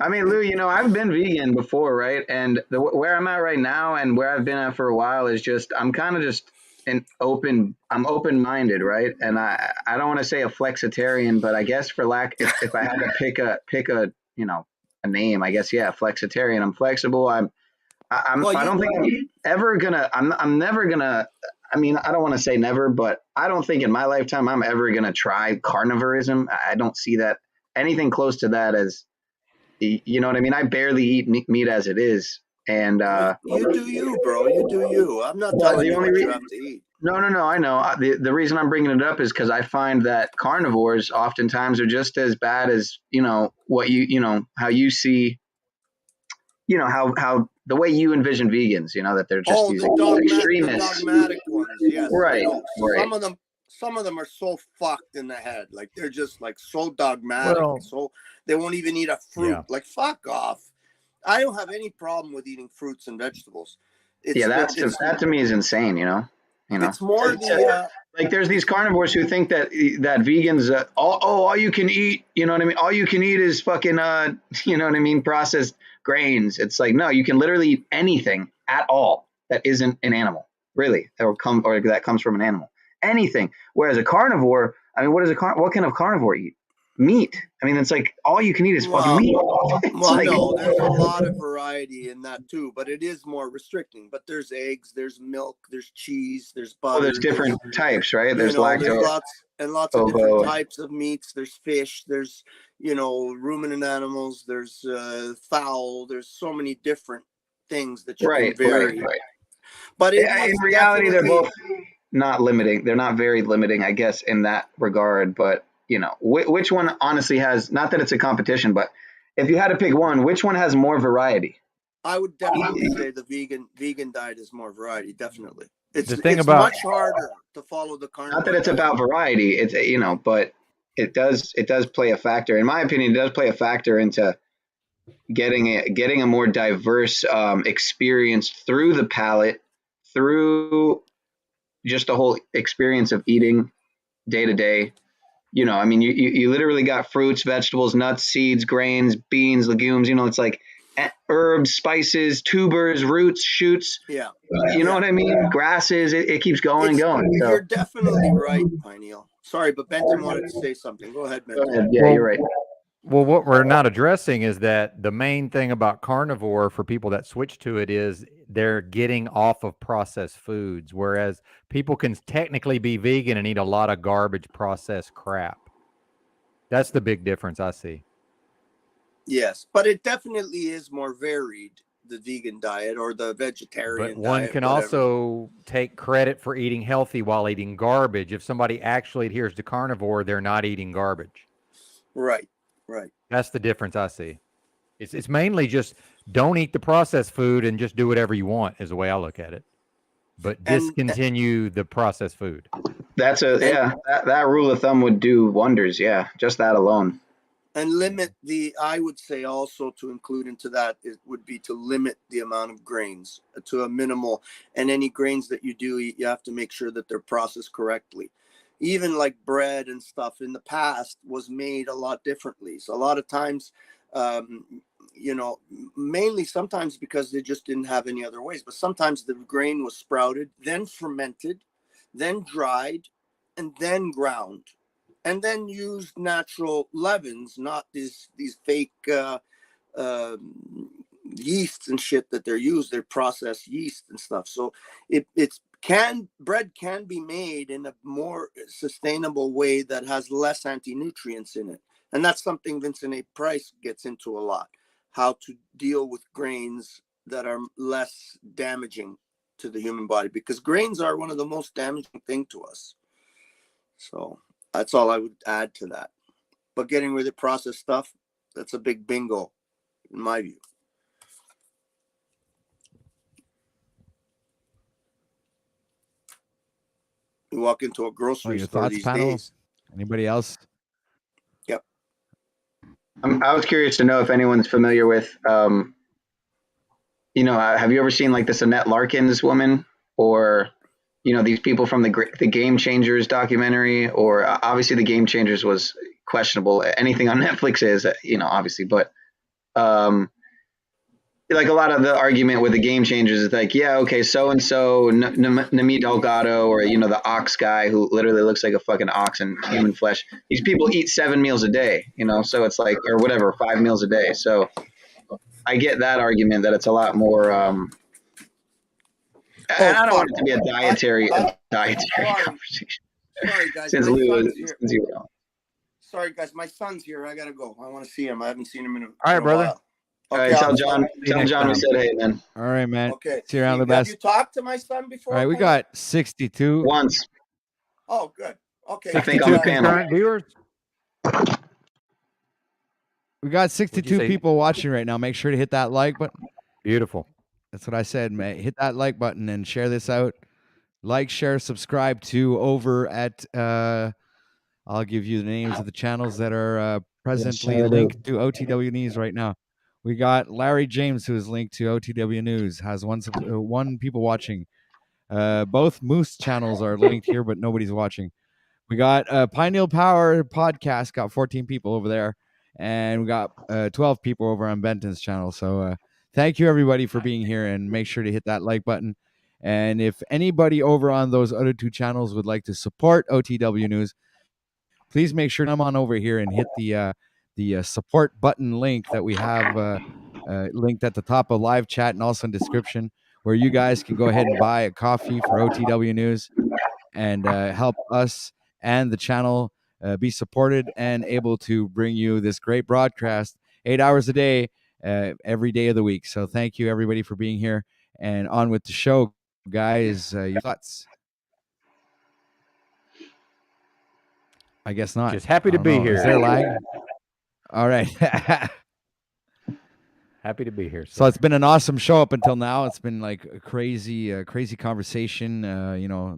[SPEAKER 20] I mean, Lou, I've been vegan before, right? And where I'm at right now and where I've been at for a while is just, I'm kind of just I'm open-minded, right? And I don't want to say a flexitarian, but I guess for lack, if I had to pick a a name, I guess, yeah, flexitarian. I'm flexible. I don't think I'm ever gonna, I'm never gonna, I mean, I don't want to say never, but I don't think in my lifetime I'm ever gonna try carnivorism. I don't see that anything close to that as, you know what I mean? I barely eat meat as it is. And
[SPEAKER 17] you do you, bro. You do you. I'm not telling you what you have to eat.
[SPEAKER 20] No, I know. The reason I'm bringing it up is because I find that carnivores oftentimes are just as bad as, what how you see, how the way you envision vegans, that they're just these extremists.
[SPEAKER 17] The dogmatic ones, yes.
[SPEAKER 20] Right.
[SPEAKER 17] Some of them are so fucked in the head. Like they're just like so dogmatic. So they won't even eat a fruit. Yeah. Like fuck off. I don't have any problem with eating fruits and vegetables.
[SPEAKER 20] That to me is insane,
[SPEAKER 17] It's more
[SPEAKER 20] like there's these carnivores who think that vegans all you can eat, you know what I mean? All you can eat is fucking you know what I mean, processed grains. It's like, no, you can literally eat anything at all that isn't an animal, really, or that comes from an animal. Anything. Whereas a carnivore, I mean, what kind of carnivore eat? Meat. I mean, it's like all you can eat is fucking meat.
[SPEAKER 17] No, there's a lot of variety in that too, but it is more restricting. But there's eggs, there's milk, there's cheese, there's butter.
[SPEAKER 20] There's different types, right? There's lactose.
[SPEAKER 17] There's lots of different types of meats. There's fish. There's ruminant animals. There's fowl. There's so many different things that you can vary.
[SPEAKER 20] Right.
[SPEAKER 17] But
[SPEAKER 20] in reality, they're both not limiting. They're not very limiting, I guess, in that regard. But which one honestly has, not that it's a competition, but if you had to pick one, which one has more variety?
[SPEAKER 17] I would definitely say the vegan diet is more variety. Definitely. It's much harder to follow the carnivore.
[SPEAKER 20] Not that it's about variety, it's but it does play a factor. In my opinion, it does play a factor into getting a more diverse experience through the palate, through just the whole experience of eating day to day. I mean, you literally got fruits, vegetables, nuts, seeds, grains, beans, legumes. It's like herbs, spices, tubers, roots, shoots.
[SPEAKER 17] Yeah.
[SPEAKER 20] You know what I mean? Grasses. It keeps going and going. So.
[SPEAKER 17] You're definitely right, Pineal. Sorry, but Benton wanted to say something. Go ahead, Benton.
[SPEAKER 20] Go ahead. Yeah, you're right.
[SPEAKER 6] Well, what we're not addressing is that the main thing about carnivore for people that switch to it is they're getting off of processed foods, whereas people can technically be vegan and eat a lot of garbage processed crap. That's the big difference I see.
[SPEAKER 17] Yes, but it definitely is more varied, the vegan diet or the vegetarian diet.
[SPEAKER 6] But one can also take credit for eating healthy while eating garbage. If somebody actually adheres to carnivore, they're not eating garbage.
[SPEAKER 17] Right. Right.
[SPEAKER 6] That's the difference I see. It's mainly just don't eat the processed food and just do whatever you want is the way I look at it. But discontinue the processed food.
[SPEAKER 20] That's that rule of thumb would do wonders. Yeah, just that alone.
[SPEAKER 17] And limit I would say also to include into that, it would be to limit the amount of grains to a minimal. And any grains that you do eat, you have to make sure that they're processed correctly. Even like bread and stuff in the past was made a lot differently. So a lot of times, mainly sometimes because they just didn't have any other ways, but sometimes the grain was sprouted, then fermented, then dried, and then ground, and then used natural leavens, not these fake yeasts and shit that they're used. They're processed yeast and stuff. So bread can be made in a more sustainable way that has less anti-nutrients in it. And that's something Vincent A. Price gets into a lot, how to deal with grains that are less damaging to the human body, because grains are one of the most damaging thing to us. So that's all I would add to that. But getting rid of processed stuff, that's a big bingo, in my view. You walk into a grocery store these days.
[SPEAKER 2] Anybody else?
[SPEAKER 17] Yep.
[SPEAKER 20] I was curious to know if anyone's familiar with, have you ever seen like this Annette Larkins woman, or, these people from the Game Changers documentary, or obviously the Game Changers was questionable. Anything on Netflix is, obviously, but like a lot of the argument with the Game Changers is like, yeah, okay, so-and-so, Nami Delgado, or, the ox guy who literally looks like a fucking ox in human flesh. These people eat 7 meals a day, so it's like, or whatever, 5 meals a day. So I get that argument that it's a lot more, I don't want it to be a dietary conversation.
[SPEAKER 17] Sorry, guys. Sorry, guys. My son's here. I got to go. I want to see him. I haven't seen him in a
[SPEAKER 6] All right, brother.
[SPEAKER 17] while.
[SPEAKER 20] All right, tell John we said hey, man.
[SPEAKER 2] All right, man.
[SPEAKER 17] Okay.
[SPEAKER 2] See you around the best.
[SPEAKER 17] Have you talked to my son before?
[SPEAKER 2] All right, we got 62.
[SPEAKER 20] Once.
[SPEAKER 17] Oh, good. Okay.
[SPEAKER 20] I think on the panel.
[SPEAKER 6] Viewers.
[SPEAKER 2] We got 62 people watching right now. Make sure to hit that like button.
[SPEAKER 6] Beautiful.
[SPEAKER 2] That's what I said, man. Hit that like button and share this out. Like, share, subscribe to over at I'll give you the names of the channels that are presently linked to OTW News right now. We got Larry James, who is linked to OTW News, has one people watching. Both Moose channels are linked here, but nobody's watching. We got Pineal Power Podcast, got 14 people over there. And we got 12 people over on Benton's channel. So thank you, everybody, for being here. And make sure to hit that like button. And if anybody over on those other two channels would like to support OTW News, please make sure to come on over here and hit the support button link that we have linked at the top of live chat and also in description, where you guys can go ahead and buy a coffee for OTW News and help us and the channel be supported and able to bring you this great broadcast 8 hours a day, every day of the week. So thank you, everybody, for being here. And on with the show, guys. Your thoughts? I guess not.
[SPEAKER 6] Just happy to be here.
[SPEAKER 2] Is there lag? All right.
[SPEAKER 6] Happy to be here.
[SPEAKER 2] So it's been an awesome show up until now. It's been like a crazy conversation.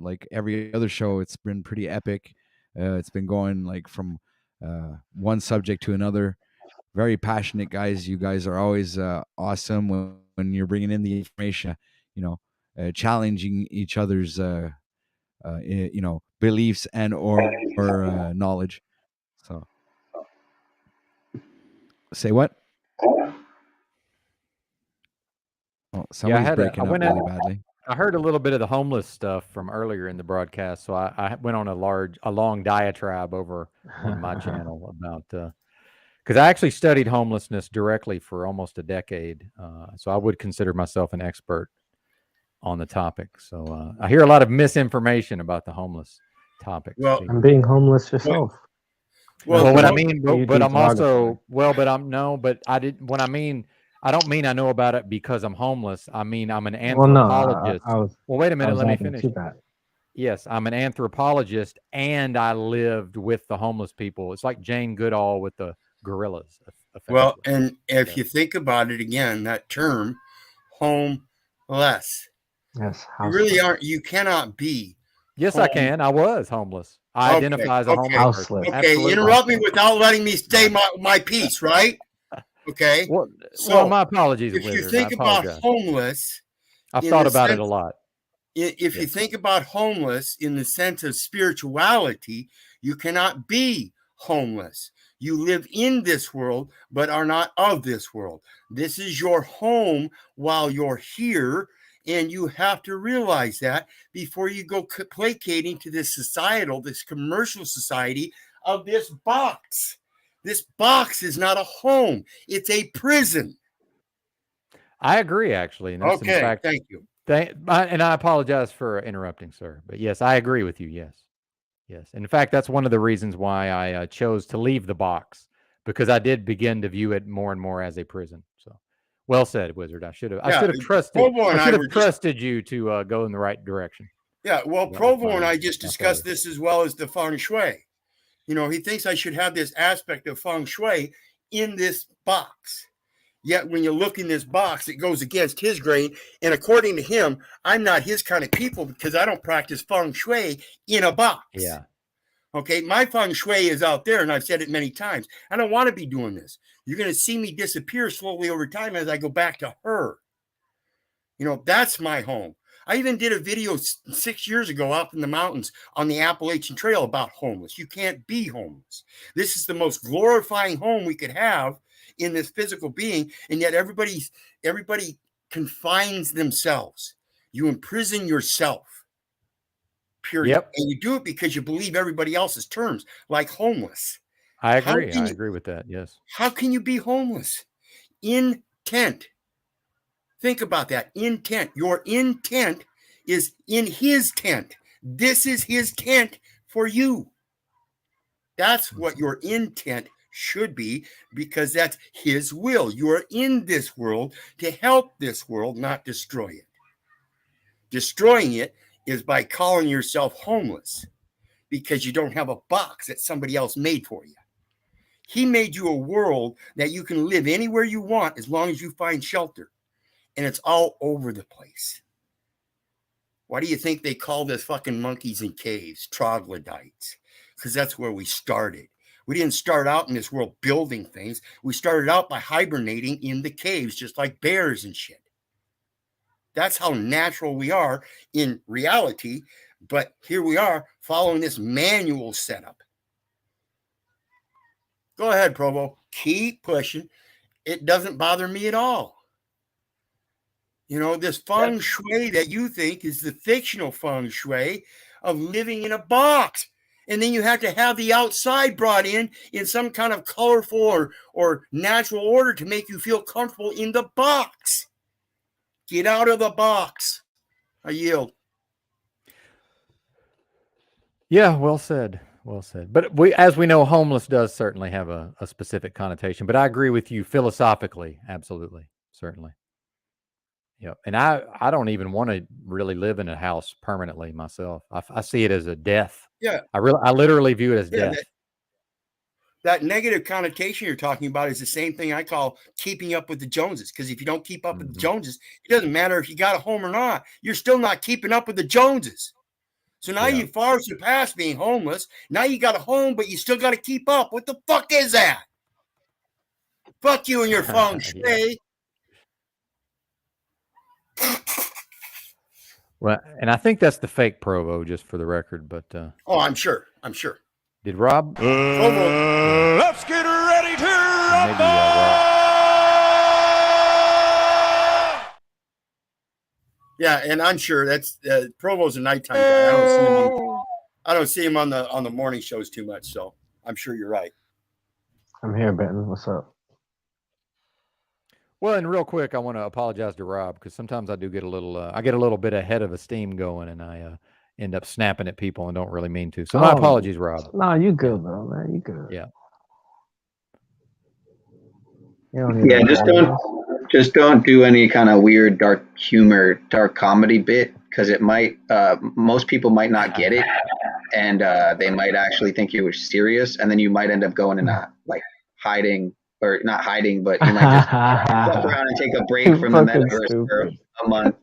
[SPEAKER 2] Like every other show, it's been pretty epic. It's been going like from one subject to another. Very passionate guys. You guys are always awesome when you're bringing in the information. Challenging each other's beliefs and or knowledge. So say what? Somebody's breaking up really badly.
[SPEAKER 6] I heard a little bit of the homeless stuff from earlier in the broadcast, so I went on a long diatribe over on my channel about because I actually studied homelessness directly for almost a decade, so I would consider myself an expert on the topic. So I hear a lot of misinformation about the homeless topic.
[SPEAKER 3] Well, and being homeless yourself.
[SPEAKER 6] Well, what I mean, but I'm also but I'm no, but I didn't. When I mean, I don't mean I know about it because I'm homeless. I mean I'm an anthropologist.
[SPEAKER 3] Well,
[SPEAKER 6] wait a minute, let me finish.
[SPEAKER 3] Too bad.
[SPEAKER 6] Yes, I'm an anthropologist, and I lived with the homeless people. It's like Jane Goodall with the gorillas.
[SPEAKER 22] Well, and if you think about it again, that term, homeless.
[SPEAKER 3] Yes,
[SPEAKER 22] you really aren't. You cannot be.
[SPEAKER 6] Yes, I can. I was homeless. I identify as a homeless person.
[SPEAKER 22] Okay,
[SPEAKER 6] Absolutely.
[SPEAKER 22] interrupt me without letting me say my piece, right? Okay.
[SPEAKER 6] Well, my apologies,
[SPEAKER 22] if
[SPEAKER 6] Wizard.
[SPEAKER 22] you think about homeless,
[SPEAKER 6] I've thought about it a lot.
[SPEAKER 22] If you think about homeless in the sense of spirituality, you cannot be homeless. You live in this world, but are not of this world. This is your home while you're here. And you have to realize that before you go placating to this commercial society of this box. This box is not a home. It's a prison.
[SPEAKER 6] I agree, actually. And that's,
[SPEAKER 22] okay,
[SPEAKER 6] in fact,
[SPEAKER 22] thank you.
[SPEAKER 6] And I apologize for interrupting, sir. But yes, I agree with you. Yes. Yes. And in fact, that's one of the reasons why I chose to leave the box, because I did begin to view it more and more as a prison. So well said, Wizard. I should have trusted you to go in the right direction.
[SPEAKER 22] Yeah. Well, Provo and I just discussed this as well as the feng shui. You know, he thinks I should have this aspect of feng shui in this box. Yet when you look in this box, it goes against his grain. And according to him, I'm not his kind of people because I don't practice feng shui in a box.
[SPEAKER 6] Yeah.
[SPEAKER 22] Okay. My feng shui is out there, and I've said it many times. I don't want to be doing this. You're going to see me disappear slowly over time as I go back to her. You know, that's my home. I even did a video 6 years ago out in the mountains on the Appalachian Trail about homeless. You can't be homeless. This is the most glorifying home we could have in this physical being, and yet everybody confines themselves. You imprison yourself. Period.
[SPEAKER 6] Yep.
[SPEAKER 22] And you do it because you believe everybody else's terms, like homeless.
[SPEAKER 6] I agree. I agree with that. Yes.
[SPEAKER 22] How can you be homeless? Intent. Think about that. Intent. Your intent is in his tent. This is his tent for you. That's what your intent should be, because that's his will. You are in this world to help this world, not destroy it. Destroying it is by calling yourself homeless because you don't have a box that somebody else made for you. He made you a world that you can live anywhere you want as long as you find shelter. And it's all over the place. Why do you think they call this fucking monkeys in caves troglodytes? Because that's where we started. We didn't start out in this world building things. We started out by hibernating in the caves, just like bears and shit. That's how natural we are in reality. But here we are following this manual setup. Go ahead, Provo. Keep pushing. It doesn't bother me at all. You know, this feng shui that you think is the fictional feng shui of living in a box. And then you have to have the outside brought in some kind of colorful or natural order to make you feel comfortable in the box. Get out of the box. I yield.
[SPEAKER 6] Yeah, well said. Well said. But as we know, homeless does certainly have a specific connotation. But I agree with you philosophically. Absolutely. Certainly. Yeah, and I don't even want to really live in a house permanently myself. I see it as a death.
[SPEAKER 22] Yeah,
[SPEAKER 6] I literally view it as death.
[SPEAKER 22] That negative connotation you're talking about is the same thing I call keeping up with the Joneses. Because if you don't keep up with the Joneses, it doesn't matter if you got a home or not. You're still not keeping up with the Joneses. So now you far surpassed being homeless. Now you got a home, but you still got to keep up. What the fuck is that? Fuck you and your feng shui.
[SPEAKER 6] Well, and I think that's the fake Provo, just for the record. But
[SPEAKER 22] oh, I'm sure.
[SPEAKER 6] Did Rob?
[SPEAKER 8] Let's get ready to rumble.
[SPEAKER 22] Yeah, and I'm sure that's Provo's a nighttime guy. I don't see him on the morning shows too much, so I'm sure you're right.
[SPEAKER 3] I'm here, Benton. What's up?
[SPEAKER 6] Well, and real quick, I want to apologize to Rob because sometimes I do get a little bit ahead of a steam going, and I end up snapping at people and don't really mean to. So my apologies, Rob.
[SPEAKER 3] No, you good, bro, man. You good.
[SPEAKER 6] Yeah.
[SPEAKER 20] Yeah, just don't do any kind of weird dark humor, dark comedy bit because it might most people might not get it, and they might actually think you were serious, and then you might end up going and like hiding or not hiding, but you might just fuck around and take a break from the metaverse for a month.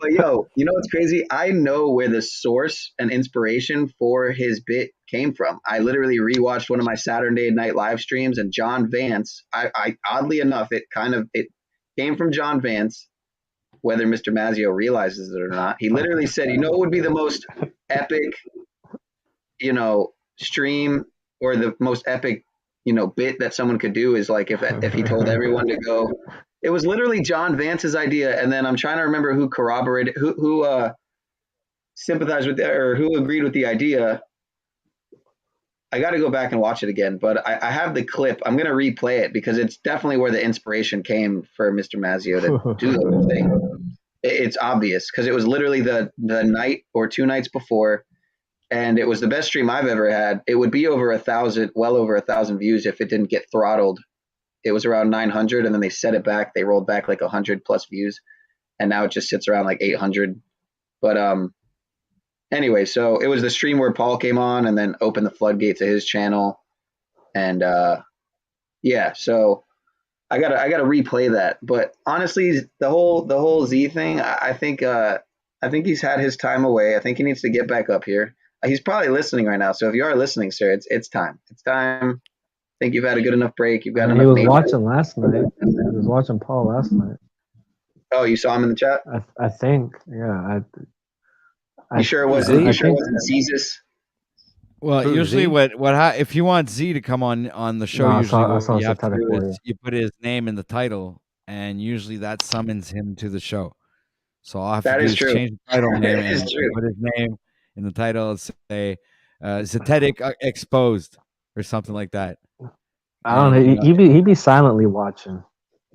[SPEAKER 20] But yo, you know what's crazy? I know where the source and inspiration for his bit came from. I literally rewatched one of my Saturday night live streams, and John Vance. I oddly enough, it came from John Vance. Whether Mr. Mazzio realizes it or not, he literally said, "You know, what would be the most epic, stream or the most epic, bit that someone could do is like if he told everyone to go." It was literally John Vance's idea, and then I'm trying to remember who corroborated, who sympathized with that or who agreed with the idea. I got to go back and watch it again, but I have the clip. I'm going to replay it because it's definitely where the inspiration came for Mr. Mazzio to do the whole thing. It's obvious because it was literally the night or 2 nights before, and it was the best stream I've ever had. It would be over 1,000, well over 1,000 views if it didn't get throttled. It was around 900, and then they set it back. They rolled back like 100 plus views, and now it just sits around like 800. But anyway, so it was the stream where Paul came on and then opened the floodgates of his channel, and yeah. So I gotta replay that. But honestly, the whole Z thing, I think he's had his time away. I think he needs to get back up here. He's probably listening right now. So if you are listening, sir, it's time. It's time. I think you've had a good enough break. You've got enough.
[SPEAKER 3] He was watching last night. He was watching Paul last night.
[SPEAKER 20] Oh, you saw him in the chat?
[SPEAKER 3] I think. Yeah.
[SPEAKER 20] You sure it wasn't? You sure it wasn't Jesus?
[SPEAKER 2] Well, usually if you want Z to come on the show, usually what you have to do is you put his name in the title, and usually that summons him to the show. So all I have to do is change the title name and put his name in the title and say Zetetic Exposed or something like that.
[SPEAKER 3] I don't know. He'd be silently watching.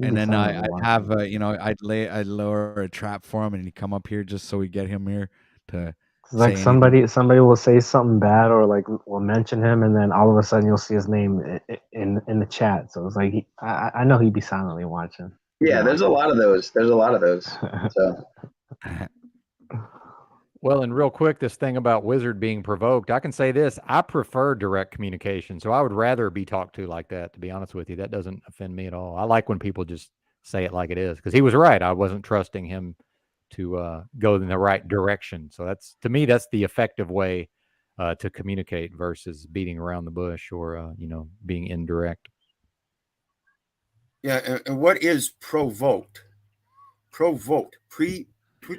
[SPEAKER 2] And then I'd have I'd lower a trap for him, and he'd come up here just so we get him here to.
[SPEAKER 3] Like somebody will say something bad or like will mention him, and then all of a sudden you'll see his name in the chat. So it's like I know he'd be silently watching.
[SPEAKER 20] Yeah, there's a lot of those. So.
[SPEAKER 6] Well, and real quick, this thing about Wizard being provoked, I can say this. I prefer direct communication. So I would rather be talked to like that, to be honest with you. That doesn't offend me at all. I like when people just say it like it is because he was right. I wasn't trusting him to go in the right direction. So to me, that's the effective way to communicate versus beating around the bush or, being indirect.
[SPEAKER 22] Yeah. And what is provoked? Provoked.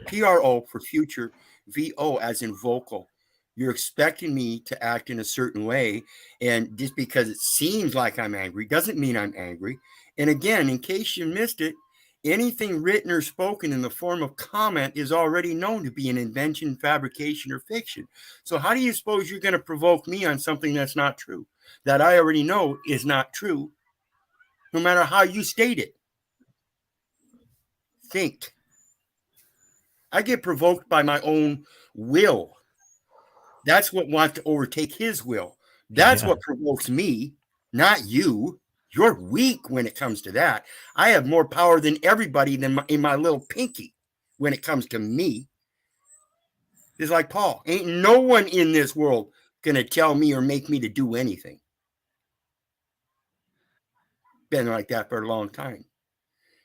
[SPEAKER 22] PRO for future, VO as in vocal. You're expecting me to act in a certain way. And just because it seems like I'm angry doesn't mean I'm angry. And again, in case you missed it, anything written or spoken in the form of comment is already known to be an invention, fabrication, or fiction. So how do you suppose you're going to provoke me on something that's not true, that I already know is not true, no matter how you state it? Think. I get provoked by my own will. That's what wants to overtake his will. That's what provokes me, not you. You're weak when it comes to that. I have more power than everybody in my little pinky when it comes to me. It's like Paul. Ain't no one in this world going to tell me or make me to do anything. Been like that for a long time.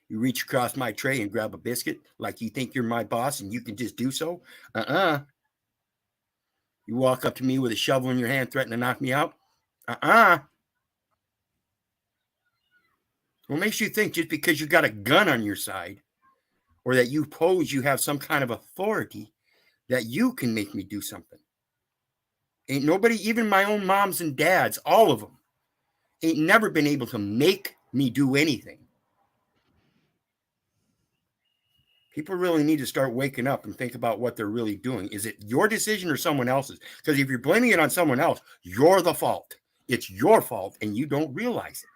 [SPEAKER 22] You reach across my tray and grab a biscuit like you think you're my boss and you can just do so? You walk up to me with a shovel in your hand, threatening to knock me out? What makes you think just because you got a gun on your side or that you pose you have some kind of authority that you can make me do something? Ain't nobody, even my own moms and dads, all of them, ain't never been able to make me do anything. People really need to start waking up and think about what they're really doing. Is it your decision or someone else's? Because if you're blaming it on someone else, you're the fault. It's your fault, and you don't realize it.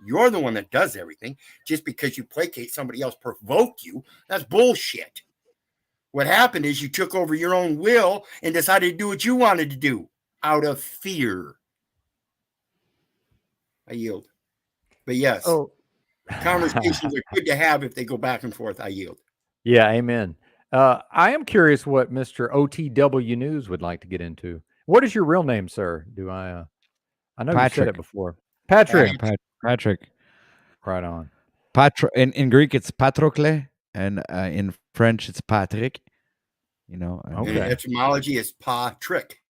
[SPEAKER 22] You're the one that does everything. Just because you placate somebody else, provoke you, that's bullshit. What happened is you took over your own will and decided to do what you wanted to do out of fear. I yield. But yes, conversations are good to have if they go back and forth. I yield.
[SPEAKER 6] Yeah, amen. I am curious what Mr. OTW News would like to get into. What is your real name, sir? Do I know you said it before. Patrick.
[SPEAKER 2] Patrick.
[SPEAKER 6] Right on.
[SPEAKER 2] In Greek, it's Patrokle, and in French, it's Patrick. You know.
[SPEAKER 22] Okay. In etymology, it's Patrick.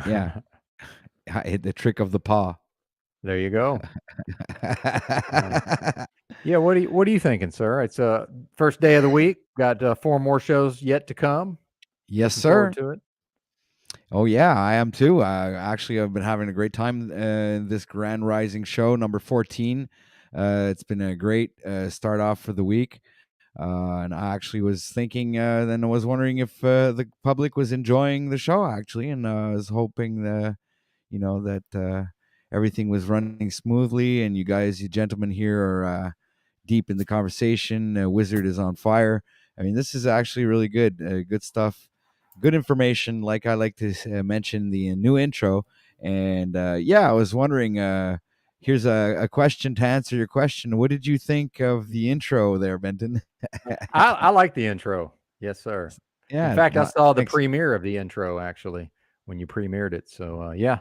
[SPEAKER 2] Yeah. The trick of the paw.
[SPEAKER 6] There you go. Yeah, what are you thinking, sir? It's first day of the week. Got 4 more shows yet to come.
[SPEAKER 2] Yes,
[SPEAKER 6] Looking
[SPEAKER 2] sir.
[SPEAKER 6] forward to it.
[SPEAKER 2] Oh yeah, I am too. Actually, I've been having a great time. This Grand Rising show number 14. It's been a great start off for the week. And I actually was thinking, then I was wondering if the public was enjoying the show actually, and I was hoping that everything was running smoothly, and you gentlemen here are deep in the conversation. Wizard is on fire. I mean, this is actually really good, good stuff, good information. Like I like to mention the new intro, and I was wondering. Here's a question to answer your question. What did you think of the intro there, Benton?
[SPEAKER 6] I like the intro. Yes, sir.
[SPEAKER 2] Yeah.
[SPEAKER 6] In fact, I saw the premiere of the intro actually when you premiered it. So yeah,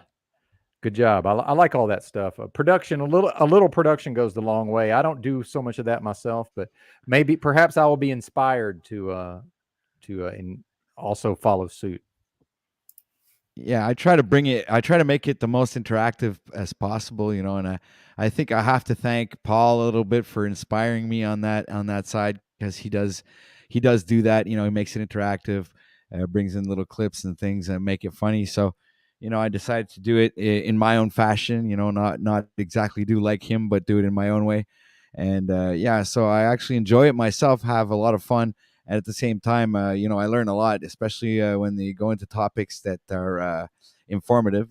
[SPEAKER 6] good job. I like all that stuff. Production, a little production goes the long way. I don't do so much of that myself, but perhaps I will be inspired to also follow suit.
[SPEAKER 2] Yeah, I try to make it the most interactive as possible, and I think I have to thank Paul a little bit for inspiring me on that side, because he does do that. He makes it interactive, brings in little clips and things and make it funny. So, I decided to do it in my own fashion, not exactly do like him, but do it in my own way. And so I actually enjoy it myself, have a lot of fun. And at the same time, I learn a lot, especially when they go into topics that are informative,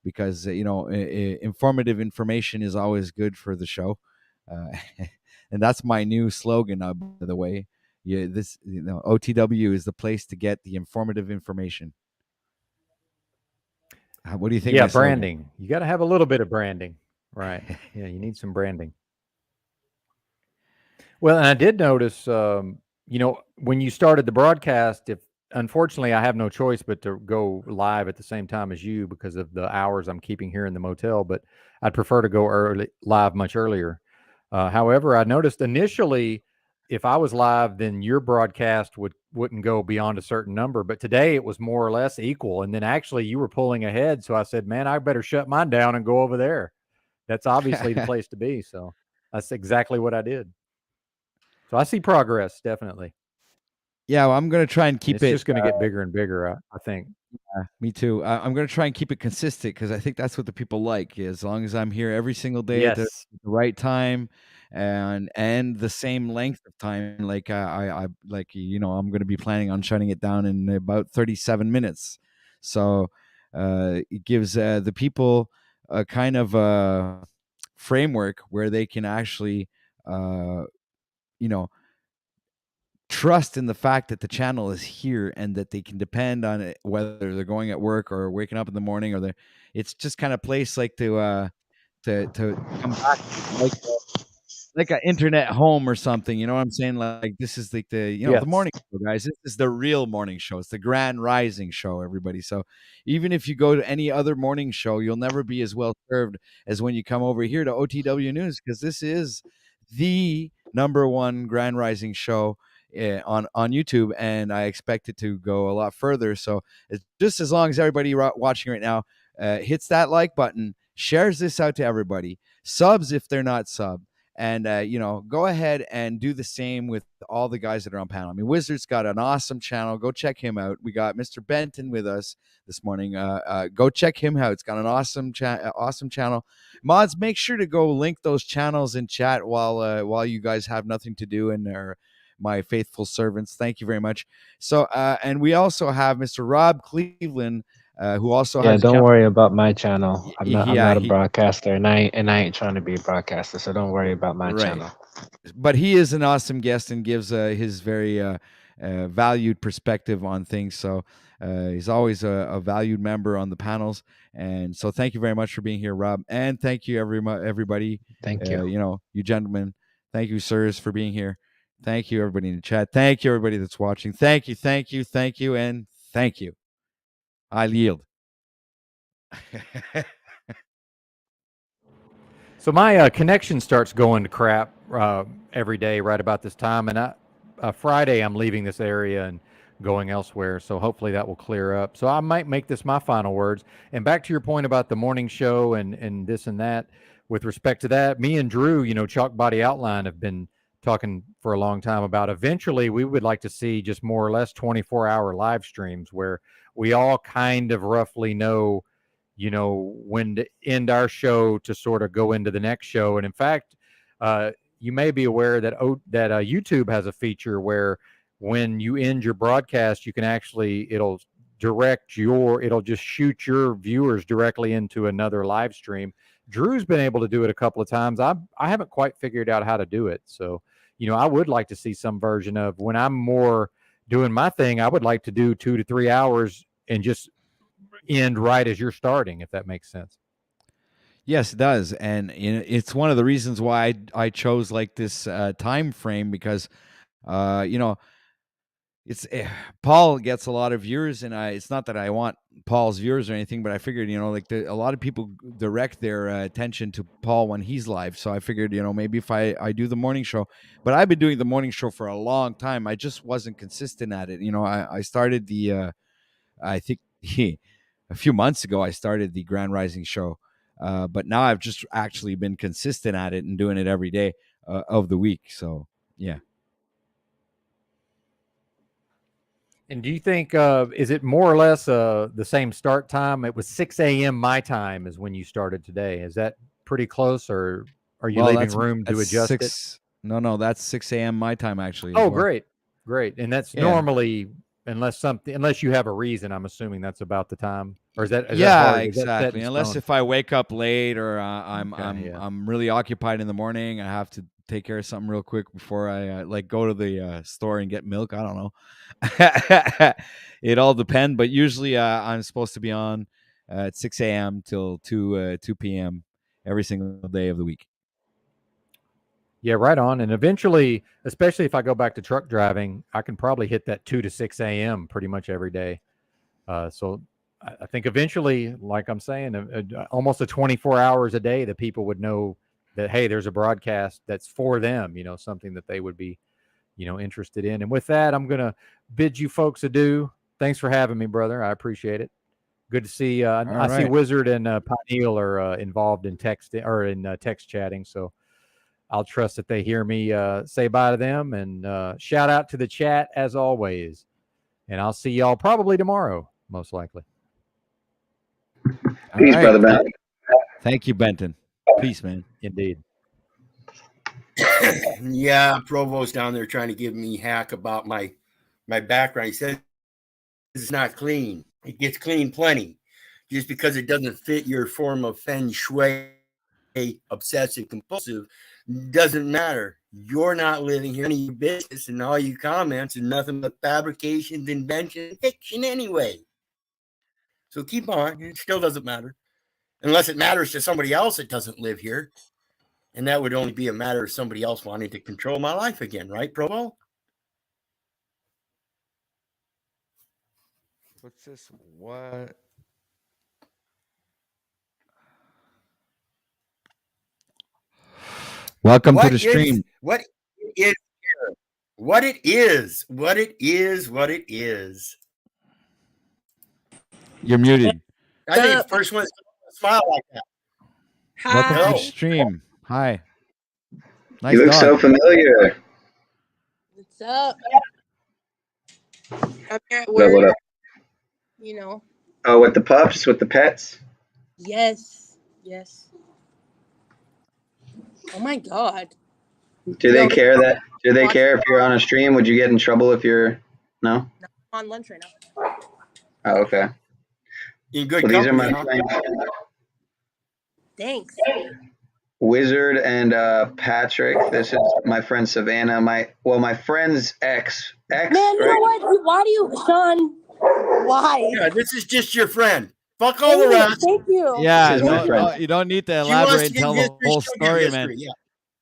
[SPEAKER 2] because, informative information is always good for the show. And that's my new slogan, by the way. Yeah, OTW is the place to get the informative information. What do you think?
[SPEAKER 6] Yeah, branding. You got to have a little bit of branding, right? Yeah, you need some branding. Well, and I did notice, when you started the broadcast, unfortunately I have no choice but to go live at the same time as you because of the hours I'm keeping here in the motel, but I'd prefer to go live much earlier. However, I noticed initially, if I was live, then your broadcast wouldn't go beyond a certain number. But today it was more or less equal. And then actually you were pulling ahead. So I said, man, I better shut mine down and go over there. That's obviously the place to be. So that's exactly what I did. So I see progress, definitely.
[SPEAKER 2] Yeah, well, I'm going to try and keep
[SPEAKER 6] it's just going to get bigger and bigger, I think.
[SPEAKER 2] Yeah, me too. I'm going to try and keep it consistent, because I think that's what the people like. As long as I'm here every single day at the right time and the same length of time, like I'm going to be planning on shutting it down in about 37 minutes. So it gives the people a kind of a framework where they can actually trust in the fact that the channel is here and that they can depend on it, whether they're going at work or waking up in the morning, or it's just kind of place like to come back like an internet home or something. You know what I'm saying? Like this is like the the morning show, guys. This is the real morning show. It's the Grand Rising show, everybody. So even if you go to any other morning show, you'll never be as well served as when you come over here to OTW News, because this is the #1 Grand Rising show on YouTube, and I expect it to go a lot further. So it's just as long as everybody watching right now hits that like button, shares this out to everybody, subs if they're not sub, And go ahead and do the same with all the guys that are on panel. I mean, Wizard's got an awesome channel. Go check him out. We got Mr. Benton with us this morning. Go check him out. It's got an awesome channel. Mods, make sure to go link those channels in chat while you guys have nothing to do and are my faithful servants. Thank you very much. So, and we also have Mr. Rob Cleveland, who also has.
[SPEAKER 3] Don't worry about my channel. I'm not a
[SPEAKER 2] he,
[SPEAKER 3] broadcaster, and I ain't trying to be a broadcaster. So don't worry about my channel.
[SPEAKER 2] But he is an awesome guest and gives his very valued perspective on things. So he's always a valued member on the panels. And so thank you very much for being here, Rob. And thank you, everybody.
[SPEAKER 3] Thank you.
[SPEAKER 2] You gentlemen. Thank you, sirs, for being here. Thank you, everybody in the chat. Thank you, everybody that's watching. Thank you, thank you, thank you, and thank you. I yield.
[SPEAKER 6] So my connection starts going to crap every day right about this time, and Friday I'm leaving this area and going elsewhere, so hopefully that will clear up. So I might make this my final words. And back to your point about the morning show and this and that, with respect to that, me and Drew, Chalk Body Outline, have been talking for a long time about eventually we would like to see just more or less 24-hour live streams where we all kind of roughly know when to end our show to sort of go into the next show. And in fact, you may be aware that YouTube has a feature where when you end your broadcast, you can it'll just shoot your viewers directly into another live stream. Drew's been able to do it a couple of times. I haven't quite figured out how to do it. So, I would like to see some version of when I'm more doing my thing, I would like to do 2 to 3 hours and just end right as you're starting, if that makes sense.
[SPEAKER 2] Yes, it does. And it's one of the reasons why I chose like this time frame, because it's Paul gets a lot of viewers, and it's not that I want Paul's viewers or anything, but I figured a lot of people direct their attention to Paul when he's live. So I figured maybe if I do the morning show, but I've been doing the morning show for a long time. I just wasn't consistent at it. I started the I think a few months ago I started the Grand Rising show, but now I've just actually been consistent at it and doing it every day of the week. So yeah.
[SPEAKER 6] And do you think is it more or less the same start time? It was 6 a.m. my time is when you started today. Is that pretty close, or are you leaving room to adjust it?
[SPEAKER 2] No, that's 6 a.m. my time actually.
[SPEAKER 6] Oh, well. Great. And that's normally, unless you have a reason, I'm assuming that's about the time. Or is that hard?
[SPEAKER 2] Exactly. Unless if I wake up late or I'm really occupied in the morning, I have to take care of something real quick before I go to the store and get milk. I don't know. It all depends, but usually I'm supposed to be on at 6 a.m. till 2 p.m. every single day of the week.
[SPEAKER 6] Yeah, right on. And eventually, especially if I go back to truck driving, I can probably hit that 2 to 6 a.m. pretty much every day. So I think eventually, like I'm saying, almost 24 hours a day that people would know that, hey, there's a broadcast that's for them, something that they would be, interested in. And with that, I'm going to bid you folks adieu. Thanks for having me, brother. I appreciate it. Good to see. I see Wizard and Pineal are involved in text chatting. So I'll trust that they hear me say bye to them, and shout out to the chat as always. And I'll see y'all probably tomorrow, most likely.
[SPEAKER 20] Peace, brother Ben.
[SPEAKER 2] Thank you, Benton. Peace, man.
[SPEAKER 6] Indeed.
[SPEAKER 22] Yeah, Provo's down there trying to give me hack about my background. He says it's not clean. It gets clean plenty. Just because it doesn't fit your form of feng shui, obsessive compulsive, doesn't matter. You're not living here. Any business, and all you comments are nothing but fabrications, invention, fiction anyway. So keep on. It still doesn't matter. Unless it matters to somebody else that doesn't live here. And that would only be a matter of somebody else wanting to control my life again, right, Provo?
[SPEAKER 2] What's this? What? Welcome to the stream.
[SPEAKER 22] What it is.
[SPEAKER 2] You're muted.
[SPEAKER 22] I think the first one is smile like that.
[SPEAKER 2] Hi. Welcome to the stream. Hi. Nice
[SPEAKER 20] You look
[SPEAKER 2] dog.
[SPEAKER 20] so familiar.
[SPEAKER 13] What's up? I'm here at
[SPEAKER 20] What up,
[SPEAKER 13] work.
[SPEAKER 20] what up?
[SPEAKER 13] You know.
[SPEAKER 20] Oh, with the pups, with the pets?
[SPEAKER 13] Yes. Yes. Oh my God.
[SPEAKER 20] Do they care that? Do they
[SPEAKER 13] watch-
[SPEAKER 20] care if you're on a stream? Would you get in trouble if you're no?
[SPEAKER 13] I'm on lunch right now.
[SPEAKER 20] Oh, okay.
[SPEAKER 22] In good
[SPEAKER 20] Well, these are
[SPEAKER 22] company,
[SPEAKER 20] my
[SPEAKER 22] huh?
[SPEAKER 20] friends,
[SPEAKER 13] Thanks.
[SPEAKER 20] Wizard and Patrick. This is my friend Savannah. My friend's ex.
[SPEAKER 13] Man, you know what? Why do you, Sean? Why?
[SPEAKER 22] Yeah, this is just your friend. Fuck all the
[SPEAKER 13] David,
[SPEAKER 22] rest.
[SPEAKER 13] thank you.
[SPEAKER 2] Yeah,
[SPEAKER 20] This is my friend.
[SPEAKER 2] you don't need to
[SPEAKER 22] She wants
[SPEAKER 2] elaborate
[SPEAKER 22] to
[SPEAKER 2] and
[SPEAKER 22] get
[SPEAKER 2] tell the
[SPEAKER 22] history,
[SPEAKER 2] whole
[SPEAKER 22] she'll get
[SPEAKER 2] story, man.
[SPEAKER 22] history, yeah.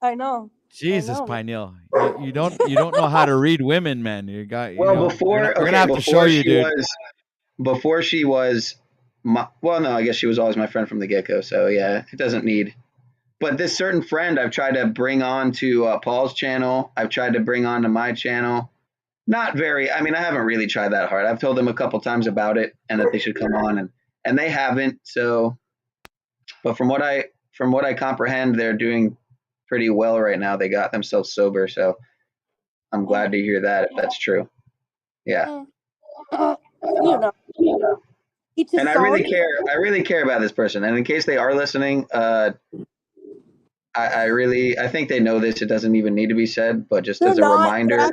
[SPEAKER 13] I know.
[SPEAKER 2] Jesus,
[SPEAKER 13] I know.
[SPEAKER 2] Pineal, you don't know how to read women, man. You got.
[SPEAKER 20] Well,
[SPEAKER 2] we're gonna have to show you, dude.
[SPEAKER 20] Before she was, well, no, I guess she was always my friend from the get-go. So yeah, it doesn't need. But this certain friend I've tried to bring on to Paul's channel. I've tried to bring on to my channel. Not very. I mean, I haven't really tried that hard. I've told them a couple times about it and that they should come on, and they haven't. So, but from what I comprehend, they're doing pretty well right now. They got themselves sober, so I'm glad to hear that if that's true. Yeah.
[SPEAKER 13] You know.
[SPEAKER 20] And I really care about this person. And in case they are listening, I think they know this. It doesn't even need to be said, but just as a reminder.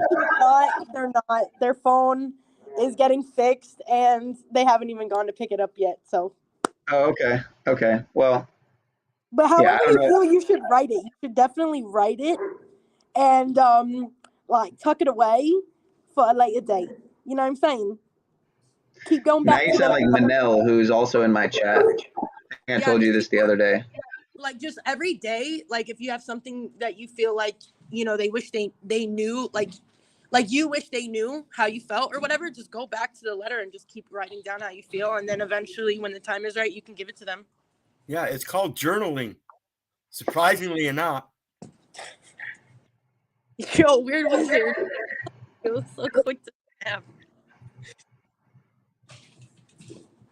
[SPEAKER 13] They're not. Their phone is getting fixed, and they haven't even gone to pick it up yet. So.
[SPEAKER 20] Oh, okay. Okay. Well.
[SPEAKER 13] But however you feel, you should write it. You should definitely write it, and like tuck it away for a later date. You know what I'm saying? Keep going back.
[SPEAKER 20] Now you sound like Manel, who's also in my chat. I told you this the other day.
[SPEAKER 13] Like just every day, like if you have something that you feel like, you know, they wish they knew, like you wish they knew how you felt or whatever, just go back to the letter and just keep writing down how you feel. And then eventually when the time is right, you can give it to them.
[SPEAKER 22] Yeah, it's called journaling. Surprisingly enough.
[SPEAKER 13] Yo, weird wizard. It was so quick to snap.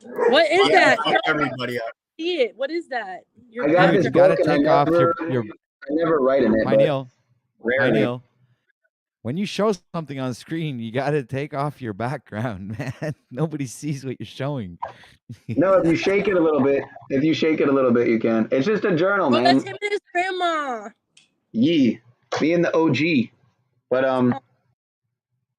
[SPEAKER 13] What is that?
[SPEAKER 22] Everybody up.
[SPEAKER 13] See it. What is that?
[SPEAKER 20] I got this book and I never write in it.
[SPEAKER 2] Pineal, when you show something on screen, you got to take off your background, man. Nobody sees what you're showing.
[SPEAKER 20] No, if you shake it a little bit, you can. It's just a journal, man.
[SPEAKER 13] That's him and his grandma.
[SPEAKER 20] Yee, me and the OG. But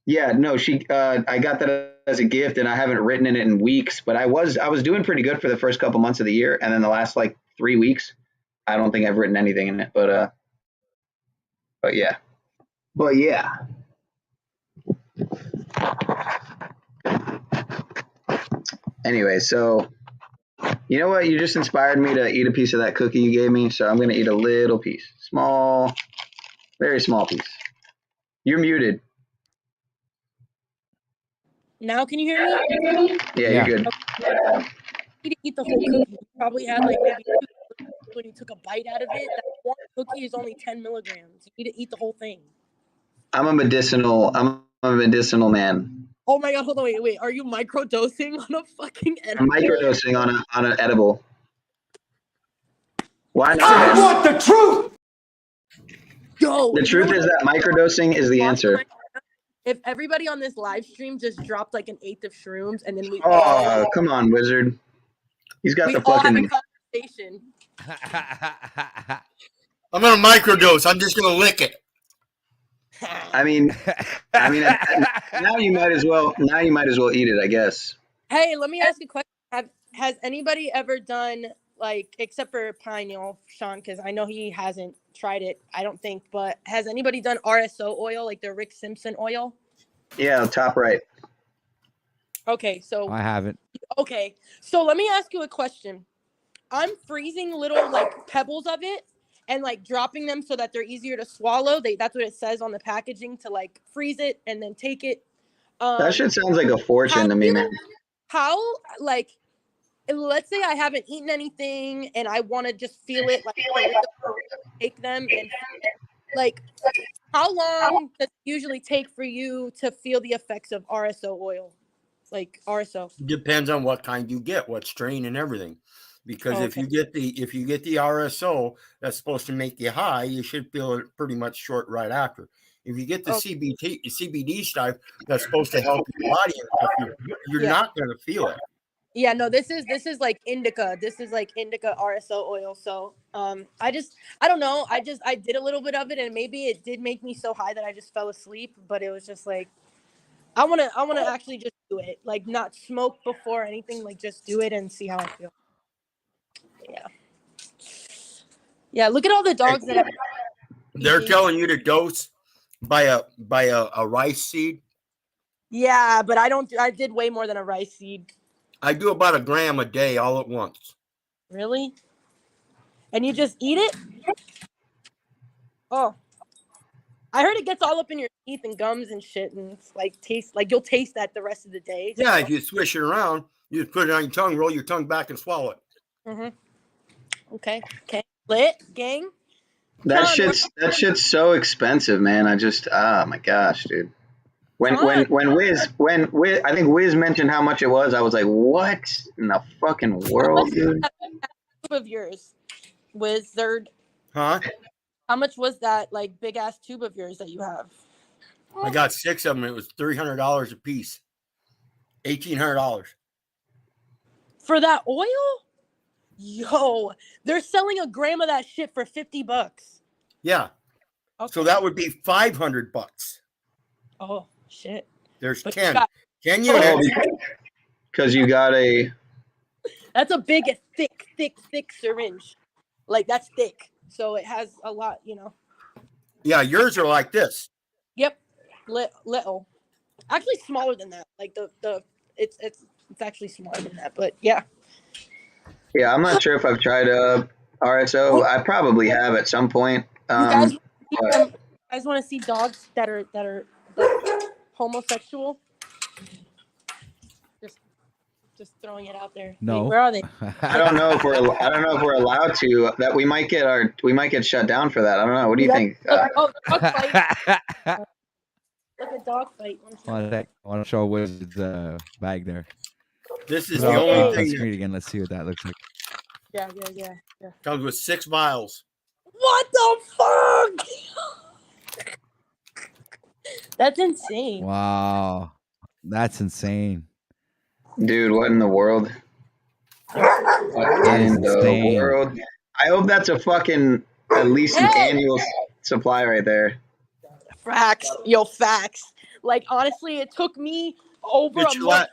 [SPEAKER 20] yeah, no, I got that as a gift, and I haven't written in it in weeks. But I was doing pretty good for the first couple months of the year, and then the last like 3 weeks, I don't think I've written anything in it. But yeah. Anyway, so you know what? You just inspired me to eat a piece of that cookie you gave me, so I'm gonna eat a little piece, small, very small piece. You're muted.
[SPEAKER 13] Now can you hear me?
[SPEAKER 20] Yeah, you're good.
[SPEAKER 13] You eat the whole cookie. You probably had like maybe 2 when you took a bite out of it. That one cookie is only 10 milligrams. You need to eat the whole thing.
[SPEAKER 20] I'm a medicinal man.
[SPEAKER 13] Oh my god, hold on, wait. Are you microdosing on a fucking edible?
[SPEAKER 20] I'm microdosing on an edible. Why not?
[SPEAKER 8] I want the truth.
[SPEAKER 13] Yo,
[SPEAKER 20] the truth is that microdosing is the answer.
[SPEAKER 13] If everybody on this live stream just dropped like an 1/8 of shrooms and then we
[SPEAKER 20] come on, Wizard. He's got the
[SPEAKER 13] all have
[SPEAKER 20] fucking
[SPEAKER 13] a conversation.
[SPEAKER 22] I'm gonna microdose. I'm just gonna lick it.
[SPEAKER 20] I mean, now you might as well eat it, I guess.
[SPEAKER 13] Hey, let me ask you a question. Has anybody ever done, like, except for Pineal, Sean, because I know he hasn't tried it, I don't think, but has anybody done RSO oil, like the Rick Simpson oil?
[SPEAKER 20] Yeah, top right.
[SPEAKER 13] Okay, so
[SPEAKER 2] I haven't.
[SPEAKER 13] Okay, so let me ask you a question. I'm freezing little like pebbles of it and like dropping them so that they're easier to swallow. That's what it says on the packaging, to like freeze it and then take it.
[SPEAKER 20] That shit sounds like a fortune to me, man.
[SPEAKER 13] How, like, let's say I haven't eaten anything and I want to just feel it, like take them and like, how long does it usually take for you to feel the effects of RSO oil? Like RSO.
[SPEAKER 22] Depends on what kind you get, what strain and everything. because if you get the RSO that's supposed to make you high, you should feel it pretty much short right after. If you get the CBD stuff that's supposed to help your body and stuff, you're not going to feel it.
[SPEAKER 13] Yeah, no, this is like indica. This is like indica RSO oil. So I don't know. I did a little bit of it, and maybe it did make me so high that I just fell asleep. But it was just like I wanna actually just do it. Like not smoke before anything, like just do it and see how I feel. Yeah. Yeah, look at all the dogs that have
[SPEAKER 22] They're telling you to dose by a rice seed.
[SPEAKER 13] Yeah, but I did way more than a rice seed.
[SPEAKER 22] I do about 1 gram a day all at once.
[SPEAKER 13] Really? And you just eat it? Oh. I heard it gets all up in your teeth and gums and shit, and it's like you'll taste that the rest of the day.
[SPEAKER 22] Yeah, if you swish it around, you just put it on your tongue, roll your tongue back, and swallow it.
[SPEAKER 13] Okay. Lit, gang.
[SPEAKER 20] That shit's so expensive, man. Oh my gosh, dude. When Wiz, I think Wiz mentioned how much it was, I was like, what in the fucking world, dude?
[SPEAKER 13] Of yours, Wizard.
[SPEAKER 22] Huh?
[SPEAKER 13] How much was that like big ass tube of yours that you have?
[SPEAKER 22] I got 6 of them. It was $300 a piece. $1,800
[SPEAKER 13] for that oil. Yo, they're selling a gram of that shit for $50.
[SPEAKER 22] Yeah. Okay. So that would be $500.
[SPEAKER 13] Oh shit.
[SPEAKER 22] There's 10. 10 units.
[SPEAKER 20] Because you got a.
[SPEAKER 13] That's a big, thick syringe. Like that's thick, so it has a lot, you know.
[SPEAKER 22] Yeah, yours are like this.
[SPEAKER 13] Yep, little. Actually, smaller than that. Like it's actually smaller than that, but yeah.
[SPEAKER 20] Yeah, I'm not sure if I've tried RSO. I probably have at some point.
[SPEAKER 13] You guys want to see dogs that are like, homosexual? Just throwing it out there.
[SPEAKER 2] No.
[SPEAKER 13] Wait, where are they?
[SPEAKER 20] I don't know if we're allowed to. That we might get shut down for that. I don't know. What do you think?
[SPEAKER 13] Dog fight. Look at dog fight.
[SPEAKER 2] I want to show Wiz's bag there.
[SPEAKER 22] This is the only thing.
[SPEAKER 2] Screen again. Let's see what that looks like.
[SPEAKER 13] Yeah.
[SPEAKER 22] Comes with 6 vials.
[SPEAKER 13] What the fuck? That's insane.
[SPEAKER 2] Wow, that's insane,
[SPEAKER 20] dude. What in the world? What in the world? I hope that's a fucking at least an annual supply right there.
[SPEAKER 13] Facts. Like honestly, it took me over a month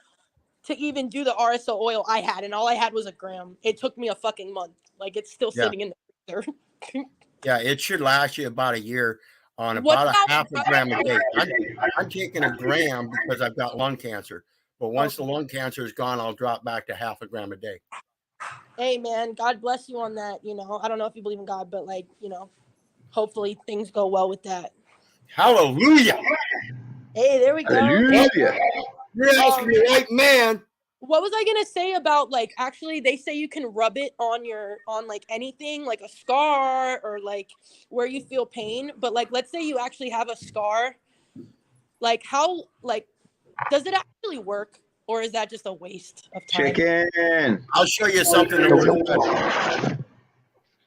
[SPEAKER 13] to even do the RSO oil I had, and all I had was 1 gram. It took me a fucking month. Like it's still sitting in the freezer.
[SPEAKER 22] Yeah, it should last you about a year on about a half a gram a day. I'm taking 1 gram because I've got lung cancer. But once the lung cancer is gone, I'll drop back to half a gram a day.
[SPEAKER 13] Hey man, God bless you on that. You know, I don't know if you believe in God, but like, you know, hopefully things go well with that.
[SPEAKER 22] Hallelujah.
[SPEAKER 13] Hey, there we go.
[SPEAKER 20] Hallelujah.
[SPEAKER 22] You're asking the right man.
[SPEAKER 13] What was I gonna say about like actually they say you can rub it on like anything, like a scar or like where you feel pain, but like let's say you actually have a scar, like how like does it actually work or is that just a waste of time?
[SPEAKER 20] Chicken.
[SPEAKER 22] I'll show you something.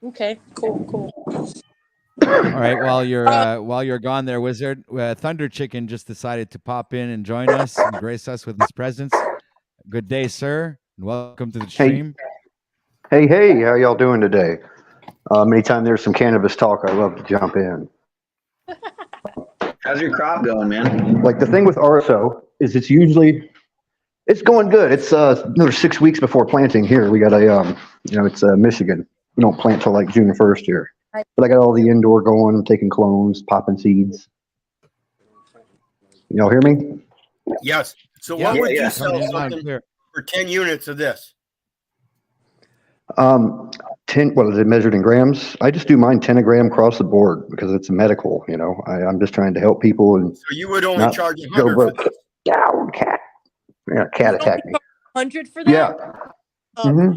[SPEAKER 13] Okay, cool.
[SPEAKER 2] All right, while you're gone there, Wizard, Thunder Chicken just decided to pop in and join us and grace us with his presence. Good day, sir, and welcome to the stream.
[SPEAKER 14] Hey, how y'all doing today? Anytime there's some cannabis talk, I love to jump in.
[SPEAKER 20] How's your crop going, man?
[SPEAKER 14] Like the thing with RSO is it's going good. It's another 6 weeks before planting here. We got it's Michigan. We don't plant till like June 1st here. But I got all the indoor going. I'm taking clones, popping seeds. Y'all hear me?
[SPEAKER 22] Yes. So what would you sell something for 10 units of this?
[SPEAKER 14] 10. What is it measured in grams? I just do mine 10 a gram across the board because it's medical. You know, I'm just trying to help people. And
[SPEAKER 22] so you would only charge 100 for this?
[SPEAKER 14] Down, cat. Yeah, cat attacked me.
[SPEAKER 13] 100 for that?
[SPEAKER 14] Yeah.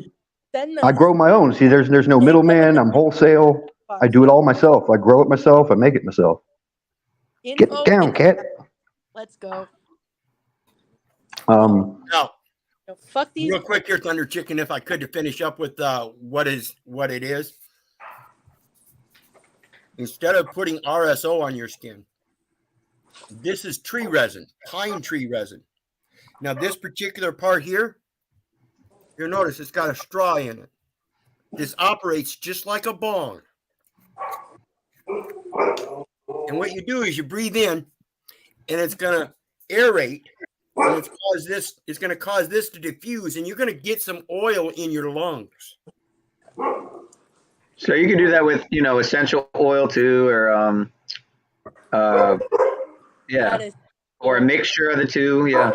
[SPEAKER 14] I grow my own. See, there's no middleman. I'm wholesale. I do it all myself. I grow it myself. I make it myself. Get down, cat.
[SPEAKER 13] Let's go.
[SPEAKER 22] Now,
[SPEAKER 13] Fuck these.
[SPEAKER 22] Real quick here, Thunder Chicken, if I could, to finish up with what it is. Instead of putting RSO on your skin, this is tree resin, pine tree resin. Now, this particular part here, you'll notice it's got a straw in it. This operates just like a bong. And what you do is you breathe in, and it's going to aerate, and it's going to cause this to diffuse, and you're going to get some oil in your lungs.
[SPEAKER 20] So you can do that with, essential oil too, or yeah, or a mixture of the two. Yeah,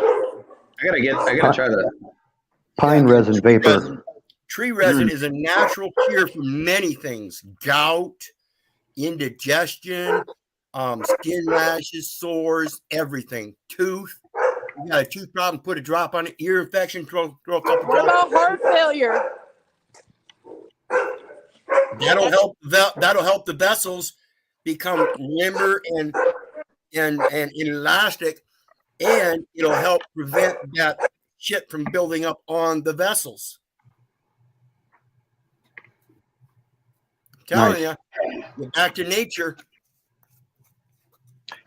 [SPEAKER 20] I gotta try that.
[SPEAKER 14] Pine resin vapor.
[SPEAKER 22] Tree resin is a natural cure for many things: gout, indigestion, skin rashes, sores, everything. Tooth. You got a tooth problem? Put a drop on it. Ear infection? Throw a couple drops.
[SPEAKER 13] What about heart failure?
[SPEAKER 22] That'll help. That'll help the vessels become limber and elastic, and it'll help prevent that shit from building up on the vessels. Telling you, you're back to nature.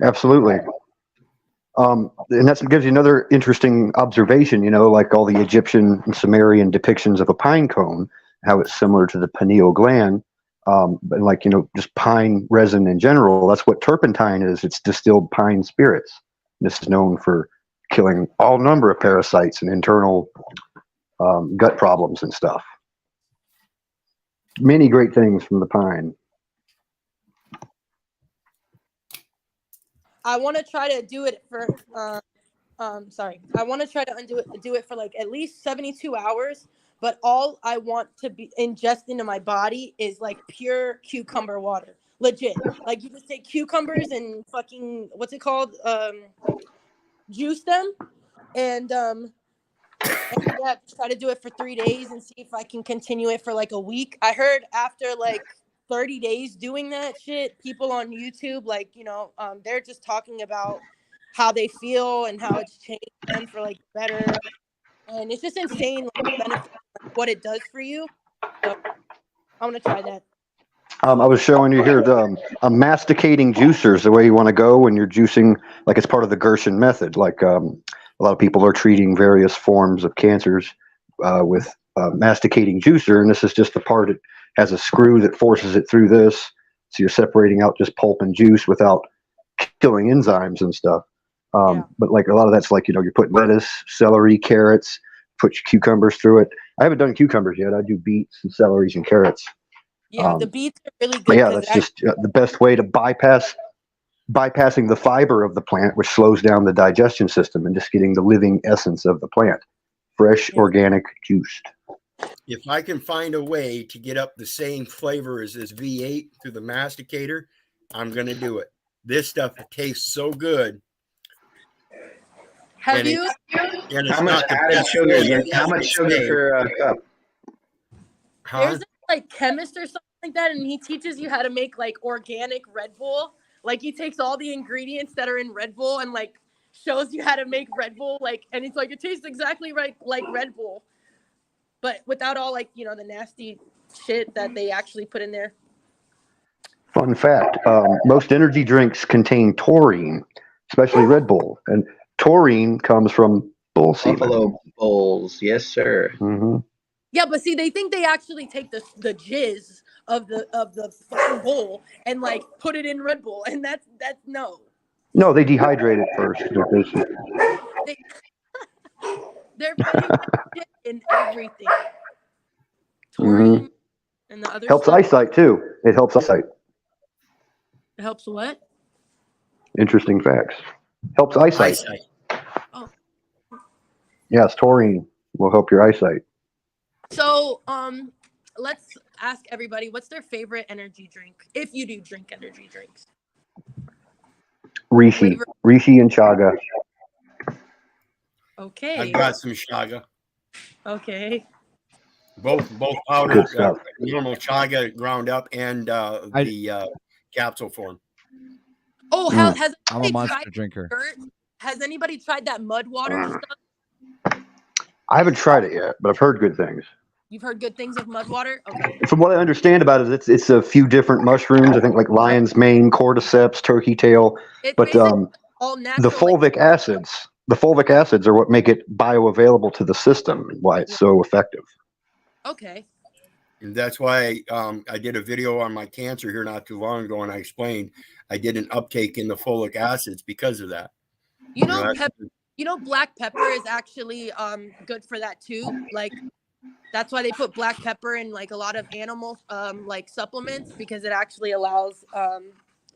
[SPEAKER 14] Absolutely. And that gives you another interesting observation, like all the Egyptian and Sumerian depictions of a pine cone, how it's similar to the pineal gland. And just pine resin in general, that's what turpentine is. It's distilled pine spirits. This is known for killing all number of parasites and internal gut problems and stuff. Many great things from the pine.
[SPEAKER 13] I want to try to do it for I want to try to do it for like at least 72 hours, but all I want to be ingest into my body is like pure cucumber water. Legit. Like you just take cucumbers and fucking what's it called? Juice them and yeah, try to do it for 3 days and see if I can continue it for like a week. I heard after like 30 days doing that shit, people on YouTube, they're just talking about how they feel and how it's changed them for like better. And it's just insane, like, the benefit, what it does for you. So I want to try that.
[SPEAKER 14] I was showing you here a masticating juicer is the way you want to go when you're juicing, like it's part of the Gerson method. Like a lot of people are treating various forms of cancers with masticating juicer, and this is just the part. It has a screw that forces it through this, so you're separating out just pulp and juice without killing enzymes and stuff. But like a lot of that's like you're putting lettuce, celery, carrots, put
[SPEAKER 13] cucumbers
[SPEAKER 14] through it. I haven't done cucumbers yet. I do beets and celeries and carrots.
[SPEAKER 13] Yeah, the beets are really good.
[SPEAKER 14] Yeah, that's just the best way to bypassing the fiber of the plant, which slows down the digestion system, and just getting the living essence of the plant, fresh, organic, juiced.
[SPEAKER 22] If I can find a way to get up the same flavor as this V8 through the masticator, I'm going to do it. This stuff tastes so good.
[SPEAKER 13] Have you?
[SPEAKER 20] How much added sugar? How much sugar per cup?
[SPEAKER 13] There's a chemist or something like that, and he teaches you how to make like organic Red Bull. Like he takes all the ingredients that are in Red Bull and like shows you how to make Red Bull. And it's like it tastes exactly like Red Bull, but without all the nasty shit that they actually put in there.
[SPEAKER 14] Fun fact: most energy drinks contain taurine, especially Red Bull, and taurine comes from bull semen.
[SPEAKER 20] Buffalo bulls, yes, sir.
[SPEAKER 14] Mm-hmm.
[SPEAKER 13] Yeah, but see, they think they actually take the jizz of the fucking bull and like put it in Red Bull, and that's no.
[SPEAKER 14] No, they dehydrate it first.
[SPEAKER 13] They're putting shit in everything. Taurine and the other
[SPEAKER 14] helps
[SPEAKER 13] stuff.
[SPEAKER 14] eyesight too. It helps eyesight.
[SPEAKER 13] It helps what?
[SPEAKER 14] Interesting facts. Helps eyesight.
[SPEAKER 13] Oh.
[SPEAKER 14] Yes, taurine will help your eyesight.
[SPEAKER 13] So, let's ask everybody, what's their favorite energy drink? If you do drink energy drinks.
[SPEAKER 14] Rishi and chaga.
[SPEAKER 13] Okay.
[SPEAKER 22] I've got some chaga.
[SPEAKER 13] Okay.
[SPEAKER 22] Both powdered, normal chaga ground up, and the capsule form.
[SPEAKER 13] Oh,
[SPEAKER 2] I'm a monster drinker.
[SPEAKER 13] Has anybody tried that mud water stuff?
[SPEAKER 14] I haven't tried it yet, but I've heard good things.
[SPEAKER 13] You've heard good things of mud water? Okay.
[SPEAKER 14] From what I understand about it, it's a few different mushrooms. I think like lion's mane, cordyceps, turkey tail.
[SPEAKER 13] It's
[SPEAKER 14] But
[SPEAKER 13] basically all
[SPEAKER 14] the
[SPEAKER 13] natural.
[SPEAKER 14] fulvic acids, are what make it bioavailable to the system and why it's so effective.
[SPEAKER 13] Okay.
[SPEAKER 22] And that's why I did a video on my cancer here not too long ago, and I explained I did an uptake in the folic acids because of that.
[SPEAKER 13] You know, black pepper is actually good for that too. Like, that's why they put black pepper in like a lot of animal like supplements, because it actually allows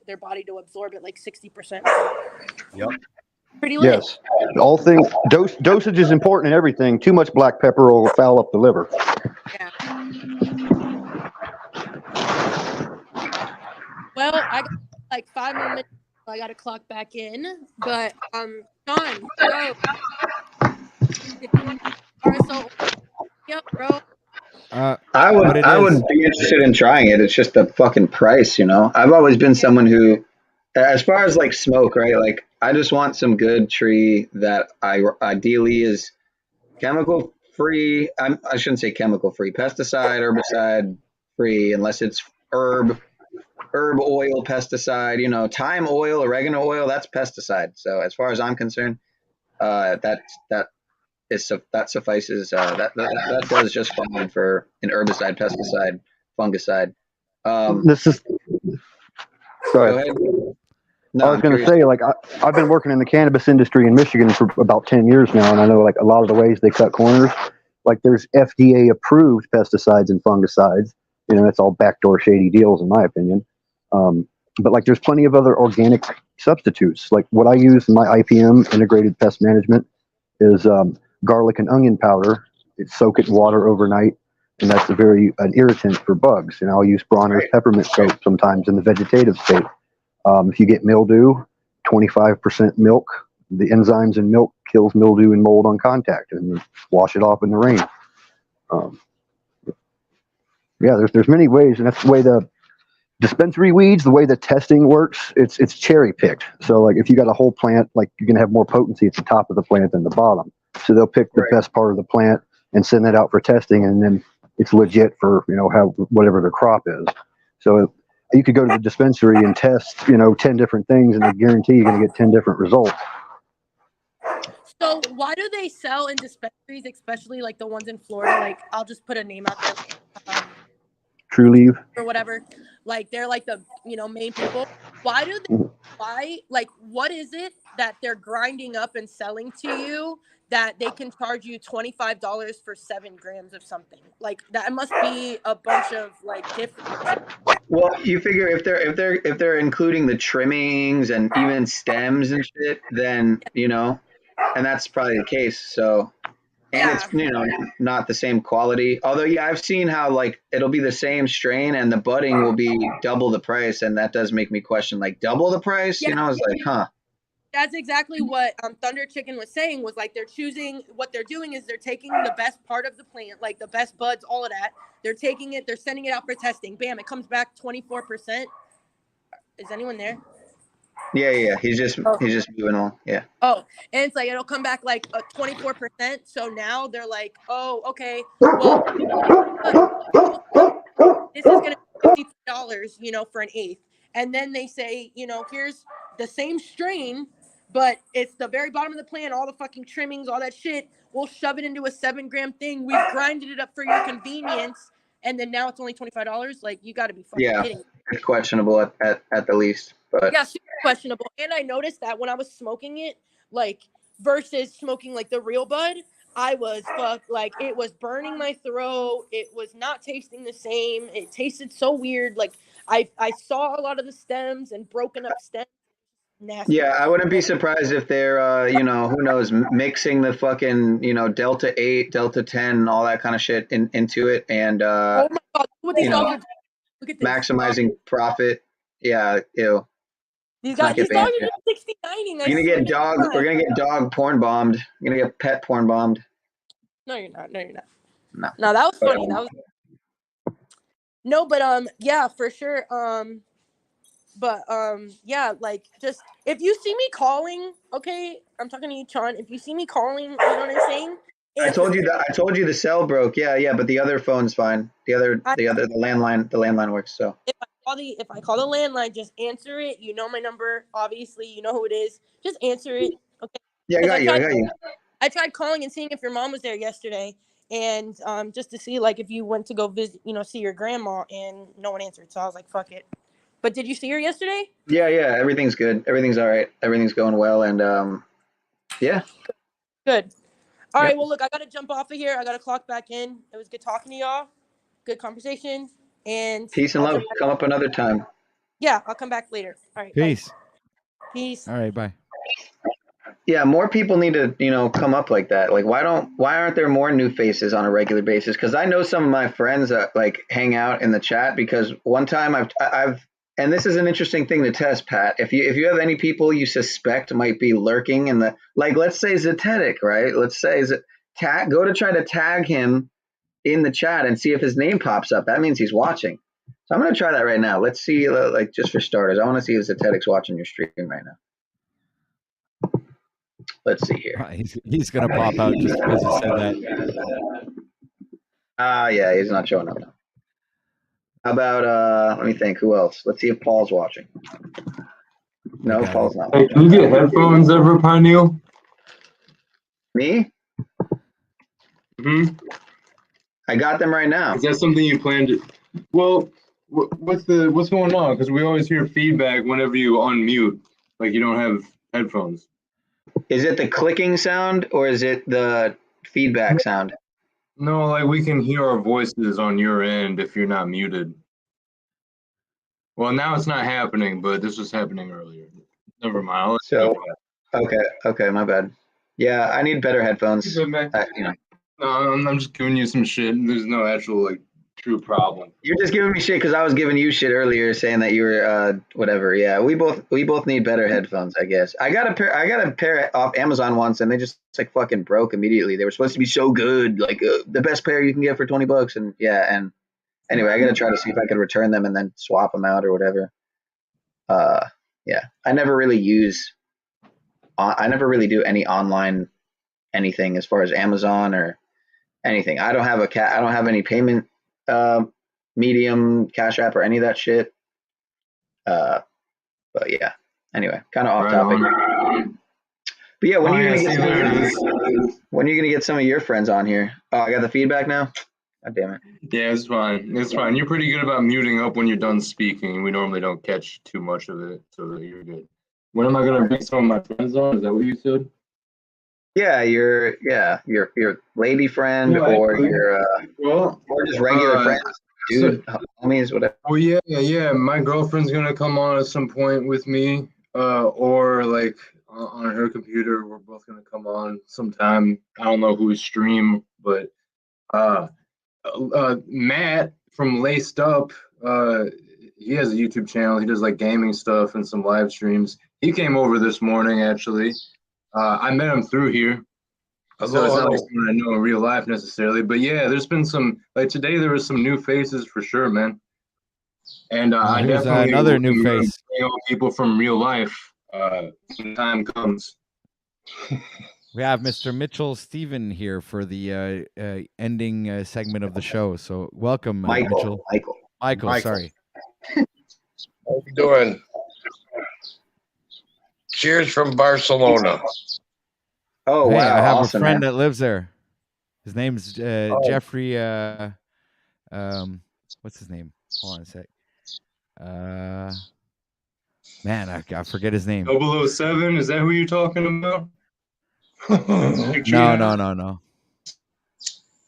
[SPEAKER 13] their body to absorb it like 60%.
[SPEAKER 22] Yep.
[SPEAKER 13] Pretty lit.
[SPEAKER 14] Yes, all things dosage is important in everything. Too much black pepper will foul up the liver.
[SPEAKER 13] Yeah. Well, I got like 5 more minutes. So I got to clock back in. But Sean, bro, if you want RSO, yep, bro.
[SPEAKER 20] I would be interested in trying it. It's just the fucking price, you know. I've always been someone who, as far as like smoke, right? Like I just want some good tree that ideally is chemical free. I shouldn't say chemical free, pesticide, herbicide free, unless it's herb oil, pesticide. You know, thyme oil, oregano oil, that's pesticide. So as far as I'm concerned, that suffices. That does just fine for an herbicide, pesticide, fungicide.
[SPEAKER 14] This is. Go ahead.
[SPEAKER 20] No,
[SPEAKER 14] I was going to say, like, I've been working in the cannabis industry in Michigan for about 10 years now, and I know like a lot of the ways they cut corners. Like, there's FDA approved pesticides and fungicides. You know, it's all backdoor shady deals, in my opinion. But like, there's plenty of other organic substitutes. Like what I use in my IPM, integrated pest management, is garlic and onion powder. Soak it in water overnight, and that's an irritant for bugs. And I'll use Bronner's peppermint soap sometimes in the vegetative state. If you get mildew, 25% milk. The enzymes in milk kills mildew and mold on contact, and wash it off in the rain. Yeah, there's many ways, and that's the way the dispensary weeds, the way the testing works. It's cherry picked. So like if you got a whole plant, like you're gonna have more potency at the top of the plant than the bottom. So they'll pick the best part of the plant and send that out for testing, and then it's legit for whatever the crop is. So you could go to the dispensary and test 10 different things, and I guarantee you're gonna get 10 different results.
[SPEAKER 13] So why do they sell in dispensaries, especially like the ones in Florida? Like I'll just put a name out there.
[SPEAKER 14] True Leave
[SPEAKER 13] or whatever. Like they're like the main people. Why do they? What is it that they're grinding up and selling to you that they can charge you $25 for 7 grams of something? Like that must be a bunch of like different.
[SPEAKER 20] Well, you figure if they're including the trimmings and even stems and shit, then and that's probably the case. So, and it's not the same quality. Although I've seen how like it'll be the same strain and the budding will be double the price, and that does make me question like double the price.
[SPEAKER 13] Yeah.
[SPEAKER 20] It's like, huh.
[SPEAKER 13] That's exactly what Thunder Chicken was saying, was like what they're doing is they're taking the best part of the plant, like the best buds, all of that. They're taking it, they're sending it out for testing. Bam, it comes back 24%. Is anyone there?
[SPEAKER 20] Yeah. He's just moving on. Yeah.
[SPEAKER 13] Oh, and it's like it'll come back like 24%. So now they're like, oh, okay, well, this is gonna be $50, for an eighth. And then they say, here's the same strain, but it's the very bottom of the plant, all the fucking trimmings, all that shit. We'll shove it into a 7-gram thing. We've grinded it up for your convenience, and then now it's only $25. Like, you got to be fucking kidding me.
[SPEAKER 20] It's questionable at the least, but
[SPEAKER 13] yeah, super questionable. And I noticed that when I was smoking it, like versus smoking like the real bud, I was fucked. Like it was burning my throat. It was not tasting the same. It tasted so weird. Like I saw a lot of the stems and broken up stems. Nasty.
[SPEAKER 20] Yeah, I wouldn't be surprised if they're who knows, mixing the fucking Delta 8, Delta 10, all that kind of shit into it, and
[SPEAKER 13] oh my God, what these dogs are doing. Look at this.
[SPEAKER 20] Maximizing profit. Yeah, ew.
[SPEAKER 13] These dogs are just 69ing.
[SPEAKER 20] We're gonna get dog porn bombed. We're gonna get pet porn bombed.
[SPEAKER 13] No, you're not. No, that was funny. But yeah, for sure. But yeah, like just if you see me calling, okay, I'm talking to you, Sean. If you see me calling, you know what I'm saying?
[SPEAKER 20] I told you that. I told you the cell broke. Yeah, but the other phone's fine. The landline works. So
[SPEAKER 13] if I call the landline, just answer it. You know my number, obviously. You know who it is. Just answer it, okay?
[SPEAKER 20] Yeah, I got you.
[SPEAKER 13] I tried calling and seeing if your mom was there yesterday, and just to see like if you went to go visit, see your grandma, and no one answered. So I was like, fuck it. But did you see her yesterday?
[SPEAKER 20] Yeah. Everything's good. Everything's all right. Everything's going well, and yeah.
[SPEAKER 13] Good. All right. Well, look, I gotta jump off of here. I gotta clock back in. It was good talking to y'all. Good conversation. And
[SPEAKER 20] peace and love. Come up another time.
[SPEAKER 13] Yeah, I'll come back later. All right.
[SPEAKER 2] Peace.
[SPEAKER 13] Bye. Peace.
[SPEAKER 2] All right. Bye.
[SPEAKER 20] Yeah, more people need to, come up like that. Like, why aren't there more new faces on a regular basis? Because I know some of my friends that like hang out in the chat. Because one time I've and this is an interesting thing to test, Pat. If you have any people you suspect might be lurking in the, like, let's say Zetetic, right? Let's say go to try to tag him in the chat and see if his name pops up. That means he's watching. So I'm gonna try that right now. Let's see, like, just for starters, I want to see if Zetetic's watching your stream right now. Let's see here.
[SPEAKER 2] He's going to pop out just because he said that.
[SPEAKER 20] Yeah, he's not showing up now. How about, let me think, who else? Let's see if Paul's watching. No, Paul's not.
[SPEAKER 19] Hey, can you get headphones ever, Pineal?
[SPEAKER 20] Me? I got them right now.
[SPEAKER 19] Is that something you plan to? Well, what's going on? Because we always hear feedback whenever you unmute, like you don't have headphones.
[SPEAKER 20] Is it the clicking sound or is it the feedback sound?
[SPEAKER 19] No, like we can hear our voices on your end if you're not muted. Well, now it's not happening, but this was happening earlier. Never mind.
[SPEAKER 20] Okay, my bad. Yeah, I need better headphones.
[SPEAKER 19] No, I'm just giving you some shit. There's no actual true problem.
[SPEAKER 20] You're just giving me shit because I was giving you shit earlier, saying that you were whatever. Yeah, we both need better headphones, I guess. I got a pair off Amazon once, and they just fucking broke immediately. They were supposed to be so good, like the best pair you can get for $20, and anyway, I gotta try to see if I could return them and then swap them out or whatever. Yeah, I never really do any online anything as far as Amazon or anything. I don't have any payment medium, Cash App, or any of that shit. But yeah, anyway, kind of off topic. But yeah, when are you gonna get some of your friends on here? Oh, I got the feedback now. God damn it.
[SPEAKER 19] Yeah, it's fine. It's fine. You're pretty good about muting up when you're done speaking. We normally don't catch too much of it, so you're good. When am I gonna bring some of my friends on? Is that what you said?
[SPEAKER 20] Yeah, your lady friend or or just regular friends, dude, homies, whatever.
[SPEAKER 19] Oh yeah. My girlfriend's gonna come on at some point with me, or like on her computer. We're both gonna come on sometime. I don't know whose stream, but Matt from Laced Up, he has a YouTube channel. He does like gaming stuff and some live streams. He came over this morning actually. I met him through here. So it's not like someone I know in real life necessarily, but yeah, there's been some, like today there was some new faces for sure, man. And I definitely
[SPEAKER 2] another new face.
[SPEAKER 19] Bring on people from real life when the time comes.
[SPEAKER 2] We have Mr. Mitchell Steven here for the ending segment of the show. So welcome, Mitchell. Michael, sorry.
[SPEAKER 11] How you doing? Cheers from Barcelona.
[SPEAKER 20] Oh,
[SPEAKER 2] hey,
[SPEAKER 20] wow.
[SPEAKER 2] I have
[SPEAKER 20] awesome,
[SPEAKER 2] a friend
[SPEAKER 20] man.
[SPEAKER 2] that lives there. His name's Jeffrey. What's his name? Hold on a sec. Man, I forget his name.
[SPEAKER 19] 007, is that who you're talking about?
[SPEAKER 2] No.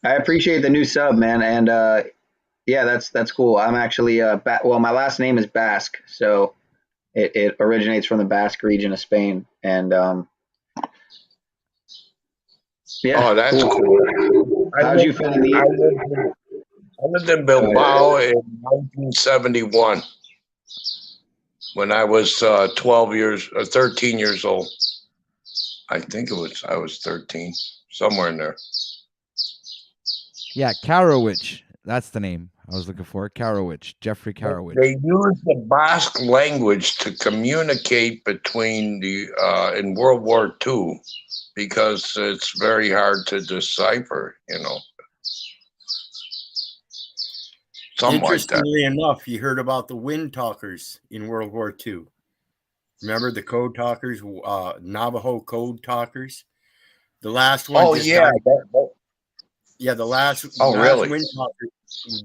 [SPEAKER 20] I appreciate the new sub, man. And yeah, that's cool. I'm actually, my last name is Basque. So it originates from the Basque region of Spain. And yeah.
[SPEAKER 11] Oh, that's cool.
[SPEAKER 20] How'd you find the...
[SPEAKER 11] I lived in Bilbao in 1971 when I was 13 years old. I think I was 13, somewhere in there.
[SPEAKER 2] Yeah, Karowicz. That's the name. I was looking for Karowicz, Jeffrey Karowicz.
[SPEAKER 11] They used the Basque language to communicate between the in World War II because it's very hard to decipher, you know. Something like that.
[SPEAKER 22] Interestingly enough, you heard about the wind talkers in World War II. Remember the code talkers, Navajo code talkers? The last one.
[SPEAKER 11] Oh, yeah.
[SPEAKER 22] Yeah, the last
[SPEAKER 11] really?
[SPEAKER 22] wind talker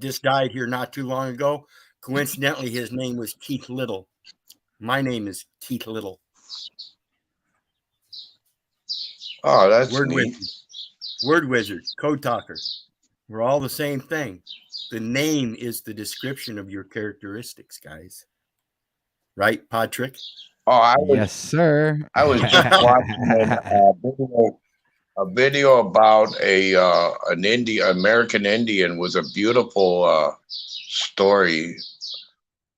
[SPEAKER 22] just died here not too long ago. Coincidentally, his name was Keith Little. My name is Keith Little.
[SPEAKER 11] Oh, that's neat.
[SPEAKER 22] Word wizard, code talker. We're all the same thing. The name is the description of your characteristics, guys. Right, Patrick?
[SPEAKER 11] Oh,
[SPEAKER 2] yes, sir.
[SPEAKER 11] I was just watching a video about an American Indian with a beautiful story.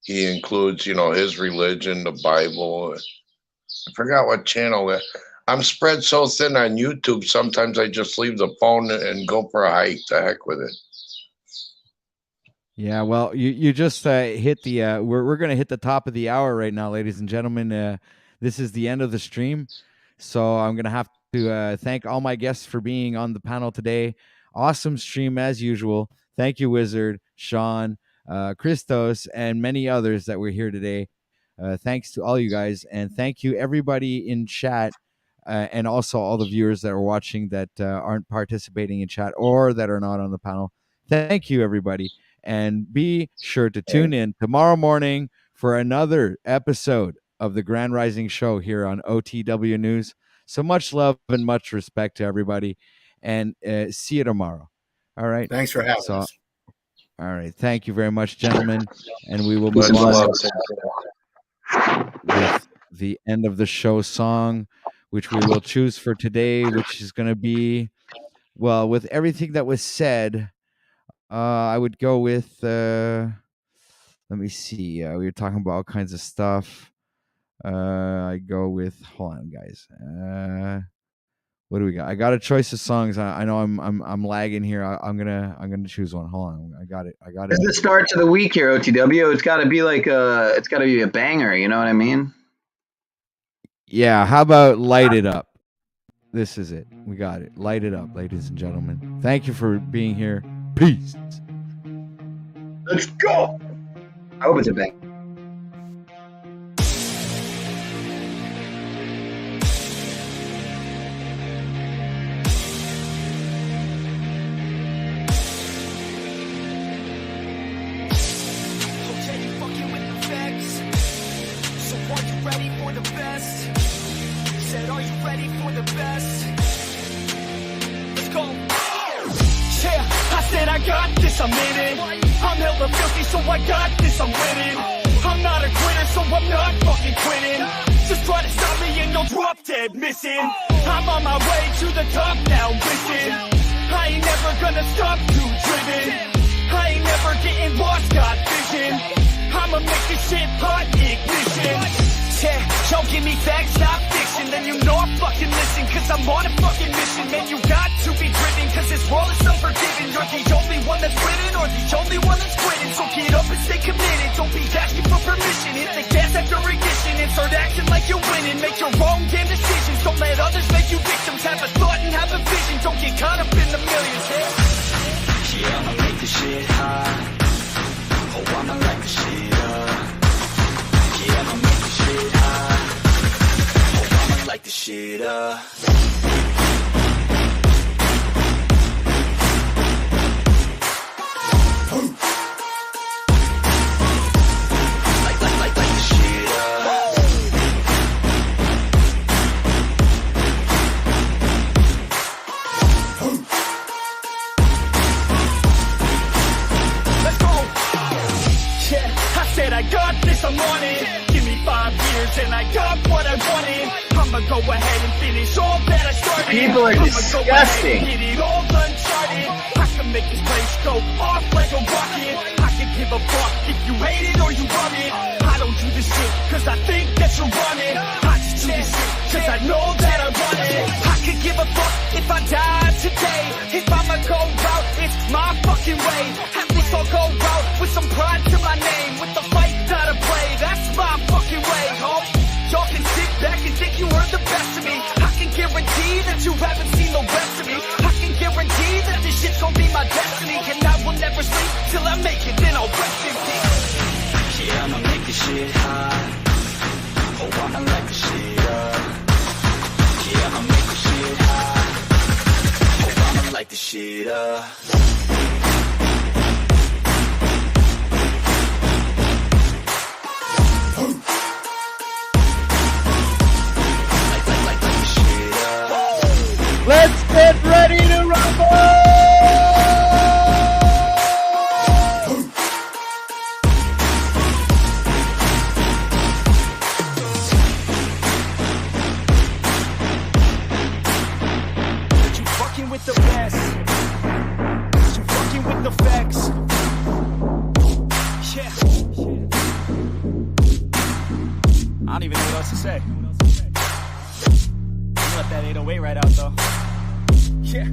[SPEAKER 11] He includes, you know, his religion, the Bible. I forgot what channel. I'm spread so thin on YouTube. Sometimes I just leave the phone and go for a hike. The heck with it.
[SPEAKER 2] Yeah, well, you just hit the we're going to hit the top of the hour right now, ladies and gentlemen. This is the end of the stream, so I'm going to have to thank all my guests for being on the panel today. Awesome stream as usual. Thank you, Wizard, Sean, Christos, and many others that were here today. Thanks to all you guys, and thank you everybody in chat, and also all the viewers that are watching that aren't participating in chat or that are not on the panel. Thank you, everybody. And be sure to tune in tomorrow morning for another episode of the Grand Rising Show here on OTW News. So much love and much respect to everybody. And see you tomorrow. All right.
[SPEAKER 22] Thanks for having us.
[SPEAKER 2] All right. Thank you very much, gentlemen. And we will move on with the end of the show song, which we will choose for today, which is going to be, well, with everything that was said, I would go with, let me see. We were talking about all kinds of stuff. I go with, hold on, guys. What do we got? I got a choice of songs. I know I'm lagging here. I'm gonna choose one. Hold on. I got it.
[SPEAKER 20] This is the start to the week here, OTW. It's got to be like it's got to be a banger. You know what I mean?
[SPEAKER 2] Yeah. How about Light It Up? This is it. We got it. Light it up, ladies and gentlemen. Thank you for being here. Peace.
[SPEAKER 20] Let's go. I hope it's a bang.
[SPEAKER 8] I'm in it. I'm hella filthy, so I got this, I'm winning. I'm not a quitter, so I'm not fucking quitting. Just try to stop me and you'll drop dead missing. I'm on my way to the top now, listen. I ain't never gonna stop too driven. I ain't never getting lost, got vision. I'ma make this shit hot, ignition. Yeah, yo, give me facts, not fiction. Then you know I fucking listen, cause I'm on a fucking mission. Man, you got to be driven, cause this world is unforgiving. You're the only one that's winning, or the only one that's quitting. So get up and stay committed, don't be asking for permission. Hit the gas after ignition and start acting like you're winning. Make your own damn decisions, don't let others make you victims. Have a thought and have a vision, don't get caught up in the millions. Yeah, I'ma make this shit hot. Oh, I'ma light this shit up. Yeah, I'ma make this shit hot. Oh, I'ma light this shit up. I got this, I'm on it. Give me 5 years and I got what I wanted. I'ma go ahead and finish all that I started.
[SPEAKER 20] People are disgusting.
[SPEAKER 8] Get it all uncharted. I can make this place go off like a rocket. I can give a fuck if you hate it or you love it. I don't do this shit cause I think that you're running. I just do this shit cause I know that I want it. I could give a fuck if I die today. If I'ma go out, it's my fucking way. At least I'll go out that you haven't seen the rest of me. I can guarantee that this shit's gonna be my destiny, and I will never sleep till I make it, then I'll rest in peace. Yeah, I'ma make this shit hot. Oh, I'ma light this shit up. Yeah, I'ma make this shit hot. Oh, I'ma light this shit up. Let's get ready to rumble! You fucking with the best. You fucking with the facts. Yeah. I don't even know what else to say. Let that 808 right out though. Yeah.